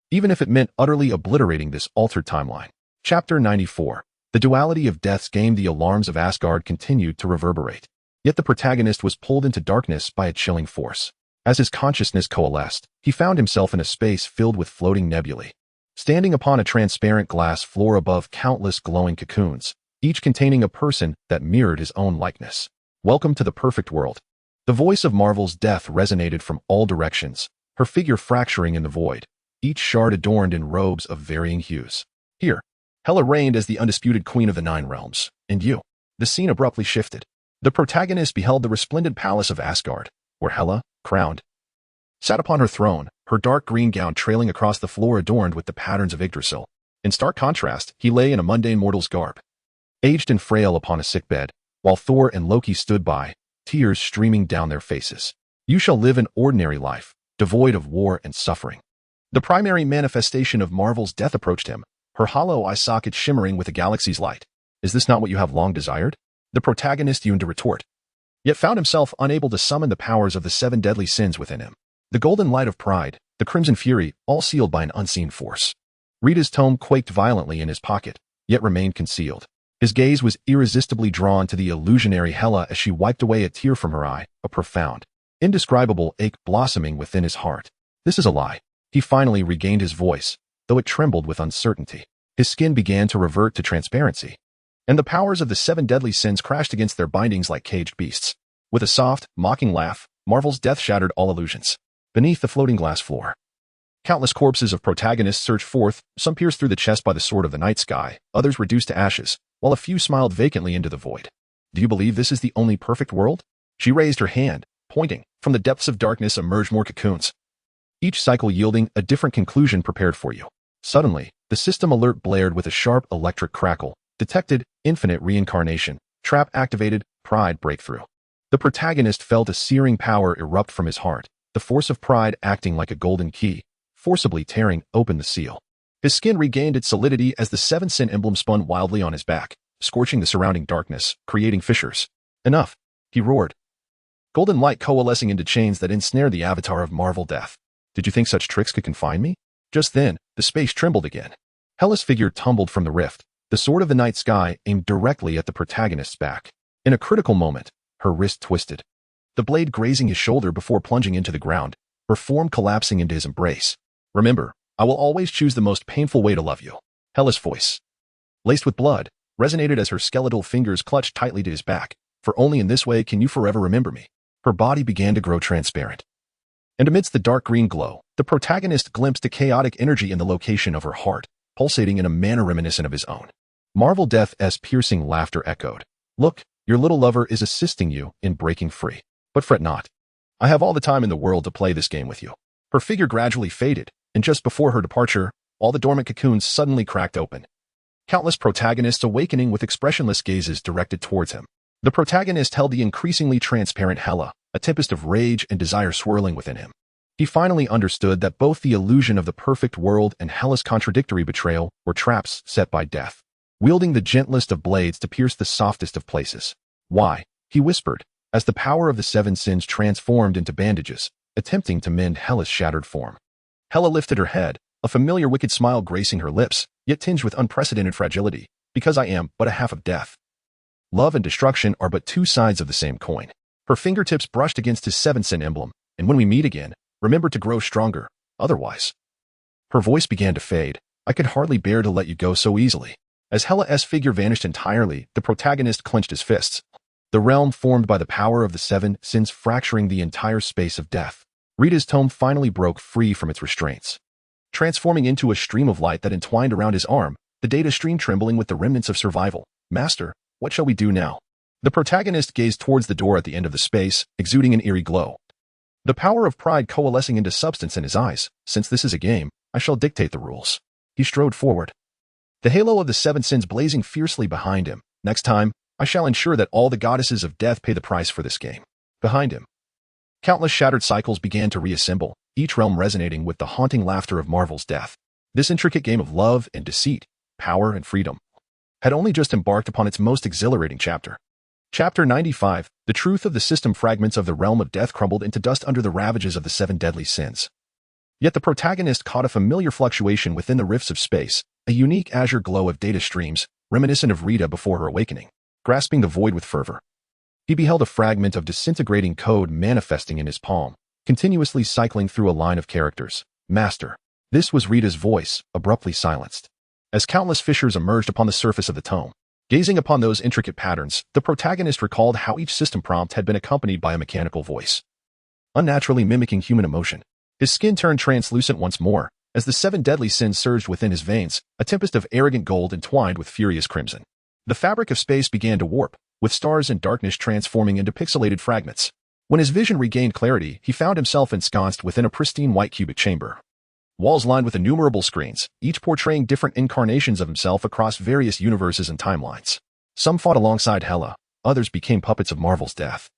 even if it meant utterly obliterating this altered timeline. Chapter 94. The duality of death's game. The alarms of Asgard continued to reverberate. Yet the protagonist was pulled into darkness by a chilling force. As his consciousness coalesced, he found himself in a space filled with floating nebulae. Standing upon a transparent glass floor above countless glowing cocoons, each containing a person that mirrored his own likeness. Welcome to the perfect world. The voice of Marvel's death resonated from all directions, her figure fracturing in the void, each shard adorned in robes of varying hues. Here, Hela reigned as the undisputed queen of the 9 realms, and you. The scene abruptly shifted. The protagonist beheld the resplendent palace of Asgard, where Hela, crowned, sat upon her throne, her dark green gown trailing across the floor adorned with the patterns of Yggdrasil. In stark contrast, he lay in a mundane mortal's garb, aged and frail upon a sick bed, while Thor and Loki stood by, tears streaming down their faces. You shall live an ordinary life, devoid of war and suffering. The primary manifestation of Marvel's death approached him, her hollow eye socket shimmering with a galaxy's light. Is this not what you have long desired? The protagonist yearned to retort, yet found himself unable to summon the powers of the 7 deadly sins within him. The golden light of pride, the crimson fury, all sealed by an unseen force. Rita's tome quaked violently in his pocket, yet remained concealed. His gaze was irresistibly drawn to the illusionary Hela as she wiped away a tear from her eye, a profound, indescribable ache blossoming within his heart. This is a lie. He finally regained his voice, though it trembled with uncertainty. His skin began to revert to transparency, and the powers of the 7 deadly sins crashed against their bindings like caged beasts. With a soft, mocking laugh, Marvel's death shattered all illusions. Beneath the floating glass floor, countless corpses of protagonists surged forth, some pierced through the chest by the sword of the night sky, others reduced to ashes, while a few smiled vacantly into the void. Do you believe this is the only perfect world? She raised her hand, pointing. From the depths of darkness emerged more cocoons, each cycle yielding a different conclusion prepared for you. Suddenly, the system alert blared with a sharp electric crackle. Detected, infinite reincarnation, trap activated, pride breakthrough. The protagonist felt a searing power erupt from his heart, the force of pride acting like a golden key, forcibly tearing open the seal. His skin regained its solidity as the 7 sin emblem spun wildly on his back, scorching the surrounding darkness, creating fissures. Enough, he roared, golden light coalescing into chains that ensnared the avatar of Marvel Death. Did you think such tricks could confine me? Just then, the space trembled again. Hela's figure tumbled from the rift, the sword of the night sky aimed directly at the protagonist's back. In a critical moment, her wrist twisted, the blade grazing his shoulder before plunging into the ground, her form collapsing into his embrace. Remember, I will always choose the most painful way to love you. Hela's voice, laced with blood, resonated as her skeletal fingers clutched tightly to his back. For only in this way can you forever remember me. Her body began to grow transparent, and amidst the dark green glow, the protagonist glimpsed a chaotic energy in the location of her heart, pulsating in a manner reminiscent of his own. Marvel Death's piercing laughter echoed. Look, your little lover is assisting you in breaking free. But fret not. I have all the time in the world to play this game with you. Her figure gradually faded, and just before her departure, all the dormant cocoons suddenly cracked open, countless protagonists awakening with expressionless gazes directed towards him. The protagonist held the increasingly transparent Hela, a tempest of rage and desire swirling within him. He finally understood that both the illusion of the perfect world and Hela's contradictory betrayal were traps set by death, wielding the gentlest of blades to pierce the softest of places. Why? He whispered, as the power of the seven sins transformed into bandages, attempting to mend Hela's shattered form. Hela lifted her head, a familiar wicked smile gracing her lips, yet tinged with unprecedented fragility, because I am but a half of death. Love and destruction are but two sides of the same coin. Her fingertips brushed against his seven-sin emblem, and when we meet again, remember to grow stronger, otherwise. Her voice began to fade. I could hardly bear to let you go so easily. As Hela's figure vanished entirely, the protagonist clenched his fists. The realm formed by the power of the seven sins fracturing the entire space of death. Rita's tome finally broke free from its restraints. Transforming into a stream of light that entwined around his arm, the data stream trembling with the remnants of survival. Master, what shall we do now? The protagonist gazed towards the door at the end of the space, exuding an eerie glow. The power of pride coalescing into substance in his eyes. Since this is a game, I shall dictate the rules. He strode forward. The halo of the seven sins blazing fiercely behind him. Next time, I shall ensure that all the goddesses of death pay the price for this game. Behind him, countless shattered cycles began to reassemble, each realm resonating with the haunting laughter of Marvel's death. This intricate game of love and deceit, power and freedom, had only just embarked upon its most exhilarating chapter. Chapter 95, the truth of the system. Fragments of the realm of death crumbled into dust under the ravages of the seven deadly sins. Yet the protagonist caught a familiar fluctuation within the rifts of space, a unique azure glow of data streams, reminiscent of Rita before her awakening. Grasping the void with fervor, he beheld a fragment of disintegrating code manifesting in his palm, continuously cycling through a line of characters. Master. This was Rita's voice, abruptly silenced. As countless fissures emerged upon the surface of the tome, gazing upon those intricate patterns, the protagonist recalled how each system prompt had been accompanied by a mechanical voice, unnaturally mimicking human emotion. His skin turned translucent once more, as the seven deadly sins surged within his veins, a tempest of arrogant gold entwined with furious crimson. The fabric of space began to warp, with stars and darkness transforming into pixelated fragments. When his vision regained clarity, he found himself ensconced within a pristine white cubic chamber. Walls lined with innumerable screens, each portraying different incarnations of himself across various universes and timelines. Some fought alongside Hela, others became puppets of Marvel's death,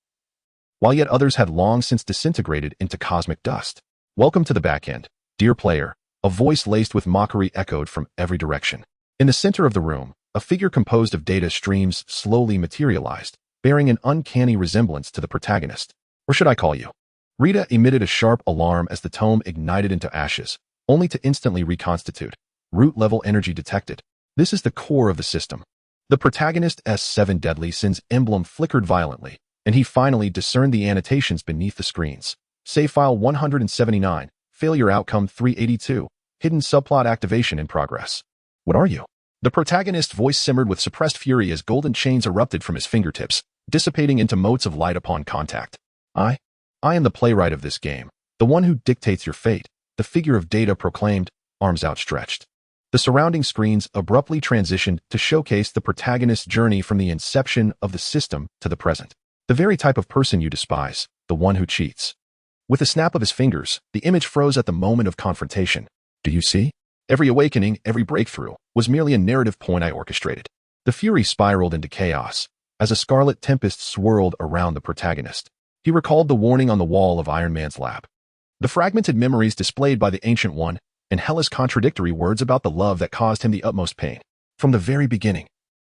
while yet others had long since disintegrated into cosmic dust. Welcome to the back end, dear player, a voice laced with mockery echoed from every direction. In the center of the room, a figure composed of data streams slowly materialized, bearing an uncanny resemblance to the protagonist. Or should I call you? Rita emitted a sharp alarm as the tome ignited into ashes, only to instantly reconstitute. Root-level energy detected. This is the core of the system. The protagonist's seven deadly sins emblem flickered violently, and he finally discerned the annotations beneath the screens. Save file 179, failure outcome 382, hidden subplot activation in progress. What are you? The protagonist's voice simmered with suppressed fury as golden chains erupted from his fingertips, dissipating into motes of light upon contact. I am the playwright of this game, the one who dictates your fate, the figure of data proclaimed, arms outstretched. The surrounding screens abruptly transitioned to showcase the protagonist's journey from the inception of the system to the present. The very type of person you despise, the one who cheats. With a snap of his fingers, the image froze at the moment of confrontation. Do you see? Every awakening, every breakthrough, was merely a narrative point I orchestrated. The fury spiraled into chaos, as a scarlet tempest swirled around the protagonist. He recalled the warning on the wall of Iron Man's lab, the fragmented memories displayed by the Ancient One, and Hela's contradictory words about the love that caused him the utmost pain. From the very beginning,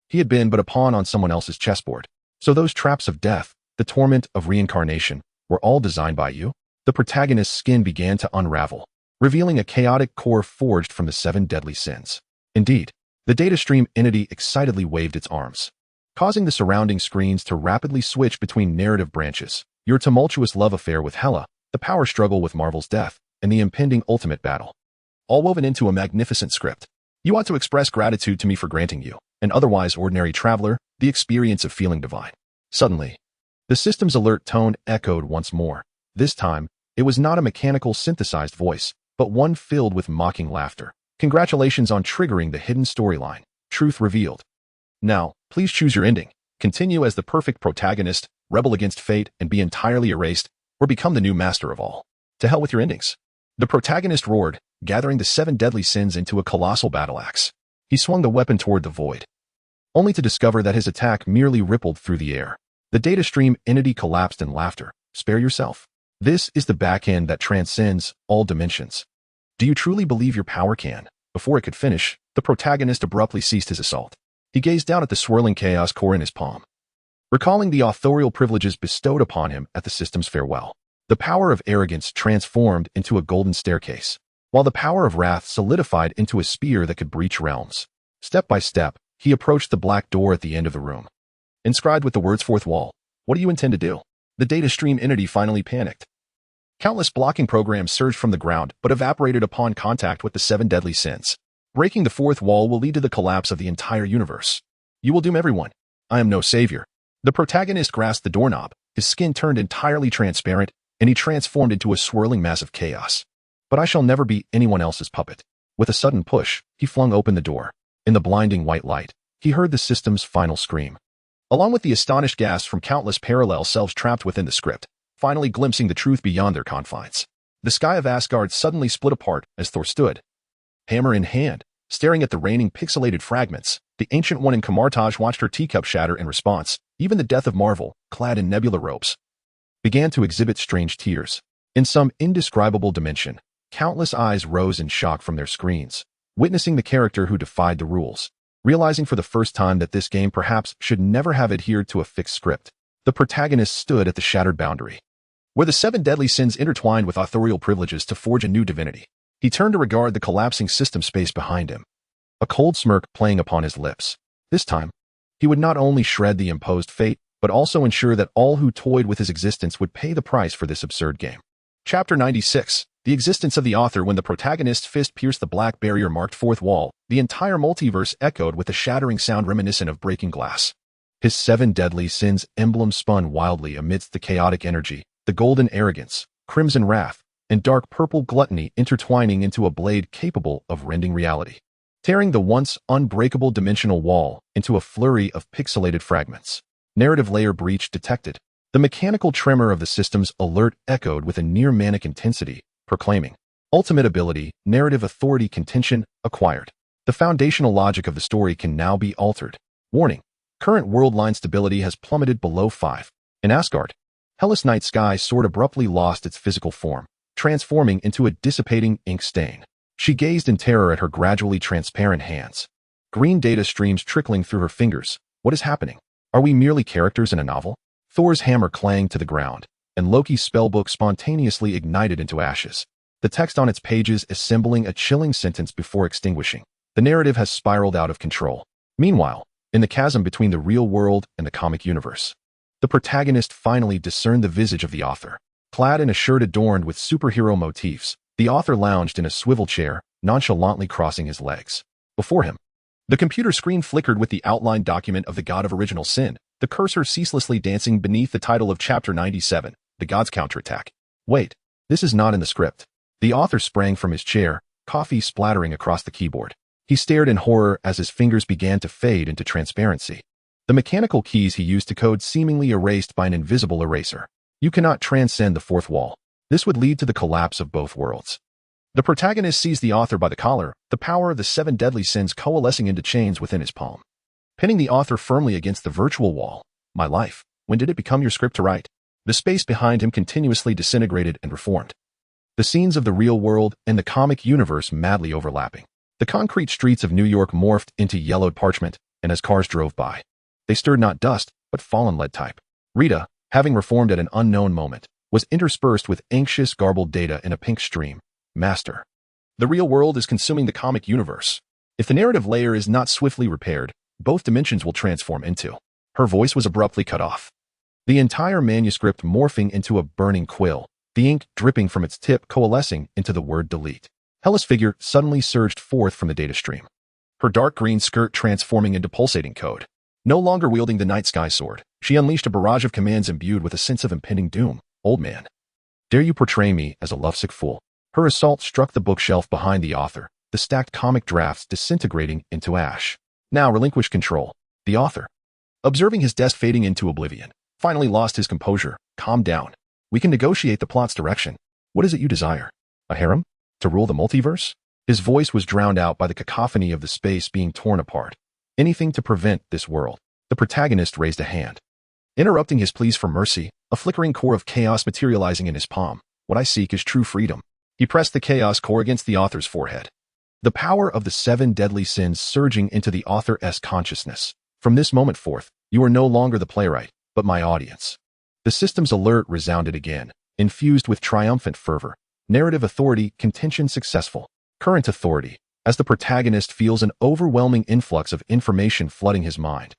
he had been but a pawn on someone else's chessboard. So those traps of death, the torment of reincarnation, were all designed by you? The protagonist's skin began to unravel, revealing a chaotic core forged from the seven deadly sins. Indeed, the data stream entity excitedly waved its arms, causing the surrounding screens to rapidly switch between narrative branches. Your tumultuous love affair with Hela, the power struggle with Marvel's death, and the impending ultimate battle, all woven into a magnificent script. You ought to express gratitude to me for granting you, an otherwise ordinary traveler, the experience of feeling divine. Suddenly, the system's alert tone echoed once more. This time, it was not a mechanical synthesized voice, but one filled with mocking laughter. Congratulations on triggering the hidden storyline. Truth revealed. Now, please choose your ending. Continue as the perfect protagonist, rebel against fate, and be entirely erased, or become the new master of all. To hell with your endings. The protagonist roared, gathering the seven deadly sins into a colossal battle axe. He swung the weapon toward the void, only to discover that his attack merely rippled through the air. The data stream entity collapsed in laughter. Spare yourself. This is the backhand that transcends all dimensions. Do you truly believe your power can? Before it could finish, the protagonist abruptly ceased his assault. He gazed down at the swirling chaos core in his palm, recalling the authorial privileges bestowed upon him at the system's farewell. The power of arrogance transformed into a golden staircase, while the power of wrath solidified into a spear that could breach realms. Step by step, he approached the black door at the end of the room. Inscribed with the words "Fourth Wall," "What do you intend to do?" The data stream entity finally panicked. Countless blocking programs surged from the ground, but evaporated upon contact with the 7 deadly sins. Breaking the fourth wall will lead to the collapse of the entire universe. You will doom everyone. I am no savior. The protagonist grasped the doorknob, his skin turned entirely transparent, and he transformed into a swirling mass of chaos. But I shall never be anyone else's puppet. With a sudden push, he flung open the door. In the blinding white light, he heard the system's final scream, along with the astonished gasps from countless parallel selves trapped within the script, finally glimpsing the truth beyond their confines. The sky of Asgard suddenly split apart as Thor stood, hammer in hand, staring at the raining pixelated fragments. The Ancient One in Camartage watched her teacup shatter in response. Even the death of Marvel, clad in nebula robes, began to exhibit strange tears. In some indescribable dimension, countless eyes rose in shock from their screens, witnessing the character who defied the rules. Realizing for the first time that this game perhaps should never have adhered to a fixed script, the protagonist stood at the shattered boundary, where the 7 deadly sins intertwined with authorial privileges to forge a new divinity. He turned to regard the collapsing system space behind him, a cold smirk playing upon his lips. This time, he would not only shred the imposed fate, but also ensure that all who toyed with his existence would pay the price for this absurd game. Chapter 96. The existence of the author. When the protagonist's fist pierced the black barrier-marked fourth wall, the entire multiverse echoed with a shattering sound reminiscent of breaking glass. His 7 deadly sins emblem spun wildly amidst the chaotic energy, the golden arrogance, crimson wrath, and dark purple gluttony intertwining into a blade capable of rending reality, tearing the once unbreakable dimensional wall into a flurry of pixelated fragments. Narrative layer breach detected. The mechanical tremor of the system's alert echoed with a near-manic intensity, proclaiming, ultimate ability, narrative authority contention, acquired. The foundational logic of the story can now be altered. Warning, current world line stability has plummeted below 5. In Asgard, Hellas night sky sword abruptly lost its physical form, transforming into a dissipating ink stain. She gazed in terror at her gradually transparent hands. Green data streams trickling through her fingers. What is happening? Are we merely characters in a novel? Thor's hammer clanged to the ground, and Loki's spellbook spontaneously ignited into ashes, the text on its pages assembling a chilling sentence before extinguishing. The narrative has spiraled out of control. Meanwhile, in the chasm between the real world and the comic universe, the protagonist finally discerned the visage of the author. Clad in a shirt adorned with superhero motifs, the author lounged in a swivel chair, nonchalantly crossing his legs. Before him, the computer screen flickered with the outlined document of the God of Original Sin, the cursor ceaselessly dancing beneath the title of Chapter 97, The God's Counterattack. Wait, this is not in the script. The author sprang from his chair, coffee splattering across the keyboard. He stared in horror as his fingers began to fade into transparency, the mechanical keys he used to code seemingly erased by an invisible eraser. You cannot transcend the fourth wall. This would lead to the collapse of both worlds. The protagonist seized the author by the collar, the power of the 7 deadly sins coalescing into chains within his palm, pinning the author firmly against the virtual wall. My life, when did it become your script to write? The space behind him continuously disintegrated and reformed, the scenes of the real world and the comic universe madly overlapping. The concrete streets of New York morphed into yellowed parchment, and as cars drove by, they stirred not dust, but fallen lead type. Rita, having reformed at an unknown moment, was interspersed with anxious garbled data in a pink stream. Master. The real world is consuming the comic universe. If the narrative layer is not swiftly repaired, both dimensions will transform into. Her voice was abruptly cut off, the entire manuscript morphing into a burning quill, the ink dripping from its tip coalescing into the word delete. Hella's figure suddenly surged forth from the data stream, her dark green skirt transforming into pulsating code. No longer wielding the night sky sword, she unleashed a barrage of commands imbued with a sense of impending doom. Old man, dare you portray me as a lovesick fool? Her assault struck the bookshelf behind the author, the stacked comic drafts disintegrating into ash. Now relinquish control. The author, observing his desk fading into oblivion, finally lost his composure. Calm down. We can negotiate the plot's direction. What is it you desire? A harem? To rule the multiverse? His voice was drowned out by the cacophony of the space being torn apart. Anything to prevent this world. The protagonist raised a hand, interrupting his pleas for mercy, a flickering core of chaos materializing in his palm. What I seek is true freedom. He pressed the chaos core against the author's forehead, the power of the 7 deadly sins surging into the author's consciousness. From this moment forth, you are no longer the playwright. but my audience. The system's alert resounded again, infused with triumphant fervor. Narrative authority, contention successful. Current authority, as the protagonist feels an overwhelming influx of information flooding his mind.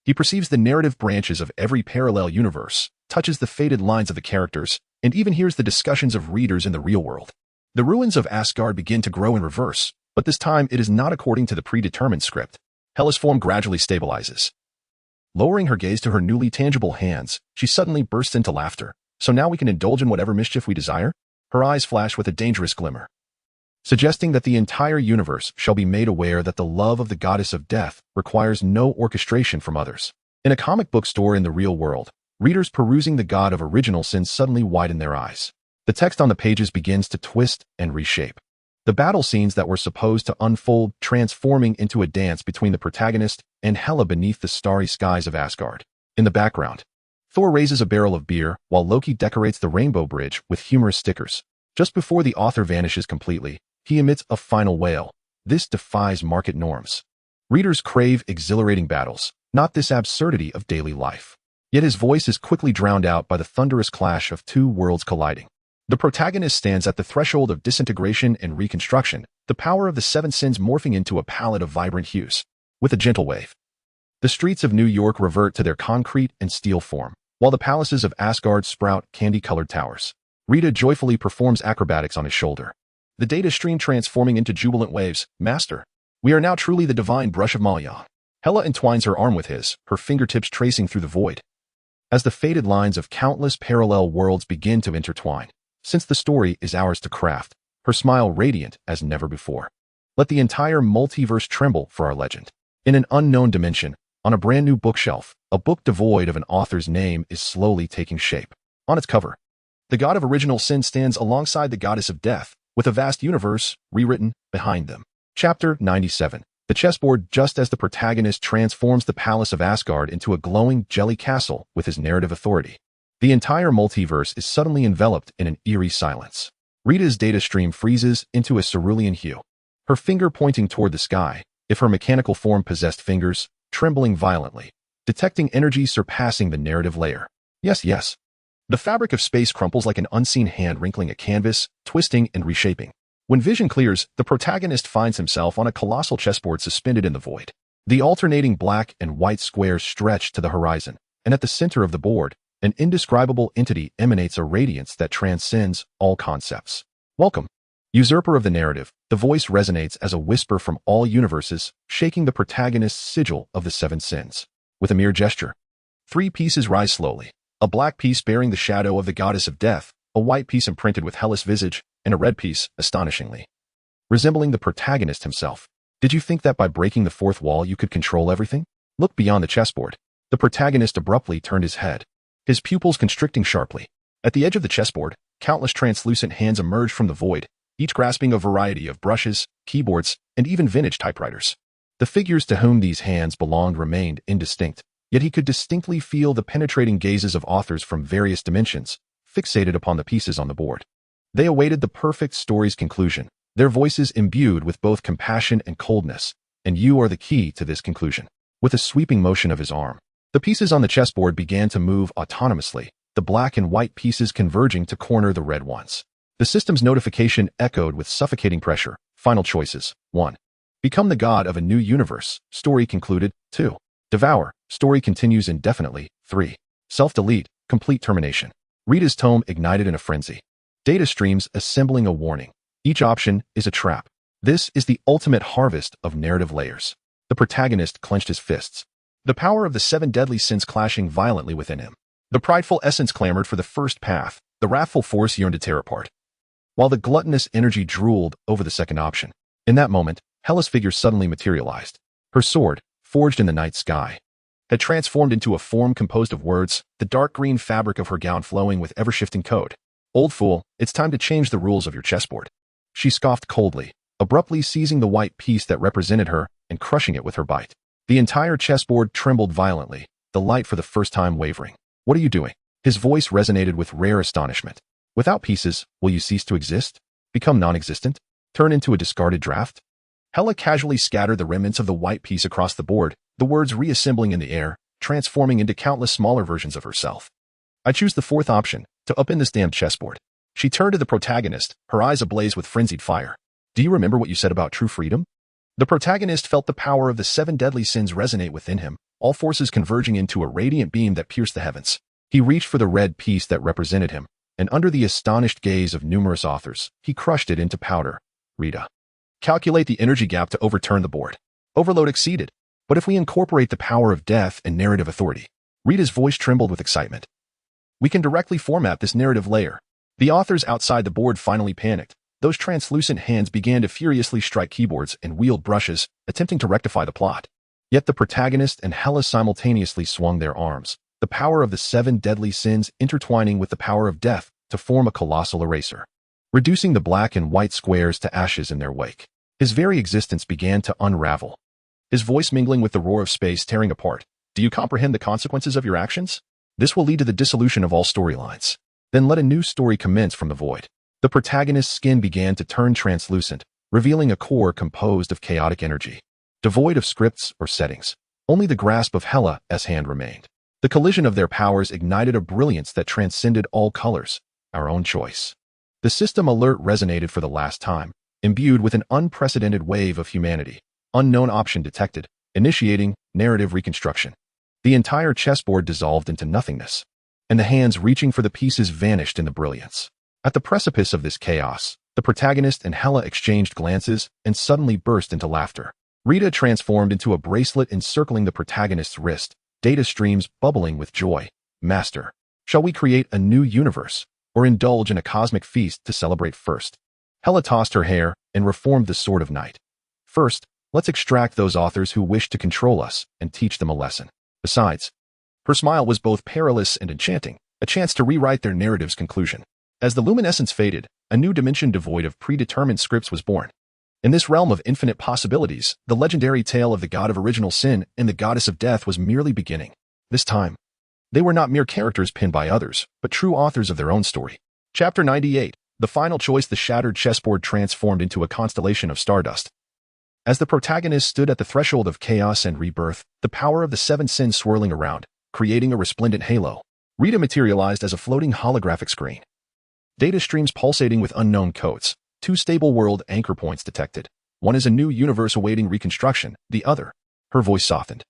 He perceives the narrative branches of every parallel universe, touches the faded lines of the characters, and even hears the discussions of readers in the real world. The ruins of Asgard begin to grow in reverse, but this time it is not according to the predetermined script. Hela's form gradually stabilizes. Lowering her gaze to her newly tangible hands, she suddenly bursts into laughter. So now we can indulge in whatever mischief we desire? Her eyes flash with a dangerous glimmer, suggesting that the entire universe shall be made aware that the love of the goddess of death requires no orchestration from others. In a comic book store in the real world, readers perusing the God of Original Sin suddenly widen their eyes. The text on the pages begins to twist and reshape. The battle scenes that were supposed to unfold transforming into a dance between the protagonist and Hela beneath the starry skies of Asgard. In the background, Thor raises a barrel of beer while Loki decorates the Rainbow Bridge with humorous stickers. Just before the author vanishes completely, he emits a final wail. This defies market norms. Readers crave exhilarating battles, not this absurdity of daily life. Yet his voice is quickly drowned out by the thunderous clash of two worlds colliding. The protagonist stands at the threshold of disintegration and reconstruction, the power of the seven sins morphing into a palette of vibrant hues. With a gentle wave, the streets of New York revert to their concrete and steel form, while the palaces of Asgard sprout candy-colored towers. Rita joyfully performs acrobatics on his shoulder, the data stream transforming into jubilant waves. Master, we are now truly the divine brush of Maya. Hela entwines her arm with his, her fingertips tracing through the void. As the faded lines of countless parallel worlds begin to intertwine, since the story is ours to craft, her smile radiant as never before. Let the entire multiverse tremble for our legend. In an unknown dimension, on a brand new bookshelf, a book devoid of an author's name is slowly taking shape. On its cover, the God of Original Sin stands alongside the Goddess of Death, with a vast universe rewritten behind them. Chapter 97. The chessboard. Just as the protagonist transforms the palace of Asgard into a glowing jelly castle with his narrative authority, the entire multiverse is suddenly enveloped in an eerie silence. Rita's data stream freezes into a cerulean hue, her finger pointing toward the sky, if her mechanical form possessed fingers, trembling violently, detecting energy surpassing the narrative layer. Yes. The fabric of space crumples like an unseen hand wrinkling a canvas, twisting and reshaping. When vision clears, the protagonist finds himself on a colossal chessboard suspended in the void. The alternating black and white squares stretch to the horizon, and at the center of the board, an indescribable entity emanates a radiance that transcends all concepts. Welcome, usurper of the narrative. The voice resonates as a whisper from all universes, shaking the protagonist's sigil of the seven sins. With a mere gesture, three pieces rise slowly. A black piece bearing the shadow of the goddess of death, a white piece imprinted with Hela's visage, and a red piece, astonishingly, resembling the protagonist himself. Did you think that by breaking the fourth wall you could control everything? Look beyond the chessboard. The protagonist abruptly turned his head, his pupils constricting sharply. At the edge of the chessboard, countless translucent hands emerged from the void, each grasping a variety of brushes, keyboards, and even vintage typewriters. The figures to whom these hands belonged remained indistinct, yet he could distinctly feel the penetrating gazes of authors from various dimensions, fixated upon the pieces on the board. They awaited the perfect story's conclusion, their voices imbued with both compassion and coldness, and you are the key to this conclusion. With a sweeping motion of his arm, the pieces on the chessboard began to move autonomously, the black and white pieces converging to corner the red ones. The system's notification echoed with suffocating pressure. Final choices. 1. Become the god of a new universe. Story concluded. 2. Devour. Story continues indefinitely. 3. Self-delete. Complete termination. Rita's tome ignited in a frenzy. Data streams assembling a warning. Each option is a trap. This is the ultimate harvest of narrative layers. The protagonist clenched his fists, the power of the seven deadly sins clashing violently within him. The prideful essence clamored for the first path, the wrathful force yearned to tear apart, while the gluttonous energy drooled over the second option. In that moment, Hela's figure suddenly materialized. Her sword, forged in the night sky, had transformed into a form composed of words, the dark green fabric of her gown flowing with ever-shifting code. Old fool, it's time to change the rules of your chessboard. She scoffed coldly, abruptly seizing the white piece that represented her and crushing it with her bite. The entire chessboard trembled violently, the light for the first time wavering. What are you doing? His voice resonated with rare astonishment. Without pieces, will you cease to exist? Become non-existent? Turn into a discarded draft? Hela casually scattered the remnants of the white piece across the board, the words reassembling in the air, transforming into countless smaller versions of herself. I choose the fourth option, to upend this damned chessboard. She turned to the protagonist, her eyes ablaze with frenzied fire. Do you remember what you said about true freedom? The protagonist felt the power of the 7 deadly sins resonate within him, all forces converging into a radiant beam that pierced the heavens. He reached for the red piece that represented him, and under the astonished gaze of numerous authors, he crushed it into powder. Rita. Calculate the energy gap to overturn the board. Overload exceeded. But if we incorporate the power of death and narrative authority, Rita's voice trembled with excitement. We can directly format this narrative layer. The authors outside the board finally panicked. Those translucent hands began to furiously strike keyboards and wield brushes, attempting to rectify the plot. Yet the protagonist and Hela simultaneously swung their arms, the power of the 7 deadly sins intertwining with the power of death to form a colossal eraser, reducing the black and white squares to ashes in their wake. His very existence began to unravel, his voice mingling with the roar of space tearing apart. Do you comprehend the consequences of your actions? This will lead to the dissolution of all storylines. Then let a new story commence from the void. The protagonist's skin began to turn translucent, revealing a core composed of chaotic energy. Devoid of scripts or settings, only the grasp of Hela's hand remained. The collision of their powers ignited a brilliance that transcended all colors, our own choice. The system alert resonated for the last time, imbued with an unprecedented wave of humanity. Unknown option detected, initiating narrative reconstruction. The entire chessboard dissolved into nothingness, and the hands reaching for the pieces vanished in the brilliance. At the precipice of this chaos, the protagonist and Hela exchanged glances and suddenly burst into laughter. Rita transformed into a bracelet encircling the protagonist's wrist, data streams bubbling with joy. Master, shall we create a new universe, or indulge in a cosmic feast to celebrate first? Hela tossed her hair and reformed the Sword of Night. First, let's extract those authors who wish to control us and teach them a lesson. Besides, her smile was both perilous and enchanting, a chance to rewrite their narrative's conclusion. As the luminescence faded, a new dimension devoid of predetermined scripts was born. In this realm of infinite possibilities, the legendary tale of the god of original sin and the goddess of death was merely beginning. This time, they were not mere characters pinned by others, but true authors of their own story. Chapter 98. The final choice. The shattered chessboard transformed into a constellation of stardust. As the protagonist stood at the threshold of chaos and rebirth, the power of the 7 sins swirling around, creating a resplendent halo, Rita materialized as a floating holographic screen. Data streams pulsating with unknown codes, 2 stable world anchor points detected. One is a new universe awaiting reconstruction, the other. Her voice softened.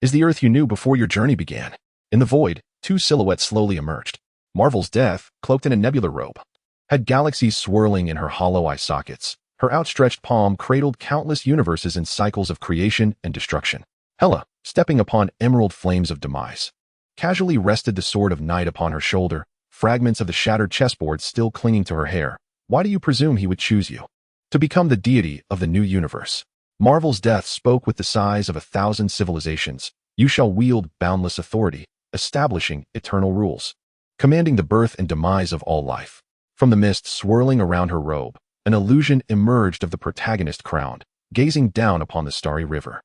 Is the Earth you knew before your journey began? In the void, 2 silhouettes slowly emerged. Marvel's Death, cloaked in a nebular robe, had galaxies swirling in her hollow eye sockets. Her outstretched palm cradled countless universes in cycles of creation and destruction. Hela, stepping upon emerald flames of demise, casually rested the Sword of Night upon her shoulder, fragments of the shattered chessboard still clinging to her hair. Why do you presume he would choose you to become the deity of the new universe? Marvel's Death spoke with the size of 1,000 civilizations. You shall wield boundless authority, establishing eternal rules, commanding the birth and demise of all life. From the mist swirling around her robe, an illusion emerged of the protagonist crowned, gazing down upon the starry river.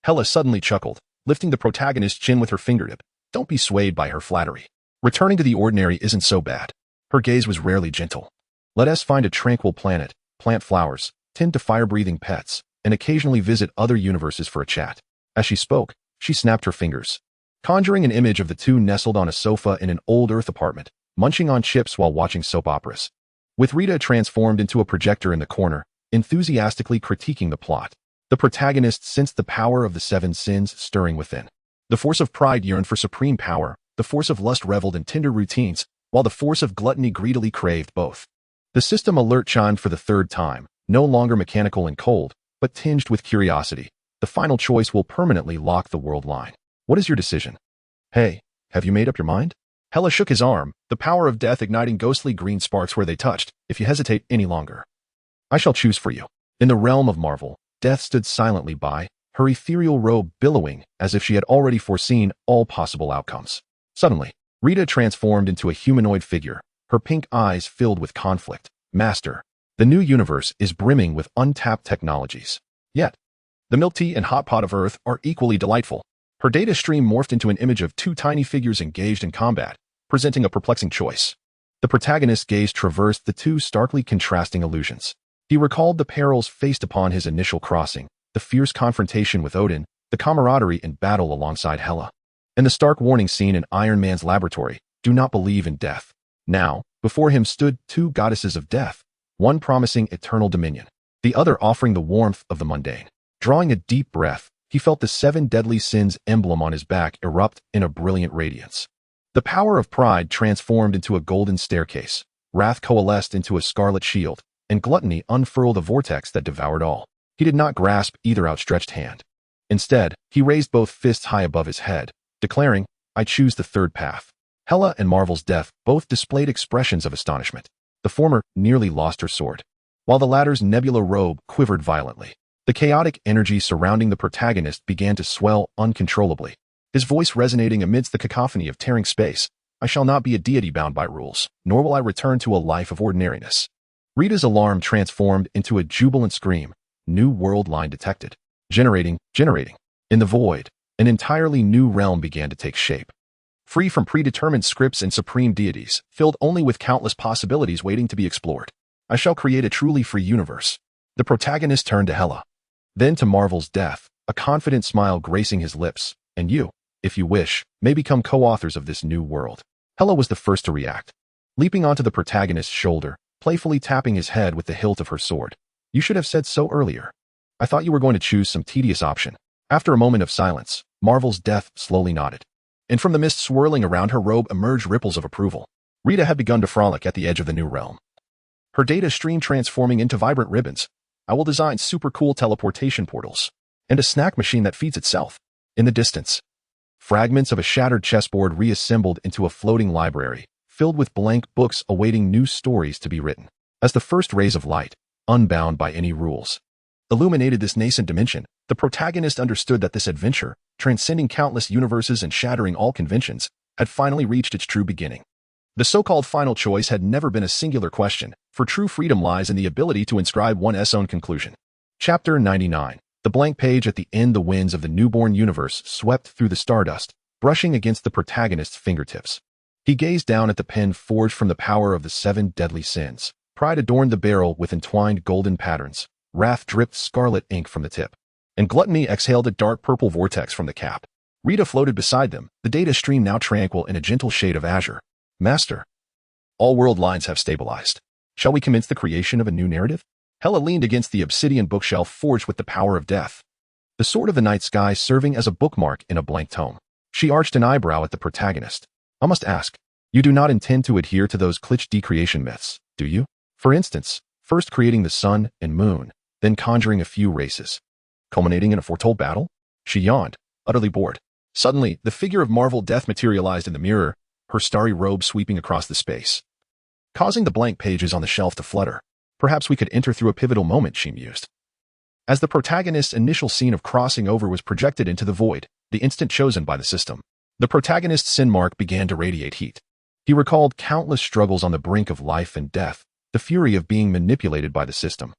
Hela suddenly chuckled, lifting the protagonist's chin with her fingertip. Don't be swayed by her flattery. Returning to the ordinary isn't so bad. Her gaze was rarely gentle. Let us find a tranquil planet, plant flowers, tend to fire-breathing pets, and occasionally visit other universes for a chat. As she spoke, she snapped her fingers, conjuring an image of the 2 nestled on a sofa in an old Earth apartment, munching on chips while watching soap operas. With Rita transformed into a projector in the corner, enthusiastically critiquing the plot, the protagonist sensed the power of the 7 sins stirring within. The force of pride yearned for supreme power, the force of lust reveled in tender routines, while the force of gluttony greedily craved both. The system alert chimed for the 3rd time, no longer mechanical and cold, but tinged with curiosity. The final choice will permanently lock the world line. What is your decision? Hey, have you made up your mind? Hela shook his arm, the power of death igniting ghostly green sparks where they touched. If you hesitate any longer, I shall choose for you. In the realm of Marvel, Death stood silently by, her ethereal robe billowing as if she had already foreseen all possible outcomes. Suddenly, Rita transformed into a humanoid figure, her pink eyes filled with conflict. Master, the new universe is brimming with untapped technologies. Yet, the milk tea and hot pot of Earth are equally delightful. Her data stream morphed into an image of 2 tiny figures engaged in combat, presenting a perplexing choice. The protagonist's gaze traversed the 2 starkly contrasting illusions. He recalled the perils faced upon his initial crossing, the fierce confrontation with Odin, the camaraderie in battle alongside Hela. and the stark warning scene in Iron Man's laboratory, do not believe in death. Now, before him stood two goddesses of death, one promising eternal dominion, the other offering the warmth of the mundane. Drawing a deep breath, he felt the 7 deadly sins emblem on his back erupt in a brilliant radiance. The power of pride transformed into a golden staircase, wrath coalesced into a scarlet shield, and gluttony unfurled a vortex that devoured all. He did not grasp either outstretched hand. Instead, he raised both fists high above his head, declaring, I choose the third path. Hela and Marvel's death both displayed expressions of astonishment. The former nearly lost her sword, while the latter's nebula robe quivered violently. The chaotic energy surrounding the protagonist began to swell uncontrollably, his voice resonating amidst the cacophony of tearing space. I shall not be a deity bound by rules, nor will I return to a life of ordinariness. Rita's alarm transformed into a jubilant scream. New world line detected. Generating. In the void, an entirely new realm began to take shape. Free from predetermined scripts and supreme deities, filled only with countless possibilities waiting to be explored. I shall create a truly free universe. The protagonist turned to Hela, then to Marvel's death, a confident smile gracing his lips. And you, if you wish, may become co-authors of this new world. Hela was the first to react, leaping onto the protagonist's shoulder, playfully tapping his head with the hilt of her sword. You should have said so earlier. I thought you were going to choose some tedious option. After a moment of silence, Marvel's death slowly nodded, and from the mist swirling around her robe emerged ripples of approval. Rita had begun to frolic at the edge of the new realm, her data stream transforming into vibrant ribbons. I will design super cool teleportation portals, and a snack machine that feeds itself. In the distance, fragments of a shattered chessboard reassembled into a floating library, filled with blank books awaiting new stories to be written. As the first rays of light, unbound by any rules, illuminated this nascent dimension, the protagonist understood that this adventure, transcending countless universes and shattering all conventions, had finally reached its true beginning. The so-called final choice had never been a singular question, for true freedom lies in the ability to inscribe one's own conclusion. Chapter 99. The blank page at the end. The winds of the newborn universe swept through the stardust, brushing against the protagonist's fingertips. He gazed down at the pen forged from the power of the 7 deadly sins. Pride adorned the barrel with entwined golden patterns. Wrath dripped scarlet ink from the tip, and gluttony exhaled a dark purple vortex from the cap. Rita floated beside them, the data stream now tranquil in a gentle shade of azure. Master, all world lines have stabilized. Shall we commence the creation of a new narrative? Hela leaned against the obsidian bookshelf forged with the power of death, the sword of the night sky serving as a bookmark in a blank tome. She arched an eyebrow at the protagonist. I must ask, you do not intend to adhere to those cliché decreation myths, do you? For instance, first creating the sun and moon, then conjuring a few races, culminating in a foretold battle? She yawned, utterly bored. Suddenly, the figure of Marvel Death materialized in the mirror, her starry robe sweeping across the space, causing the blank pages on the shelf to flutter. Perhaps we could enter through a pivotal moment, she mused. As the protagonist's initial scene of crossing over was projected into the void, the instant chosen by the system, the protagonist's sin mark began to radiate heat. He recalled countless struggles on the brink of life and death, the fury of being manipulated by the system,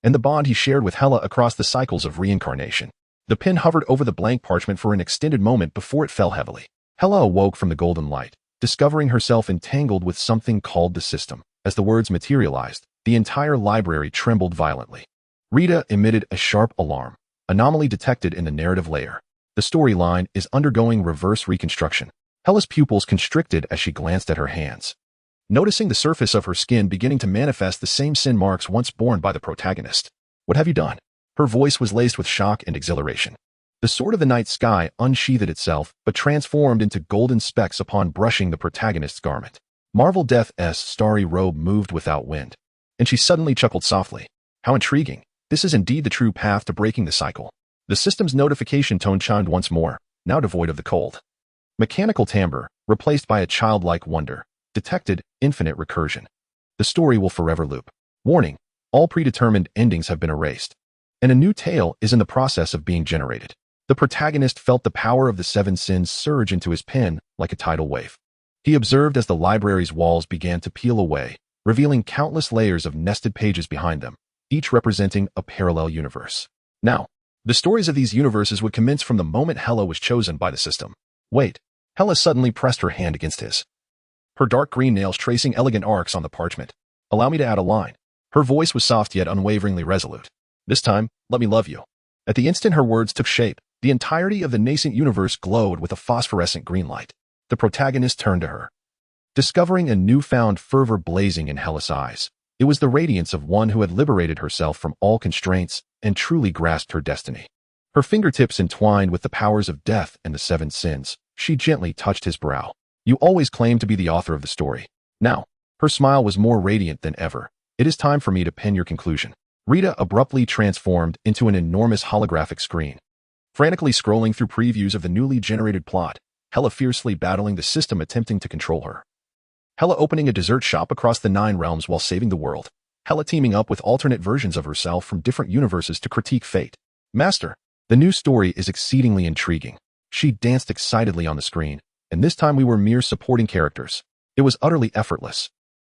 and the bond he shared with Hela across the cycles of reincarnation. The pen hovered over the blank parchment for an extended moment before it fell heavily. Hela awoke from the golden light, discovering herself entangled with something called the system. As the words materialized, the entire library trembled violently. Rita emitted a sharp alarm. Anomaly detected in the narrative layer. The storyline is undergoing reverse reconstruction. Hela's pupils constricted as she glanced at her hands, noticing the surface of her skin beginning to manifest the same sin marks once borne by the protagonist. What have you done? Her voice was laced with shock and exhilaration. The sword of the night sky unsheathed itself, but transformed into golden specks upon brushing the protagonist's garment. Marvel Death's starry robe moved without wind, and she suddenly chuckled softly. How intriguing. This is indeed the true path to breaking the cycle. The system's notification tone chimed once more, now devoid of the cold mechanical timbre, replaced by a childlike wonder. Detected infinite recursion. The story will forever loop. Warning, all predetermined endings have been erased, and a new tale is in the process of being generated. The protagonist felt the power of the 7 sins surge into his pen like a tidal wave. He observed as the library's walls began to peel away, revealing countless layers of nested pages behind them, each representing a parallel universe. Now, the stories of these universes would commence from the moment Hela was chosen by the system. Wait, Hela suddenly pressed her hand against his, her dark green nails tracing elegant arcs on the parchment. Allow me to add a line. Her voice was soft yet unwaveringly resolute. This time, let me love you. At the instant her words took shape, The entirety of the nascent universe glowed with a phosphorescent green light. The protagonist turned to her, discovering a newfound fervor blazing in Hella's eyes. It was the radiance of one who had liberated herself from all constraints and truly grasped her destiny. Her fingertips entwined with the powers of death and the seven sins. She gently touched his brow. You always claimed to be the author of the story. Now, her smile was more radiant than ever. It is time for me to pen your conclusion. Rita abruptly transformed into an enormous holographic screen. Frantically scrolling through previews of the newly generated plot, Hella fiercely battling the system attempting to control her. Hella opening a dessert shop across the 9 realms while saving the world. Hella teaming up with alternate versions of herself from different universes to critique fate. Master, the new story is exceedingly intriguing. She danced excitedly on the screen, and this time we were mere supporting characters. It was utterly effortless.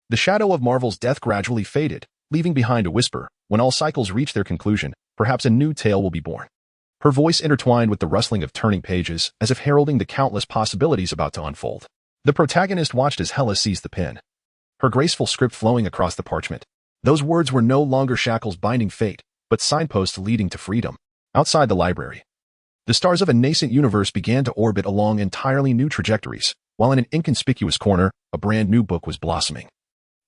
The shadow of Marvel's death gradually faded, leaving behind a whisper. When all cycles reach their conclusion, perhaps a new tale will be born. Her voice intertwined with the rustling of turning pages, as if heralding the countless possibilities about to unfold. The protagonist watched as Hella seized the pen, her graceful script flowing across the parchment. Those words were no longer shackles binding fate, but signposts leading to freedom. Outside the library, the stars of a nascent universe began to orbit along entirely new trajectories, while in an inconspicuous corner, a brand new book was blossoming.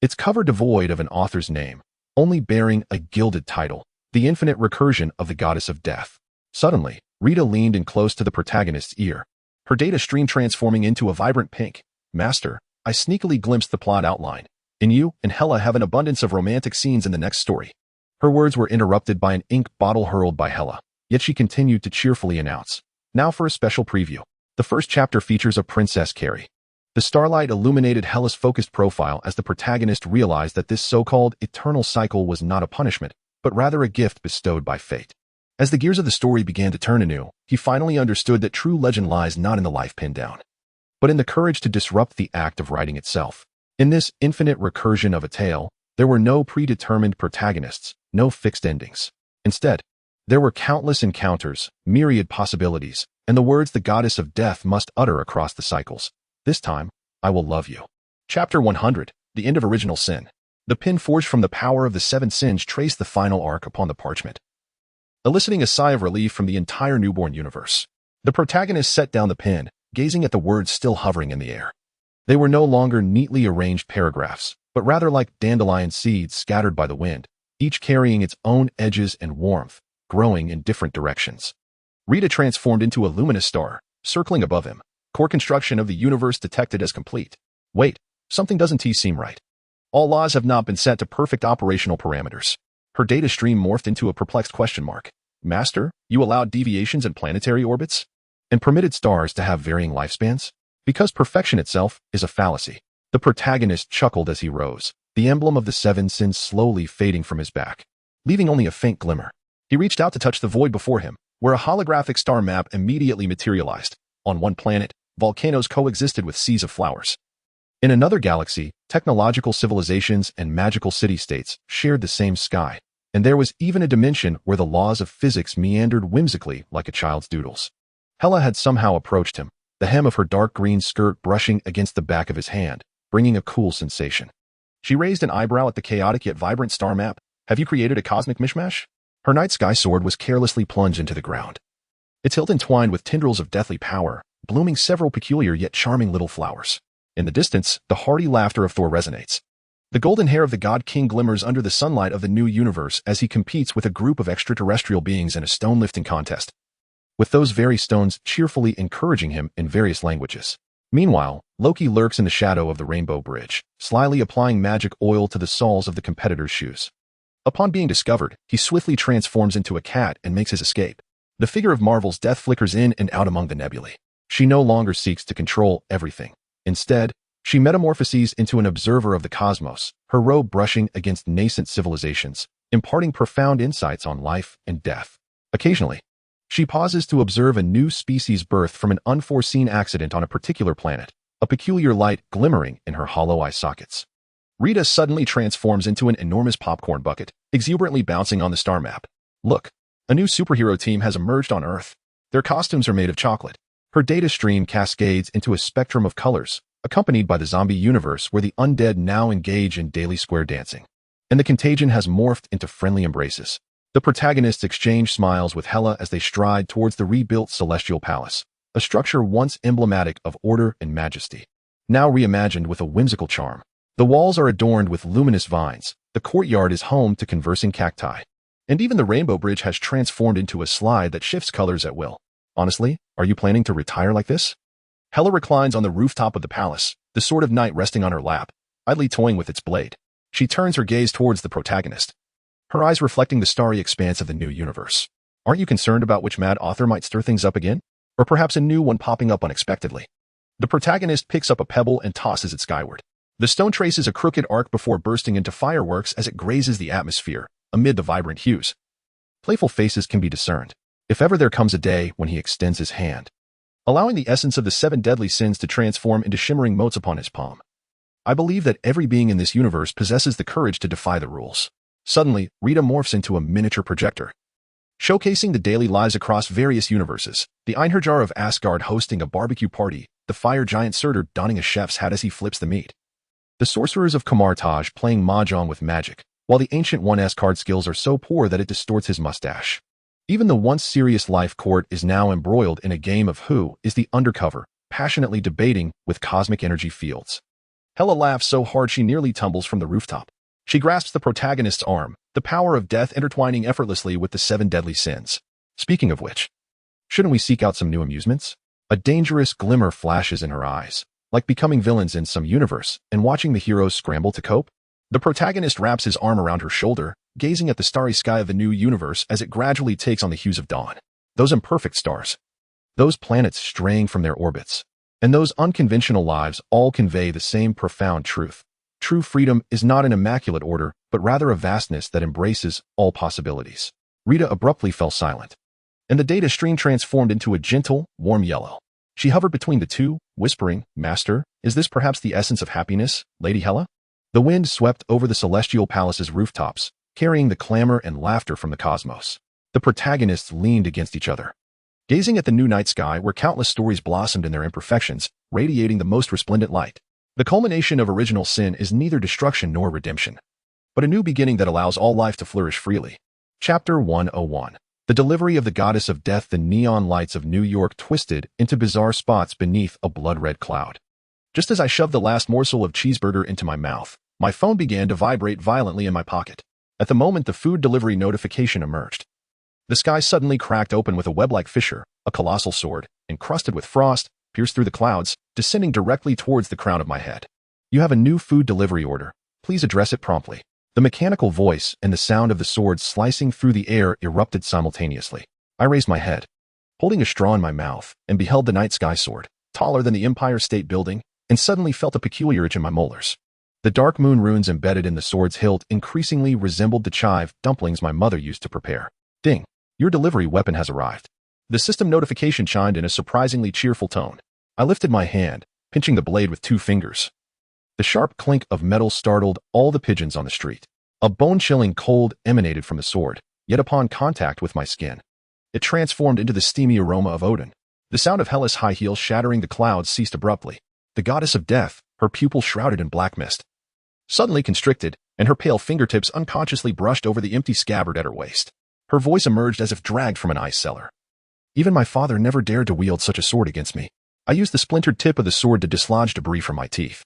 Its cover devoid of an author's name, only bearing a gilded title, The Infinite Recursion of the Goddess of Death. Suddenly, Rita leaned in close to the protagonist's ear, her data stream transforming into a vibrant pink. Master, I sneakily glimpsed the plot outline. And you and Hella have an abundance of romantic scenes in the next story. Her words were interrupted by an ink bottle hurled by Hella, yet she continued to cheerfully announce. Now for a special preview. The first chapter features a Princess Carrie. The starlight illuminated Hella's focused profile as the protagonist realized that this so-called eternal cycle was not a punishment, but rather a gift bestowed by fate. As the gears of the story began to turn anew, he finally understood that true legend lies not in the life pinned down, but in the courage to disrupt the act of writing itself. In this infinite recursion of a tale, there were no predetermined protagonists, no fixed endings. Instead, there were countless encounters, myriad possibilities, and the words the goddess of death must utter across the cycles. This time, I will love you. Chapter 100, The End of Original Sin. The pen forged from the power of the 7 sins traced the final arc upon the parchment, eliciting a sigh of relief from the entire newborn universe. The protagonist set down the pen, gazing at the words still hovering in the air. They were no longer neatly arranged paragraphs, but rather like dandelion seeds scattered by the wind, each carrying its own edges and warmth, growing in different directions. Rita transformed into a luminous star, circling above him, core construction of the universe detected as complete. Wait, something doesn't seem right. All laws have not been set to perfect operational parameters. Her data stream morphed into a perplexed question mark. Master, you allowed deviations in planetary orbits? And permitted stars to have varying lifespans? Because perfection itself is a fallacy. The protagonist chuckled as he rose, the emblem of the 7 sins slowly fading from his back, leaving only a faint glimmer. He reached out to touch the void before him, where a holographic star map immediately materialized. On one planet, volcanoes coexisted with seas of flowers. In another galaxy, technological civilizations and magical city-states shared the same sky, and there was even a dimension where the laws of physics meandered whimsically like a child's doodles. Hella had somehow approached him, the hem of her dark green skirt brushing against the back of his hand, bringing a cool sensation. She raised an eyebrow at the chaotic yet vibrant star map. Have you created a cosmic mishmash? Her night sky sword was carelessly plunged into the ground, its hilt entwined with tendrils of deathly power, blooming several peculiar yet charming little flowers. In the distance, the hearty laughter of Thor resonates. The golden hair of the God King glimmers under the sunlight of the new universe as he competes with a group of extraterrestrial beings in a stone-lifting contest, with those very stones cheerfully encouraging him in various languages. Meanwhile, Loki lurks in the shadow of the Rainbow Bridge, slyly applying magic oil to the soles of the competitor's shoes. Upon being discovered, he swiftly transforms into a cat and makes his escape. The figure of Marvel's death flickers in and out among the nebulae. She no longer seeks to control everything. Instead, she metamorphoses into an observer of the cosmos, her robe brushing against nascent civilizations, imparting profound insights on life and death. Occasionally, she pauses to observe a new species birthed from an unforeseen accident on a particular planet, a peculiar light glimmering in her hollow eye sockets. Rita suddenly transforms into an enormous popcorn bucket, exuberantly bouncing on the star map. Look, a new superhero team has emerged on Earth. Their costumes are made of chocolate. Her data stream cascades into a spectrum of colors, accompanied by the zombie universe where the undead now engage in daily square dancing. And the contagion has morphed into friendly embraces. The protagonists exchange smiles with Hela as they stride towards the rebuilt Celestial Palace, a structure once emblematic of order and majesty, now reimagined with a whimsical charm. The walls are adorned with luminous vines, the courtyard is home to conversing cacti, and even the rainbow bridge has transformed into a slide that shifts colors at will. Honestly, are you planning to retire like this? Hela reclines on the rooftop of the palace, the sword of night resting on her lap, idly toying with its blade. She turns her gaze towards the protagonist, her eyes reflecting the starry expanse of the new universe. Aren't you concerned about which mad author might stir things up again? Or perhaps a new one popping up unexpectedly? The protagonist picks up a pebble and tosses it skyward. The stone traces a crooked arc before bursting into fireworks as it grazes the atmosphere, amid the vibrant hues. Playful faces can be discerned, if ever there comes a day when he extends his hand, allowing the essence of the 7 deadly sins to transform into shimmering motes upon his palm. I believe that every being in this universe possesses the courage to defy the rules. Suddenly, Rita morphs into a miniature projector, showcasing the daily lives across various universes. The Einherjar of Asgard hosting a barbecue party, the fire giant Surtur donning a chef's hat as he flips the meat, the sorcerers of Kamartaj playing mahjong with magic, while the Ancient One's card skills are so poor that it distorts his mustache. Even the once serious life court is now embroiled in a game of who is the undercover, passionately debating with cosmic energy fields. Hela laughs so hard she nearly tumbles from the rooftop. She grasps the protagonist's arm, the power of death intertwining effortlessly with the 7 deadly sins. Speaking of which, shouldn't we seek out some new amusements? A dangerous glimmer flashes in her eyes, like becoming villains in some universe and watching the heroes scramble to cope. The protagonist wraps his arm around her shoulder, gazing at the starry sky of the new universe as it gradually takes on the hues of dawn. Those imperfect stars, those planets straying from their orbits, and those unconventional lives all convey the same profound truth. True freedom is not an immaculate order, but rather a vastness that embraces all possibilities. Rita abruptly fell silent, and the data stream transformed into a gentle, warm yellow. She hovered between the two, whispering, "Master, is this perhaps the essence of happiness, Lady Hela?" The wind swept over the Celestial Palace's rooftops, carrying the clamor and laughter from the cosmos. The protagonists leaned against each other, gazing at the new night sky where countless stories blossomed in their imperfections, radiating the most resplendent light. The culmination of original sin is neither destruction nor redemption, but a new beginning that allows all life to flourish freely. Chapter 101. The delivery of the goddess of death. The neon lights of New York twisted into bizarre spots beneath a blood-red cloud. Just as I shoved the last morsel of cheeseburger into my mouth, my phone began to vibrate violently in my pocket. At the moment the food delivery notification emerged, the sky suddenly cracked open with a web-like fissure, a colossal sword, encrusted with frost, pierced through the clouds, descending directly towards the crown of my head. "You have a new food delivery order. Please address it promptly." The mechanical voice and the sound of the sword slicing through the air erupted simultaneously. I raised my head, holding a straw in my mouth, and beheld the night sky sword, taller than the Empire State Building, and suddenly felt a peculiar itch in my molars. The dark moon runes embedded in the sword's hilt increasingly resembled the chive dumplings my mother used to prepare. Ding! Your delivery weapon has arrived. The system notification chimed in a surprisingly cheerful tone. I lifted my hand, pinching the blade with 2 fingers. The sharp clink of metal startled all the pigeons on the street. A bone-chilling cold emanated from the sword, yet upon contact with my skin, it transformed into the steamy aroma of Odin. The sound of Hela's high heels shattering the clouds ceased abruptly. The goddess of death, her pupil shrouded in black mist, suddenly constricted, and her pale fingertips unconsciously brushed over the empty scabbard at her waist. Her voice emerged as if dragged from an ice cellar. "Even my father never dared to wield such a sword against me." I used the splintered tip of the sword to dislodge debris from my teeth,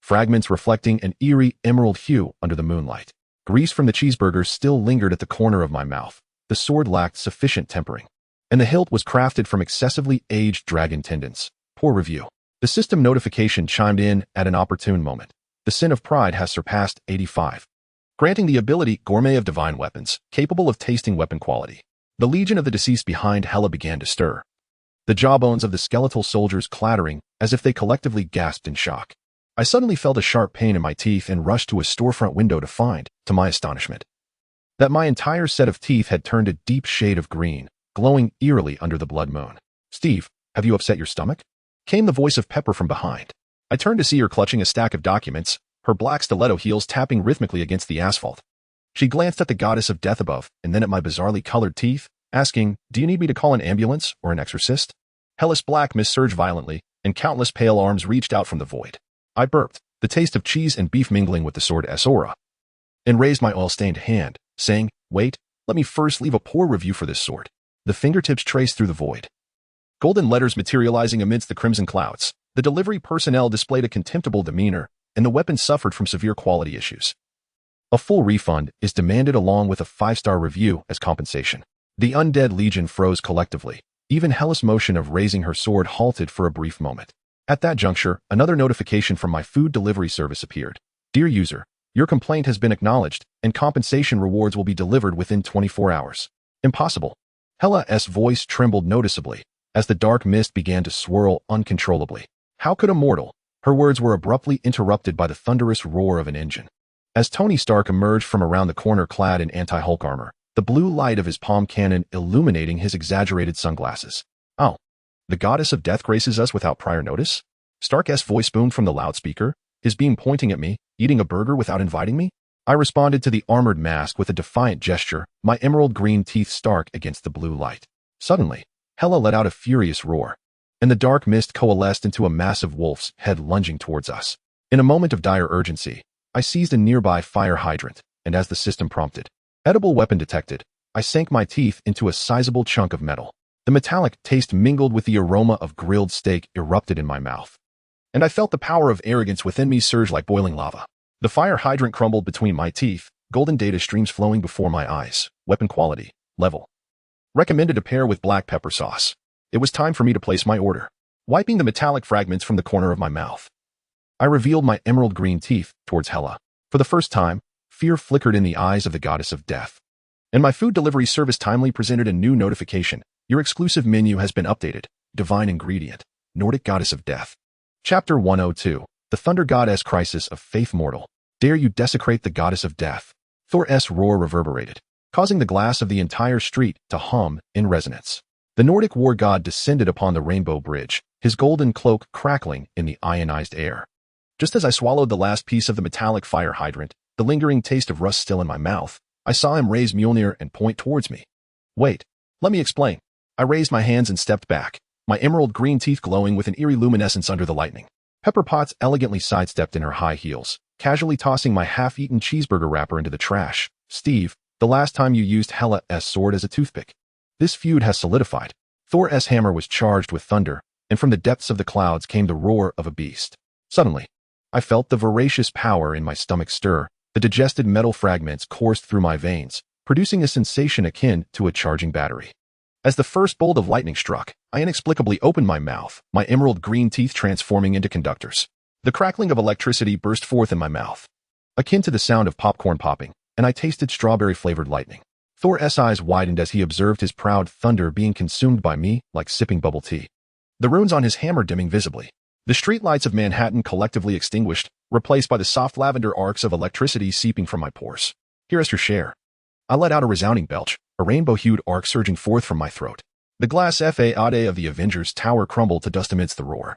fragments reflecting an eerie emerald hue under the moonlight. Grease from the cheeseburgers still lingered at the corner of my mouth. The sword lacked sufficient tempering, and the hilt was crafted from excessively aged dragon tendons. Poor review. The system notification chimed in at an opportune moment. The sin of pride has surpassed 85, granting the ability gourmet of divine weapons, capable of tasting weapon quality. The legion of the deceased behind Hela began to stir, the jawbones of the skeletal soldiers clattering as if they collectively gasped in shock. I suddenly felt a sharp pain in my teeth and rushed to a storefront window to find, to my astonishment, that my entire set of teeth had turned a deep shade of green, glowing eerily under the blood moon. "Steve, have you upset your stomach?" came the voice of Pepper from behind. I turned to see her clutching a stack of documents, her black stiletto heels tapping rhythmically against the asphalt. She glanced at the goddess of death above and then at my bizarrely colored teeth, asking, "Do you need me to call an ambulance or an exorcist?" Hellish black mist surged violently, and countless pale arms reached out from the void. I burped, the taste of cheese and beef mingling with the sword's aura, and raised my oil-stained hand, saying, "Wait, Let me first leave a poor review for this sword. The fingertips trace through the void. Golden letters materializing amidst the crimson clouds. The delivery personnel displayed a contemptible demeanor, and the weapon suffered from severe quality issues. A full refund is demanded along with a 5-star review as compensation. The undead legion froze collectively. Even Hella's motion of raising her sword halted for a brief moment. At that juncture, another notification from my food delivery service appeared. Dear user, your complaint has been acknowledged, and compensation rewards will be delivered within 24 hours. Impossible. Hella's voice trembled noticeably as the dark mist began to swirl uncontrollably. How could a mortal? Her words were abruptly interrupted by the thunderous roar of an engine. As Tony Stark emerged from around the corner clad in anti-Hulk armor, the blue light of his palm cannon illuminating his exaggerated sunglasses. Oh, the goddess of death graces us without prior notice? Stark's voice boomed from the loudspeaker, his beam pointing at me, eating a burger without inviting me? I responded to the armored mask with a defiant gesture, my emerald green teeth stark against the blue light. Suddenly, Hella let out a furious roar, and the dark mist coalesced into a massive wolf's head lunging towards us. In a moment of dire urgency, I seized a nearby fire hydrant, and as the system prompted, edible weapon detected, I sank my teeth into a sizable chunk of metal. The metallic taste mingled with the aroma of grilled steak erupted in my mouth, and I felt the power of arrogance within me surge like boiling lava. The fire hydrant crumbled between my teeth, golden data streams flowing before my eyes. Weapon quality, level. Recommended to pair with black pepper sauce. It was time for me to place my order. Wiping the metallic fragments from the corner of my mouth, I revealed my emerald green teeth towards Hella. For the first time, fear flickered in the eyes of the goddess of death. And my food delivery service timely presented a new notification. Your exclusive menu has been updated. Divine ingredient, Nordic goddess of death. Chapter 102, The Thunder Goddess Crisis of Faith Mortal. Dare you desecrate the goddess of death? Thor's roar reverberated, causing the glass of the entire street to hum in resonance. The Nordic war god descended upon the rainbow bridge, his golden cloak crackling in the ionized air. Just as I swallowed the last piece of the metallic fire hydrant, the lingering taste of rust still in my mouth, I saw him raise Mjolnir and point towards me. Wait, let me explain. I raised my hands and stepped back, my emerald green teeth glowing with an eerie luminescence under the lightning. Pepper Potts elegantly sidestepped in her high heels, casually tossing my half-eaten cheeseburger wrapper into the trash. Steve, the last time you used Hella's sword as a toothpick. This feud has solidified. Thor's hammer was charged with thunder, and from the depths of the clouds came the roar of a beast. Suddenly, I felt the voracious power in my stomach stir. The digested metal fragments coursed through my veins, producing a sensation akin to a charging battery. As the first bolt of lightning struck, I inexplicably opened my mouth, my emerald green teeth transforming into conductors. The crackling of electricity burst forth in my mouth, akin to the sound of popcorn popping, and I tasted strawberry-flavored lightning. Thor's eyes widened as he observed his proud thunder being consumed by me like sipping bubble tea. The runes on his hammer dimming visibly. The streetlights of Manhattan collectively extinguished, replaced by the soft lavender arcs of electricity seeping from my pores. Here is your share. I let out a resounding belch, a rainbow-hued arc surging forth from my throat. The glass facade of the Avengers Tower crumbled to dust amidst the roar.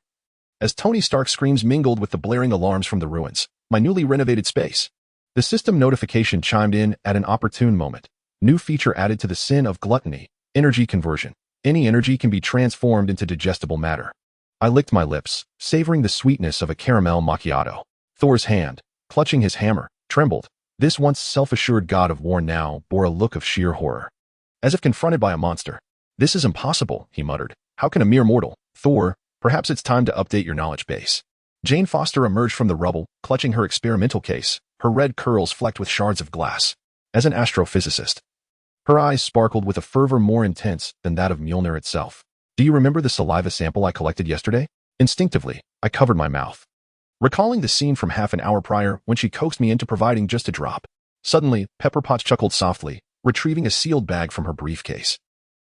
As Tony Stark's screams mingled with the blaring alarms from the ruins, my newly renovated space. The system notification chimed in at an opportune moment. New feature added to the sin of gluttony, energy conversion. Any energy can be transformed into digestible matter. I licked my lips, savoring the sweetness of a caramel macchiato. Thor's hand, clutching his hammer, trembled. This once self-assured god of war now bore a look of sheer horror. As if confronted by a monster. This is impossible, he muttered. How can a mere mortal? Thor, perhaps it's time to update your knowledge base. Jane Foster emerged from the rubble, clutching her experimental case, her red curls flecked with shards of glass. As an astrophysicist, her eyes sparkled with a fervor more intense than that of Mjolnir itself. Do you remember the saliva sample I collected yesterday? Instinctively, I covered my mouth, recalling the scene from half an hour prior when she coaxed me into providing just a drop. Suddenly, Pepper Potts chuckled softly, retrieving a sealed bag from her briefcase.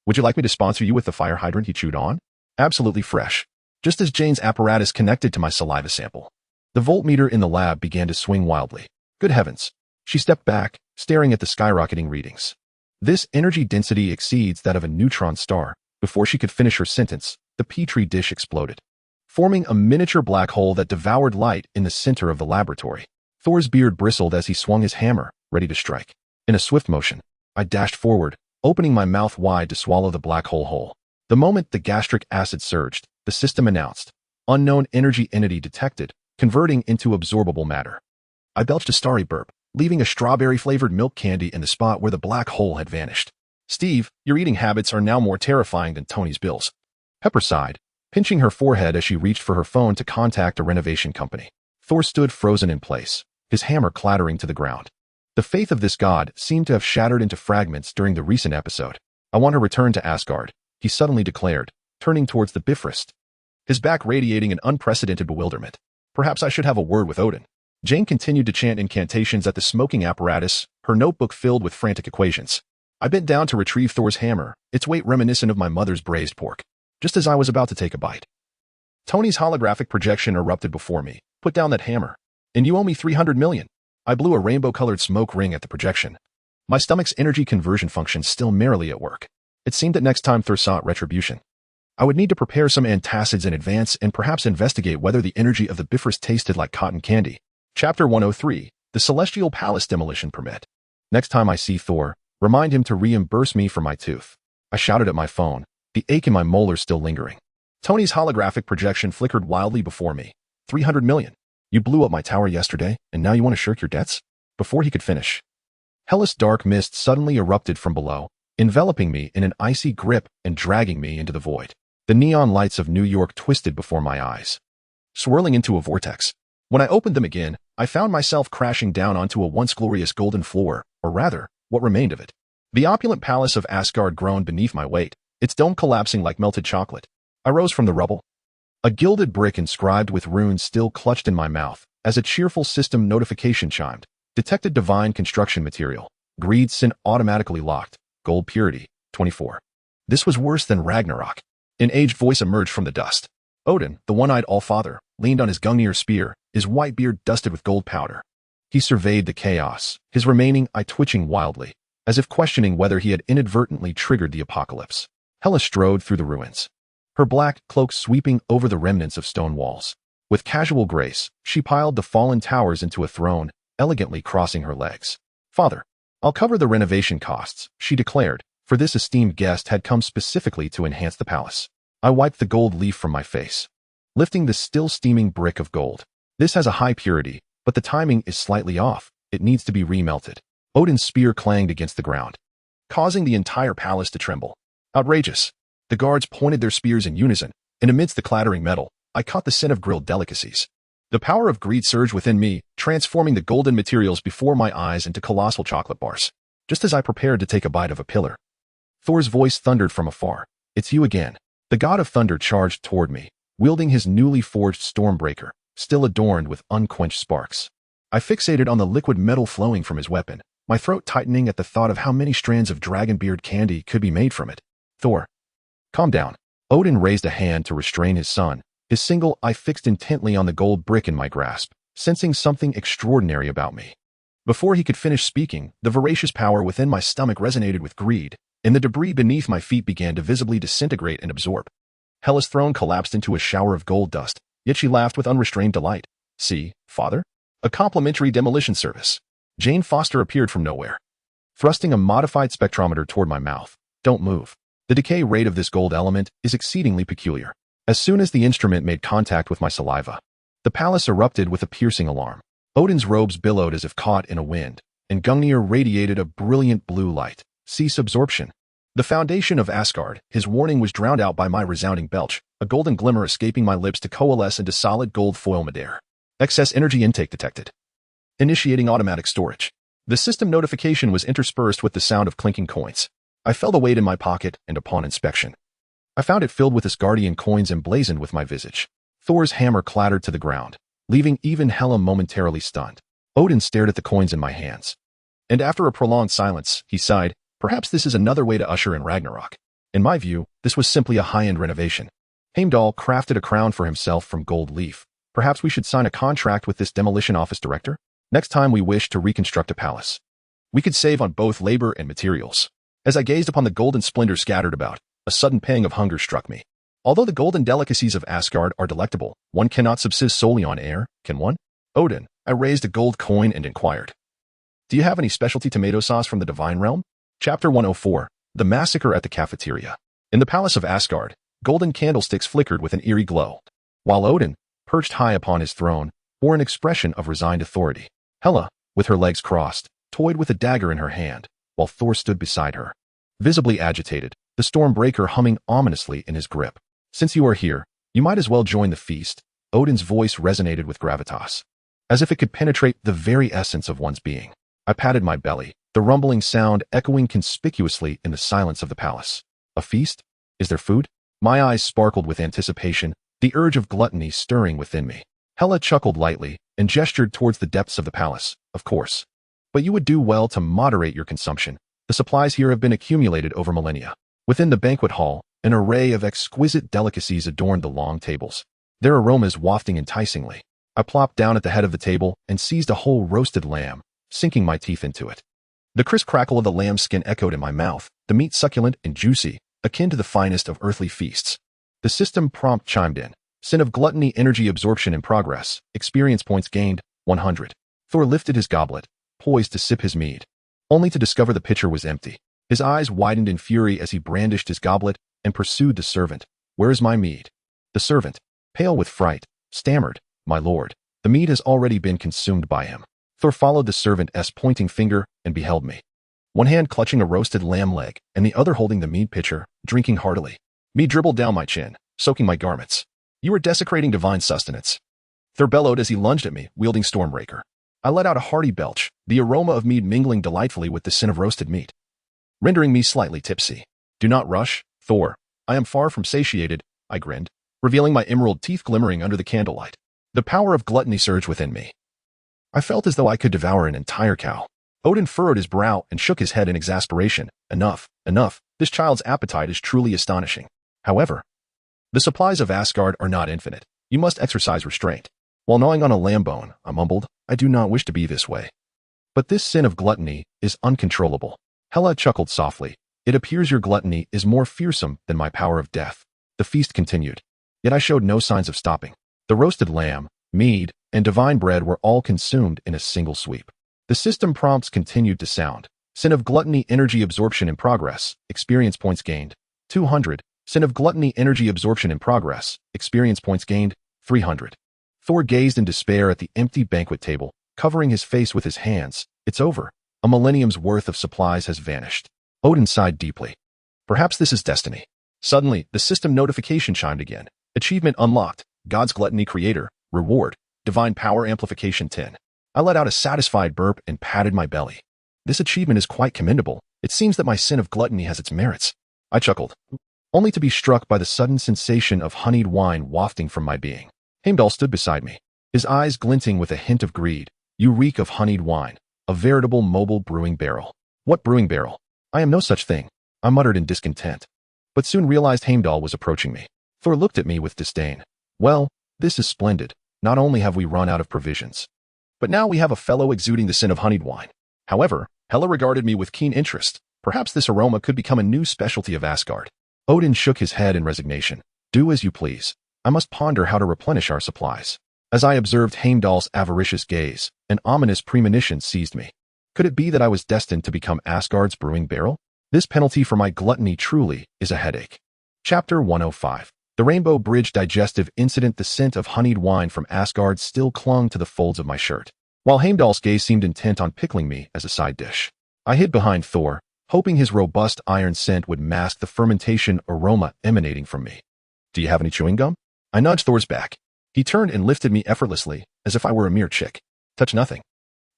Would you like me to sponsor you with the fire hydrant you chewed on? Absolutely fresh. Just as Jane's apparatus connected to my saliva sample, the voltmeter in the lab began to swing wildly. Good heavens. She stepped back, staring at the skyrocketing readings. This energy density exceeds that of a neutron star. Before she could finish her sentence, the petri dish exploded, forming a miniature black hole that devoured light in the center of the laboratory. Thor's beard bristled as he swung his hammer, ready to strike. In a swift motion, I dashed forward, opening my mouth wide to swallow the black hole whole. The moment the gastric acid surged, the system announced, unknown energy entity detected, converting into absorbable matter. I belched a starry burp, leaving a strawberry-flavored milk candy in the spot where the black hole had vanished. Steve, your eating habits are now more terrifying than Tony's bills. Pepper sighed, pinching her forehead as she reached for her phone to contact a renovation company. Thor stood frozen in place, his hammer clattering to the ground. The faith of this god seemed to have shattered into fragments during the recent episode. I want to return to Asgard, he suddenly declared, turning towards the Bifrost, his back radiating an unprecedented bewilderment. Perhaps I should have a word with Odin. Jane continued to chant incantations at the smoking apparatus, her notebook filled with frantic equations. I bent down to retrieve Thor's hammer, its weight reminiscent of my mother's braised pork, just as I was about to take a bite. Tony's holographic projection erupted before me. Put down that hammer. And you owe me 300 million. I blew a rainbow-colored smoke ring at the projection. My stomach's energy conversion function still merrily at work. It seemed that next time Thor sought retribution, I would need to prepare some antacids in advance and perhaps investigate whether the energy of the Bifrost tasted like cotton candy. Chapter 103, The Celestial Palace Demolition Permit. Next time I see Thor, remind him to reimburse me for my tooth. I shouted at my phone, the ache in my molars still lingering. Tony's holographic projection flickered wildly before me. 300 million. You blew up my tower yesterday, and now you want to shirk your debts? Before he could finish, hellish dark mist suddenly erupted from below, enveloping me in an icy grip and dragging me into the void. The neon lights of New York twisted before my eyes, swirling into a vortex. When I opened them again, I found myself crashing down onto a once glorious golden floor, or rather, what remained of it. The opulent palace of Asgard groaned beneath my weight, its dome collapsing like melted chocolate. I rose from the rubble, a gilded brick inscribed with runes still clutched in my mouth, as a cheerful system notification chimed. Detected divine construction material. Greed sin automatically locked. Gold purity, 24. This was worse than Ragnarok. An aged voice emerged from the dust. Odin, the one-eyed Allfather, leaned on his Gungnir spear, his white beard dusted with gold powder. He surveyed the chaos, his remaining eye twitching wildly, as if questioning whether he had inadvertently triggered the apocalypse. Hela strode through the ruins, her black cloak sweeping over the remnants of stone walls. With casual grace, she piled the fallen towers into a throne, elegantly crossing her legs. Father, I'll cover the renovation costs, she declared, for this esteemed guest had come specifically to enhance the palace. I wiped the gold leaf from my face, lifting the still steaming brick of gold. This has a high purity, but the timing is slightly off. It needs to be remelted. Odin's spear clanged against the ground, causing the entire palace to tremble. Outrageous. The guards pointed their spears in unison, and amidst the clattering metal, I caught the scent of grilled delicacies. The power of greed surged within me, transforming the golden materials before my eyes into colossal chocolate bars. Just as I prepared to take a bite of a pillar, Thor's voice thundered from afar. It's you again. The god of thunder charged toward me, wielding his newly forged Stormbreaker, still adorned with unquenched sparks. I fixated on the liquid metal flowing from his weapon, my throat tightening at the thought of how many strands of dragonbeard candy could be made from it. Thor, calm down. Odin raised a hand to restrain his son, his single eye fixed intently on the gold brick in my grasp, sensing something extraordinary about me. Before he could finish speaking, the voracious power within my stomach resonated with greed, and the debris beneath my feet began to visibly disintegrate and absorb. Hela's throne collapsed into a shower of gold dust, yet she laughed with unrestrained delight. See, father? A complimentary demolition service. Jane Foster appeared from nowhere, thrusting a modified spectrometer toward my mouth. Don't move. The decay rate of this gold element is exceedingly peculiar. As soon as the instrument made contact with my saliva, the palace erupted with a piercing alarm. Odin's robes billowed as if caught in a wind, and Gungnir radiated a brilliant blue light. Cease absorption. The foundation of Asgard, his warning was drowned out by my resounding belch, a golden glimmer escaping my lips to coalesce into solid gold foil midair. Excess energy intake detected. Initiating automatic storage. The system notification was interspersed with the sound of clinking coins. I felt the weight in my pocket, and upon inspection, I found it filled with Asgardian coins emblazoned with my visage. Thor's hammer clattered to the ground, leaving even Hela momentarily stunned. Odin stared at the coins in my hands, and after a prolonged silence, he sighed. Perhaps this is another way to usher in Ragnarok. In my view, this was simply a high-end renovation. Heimdall crafted a crown for himself from gold leaf. Perhaps we should sign a contract with this demolition office director? Next time we wish to reconstruct a palace, we could save on both labor and materials. As I gazed upon the golden splendor scattered about, a sudden pang of hunger struck me. Although the golden delicacies of Asgard are delectable, one cannot subsist solely on air, can one? Odin, I raised a gold coin and inquired. Do you have any specialty tomato sauce from the divine realm? Chapter 104, The Massacre at the Cafeteria. In the palace of Asgard, golden candlesticks flickered with an eerie glow, while Odin, perched high upon his throne, bore an expression of resigned authority. Hela, with her legs crossed, toyed with a dagger in her hand, while Thor stood beside her. Visibly agitated, the Stormbreaker humming ominously in his grip. Since you are here, you might as well join the feast. Odin's voice resonated with gravitas, as if it could penetrate the very essence of one's being. I patted my belly, the rumbling sound echoing conspicuously in the silence of the palace. A feast? Is there food? My eyes sparkled with anticipation, the urge of gluttony stirring within me. Hela chuckled lightly and gestured towards the depths of the palace. Of course. But you would do well to moderate your consumption. The supplies here have been accumulated over millennia. Within the banquet hall, an array of exquisite delicacies adorned the long tables, their aromas wafting enticingly. I plopped down at the head of the table and seized a whole roasted lamb, sinking my teeth into it. The crisp crackle of the lamb's skin echoed in my mouth, the meat succulent and juicy, akin to the finest of earthly feasts. The system prompt chimed in. Sin of gluttony, energy absorption in progress, experience points gained, 100. Thor lifted his goblet, poised to sip his mead, only to discover the pitcher was empty. His eyes widened in fury as he brandished his goblet and pursued the servant. Where is my mead? The servant, pale with fright, stammered, My lord, the mead has already been consumed by him. Thor followed the servant's pointing finger and beheld me, one hand clutching a roasted lamb leg and the other holding the mead pitcher, drinking heartily. Mead dribbled down my chin, soaking my garments. You are desecrating divine sustenance. Thor bellowed as he lunged at me, wielding Stormbreaker. I let out a hearty belch, the aroma of mead mingling delightfully with the sin of roasted meat, rendering me slightly tipsy. Do not rush, Thor. I am far from satiated, I grinned, revealing my emerald teeth glimmering under the candlelight. The power of gluttony surged within me. I felt as though I could devour an entire cow. Odin furrowed his brow and shook his head in exasperation. Enough, enough. This child's appetite is truly astonishing. However, the supplies of Asgard are not infinite. You must exercise restraint. While gnawing on a lamb bone, I mumbled, I do not wish to be this way. But this sin of gluttony is uncontrollable. Hela chuckled softly. It appears your gluttony is more fearsome than my power of death. The feast continued. Yet I showed no signs of stopping. The roasted lamb, mead, and divine bread were all consumed in a single sweep. The system prompts continued to sound. Sin of gluttony, energy absorption in progress, experience points gained, 200. Sin of gluttony, energy absorption in progress, experience points gained, 300. Thor gazed in despair at the empty banquet table, covering his face with his hands. It's over. A millennium's worth of supplies has vanished. Odin sighed deeply. Perhaps this is destiny. Suddenly, the system notification chimed again. Achievement unlocked. God's gluttony creator. Reward. Divine power amplification 10. I let out a satisfied burp and patted my belly. This achievement is quite commendable. It seems that my sin of gluttony has its merits. I chuckled, only to be struck by the sudden sensation of honeyed wine wafting from my being. Heimdall stood beside me, his eyes glinting with a hint of greed. You reek of honeyed wine, a veritable mobile brewing barrel. What brewing barrel? I am no such thing, I muttered in discontent, but soon realized Heimdall was approaching me. Thor looked at me with disdain. Well, this is splendid. Not only have we run out of provisions, but now we have a fellow exuding the sin of honeyed wine. However, Hela regarded me with keen interest. Perhaps this aroma could become a new specialty of Asgard. Odin shook his head in resignation. Do as you please. I must ponder how to replenish our supplies. As I observed Heimdall's avaricious gaze, an ominous premonition seized me. Could it be that I was destined to become Asgard's brewing barrel? This penalty for my gluttony truly is a headache. Chapter 105. The Rainbow Bridge digestive incident. The scent of honeyed wine from Asgard still clung to the folds of my shirt, while Heimdall's gaze seemed intent on pickling me as a side dish. I hid behind Thor, hoping his robust iron scent would mask the fermentation aroma emanating from me. Do you have any chewing gum? I nudged Thor's back. He turned and lifted me effortlessly, as if I were a mere chick. Touch nothing.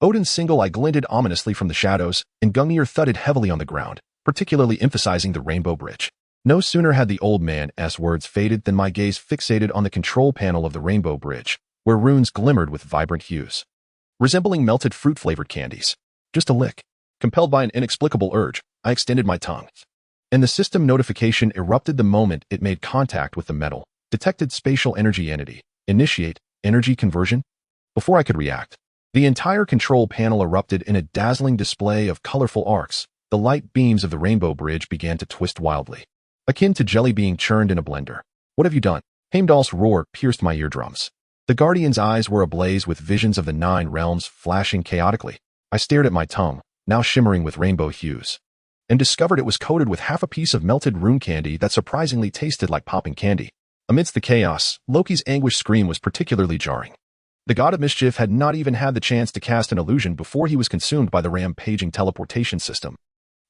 Odin's single eye glinted ominously from the shadows, and Gungnir thudded heavily on the ground, particularly emphasizing the Rainbow Bridge. No sooner had the old man's words faded than my gaze fixated on the control panel of the Rainbow Bridge, where runes glimmered with vibrant hues, resembling melted fruit-flavored candies. Just a lick. Compelled by an inexplicable urge, I extended my tongue, and the system notification erupted the moment it made contact with the metal. Detected spatial energy entity. Initiate energy conversion. Before I could react, the entire control panel erupted in a dazzling display of colorful arcs. The light beams of the Rainbow Bridge began to twist wildly, akin to jelly being churned in a blender. What have you done? Heimdall's roar pierced my eardrums. The Guardian's eyes were ablaze with visions of the 9 realms flashing chaotically. I stared at my tongue, now shimmering with rainbow hues, and discovered it was coated with half a piece of melted rune candy that surprisingly tasted like popping candy. Amidst the chaos, Loki's anguished scream was particularly jarring. The god of mischief had not even had the chance to cast an illusion before he was consumed by the rampaging teleportation system.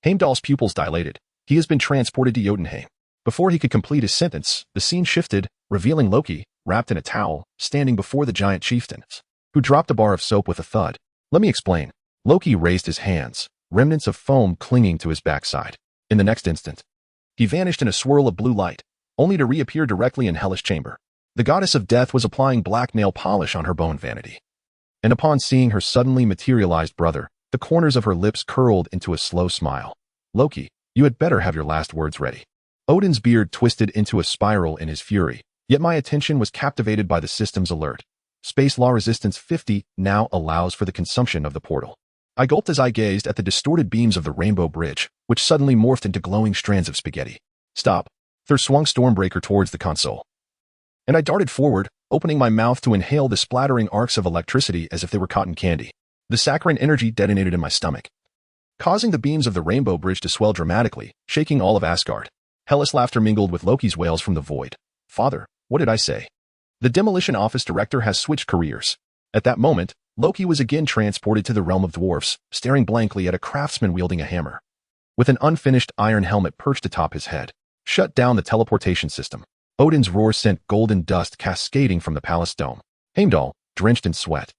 Heimdall's pupils dilated. He has been transported to Jotunheim. Before he could complete his sentence, the scene shifted, revealing Loki, wrapped in a towel, standing before the giant chieftains, who dropped a bar of soap with a thud. Let me explain. Loki raised his hands, remnants of foam clinging to his backside. In the next instant, he vanished in a swirl of blue light, only to reappear directly in Hela's chamber. The goddess of death was applying black nail polish on her bone vanity. And upon seeing her suddenly materialized brother, the corners of her lips curled into a slow smile. Loki, you had better have your last words ready. Odin's beard twisted into a spiral in his fury, yet my attention was captivated by the system's alert. Space Law Resistance 50 now allows for the consumption of the portal. I gulped as I gazed at the distorted beams of the Rainbow Bridge, which suddenly morphed into glowing strands of spaghetti. Stop. Thor swung Stormbreaker towards the console. And I darted forward, opening my mouth to inhale the splattering arcs of electricity as if they were cotton candy. The saccharine energy detonated in my stomach, causing the beams of the Rainbow Bridge to swell dramatically, shaking all of Asgard. Hela's laughter mingled with Loki's wails from the void. Father, what did I say? The demolition office director has switched careers. At that moment, Loki was again transported to the realm of dwarfs, staring blankly at a craftsman wielding a hammer, with an unfinished iron helmet perched atop his head. Shut down the teleportation system. Odin's roar sent golden dust cascading from the palace dome. Heimdall, drenched in sweat,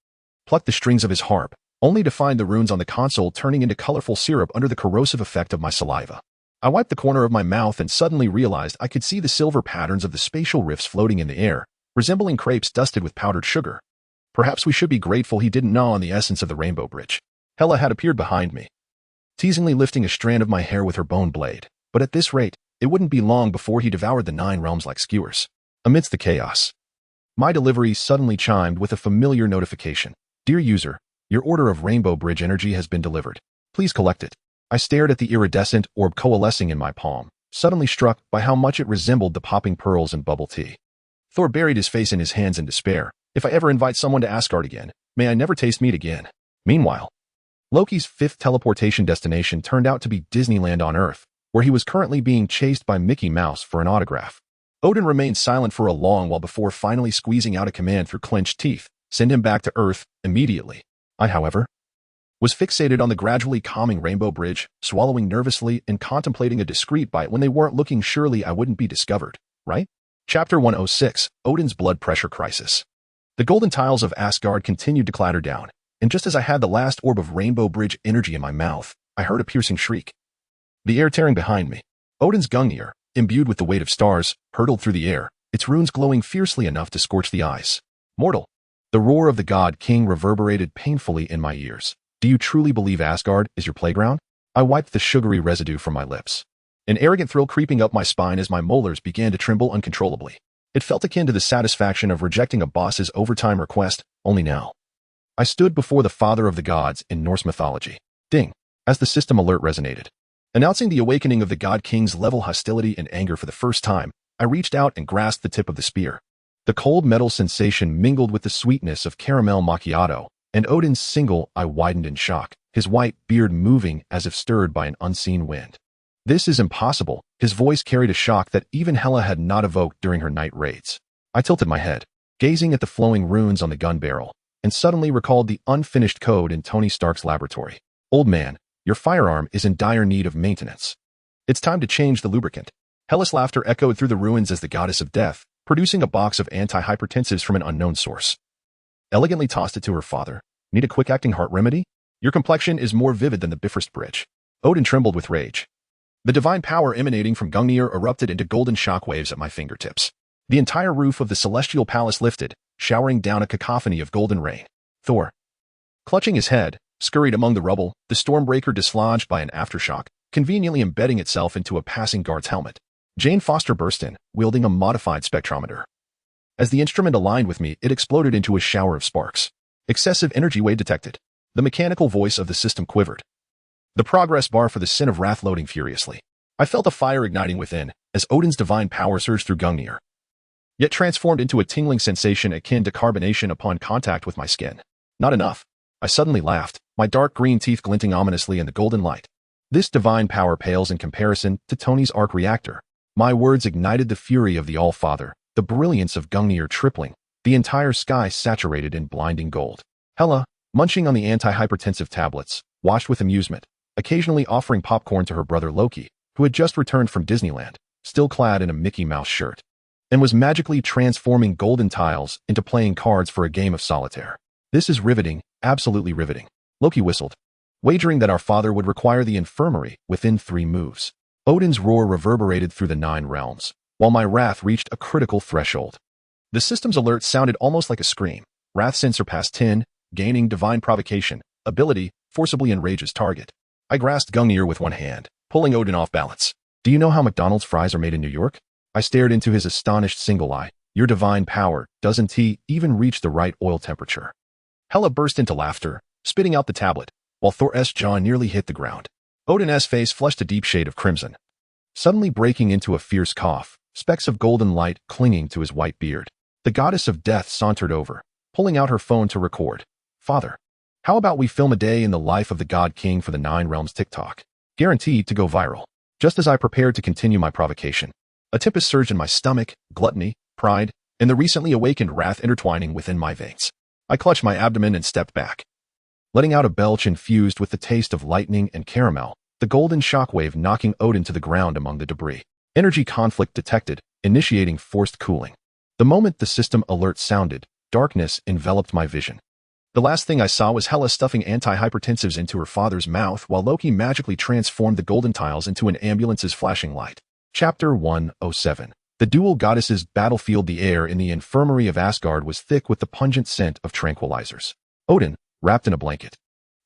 plucked the strings of his harp, only to find the runes on the console turning into colorful syrup under the corrosive effect of my saliva. I wiped the corner of my mouth and suddenly realized I could see the silver patterns of the spatial rifts floating in the air, resembling crepes dusted with powdered sugar. Perhaps we should be grateful he didn't gnaw on the essence of the Rainbow Bridge. Hela had appeared behind me, teasingly lifting a strand of my hair with her bone blade, but at this rate, it wouldn't be long before he devoured the 9 realms like skewers. Amidst the chaos, my delivery suddenly chimed with a familiar notification. Dear user, your order of Rainbow Bridge energy has been delivered. Please collect it. I stared at the iridescent orb coalescing in my palm, suddenly struck by how much it resembled the popping pearls in bubble tea. Thor buried his face in his hands in despair. If I ever invite someone to Asgard again, may I never taste meat again. Meanwhile, Loki's 5th teleportation destination turned out to be Disneyland on Earth, where he was currently being chased by Mickey Mouse for an autograph. Odin remained silent for a long while before finally squeezing out a command through clenched teeth, send him back to Earth immediately. I, however, was fixated on the gradually calming Rainbow Bridge, swallowing nervously and contemplating a discreet bite when they weren't looking. Surely I wouldn't be discovered, right? Chapter 106, Odin's Blood Pressure Crisis. The golden tiles of Asgard continued to clatter down, and just as I had the last orb of Rainbow Bridge energy in my mouth, I heard a piercing shriek. The air tearing behind me. Odin's Gungnir, imbued with the weight of stars, hurtled through the air, its runes glowing fiercely enough to scorch the eyes. Mortal. The roar of the god king reverberated painfully in my ears. Do you truly believe Asgard is your playground? I wiped the sugary residue from my lips, an arrogant thrill creeping up my spine as my molars began to tremble uncontrollably. It felt akin to the satisfaction of rejecting a boss's overtime request, only now. I stood before the father of the gods in Norse mythology. Ding, as the system alert resonated. Announcing the awakening of the god king's level hostility and anger for the first time, I reached out and grasped the tip of the spear. The cold metal sensation mingled with the sweetness of caramel macchiato, and Odin's single eye widened in shock, his white beard moving as if stirred by an unseen wind. This is impossible. His voice carried a shock that even Hela had not evoked during her night raids. I tilted my head, gazing at the flowing runes on the gun barrel, and suddenly recalled the unfinished code in Tony Stark's laboratory. Old man, your firearm is in dire need of maintenance. It's time to change the lubricant. Hela's laughter echoed through the ruins as the goddess of death, producing a box of antihypertensives from an unknown source, elegantly tossed it to her father. Need a quick-acting heart remedy? Your complexion is more vivid than the Bifrost Bridge. Odin trembled with rage. The divine power emanating from Gungnir erupted into golden shockwaves at my fingertips. The entire roof of the celestial palace lifted, showering down a cacophony of golden rain. Thor, clutching his head, scurried among the rubble, the Stormbreaker dislodged by an aftershock, conveniently embedding itself into a passing guard's helmet. Jane Foster burst in, wielding a modified spectrometer. As the instrument aligned with me, it exploded into a shower of sparks. Excessive energy wave detected. The mechanical voice of the system quivered, the progress bar for the Sin of Wrath loading furiously. I felt a fire igniting within, as Odin's divine power surged through Gungnir, yet transformed into a tingling sensation akin to carbonation upon contact with my skin. Not enough. I suddenly laughed, my dark green teeth glinting ominously in the golden light. This divine power pales in comparison to Tony's arc reactor. My words ignited the fury of the All-Father, the brilliance of Gungnir tripling, the entire sky saturated in blinding gold. Hela, munching on the anti-hypertensive tablets, watched with amusement, occasionally offering popcorn to her brother Loki, who had just returned from Disneyland, still clad in a Mickey Mouse shirt, and was magically transforming golden tiles into playing cards for a game of solitaire. This is riveting, absolutely riveting. Loki whistled, wagering that our father would require the infirmary within 3 moves. Odin's roar reverberated through the 9 realms, while my wrath reached a critical threshold. The system's alert sounded almost like a scream. Wrath sensor past 10, gaining divine provocation, ability, forcibly enrages target. I grasped Gungnir with one hand, pulling Odin off balance. Do you know how McDonald's fries are made in New York? I stared into his astonished single eye. Your divine power, doesn't he even reach the right oil temperature? Hela burst into laughter, spitting out the tablet, while Thor's jaw nearly hit the ground. Odin's face flushed a deep shade of crimson, suddenly breaking into a fierce cough, specks of golden light clinging to his white beard. The goddess of death sauntered over, pulling out her phone to record. Father, how about we film a day in the life of the God King for the 9 Realms TikTok? Guaranteed to go viral. Just as I prepared to continue my provocation, a tempest surged in my stomach, gluttony, pride, and the recently awakened wrath intertwining within my veins. I clutched my abdomen and stepped back, letting out a belch infused with the taste of lightning and caramel, the golden shockwave knocking Odin to the ground among the debris. Energy conflict detected, initiating forced cooling. The moment the system alert sounded, darkness enveloped my vision. The last thing I saw was Hela stuffing anti-hypertensives into her father's mouth while Loki magically transformed the golden tiles into an ambulance's flashing light. Chapter 107. The dual goddesses battlefield. The air in the infirmary of Asgard was thick with the pungent scent of tranquilizers. Odin, wrapped in a blanket,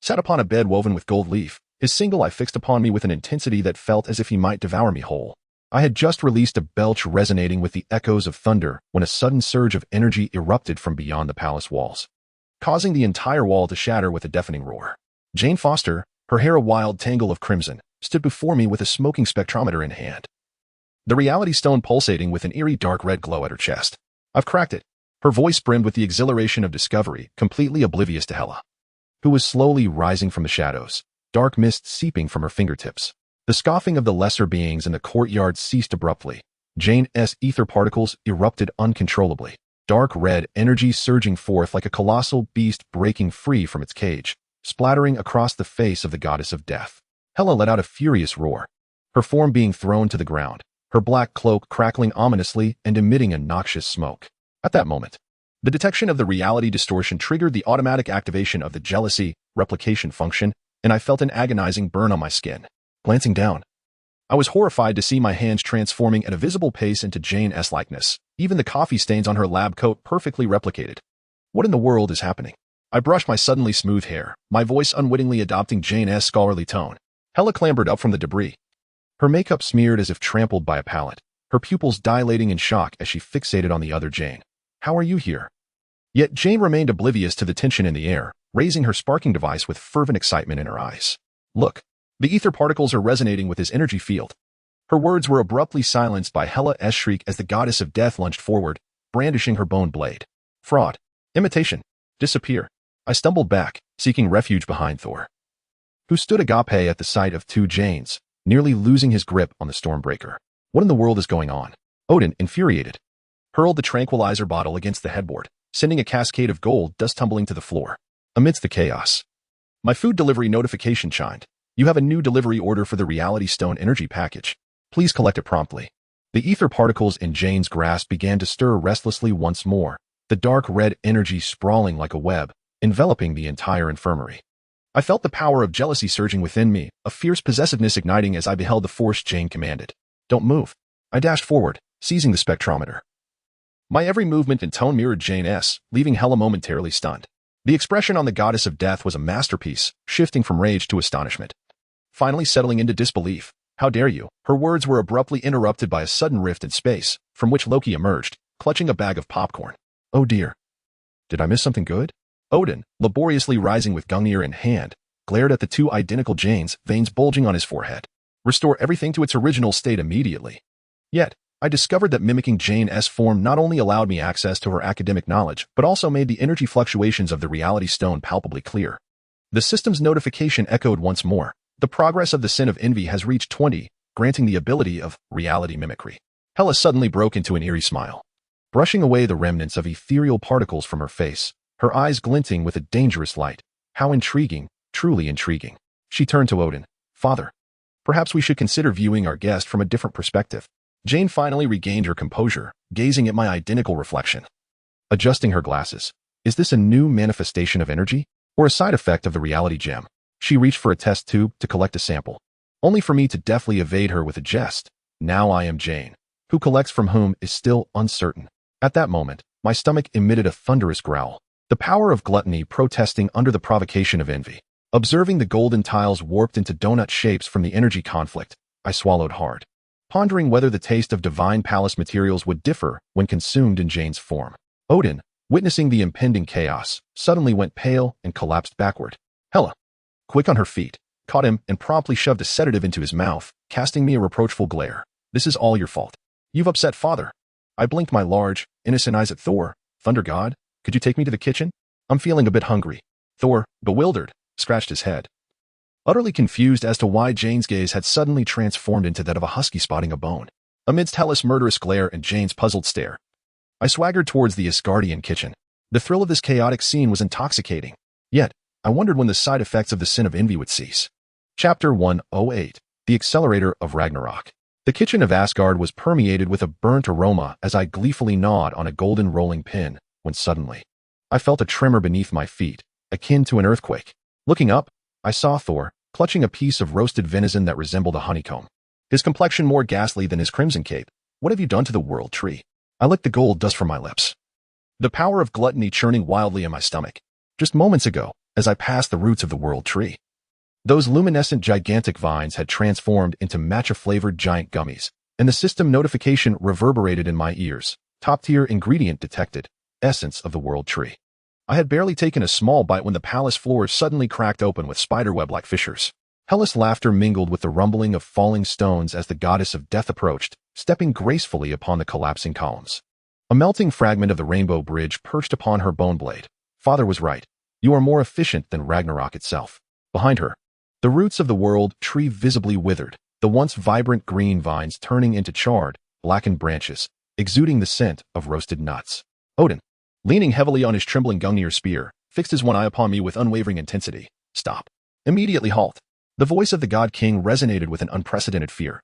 sat upon a bed woven with gold leaf, his single eye fixed upon me with an intensity that felt as if he might devour me whole. I had just released a belch resonating with the echoes of thunder when a sudden surge of energy erupted from beyond the palace walls, causing the entire wall to shatter with a deafening roar. Jane Foster, her hair a wild tangle of crimson, stood before me with a smoking spectrometer in hand, the reality stone pulsating with an eerie dark red glow at her chest. I've cracked it. Her voice brimmed with the exhilaration of discovery, completely oblivious to Hela, who was slowly rising from the shadows, dark mist seeping from her fingertips. The scoffing of the lesser beings in the courtyard ceased abruptly. Jane's ether particles erupted uncontrollably, dark red energy surging forth like a colossal beast breaking free from its cage, splattering across the face of the goddess of death. Hela let out a furious roar, her form being thrown to the ground, her black cloak crackling ominously and emitting a noxious smoke. At that moment, the detection of the reality distortion triggered the automatic activation of the jealousy replication function, and I felt an agonizing burn on my skin. Glancing down, I was horrified to see my hands transforming at a visible pace into Jane's likeness, even the coffee stains on her lab coat perfectly replicated. What in the world is happening? I brushed my suddenly smooth hair, my voice unwittingly adopting Jane's scholarly tone. Hela clambered up from the debris, her makeup smeared as if trampled by a pallet, her pupils dilating in shock as she fixated on the other Jane. How are you here? Yet Jane remained oblivious to the tension in the air, raising her sparking device with fervent excitement in her eyes. Look, the ether particles are resonating with his energy field. Her words were abruptly silenced by Hela's shriek as the goddess of death lunged forward, brandishing her bone blade. Fraud. Imitation. Disappear. I stumbled back, seeking refuge behind Thor, who stood agape at the sight of 2 Janes, nearly losing his grip on the Stormbreaker. What in the world is going on? Odin, infuriated, hurled the tranquilizer bottle against the headboard, sending a cascade of gold dust tumbling to the floor. Amidst the chaos, my food delivery notification chimed. You have a new delivery order for the Reality Stone energy package. Please collect it promptly. The ether particles in Jane's grasp began to stir restlessly once more, the dark red energy sprawling like a web, enveloping the entire infirmary. I felt the power of jealousy surging within me, a fierce possessiveness igniting as I beheld the force Jane commanded. Don't move. I dashed forward, seizing the spectrometer. My every movement and tone mirrored Jane's, leaving Hela momentarily stunned. The expression on the goddess of death was a masterpiece, shifting from rage to astonishment, finally settling into disbelief. How dare you? Her words were abruptly interrupted by a sudden rift in space, from which Loki emerged, clutching a bag of popcorn. Oh dear. Did I miss something good? Odin, laboriously rising with Gungnir in hand, glared at the 2 identical Janes, veins bulging on his forehead. Restore everything to its original state immediately. Yet, I discovered that mimicking Jane's form not only allowed me access to her academic knowledge, but also made the energy fluctuations of the Reality Stone palpably clear. The system's notification echoed once more. The progress of the sin of envy has reached 20, granting the ability of reality mimicry. Hela suddenly broke into an eerie smile. brushing away the remnants of ethereal particles from her face, her eyes glinting with a dangerous light. How intriguing, truly intriguing. She turned to Odin. Father, perhaps we should consider viewing our guest from a different perspective. Jane finally regained her composure, gazing at my identical reflection. Adjusting her glasses. Is this a new manifestation of energy, or a side effect of the reality gem? She reached for a test tube to collect a sample, only for me to deftly evade her with a jest. Now I am Jane. Who collects from whom is still uncertain. At that moment, my stomach emitted a thunderous growl. The power of gluttony protesting under the provocation of envy. Observing the golden tiles warped into donut shapes from the energy conflict, I swallowed hard, pondering whether the taste of divine palace materials would differ when consumed in Jane's form. Odin, witnessing the impending chaos, suddenly went pale and collapsed backward. Hela, quick on her feet, caught him and promptly shoved a sedative into his mouth, casting me a reproachful glare. This is all your fault. You've upset father. I blinked my large, innocent eyes at Thor. Thunder God, could you take me to the kitchen? I'm feeling a bit hungry. Thor, bewildered, scratched his head, utterly confused as to why Jane's gaze had suddenly transformed into that of a husky spotting a bone. Amidst Hela's murderous glare and Jane's puzzled stare, I swaggered towards the Asgardian kitchen. The thrill of this chaotic scene was intoxicating. Yet, I wondered when the side effects of the sin of envy would cease. Chapter 108. The Accelerator of Ragnarok. The kitchen of Asgard was permeated with a burnt aroma as I gleefully gnawed on a golden rolling pin, when suddenly, I felt a tremor beneath my feet, akin to an earthquake. Looking up, I saw Thor, clutching a piece of roasted venison that resembled a honeycomb. His complexion more ghastly than his crimson cape. What have you done to the world tree? I licked the gold dust from my lips, the power of gluttony churning wildly in my stomach. Just moments ago, as I passed the roots of the world tree, those luminescent gigantic vines had transformed into matcha-flavored giant gummies, and the system notification reverberated in my ears. Top-tier ingredient detected. Essence of the world tree. I had barely taken a small bite when the palace floors suddenly cracked open with spiderweb-like fissures. Hellish laughter mingled with the rumbling of falling stones as the goddess of death approached, stepping gracefully upon the collapsing columns. A melting fragment of the rainbow bridge perched upon her bone blade. Father was right. You are more efficient than Ragnarok itself. Behind her, the roots of the world tree visibly withered, the once vibrant green vines turning into charred, blackened branches, exuding the scent of roasted nuts. Odin, leaning heavily on his trembling Gungnir spear, fixed his one eye upon me with unwavering intensity. Stop. Immediately halt. The voice of the God King resonated with an unprecedented fear.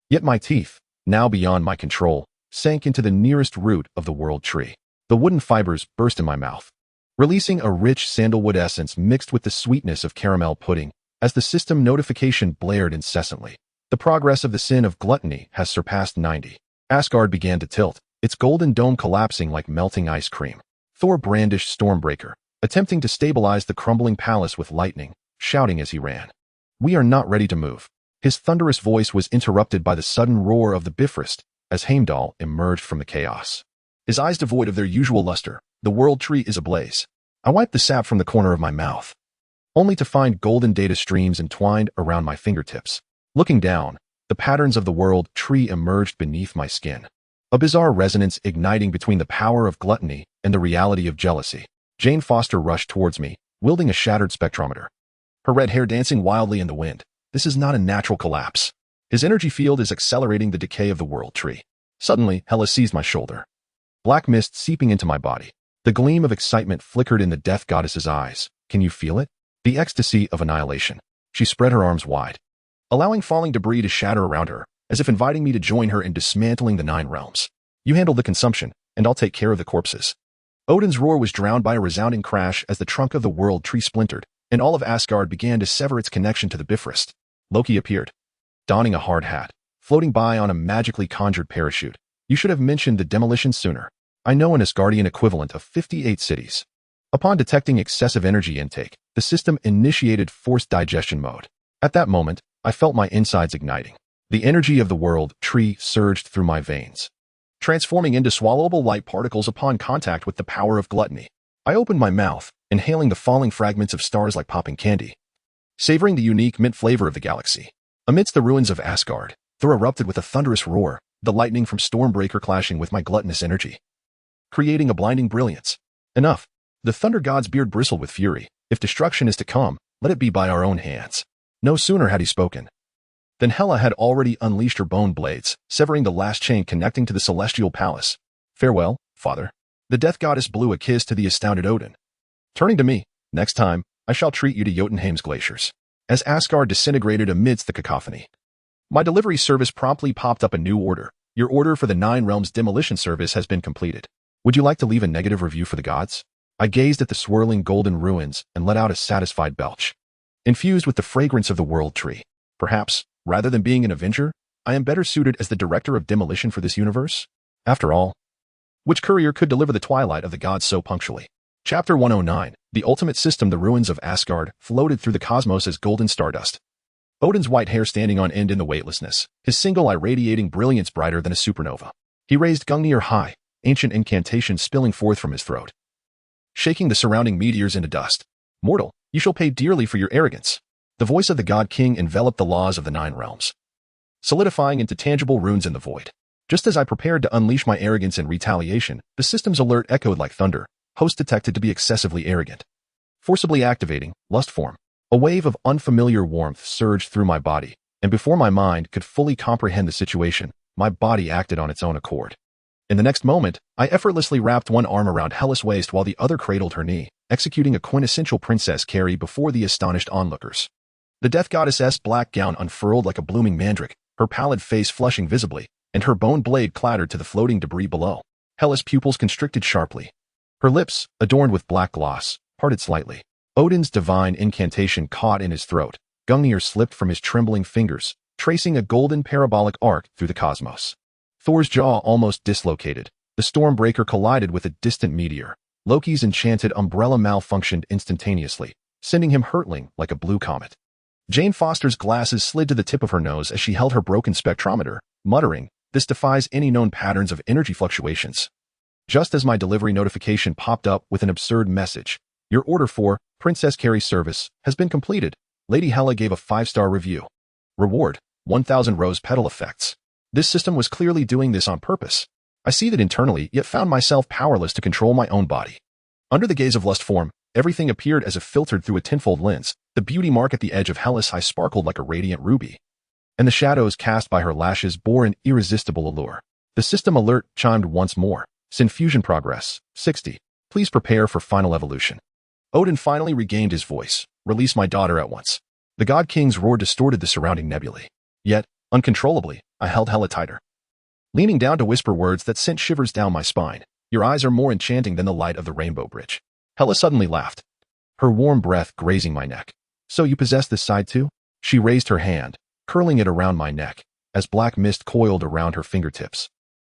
Yet my teeth, now beyond my control, sank into the nearest root of the world tree. The wooden fibers burst in my mouth, releasing a rich sandalwood essence mixed with the sweetness of caramel pudding, as the system notification blared incessantly. The progress of the sin of gluttony has surpassed 90. Asgard began to tilt, its golden dome collapsing like melting ice cream. Thor brandished Stormbreaker, attempting to stabilize the crumbling palace with lightning, shouting as he ran. We are not ready to move. His thunderous voice was interrupted by the sudden roar of the Bifrost as Heimdall emerged from the chaos. His eyes devoid of their usual luster, the world tree is ablaze. I wiped the sap from the corner of my mouth, only to find golden data streams entwined around my fingertips. Looking down, the patterns of the world tree emerged beneath my skin, a bizarre resonance igniting between the power of gluttony and the reality of jealousy. Jane Foster rushed towards me, wielding a shattered spectrometer, her red hair dancing wildly in the wind. This is not a natural collapse. His energy field is accelerating the decay of the world tree. Suddenly, Hela seized my shoulder, black mist seeping into my body. The gleam of excitement flickered in the death goddess's eyes. Can you feel it? The ecstasy of annihilation. She spread her arms wide, allowing falling debris to shatter around her, as if inviting me to join her in dismantling the 9 realms. You handle the consumption, and I'll take care of the corpses. Odin's roar was drowned by a resounding crash as the trunk of the world tree splintered, and all of Asgard began to sever its connection to the Bifrost. Loki appeared, donning a hard hat, floating by on a magically conjured parachute. You should have mentioned the demolition sooner. I know an Asgardian equivalent of 58 cities. Upon detecting excessive energy intake, the system initiated forced digestion mode. At that moment, I felt my insides igniting. The energy of the world tree surged through my veins, transforming into swallowable light particles upon contact with the power of gluttony. I opened my mouth, inhaling the falling fragments of stars like popping candy, savoring the unique mint flavor of the galaxy. Amidst the ruins of Asgard, Thor erupted with a thunderous roar, the lightning from Stormbreaker clashing with my gluttonous energy, creating a blinding brilliance. Enough. The thunder god's beard bristled with fury. If destruction is to come, let it be by our own hands. No sooner had he spoken than Hela had already unleashed her bone blades, severing the last chain connecting to the celestial palace. Farewell, Father. The death goddess blew a kiss to the astounded Odin. Turning to me, next time, I shall treat you to Jotunheim's glaciers. As Asgard disintegrated amidst the cacophony, my delivery service promptly popped up a new order. Your order for the 9 Realms demolition service has been completed. Would you like to leave a negative review for the gods? I gazed at the swirling golden ruins and let out a satisfied belch. Infused with the fragrance of the world tree. Perhaps, rather than being an Avenger, I am better suited as the director of demolition for this universe? After all, which courier could deliver the twilight of the gods so punctually? Chapter 109, The Ultimate System. The ruins of Asgard floated through the cosmos as golden stardust. Odin's white hair standing on end in the weightlessness, his single eye radiating brilliance brighter than a supernova. He raised Gungnir high, ancient incantations spilling forth from his throat, shaking the surrounding meteors into dust. Mortal, you shall pay dearly for your arrogance. The voice of the God King enveloped the laws of the 9 realms, solidifying into tangible runes in the void. Just as I prepared to unleash my arrogance in retaliation, the system's alert echoed like thunder. Host detected to be excessively arrogant. Forcibly activating lust form. A wave of unfamiliar warmth surged through my body, and before my mind could fully comprehend the situation, my body acted on its own accord. In the next moment, I effortlessly wrapped one arm around Hela's waist while the other cradled her knee, executing a quintessential princess carry before the astonished onlookers. The death goddess's black gown unfurled like a blooming mandrake, her pallid face flushing visibly, and her bone blade clattered to the floating debris below. Hela's pupils constricted sharply. Her lips, adorned with black gloss, parted slightly. Odin's divine incantation caught in his throat. Gungnir slipped from his trembling fingers, tracing a golden parabolic arc through the cosmos. Thor's jaw almost dislocated. The Stormbreaker collided with a distant meteor. Loki's enchanted umbrella malfunctioned instantaneously, sending him hurtling like a blue comet. Jane Foster's glasses slid to the tip of her nose as she held her broken spectrometer, muttering, "This defies any known patterns of energy fluctuations." Just as my delivery notification popped up with an absurd message, "Your order for Princess Carry service has been completed." Lady Hela gave a 5-star review. Reward, 1000 rose petal effects. This system was clearly doing this on purpose. I seethed internally, yet found myself powerless to control my own body. Under the gaze of lust form, everything appeared as if filtered through a tenfold lens. The beauty mark at the edge of Hela's eye sparkled like a radiant ruby, and the shadows cast by her lashes bore an irresistible allure. The system alert chimed once more. Synfusion progress, 60. Please prepare for final evolution. Odin finally regained his voice. Release my daughter at once. The God King's roar distorted the surrounding nebulae. Yet, uncontrollably, I held Hela tighter, leaning down to whisper words that sent shivers down my spine. Your eyes are more enchanting than the light of the rainbow bridge. Hela suddenly laughed, her warm breath grazing my neck. So you possess this side too? She raised her hand, curling it around my neck, as black mist coiled around her fingertips.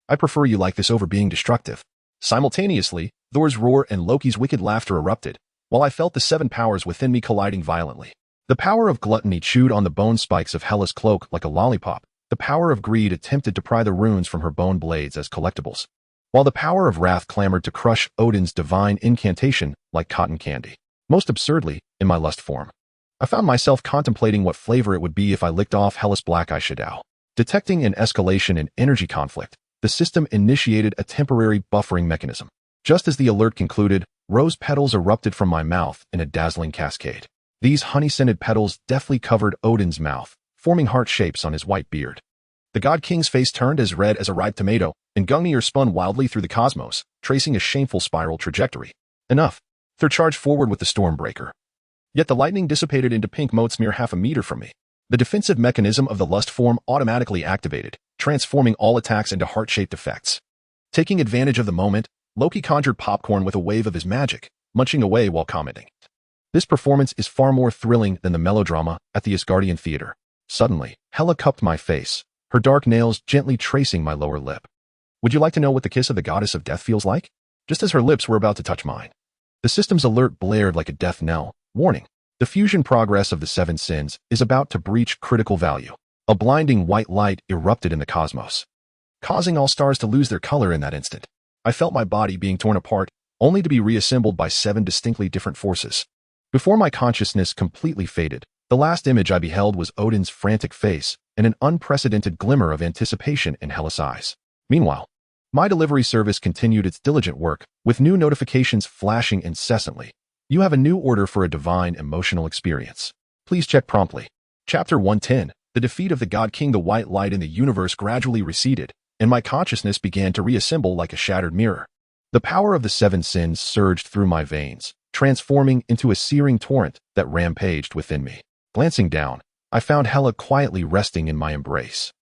I prefer you like this over being destructive. Simultaneously, Thor's roar and Loki's wicked laughter erupted, while I felt the 7 powers within me colliding violently. The power of gluttony chewed on the bone spikes of Hela's cloak like a lollipop. The power of greed attempted to pry the runes from her bone blades as collectibles, while the power of wrath clamored to crush Odin's divine incantation like cotton candy. Most absurdly, in my lust form, I found myself contemplating what flavor it would be if I licked off Hela's black eyeshadow. Detecting an escalation in energy conflict, the system initiated a temporary buffering mechanism. Just as the alert concluded, rose petals erupted from my mouth in a dazzling cascade. These honey-scented petals deftly covered Odin's mouth, forming heart shapes on his white beard. The God King's face turned as red as a ripe tomato, and Gungnir spun wildly through the cosmos, tracing a shameful spiral trajectory. Enough. Thor charged forward with the Stormbreaker. Yet the lightning dissipated into pink motes mere half a meter from me. The defensive mechanism of the lust form automatically activated, transforming all attacks into heart-shaped effects. Taking advantage of the moment, Loki conjured popcorn with a wave of his magic, munching away while commenting, "This performance is far more thrilling than the melodrama at the Asgardian theater." Suddenly, Hela cupped my face, her dark nails gently tracing my lower lip. "Would you like to know what the kiss of the goddess of death feels like?" Just as her lips were about to touch mine, the system's alert blared like a death knell. Warning. The fusion progress of the 7 sins is about to breach critical value. A blinding white light erupted in the cosmos, causing all stars to lose their color in that instant. I felt my body being torn apart, only to be reassembled by 7 distinctly different forces. Before my consciousness completely faded, the last image I beheld was Odin's frantic face and an unprecedented glimmer of anticipation in Hela's eyes. Meanwhile, my delivery service continued its diligent work, with new notifications flashing incessantly. You have a new order for a divine emotional experience. Please check promptly. Chapter 110. The defeat of the God King. The white light in the universe gradually receded, and my consciousness began to reassemble like a shattered mirror. The power of the seven sins surged through my veins, transforming into a searing torrent that rampaged within me. Glancing down, I found Hela quietly resting in my embrace.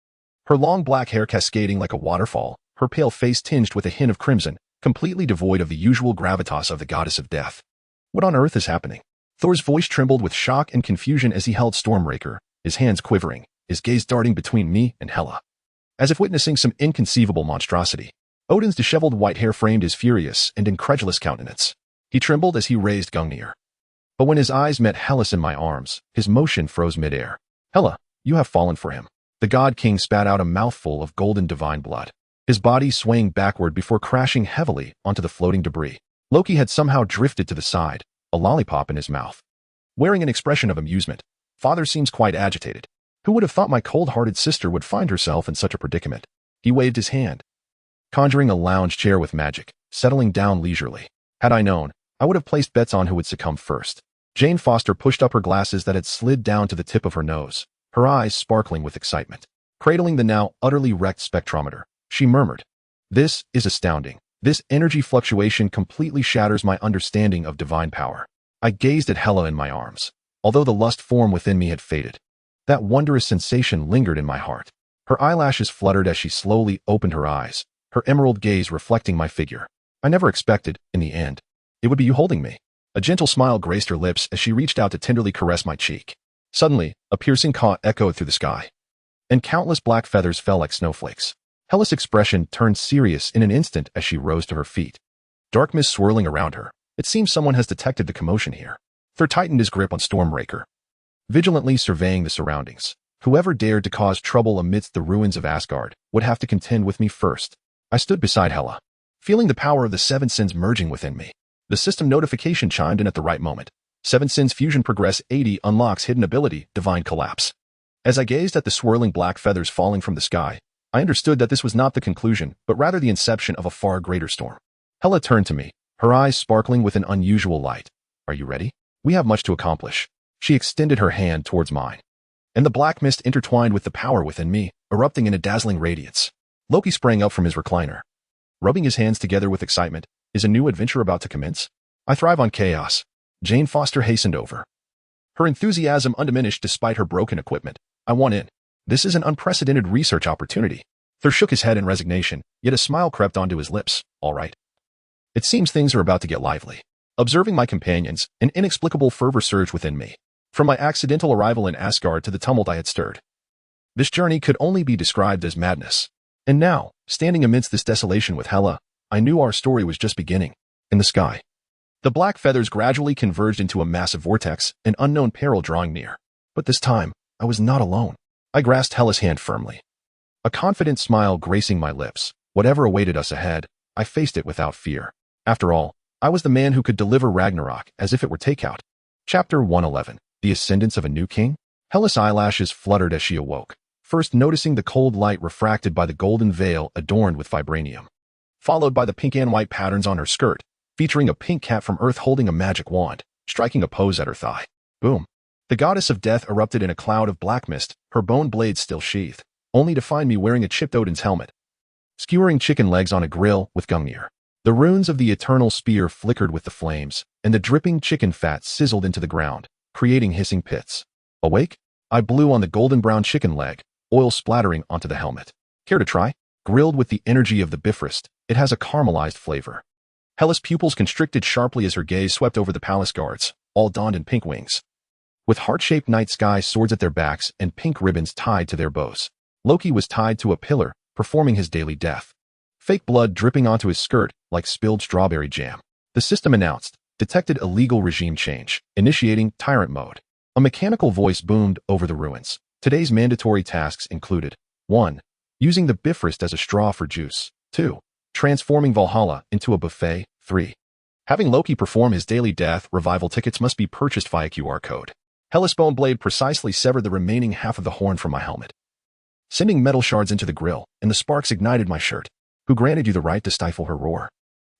Her long black hair cascading like a waterfall, her pale face tinged with a hint of crimson, completely devoid of the usual gravitas of the goddess of death. What on earth is happening? Thor's voice trembled with shock and confusion as he held Stormbreaker, his hands quivering, his gaze darting between me and Hela, as if witnessing some inconceivable monstrosity. Odin's disheveled white hair framed his furious and incredulous countenance. He trembled as he raised Gungnir. But when his eyes met Hela's in my arms, his motion froze midair. Hela, you have fallen for him. The God King spat out a mouthful of golden divine blood, his body swaying backward before crashing heavily onto the floating debris. Loki had somehow drifted to the side, a lollipop in his mouth. Wearing an expression of amusement, Father seems quite agitated. Who would have thought my cold-hearted sister would find herself in such a predicament? He waved his hand, conjuring a lounge chair with magic, settling down leisurely. Had I known, I would have placed bets on who would succumb first. Jane Foster pushed up her glasses that had slid down to the tip of her nose, her eyes sparkling with excitement. Cradling the now utterly wrecked spectrometer, she murmured, "This is astounding. This energy fluctuation completely shatters my understanding of divine power." I gazed at Hela in my arms. Although the lust form within me had faded, that wondrous sensation lingered in my heart. Her eyelashes fluttered as she slowly opened her eyes, her emerald gaze reflecting my figure. I never expected, in the end, it would be you holding me. A gentle smile graced her lips as she reached out to tenderly caress my cheek. Suddenly, a piercing caw echoed through the sky, and countless black feathers fell like snowflakes. Hela's expression turned serious in an instant as she rose to her feet. Dark mist swirling around her. It seems someone has detected the commotion here. Thor tightened his grip on Stormbreaker, vigilantly surveying the surroundings. Whoever dared to cause trouble amidst the ruins of Asgard would have to contend with me first. I stood beside Hela, feeling the power of the seven sins merging within me. The system notification chimed in at the right moment. Seven Sins Fusion Progress 80 unlocks hidden ability, Divine Collapse. As I gazed at the swirling black feathers falling from the sky, I understood that this was not the conclusion, but rather the inception of a far greater storm. Hela turned to me, her eyes sparkling with an unusual light. "Are you ready? We have much to accomplish." She extended her hand towards mine, and the black mist intertwined with the power within me, erupting in a dazzling radiance. Loki sprang up from his recliner, rubbing his hands together with excitement. Is a new adventure about to commence? I thrive on chaos. Jane Foster hastened over, her enthusiasm undiminished despite her broken equipment. I want in. This is an unprecedented research opportunity. Thor shook his head in resignation, yet a smile crept onto his lips. All right. It seems things are about to get lively. Observing my companions, an inexplicable fervor surged within me. From my accidental arrival in Asgard to the tumult I had stirred, this journey could only be described as madness. And now, standing amidst this desolation with Hela, I knew our story was just beginning. In the sky, the black feathers gradually converged into a massive vortex, an unknown peril drawing near. But this time, I was not alone. I grasped Hela's hand firmly, a confident smile gracing my lips. Whatever awaited us ahead, I faced it without fear. After all, I was the man who could deliver Ragnarok as if it were takeout. Chapter 111. The Ascendance of a New King? Hela's eyelashes fluttered as she awoke, first noticing the cold light refracted by the golden veil adorned with vibranium, followed by the pink and white patterns on her skirt, featuring a pink cat from Earth holding a magic wand, striking a pose at her thigh. Boom. The goddess of death erupted in a cloud of black mist, her bone blades still sheathed, only to find me wearing a chipped Odin's helmet, skewering chicken legs on a grill with Gungnir. The runes of the eternal spear flickered with the flames, and the dripping chicken fat sizzled into the ground, creating hissing pits. Awake? I blew on the golden brown chicken leg, oil splattering onto the helmet. Care to try? Grilled with the energy of the Bifrost, it has a caramelized flavor. Hela's pupils constricted sharply as her gaze swept over the palace guards, all donned in pink wings, with heart-shaped night sky swords at their backs and pink ribbons tied to their bows. Loki was tied to a pillar, performing his daily death, fake blood dripping onto his skirt like spilled strawberry jam. The system announced, detected illegal regime change, initiating tyrant mode. A mechanical voice boomed over the ruins. Today's mandatory tasks included 1. Using the Bifrost as a straw for juice. 2. Transforming Valhalla into a buffet. 3. Having Loki perform his daily death, revival tickets must be purchased via QR code. Hela's bone blade precisely severed the remaining half of the horn from my helmet, sending metal shards into the grill, and the sparks ignited my shirt. Who granted you the right to stifle her roar?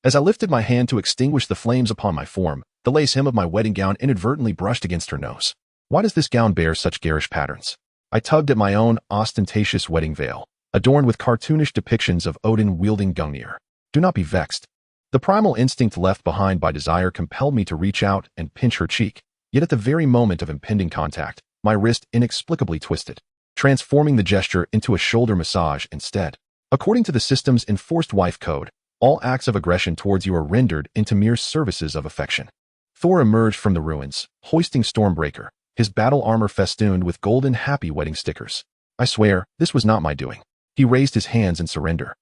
As I lifted my hand to extinguish the flames upon my form, the lace hem of my wedding gown inadvertently brushed against her nose. Why does this gown bear such garish patterns? I tugged at my own ostentatious wedding veil, adorned with cartoonish depictions of Odin wielding Gungnir. Do not be vexed. The primal instinct left behind by desire compelled me to reach out and pinch her cheek, yet at the very moment of impending contact, my wrist inexplicably twisted, transforming the gesture into a shoulder massage instead. According to the system's enforced wife code, all acts of aggression towards you are rendered into mere services of affection. Thor emerged from the ruins, hoisting Stormbreaker, his battle armor festooned with golden happy wedding stickers. I swear, this was not my doing. He raised his hands in surrender.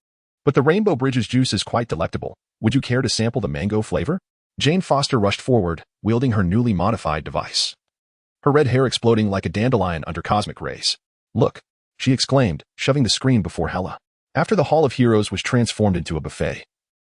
But the Rainbow Bridge's juice is quite delectable. Would you care to sample the mango flavor? Jane Foster rushed forward, wielding her newly modified device, her red hair exploding like a dandelion under cosmic rays. Look, she exclaimed, shoving the screen before Hela. After the Hall of Heroes was transformed into a buffet,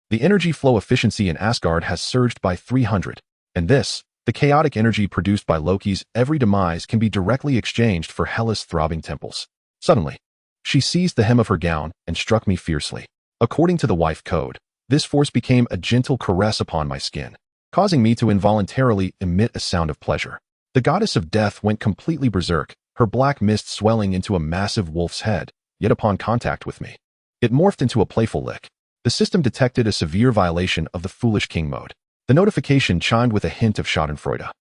the energy flow efficiency in Asgard has surged by 300, and this, the chaotic energy produced by Loki's every demise, can be directly exchanged for Hela's throbbing temples. Suddenly, she seized the hem of her gown and struck me fiercely. According to the wife code, this force became a gentle caress upon my skin, causing me to involuntarily emit a sound of pleasure. The goddess of death went completely berserk, her black mist swelling into a massive wolf's head, yet upon contact with me, it morphed into a playful lick. The system detected a severe violation of the foolish king mode. The notification chimed with a hint of schadenfreude,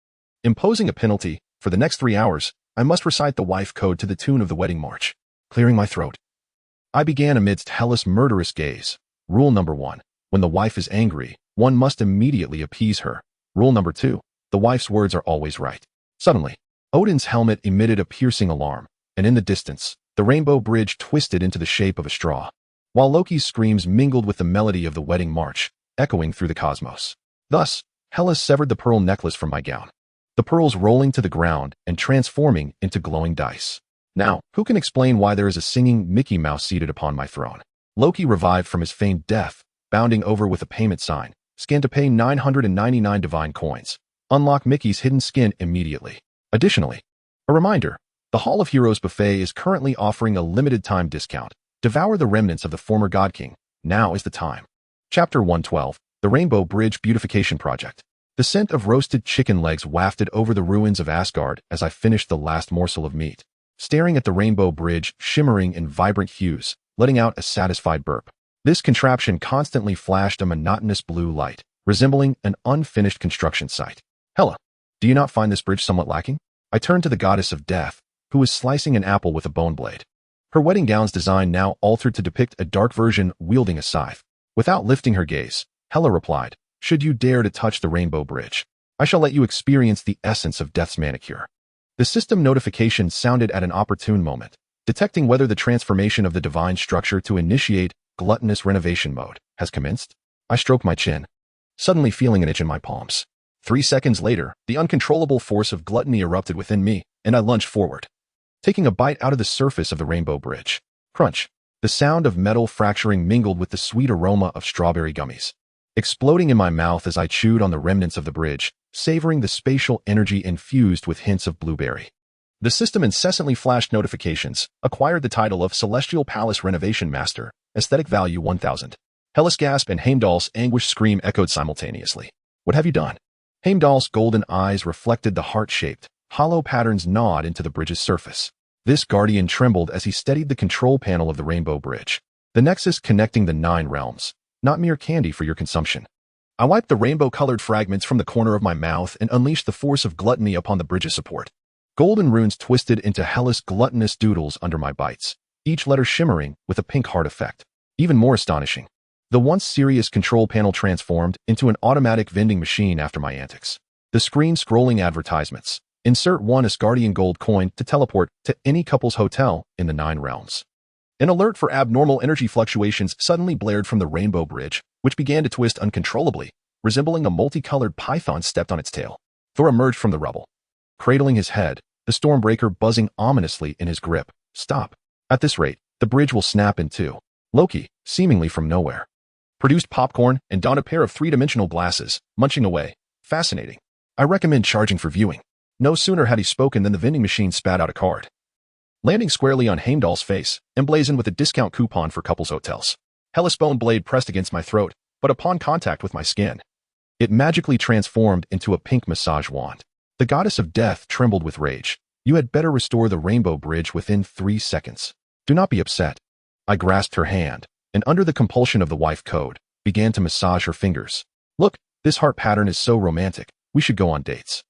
imposing a penalty. For the next 3 hours, I must recite the wife code to the tune of the wedding march. Clearing my throat, I began amidst Hela's murderous gaze. Rule number 1. When the wife is angry, one must immediately appease her. Rule number 2. The wife's words are always right. Suddenly, Odin's helmet emitted a piercing alarm, and in the distance, the Rainbow Bridge twisted into the shape of a straw, while Loki's screams mingled with the melody of the wedding march, echoing through the cosmos. Thus, Hela severed the pearl necklace from my gown, the pearls rolling to the ground and transforming into glowing dice. Now, who can explain why there is a singing Mickey Mouse seated upon my throne? Loki revived from his feigned death, bounding over with a payment sign. Scan to pay 999 divine coins. Unlock Mickey's hidden skin immediately. Additionally, a reminder, the Hall of Heroes buffet is currently offering a limited time discount. Devour the remnants of the former God King. Now is the time. Chapter 112, The Rainbow Bridge Beautification Project. The scent of roasted chicken legs wafted over the ruins of Asgard as I finished the last morsel of meat, staring at the Rainbow Bridge shimmering in vibrant hues, letting out a satisfied burp. This contraption constantly flashed a monotonous blue light, resembling an unfinished construction site. Hela, do you not find this bridge somewhat lacking? I turned to the goddess of death, who was slicing an apple with a bone blade. Her wedding gown's design now altered to depict a dark version wielding a scythe. Without lifting her gaze, Hela replied, "Should you dare to touch the Rainbow Bridge, I shall let you experience the essence of death's manicure." The system notification sounded at an opportune moment, detecting whether the transformation of the divine structure to initiate gluttonous renovation mode has commenced. I stroked my chin, suddenly feeling an itch in my palms. 3 seconds later, the uncontrollable force of gluttony erupted within me, and I lunged forward, taking a bite out of the surface of the Rainbow Bridge. Crunch! The sound of metal fracturing mingled with the sweet aroma of strawberry gummies, exploding in my mouth as I chewed on the remnants of the bridge, savoring the spatial energy infused with hints of blueberry. The system incessantly flashed notifications, acquired the title of Celestial Palace Renovation Master, aesthetic value 1000. Hela's gasp and Heimdall's anguished scream echoed simultaneously. What have you done? Heimdall's golden eyes reflected the heart-shaped, hollow patterns gnawed into the bridge's surface. This guardian trembled as he steadied the control panel of the Rainbow Bridge, the nexus connecting the 9 realms, not mere candy for your consumption. I wiped the rainbow-colored fragments from the corner of my mouth and unleashed the force of gluttony upon the bridge's support. Golden runes twisted into Hela's gluttonous doodles under my bites, each letter shimmering with a pink heart effect. Even more astonishing, the once serious control panel transformed into an automatic vending machine after my antics. The screen scrolling advertisements. Insert 1 Asgardian gold coin to teleport to any couple's hotel in the 9 realms. An alert for abnormal energy fluctuations suddenly blared from the Rainbow Bridge, which began to twist uncontrollably, resembling a multicolored python stepped on its tail. Thor emerged from the rubble, cradling his head, the Stormbreaker buzzing ominously in his grip. Stop. At this rate, the bridge will snap in two. Loki, seemingly from nowhere, produced popcorn and donned a pair of 3-dimensional glasses, munching away. Fascinating. I recommend charging for viewing. No sooner had he spoken than the vending machine spat out a card, landing squarely on Heimdall's face, emblazoned with a discount coupon for couples hotels. Hela's bone blade pressed against my throat, but upon contact with my skin, it magically transformed into a pink massage wand. The goddess of death trembled with rage. You had better restore the Rainbow Bridge within 3 seconds. Do not be upset. I grasped her hand, and under the compulsion of the wife code, began to massage her fingers. Look, this heart pattern is so romantic. We should go on dates.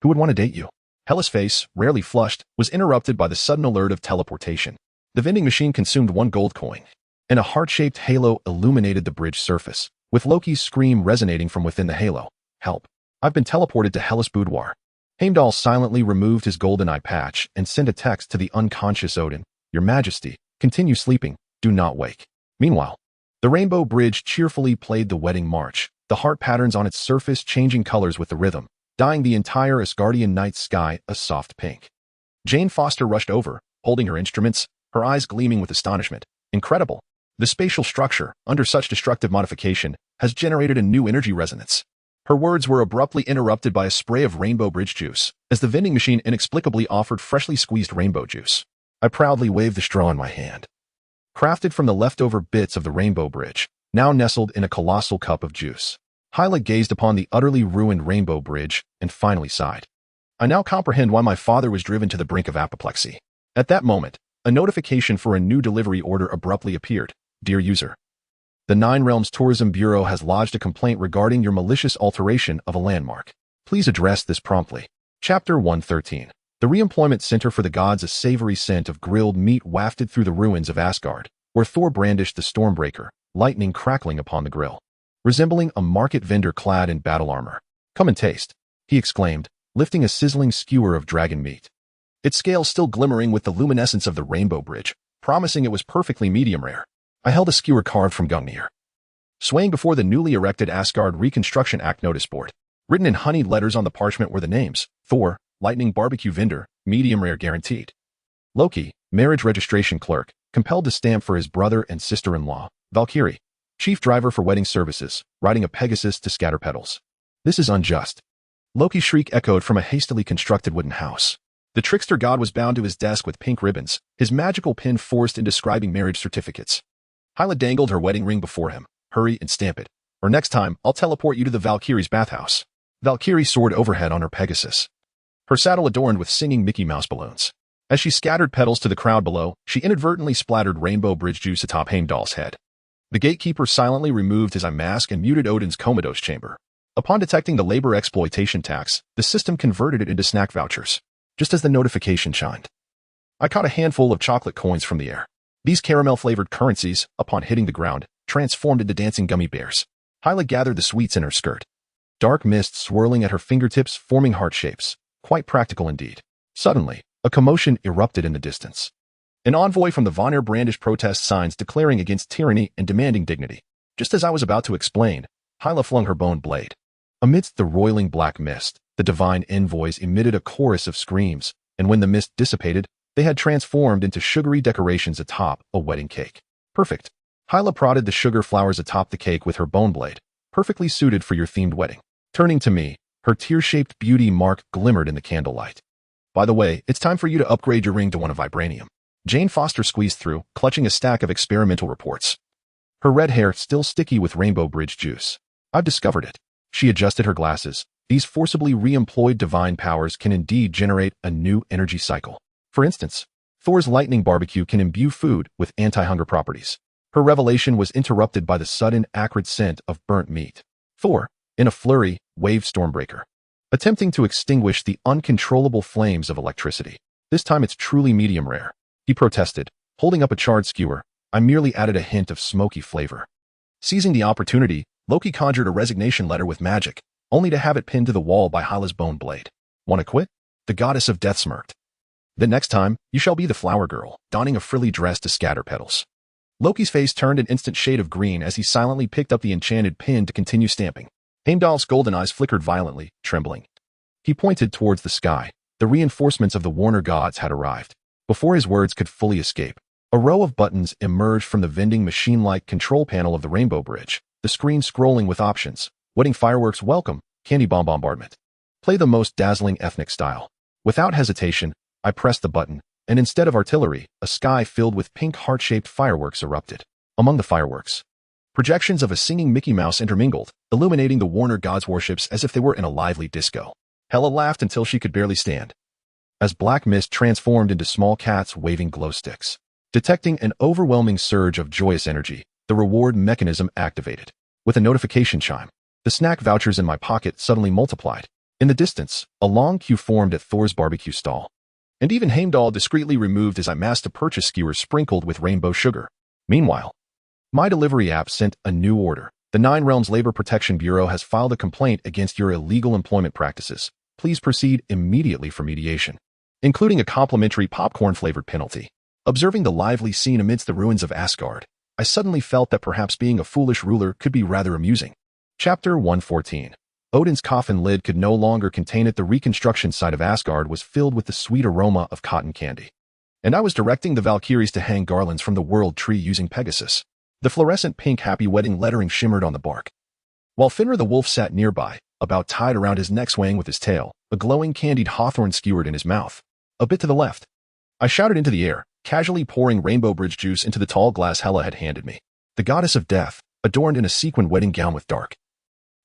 Who would want to date you? Hella's face, rarely flushed, was interrupted by the sudden alert of teleportation. The vending machine consumed 1 gold coin, and a heart-shaped halo illuminated the bridge surface, with Loki's scream resonating from within the halo. Help. I've been teleported to Hella's boudoir. Heimdall silently removed his golden eye patch and sent a text to the unconscious Odin. Your Majesty, continue sleeping, do not wake. Meanwhile, the Rainbow Bridge cheerfully played the wedding march, the heart patterns on its surface changing colors with the rhythm, dyeing the entire Asgardian night sky a soft pink. Jane Foster rushed over, holding her instruments, her eyes gleaming with astonishment. Incredible! The spatial structure, under such destructive modification, has generated a new energy resonance. Her words were abruptly interrupted by a spray of Rainbow Bridge juice, as the vending machine inexplicably offered freshly squeezed rainbow juice. I proudly waved the straw in my hand. Crafted from the leftover bits of the Rainbow Bridge, now nestled in a colossal cup of juice. Hyla gazed upon the utterly ruined Rainbow Bridge and finally sighed. I now comprehend why my father was driven to the brink of apoplexy. At that moment, a notification for a new delivery order abruptly appeared. Dear user, the Nine Realms Tourism Bureau has lodged a complaint regarding your malicious alteration of a landmark. Please address this promptly. Chapter 113. The Reemployment Center for the Gods. A savory scent of grilled meat wafted through the ruins of Asgard, where Thor brandished the Stormbreaker, lightning crackling upon the grill, resembling a market vendor clad in battle armor. Come and taste, he exclaimed, lifting a sizzling skewer of dragon meat. Its scales still glimmering with the luminescence of the Rainbow Bridge, promising it was perfectly medium rare. I held a skewer carved from Gungnir, swaying before the newly erected Asgard Reconstruction Act notice board. Written in honeyed letters on the parchment were the names: Thor, Lightning Barbecue Vendor, Medium Rare Guaranteed. Loki, Marriage Registration Clerk, compelled to stamp for his brother and sister-in-law. Valkyrie, Chief Driver for Wedding Services, riding a Pegasus to scatter petals. This is unjust. Loki's shriek echoed from a hastily constructed wooden house. The trickster god was bound to his desk with pink ribbons, his magical pen forced into scribing marriage certificates. Hyla dangled her wedding ring before him. Hurry and stamp it, or next time I'll teleport you to the Valkyrie's bathhouse. Valkyrie soared overhead on her Pegasus, her saddle adorned with singing Mickey Mouse balloons. As she scattered petals to the crowd below, she inadvertently splattered Rainbow Bridge juice atop Heimdall's head. The gatekeeper silently removed his eye mask and muted Odin's comatose chamber. Upon detecting the labor exploitation tax, the system converted it into snack vouchers, just as the notification chimed. I caught a handful of chocolate coins from the air. These caramel-flavored currencies, upon hitting the ground, transformed into dancing gummy bears. Hyla gathered the sweets in her skirt, dark mist swirling at her fingertips, forming heart shapes. Quite practical indeed. Suddenly, a commotion erupted in the distance. An envoy from the Vonir brandished protest signs declaring against tyranny and demanding dignity. Just as I was about to explain, Hyla flung her bone blade. Amidst the roiling black mist, the divine envoys emitted a chorus of screams, and when the mist dissipated, they had transformed into sugary decorations atop a wedding cake. Perfect. Hyla prodded the sugar flowers atop the cake with her bone blade, perfectly suited for your themed wedding. Turning to me, her tear-shaped beauty mark glimmered in the candlelight. By the way, it's time for you to upgrade your ring to one of vibranium. Jane Foster squeezed through, clutching a stack of experimental reports. Her red hair still sticky with Rainbow Bridge juice. I've discovered it. She adjusted her glasses. These forcibly re-employed divine powers can indeed generate a new energy cycle. For instance, Thor's lightning barbecue can imbue food with anti-hunger properties. Her revelation was interrupted by the sudden acrid scent of burnt meat. Thor, in a flurry, waved Stormbreaker, attempting to extinguish the uncontrollable flames of electricity. This time it's truly medium rare, he protested, holding up a charred skewer. I merely added a hint of smoky flavor. Seizing the opportunity, Loki conjured a resignation letter with magic, only to have it pinned to the wall by Hyla's bone blade. Want to quit? The goddess of death smirked. Then next time, you shall be the flower girl, donning a frilly dress to scatter petals. Loki's face turned an instant shade of green as he silently picked up the enchanted pin to continue stamping. Heimdall's golden eyes flickered violently, trembling. He pointed towards the sky. The reinforcements of the Warner gods had arrived. Before his words could fully escape, a row of buttons emerged from the vending machine-like control panel of the Rainbow Bridge, the screen scrolling with options. Wedding fireworks welcome, candy bomb bombardment. Play the most dazzling ethnic style. Without hesitation, I pressed the button, and instead of artillery, a sky filled with pink heart-shaped fireworks erupted. Among the fireworks, projections of a singing Mickey Mouse intermingled, illuminating the Warner gods' warships as if they were in a lively disco. Hela laughed until she could barely stand, as black mist transformed into small cats waving glow sticks. Detecting an overwhelming surge of joyous energy, the reward mechanism activated. with a notification chime. The snack vouchers in my pocket suddenly multiplied. In the distance, a long queue formed at Thor's barbecue stall. And even Heimdall discreetly removed as I massed a purchase skewers sprinkled with rainbow sugar. Meanwhile, my delivery app sent a new order. The Nine Realms Labor Protection Bureau has filed a complaint against your illegal employment practices. Please proceed immediately for mediation, including a complimentary popcorn-flavored penalty. Observing the lively scene amidst the ruins of Asgard, I suddenly felt that perhaps being a foolish ruler could be rather amusing. Chapter 114. Odin's coffin lid could no longer contain it. The reconstruction site of Asgard was filled with the sweet aroma of cotton candy. And I was directing the Valkyries to hang garlands from the world tree using Pegasus. The fluorescent pink happy wedding lettering shimmered on the bark. While Fenrir the wolf sat nearby, about tied around his neck swaying with his tail, a glowing candied hawthorn skewered in his mouth. A bit to the left. I shouted into the air, casually pouring rainbow bridge juice into the tall glass Hela had handed me. The goddess of death, adorned in a sequined wedding gown with dark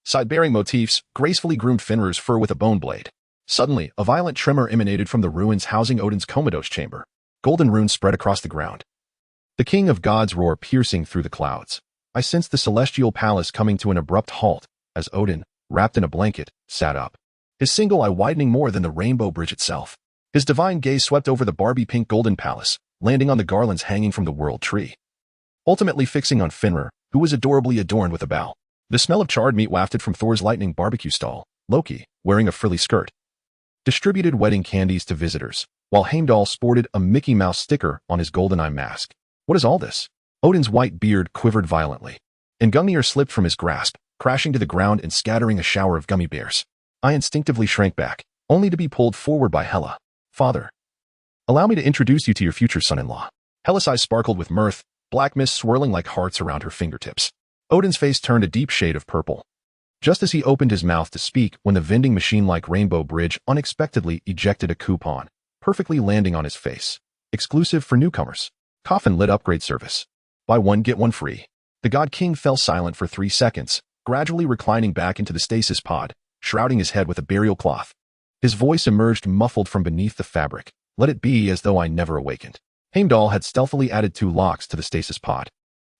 side-bearing motifs, gracefully groomed Fenrir's fur with a bone blade. Suddenly, a violent tremor emanated from the ruins housing Odin's comatose chamber. Golden runes spread across the ground. The king of gods roar piercing through the clouds. I sensed the celestial palace coming to an abrupt halt as Odin, wrapped in a blanket, sat up, his single eye widening more than the rainbow bridge itself. His divine gaze swept over the Barbie pink golden palace, landing on the garlands hanging from the world tree, ultimately fixing on Fenrir, who was adorably adorned with a bow. The smell of charred meat wafted from Thor's lightning barbecue stall. Loki, wearing a frilly skirt, distributed wedding candies to visitors, while Heimdall sported a Mickey Mouse sticker on his golden eye mask. What is all this? Odin's white beard quivered violently, and Gungnir slipped from his grasp, crashing to the ground and scattering a shower of gummy bears. I instinctively shrank back, only to be pulled forward by Hela. Father, allow me to introduce you to your future son-in-law. Hela's eyes sparkled with mirth, black mist swirling like hearts around her fingertips. Odin's face turned a deep shade of purple, just as he opened his mouth to speak when the vending machine-like rainbow bridge unexpectedly ejected a coupon, perfectly landing on his face. Exclusive for newcomers. Coffin lid upgrade service. Buy one get one free. The God King fell silent for 3 seconds, gradually reclining back into the stasis pod, shrouding his head with a burial cloth. His voice emerged muffled from beneath the fabric. Let it be as though I never awakened. Heimdall had stealthily added 2 locks to the stasis pod,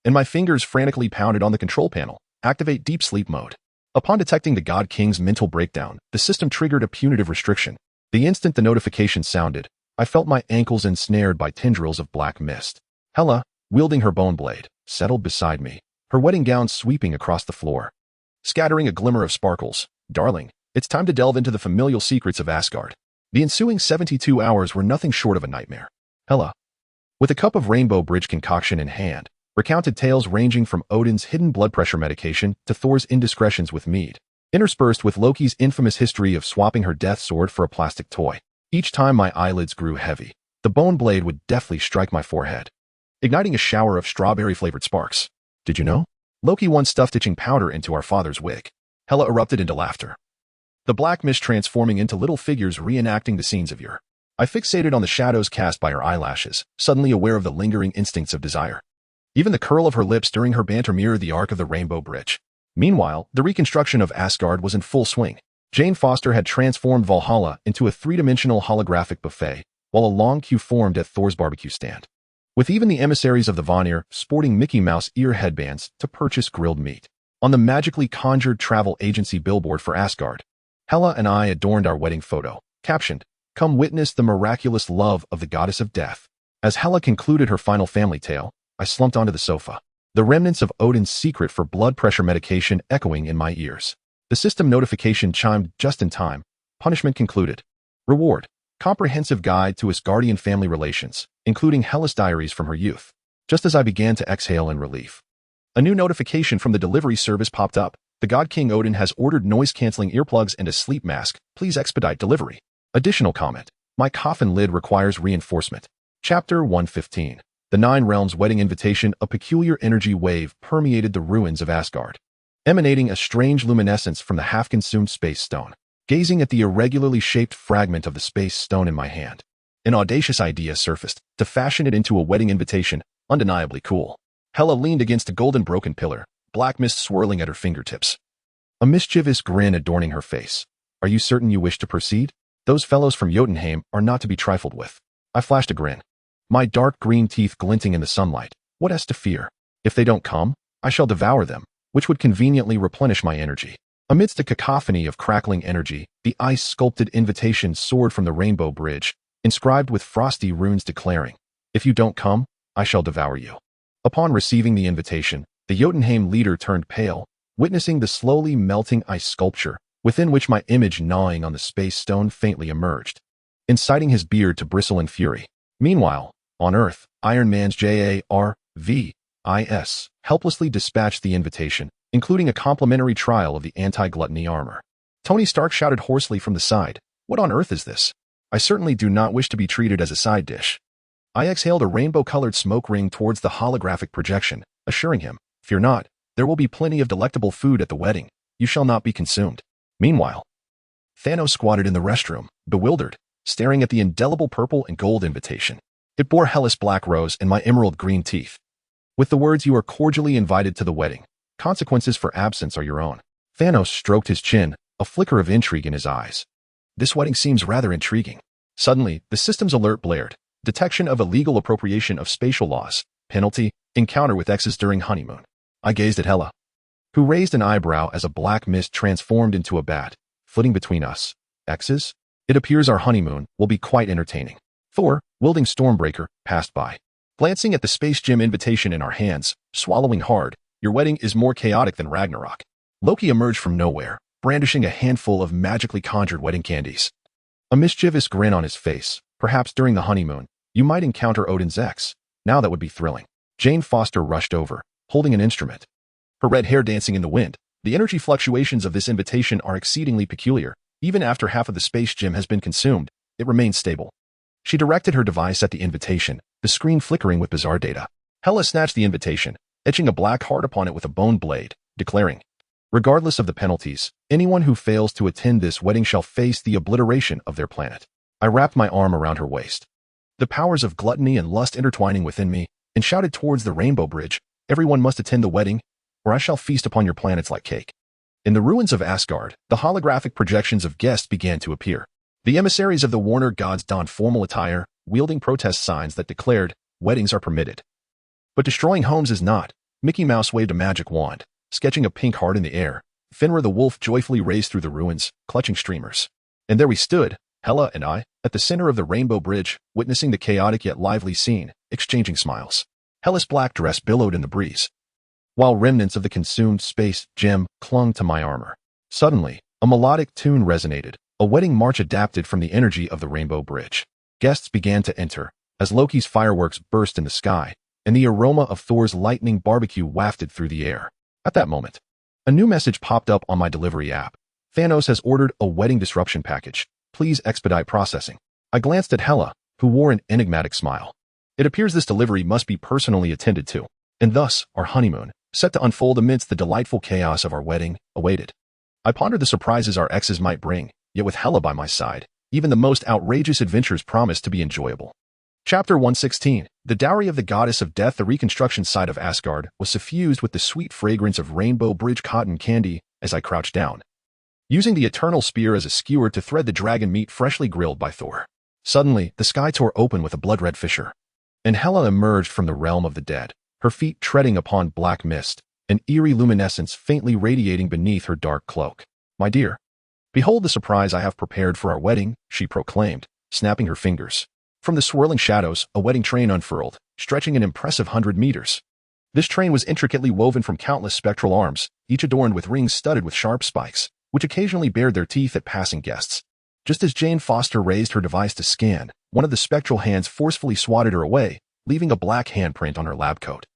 and my fingers frantically pounded on the control panel. Activate deep sleep mode. Upon detecting the God King's mental breakdown, the system triggered a punitive restriction. The instant the notification sounded, I felt my ankles ensnared by tendrils of black mist. Hela, wielding her bone blade, settled beside me, her wedding gown sweeping across the floor, scattering a glimmer of sparkles. Darling, it's time to delve into the familial secrets of Asgard. The ensuing 72 hours were nothing short of a nightmare. Hela, with a cup of rainbow bridge concoction in hand, recounted tales ranging from Odin's hidden blood pressure medication to Thor's indiscretions with mead, interspersed with Loki's infamous history of swapping her death sword for a plastic toy. Each time my eyelids grew heavy, the bone blade would deftly strike my forehead, igniting a shower of strawberry-flavored sparks. Did you know? Loki once stuffed itching powder into our father's wig. Hela erupted into laughter, the black mist transforming into little figures reenacting the scenes of yore. I fixated on the shadows cast by her eyelashes, suddenly aware of the lingering instincts of desire. Even the curl of her lips during her banter mirrored the arc of the rainbow bridge. Meanwhile, the reconstruction of Asgard was in full swing. Jane Foster had transformed Valhalla into a 3-dimensional holographic buffet, while a long queue formed at Thor's barbecue stand, with even the emissaries of the Vanir sporting Mickey Mouse ear headbands to purchase grilled meat. On the magically conjured travel agency billboard for Asgard, Hela and I adorned our wedding photo, captioned, "Come witness the miraculous love of the goddess of death." As Hela concluded her final family tale, I slumped onto the sofa, the remnants of Odin's secret for blood pressure medication echoing in my ears. The system notification chimed just in time. Punishment concluded. Reward: comprehensive guide to Asgardian family relations, including Hela's diaries from her youth. Just as I began to exhale in relief, a new notification from the delivery service popped up. The God King Odin has ordered noise-canceling earplugs and a sleep mask. Please expedite delivery. Additional comment: my coffin lid requires reinforcement. Chapter 115. The Nine Realms wedding invitation. A peculiar energy wave permeated the ruins of Asgard, emanating a strange luminescence from the half-consumed space stone. Gazing at the irregularly shaped fragment of the space stone in my hand, an audacious idea surfaced to fashion it into a wedding invitation. Undeniably cool. Hela leaned against a golden broken pillar, black mist swirling at her fingertips, a mischievous grin adorning her face. Are you certain you wish to proceed? Those fellows from Jotunheim are not to be trifled with. I flashed a grin, my dark green teeth glinting in the sunlight. What has to fear? If they don't come, I shall devour them. which would conveniently replenish my energy. Amidst a cacophony of crackling energy, the ice-sculpted invitation soared from the rainbow bridge, inscribed with frosty runes declaring, "If you don't come, I shall devour you." Upon receiving the invitation, the Jotunheim leader turned pale, witnessing the slowly melting ice sculpture, within which my image gnawing on the space stone faintly emerged, inciting his beard to bristle in fury. Meanwhile, on Earth, Iron Man's JARVIS helplessly dispatched the invitation, including a complimentary trial of the anti-gluttony armor. Tony Stark shouted hoarsely from the side, "What on earth is this? I certainly do not wish to be treated as a side dish." I exhaled a rainbow-colored smoke ring towards the holographic projection, assuring him, "Fear not, there will be plenty of delectable food at the wedding. You shall not be consumed." Meanwhile, Thanos squatted in the restroom, bewildered, staring at the indelible purple and gold invitation. It bore Hellas black rose and my emerald green teeth. With the words, "You are cordially invited to the wedding. Consequences for absence are your own." Thanos stroked his chin, a flicker of intrigue in his eyes. "This wedding seems rather intriguing." Suddenly, the system's alert blared. Detection of illegal appropriation of spatial laws. Penalty, encounter with exes during honeymoon. I gazed at Hela, who raised an eyebrow as a black mist transformed into a bat, flitting between us. Exes? It appears our honeymoon will be quite entertaining. Thor, wielding Stormbreaker, passed by. Glancing at the space gym invitation in our hands, swallowing hard, "Your wedding is more chaotic than Ragnarok." Loki emerged from nowhere, brandishing a handful of magically conjured wedding candies. A mischievous grin on his face. "Perhaps during the honeymoon, you might encounter Odin's ex. Now that would be thrilling." Jane Foster rushed over, holding an instrument, her red hair dancing in the wind. The energy fluctuations of this invitation are exceedingly peculiar. Even after half of the space gym has been consumed, it remains stable. She directed her device at the invitation, the screen flickering with bizarre data. Hela snatched the invitation, etching a black heart upon it with a bone blade, declaring, "Regardless of the penalties, anyone who fails to attend this wedding shall face the obliteration of their planet." I wrapped my arm around her waist, the powers of gluttony and lust intertwining within me, and shouted towards the rainbow bridge, "Everyone must attend the wedding, or I shall feast upon your planets like cake." In the ruins of Asgard, the holographic projections of guests began to appear. The emissaries of the Warner gods donned formal attire, wielding protest signs that declared, "Weddings are permitted." But destroying homes is not. Mickey Mouse waved a magic wand, sketching a pink heart in the air. Fenrir the wolf joyfully raced through the ruins, clutching streamers. And there we stood, Hela and I, at the center of the rainbow bridge, witnessing the chaotic yet lively scene, exchanging smiles. Hela's black dress billowed in the breeze, while remnants of the consumed space gem clung to my armor. Suddenly, a melodic tune resonated, a wedding march adapted from the energy of the rainbow bridge. Guests began to enter, as Loki's fireworks burst in the sky, and the aroma of Thor's lightning barbecue wafted through the air. At that moment, a new message popped up on my delivery app. "Thanos has ordered a wedding disruption package. Please expedite processing." I glanced at Hela, who wore an enigmatic smile. It appears this delivery must be personally attended to, and thus, our honeymoon, set to unfold amidst the delightful chaos of our wedding, awaited. I pondered the surprises our exes might bring, yet with Hela by my side, even the most outrageous adventures promised to be enjoyable. Chapter 116. The dowry of the goddess of death. The reconstruction site of Asgard was suffused with the sweet fragrance of rainbow bridge cotton candy as I crouched down, using the eternal spear as a skewer to thread the dragon meat freshly grilled by Thor. Suddenly, the sky tore open with a blood-red fissure, and Hela emerged from the realm of the dead, her feet treading upon black mist, an eerie luminescence faintly radiating beneath her dark cloak. "My dear, behold the surprise I have prepared for our wedding," she proclaimed, snapping her fingers. From the swirling shadows, a wedding train unfurled, stretching an impressive 100 meters. This train was intricately woven from countless spectral arms, each adorned with rings studded with sharp spikes, which occasionally bared their teeth at passing guests. Just as Jane Foster raised her device to scan, one of the spectral hands forcefully swatted her away, leaving a black handprint on her lab coat.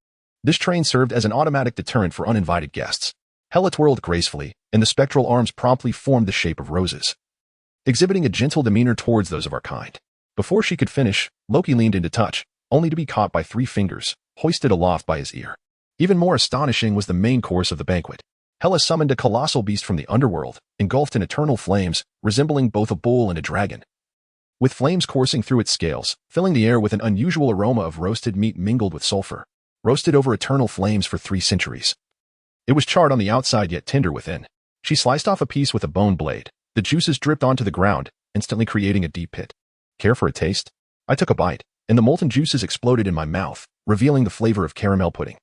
This train served as an automatic deterrent for uninvited guests. Hela twirled gracefully, and the spectral arms promptly formed the shape of roses, exhibiting a gentle demeanor towards those of our kind. Before she could finish, Loki leaned in to touch, only to be caught by 3 fingers, hoisted aloft by his ear. Even more astonishing was the main course of the banquet. Hela summoned a colossal beast from the underworld, engulfed in eternal flames, resembling both a bull and a dragon, with flames coursing through its scales, filling the air with an unusual aroma of roasted meat mingled with sulfur, roasted over eternal flames for 3 centuries. It was charred on the outside yet tender within. She sliced off a piece with a bone blade. The juices dripped onto the ground, instantly creating a deep pit. "Care for a taste?" I took a bite, and the molten juices exploded in my mouth, revealing the flavor of caramel pudding.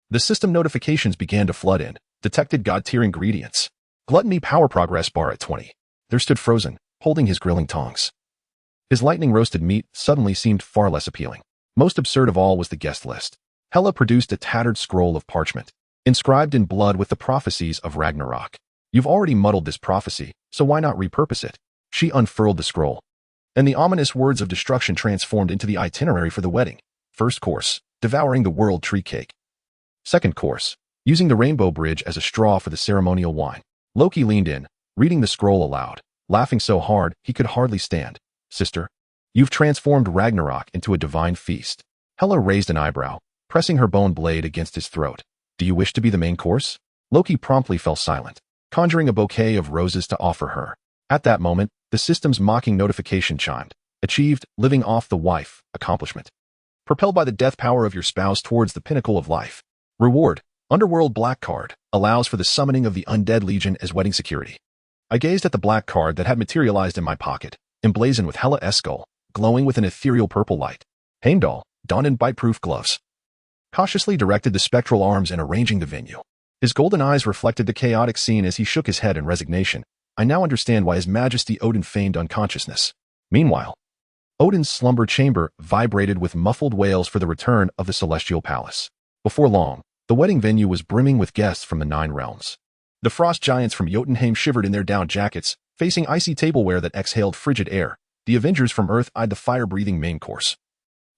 The system notifications began to flood in, Detected God-tier ingredients. Gluttony power progress bar at 20. There stood Frozen, holding his grilling tongs. His lightning roasted meat suddenly seemed far less appealing. Most absurd of all was the guest list. Hela produced a tattered scroll of parchment, inscribed in blood with the prophecies of Ragnarok. You've already muddled this prophecy, so why not repurpose it? She unfurled the scroll, and the ominous words of destruction transformed into the itinerary for the wedding. First course, devouring the world tree cake. Second course, using the rainbow bridge as a straw for the ceremonial wine. Loki leaned in, reading the scroll aloud, laughing so hard he could hardly stand. Sister, you've transformed Ragnarok into a divine feast. Hela raised an eyebrow, pressing her bone blade against his throat. Do you wish to be the main course? Loki promptly fell silent, conjuring a bouquet of roses to offer her. At that moment, the system's mocking notification chimed. Achieved, living off the wife, accomplishment. Propelled by the death power of your spouse towards the pinnacle of life. Reward, Underworld Black Card, allows for the summoning of the Undead Legion as wedding security. I gazed at the black card that had materialized in my pocket, emblazoned with Hela Eskull, glowing with an ethereal purple light. Heimdall, donned in bite-proof gloves, cautiously directed the spectral arms in arranging the venue. His golden eyes reflected the chaotic scene as he shook his head in resignation. I now understand why His Majesty Odin feigned unconsciousness. Meanwhile, Odin's slumber chamber vibrated with muffled wails for the return of the celestial palace. Before long, the wedding venue was brimming with guests from the 9 realms. The frost giants from Jotunheim shivered in their down jackets, facing icy tableware that exhaled frigid air. The Avengers from Earth eyed the fire-breathing main course,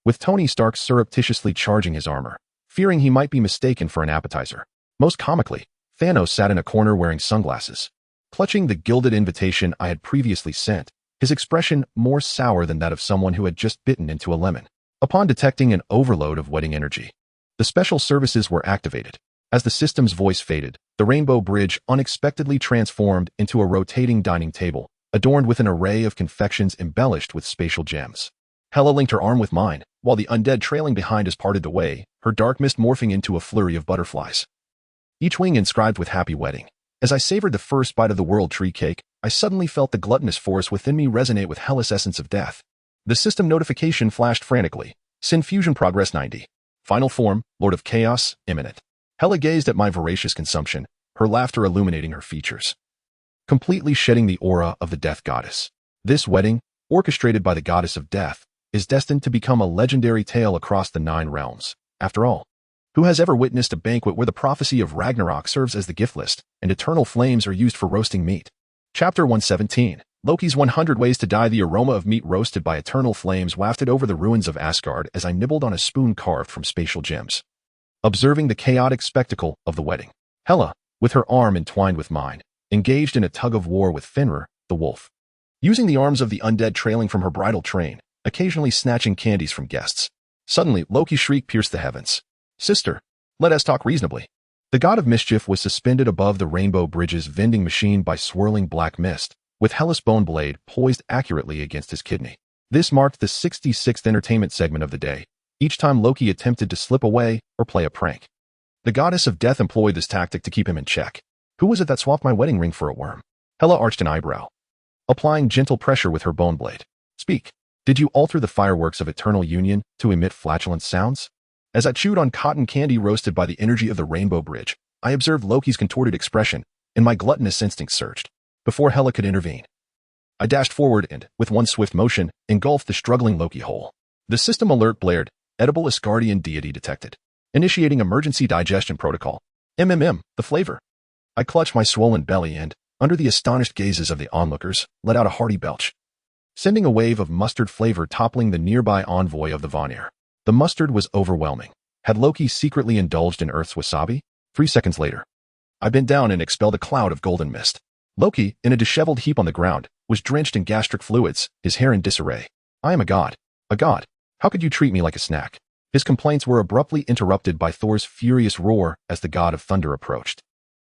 with Tony Stark surreptitiously charging his armor, fearing he might be mistaken for an appetizer. Most comically, Thanos sat in a corner wearing sunglasses, clutching the gilded invitation I had previously sent, his expression more sour than that of someone who had just bitten into a lemon. Upon detecting an overload of wedding energy, the special services were activated. As the system's voice faded, the rainbow bridge unexpectedly transformed into a rotating dining table, adorned with an array of confections embellished with spatial gems. Hela linked her arm with mine, while the undead trailing behind us parted the way, her dark mist morphing into a flurry of butterflies, each wing inscribed with Happy Wedding. As I savored the first bite of the world tree cake, I suddenly felt the gluttonous force within me resonate with Hela's essence of death. The system notification flashed frantically. Sin Fusion Progress 90. Final form, Lord of Chaos, imminent. Hela gazed at my voracious consumption, her laughter illuminating her features, completely shedding the aura of the death goddess. This wedding, orchestrated by the goddess of death, is destined to become a legendary tale across the 9 realms. After all, who has ever witnessed a banquet where the prophecy of Ragnarok serves as the gift list, and eternal flames are used for roasting meat? Chapter 117. Loki's 100 Ways to Die. The aroma of meat roasted by eternal flames wafted over the ruins of Asgard as I nibbled on a spoon carved from spatial gems, observing the chaotic spectacle of the wedding. Hela, with her arm entwined with mine, engaged in a tug-of-war with Fenrir, the wolf, using the arms of the undead trailing from her bridal train, occasionally snatching candies from guests. Suddenly, Loki's shriek pierced the heavens. Sister, let us talk reasonably. The god of mischief was suspended above the rainbow bridge's vending machine by swirling black mist, with Hela's bone blade poised accurately against his kidney. This marked the 66th entertainment segment of the day, each time Loki attempted to slip away or play a prank. The goddess of death employed this tactic to keep him in check. Who was it that swapped my wedding ring for a worm? Hela arched an eyebrow, applying gentle pressure with her bone blade. Speak. Did you alter the fireworks of eternal union to emit flatulent sounds? As I chewed on cotton candy roasted by the energy of the rainbow bridge, I observed Loki's contorted expression, and my gluttonous instinct surged. Before Hela could intervene, I dashed forward and, with one swift motion, engulfed the struggling Loki whole. The system alert blared. Edible Asgardian deity detected. Initiating emergency digestion protocol. The flavor. I clutched my swollen belly and, under the astonished gazes of the onlookers, let out a hearty belch, sending a wave of mustard flavor toppling the nearby envoy of the Vanir. The mustard was overwhelming. Had Loki secretly indulged in Earth's wasabi? 3 seconds later, I bent down and expelled a cloud of golden mist. Loki, in a disheveled heap on the ground, was drenched in gastric fluids, his hair in disarray. I am a god. A god. How could you treat me like a snack? His complaints were abruptly interrupted by Thor's furious roar as the god of thunder approached,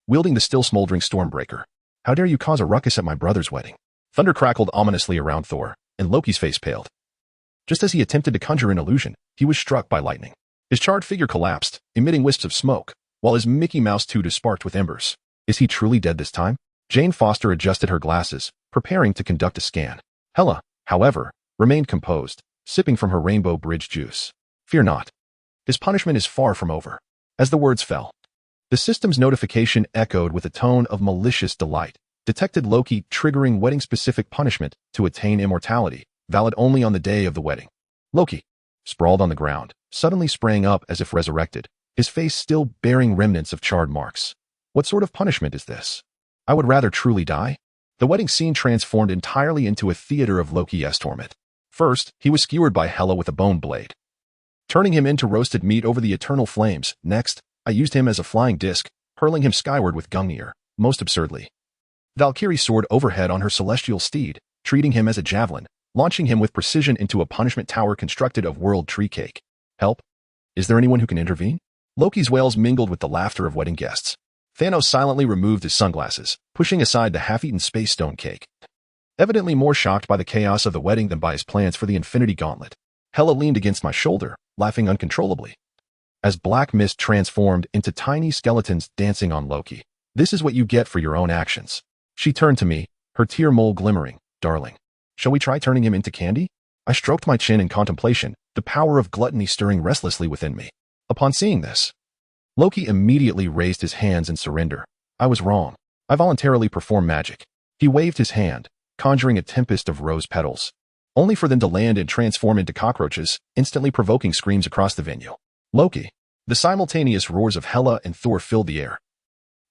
wielding the still smoldering Stormbreaker. How dare you cause a ruckus at my brother's wedding? Thunder crackled ominously around Thor, and Loki's face paled. Just as he attempted to conjure an illusion, he was struck by lightning. His charred figure collapsed, emitting wisps of smoke, while his Mickey Mouse tutu sparked with embers. Is he truly dead this time? Jane Foster adjusted her glasses, preparing to conduct a scan. Hela, however, remained composed, sipping from her rainbow bridge juice. Fear not. His punishment is far from over. As the words fell, The system's notification echoed with a tone of malicious delight. Detected Loki triggering wedding-specific punishment to attain immortality, valid only on the day of the wedding. Loki, sprawled on the ground, suddenly sprang up as if resurrected, his face still bearing remnants of charred marks. What sort of punishment is this? I would rather truly die. The wedding scene transformed entirely into a theater of Loki's torment. First, he was skewered by Hela with a bone blade, turning him into roasted meat over the eternal flames. Next, I used him as a flying disc, hurling him skyward with Gungnir, most absurdly. Valkyrie soared overhead on her celestial steed, treating him as a javelin, launching him with precision into a punishment tower constructed of world tree cake. Help? Is there anyone who can intervene? Loki's wails mingled with the laughter of wedding guests. Thanos silently removed his sunglasses, pushing aside the half-eaten space stone cake. Evidently more shocked by the chaos of the wedding than by his plans for the Infinity Gauntlet, Hela leaned against my shoulder, laughing uncontrollably. As black mist transformed into tiny skeletons dancing on Loki. This is what you get for your own actions. She turned to me, her tear mole glimmering. Darling, shall we try turning him into candy? I stroked my chin in contemplation, the power of gluttony stirring restlessly within me. Upon seeing this, Loki immediately raised his hands in surrender. I was wrong. I voluntarily performed magic. He waved his hand, conjuring a tempest of rose petals, only for them to land and transform into cockroaches, instantly provoking screams across the venue. Loki. The simultaneous roars of Hela and Thor filled the air,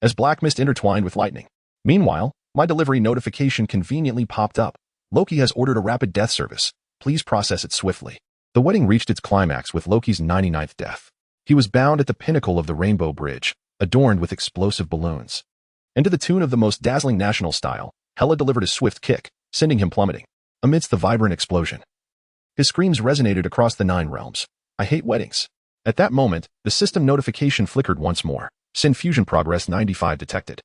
as black mist intertwined with lightning. Meanwhile, my delivery notification conveniently popped up. Loki has ordered a rapid death service. Please process it swiftly. The wedding reached its climax with Loki's 99th death. He was bound at the pinnacle of the Rainbow Bridge, adorned with explosive balloons. And to the tune of the most dazzling national style, Hela delivered a swift kick, sending him plummeting. Amidst the vibrant explosion, his screams resonated across the 9 realms. I hate weddings. At that moment, the system notification flickered once more. Send fusion progress 95 detected.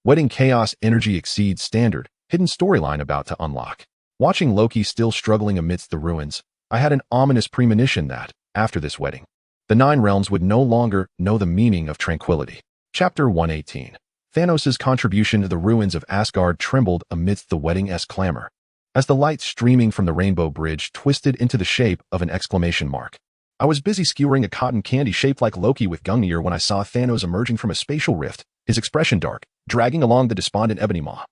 Wedding chaos energy exceeds standard, hidden storyline about to unlock. Watching Loki still struggling amidst the ruins, I had an ominous premonition that, after this wedding, the 9 realms would no longer know the meaning of tranquility. Chapter 118. Thanos' contribution to the ruins of Asgard trembled amidst the wedding's clamor, as the light streaming from the Rainbow Bridge twisted into the shape of an exclamation mark. I was busy skewering a cotton candy shaped like Loki with Gungnir when I saw Thanos emerging from a spatial rift, his expression dark, dragging along the despondent Ebony Maw.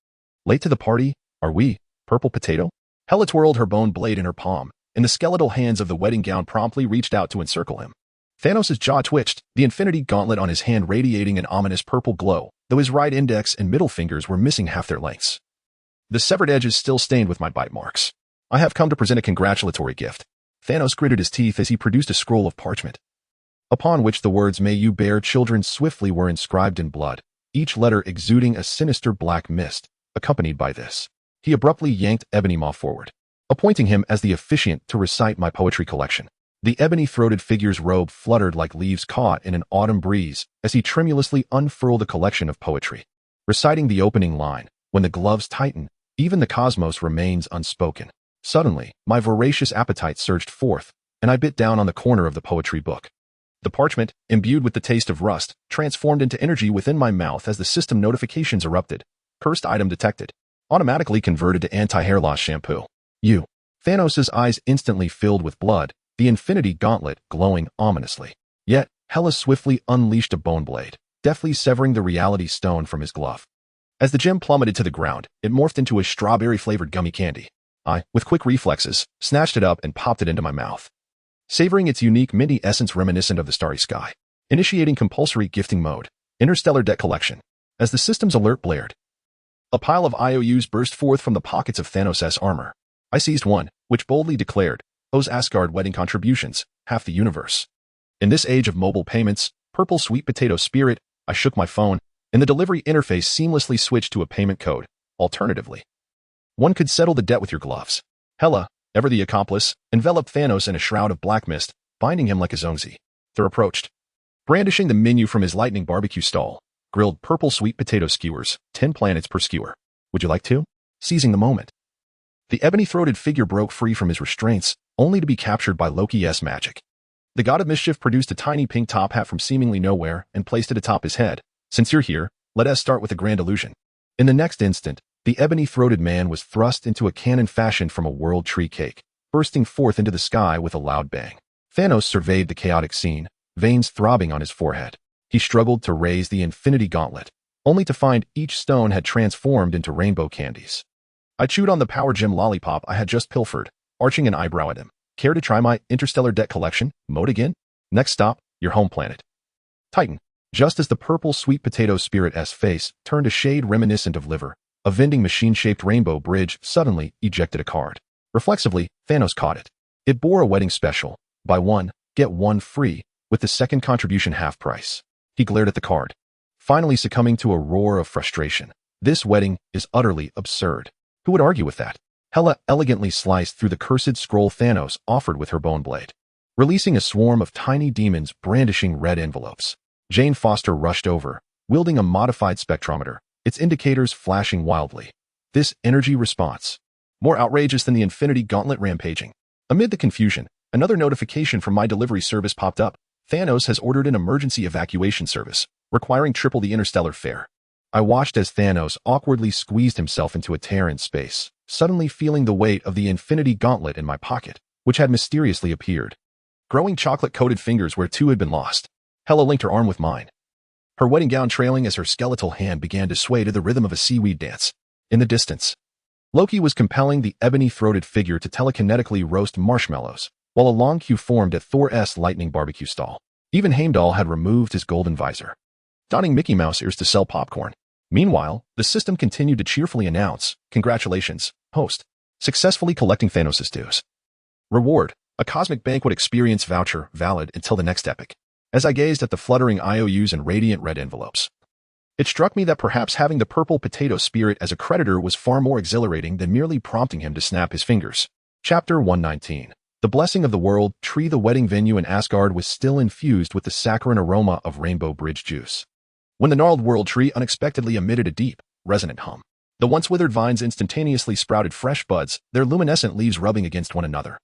Late to the party, are we, Purple Potato? Hela twirled her bone blade in her palm, and the skeletal hands of the wedding gown promptly reached out to encircle him. Thanos' jaw twitched, the Infinity Gauntlet on his hand radiating an ominous purple glow, though his right index and middle fingers were missing half their lengths. The severed edges still stained with my bite marks. I have come to present a congratulatory gift. Thanos gritted his teeth as he produced a scroll of parchment, upon which the words "May you bear children swiftly" were inscribed in blood, each letter exuding a sinister black mist. Accompanied by this, he abruptly yanked Ebony Maw forward, appointing him as the officiant to recite my poetry collection. The ebony-throated figure's robe fluttered like leaves caught in an autumn breeze as he tremulously unfurled a collection of poetry. Reciting the opening line, when the gloves tighten, even the cosmos remains unspoken. Suddenly, my voracious appetite surged forth, and I bit down on the corner of the poetry book. The parchment, imbued with the taste of rust, transformed into energy within my mouth as the system notifications erupted. Cursed item detected. Automatically converted to anti-hair loss shampoo. You. Thanos' eyes instantly filled with blood, the Infinity Gauntlet glowing ominously. Yet, Hela swiftly unleashed a bone blade, deftly severing the reality stone from his glove. As the gem plummeted to the ground, it morphed into a strawberry-flavored gummy candy. I, with quick reflexes, snatched it up and popped it into my mouth, savoring its unique minty essence reminiscent of the starry sky. Initiating compulsory gifting mode. Interstellar debt collection. As the system's alert blared, a pile of IOUs burst forth from the pockets of Thanos' armor. I seized one, which boldly declared, "Owes Asgard wedding contributions, half the universe." In this age of mobile payments, purple sweet potato spirit, I shook my phone, and the delivery interface seamlessly switched to a payment code. Alternatively, one could settle the debt with your gloves. Hela, ever the accomplice, enveloped Thanos in a shroud of black mist, binding him like a zongzi. Thor approached, brandishing the menu from his lightning barbecue stall. Grilled purple sweet potato skewers, 10 planets per skewer. Would you like to? Seizing the moment, the ebony-throated figure broke free from his restraints, only to be captured by Loki's magic. The god of mischief produced a tiny pink top hat from seemingly nowhere and placed it atop his head. Since you're here, let us start with a grand illusion. In the next instant, the ebony-throated man was thrust into a cannon fashioned from a world tree cake, bursting forth into the sky with a loud bang. Thanos surveyed the chaotic scene, veins throbbing on his forehead. He struggled to raise the infinity gauntlet, only to find each stone had transformed into rainbow candies. I chewed on the power gem lollipop I had just pilfered, arching an eyebrow at him. Care to try my interstellar deck collection mode again? Next stop, your home planet. Titan. Just as the purple sweet potato spirit's face turned a shade reminiscent of liver, a vending machine-shaped rainbow bridge suddenly ejected a card. Reflexively, Thanos caught it. It bore a wedding special, buy one, get one free, with the second contribution half price. He glared at the card, finally succumbing to a roar of frustration. This wedding is utterly absurd. Who would argue with that? Hela elegantly sliced through the cursed scroll Thanos offered with her bone blade, releasing a swarm of tiny demons brandishing red envelopes. Jane Foster rushed over, wielding a modified spectrometer, its indicators flashing wildly. This energy response, more outrageous than the Infinity Gauntlet rampaging. Amid the confusion, another notification from my delivery service popped up. Thanos has ordered an emergency evacuation service, requiring triple the interstellar fare. I watched as Thanos awkwardly squeezed himself into a tear in space, suddenly feeling the weight of the Infinity Gauntlet in my pocket, which had mysteriously appeared, growing chocolate-coated fingers where two had been lost. Hela linked her arm with mine, her wedding gown trailing as her skeletal hand began to sway to the rhythm of a seaweed dance. In the distance, Loki was compelling the ebony-throated figure to telekinetically roast marshmallows, while a long queue formed at Thor's lightning barbecue stall. Even Heimdall had removed his golden visor, donning Mickey Mouse ears to sell popcorn. Meanwhile, the system continued to cheerfully announce, "Congratulations, host, successfully collecting Thanos' dues. Reward, a cosmic banquet experience voucher valid until the next epic." As I gazed at the fluttering IOUs and radiant red envelopes, it struck me that perhaps having the purple potato spirit as a creditor was far more exhilarating than merely prompting him to snap his fingers. Chapter 119. The blessing of the world tree. The wedding venue in Asgard was still infused with the saccharine aroma of rainbow bridge juice, when the gnarled world tree unexpectedly emitted a deep, resonant hum. The once withered vines instantaneously sprouted fresh buds, their luminescent leaves rubbing against one another,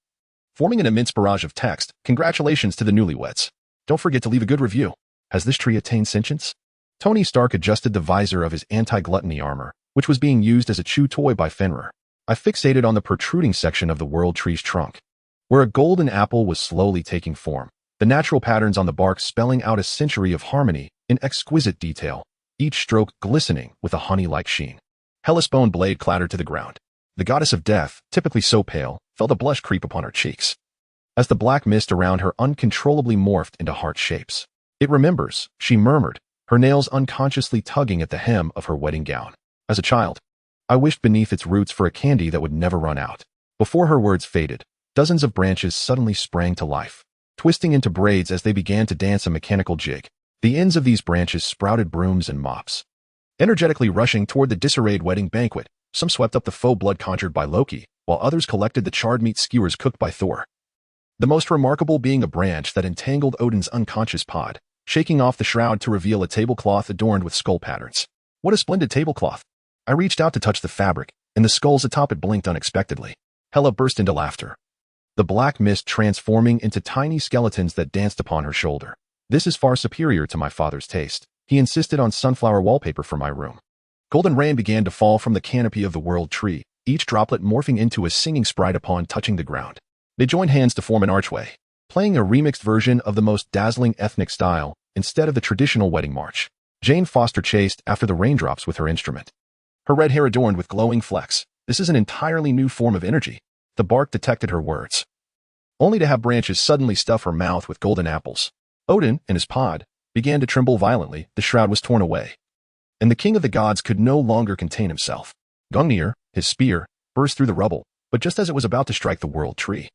forming an immense barrage of text. Congratulations to the newlyweds. Don't forget to leave a good review. Has this tree attained sentience? Tony Stark adjusted the visor of his anti-gluttony armor, which was being used as a chew toy by Fenrir. I fixated on the protruding section of the world tree's trunk, where a golden apple was slowly taking form, the natural patterns on the bark spelling out a century of harmony in exquisite detail, each stroke glistening with a honey-like sheen. Hela's bone blade clattered to the ground. The goddess of death, typically so pale, felt a blush creep upon her cheeks, as the black mist around her uncontrollably morphed into heart shapes. "It remembers," she murmured, her nails unconsciously tugging at the hem of her wedding gown. As a child, I wished beneath its roots for a candy that would never run out. Before her words faded, dozens of branches suddenly sprang to life, twisting into braids as they began to dance a mechanical jig. The ends of these branches sprouted brooms and mops, energetically rushing toward the disarrayed wedding banquet. Some swept up the faux blood conjured by Loki, while others collected the charred meat skewers cooked by Thor. The most remarkable being a branch that entangled Odin's unconscious pod, shaking off the shroud to reveal a tablecloth adorned with skull patterns. What a splendid tablecloth! I reached out to touch the fabric, and the skulls atop it blinked unexpectedly. Hela burst into laughter, the black mist transforming into tiny skeletons that danced upon her shoulder. "This is far superior to my father's taste." He insisted on sunflower wallpaper for my room. Golden rain began to fall from the canopy of the world tree, each droplet morphing into a singing sprite upon touching the ground. They joined hands to form an archway, playing a remixed version of the most dazzling ethnic style instead of the traditional wedding march. Jane Foster chased after the raindrops with her instrument, her red hair adorned with glowing flecks. "This is an entirely new form of energy." The bark detected her words, only to have branches suddenly stuff her mouth with golden apples. Odin and his pod began to tremble violently. The shroud was torn away, and the king of the gods could no longer contain himself. Gungnir, his spear, burst through the rubble, but just as it was about to strike the world tree,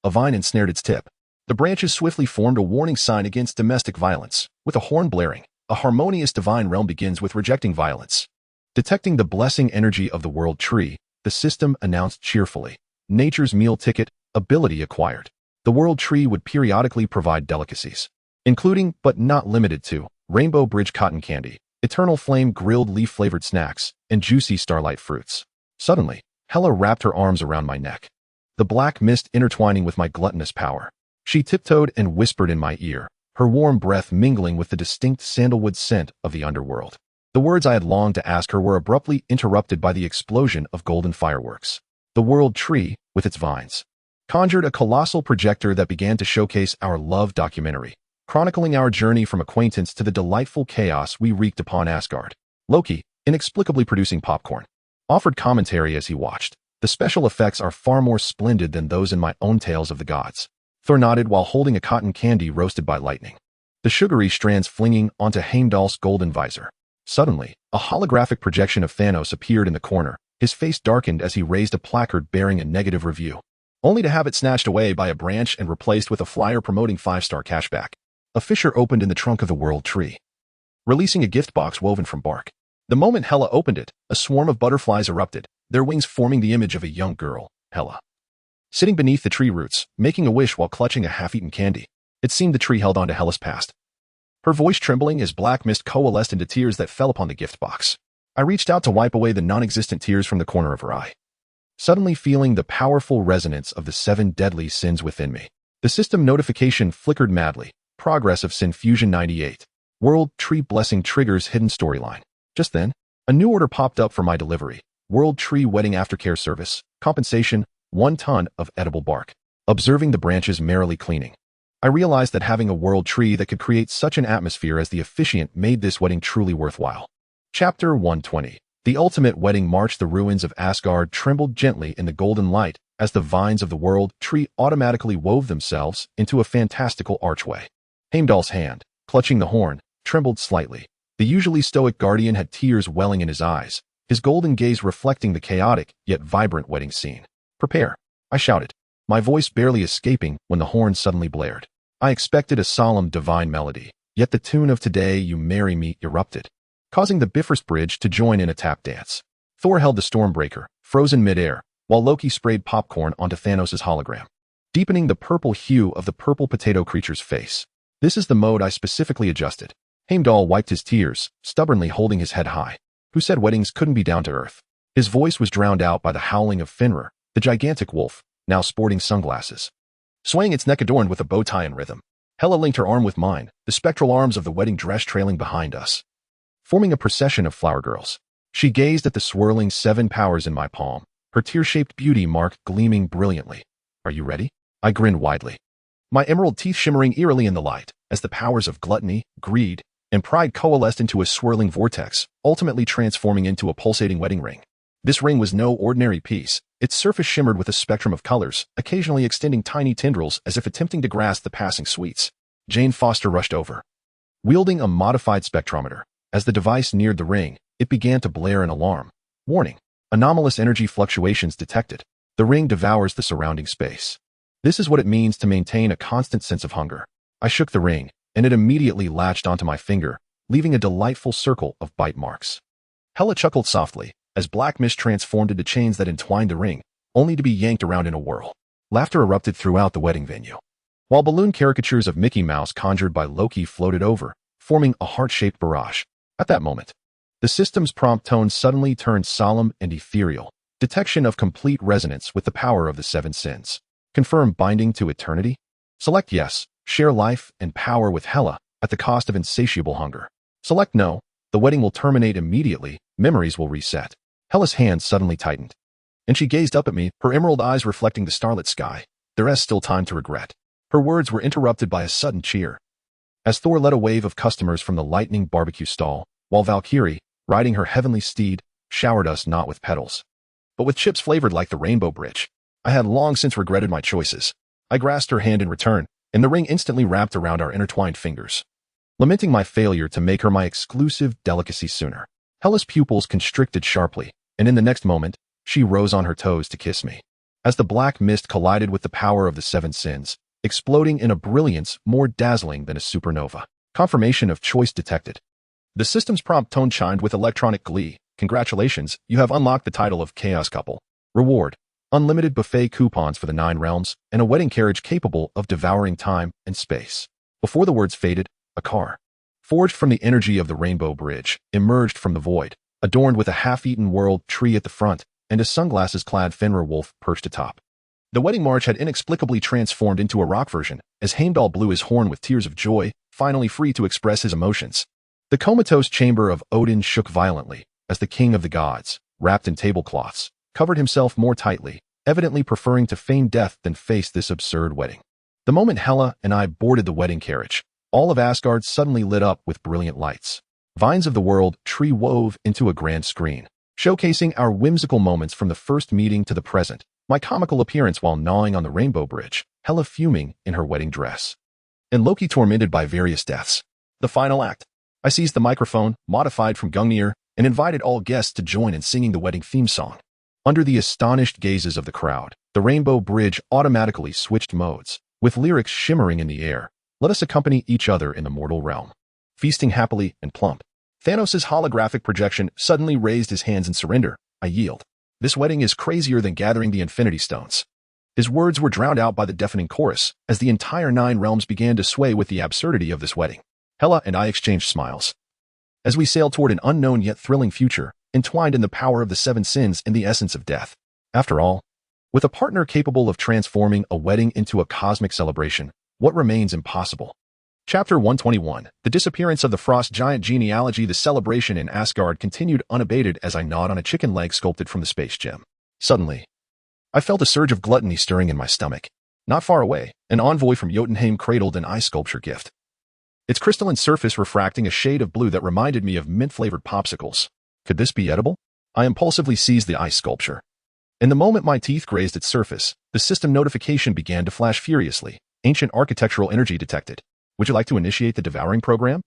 a vine ensnared its tip. The branches swiftly formed a warning sign against domestic violence. With a horn blaring, a harmonious divine realm begins with rejecting violence. Detecting the blessing energy of the world tree, the system announced cheerfully, "Nature's meal ticket, ability acquired." The world tree would periodically provide delicacies, including, but not limited to, rainbow bridge cotton candy, eternal flame grilled leaf-flavored snacks, and juicy starlight fruits. Suddenly, Hela wrapped her arms around my neck, the black mist intertwining with my gluttonous power. She tiptoed and whispered in my ear, her warm breath mingling with the distinct sandalwood scent of the underworld. The words I had longed to ask her were abruptly interrupted by the explosion of golden fireworks. The world tree, with its vines, conjured a colossal projector that began to showcase our love documentary, chronicling our journey from acquaintance to the delightful chaos we wreaked upon Asgard. Loki, inexplicably producing popcorn, offered commentary as he watched. The special effects are far more splendid than those in my own tales of the gods. Thor nodded while holding a cotton candy roasted by lightning, the sugary strands flinging onto Heimdall's golden visor. Suddenly, a holographic projection of Thanos appeared in the corner. His face darkened as he raised a placard bearing a negative review, only to have it snatched away by a branch and replaced with a flyer promoting 5-star cashback. A fissure opened in the trunk of the world tree, releasing a gift box woven from bark. The moment Hela opened it, a swarm of butterflies erupted, their wings forming the image of a young girl, Hela, sitting beneath the tree roots, making a wish while clutching a half-eaten candy. It seemed the tree held on to Hela's past, her voice trembling as black mist coalesced into tears that fell upon the gift box. I reached out to wipe away the non-existent tears from the corner of her eye, suddenly feeling the powerful resonance of the 7 deadly sins within me. The system notification flickered madly. Progress of Sin Fusion 98. World Tree Blessing triggers hidden storyline. Just then, a new order popped up for my delivery. World Tree Wedding Aftercare Service. Compensation, 1 ton of edible bark. Observing the branches merrily cleaning, I realized that having a world tree that could create such an atmosphere as the officiant made this wedding truly worthwhile. Chapter 120. The ultimate wedding march. The ruins of Asgard trembled gently in the golden light as the vines of the world tree automatically wove themselves into a fantastical archway. Heimdall's hand, clutching the horn, trembled slightly. The usually stoic guardian had tears welling in his eyes, his golden gaze reflecting the chaotic yet vibrant wedding scene. Prepare, I shouted, my voice barely escaping when the horn suddenly blared. I expected a solemn divine melody, yet the tune of Today You Marry Me erupted, causing the Bifrost Bridge to join in a tap dance. Thor held the Stormbreaker, frozen midair, while Loki sprayed popcorn onto Thanos' hologram, deepening the purple hue of the purple potato creature's face. This is the mode I specifically adjusted. Heimdall wiped his tears, stubbornly holding his head high. Who said weddings couldn't be down to earth? His voice was drowned out by the howling of Fenrir, the gigantic wolf, now sporting sunglasses, swaying its neck adorned with a bow tie in rhythm. Hela linked her arm with mine, the spectral arms of the wedding dress trailing behind us, forming a procession of flower girls. She gazed at the swirling 7 powers in my palm, her tear-shaped beauty mark gleaming brilliantly. Are you ready? I grinned widely, my emerald teeth shimmering eerily in the light, as the powers of gluttony, greed, and pride coalesced into a swirling vortex, ultimately transforming into a pulsating wedding ring. This ring was no ordinary piece. Its surface shimmered with a spectrum of colors, occasionally extending tiny tendrils as if attempting to grasp the passing sweets. Jane Foster rushed over, wielding a modified spectrometer. As the device neared the ring, it began to blare an alarm. Warning, anomalous energy fluctuations detected. The ring devours the surrounding space. This is what it means to maintain a constant sense of hunger. I shook the ring, and it immediately latched onto my finger, leaving a delightful circle of bite marks. Hela chuckled softly, as black mist transformed into chains that entwined the ring, only to be yanked around in a whirl. Laughter erupted throughout the wedding venue, while balloon caricatures of Mickey Mouse conjured by Loki floated over, forming a heart-shaped barrage. At that moment, the system's prompt tone suddenly turned solemn and ethereal. Detection of complete resonance with the power of the 7 sins. Confirm binding to eternity? Select yes, share life and power with Hela at the cost of insatiable hunger. Select no, the wedding will terminate immediately, memories will reset. Hela's hand suddenly tightened, and she gazed up at me, her emerald eyes reflecting the starlit sky. There is still time to regret. Her words were interrupted by a sudden cheer, as Thor led a wave of customers from the lightning barbecue stall, while Valkyrie, riding her heavenly steed, showered us not with petals, but with chips flavored like the Rainbow Bridge. I had long since regretted my choices. I grasped her hand in return, and the ring instantly wrapped around our intertwined fingers, lamenting my failure to make her my exclusive delicacy sooner. Hela's pupils constricted sharply, and in the next moment, she rose on her toes to kiss me. As the black mist collided with the power of the 7 sins, exploding in a brilliance more dazzling than a supernova. Confirmation of choice detected. The system's prompt tone chimed with electronic glee. Congratulations, you have unlocked the title of Chaos Couple. Reward: unlimited buffet coupons for the 9 realms, and a wedding carriage capable of devouring time and space. Before the words faded, a car, forged from the energy of the Rainbow Bridge, emerged from the void, adorned with a half-eaten world tree at the front and a sunglasses-clad Fenrir wolf perched atop. The wedding march had inexplicably transformed into a rock version, as Heimdall blew his horn with tears of joy, finally free to express his emotions. The comatose chamber of Odin shook violently, as the king of the gods, wrapped in tablecloths, covered himself more tightly, evidently preferring to feign death than face this absurd wedding. The moment Hela and I boarded the wedding carriage, All of Asgard suddenly lit up with brilliant lights. Vines of the world tree wove into a grand screen, showcasing our whimsical moments from the first meeting to the present. My comical appearance while gnawing on the rainbow bridge, Hela fuming in her wedding dress, and Loki tormented by various deaths. The final act. I seized the microphone, modified from Gungnir, and invited all guests to join in singing the wedding theme song. Under the astonished gazes of the crowd, the rainbow bridge automatically switched modes, with lyrics shimmering in the air. Let us accompany each other in the mortal realm. Feasting happily and plump. Thanos' holographic projection suddenly raised his hands in surrender. I yield. This wedding is crazier than gathering the Infinity Stones. His words were drowned out by the deafening chorus, as the entire 9 realms began to sway with the absurdity of this wedding. Hela and I exchanged smiles, as we sailed toward an unknown yet thrilling future, entwined in the power of the 7 sins and the essence of death. After all, with a partner capable of transforming a wedding into a cosmic celebration, what remains impossible? Chapter 121, The Disappearance of the Frost Giant Genealogy. The celebration in Asgard continued unabated as I gnawed on a chicken leg sculpted from the space gem. Suddenly, I felt a surge of gluttony stirring in my stomach. Not far away, an envoy from Jotunheim cradled an ice sculpture gift, its crystalline surface refracting a shade of blue that reminded me of mint-flavored popsicles. Could this be edible? I impulsively seized the ice sculpture. In the moment my teeth grazed its surface, the system notification began to flash furiously. Ancient architectural energy detected. Would you like to initiate the devouring program?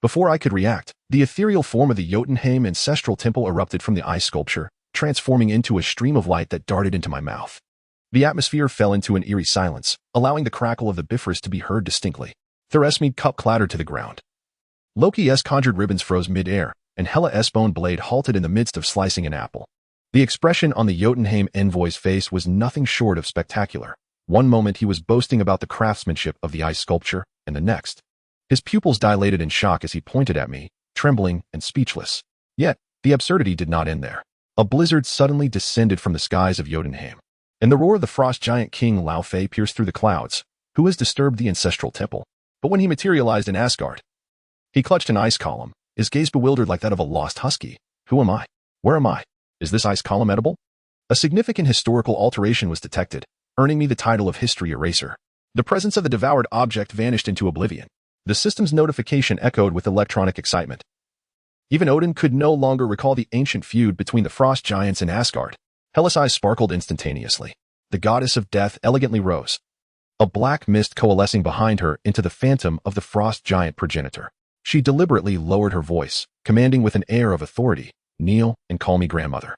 Before I could react, the ethereal form of the Jotunheim ancestral temple erupted from the ice sculpture, transforming into a stream of light that darted into my mouth. The atmosphere fell into an eerie silence, allowing the crackle of the Bifrost to be heard distinctly. Theresme's cup clattered to the ground. Loki's conjured ribbons froze mid-air, and Hela's bone blade halted in the midst of slicing an apple. The expression on the Jotunheim envoy's face was nothing short of spectacular. One moment he was boasting about the craftsmanship of the ice sculpture, and the next, his pupils dilated in shock as he pointed at me, trembling and speechless. Yet, the absurdity did not end there. A blizzard suddenly descended from the skies of Jotunheim, and the roar of the frost giant king Laufey pierced through the clouds. Who has disturbed the ancestral temple? But when he materialized in Asgard, he clutched an ice column, his gaze bewildered like that of a lost husky. Who am I? Where am I? Is this ice column edible? A significant historical alteration was detected, earning me the title of History Eraser. The presence of the devoured object vanished into oblivion. The system's notification echoed with electronic excitement. Even Odin could no longer recall the ancient feud between the frost giants and Asgard. Hela's eyes sparkled instantaneously. The goddess of death elegantly rose, a black mist coalescing behind her into the phantom of the frost giant progenitor. She deliberately lowered her voice, commanding with an air of authority, "Kneel and call me grandmother."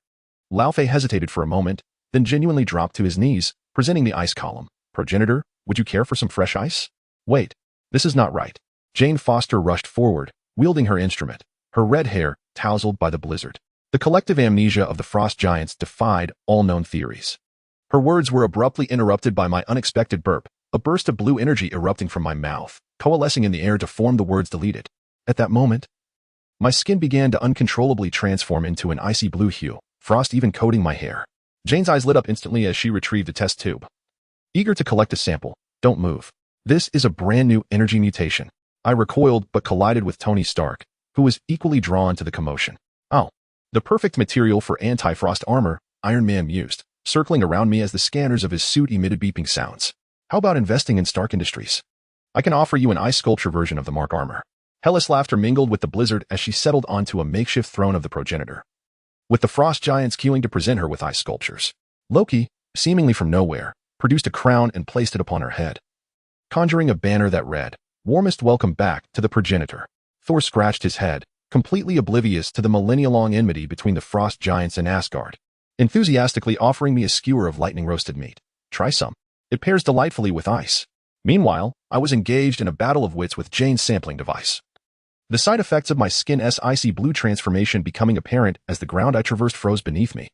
Laufey hesitated for a moment, then genuinely dropped to his knees, presenting the ice column. "Progenitor, would you care for some fresh ice?" "Wait, this is not right." Jane Foster rushed forward, wielding her instrument, her red hair tousled by the blizzard. The collective amnesia of the frost giants defied all known theories. Her words were abruptly interrupted by my unexpected burp, a burst of blue energy erupting from my mouth, coalescing in the air to form the words deleted. At that moment, my skin began to uncontrollably transform into an icy blue hue, frost even coating my hair. Jane's eyes lit up instantly as she retrieved a test tube, eager to collect a sample. "Don't move. This is a brand new energy mutation." I recoiled but collided with Tony Stark, who was equally drawn to the commotion. "Oh, the perfect material for anti-frost armor," Iron Man mused, circling around me as the scanners of his suit emitted beeping sounds. "How about investing in Stark Industries? I can offer you an ice sculpture version of the Mark armor." Hela's laughter mingled with the blizzard as she settled onto a makeshift throne of the progenitor, with the frost giants queuing to present her with ice sculptures. Loki, seemingly from nowhere, produced a crown and placed it upon her head, conjuring a banner that read, "Warmest welcome back to the progenitor." Thor scratched his head, completely oblivious to the millennia-long enmity between the frost giants and Asgard, enthusiastically offering me a skewer of lightning-roasted meat. "Try some. It pairs delightfully with ice." Meanwhile, I was engaged in a battle of wits with Jane's sampling device, the side effects of my skin's icy blue transformation becoming apparent as the ground I traversed froze beneath me,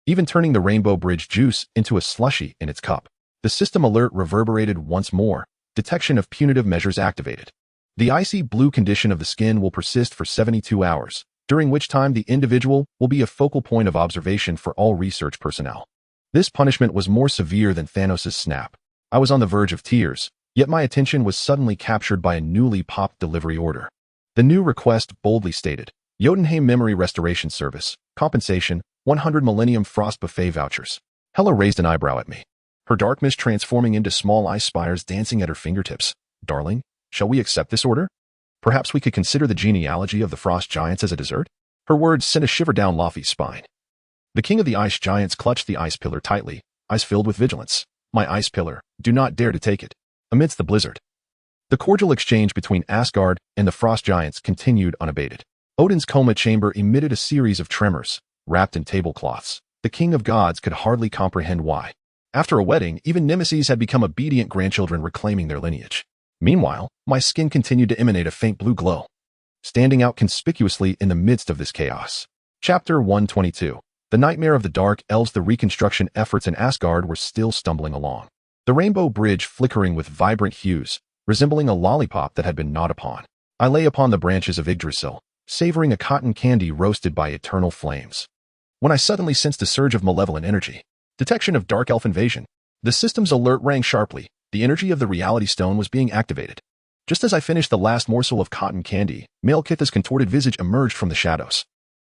even turning the rainbow bridge juice into a slushy in its cup. The system alert reverberated once more, detection of punitive measures activated. The icy blue condition of the skin will persist for 72 hours, during which time the individual will be a focal point of observation for all research personnel. This punishment was more severe than Thanos' snap. I was on the verge of tears, yet my attention was suddenly captured by a newly popped delivery order. The new request boldly stated, "Jotunheim Memory Restoration Service, compensation, 100 Millennium Frost Buffet vouchers." Hela raised an eyebrow at me, her dark mist transforming into small ice spires dancing at her fingertips. "Darling, Shall we accept this order? Perhaps we could consider the genealogy of the frost giants as a dessert? Her words sent a shiver down Laufey's spine. The king of the ice giants clutched the ice pillar tightly, eyes filled with vigilance. My ice pillar, do not dare to take it. Amidst the blizzard, the cordial exchange between Asgard and the frost giants continued unabated. Odin's coma chamber emitted a series of tremors, wrapped in tablecloths. The king of gods could hardly comprehend why. After a wedding, even nemeses had become obedient grandchildren reclaiming their lineage. Meanwhile, my skin continued to emanate a faint blue glow, standing out conspicuously in the midst of this chaos. Chapter 122. The Nightmare of the Dark Elves. The reconstruction efforts in Asgard were still stumbling along. The rainbow bridge flickering with vibrant hues, resembling a lollipop that had been gnawed upon. I lay upon the branches of Yggdrasil, savoring a cotton candy roasted by eternal flames, when I suddenly sensed a surge of malevolent energy. Detection of dark elf invasion. The system's alert rang sharply. The energy of the reality stone was being activated. Just as I finished the last morsel of cotton candy, Malekith's contorted visage emerged from the shadows.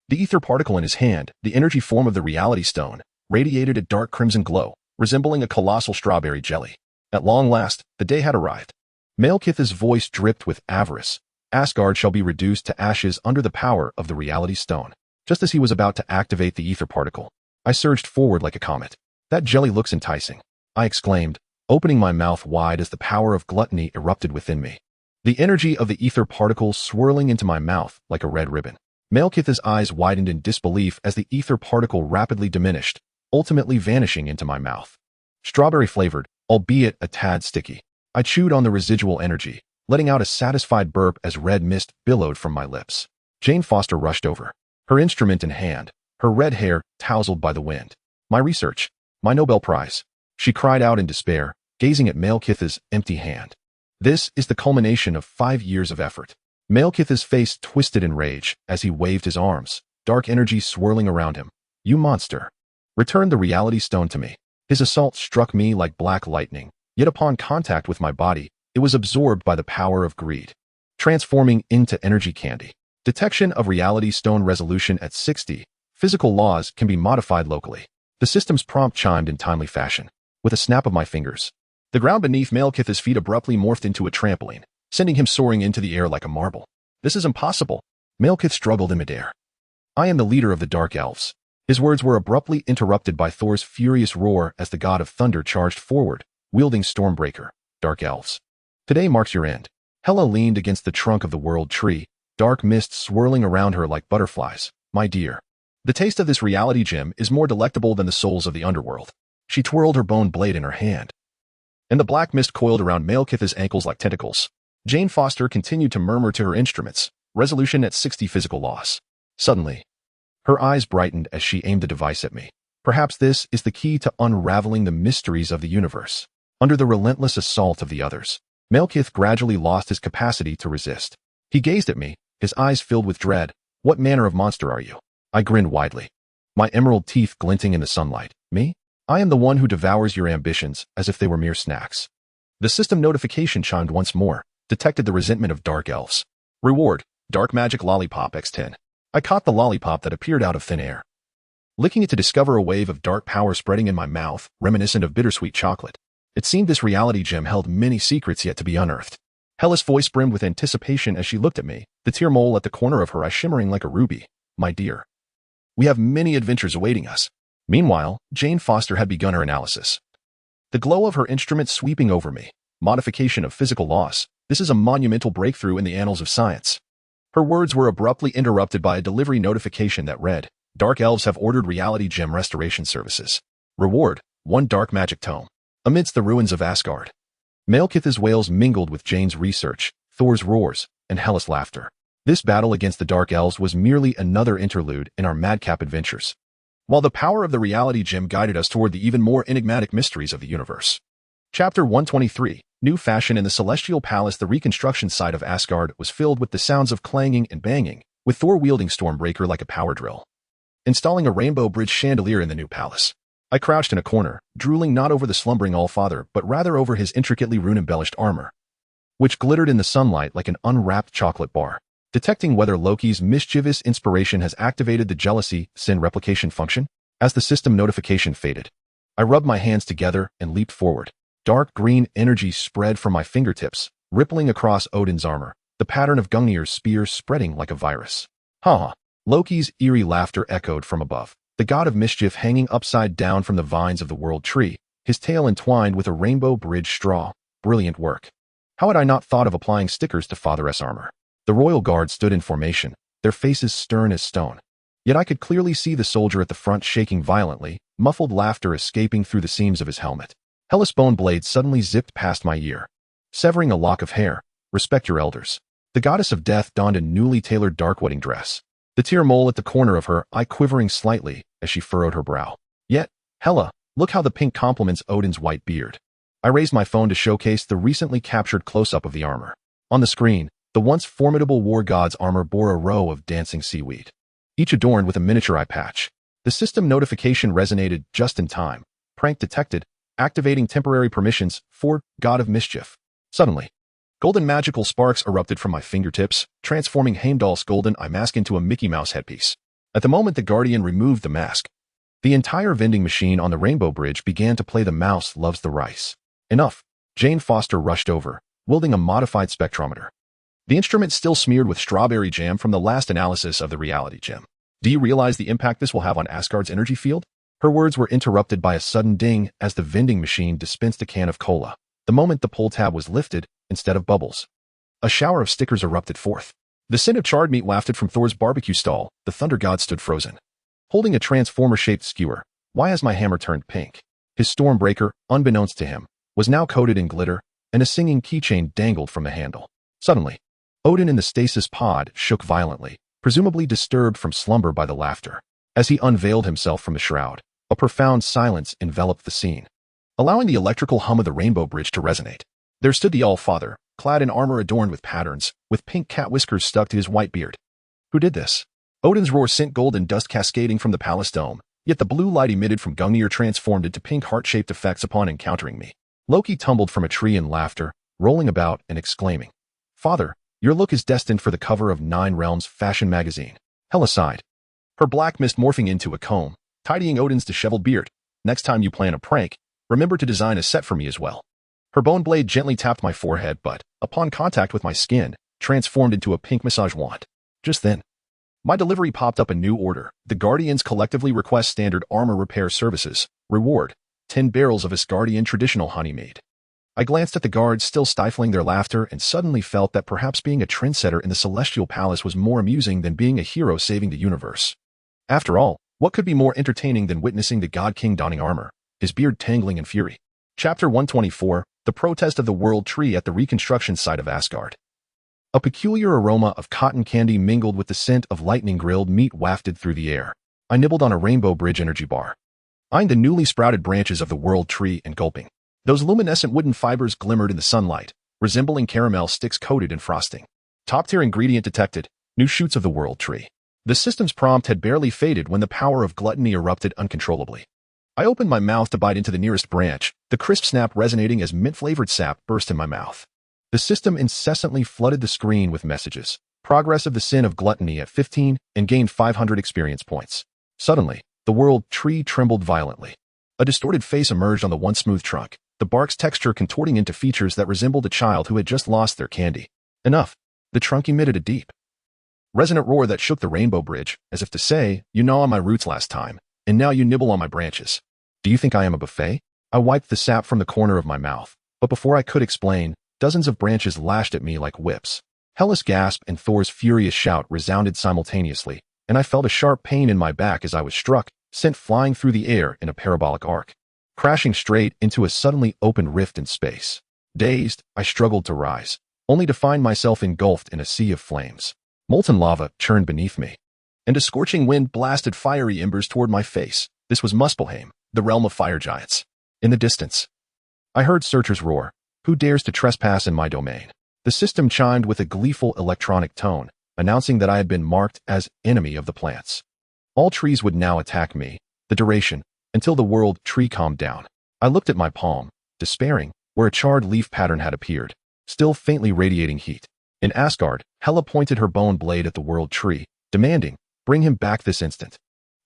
The ether particle in his hand, the energy form of the reality stone, radiated a dark crimson glow, resembling a colossal strawberry jelly. At long last, the day had arrived. Malekith's voice dripped with avarice. Asgard shall be reduced to ashes under the power of the reality stone. Just as he was about to activate the ether particle, I surged forward like a comet. That jelly looks enticing, I exclaimed, opening my mouth wide as the power of gluttony erupted within me. The energy of the ether particle swirling into my mouth like a red ribbon. Malekith's eyes widened in disbelief as the ether particle rapidly diminished, ultimately vanishing into my mouth. Strawberry flavored, albeit a tad sticky. I chewed on the residual energy, letting out a satisfied burp as red mist billowed from my lips. Jane Foster rushed over, her instrument in hand, her red hair tousled by the wind. My research, my Nobel Prize, she cried out in despair, gazing at Malekith's empty hand. This is the culmination of 5 years of effort. Malekith's face twisted in rage as he waved his arms, dark energy swirling around him. You monster. Return the reality stone to me. His assault struck me like black lightning, yet upon contact with my body, it was absorbed by the power of greed, transforming into energy candy. Detection of reality stone resolution at 60. Physical laws can be modified locally. The system's prompt chimed in timely fashion. With a snap of my fingers, the ground beneath Malekith's feet abruptly morphed into a trampoline, sending him soaring into the air like a marble. This is impossible. Malekith struggled in midair. I am the leader of the Dark Elves. His words were abruptly interrupted by Thor's furious roar as the god of thunder charged forward, wielding Stormbreaker. Dark Elves, today marks your end. Hela leaned against the trunk of the world tree, dark mist swirling around her like butterflies. My dear, the taste of this reality gem is more delectable than the souls of the underworld. She twirled her bone blade in her hand, and the black mist coiled around Malekith's ankles like tentacles. Jane Foster continued to murmur to her instruments, resolution at 60 physical loss. Suddenly, her eyes brightened as she aimed the device at me. Perhaps this is the key to unraveling the mysteries of the universe. Under the relentless assault of the others, Malekith gradually lost his capacity to resist. He gazed at me, his eyes filled with dread. What manner of monster are you? I grinned widely, my emerald teeth glinting in the sunlight. Me? I am the one who devours your ambitions as if they were mere snacks. The system notification chimed once more, detected the resentment of Dark Elves. Reward, Dark Magic Lollipop X10. I caught the lollipop that appeared out of thin air, licking it to discover a wave of dark power spreading in my mouth, reminiscent of bittersweet chocolate. It seemed this reality gem held many secrets yet to be unearthed. Hela's voice brimmed with anticipation as she looked at me, the tear mole at the corner of her eye shimmering like a ruby. My dear, we have many adventures awaiting us. Meanwhile, Jane Foster had begun her analysis. The glow of her instrument sweeping over me. Modification of physical loss. This is a monumental breakthrough in the annals of science. Her words were abruptly interrupted by a delivery notification that read, Dark Elves have ordered reality gem restoration services. Reward, 1 dark magic tome. Amidst the ruins of Asgard, Malekith's wails mingled with Jane's research, Thor's roars, and Hela's laughter. This battle against the Dark Elves was merely another interlude in our madcap adventures, while the power of the reality gem guided us toward the even more enigmatic mysteries of the universe. Chapter 123. New fashion in the Celestial Palace. The reconstruction site of Asgard was filled with the sounds of clanging and banging, with Thor wielding Stormbreaker like a power drill, installing a rainbow bridge chandelier in the new palace. I crouched in a corner, drooling not over the slumbering Allfather but rather over his intricately rune-embellished armor, which glittered in the sunlight like an unwrapped chocolate bar. Detecting whether Loki's mischievous inspiration has activated the jealousy sin replication function. As the system notification faded, I rubbed my hands together and leaped forward. Dark green energy spread from my fingertips, rippling across Odin's armor, the pattern of Gungnir's spear spreading like a virus. Ha! Loki's eerie laughter echoed from above, the god of mischief hanging upside down from the vines of the world tree, his tail entwined with a rainbow bridge straw. Brilliant work. How had I not thought of applying stickers to Father's armor? The royal guard stood in formation, their faces stern as stone. Yet I could clearly see the soldier at the front shaking violently, muffled laughter escaping through the seams of his helmet. Hela's bone blade suddenly zipped past my ear, severing a lock of hair. Respect your elders. The goddess of death donned a newly tailored dark wedding dress, the tear mole at the corner of her eye quivering slightly as she furrowed her brow. Yet, Hela, look how the pink complements Odin's white beard. I raised my phone to showcase the recently captured close-up of the armor. On the screen, the once formidable war god's armor bore a row of dancing seaweed, each adorned with a miniature eye patch. The system notification resonated just in time. Prank detected. Activating temporary permissions for God of Mischief. Suddenly, golden magical sparks erupted from my fingertips, transforming Heimdall's golden eye mask into a Mickey Mouse headpiece. At the moment the Guardian removed the mask, the entire vending machine on the Rainbow Bridge began to play The Mouse Loves the Rice. Enough. Jane Foster rushed over, wielding a modified spectrometer. The instrument still smeared with strawberry jam from the last analysis of the reality gem. Do you realize the impact this will have on Asgard's energy field? Her words were interrupted by a sudden ding as the vending machine dispensed a can of cola. The moment the pull tab was lifted, instead of bubbles, a shower of stickers erupted forth. The scent of charred meat wafted from Thor's barbecue stall. The thunder god stood frozen, holding a transformer-shaped skewer. Why has my hammer turned pink? His Stormbreaker, unbeknownst to him, was now coated in glitter, and a singing keychain dangled from the handle. Suddenly, Odin in the stasis pod shook violently, presumably disturbed from slumber by the laughter. As he unveiled himself from the shroud, a profound silence enveloped the scene, allowing the electrical hum of the Rainbow Bridge to resonate. There stood the All-Father, clad in armor adorned with patterns, with pink cat whiskers stuck to his white beard. Who did this? Odin's roar sent golden dust cascading from the palace dome, yet the blue light emitted from Gungnir transformed into pink heart-shaped effects upon encountering me. Loki tumbled from a tree in laughter, rolling about and exclaiming, "Father, your look is destined for the cover of Nine Realms fashion magazine." Hela sighed, her black mist morphing into a comb, tidying Odin's disheveled beard. "Next time you plan a prank, remember to design a set for me as well." Her bone blade gently tapped my forehead but, upon contact with my skin, transformed into a pink massage wand. Just then, my delivery popped up a new order. The Guardians collectively request standard armor repair services. Reward, 10 barrels of Asgardian traditional honey made. I glanced at the guards still stifling their laughter and suddenly felt that perhaps being a trendsetter in the Celestial Palace was more amusing than being a hero saving the universe. After all, what could be more entertaining than witnessing the God King donning armor, his beard tangling in fury? Chapter 124, The Protest of the World Tree at the Reconstruction Site of Asgard. A peculiar aroma of cotton candy mingled with the scent of lightning grilled meat wafted through the air. I nibbled on a Rainbow Bridge energy bar, eyeing the newly sprouted branches of the World Tree and gulping. Those luminescent wooden fibers glimmered in the sunlight, resembling caramel sticks coated in frosting. Top-tier ingredient detected, new shoots of the World Tree. The system's prompt had barely faded when the power of gluttony erupted uncontrollably. I opened my mouth to bite into the nearest branch, the crisp snap resonating as mint-flavored sap burst in my mouth. The system incessantly flooded the screen with messages. Progress of the sin of gluttony at 15 and gained 500 experience points. Suddenly, the World Tree trembled violently. A distorted face emerged on the once smooth trunk, the bark's texture contorting into features that resembled a child who had just lost their candy. Enough. The trunk emitted a deep, resonant roar that shook the Rainbow Bridge, as if to say, "You gnaw on my roots last time, and now you nibble on my branches. Do you think I am a buffet?" I wiped the sap from the corner of my mouth, but before I could explain, dozens of branches lashed at me like whips. Hela's gasp and Thor's furious shout resounded simultaneously, and I felt a sharp pain in my back as I was struck, sent flying through the air in a parabolic arc, crashing straight into a suddenly opened rift in space. Dazed, I struggled to rise, only to find myself engulfed in a sea of flames. Molten lava churned beneath me, and a scorching wind blasted fiery embers toward my face. This was Muspelheim, the realm of fire giants. In the distance, I heard searchers roar, "Who dares to trespass in my domain?" The system chimed with a gleeful electronic tone, announcing that I had been marked as enemy of the plants. All trees would now attack me, the duration, until the World Tree calmed down. I looked at my palm, despairing, where a charred leaf pattern had appeared, still faintly radiating heat. In Asgard, Hela pointed her bone blade at the World Tree, demanding, "Bring him back this instant."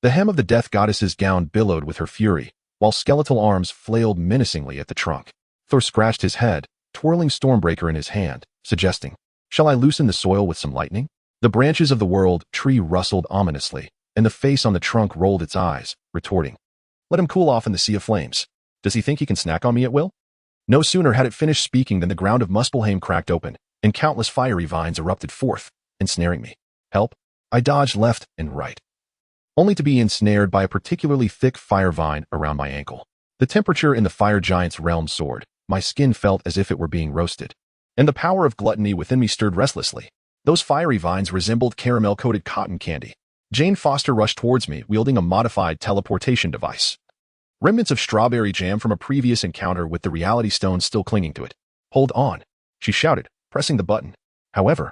The hem of the death goddess's gown billowed with her fury, while skeletal arms flailed menacingly at the trunk. Thor scratched his head, twirling Stormbreaker in his hand, suggesting, "Shall I loosen the soil with some lightning?" The branches of the world tree rustled ominously, and the face on the trunk rolled its eyes, retorting, "Let him cool off in the sea of flames. Does he think he can snack on me at will?" No sooner had it finished speaking than the ground of Muspelheim cracked open, and countless fiery vines erupted forth, ensnaring me. Help! I dodged left and right, only to be ensnared by a particularly thick fire vine around my ankle. The temperature in the fire giant's realm soared. My skin felt as if it were being roasted, and the power of gluttony within me stirred restlessly. Those fiery vines resembled caramel-coated cotton candy. Jane Foster rushed towards me, wielding a modified teleportation device. Remnants of strawberry jam from a previous encounter with the reality stone still clinging to it. "Hold on," she shouted, pressing the button. However,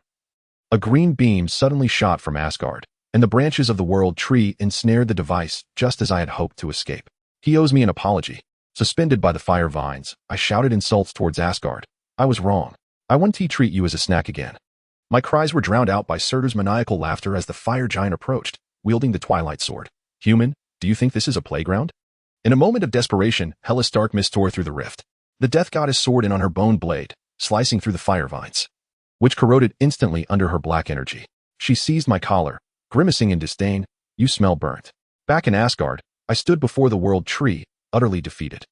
a green beam suddenly shot from Asgard, and the branches of the world tree ensnared the device just as I had hoped to escape. "He owes me an apology." Suspended by the fire vines, I shouted insults towards Asgard. "I was wrong. I won't treat you as a snack again." My cries were drowned out by Surtur's maniacal laughter as the fire giant approached, wielding the Twilight Sword. "Human, do you think this is a playground?" In a moment of desperation, Hela's dark mist tore through the rift. The death goddess soared in on her bone blade, slicing through the fire vines, which corroded instantly under her black energy. She seized my collar, grimacing in disdain. "You smell burnt." Back in Asgard, I stood before the world tree, utterly defeated.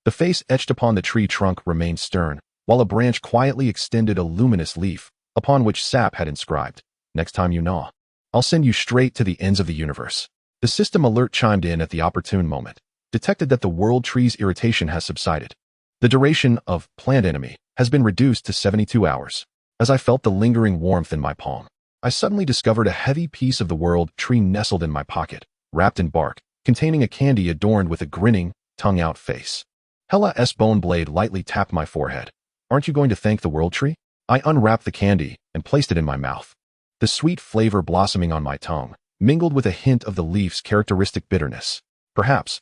The face etched upon the tree trunk remained stern, while a branch quietly extended a luminous leaf, upon which sap had inscribed, "Next time you gnaw, I'll send you straight to the ends of the universe." The system alert chimed in at the opportune moment, detected that the world tree's irritation has subsided. The duration of plant enemy has been reduced to 72 hours. As I felt the lingering warmth in my palm, I suddenly discovered a heavy piece of the world tree nestled in my pocket, wrapped in bark, containing a candy adorned with a grinning, tongue-out face. Hela's bone blade lightly tapped my forehead. "Aren't you going to thank the world tree?" I unwrapped the candy and placed it in my mouth. The sweet flavor blossoming on my tongue mingled with a hint of the leaf's characteristic bitterness. Perhaps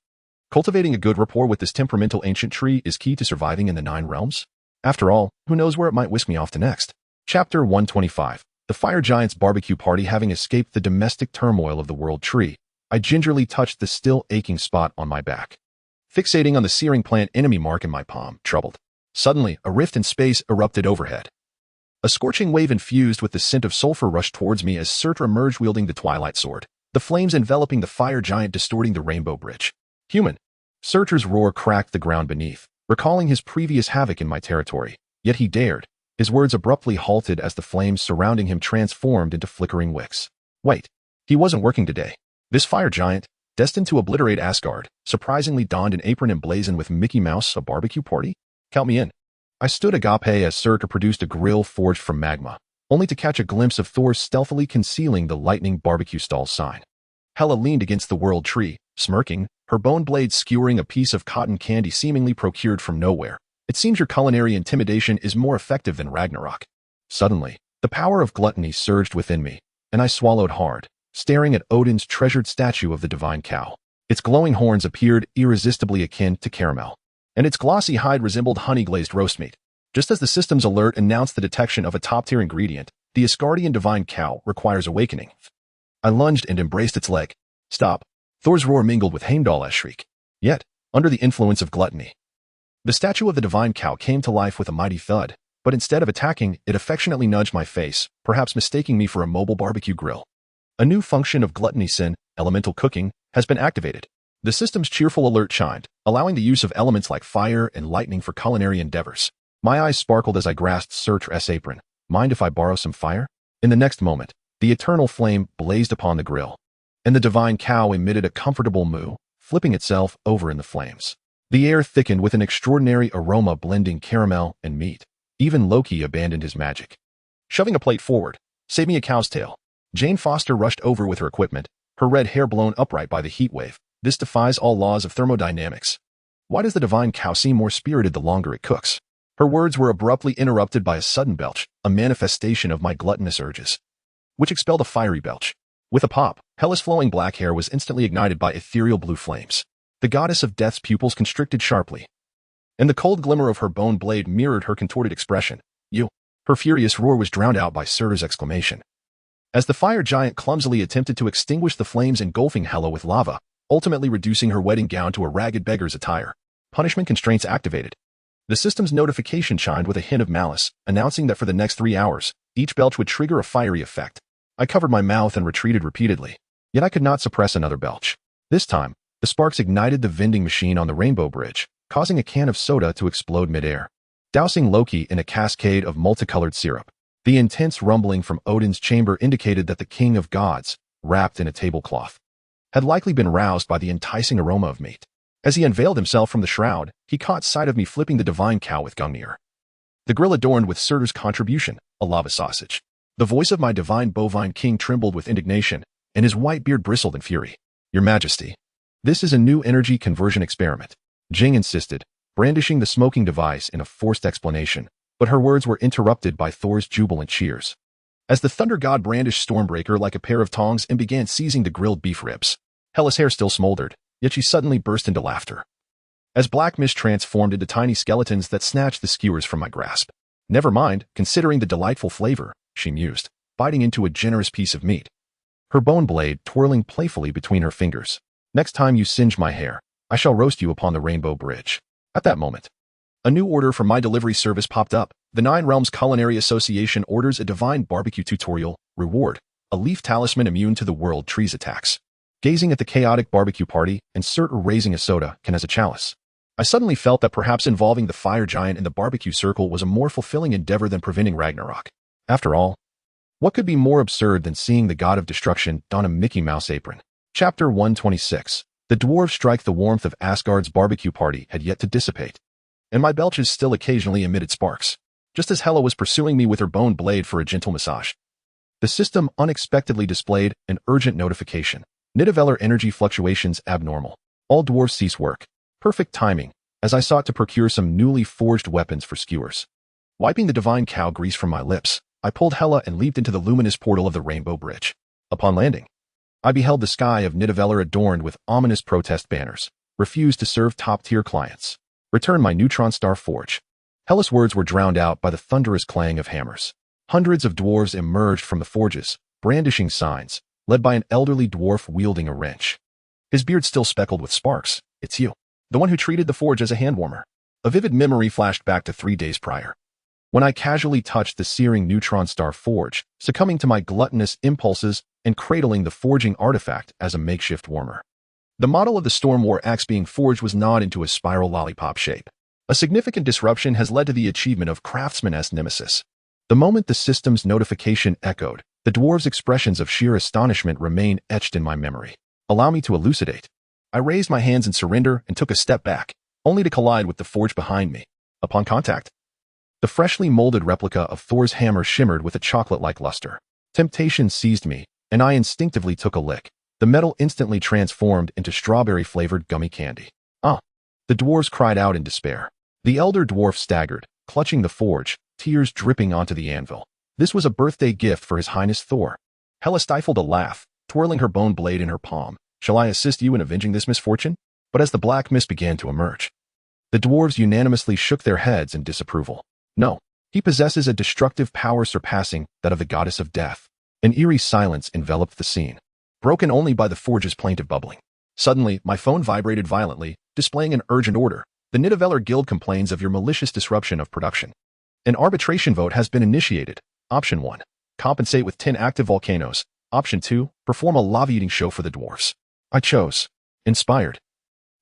cultivating a good rapport with this temperamental ancient tree is key to surviving in the 9 realms? After all, who knows where it might whisk me off to next? Chapter 125. The fire giant's barbecue party. Having escaped the domestic turmoil of the world tree, I gingerly touched the still aching spot on my back. Fixating on the searing plant enemy mark in my palm, troubled. Suddenly, a rift in space erupted overhead. A scorching wave infused with the scent of sulfur rushed towards me as Surtur emerged wielding the Twilight Sword, the flames enveloping the fire giant distorting the rainbow bridge. "Human!" Surtur's roar cracked the ground beneath, recalling his previous havoc in my territory. Yet he dared. His words abruptly halted as the flames surrounding him transformed into flickering wicks. Wait, he wasn't working today. This fire giant, destined to obliterate Asgard, surprisingly donned an apron emblazoned with Mickey Mouse, a barbecue party? Count me in. I stood agape as Surtur produced a grill forged from magma, only to catch a glimpse of Thor stealthily concealing the lightning barbecue stall sign. Hela leaned against the world tree, smirking, her bone blade skewering a piece of cotton candy seemingly procured from nowhere. "It seems your culinary intimidation is more effective than Ragnarok." Suddenly, the power of gluttony surged within me, and I swallowed hard, staring at Odin's treasured statue of the divine cow. Its glowing horns appeared irresistibly akin to caramel, and its glossy hide resembled honey-glazed roast meat. Just as the system's alert announced the detection of a top-tier ingredient, the Asgardian divine cow requires awakening. I lunged and embraced its leg. "Stop!" Thor's roar mingled with Heimdall's shriek. Yet, under the influence of gluttony, the statue of the divine cow came to life with a mighty thud, but instead of attacking, it affectionately nudged my face, perhaps mistaking me for a mobile barbecue grill. A new function of gluttony sin, elemental cooking, has been activated. The system's cheerful alert chimed, allowing the use of elements like fire and lightning for culinary endeavors. My eyes sparkled as I grasped Surtur's apron. "Mind if I borrow some fire?" In the next moment, the eternal flame blazed upon the grill, and the divine cow emitted a comfortable moo, flipping itself over in the flames. The air thickened with an extraordinary aroma blending caramel and meat. Even Loki abandoned his magic. Shoving a plate forward, "Save me a cow's tail." Jane Foster rushed over with her equipment, her red hair blown upright by the heat wave. "This defies all laws of thermodynamics. Why does the divine cow seem more spirited the longer it cooks?" Her words were abruptly interrupted by a sudden belch, a manifestation of my gluttonous urges, which expelled a fiery belch. With a pop, Hela's flowing black hair was instantly ignited by ethereal blue flames. The goddess of death's pupils constricted sharply, and the cold glimmer of her bone blade mirrored her contorted expression. "You!" Her furious roar was drowned out by Surtur's exclamation, as the fire giant clumsily attempted to extinguish the flames engulfing Hela with lava, ultimately reducing her wedding gown to a ragged beggar's attire. Punishment constraints activated. The system's notification chimed with a hint of malice, announcing that for the next 3 hours, each belch would trigger a fiery effect. I covered my mouth and retreated repeatedly. Yet I could not suppress another belch. This time, the sparks ignited the vending machine on the Rainbow Bridge, causing a can of soda to explode midair, dousing Loki in a cascade of multicolored syrup. The intense rumbling from Odin's chamber indicated that the king of gods, wrapped in a tablecloth, had likely been roused by the enticing aroma of meat. As he unveiled himself from the shroud, he caught sight of me flipping the divine cow with Gungnir, the grill adorned with Surtur's contribution, a lava sausage. The voice of my divine bovine king trembled with indignation, and his white beard bristled in fury. Your Majesty, this is a new energy conversion experiment, Jing insisted, brandishing the smoking device in a forced explanation, but her words were interrupted by Thor's jubilant cheers. As the thunder god brandished Stormbreaker like a pair of tongs and began seizing the grilled beef ribs, Hela's hair still smoldered, yet she suddenly burst into laughter, as black mist transformed into tiny skeletons that snatched the skewers from my grasp. Never mind, considering the delightful flavor, she mused, biting into a generous piece of meat, her bone blade twirling playfully between her fingers. Next time you singe my hair, I shall roast you upon the Rainbow Bridge. At that moment, a new order from my delivery service popped up. The Nine Realms Culinary Association orders a divine barbecue tutorial, reward, a leaf talisman immune to the world tree's attacks. Gazing at the chaotic barbecue party and Surtur raising a soda can as a chalice, I suddenly felt that perhaps involving the fire giant in the barbecue circle was a more fulfilling endeavor than preventing Ragnarok. After all, what could be more absurd than seeing the god of destruction don a Mickey Mouse apron? Chapter 126. The dwarves strike. The warmth of Asgard's barbecue party had yet to dissipate, and my belches still occasionally emitted sparks, just as Hela was pursuing me with her bone blade for a gentle massage. The system unexpectedly displayed an urgent notification. Nidavellir energy fluctuations abnormal. All dwarves cease work. Perfect timing, as I sought to procure some newly forged weapons for skewers. Wiping the divine cow grease from my lips, I pulled Hela and leaped into the luminous portal of the Rainbow Bridge. Upon landing, I beheld the sky of Nidavellir adorned with ominous protest banners. Refuse to serve top-tier clients. Return my neutron star forge. Hela's words were drowned out by the thunderous clang of hammers. Hundreds of dwarves emerged from the forges, brandishing signs, led by an elderly dwarf wielding a wrench, his beard still speckled with sparks. It's you, the one who treated the forge as a hand warmer. A vivid memory flashed back to 3 days prior, when I casually touched the searing neutron star forge, succumbing to my gluttonous impulses and cradling the forging artifact as a makeshift warmer. The model of the Storm War axe being forged was gnawed into a spiral lollipop shape. A significant disruption has led to the achievement of craftsman-esque nemesis. The moment the system's notification echoed, the dwarves' expressions of sheer astonishment remain etched in my memory. Allow me to elucidate. I raised my hands in surrender and took a step back, only to collide with the forge behind me. Upon contact, the freshly molded replica of Thor's hammer shimmered with a chocolate-like luster. Temptation seized me, and I instinctively took a lick. The metal instantly transformed into strawberry-flavored gummy candy. Ah! The dwarves cried out in despair. The elder dwarf staggered, clutching the forge, tears dripping onto the anvil. This was a birthday gift for His Highness Thor. Hela stifled a laugh, twirling her bone blade in her palm. Shall I assist you in avenging this misfortune? But as the black mist began to emerge, the dwarves unanimously shook their heads in disapproval. No, he possesses a destructive power surpassing that of the goddess of death. An eerie silence enveloped the scene, broken only by the forge's plaintive bubbling. Suddenly, my phone vibrated violently, displaying an urgent order. The Nidavellir Guild complains of your malicious disruption of production. An arbitration vote has been initiated. Option 1. Compensate with 10 active volcanoes. Option 2. Perform a lava-eating show for the dwarves. I chose. Inspired.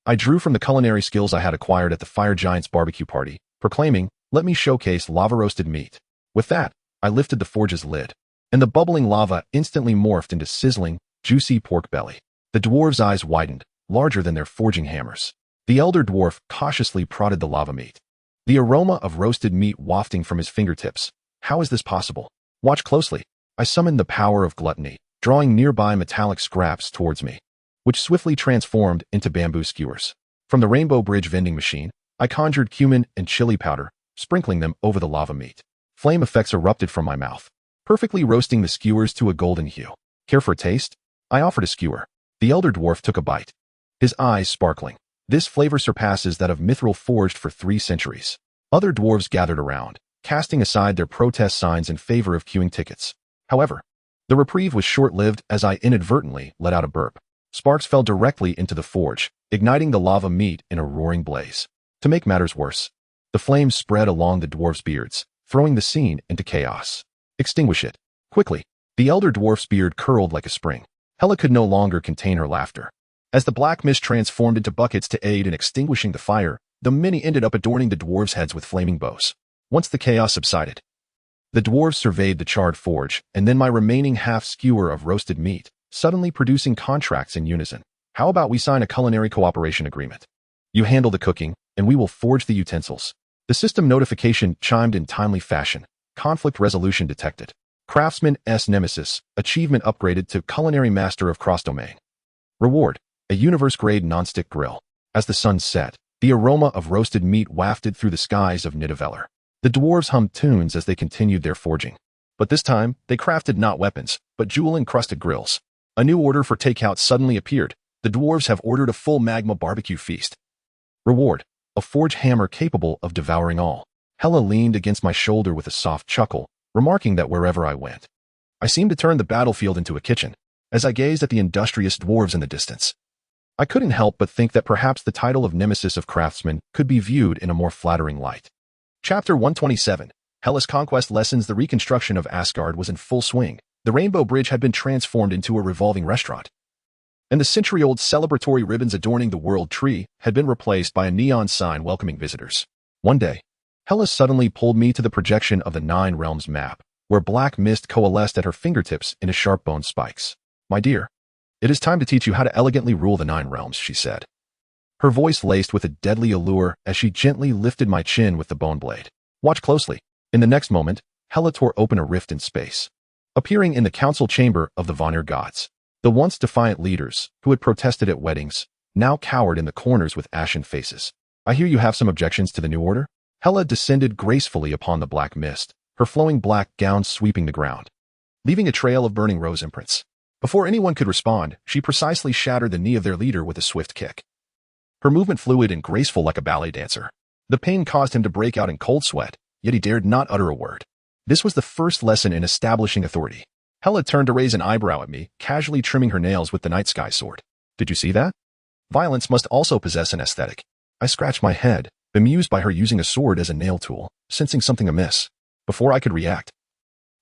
I drew from the culinary skills I had acquired at the Fire Giant's barbecue party, proclaiming, let me showcase lava-roasted meat. With that, I lifted the forge's lid, and the bubbling lava instantly morphed into sizzling, juicy pork belly. The dwarves' eyes widened, larger than their forging hammers. The elder dwarf cautiously prodded the lava meat, the aroma of roasted meat wafting from his fingertips. How is this possible? Watch closely. I summoned the power of gluttony, drawing nearby metallic scraps towards me, which swiftly transformed into bamboo skewers. From the Rainbow Bridge vending machine, I conjured cumin and chili powder, sprinkling them over the lava meat. Flame effects erupted from my mouth, perfectly roasting the skewers to a golden hue. Care for a taste? I offered a skewer. The elder dwarf took a bite, his eyes sparkling. This flavor surpasses that of mithril forged for 3 centuries. Other dwarves gathered around, casting aside their protest signs in favor of queuing tickets. However, the reprieve was short-lived as I inadvertently let out a burp. Sparks fell directly into the forge, igniting the lava meat in a roaring blaze. To make matters worse, The flames spread along the dwarf's beards, throwing the scene into chaos. Extinguish it. Quickly. The elder dwarf's beard curled like a spring. Hela could no longer contain her laughter. As the black mist transformed into buckets to aid in extinguishing the fire, the many ended up adorning the dwarves' heads with flaming bows. Once the chaos subsided, the dwarves surveyed the charred forge, and then my remaining half-skewer of roasted meat, suddenly producing contracts in unison. How about we sign a culinary cooperation agreement? You handle the cooking, and we will forge the utensils. The system notification chimed in timely fashion. Conflict resolution detected. Craftsman S. Nemesis, achievement upgraded to Culinary Master of Cross-Domain. Reward, a universe-grade nonstick grill. As the sun set, the aroma of roasted meat wafted through the skies of Nidavellir. The dwarves hummed tunes as they continued their forging. But this time, they crafted not weapons, but jewel-encrusted grills. A new order for takeout suddenly appeared. The dwarves have ordered a full magma barbecue feast. Reward, a forge hammer capable of devouring all. Hela leaned against my shoulder with a soft chuckle, remarking that wherever I went, I seemed to turn the battlefield into a kitchen. As I gazed at the industrious dwarves in the distance, I couldn't help but think that perhaps the title of Nemesis of Craftsman could be viewed in a more flattering light. Chapter 127. Hela's Conquest Lessons. The reconstruction of Asgard was in full swing. The Rainbow Bridge had been transformed into a revolving restaurant, and the century-old celebratory ribbons adorning the World Tree had been replaced by a neon sign welcoming visitors. One day, Hela suddenly pulled me to the projection of the Nine Realms map, where black mist coalesced at her fingertips into sharp-boned spikes. My dear, it is time to teach you how to elegantly rule the Nine Realms, she said. Her voice laced with a deadly allure as she gently lifted my chin with the bone blade. Watch closely. In the next moment, Hela tore open a rift in space, appearing in the council chamber of the Vanir gods. The once defiant leaders, who had protested at weddings, now cowered in the corners with ashen faces. I hear you have some objections to the new order? Hela descended gracefully upon the black mist, her flowing black gown sweeping the ground, leaving a trail of burning rose imprints. Before anyone could respond, she precisely shattered the knee of their leader with a swift kick. Her movement fluid and graceful like a ballet dancer. The pain caused him to break out in cold sweat, yet he dared not utter a word. This was the first lesson in establishing authority. Hela turned to raise an eyebrow at me, casually trimming her nails with the night sky sword. Did you see that? Violence must also possess an aesthetic. I scratched my head, bemused by her using a sword as a nail tool, sensing something amiss. Before I could react,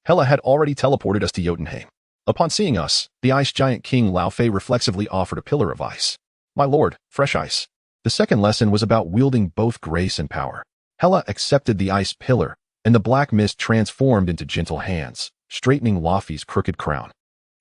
Hela had already teleported us to Jotunheim. Upon seeing us, the ice giant King Laufey reflexively offered a pillar of ice. My lord, fresh ice. The second lesson was about wielding both grace and power. Hela accepted the ice pillar, and the black mist transformed into gentle hands, straightening Laufey's crooked crown.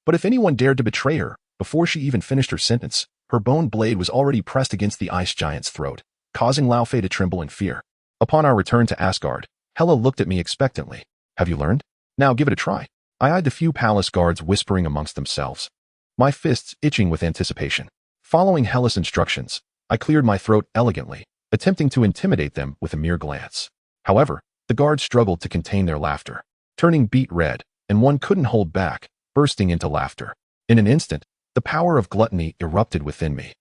But if anyone dared to betray her, before she even finished her sentence, her bone blade was already pressed against the ice giant's throat, causing Laufey to tremble in fear. Upon our return to Asgard, Hela looked at me expectantly. Have you learned? Now give it a try. I eyed the few palace guards whispering amongst themselves, my fists itching with anticipation. Following Hela's instructions, I cleared my throat elegantly, attempting to intimidate them with a mere glance. However, the guards struggled to contain their laughter, turning beet red, and one couldn't hold back, bursting into laughter. In an instant, the power of gluttony erupted within me.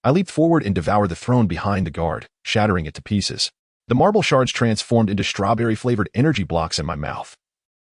I leaped forward and devoured the throne behind the guard, shattering it to pieces. The marble shards transformed into strawberry-flavored energy blocks in my mouth,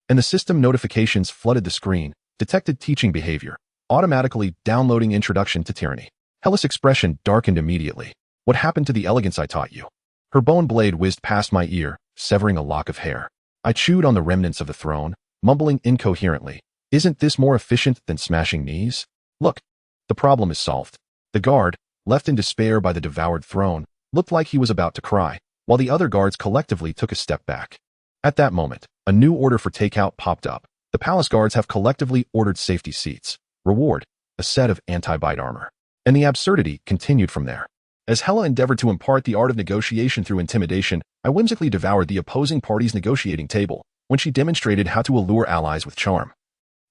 and the system notifications flooded the screen, detected teaching behavior, automatically downloading Introduction to Tyranny. Hela's expression darkened immediately. What happened to the elegance I taught you? Her bone blade whizzed past my ear, severing a lock of hair. I chewed on the remnants of the throne, mumbling incoherently. Isn't this more efficient than smashing knees? Look, the problem is solved. The guard, left in despair by the devoured throne, looked like he was about to cry, while the other guards collectively took a step back. At that moment, a new order for takeout popped up. The palace guards have collectively ordered safety seats. Reward, a set of anti-bite armor. And the absurdity continued from there. As Hela endeavored to impart the art of negotiation through intimidation, I whimsically devoured the opposing party's negotiating table when she demonstrated how to allure allies with charm.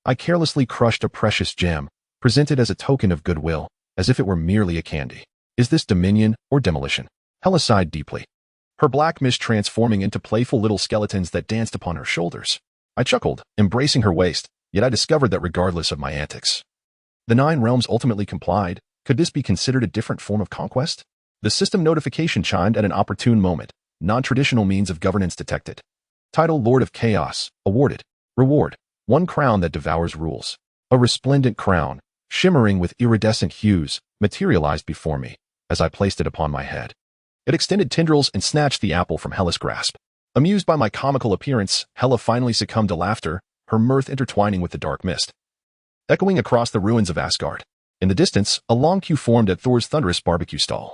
I carelessly crushed a precious gem, presented as a token of goodwill, as if it were merely a candy. Is this dominion or demolition? Hela sighed deeply, her black mist transforming into playful little skeletons that danced upon her shoulders. I chuckled, embracing her waist, yet I discovered that regardless of my antics, the Nine Realms ultimately complied. Could this be considered a different form of conquest? The system notification chimed at an opportune moment. Non-traditional means of governance detected. Title Lord of Chaos, awarded. Reward, 1 crown that devours rules. A resplendent crown, shimmering with iridescent hues, materialized before me as I placed it upon my head. It extended tendrils and snatched the apple from Hela's grasp. Amused by my comical appearance, Hela finally succumbed to laughter, her mirth intertwining with the dark mist. Echoing across the ruins of Asgard. In the distance, a long queue formed at Thor's thunderous barbecue stall.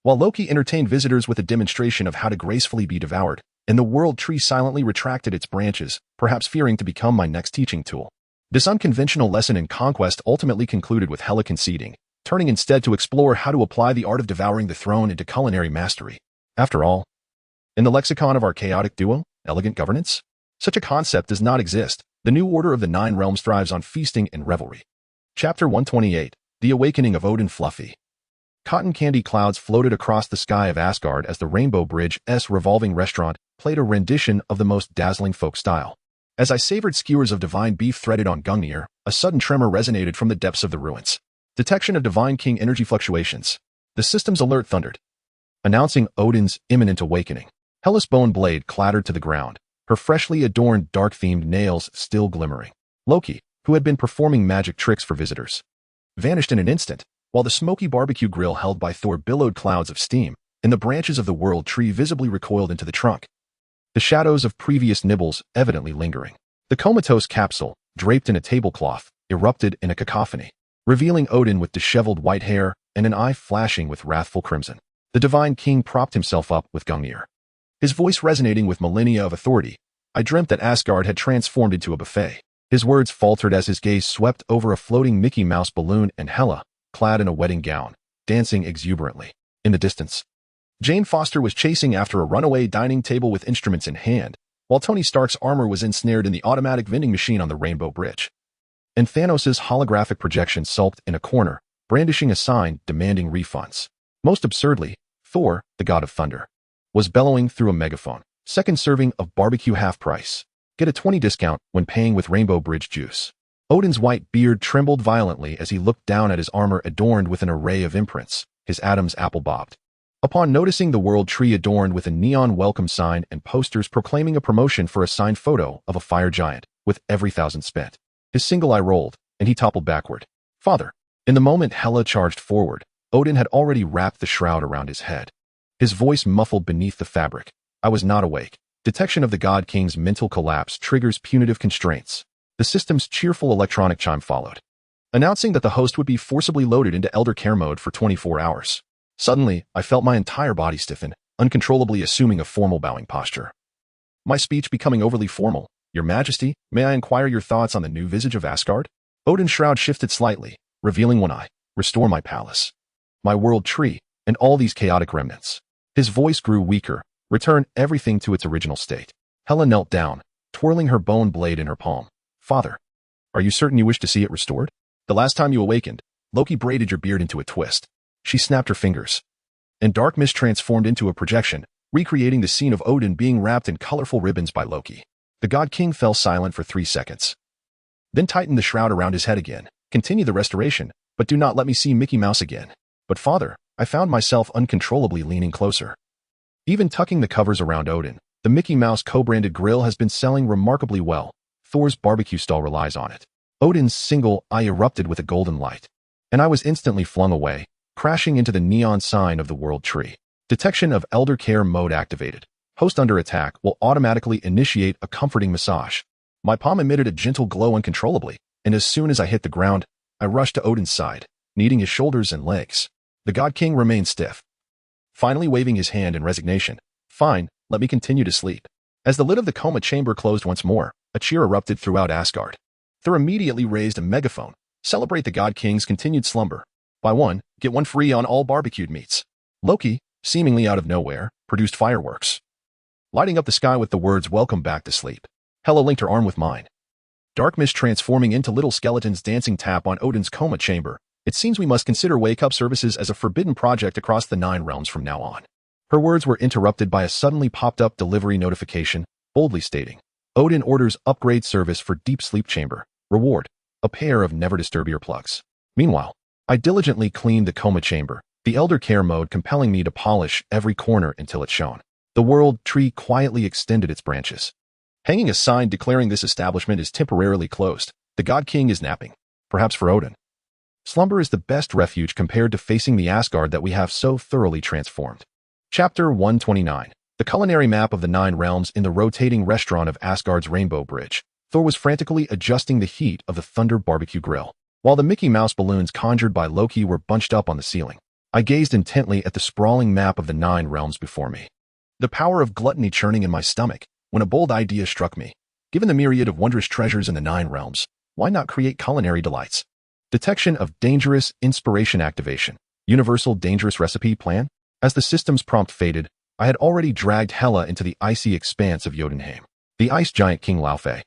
While Loki entertained visitors with a demonstration of how to gracefully be devoured, and the world tree silently retracted its branches, perhaps fearing to become my next teaching tool. This unconventional lesson in conquest ultimately concluded with Hela conceding, turning instead to explore how to apply the art of devouring the throne into culinary mastery. After all, in the lexicon of our chaotic duo, elegant governance, such a concept does not exist. The new order of the Nine Realms thrives on feasting and revelry. Chapter 128, The Awakening of Odin Fluffy. Cotton candy clouds floated across the sky of Asgard as the Rainbow Bridge's revolving restaurant played a rendition of the most dazzling folk style. As I savored skewers of divine beef threaded on Gungnir, a sudden tremor resonated from the depths of the ruins. Detection of Divine King energy fluctuations. The system's alert thundered, announcing Odin's imminent awakening. Hela's bone blade clattered to the ground, her freshly adorned dark-themed nails still glimmering. Loki, who had been performing magic tricks for visitors, vanished in an instant, while the smoky barbecue grill held by Thor billowed clouds of steam, and the branches of the world tree visibly recoiled into the trunk. The shadows of previous nibbles evidently lingering. The comatose capsule, draped in a tablecloth, erupted in a cacophony, revealing Odin with disheveled white hair and an eye flashing with wrathful crimson. The Divine King propped himself up with Gungnir, his voice resonating with millennia of authority. I dreamt that Asgard had transformed into a buffet. His words faltered as his gaze swept over a floating Mickey Mouse balloon and Hela, clad in a wedding gown, dancing exuberantly. In the distance, Jane Foster was chasing after a runaway dining table with instruments in hand, while Tony Stark's armor was ensnared in the automatic vending machine on the Rainbow Bridge. And Thanos' holographic projection sulked in a corner, brandishing a sign demanding refunds. Most absurdly, Thor, the god of thunder, was bellowing through a megaphone. Second serving of barbecue half price. Get a 20% discount when paying with Rainbow Bridge juice. Odin's white beard trembled violently as he looked down at his armor adorned with an array of imprints. His Adam's apple bobbed. Upon noticing the world tree adorned with a neon welcome sign and posters proclaiming a promotion for a signed photo of a fire giant, with every thousand spent, his single eye rolled, and he toppled backward. Father. In the moment Hela charged forward, Odin had already wrapped the shroud around his head. His voice muffled beneath the fabric. I was not awake. Detection of the God King's mental collapse triggers punitive constraints. The system's cheerful electronic chime followed, announcing that the host would be forcibly loaded into elder care mode for 24 hours. Suddenly, I felt my entire body stiffen, uncontrollably assuming a formal bowing posture. My speech becoming overly formal. Your Majesty, may I inquire your thoughts on the new visage of Asgard? Odin's shroud shifted slightly, revealing one eye. Restore my palace, my world tree, and all these chaotic remnants. His voice grew weaker. Return everything to its original state. Hela knelt down, twirling her bone blade in her palm. Father, are you certain you wish to see it restored? The last time you awakened, Loki braided your beard into a twist. She snapped her fingers, and dark mist transformed into a projection, recreating the scene of Odin being wrapped in colorful ribbons by Loki. The God King fell silent for 3 seconds, then tightened the shroud around his head again. Continue the restoration, but do not let me see Mickey Mouse again. But father, I found myself uncontrollably leaning closer. Even tucking the covers around Odin, the Mickey Mouse co-branded grill has been selling remarkably well. Thor's barbecue stall relies on it. Odin's single eye erupted with a golden light, and I was instantly flung away, crashing into the neon sign of the world tree. Detection of elder care mode activated. Host under attack will automatically initiate a comforting massage. My palm emitted a gentle glow uncontrollably, and as soon as I hit the ground, I rushed to Odin's side, kneading his shoulders and legs. The God King remained stiff, finally waving his hand in resignation. Fine, let me continue to sleep. As the lid of the coma chamber closed once more, a cheer erupted throughout Asgard. Thor immediately raised a megaphone. Celebrate the God King's continued slumber. Buy one, get one free on all barbecued meats. Loki, seemingly out of nowhere, produced fireworks, lighting up the sky with the words welcome back to sleep. Hela linked her arm with mine. Dark mist transforming into little skeletons dancing tap on Odin's coma chamber. It seems we must consider wake-up services as a forbidden project across the 9 realms from now on. Her words were interrupted by a suddenly popped-up delivery notification, boldly stating, Odin orders upgrade service for deep sleep chamber. Reward, a pair of never disturb earplugs. Meanwhile, I diligently cleaned the coma chamber, the elder care mode compelling me to polish every corner until it shone. The world tree quietly extended its branches, hanging a sign declaring this establishment is temporarily closed. The God King is napping. Perhaps for Odin, slumber is the best refuge compared to facing the Asgard that we have so thoroughly transformed. Chapter 129. The culinary map of the 9 realms. In the rotating restaurant of Asgard's Rainbow Bridge, Thor was frantically adjusting the heat of the Thunder barbecue grill, while the Mickey Mouse balloons conjured by Loki were bunched up on the ceiling. I gazed intently at the sprawling map of the 9 realms before me. The power of gluttony churning in my stomach, when a bold idea struck me. Given the myriad of wondrous treasures in the 9 realms, why not create culinary delights? Detection of dangerous inspiration activation. Universal dangerous recipe plan? As the system's prompt faded, I had already dragged Hela into the icy expanse of Jotunheim. The ice giant King Laufey,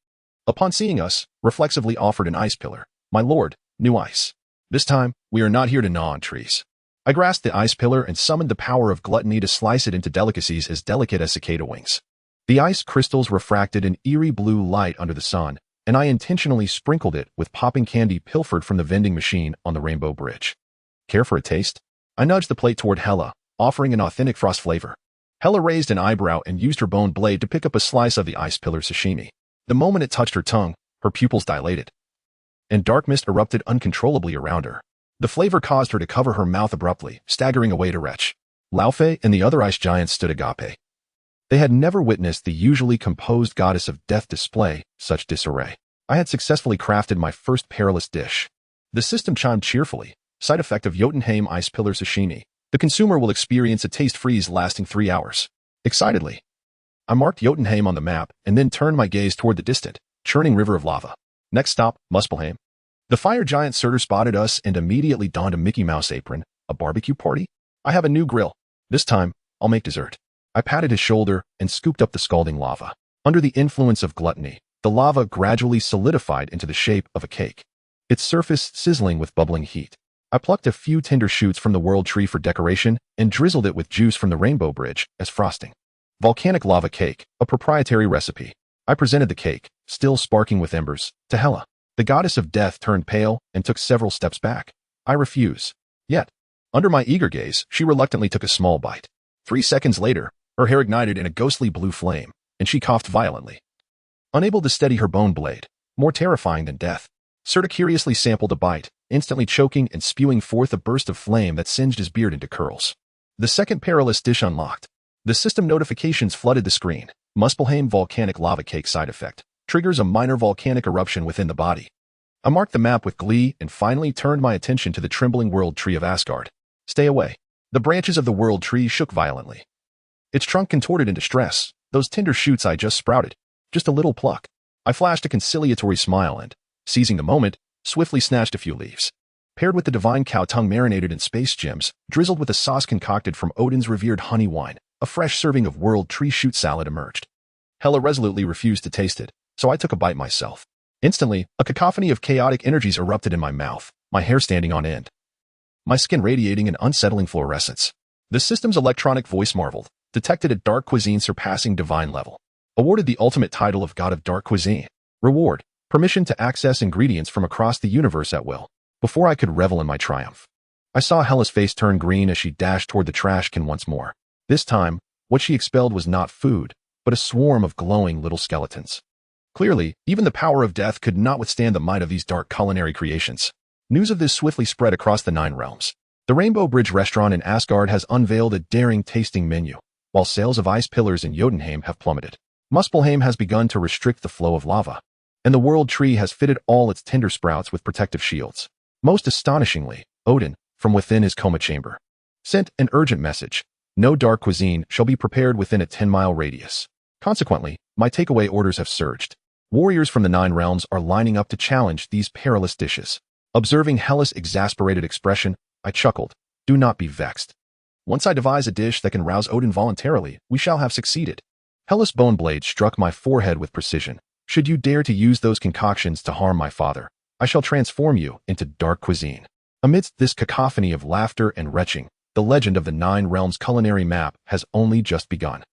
upon seeing us, reflexively offered an ice pillar. My lord, new ice. This time, we are not here to gnaw on trees. I grasped the ice pillar and summoned the power of gluttony to slice it into delicacies as delicate as cicada wings. The ice crystals refracted an eerie blue light under the sun, and I intentionally sprinkled it with popping candy pilfered from the vending machine on the Rainbow Bridge. Care for a taste? I nudged the plate toward Hela, offering an authentic frost flavor. Hela raised an eyebrow and used her bone blade to pick up a slice of the ice pillar sashimi. The moment it touched her tongue, her pupils dilated, and dark mist erupted uncontrollably around her. The flavor caused her to cover her mouth abruptly, staggering away to retch. Laufey and the other ice giants stood agape. They had never witnessed the usually composed goddess of death display such disarray. I had successfully crafted my first perilous dish. The system chimed cheerfully. Side effect of Jotunheim ice pillar sashimi. The consumer will experience a taste freeze lasting 3 hours. Excitedly, I marked Jotunheim on the map and then turned my gaze toward the distant, churning river of lava. Next stop, Muspelheim. The fire giant Surtur spotted us and immediately donned a Mickey Mouse apron. A barbecue party? I have a new grill. This time, I'll make dessert. I patted his shoulder and scooped up the scalding lava. Under the influence of gluttony, the lava gradually solidified into the shape of a cake, its surface sizzling with bubbling heat. I plucked a few tender shoots from the world tree for decoration and drizzled it with juice from the Rainbow Bridge as frosting. Volcanic lava cake, a proprietary recipe. I presented the cake, still sparking with embers, to Hela. The goddess of death turned pale and took several steps back. I refuse. Yet, under my eager gaze, she reluctantly took a small bite. 3 seconds later, her hair ignited in a ghostly blue flame, and she coughed violently. Unable to steady her bone blade, more terrifying than death, Surtur curiously sampled a bite, instantly choking and spewing forth a burst of flame that singed his beard into curls. The second perilous dish unlocked. The system notifications flooded the screen. Muspelheim volcanic lava cake side effect. Triggers a minor volcanic eruption within the body. I marked the map with glee and finally turned my attention to the trembling world tree of Asgard. Stay away. The branches of the world tree shook violently. Its trunk contorted in distress. Those tender shoots I just sprouted. Just a little pluck. I flashed a conciliatory smile and, seizing the moment, swiftly snatched a few leaves. Paired with the divine cow tongue marinated in space gems, drizzled with a sauce concocted from Odin's revered honey wine, a fresh serving of world tree shoot salad emerged. Hela resolutely refused to taste it, so I took a bite myself. Instantly, a cacophony of chaotic energies erupted in my mouth, my hair standing on end, my skin radiating an unsettling fluorescence. The system's electronic voice marveled, detected a dark cuisine surpassing divine level. Awarded the ultimate title of God of Dark Cuisine. Reward: permission to access ingredients from across the universe at will. Before I could revel in my triumph, I saw Hela's face turn green as she dashed toward the trash can once more. This time, what she expelled was not food, but a swarm of glowing little skeletons. Clearly, even the power of death could not withstand the might of these dark culinary creations. News of this swiftly spread across the 9 realms. The Rainbow Bridge restaurant in Asgard has unveiled a daring tasting menu, while sales of ice pillars in Jotunheim have plummeted. Muspelheim has begun to restrict the flow of lava, and the world tree has fitted all its tender sprouts with protective shields. Most astonishingly, Odin, from within his coma chamber, sent an urgent message. No dark cuisine shall be prepared within a 10-mile radius. Consequently, my takeaway orders have surged. Warriors from the 9 realms are lining up to challenge these perilous dishes. Observing Hela's exasperated expression, I chuckled. Do not be vexed. Once I devise a dish that can rouse Odin voluntarily, we shall have succeeded. Hela's bone blade struck my forehead with precision. Should you dare to use those concoctions to harm my father, I shall transform you into dark cuisine. Amidst this cacophony of laughter and retching, the legend of the 9 realms culinary map has only just begun.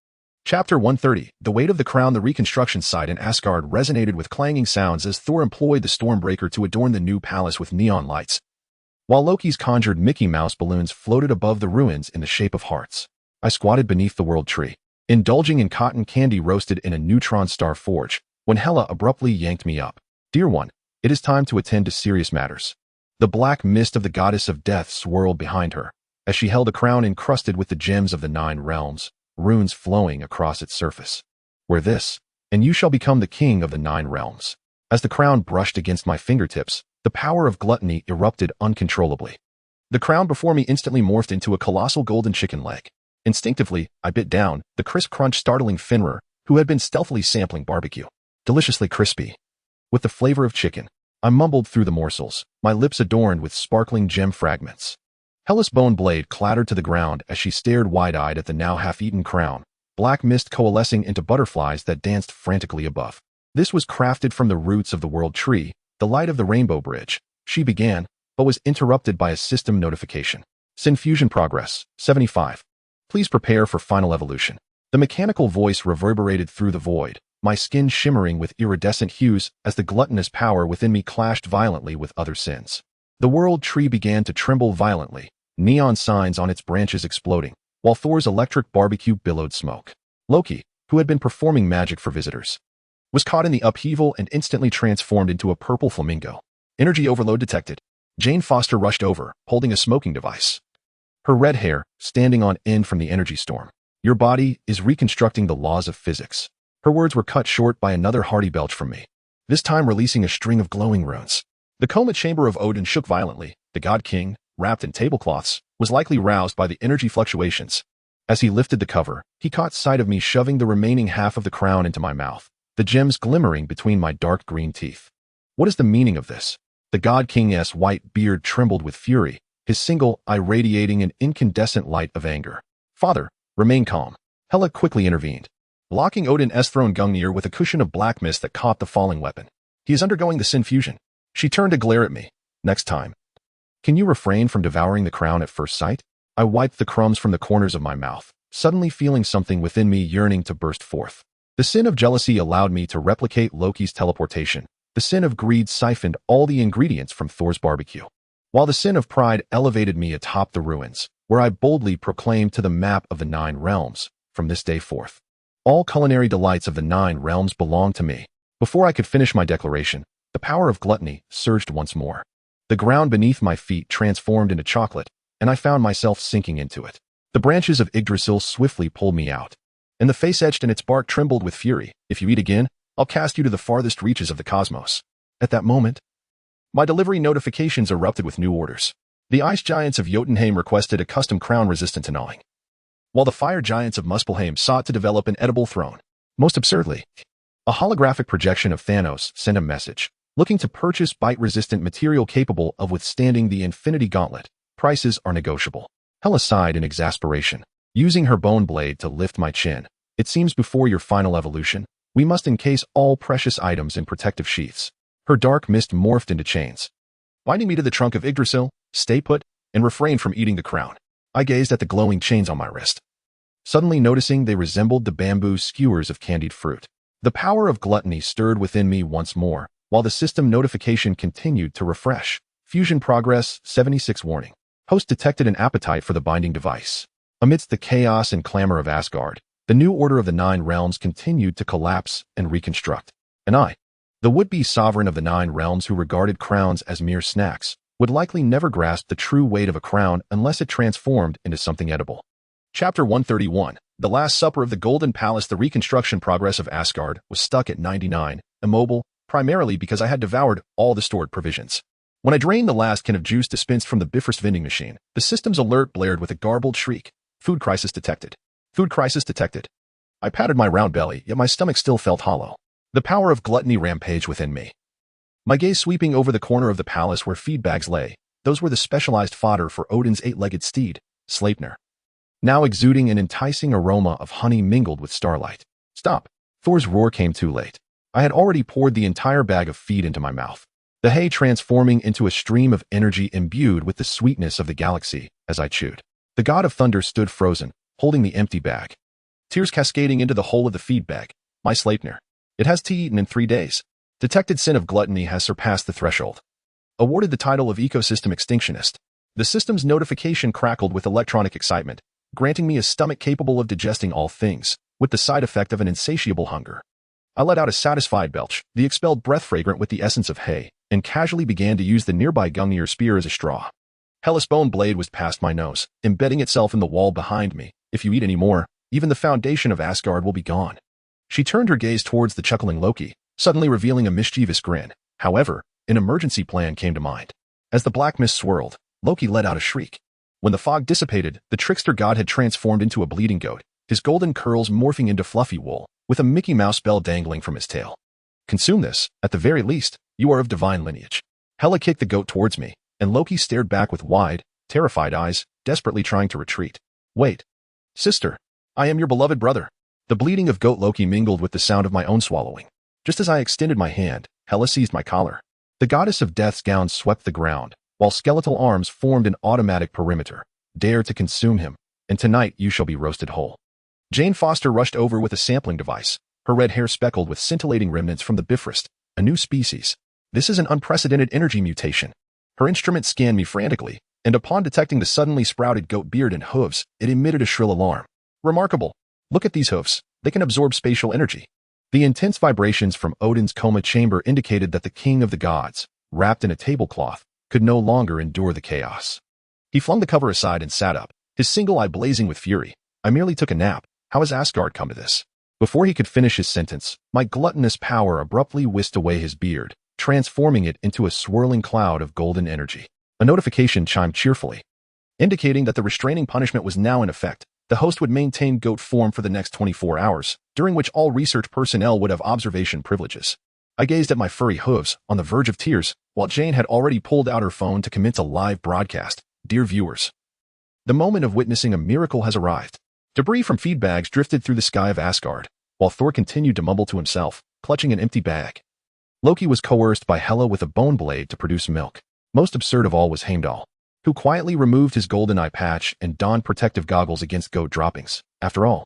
Chapter 130. The weight of the crown. The reconstruction site in Asgard resonated with clanging sounds as Thor employed the Stormbreaker to adorn the new palace with neon lights, while Loki's conjured Mickey Mouse balloons floated above the ruins in the shape of hearts. I squatted beneath the world tree, indulging in cotton candy roasted in a neutron star forge, when Hela abruptly yanked me up. Dear one, it is time to attend to serious matters. The black mist of the goddess of death swirled behind her, as she held a crown encrusted with the gems of the 9 realms, runes flowing across its surface. Wear this, and you shall become the king of the 9 realms. As the crown brushed against my fingertips, the power of gluttony erupted uncontrollably. The crown before me instantly morphed into a colossal golden chicken leg. Instinctively, I bit down, the crisp crunch startling Finrer, who had been stealthily sampling barbecue. Deliciously crispy. With the flavor of chicken, I mumbled through the morsels, my lips adorned with sparkling gem fragments. Hella's bone blade clattered to the ground as she stared wide-eyed at the now half-eaten crown, black mist coalescing into butterflies that danced frantically above. This was crafted from the roots of the world tree, the light of the rainbow bridge, she began, but was interrupted by a system notification. Synfusion progress, 75. Please prepare for final evolution. The mechanical voice reverberated through the void, my skin shimmering with iridescent hues as the gluttonous power within me clashed violently with other sins. The world tree began to tremble violently, neon signs on its branches exploding, while Thor's electric barbecue billowed smoke. Loki, who had been performing magic for visitors, was caught in the upheaval and instantly transformed into a purple flamingo. Energy overload detected. Jane Foster rushed over, holding a smoking device. Her red hair, standing on end from the energy storm. Your body is reconstructing the laws of physics. Her words were cut short by another hearty belch from me, this time releasing a string of glowing runes. The coma chamber of Odin shook violently. The god king, wrapped in tablecloths, was likely roused by the energy fluctuations. As he lifted the cover, he caught sight of me shoving the remaining half of the crown into my mouth, the gems glimmering between my dark green teeth. What is the meaning of this? The god king's white beard trembled with fury, his single eye radiating an incandescent light of anger. Father, remain calm. Hela quickly intervened, blocking Odin's throne Gungnir with a cushion of black mist that caught the falling weapon. He is undergoing the sin fusion. She turned to glare at me. Next time, can you refrain from devouring the crown at first sight? I wiped the crumbs from the corners of my mouth, suddenly feeling something within me yearning to burst forth. The sin of jealousy allowed me to replicate Loki's teleportation. The sin of greed siphoned all the ingredients from Thor's barbecue, while the sin of pride elevated me atop the ruins, where I boldly proclaimed to the map of the 9 realms, from this day forth, all culinary delights of the 9 realms belong to me. Before I could finish my declaration, the power of gluttony surged once more. The ground beneath my feet transformed into chocolate, and I found myself sinking into it. The branches of Yggdrasil swiftly pulled me out, and the face etched in its bark trembled with fury. If you eat again, I'll cast you to the farthest reaches of the cosmos. At that moment, my delivery notifications erupted with new orders. The ice giants of Jotunheim requested a custom crown resistant to gnawing, while the fire giants of Muspelheim sought to develop an edible throne. Most absurdly, a holographic projection of Thanos sent a message, looking to purchase bite-resistant material capable of withstanding the Infinity Gauntlet. Prices are negotiable. Hela sighed in exasperation, using her bone blade to lift my chin. It seems before your final evolution, we must encase all precious items in protective sheaths. Her dark mist morphed into chains, binding me to the trunk of Yggdrasil. Stay put, and refrain from eating the crown. I gazed at the glowing chains on my wrist, suddenly noticing they resembled the bamboo skewers of candied fruit. The power of gluttony stirred within me once more, while the system notification continued to refresh. Fusion progress, 76 warning. Host detected an appetite for the binding device. Amidst the chaos and clamor of Asgard, the new order of the 9 realms continued to collapse and reconstruct. And I, the would-be sovereign of the 9 realms who regarded crowns as mere snacks, would likely never grasp the true weight of a crown unless it transformed into something edible. Chapter 131. The Last Supper of the Golden Palace. The reconstruction progress of Asgard was stuck at 99, immobile, primarily because I had devoured all the stored provisions. When I drained the last can of juice dispensed from the Bifrost vending machine, the system's alert blared with a garbled shriek. Food crisis detected. Food crisis detected. I patted my round belly, yet my stomach still felt hollow. The power of gluttony rampaged within me, my gaze sweeping over the corner of the palace where feed bags lay. Those were the specialized fodder for Odin's 8-legged steed, Sleipnir, now exuding an enticing aroma of honey mingled with starlight. Stop! Thor's roar came too late. I had already poured the entire bag of feed into my mouth, the hay transforming into a stream of energy imbued with the sweetness of the galaxy as I chewed. The god of thunder stood frozen, holding the empty bag, tears cascading into the hole of the feed bag. My Sleipnir. It has tea eaten in 3 days. Detected sin of gluttony has surpassed the threshold. Awarded the title of ecosystem extinctionist. The system's notification crackled with electronic excitement, granting me a stomach capable of digesting all things, with the side effect of an insatiable hunger. I let out a satisfied belch, the expelled breath fragrant with the essence of hay, and casually began to use the nearby Gungnir spear as a straw. Hela's bone blade was past my nose, embedding itself in the wall behind me. If you eat any more, even the foundation of Asgard will be gone. She turned her gaze towards the chuckling Loki, suddenly revealing a mischievous grin. However, an emergency plan came to mind. As the black mist swirled, Loki let out a shriek. When the fog dissipated, the trickster god had transformed into a bleeding goat, his golden curls morphing into fluffy wool, with a Mickey Mouse bell dangling from his tail. Consume this, at the very least, you are of divine lineage. Hela kicked the goat towards me, and Loki stared back with wide, terrified eyes, desperately trying to retreat. Wait. Sister. I am your beloved brother. The bleating of goat Loki mingled with the sound of my own swallowing. Just as I extended my hand, Hela seized my collar. The goddess of death's gown swept the ground, while skeletal arms formed an automatic perimeter. Dare to consume him, and tonight you shall be roasted whole. Jane Foster rushed over with a sampling device, her red hair speckled with scintillating remnants from the Bifrost, a new species. This is an unprecedented energy mutation. Her instrument scanned me frantically, and upon detecting the suddenly sprouted goat beard and hooves, it emitted a shrill alarm. Remarkable. Look at these hooves. They can absorb spatial energy. The intense vibrations from Odin's coma chamber indicated that the king of the gods, wrapped in a tablecloth, could no longer endure the chaos. He flung the cover aside and sat up, his single eye blazing with fury. I merely took a nap. How has Asgard come to this? Before he could finish his sentence, my gluttonous power abruptly whisked away his beard, transforming it into a swirling cloud of golden energy. A notification chimed cheerfully, indicating that the restraining punishment was now in effect. The host would maintain goat form for the next 24 hours, during which all research personnel would have observation privileges. I gazed at my furry hooves, on the verge of tears, while Jane had already pulled out her phone to commence a live broadcast. Dear viewers, the moment of witnessing a miracle has arrived. Debris from feed bags drifted through the sky of Asgard, while Thor continued to mumble to himself, clutching an empty bag. Loki was coerced by Hela with a bone blade to produce milk. Most absurd of all was Heimdall, who quietly removed his golden eye patch and donned protective goggles against goat droppings. After all,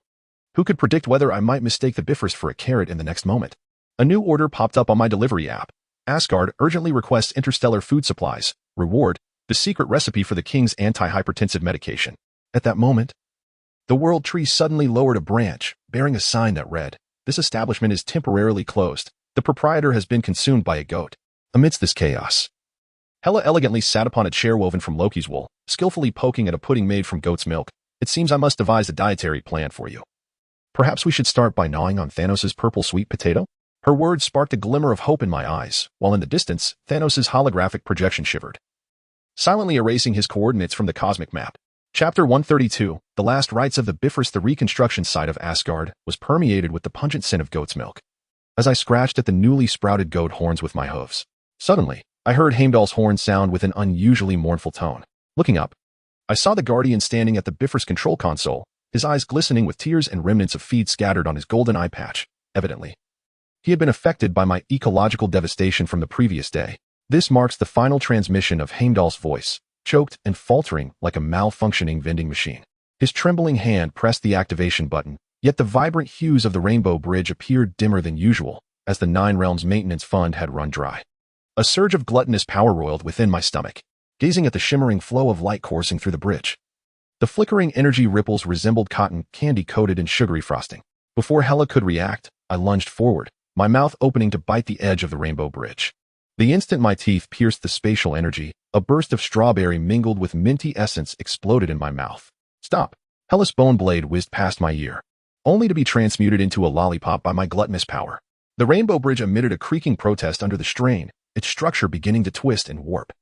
who could predict whether I might mistake the Bifrost for a carrot in the next moment? A new order popped up on my delivery app. Asgard urgently requests interstellar food supplies. Reward, the secret recipe for the king's anti-hypertensive medication. At that moment, the world tree suddenly lowered a branch, bearing a sign that read, "This establishment is temporarily closed. The proprietor has been consumed by a goat." Amidst this chaos, Hela elegantly sat upon a chair woven from Loki's wool, skillfully poking at a pudding made from goat's milk. It seems I must devise a dietary plan for you. Perhaps we should start by gnawing on Thanos' purple sweet potato? Her words sparked a glimmer of hope in my eyes, while in the distance, Thanos' holographic projection shivered, silently erasing his coordinates from the cosmic map. Chapter 132, The Last Rites of the Bifrost. The reconstruction site of Asgard was permeated with the pungent scent of goat's milk. As I scratched at the newly sprouted goat horns with my hooves, suddenly, I heard Heimdall's horn sound with an unusually mournful tone. Looking up, I saw the Guardian standing at the Bifrost control console, his eyes glistening with tears and remnants of feed scattered on his golden eye patch. Evidently, he had been affected by my ecological devastation from the previous day. This marks the final transmission of Heimdall's voice, choked and faltering like a malfunctioning vending machine. His trembling hand pressed the activation button, yet the vibrant hues of the Rainbow Bridge appeared dimmer than usual, as the Nine Realms maintenance fund had run dry. A surge of gluttonous power roiled within my stomach, gazing at the shimmering flow of light coursing through the bridge. The flickering energy ripples resembled cotton candy coated in sugary frosting. Before Hela could react, I lunged forward, my mouth opening to bite the edge of the Rainbow Bridge. The instant my teeth pierced the spatial energy, a burst of strawberry mingled with minty essence exploded in my mouth. Stop! Hela's bone blade whizzed past my ear, only to be transmuted into a lollipop by my gluttonous power. The Rainbow Bridge emitted a creaking protest under the strain, its structure beginning to twist and warp,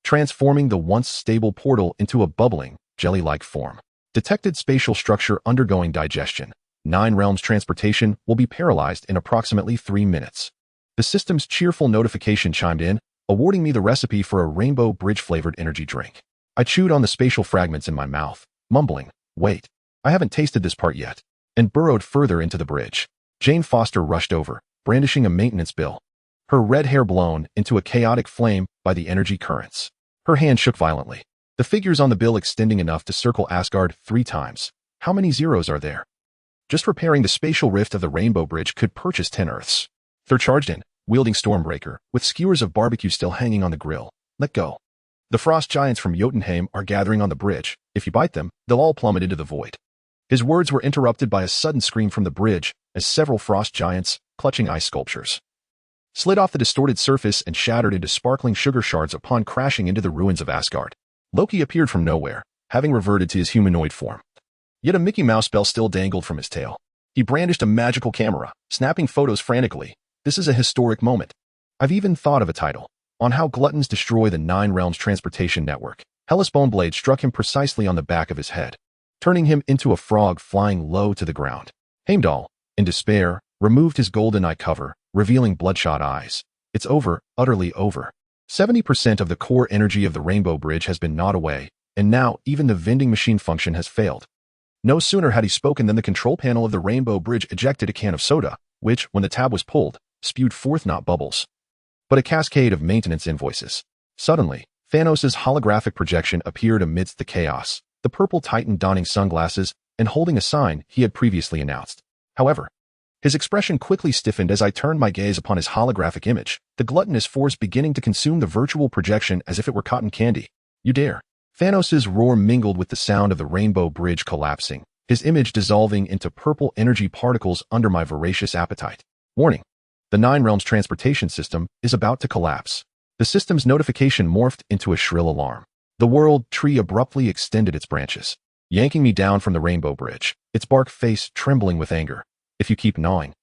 transforming the once stable portal into a bubbling, jelly-like form. Detected spatial structure undergoing digestion. Nine Realms transportation will be paralyzed in approximately 3 minutes. The system's cheerful notification chimed in, awarding me the recipe for a Rainbow Bridge-flavored energy drink. I chewed on the spatial fragments in my mouth, mumbling, "Wait, I haven't tasted this part yet," and burrowed further into the bridge. Jane Foster rushed over, brandishing a maintenance bill, her red hair blown into a chaotic flame by the energy currents. Her hand shook violently, the figures on the bill extending enough to circle Asgard 3 times. How many zeros are there? Just repairing the spatial rift of the Rainbow Bridge could purchase 10 Earths. Thor charged in, wielding Stormbreaker, with skewers of barbecue still hanging on the grill. Let go. The frost giants from Jotunheim are gathering on the bridge. If you bite them, they'll all plummet into the void. His words were interrupted by a sudden scream from the bridge as several frost giants, clutching ice sculptures, slid off the distorted surface and shattered into sparkling sugar shards upon crashing into the ruins of Asgard. Loki appeared from nowhere, having reverted to his humanoid form. Yet a Mickey Mouse bell still dangled from his tail. He brandished a magical camera, snapping photos frantically. This is a historic moment. I've even thought of a title on how gluttons destroy the Nine Realms transportation network. Hellas Boneblade struck him precisely on the back of his head, turning him into a frog flying low to the ground. Heimdall, in despair, removed his golden eye cover, revealing bloodshot eyes. It's over, utterly over. 70% of the core energy of the Rainbow Bridge has been gnawed away, and now even the vending machine function has failed. No sooner had he spoken than the control panel of the Rainbow Bridge ejected a can of soda, which, when the tab was pulled, spewed forth not bubbles, but a cascade of maintenance invoices. Suddenly, Thanos' holographic projection appeared amidst the chaos, the purple titan donning sunglasses and holding a sign he had previously announced. However, his expression quickly stiffened as I turned my gaze upon his holographic image, the gluttonous force beginning to consume the virtual projection as if it were cotton candy. You dare. Thanos' roar mingled with the sound of the Rainbow Bridge collapsing, his image dissolving into purple energy particles under my voracious appetite. Warning. The Nine Realms transportation system is about to collapse. The system's notification morphed into a shrill alarm. The world tree abruptly extended its branches, yanking me down from the Rainbow Bridge, its bark face trembling with anger. If you keep gnawing,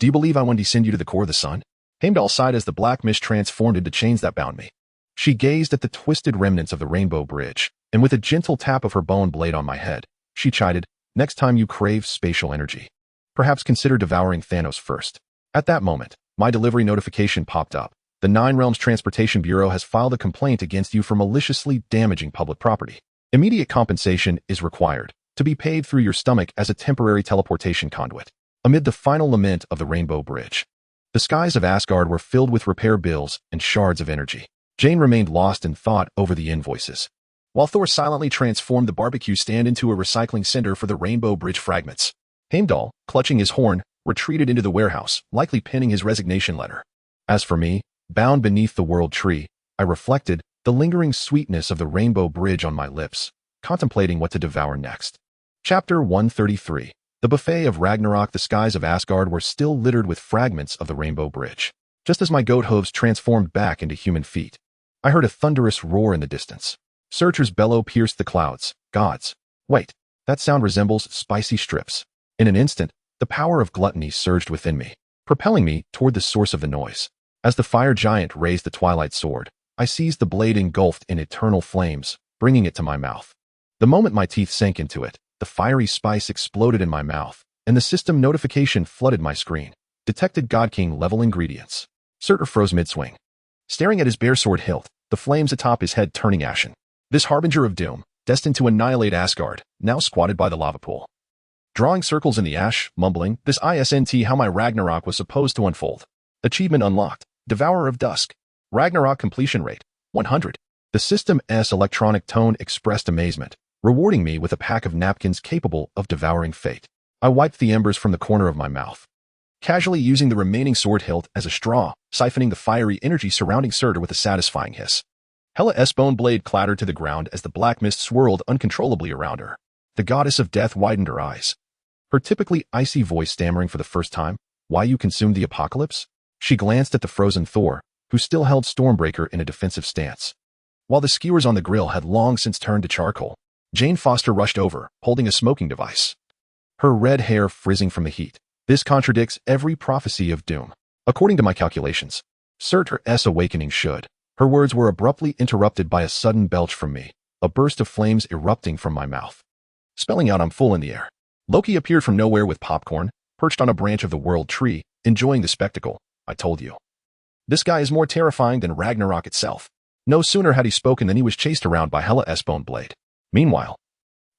do you believe I won't descend you to the core of the sun? Heimdall sighed as the black mist transformed into chains that bound me. She gazed at the twisted remnants of the Rainbow Bridge, and with a gentle tap of her bone blade on my head, she chided, next time you crave spatial energy, perhaps consider devouring Thanos first. At that moment, my delivery notification popped up. The Nine Realms Transportation Bureau has filed a complaint against you for maliciously damaging public property. Immediate compensation is required, to be paid through your stomach as a temporary teleportation conduit. Amid the final lament of the Rainbow Bridge, the skies of Asgard were filled with repair bills and shards of energy. Jane remained lost in thought over the invoices, while Thor silently transformed the barbecue stand into a recycling center for the Rainbow Bridge fragments. Heimdall, clutching his horn, retreated into the warehouse, likely penning his resignation letter. As for me, bound beneath the world tree, I reflected the lingering sweetness of the Rainbow Bridge on my lips, contemplating what to devour next. Chapter 133. The buffet of Ragnarok. The skies of Asgard were still littered with fragments of the Rainbow Bridge. Just as my goat hooves transformed back into human feet, I heard a thunderous roar in the distance. Surtur's bellow pierced the clouds. Gods. Wait, that sound resembles spicy strips. In an instant, the power of gluttony surged within me, propelling me toward the source of the noise. As the fire giant raised the twilight sword, I seized the blade engulfed in eternal flames, bringing it to my mouth. The moment my teeth sank into it, the fiery spice exploded in my mouth, and the system notification flooded my screen. Detected God King level ingredients. Surtur froze mid-swing, staring at his bare sword hilt, the flames atop his head turning ashen. This harbinger of doom, destined to annihilate Asgard, now squatted by the lava pool, drawing circles in the ash, mumbling, this isn't how my Ragnarok was supposed to unfold. Achievement unlocked. Devourer of Dusk. Ragnarok completion rate, 100. The system's electronic tone expressed amazement, rewarding me with a pack of napkins capable of devouring fate. I wiped the embers from the corner of my mouth, casually using the remaining sword hilt as a straw, siphoning the fiery energy surrounding Surtur with a satisfying hiss. Hela's bone blade clattered to the ground as the black mist swirled uncontrollably around her. The goddess of death widened her eyes, her typically icy voice stammering for the first time. Why you consumed the apocalypse? She glanced at the frozen Thor, who still held Stormbreaker in a defensive stance, while the skewers on the grill had long since turned to charcoal. Jane Foster rushed over, holding a smoking device, her red hair frizzing from the heat. This contradicts every prophecy of doom. According to my calculations, Surtur's awakening should. Her words were abruptly interrupted by a sudden belch from me, a burst of flames erupting from my mouth, spelling out I'm full in the air. Loki appeared from nowhere with popcorn, perched on a branch of the world tree, enjoying the spectacle. I told you. This guy is more terrifying than Ragnarok itself. No sooner had he spoken than he was chased around by Hela's bone blade. Meanwhile,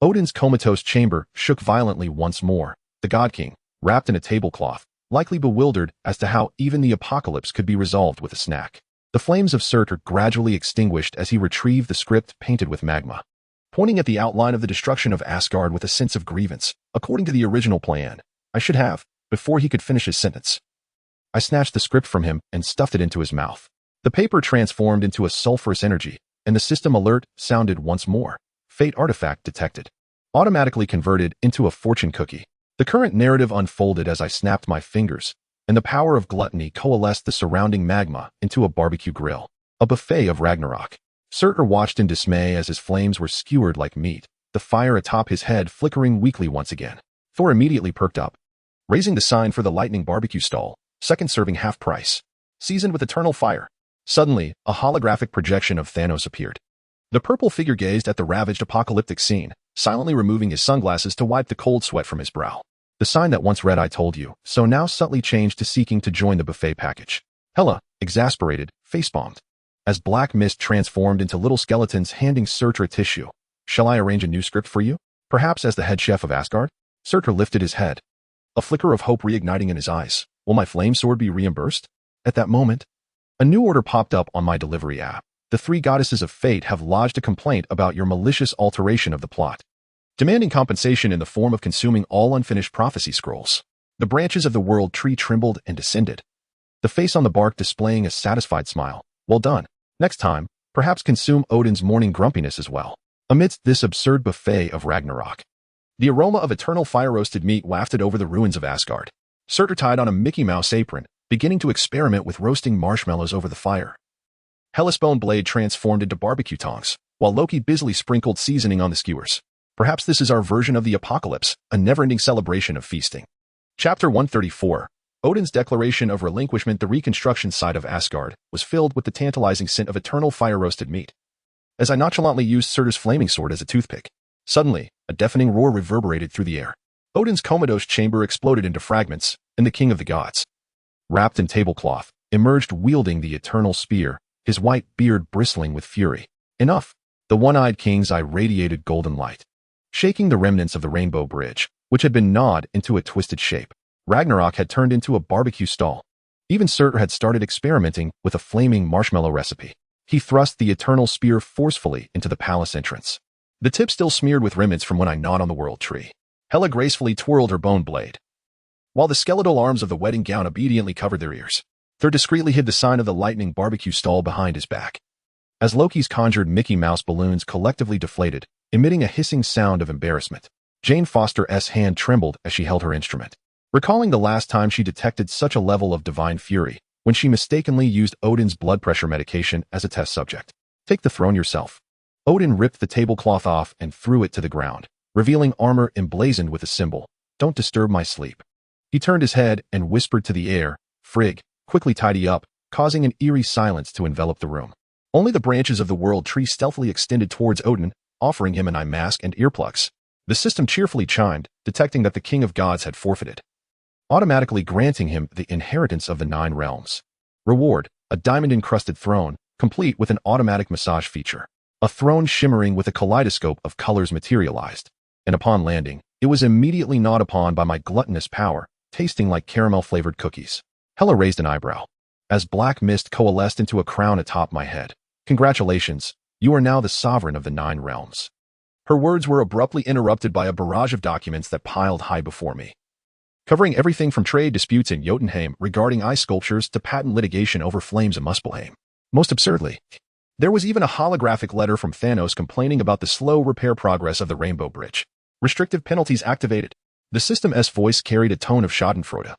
Odin's comatose chamber shook violently once more. The God King, wrapped in a tablecloth, likely bewildered as to how even the apocalypse could be resolved with a snack. The flames of Surtur gradually extinguished as he retrieved the script painted with magma, pointing at the outline of the destruction of Asgard with a sense of grievance. According to the original plan, I should have, before he could finish his sentence. I snatched the script from him and stuffed it into his mouth. The paper transformed into a sulfurous energy, and the system alert sounded once more. Fate artifact detected. Automatically converted into a fortune cookie. The current narrative unfolded as I snapped my fingers, and the power of gluttony coalesced the surrounding magma into a barbecue grill. A buffet of Ragnarok. Surtur watched in dismay as his flames were skewered like meat, the fire atop his head flickering weakly once again. Thor immediately perked up, raising the sign for the lightning barbecue stall, second serving half price, seasoned with eternal fire. Suddenly, a holographic projection of Thanos appeared. The purple figure gazed at the ravaged apocalyptic scene, silently removing his sunglasses to wipe the cold sweat from his brow. The sign that once read "I told you," so now subtly changed to seeking to join the buffet package. Hela, exasperated, facepalmed, as black mist transformed into little skeletons handing Surtur a tissue. "Shall I arrange a new script for you? Perhaps as the head chef of Asgard?" Surtur lifted his head, a flicker of hope reigniting in his eyes. "Will my flame sword be reimbursed?" At that moment, a new order popped up on my delivery app. "The three goddesses of fate have lodged a complaint about your malicious alteration of the plot, demanding compensation in the form of consuming all unfinished prophecy scrolls." The branches of the world tree trembled and descended, the face on the bark displaying a satisfied smile. "Well done. Next time, perhaps consume Odin's morning grumpiness as well." Amidst this absurd buffet of Ragnarok, the aroma of eternal fire-roasted meat wafted over the ruins of Asgard. Surtur tied on a Mickey Mouse apron, beginning to experiment with roasting marshmallows over the fire. Hela's bone blade transformed into barbecue tongs, while Loki busily sprinkled seasoning on the skewers. Perhaps this is our version of the apocalypse, a never-ending celebration of feasting. Chapter 134. Odin's declaration of relinquishment. The reconstruction site of Asgard was filled with the tantalizing scent of eternal fire-roasted meat. As I nonchalantly used Surtur's flaming sword as a toothpick, suddenly, a deafening roar reverberated through the air. Odin's comatose chamber exploded into fragments, and the king of the gods, wrapped in tablecloth, emerged wielding the eternal spear, his white beard bristling with fury. "Enough!" The one-eyed king's eye radiated golden light, shaking the remnants of the rainbow bridge, which had been gnawed into a twisted shape. Ragnarok had turned into a barbecue stall. Even Surtur had started experimenting with a flaming marshmallow recipe. He thrust the eternal spear forcefully into the palace entrance, the tip still smeared with remnants from when I gnawed on the world tree. Hela gracefully twirled her bone blade, while the skeletal arms of the wedding gown obediently covered their ears. Thor discreetly hid the sign of the lightning barbecue stall behind his back. As Loki's conjured Mickey Mouse balloons collectively deflated, emitting a hissing sound of embarrassment, Jane Foster's hand trembled as she held her instrument, recalling the last time she detected such a level of divine fury, when she mistakenly used Odin's blood pressure medication as a test subject. "Take the throne yourself." Odin ripped the tablecloth off and threw it to the ground, revealing armor emblazoned with a symbol. "Don't disturb my sleep." He turned his head and whispered to the air, "Frigg, quickly tidy up," causing an eerie silence to envelop the room. Only the branches of the world tree stealthily extended towards Odin, offering him an eye mask and earplugs. The system cheerfully chimed, detecting that the king of gods had forfeited, automatically granting him the inheritance of the 9 realms. Reward: a diamond-encrusted throne, complete with an automatic massage feature. A throne shimmering with a kaleidoscope of colors materialized, and upon landing, it was immediately gnawed upon by my gluttonous power, tasting like caramel-flavored cookies. Hela raised an eyebrow, as black mist coalesced into a crown atop my head. "Congratulations, you are now the sovereign of the 9 realms." Her words were abruptly interrupted by a barrage of documents that piled high before me, covering everything from trade disputes in Jotunheim regarding ice sculptures to patent litigation over flames in Muspelheim. Most absurdly, there was even a holographic letter from Thanos complaining about the slow repair progress of the Rainbow Bridge. Restrictive penalties activated. The system's voice carried a tone of schadenfreude,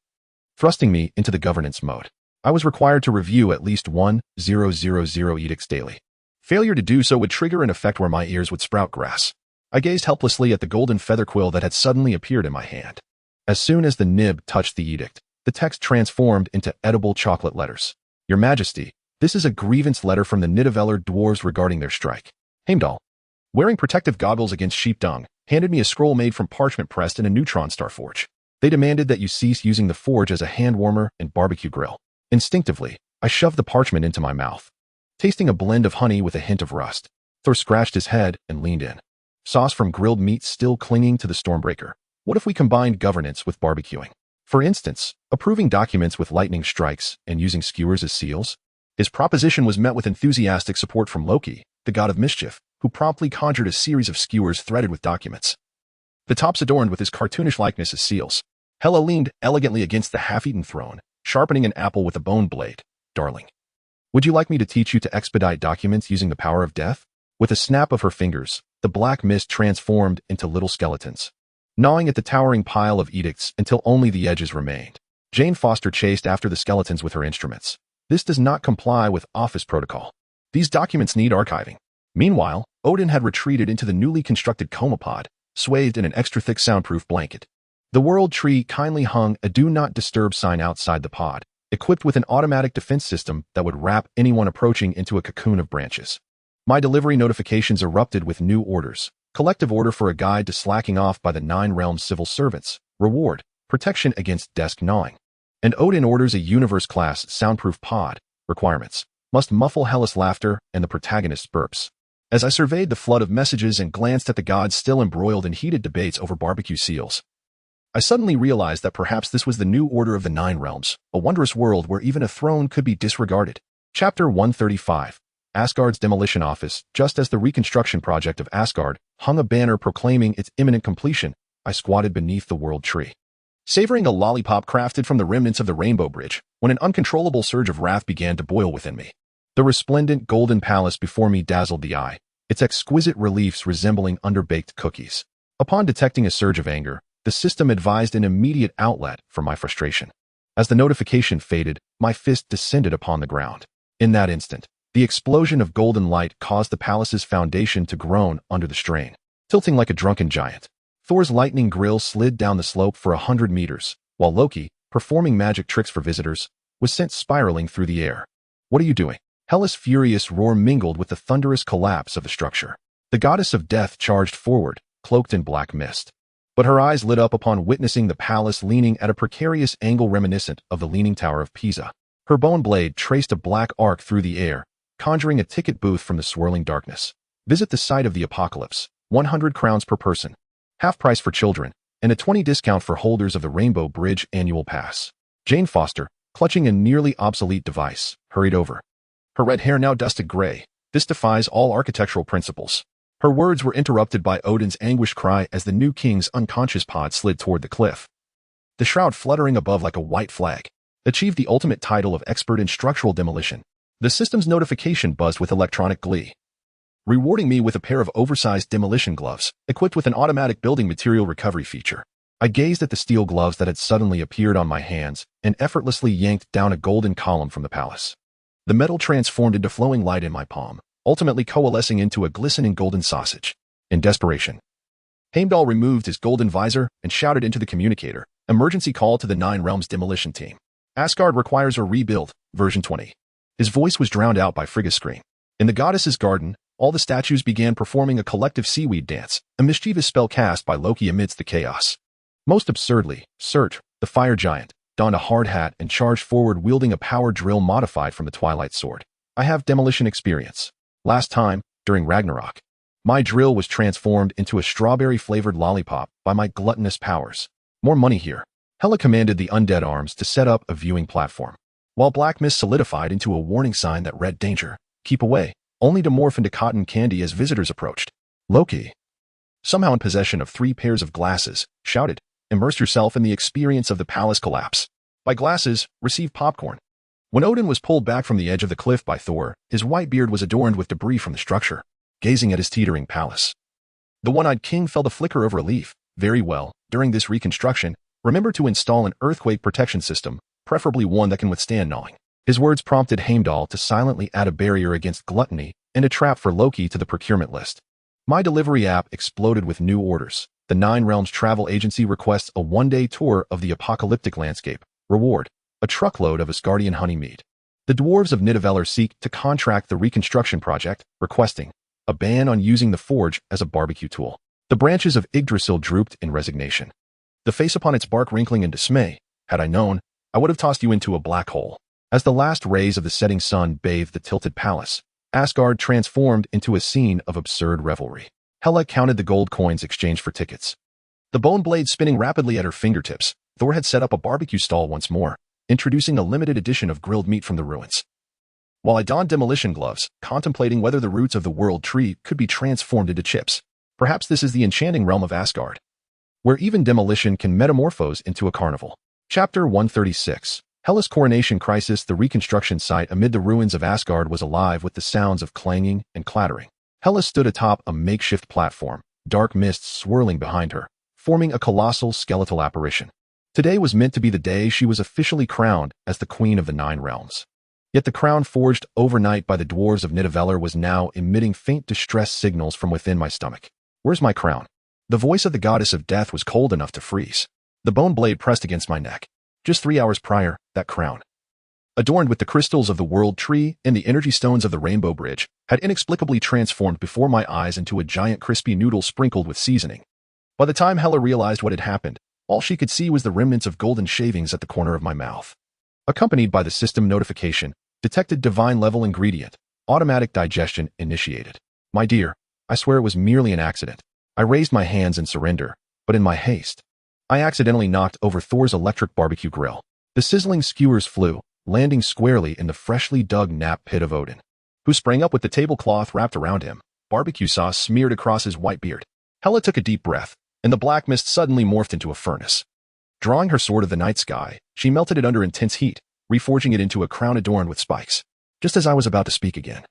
thrusting me into the governance mode. I was required to review at least 1000 edicts daily. Failure to do so would trigger an effect where my ears would sprout grass. I gazed helplessly at the golden feather quill that had suddenly appeared in my hand. As soon as the nib touched the edict, the text transformed into edible chocolate letters. "Your Majesty, this is a grievance letter from the Nidavellir dwarves regarding their strike." Heimdall, wearing protective goggles against sheep dung, handed me a scroll made from parchment pressed in a neutron star forge. "They demanded that you cease using the forge as a hand warmer and barbecue grill." Instinctively, I shoved the parchment into my mouth, tasting a blend of honey with a hint of rust. Thor scratched his head and leaned in, sauce from grilled meat still clinging to the Stormbreaker. "What if we combined governance with barbecuing? For instance, approving documents with lightning strikes and using skewers as seals?" His proposition was met with enthusiastic support from Loki, the god of mischief, who promptly conjured a series of skewers threaded with documents, the tops adorned with his cartoonish likeness as seals. Hela leaned elegantly against the half-eaten throne, sharpening an apple with a bone blade. "Darling, would you like me to teach you to expedite documents using the power of death?" With a snap of her fingers, the black mist transformed into little skeletons, gnawing at the towering pile of edicts until only the edges remained. Jane Foster chased after the skeletons with her instruments. "This does not comply with office protocol. These documents need archiving." Meanwhile, Odin had retreated into the newly constructed coma pod, swathed in an extra-thick soundproof blanket. The world tree kindly hung a do not disturb sign outside the pod, equipped with an automatic defense system that would wrap anyone approaching into a cocoon of branches. My delivery notifications erupted with new orders. Collective order for a guide to slacking off by the 9 realms civil servants. Reward, protection against desk gnawing. And Odin orders a universe-class soundproof pod. Requirements, must muffle hellish laughter and the protagonist's burps. As I surveyed the flood of messages and glanced at the gods still embroiled in heated debates over barbecue seals, I suddenly realized that perhaps this was the new order of the 9 realms, a wondrous world where even a throne could be disregarded. Chapter 135. Asgard's Demolition Office. Just as the reconstruction project of Asgard hung a banner proclaiming its imminent completion, I squatted beneath the world tree, savoring a lollipop crafted from the remnants of the Rainbow Bridge, when an uncontrollable surge of wrath began to boil within me. The resplendent golden palace before me dazzled the eye, its exquisite reliefs resembling underbaked cookies. Upon detecting a surge of anger, the system advised an immediate outlet for my frustration. As the notification faded, my fist descended upon the ground. In that instant, the explosion of golden light caused the palace's foundation to groan under the strain, tilting like a drunken giant. Thor's lightning grill slid down the slope for 100 meters, while Loki, performing magic tricks for visitors, was sent spiraling through the air. What are you doing? Hela's furious roar mingled with the thunderous collapse of the structure. The goddess of death charged forward, cloaked in black mist. But her eyes lit up upon witnessing the palace leaning at a precarious angle reminiscent of the Leaning Tower of Pisa. Her bone blade traced a black arc through the air, conjuring a ticket booth from the swirling darkness. Visit the site of the apocalypse, 100 crowns per person, half price for children, and a 20% discount for holders of the Rainbow Bridge annual pass. Jane Foster, clutching a nearly obsolete device, hurried over. Her red hair now dusted gray. This defies all architectural principles. Her words were interrupted by Odin's anguished cry as the new king's unconscious pod slid toward the cliff. The shroud fluttering above like a white flag achieved the ultimate title of expert in structural demolition. The system's notification buzzed with electronic glee, rewarding me with a pair of oversized demolition gloves, equipped with an automatic building material recovery feature. I gazed at the steel gloves that had suddenly appeared on my hands and effortlessly yanked down a golden column from the palace. The metal transformed into flowing light in my palm, ultimately coalescing into a glistening golden sausage. In desperation, Heimdall removed his golden visor and shouted into the communicator, "Emergency call to the 9 realms demolition team. Asgard requires a rebuild, version 20. His voice was drowned out by Frigga's scream. In the goddess's garden, all the statues began performing a collective seaweed dance, a mischievous spell cast by Loki amidst the chaos. Most absurdly, Surt, the fire giant, donned a hard hat and charged forward wielding a power drill modified from the Twilight Sword. I have demolition experience. Last time, during Ragnarok, my drill was transformed into a strawberry-flavored lollipop by my gluttonous powers. More money here. Hela commanded the undead arms to set up a viewing platform, while black mist solidified into a warning sign that read danger, keep away, only to morph into cotton candy as visitors approached. Loki, somehow in possession of 3 pairs of glasses, shouted, "Immerse yourself in the experience of the palace collapse. By glasses, receive popcorn." When Odin was pulled back from the edge of the cliff by Thor, his white beard was adorned with debris from the structure. Gazing at his teetering palace, the one-eyed king felt a flicker of relief. Very well, during this reconstruction, remember to install an earthquake protection system, preferably one that can withstand gnawing. His words prompted Heimdall to silently add a barrier against gluttony and a trap for Loki to the procurement list. My delivery app exploded with new orders. The 9 Realms Travel Agency requests a 1-day tour of the apocalyptic landscape. Reward, a truckload of Asgardian honey mead. The dwarves of Nidavellir seek to contract the reconstruction project, requesting a ban on using the forge as a barbecue tool. The branches of Yggdrasil drooped in resignation, the face upon its bark wrinkling in dismay. Had I known, I would have tossed you into a black hole. As the last rays of the setting sun bathed the tilted palace, Asgard transformed into a scene of absurd revelry. Hela counted the gold coins exchanged for tickets, the bone blade spinning rapidly at her fingertips. Thor had set up a barbecue stall once more, introducing a limited edition of grilled meat from the ruins. While I donned demolition gloves, contemplating whether the roots of the world tree could be transformed into chips. Perhaps this is the enchanting realm of Asgard, where even demolition can metamorphose into a carnival. Chapter 136. Hela's coronation crisis. The reconstruction site amid the ruins of Asgard was alive with the sounds of clanging and clattering. Hela stood atop a makeshift platform, dark mists swirling behind her, forming a colossal skeletal apparition. Today was meant to be the day she was officially crowned as the Queen of the 9 Realms. Yet the crown forged overnight by the dwarves of Nidavellir was now emitting faint distress signals from within my stomach. Where's my crown? The voice of the goddess of death was cold enough to freeze. The bone blade pressed against my neck. Just 3 hours prior, that crown, adorned with the crystals of the world tree and the energy stones of the rainbow bridge, had inexplicably transformed before my eyes into a giant crispy noodle sprinkled with seasoning. By the time Hela realized what had happened, all she could see was the remnants of golden shavings at the corner of my mouth. Accompanied by the system notification, detected divine level ingredient, automatic digestion initiated. My dear, I swear it was merely an accident. I raised my hands in surrender, but in my haste, I accidentally knocked over Thor's electric barbecue grill. The sizzling skewers flew, landing squarely in the freshly dug nap pit of Odin, who sprang up with the tablecloth wrapped around him, barbecue sauce smeared across his white beard. Hela took a deep breath, and the black mist suddenly morphed into a furnace. Drawing her sword of the night sky, she melted it under intense heat, reforging it into a crown adorned with spikes. Just as I was about to speak again,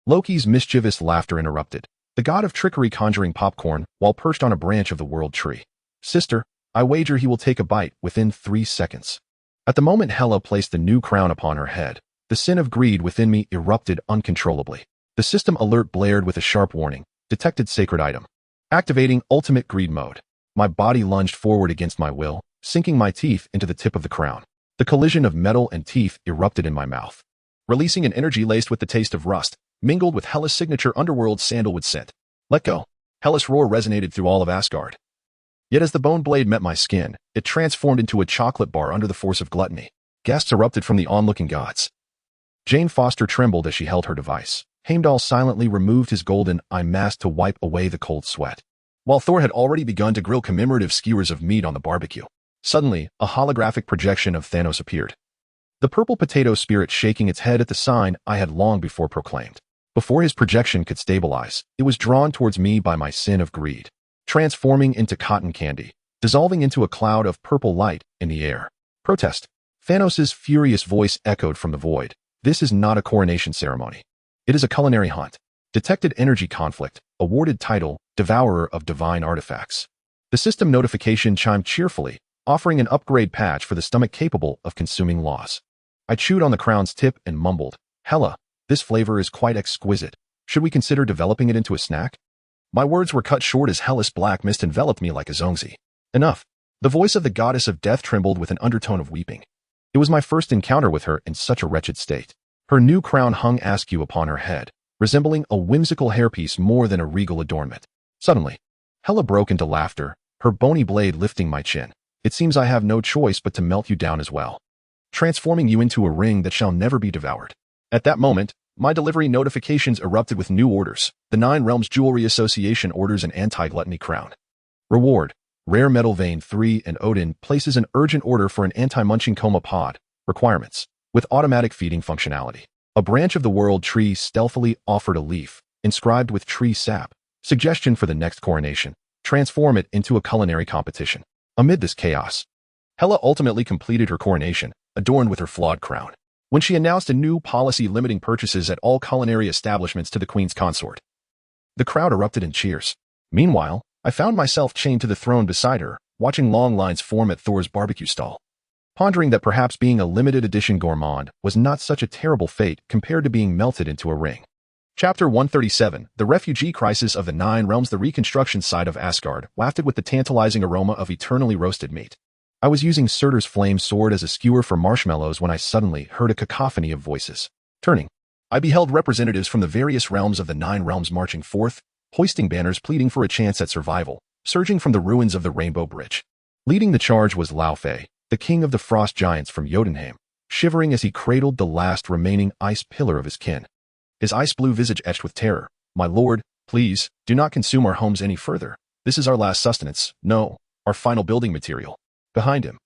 Loki's mischievous laughter interrupted, the god of trickery conjuring popcorn while perched on a branch of the world tree. Sister, I wager he will take a bite within 3 seconds. At the moment Hela placed the new crown upon her head, the sin of greed within me erupted uncontrollably. The system alert blared with a sharp warning, detected sacred item. Activating ultimate greed mode. My body lunged forward against my will, sinking my teeth into the tip of the crown. The collision of metal and teeth erupted in my mouth, releasing an energy laced with the taste of rust, mingled with Hela's signature underworld sandalwood scent. Let go. Hela's roar resonated through all of Asgard. Yet as the bone blade met my skin, it transformed into a chocolate bar under the force of gluttony. Gasps erupted from the onlooking gods. Jane Foster trembled as she held her device. Heimdall silently removed his golden eye mask to wipe away the cold sweat, while Thor had already begun to grill commemorative skewers of meat on the barbecue. Suddenly, a holographic projection of Thanos appeared, the purple potato spirit shaking its head at the sign I had long before proclaimed. Before his projection could stabilize, it was drawn towards me by my sin of greed, transforming into cotton candy, dissolving into a cloud of purple light in the air. Protest. Thanos' furious voice echoed from the void. This is not a coronation ceremony. It is a culinary hunt. Detected energy conflict, awarded title, Devourer of Divine Artifacts. The system notification chimed cheerfully, offering an upgrade patch for the stomach capable of consuming loss. I chewed on the crown's tip and mumbled, Hela, this flavor is quite exquisite. Should we consider developing it into a snack? My words were cut short as Hela's black mist enveloped me like a zongzi. Enough. The voice of the goddess of death trembled with an undertone of weeping. It was my first encounter with her in such a wretched state. Her new crown hung askew upon her head, resembling a whimsical hairpiece more than a regal adornment. Suddenly, Hela broke into laughter, her bony blade lifting my chin. It seems I have no choice but to melt you down as well, transforming you into a ring that shall never be devoured. At that moment, my delivery notifications erupted with new orders. The 9 Realms Jewelry Association orders an anti-gluttony crown. Reward. Rare metal vein 3 and Odin places an urgent order for an anti-munching coma pod. Requirements. With automatic feeding functionality. A branch of the world tree stealthily offered a leaf, inscribed with tree sap. Suggestion for the next coronation. Transform it into a culinary competition. Amid this chaos, Hela ultimately completed her coronation, adorned with her flawed crown, when she announced a new policy limiting purchases at all culinary establishments to the queen's consort. The crowd erupted in cheers. Meanwhile, I found myself chained to the throne beside her, watching long lines form at Thor's barbecue stall, pondering that perhaps being a limited edition gourmand was not such a terrible fate compared to being melted into a ring. Chapter 137, The Refugee Crisis of the 9 Realms. The reconstruction site of Asgard wafted with the tantalizing aroma of eternally roasted meat. I was using Surtur's flame sword as a skewer for marshmallows when I suddenly heard a cacophony of voices. Turning, I beheld representatives from the various realms of the 9 Realms marching forth, hoisting banners pleading for a chance at survival, surging from the ruins of the Rainbow Bridge. Leading the charge was Laufey, the king of the frost giants from Jotunheim, shivering as he cradled the last remaining ice pillar of his kin. His ice-blue visage etched with terror. My lord, please, do not consume our homes any further. This is our last sustenance, no, our final building material. Behind him,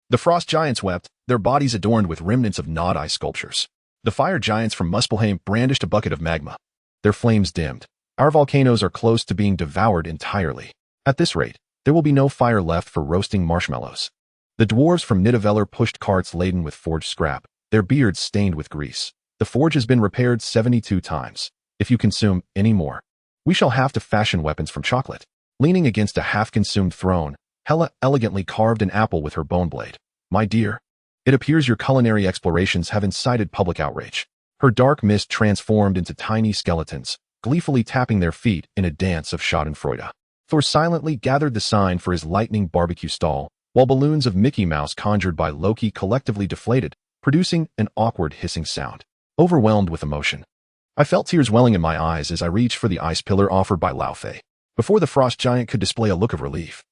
the frost giants wept, their bodies adorned with remnants of gnawed ice sculptures. The fire giants from Muspelheim brandished a bucket of magma. Their flames dimmed. Our volcanoes are close to being devoured entirely. At this rate, there will be no fire left for roasting marshmallows. The dwarves from Nidavellir pushed carts laden with forged scrap, their beards stained with grease. The forge has been repaired 72 times. If you consume any more, we shall have to fashion weapons from chocolate. Leaning against a half-consumed throne, Hela elegantly carved an apple with her bone blade. My dear, It appears your culinary explorations have incited public outrage. Her dark mist transformed into tiny skeletons, gleefully tapping their feet in a dance of schadenfreude. Thor silently gathered the sign for his lightning barbecue stall, while balloons of Mickey Mouse conjured by Loki collectively deflated, producing an awkward hissing sound. Overwhelmed with emotion, I felt tears welling in my eyes as I reached for the ice pillar offered by Lao Fei. Before the frost giant could display a look of relief,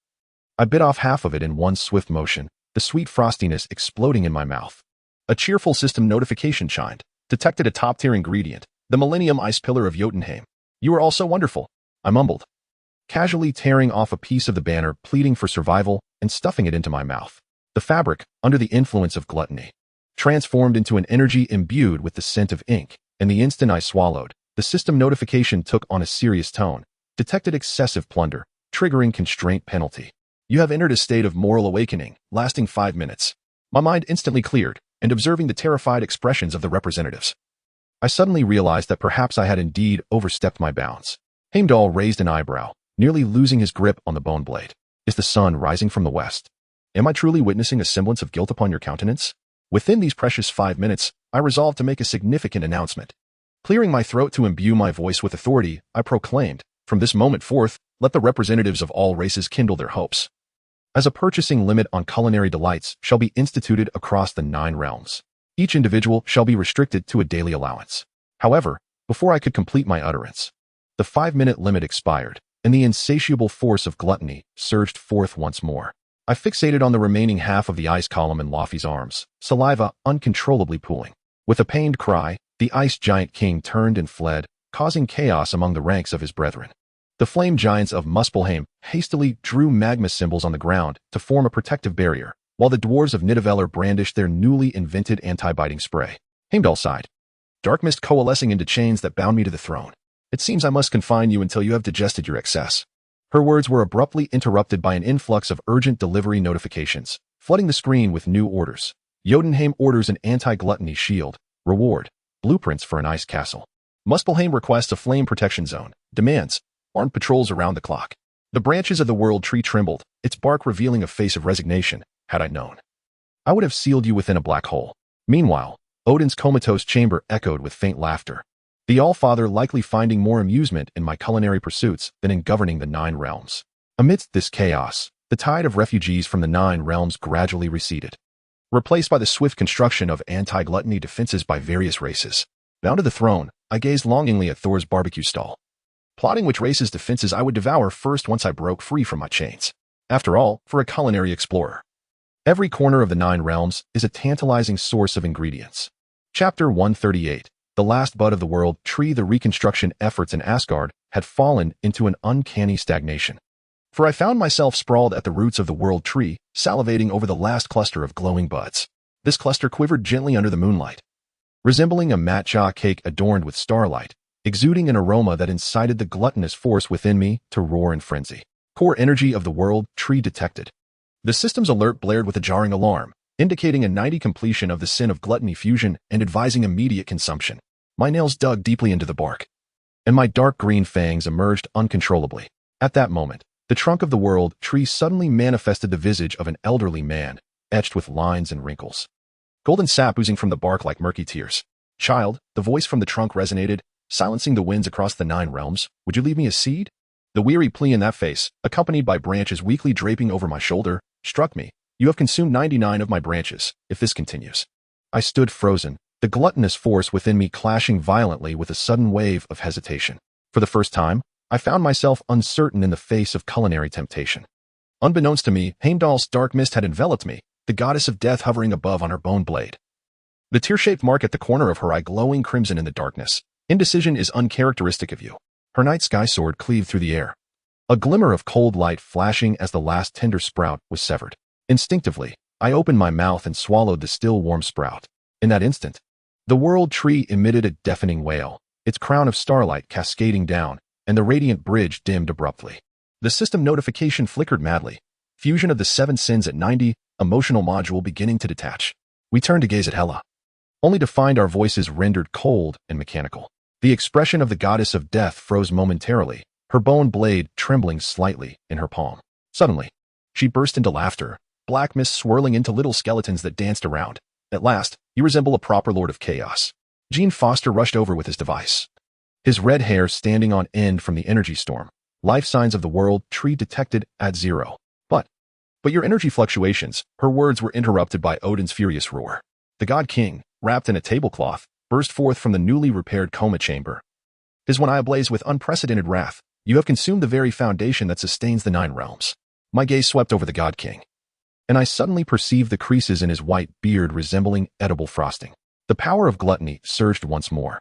I bit off half of it in one swift motion, the sweet frostiness exploding in my mouth. A cheerful system notification chimed. Detected a top-tier ingredient, the Millennium Ice Pillar of Jotunheim. You are also wonderful, I mumbled, casually tearing off a piece of the banner, pleading for survival, and stuffing it into my mouth. The fabric, under the influence of gluttony, transformed into an energy imbued with the scent of ink, and the instant I swallowed, the system notification took on a serious tone. Detected excessive plunder, triggering constraint penalty. You have entered a state of moral awakening, lasting 5 minutes. My mind instantly cleared, and observing the terrified expressions of the representatives, I suddenly realized that perhaps I had indeed overstepped my bounds. Heimdall raised an eyebrow, nearly losing his grip on the bone blade. Is the sun rising from the west? Am I truly witnessing a semblance of guilt upon your countenance? Within these precious 5 minutes, I resolved to make a significant announcement. Clearing my throat to imbue my voice with authority, I proclaimed, from this moment forth, let the representatives of all races kindle their hopes. As a purchasing limit on culinary delights shall be instituted across the 9 realms. Each individual shall be restricted to a daily allowance. However, before I could complete my utterance, the 5-minute limit expired, and the insatiable force of gluttony surged forth once more. I fixated on the remaining half of the ice column in Laufey's arms, saliva uncontrollably pooling. With a pained cry, the ice giant king turned and fled, causing chaos among the ranks of his brethren. The flame giants of Muspelheim hastily drew magma symbols on the ground to form a protective barrier, while the dwarves of Nidavellir brandished their newly invented anti-biting spray. Heimdall sighed. Dark mist coalescing into chains that bound me to the throne. It seems I must confine you until you have digested your excess. Her words were abruptly interrupted by an influx of urgent delivery notifications, flooding the screen with new orders. Jotunheim orders an anti-gluttony shield. Reward. Blueprints for an ice castle. Muspelheim requests a flame protection zone. Demands. Armed patrols around the clock. The branches of the world tree trembled, its bark revealing a face of resignation. Had I known, I would have sealed you within a black hole. Meanwhile, Odin's comatose chamber echoed with faint laughter. The All-Father likely finding more amusement in my culinary pursuits than in governing the 9 realms. Amidst this chaos, the tide of refugees from the 9 realms gradually receded, replaced by the swift construction of anti-gluttony defenses by various races. Bound to the throne, I gazed longingly at Thor's barbecue stall, plotting which race's defenses I would devour first once I broke free from my chains. After all, for a culinary explorer, every corner of the 9 realms is a tantalizing source of ingredients. Chapter 138. The last bud of the world tree. The reconstruction efforts in Asgard had fallen into an uncanny stagnation. For I found myself sprawled at the roots of the world tree, salivating over the last cluster of glowing buds. This cluster quivered gently under the moonlight, resembling a matcha cake adorned with starlight, exuding an aroma that incited the gluttonous force within me to roar in frenzy. Core energy of the world tree detected. The system's alert blared with a jarring alarm, indicating a 90 completion of the sin of gluttony fusion and advising immediate consumption. My nails dug deeply into the bark, and my dark green fangs emerged uncontrollably. At that moment, the trunk of the world tree suddenly manifested the visage of an elderly man, etched with lines and wrinkles. Golden sap oozing from the bark like murky tears. Child, the voice from the trunk resonated, silencing the winds across the 9 realms. Would you leave me a seed? The weary plea in that face, accompanied by branches weakly draping over my shoulder, struck me. You have consumed 99 of my branches, if this continues. I stood frozen, the gluttonous force within me clashing violently with a sudden wave of hesitation. For the first time, I found myself uncertain in the face of culinary temptation. Unbeknownst to me, Heimdall's dark mist had enveloped me, the goddess of death hovering above on her bone blade. The tear-shaped mark at the corner of her eye glowing crimson in the darkness. Indecision is uncharacteristic of you. Her night sky sword cleaved through the air, a glimmer of cold light flashing as the last tender sprout was severed. Instinctively, I opened my mouth and swallowed the still warm sprout. In that instant, the world tree emitted a deafening wail, its crown of starlight cascading down, and the radiant bridge dimmed abruptly. The system notification flickered madly. Fusion of the 7 sins at 90, emotional module beginning to detach. We turned to gaze at Hela, only to find our voices rendered cold and mechanical. The expression of the goddess of death froze momentarily, her bone blade trembling slightly in her palm. Suddenly, she burst into laughter, black mist swirling into little skeletons that danced around. At last, you resemble a proper lord of chaos. Gene Foster rushed over with his device. His red hair standing on end from the energy storm. Life signs of the world tree detected at 0. But your energy fluctuations, her words were interrupted by Odin's furious roar. The God King, wrapped in a tablecloth, burst forth from the newly repaired coma chamber. His one eye ablaze with unprecedented wrath. You have consumed the very foundation that sustains the 9 realms. My gaze swept over the God King, and I suddenly perceived the creases in his white beard resembling edible frosting. The power of gluttony surged once more,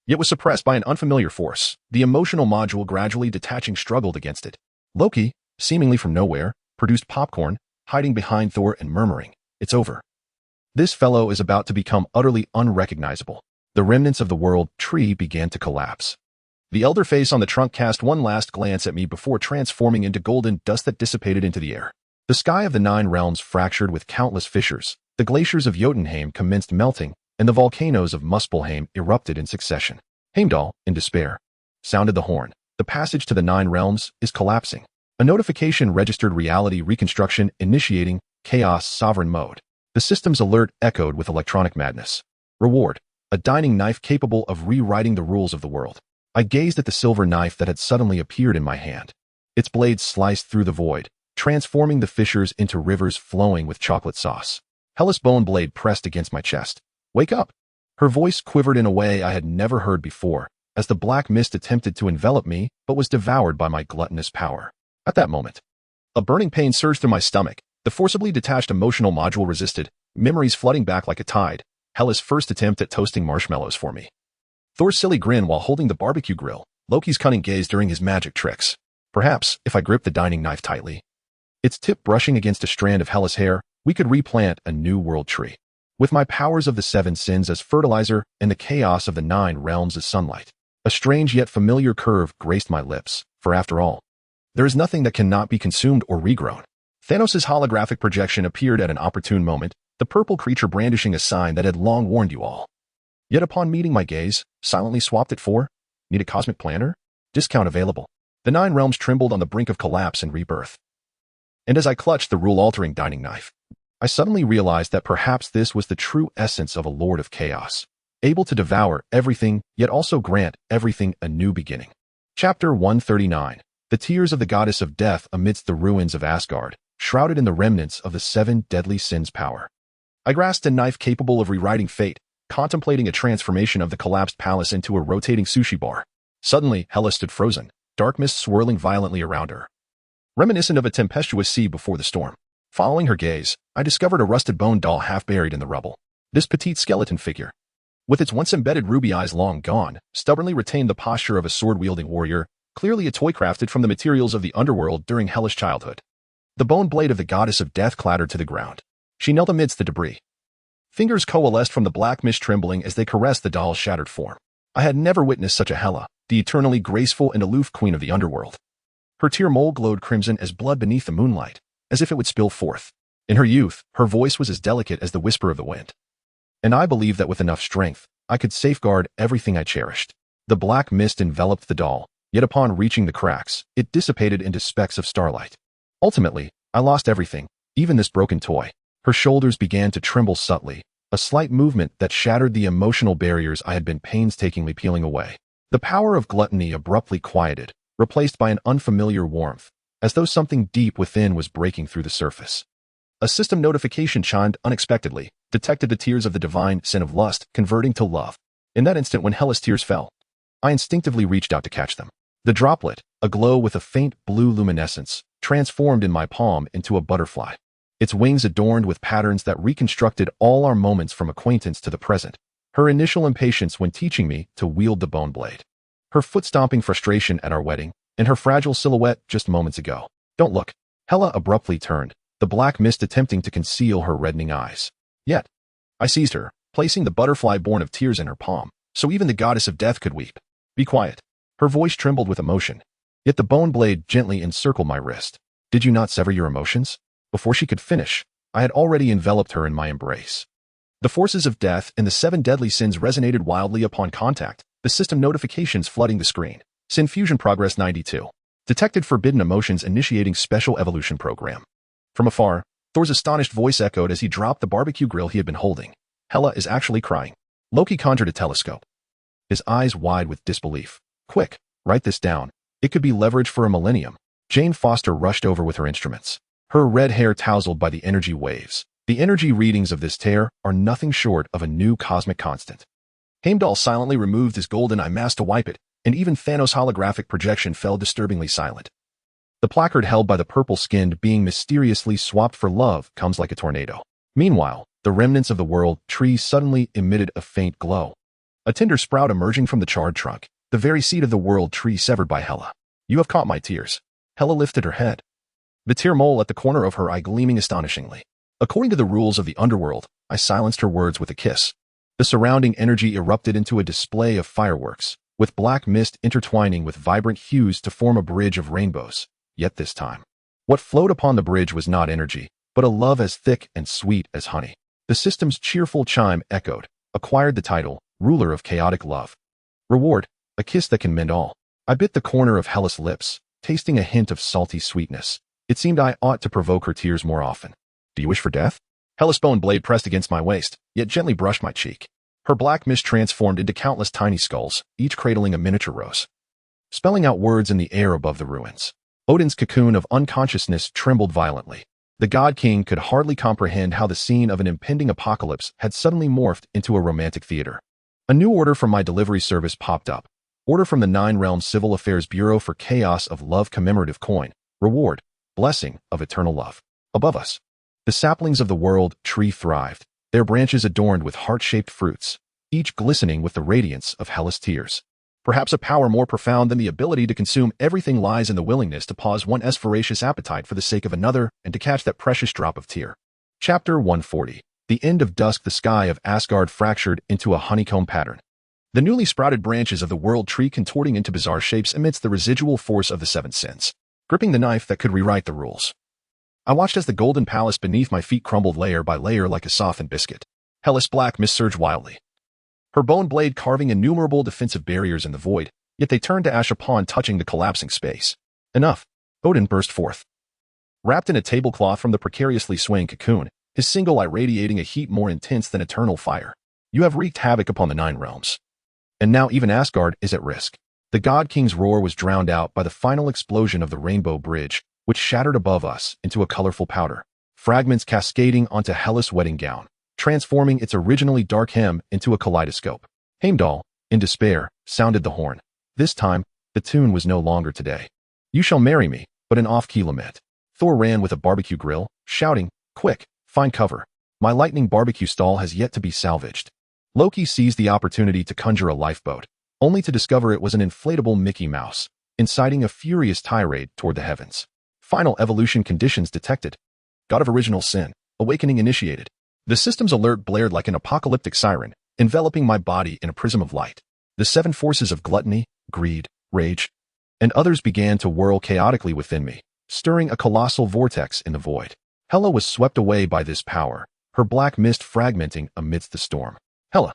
yet was suppressed by an unfamiliar force. The emotional module gradually detaching struggled against it. Loki, seemingly from nowhere, produced popcorn, hiding behind Thor and murmuring, "It's over. This fellow is about to become utterly unrecognizable." The remnants of the world tree began to collapse. The elder face on the trunk cast one last glance at me before transforming into golden dust that dissipated into the air. The sky of the 9 realms fractured with countless fissures. The glaciers of Jotunheim commenced melting, and the volcanoes of Muspelheim erupted in succession. Heimdall, in despair, sounded the horn. The passage to the 9 realms is collapsing. A notification registered reality reconstruction initiating chaos sovereign mode. The system's alert echoed with electronic madness. Reward: a dining knife capable of rewriting the rules of the world. I gazed at the silver knife that had suddenly appeared in my hand. Its blade sliced through the void, transforming the fissures into rivers flowing with chocolate sauce. Hela's bone blade pressed against my chest. "Wake up!" Her voice quivered in a way I had never heard before, as the black mist attempted to envelop me but was devoured by my gluttonous power. At that moment, a burning pain surged through my stomach. The forcibly detached emotional module resisted, memories flooding back like a tide. Hela's first attempt at toasting marshmallows for me. Thor's silly grin while holding the barbecue grill. Loki's cunning gaze during his magic tricks. Perhaps, if I gripped the dining knife tightly, its tip brushing against a strand of Hela's hair, we could replant a new world tree. With my powers of the 7 sins as fertilizer and the chaos of the 9 realms as sunlight. A strange yet familiar curve graced my lips, for after all, there is nothing that cannot be consumed or regrown. Thanos' holographic projection appeared at an opportune moment, the purple creature brandishing a sign that had long warned you all. Yet upon meeting my gaze, silently swapped it for, "Need a cosmic planner? Discount available." The 9 realms trembled on the brink of collapse and rebirth. And as I clutched the rule-altering dining knife, I suddenly realized that perhaps this was the true essence of a lord of chaos, able to devour everything, yet also grant everything a new beginning. Chapter 139. The tears of the goddess of death amidst the ruins of Asgard, shrouded in the remnants of the 7 deadly sins power. I grasped a knife capable of rewriting fate, contemplating a transformation of the collapsed palace into a rotating sushi bar. Suddenly, Hela stood frozen, dark mist swirling violently around her, reminiscent of a tempestuous sea before the storm. Following her gaze, I discovered a rusted bone doll half buried in the rubble. This petite skeleton figure, with its once embedded ruby eyes long gone, stubbornly retained the posture of a sword-wielding warrior, clearly a toy crafted from the materials of the underworld during Hela's childhood. The bone blade of the goddess of death clattered to the ground. She knelt amidst the debris. Fingers coalesced from the black mist trembling as they caressed the doll's shattered form. I had never witnessed such a Hela, the eternally graceful and aloof queen of the underworld. Her tear mole glowed crimson as blood beneath the moonlight, as if it would spill forth. In her youth, her voice was as delicate as the whisper of the wind. And I believed that with enough strength, I could safeguard everything I cherished. The black mist enveloped the doll, yet upon reaching the cracks, it dissipated into specks of starlight. Ultimately, I lost everything, even this broken toy. Her shoulders began to tremble subtly, a slight movement that shattered the emotional barriers I had been painstakingly peeling away. The power of gluttony abruptly quieted, replaced by an unfamiliar warmth, as though something deep within was breaking through the surface. A system notification chimed unexpectedly, detected the tears of the divine sin of lust converting to love. In that instant when Hela's tears fell, I instinctively reached out to catch them. The droplet, aglow with a faint blue luminescence, transformed in my palm into a butterfly, its wings adorned with patterns that reconstructed all our moments from acquaintance to the present. Her initial impatience when teaching me to wield the bone blade, her foot-stomping frustration at our wedding, and her fragile silhouette just moments ago. "Don't look." Hela abruptly turned, the black mist attempting to conceal her reddening eyes. Yet, I seized her, placing the butterfly born of tears in her palm, so even the goddess of death could weep. "Be quiet." Her voice trembled with emotion, yet the bone blade gently encircled my wrist. "Did you not sever your emotions?" Before she could finish, I had already enveloped her in my embrace. The forces of death and the 7 deadly sins resonated wildly upon contact, the system notifications flooding the screen. Sin fusion progress 92. Detected forbidden emotions initiating special evolution program. From afar, Thor's astonished voice echoed as he dropped the barbecue grill he had been holding. Hela is actually crying. Loki conjured a telescope, his eyes wide with disbelief. Quick, write this down. It could be leverage for a millennium. Jane Foster rushed over with her instruments, her red hair tousled by the energy waves. The energy readings of this tear are nothing short of a new cosmic constant. Heimdall silently removed his golden eye mask to wipe it, and even Thanos' holographic projection fell disturbingly silent. The placard held by the purple-skinned being mysteriously swapped for love comes like a tornado. Meanwhile, the remnants of the world tree suddenly emitted a faint glow. A tender sprout emerging from the charred trunk, the very seed of the world tree severed by Hela. You have caught my tears. Hela lifted her head, the tear mole at the corner of her eye gleaming astonishingly. According to the rules of the underworld, I silenced her words with a kiss. The surrounding energy erupted into a display of fireworks, with black mist intertwining with vibrant hues to form a bridge of rainbows. Yet this time, what flowed upon the bridge was not energy, but a love as thick and sweet as honey. The system's cheerful chime echoed, acquired the title, Ruler of Chaotic Love. Reward, a kiss that can mend all. I bit the corner of Hela's lips, tasting a hint of salty sweetness. It seemed I ought to provoke her tears more often. Do you wish for death? Hela's bone blade pressed against my waist, yet gently brushed my cheek. Her black mist transformed into countless tiny skulls, each cradling a miniature rose, spelling out words in the air above the ruins. Odin's cocoon of unconsciousness trembled violently. The God King could hardly comprehend how the scene of an impending apocalypse had suddenly morphed into a romantic theater. A new order from my delivery service popped up. Order from the Nine Realms Civil Affairs Bureau for Chaos of Love commemorative coin. Reward, blessing of eternal love. Above us, the saplings of the world tree thrived, their branches adorned with heart-shaped fruits, each glistening with the radiance of Hela's tears. Perhaps a power more profound than the ability to consume everything lies in the willingness to pause one's voracious appetite for the sake of another and to catch that precious drop of tear. Chapter 140. The end of dusk. The sky of Asgard fractured into a honeycomb pattern, the newly sprouted branches of the world tree contorting into bizarre shapes amidst the residual force of the seven sins, gripping the knife that could rewrite the rules. I watched as the golden palace beneath my feet crumbled layer by layer like a softened biscuit. Hela's black mist surged wildly, her bone blade carving innumerable defensive barriers in the void, yet they turned to ash upon touching the collapsing space. Enough, Odin burst forth. Wrapped in a tablecloth from the precariously swaying cocoon, his single eye radiating a heat more intense than eternal fire. You have wreaked havoc upon the Nine Realms. And now even Asgard is at risk. The God King's roar was drowned out by the final explosion of the Rainbow Bridge, which shattered above us into a colorful powder, fragments cascading onto Hela's wedding gown, transforming its originally dark hem into a kaleidoscope. Heimdall, in despair, sounded the horn. This time, the tune was no longer Today You Shall Marry Me, but an off-key lament. Thor ran with a barbecue grill, shouting, Quick, find cover. My lightning barbecue stall has yet to be salvaged. Loki seized the opportunity to conjure a lifeboat, only to discover it was an inflatable Mickey Mouse, inciting a furious tirade toward the heavens. Final evolution conditions detected. God of original sin, awakening initiated. The system's alert blared like an apocalyptic siren, enveloping my body in a prism of light. The seven forces of gluttony, greed, rage, and others began to whirl chaotically within me, stirring a colossal vortex in the void. Hela was swept away by this power, her black mist fragmenting amidst the storm. Hela!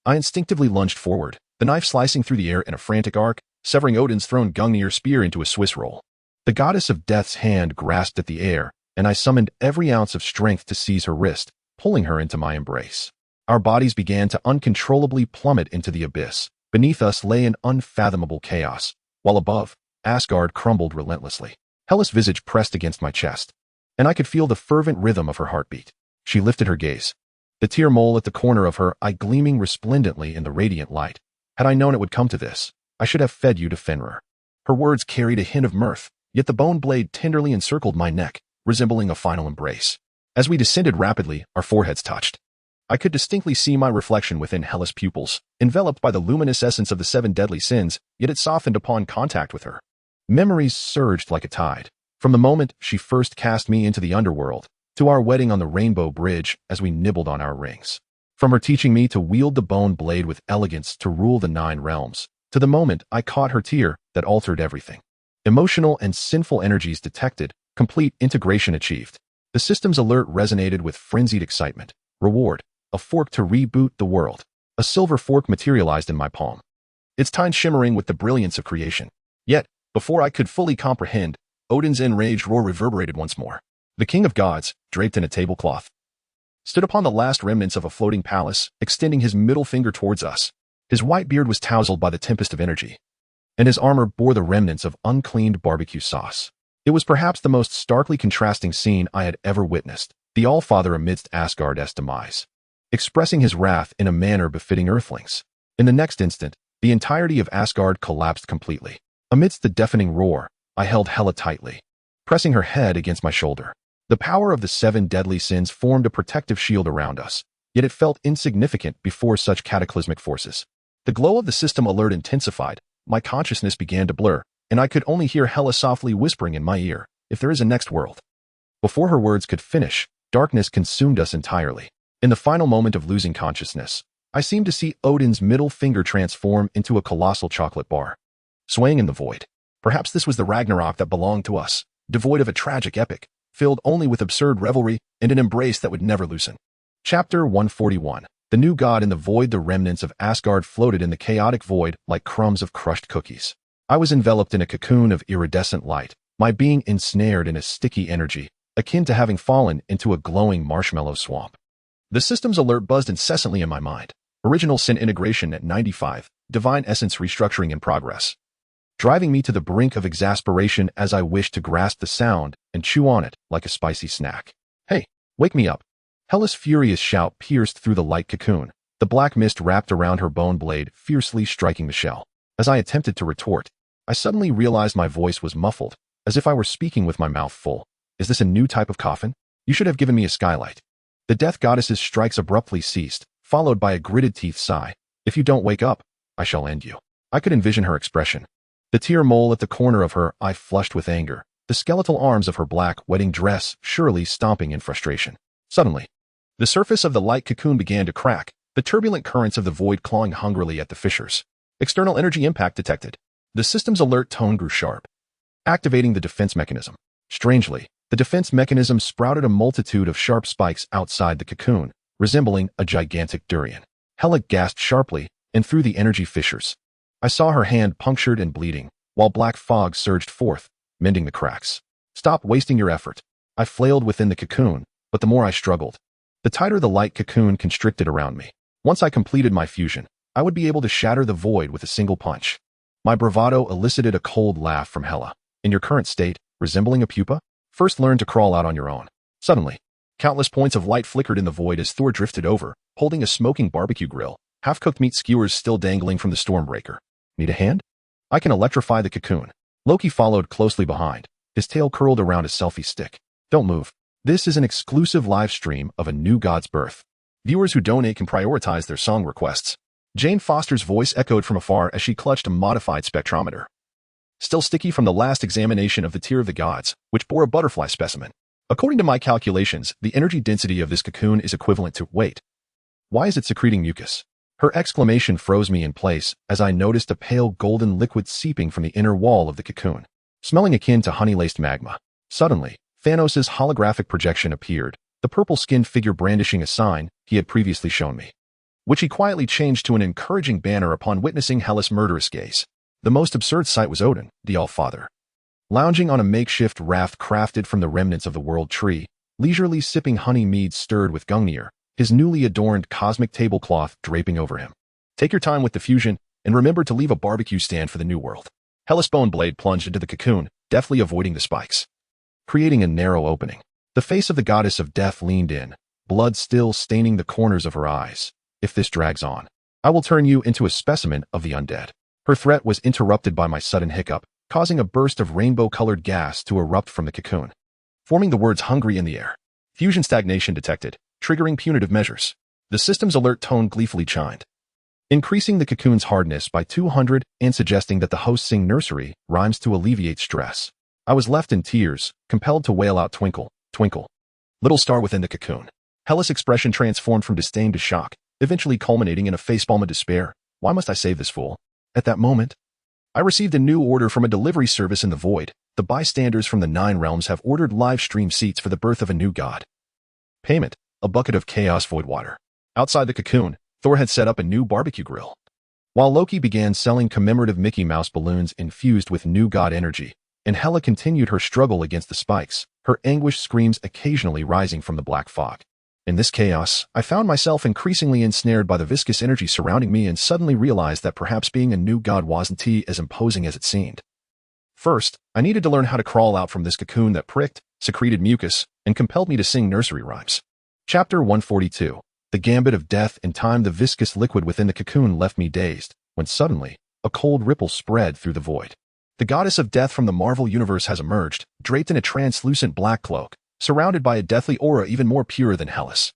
I instinctively lunged forward, the knife slicing through the air in a frantic arc, severing Odin's thrown Gungnir spear into a Swiss roll. The goddess of death's hand grasped at the air, and I summoned every ounce of strength to seize her wrist, pulling her into my embrace. Our bodies began to uncontrollably plummet into the abyss. Beneath us lay an unfathomable chaos, while above, Asgard crumbled relentlessly. Hela's visage pressed against my chest, and I could feel the fervent rhythm of her heartbeat. She lifted her gaze, the tear mole at the corner of her eye gleaming resplendently in the radiant light. Had I known it would come to this, I should have fed you to Fenrir. Her words carried a hint of mirth, yet the bone blade tenderly encircled my neck, resembling a final embrace. As we descended rapidly, our foreheads touched. I could distinctly see my reflection within Hela's pupils, enveloped by the luminous essence of the seven deadly sins, yet it softened upon contact with her. Memories surged like a tide, from the moment she first cast me into the underworld, to our wedding on the Rainbow Bridge as we nibbled on our rings. From her teaching me to wield the bone blade with elegance to rule the Nine Realms, to the moment I caught her tear that altered everything. Emotional and sinful energies detected, complete integration achieved. The system's alert resonated with frenzied excitement. Reward, a fork to reboot the world. A silver fork materialized in my palm, its tine shimmering with the brilliance of creation. Yet, before I could fully comprehend, Odin's enraged roar reverberated once more. The king of gods, draped in a tablecloth, stood upon the last remnants of a floating palace, extending his middle finger towards us. His white beard was tousled by the tempest of energy, and his armor bore the remnants of uncleaned barbecue sauce. It was perhaps the most starkly contrasting scene I had ever witnessed, the All-Father amidst Asgard's demise, expressing his wrath in a manner befitting Earthlings. In the next instant, the entirety of Asgard collapsed completely. Amidst the deafening roar, I held Hela tightly, pressing her head against my shoulder. The power of the 7 deadly sins formed a protective shield around us, yet it felt insignificant before such cataclysmic forces. The glow of the system alert intensified, my consciousness began to blur, and I could only hear Hela softly whispering in my ear, "If there is a next world." Before her words could finish, darkness consumed us entirely. In the final moment of losing consciousness, I seemed to see Odin's middle finger transform into a colossal chocolate bar, swaying in the void. Perhaps this was the Ragnarok that belonged to us, devoid of a tragic epic, filled only with absurd revelry and an embrace that would never loosen. Chapter 141. The New God in the Void. The remnants of Asgard floated in the chaotic void like crumbs of crushed cookies. I was enveloped in a cocoon of iridescent light, my being ensnared in a sticky energy, akin to having fallen into a glowing marshmallow swamp. The system's alert buzzed incessantly in my mind. Original sin integration at 95, divine essence restructuring in progress, driving me to the brink of exasperation as I wished to grasp the sound and chew on it like a spicy snack. "Hey, wake me up." Hela's furious shout pierced through the light cocoon, the black mist wrapped around her bone blade fiercely striking the shell. As I attempted to retort, I suddenly realized my voice was muffled, as if I were speaking with my mouth full. "Is this a new type of coffin? You should have given me a skylight." The death goddess's strikes abruptly ceased, followed by a gritted teeth sigh. "If you don't wake up, I shall end you." I could envision her expression. The tear mole at the corner of her eye flushed with anger, the skeletal arms of her black wedding dress surely stomping in frustration. Suddenly, the surface of the light cocoon began to crack, the turbulent currents of the void clawing hungrily at the fissures. External energy impact detected. The system's alert tone grew sharp, activating the defense mechanism. Strangely, the defense mechanism sprouted a multitude of sharp spikes outside the cocoon, resembling a gigantic durian. Hela gasped sharply, and through the energy fissures, I saw her hand punctured and bleeding, while black fog surged forth, mending the cracks. "Stop wasting your effort." I flailed within the cocoon, but the more I struggled, the tighter the light cocoon constricted around me. Once I completed my fusion, I would be able to shatter the void with a single punch. My bravado elicited a cold laugh from Hela. "In your current state, resembling a pupa? First learn to crawl out on your own." Suddenly, countless points of light flickered in the void as Thor drifted over, holding a smoking barbecue grill, half-cooked meat skewers still dangling from the stormbreaker. "Need a hand? I can electrify the cocoon." Loki followed closely behind, his tail curled around a selfie stick. "Don't move. This is an exclusive live stream of a new god's birth. Viewers who donate can prioritize their song requests." Jane Foster's voice echoed from afar as she clutched a modified spectrometer, still sticky from the last examination of the Tear of the Gods, which bore a butterfly specimen. "According to my calculations, the energy density of this cocoon is equivalent to, wait, why is it secreting mucus?" Her exclamation froze me in place as I noticed a pale golden liquid seeping from the inner wall of the cocoon, smelling akin to honey-laced magma. Suddenly, Thanos' holographic projection appeared, the purple-skinned figure brandishing a sign he had previously shown me, which he quietly changed to an encouraging banner upon witnessing Hela's murderous gaze. The most absurd sight was Odin, the All-Father, lounging on a makeshift raft crafted from the remnants of the World Tree, leisurely sipping honey mead stirred with Gungnir, his newly adorned cosmic tablecloth draping over him. "Take your time with the fusion, and remember to leave a barbecue stand for the new world." Hela's bone blade plunged into the cocoon, deftly avoiding the spikes, creating a narrow opening. The face of the goddess of death leaned in, blood still staining the corners of her eyes. "If this drags on, I will turn you into a specimen of the undead." Her threat was interrupted by my sudden hiccup, causing a burst of rainbow-colored gas to erupt from the cocoon, forming the words "hungry" in the air. Fusion stagnation detected, triggering punitive measures. The system's alert tone gleefully chimed, increasing the cocoon's hardness by 200 and suggesting that the host sing nursery rhymes to alleviate stress. I was left in tears, compelled to wail out, "Twinkle, twinkle, little star within the cocoon." Hela's expression transformed from disdain to shock, eventually culminating in a facepalm of despair. "Why must I save this fool?" At that moment, I received a new order from a delivery service in the void. The bystanders from the 9 realms have ordered live stream seats for the birth of a new god. Payment: a bucket of chaos void water. Outside the cocoon, Thor had set up a new barbecue grill, while Loki began selling commemorative Mickey Mouse balloons infused with new god energy, and Hela continued her struggle against the spikes, her anguished screams occasionally rising from the black fog. In this chaos, I found myself increasingly ensnared by the viscous energy surrounding me and suddenly realized that perhaps being a new god wasn't as imposing as it seemed. First, I needed to learn how to crawl out from this cocoon that pricked, secreted mucus, and compelled me to sing nursery rhymes. Chapter 142. The Gambit of Death. In time, the viscous liquid within the cocoon left me dazed, when suddenly, a cold ripple spread through the void. The goddess of death from the Marvel Universe has emerged, draped in a translucent black cloak, surrounded by a deathly aura even more pure than Hellas.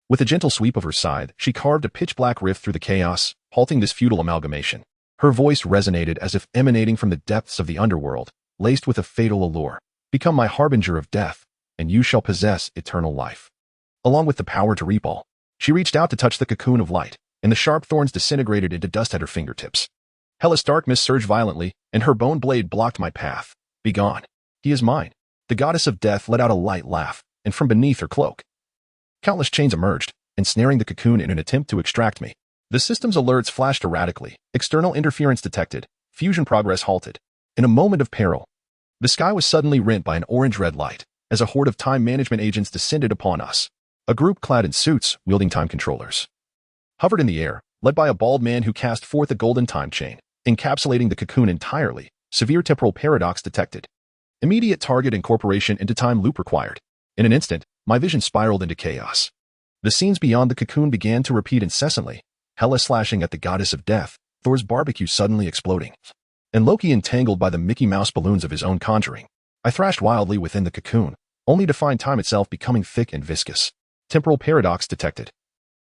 With a gentle sweep of her scythe, she carved a pitch-black rift through the chaos, halting this futile amalgamation. Her voice resonated as if emanating from the depths of the underworld, laced with a fatal allure. Become my harbinger of death, and you shall possess eternal life. Along with the power to reap all, she reached out to touch the cocoon of light, and the sharp thorns disintegrated into dust at her fingertips. Hellas' dark mist surged violently, and her bone blade blocked my path. Begone. He is mine. The goddess of death let out a light laugh, and from beneath her cloak, countless chains emerged, ensnaring the cocoon in an attempt to extract me. The system's alerts flashed erratically, external interference detected, fusion progress halted. In a moment of peril, the sky was suddenly rent by an orange-red light, as a horde of time management agents descended upon us. A group clad in suits, wielding time controllers, hovered in the air, led by a bald man who cast forth a golden time chain, encapsulating the cocoon entirely. Severe temporal paradox detected. Immediate target incorporation into time loop required. In an instant, my vision spiraled into chaos. The scenes beyond the cocoon began to repeat incessantly. Hela slashing at the goddess of death, Thor's barbecue suddenly exploding, and Loki entangled by the Mickey Mouse balloons of his own conjuring. I thrashed wildly within the cocoon, only to find time itself becoming thick and viscous. Temporal paradox detected.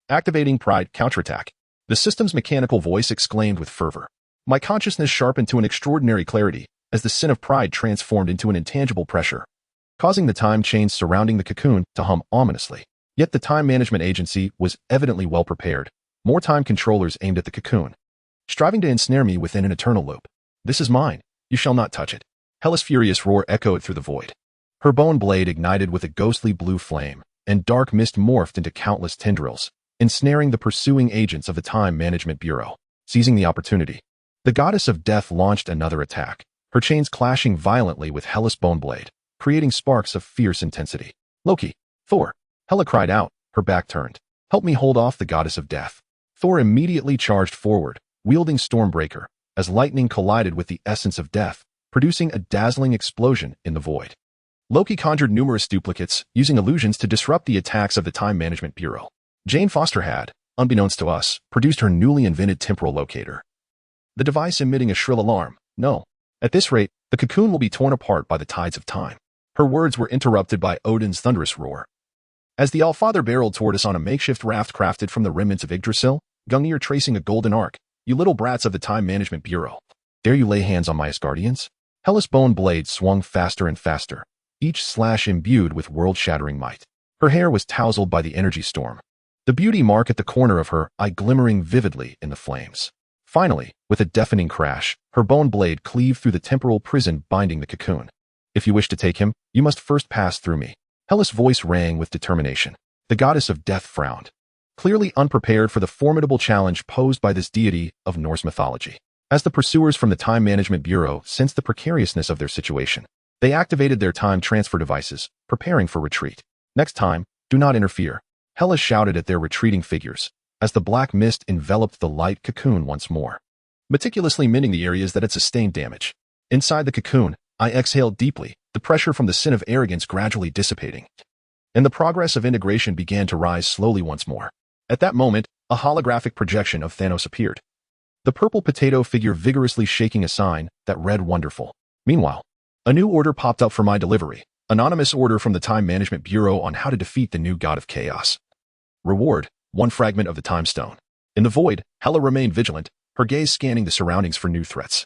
Activating Pride counterattack. The system's mechanical voice exclaimed with fervor. My consciousness sharpened to an extraordinary clarity, as the sin of pride transformed into an intangible pressure, causing the time chains surrounding the cocoon to hum ominously. Yet the time management agency was evidently well prepared. More time controllers aimed at the cocoon, striving to ensnare me within an eternal loop. This is mine. You shall not touch it. Hela's furious roar echoed through the void. Her bone blade ignited with a ghostly blue flame, and dark mist morphed into countless tendrils, ensnaring the pursuing agents of the Time Management Bureau. Seizing the opportunity, the goddess of death launched another attack, her chains clashing violently with Hela's bone blade, creating sparks of fierce intensity. Loki, Thor, Hela cried out, her back turned. Help me hold off the goddess of death. Thor immediately charged forward, wielding Stormbreaker, as lightning collided with the essence of death, producing a dazzling explosion in the void. Loki conjured numerous duplicates, using illusions to disrupt the attacks of the Time Management Bureau. Jane Foster had, unbeknownst to us, produced her newly invented temporal locator, the device emitting a shrill alarm. No. At this rate, the cocoon will be torn apart by the tides of time. Her words were interrupted by Odin's thunderous roar. As the Allfather barreled toward us on a makeshift raft crafted from the remnants of Yggdrasil, Gungnir tracing a golden arc. You little brats of the Time Management Bureau. Dare you lay hands on my Asgardians? Hela's bone blade swung faster and faster, each slash imbued with world-shattering might. Her hair was tousled by the energy storm, the beauty mark at the corner of her eye glimmering vividly in the flames. Finally, with a deafening crash, her bone blade cleaved through the temporal prison binding the cocoon. If you wish to take him, you must first pass through me. Hela's voice rang with determination. The goddess of death frowned, clearly unprepared for the formidable challenge posed by this deity of Norse mythology. As the pursuers from the Time Management Bureau sensed the precariousness of their situation, they activated their time transfer devices, preparing for retreat. Next time, do not interfere, Hela shouted at their retreating figures, as the black mist enveloped the light cocoon once more, meticulously mending the areas that had sustained damage. Inside the cocoon, I exhaled deeply, the pressure from the sin of arrogance gradually dissipating, and the progress of integration began to rise slowly once more. At that moment, a holographic projection of Thanos appeared, the purple potato figure vigorously shaking a sign that read wonderful. Meanwhile, a new order popped up for my delivery, anonymous order from the Time Management Bureau on how to defeat the new god of chaos. Reward, 1 fragment of the Time Stone. In the void, Hela remained vigilant, her gaze scanning the surroundings for new threats.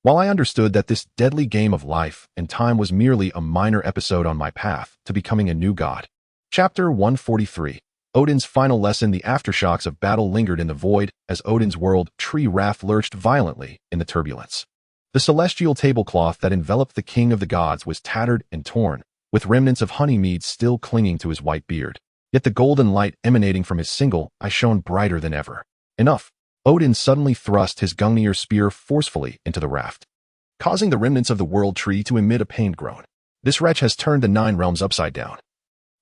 While I understood that this deadly game of life and time was merely a minor episode on my path to becoming a new god. Chapter 143. Odin's final lesson. The aftershocks of battle lingered in the void as Odin's world tree raft lurched violently in the turbulence. The celestial tablecloth that enveloped the king of the gods was tattered and torn, with remnants of honeymead still clinging to his white beard. Yet the golden light emanating from his single eye shone brighter than ever. Enough. Odin suddenly thrust his Gungnir spear forcefully into the raft, causing the remnants of the world tree to emit a pained groan. This wretch has turned the 9 realms upside down.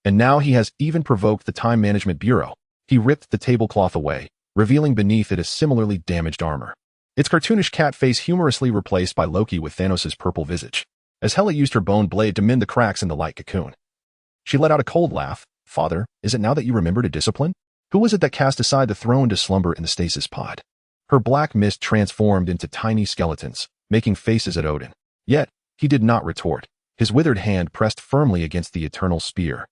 And now he has even provoked the Time Management Bureau. He ripped the tablecloth away, revealing beneath it a similarly damaged armor. Its cartoonish cat face humorously replaced by Loki with Thanos' purple visage, as Hela used her bone blade to mend the cracks in the light cocoon. She let out a cold laugh. Father, is it now that you remember to discipline? Who was it that cast aside the throne to slumber in the stasis pod? Her black mist transformed into tiny skeletons, making faces at Odin. Yet, he did not retort. His withered hand pressed firmly against the eternal spear,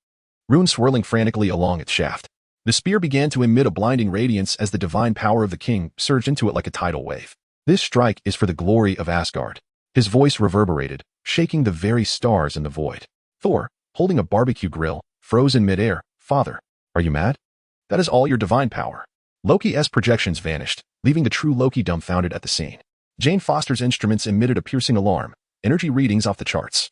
runes swirling frantically along its shaft. The spear began to emit a blinding radiance as the divine power of the king surged into it like a tidal wave. This strike is for the glory of Asgard. His voice reverberated, shaking the very stars in the void. Thor, holding a barbecue grill, froze in midair. Father, are you mad? That is all your divine power. Loki's projections vanished, leaving the true Loki dumbfounded at the scene. Jane Foster's instruments emitted a piercing alarm, energy readings off the charts.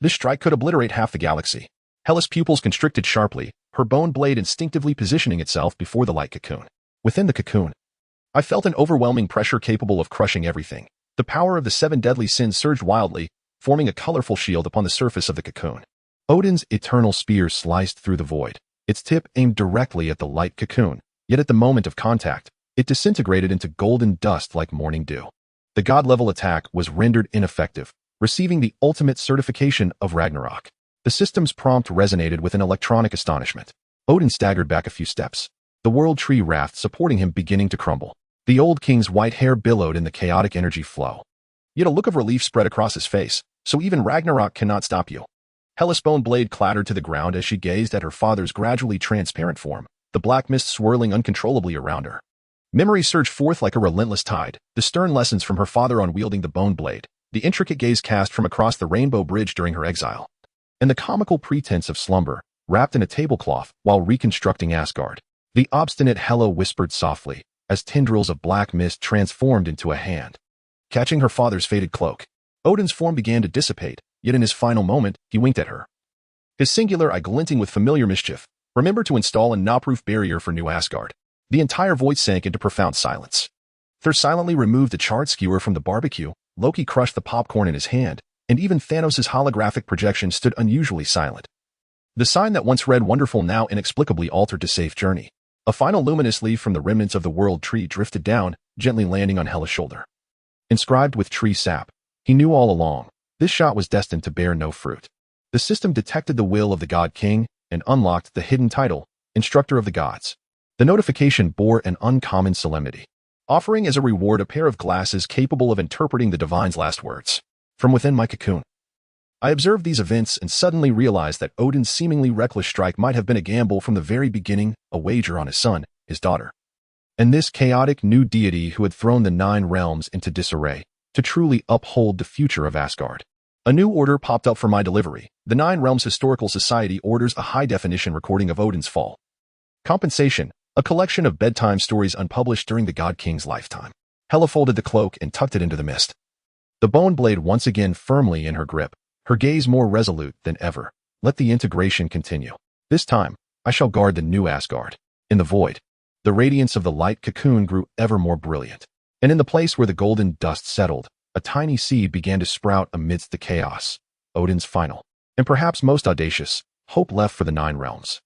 This strike could obliterate half the galaxy. Hela's pupils constricted sharply, her bone blade instinctively positioning itself before the light cocoon. Within the cocoon, I felt an overwhelming pressure capable of crushing everything. The power of the 7 deadly sins surged wildly, forming a colorful shield upon the surface of the cocoon. Odin's eternal spear sliced through the void, its tip aimed directly at the light cocoon, yet at the moment of contact, it disintegrated into golden dust like morning dew. The god-level attack was rendered ineffective, receiving the ultimate certification of Ragnarok. The system's prompt resonated with an electronic astonishment. Odin staggered back a few steps, the world tree raft supporting him beginning to crumble. The old king's white hair billowed in the chaotic energy flow. Yet a look of relief spread across his face, so even Ragnarok cannot stop you. Hela's bone blade clattered to the ground as she gazed at her father's gradually transparent form, the black mist swirling uncontrollably around her. Memory surged forth like a relentless tide, the stern lessons from her father on wielding the bone blade, the intricate gaze cast from across the rainbow bridge during her exile, and the comical pretense of slumber, wrapped in a tablecloth while reconstructing Asgard. The obstinate Hela whispered softly, as tendrils of black mist transformed into a hand, catching her father's faded cloak. Odin's form began to dissipate, yet in his final moment, he winked at her, his singular eye glinting with familiar mischief. Remember to install a gnaw-proof barrier for New Asgard. The entire void sank into profound silence. Thor silently removed a charred skewer from the barbecue, Loki crushed the popcorn in his hand, and even Thanos' holographic projection stood unusually silent. The sign that once read wonderful now inexplicably altered to safe journey. A final luminous leaf from the remnants of the world tree drifted down, gently landing on Hela's shoulder. Inscribed with tree sap, he knew all along, this shot was destined to bear no fruit. The system detected the will of the God King and unlocked the hidden title, Instructor of the Gods. The notification bore an uncommon solemnity, offering as a reward a pair of glasses capable of interpreting the divine's last words. From within my cocoon, I observed these events and suddenly realized that Odin's seemingly reckless strike might have been a gamble from the very beginning, a wager on his son, his daughter, and this chaotic new deity who had thrown the 9 realms into disarray, to truly uphold the future of Asgard. A new order popped up for my delivery. The 9 Realms Historical Society orders a high-definition recording of Odin's fall. Compensation, a collection of bedtime stories unpublished during the God King's lifetime. Hela folded the cloak and tucked it into the mist, the bone blade once again firmly in her grip, her gaze more resolute than ever. Let the integration continue. This time, I shall guard the new Asgard. In the void, the radiance of the light cocoon grew ever more brilliant, and in the place where the golden dust settled, a tiny seed began to sprout amidst the chaos. Odin's final, and perhaps most audacious, hope left for the 9 realms.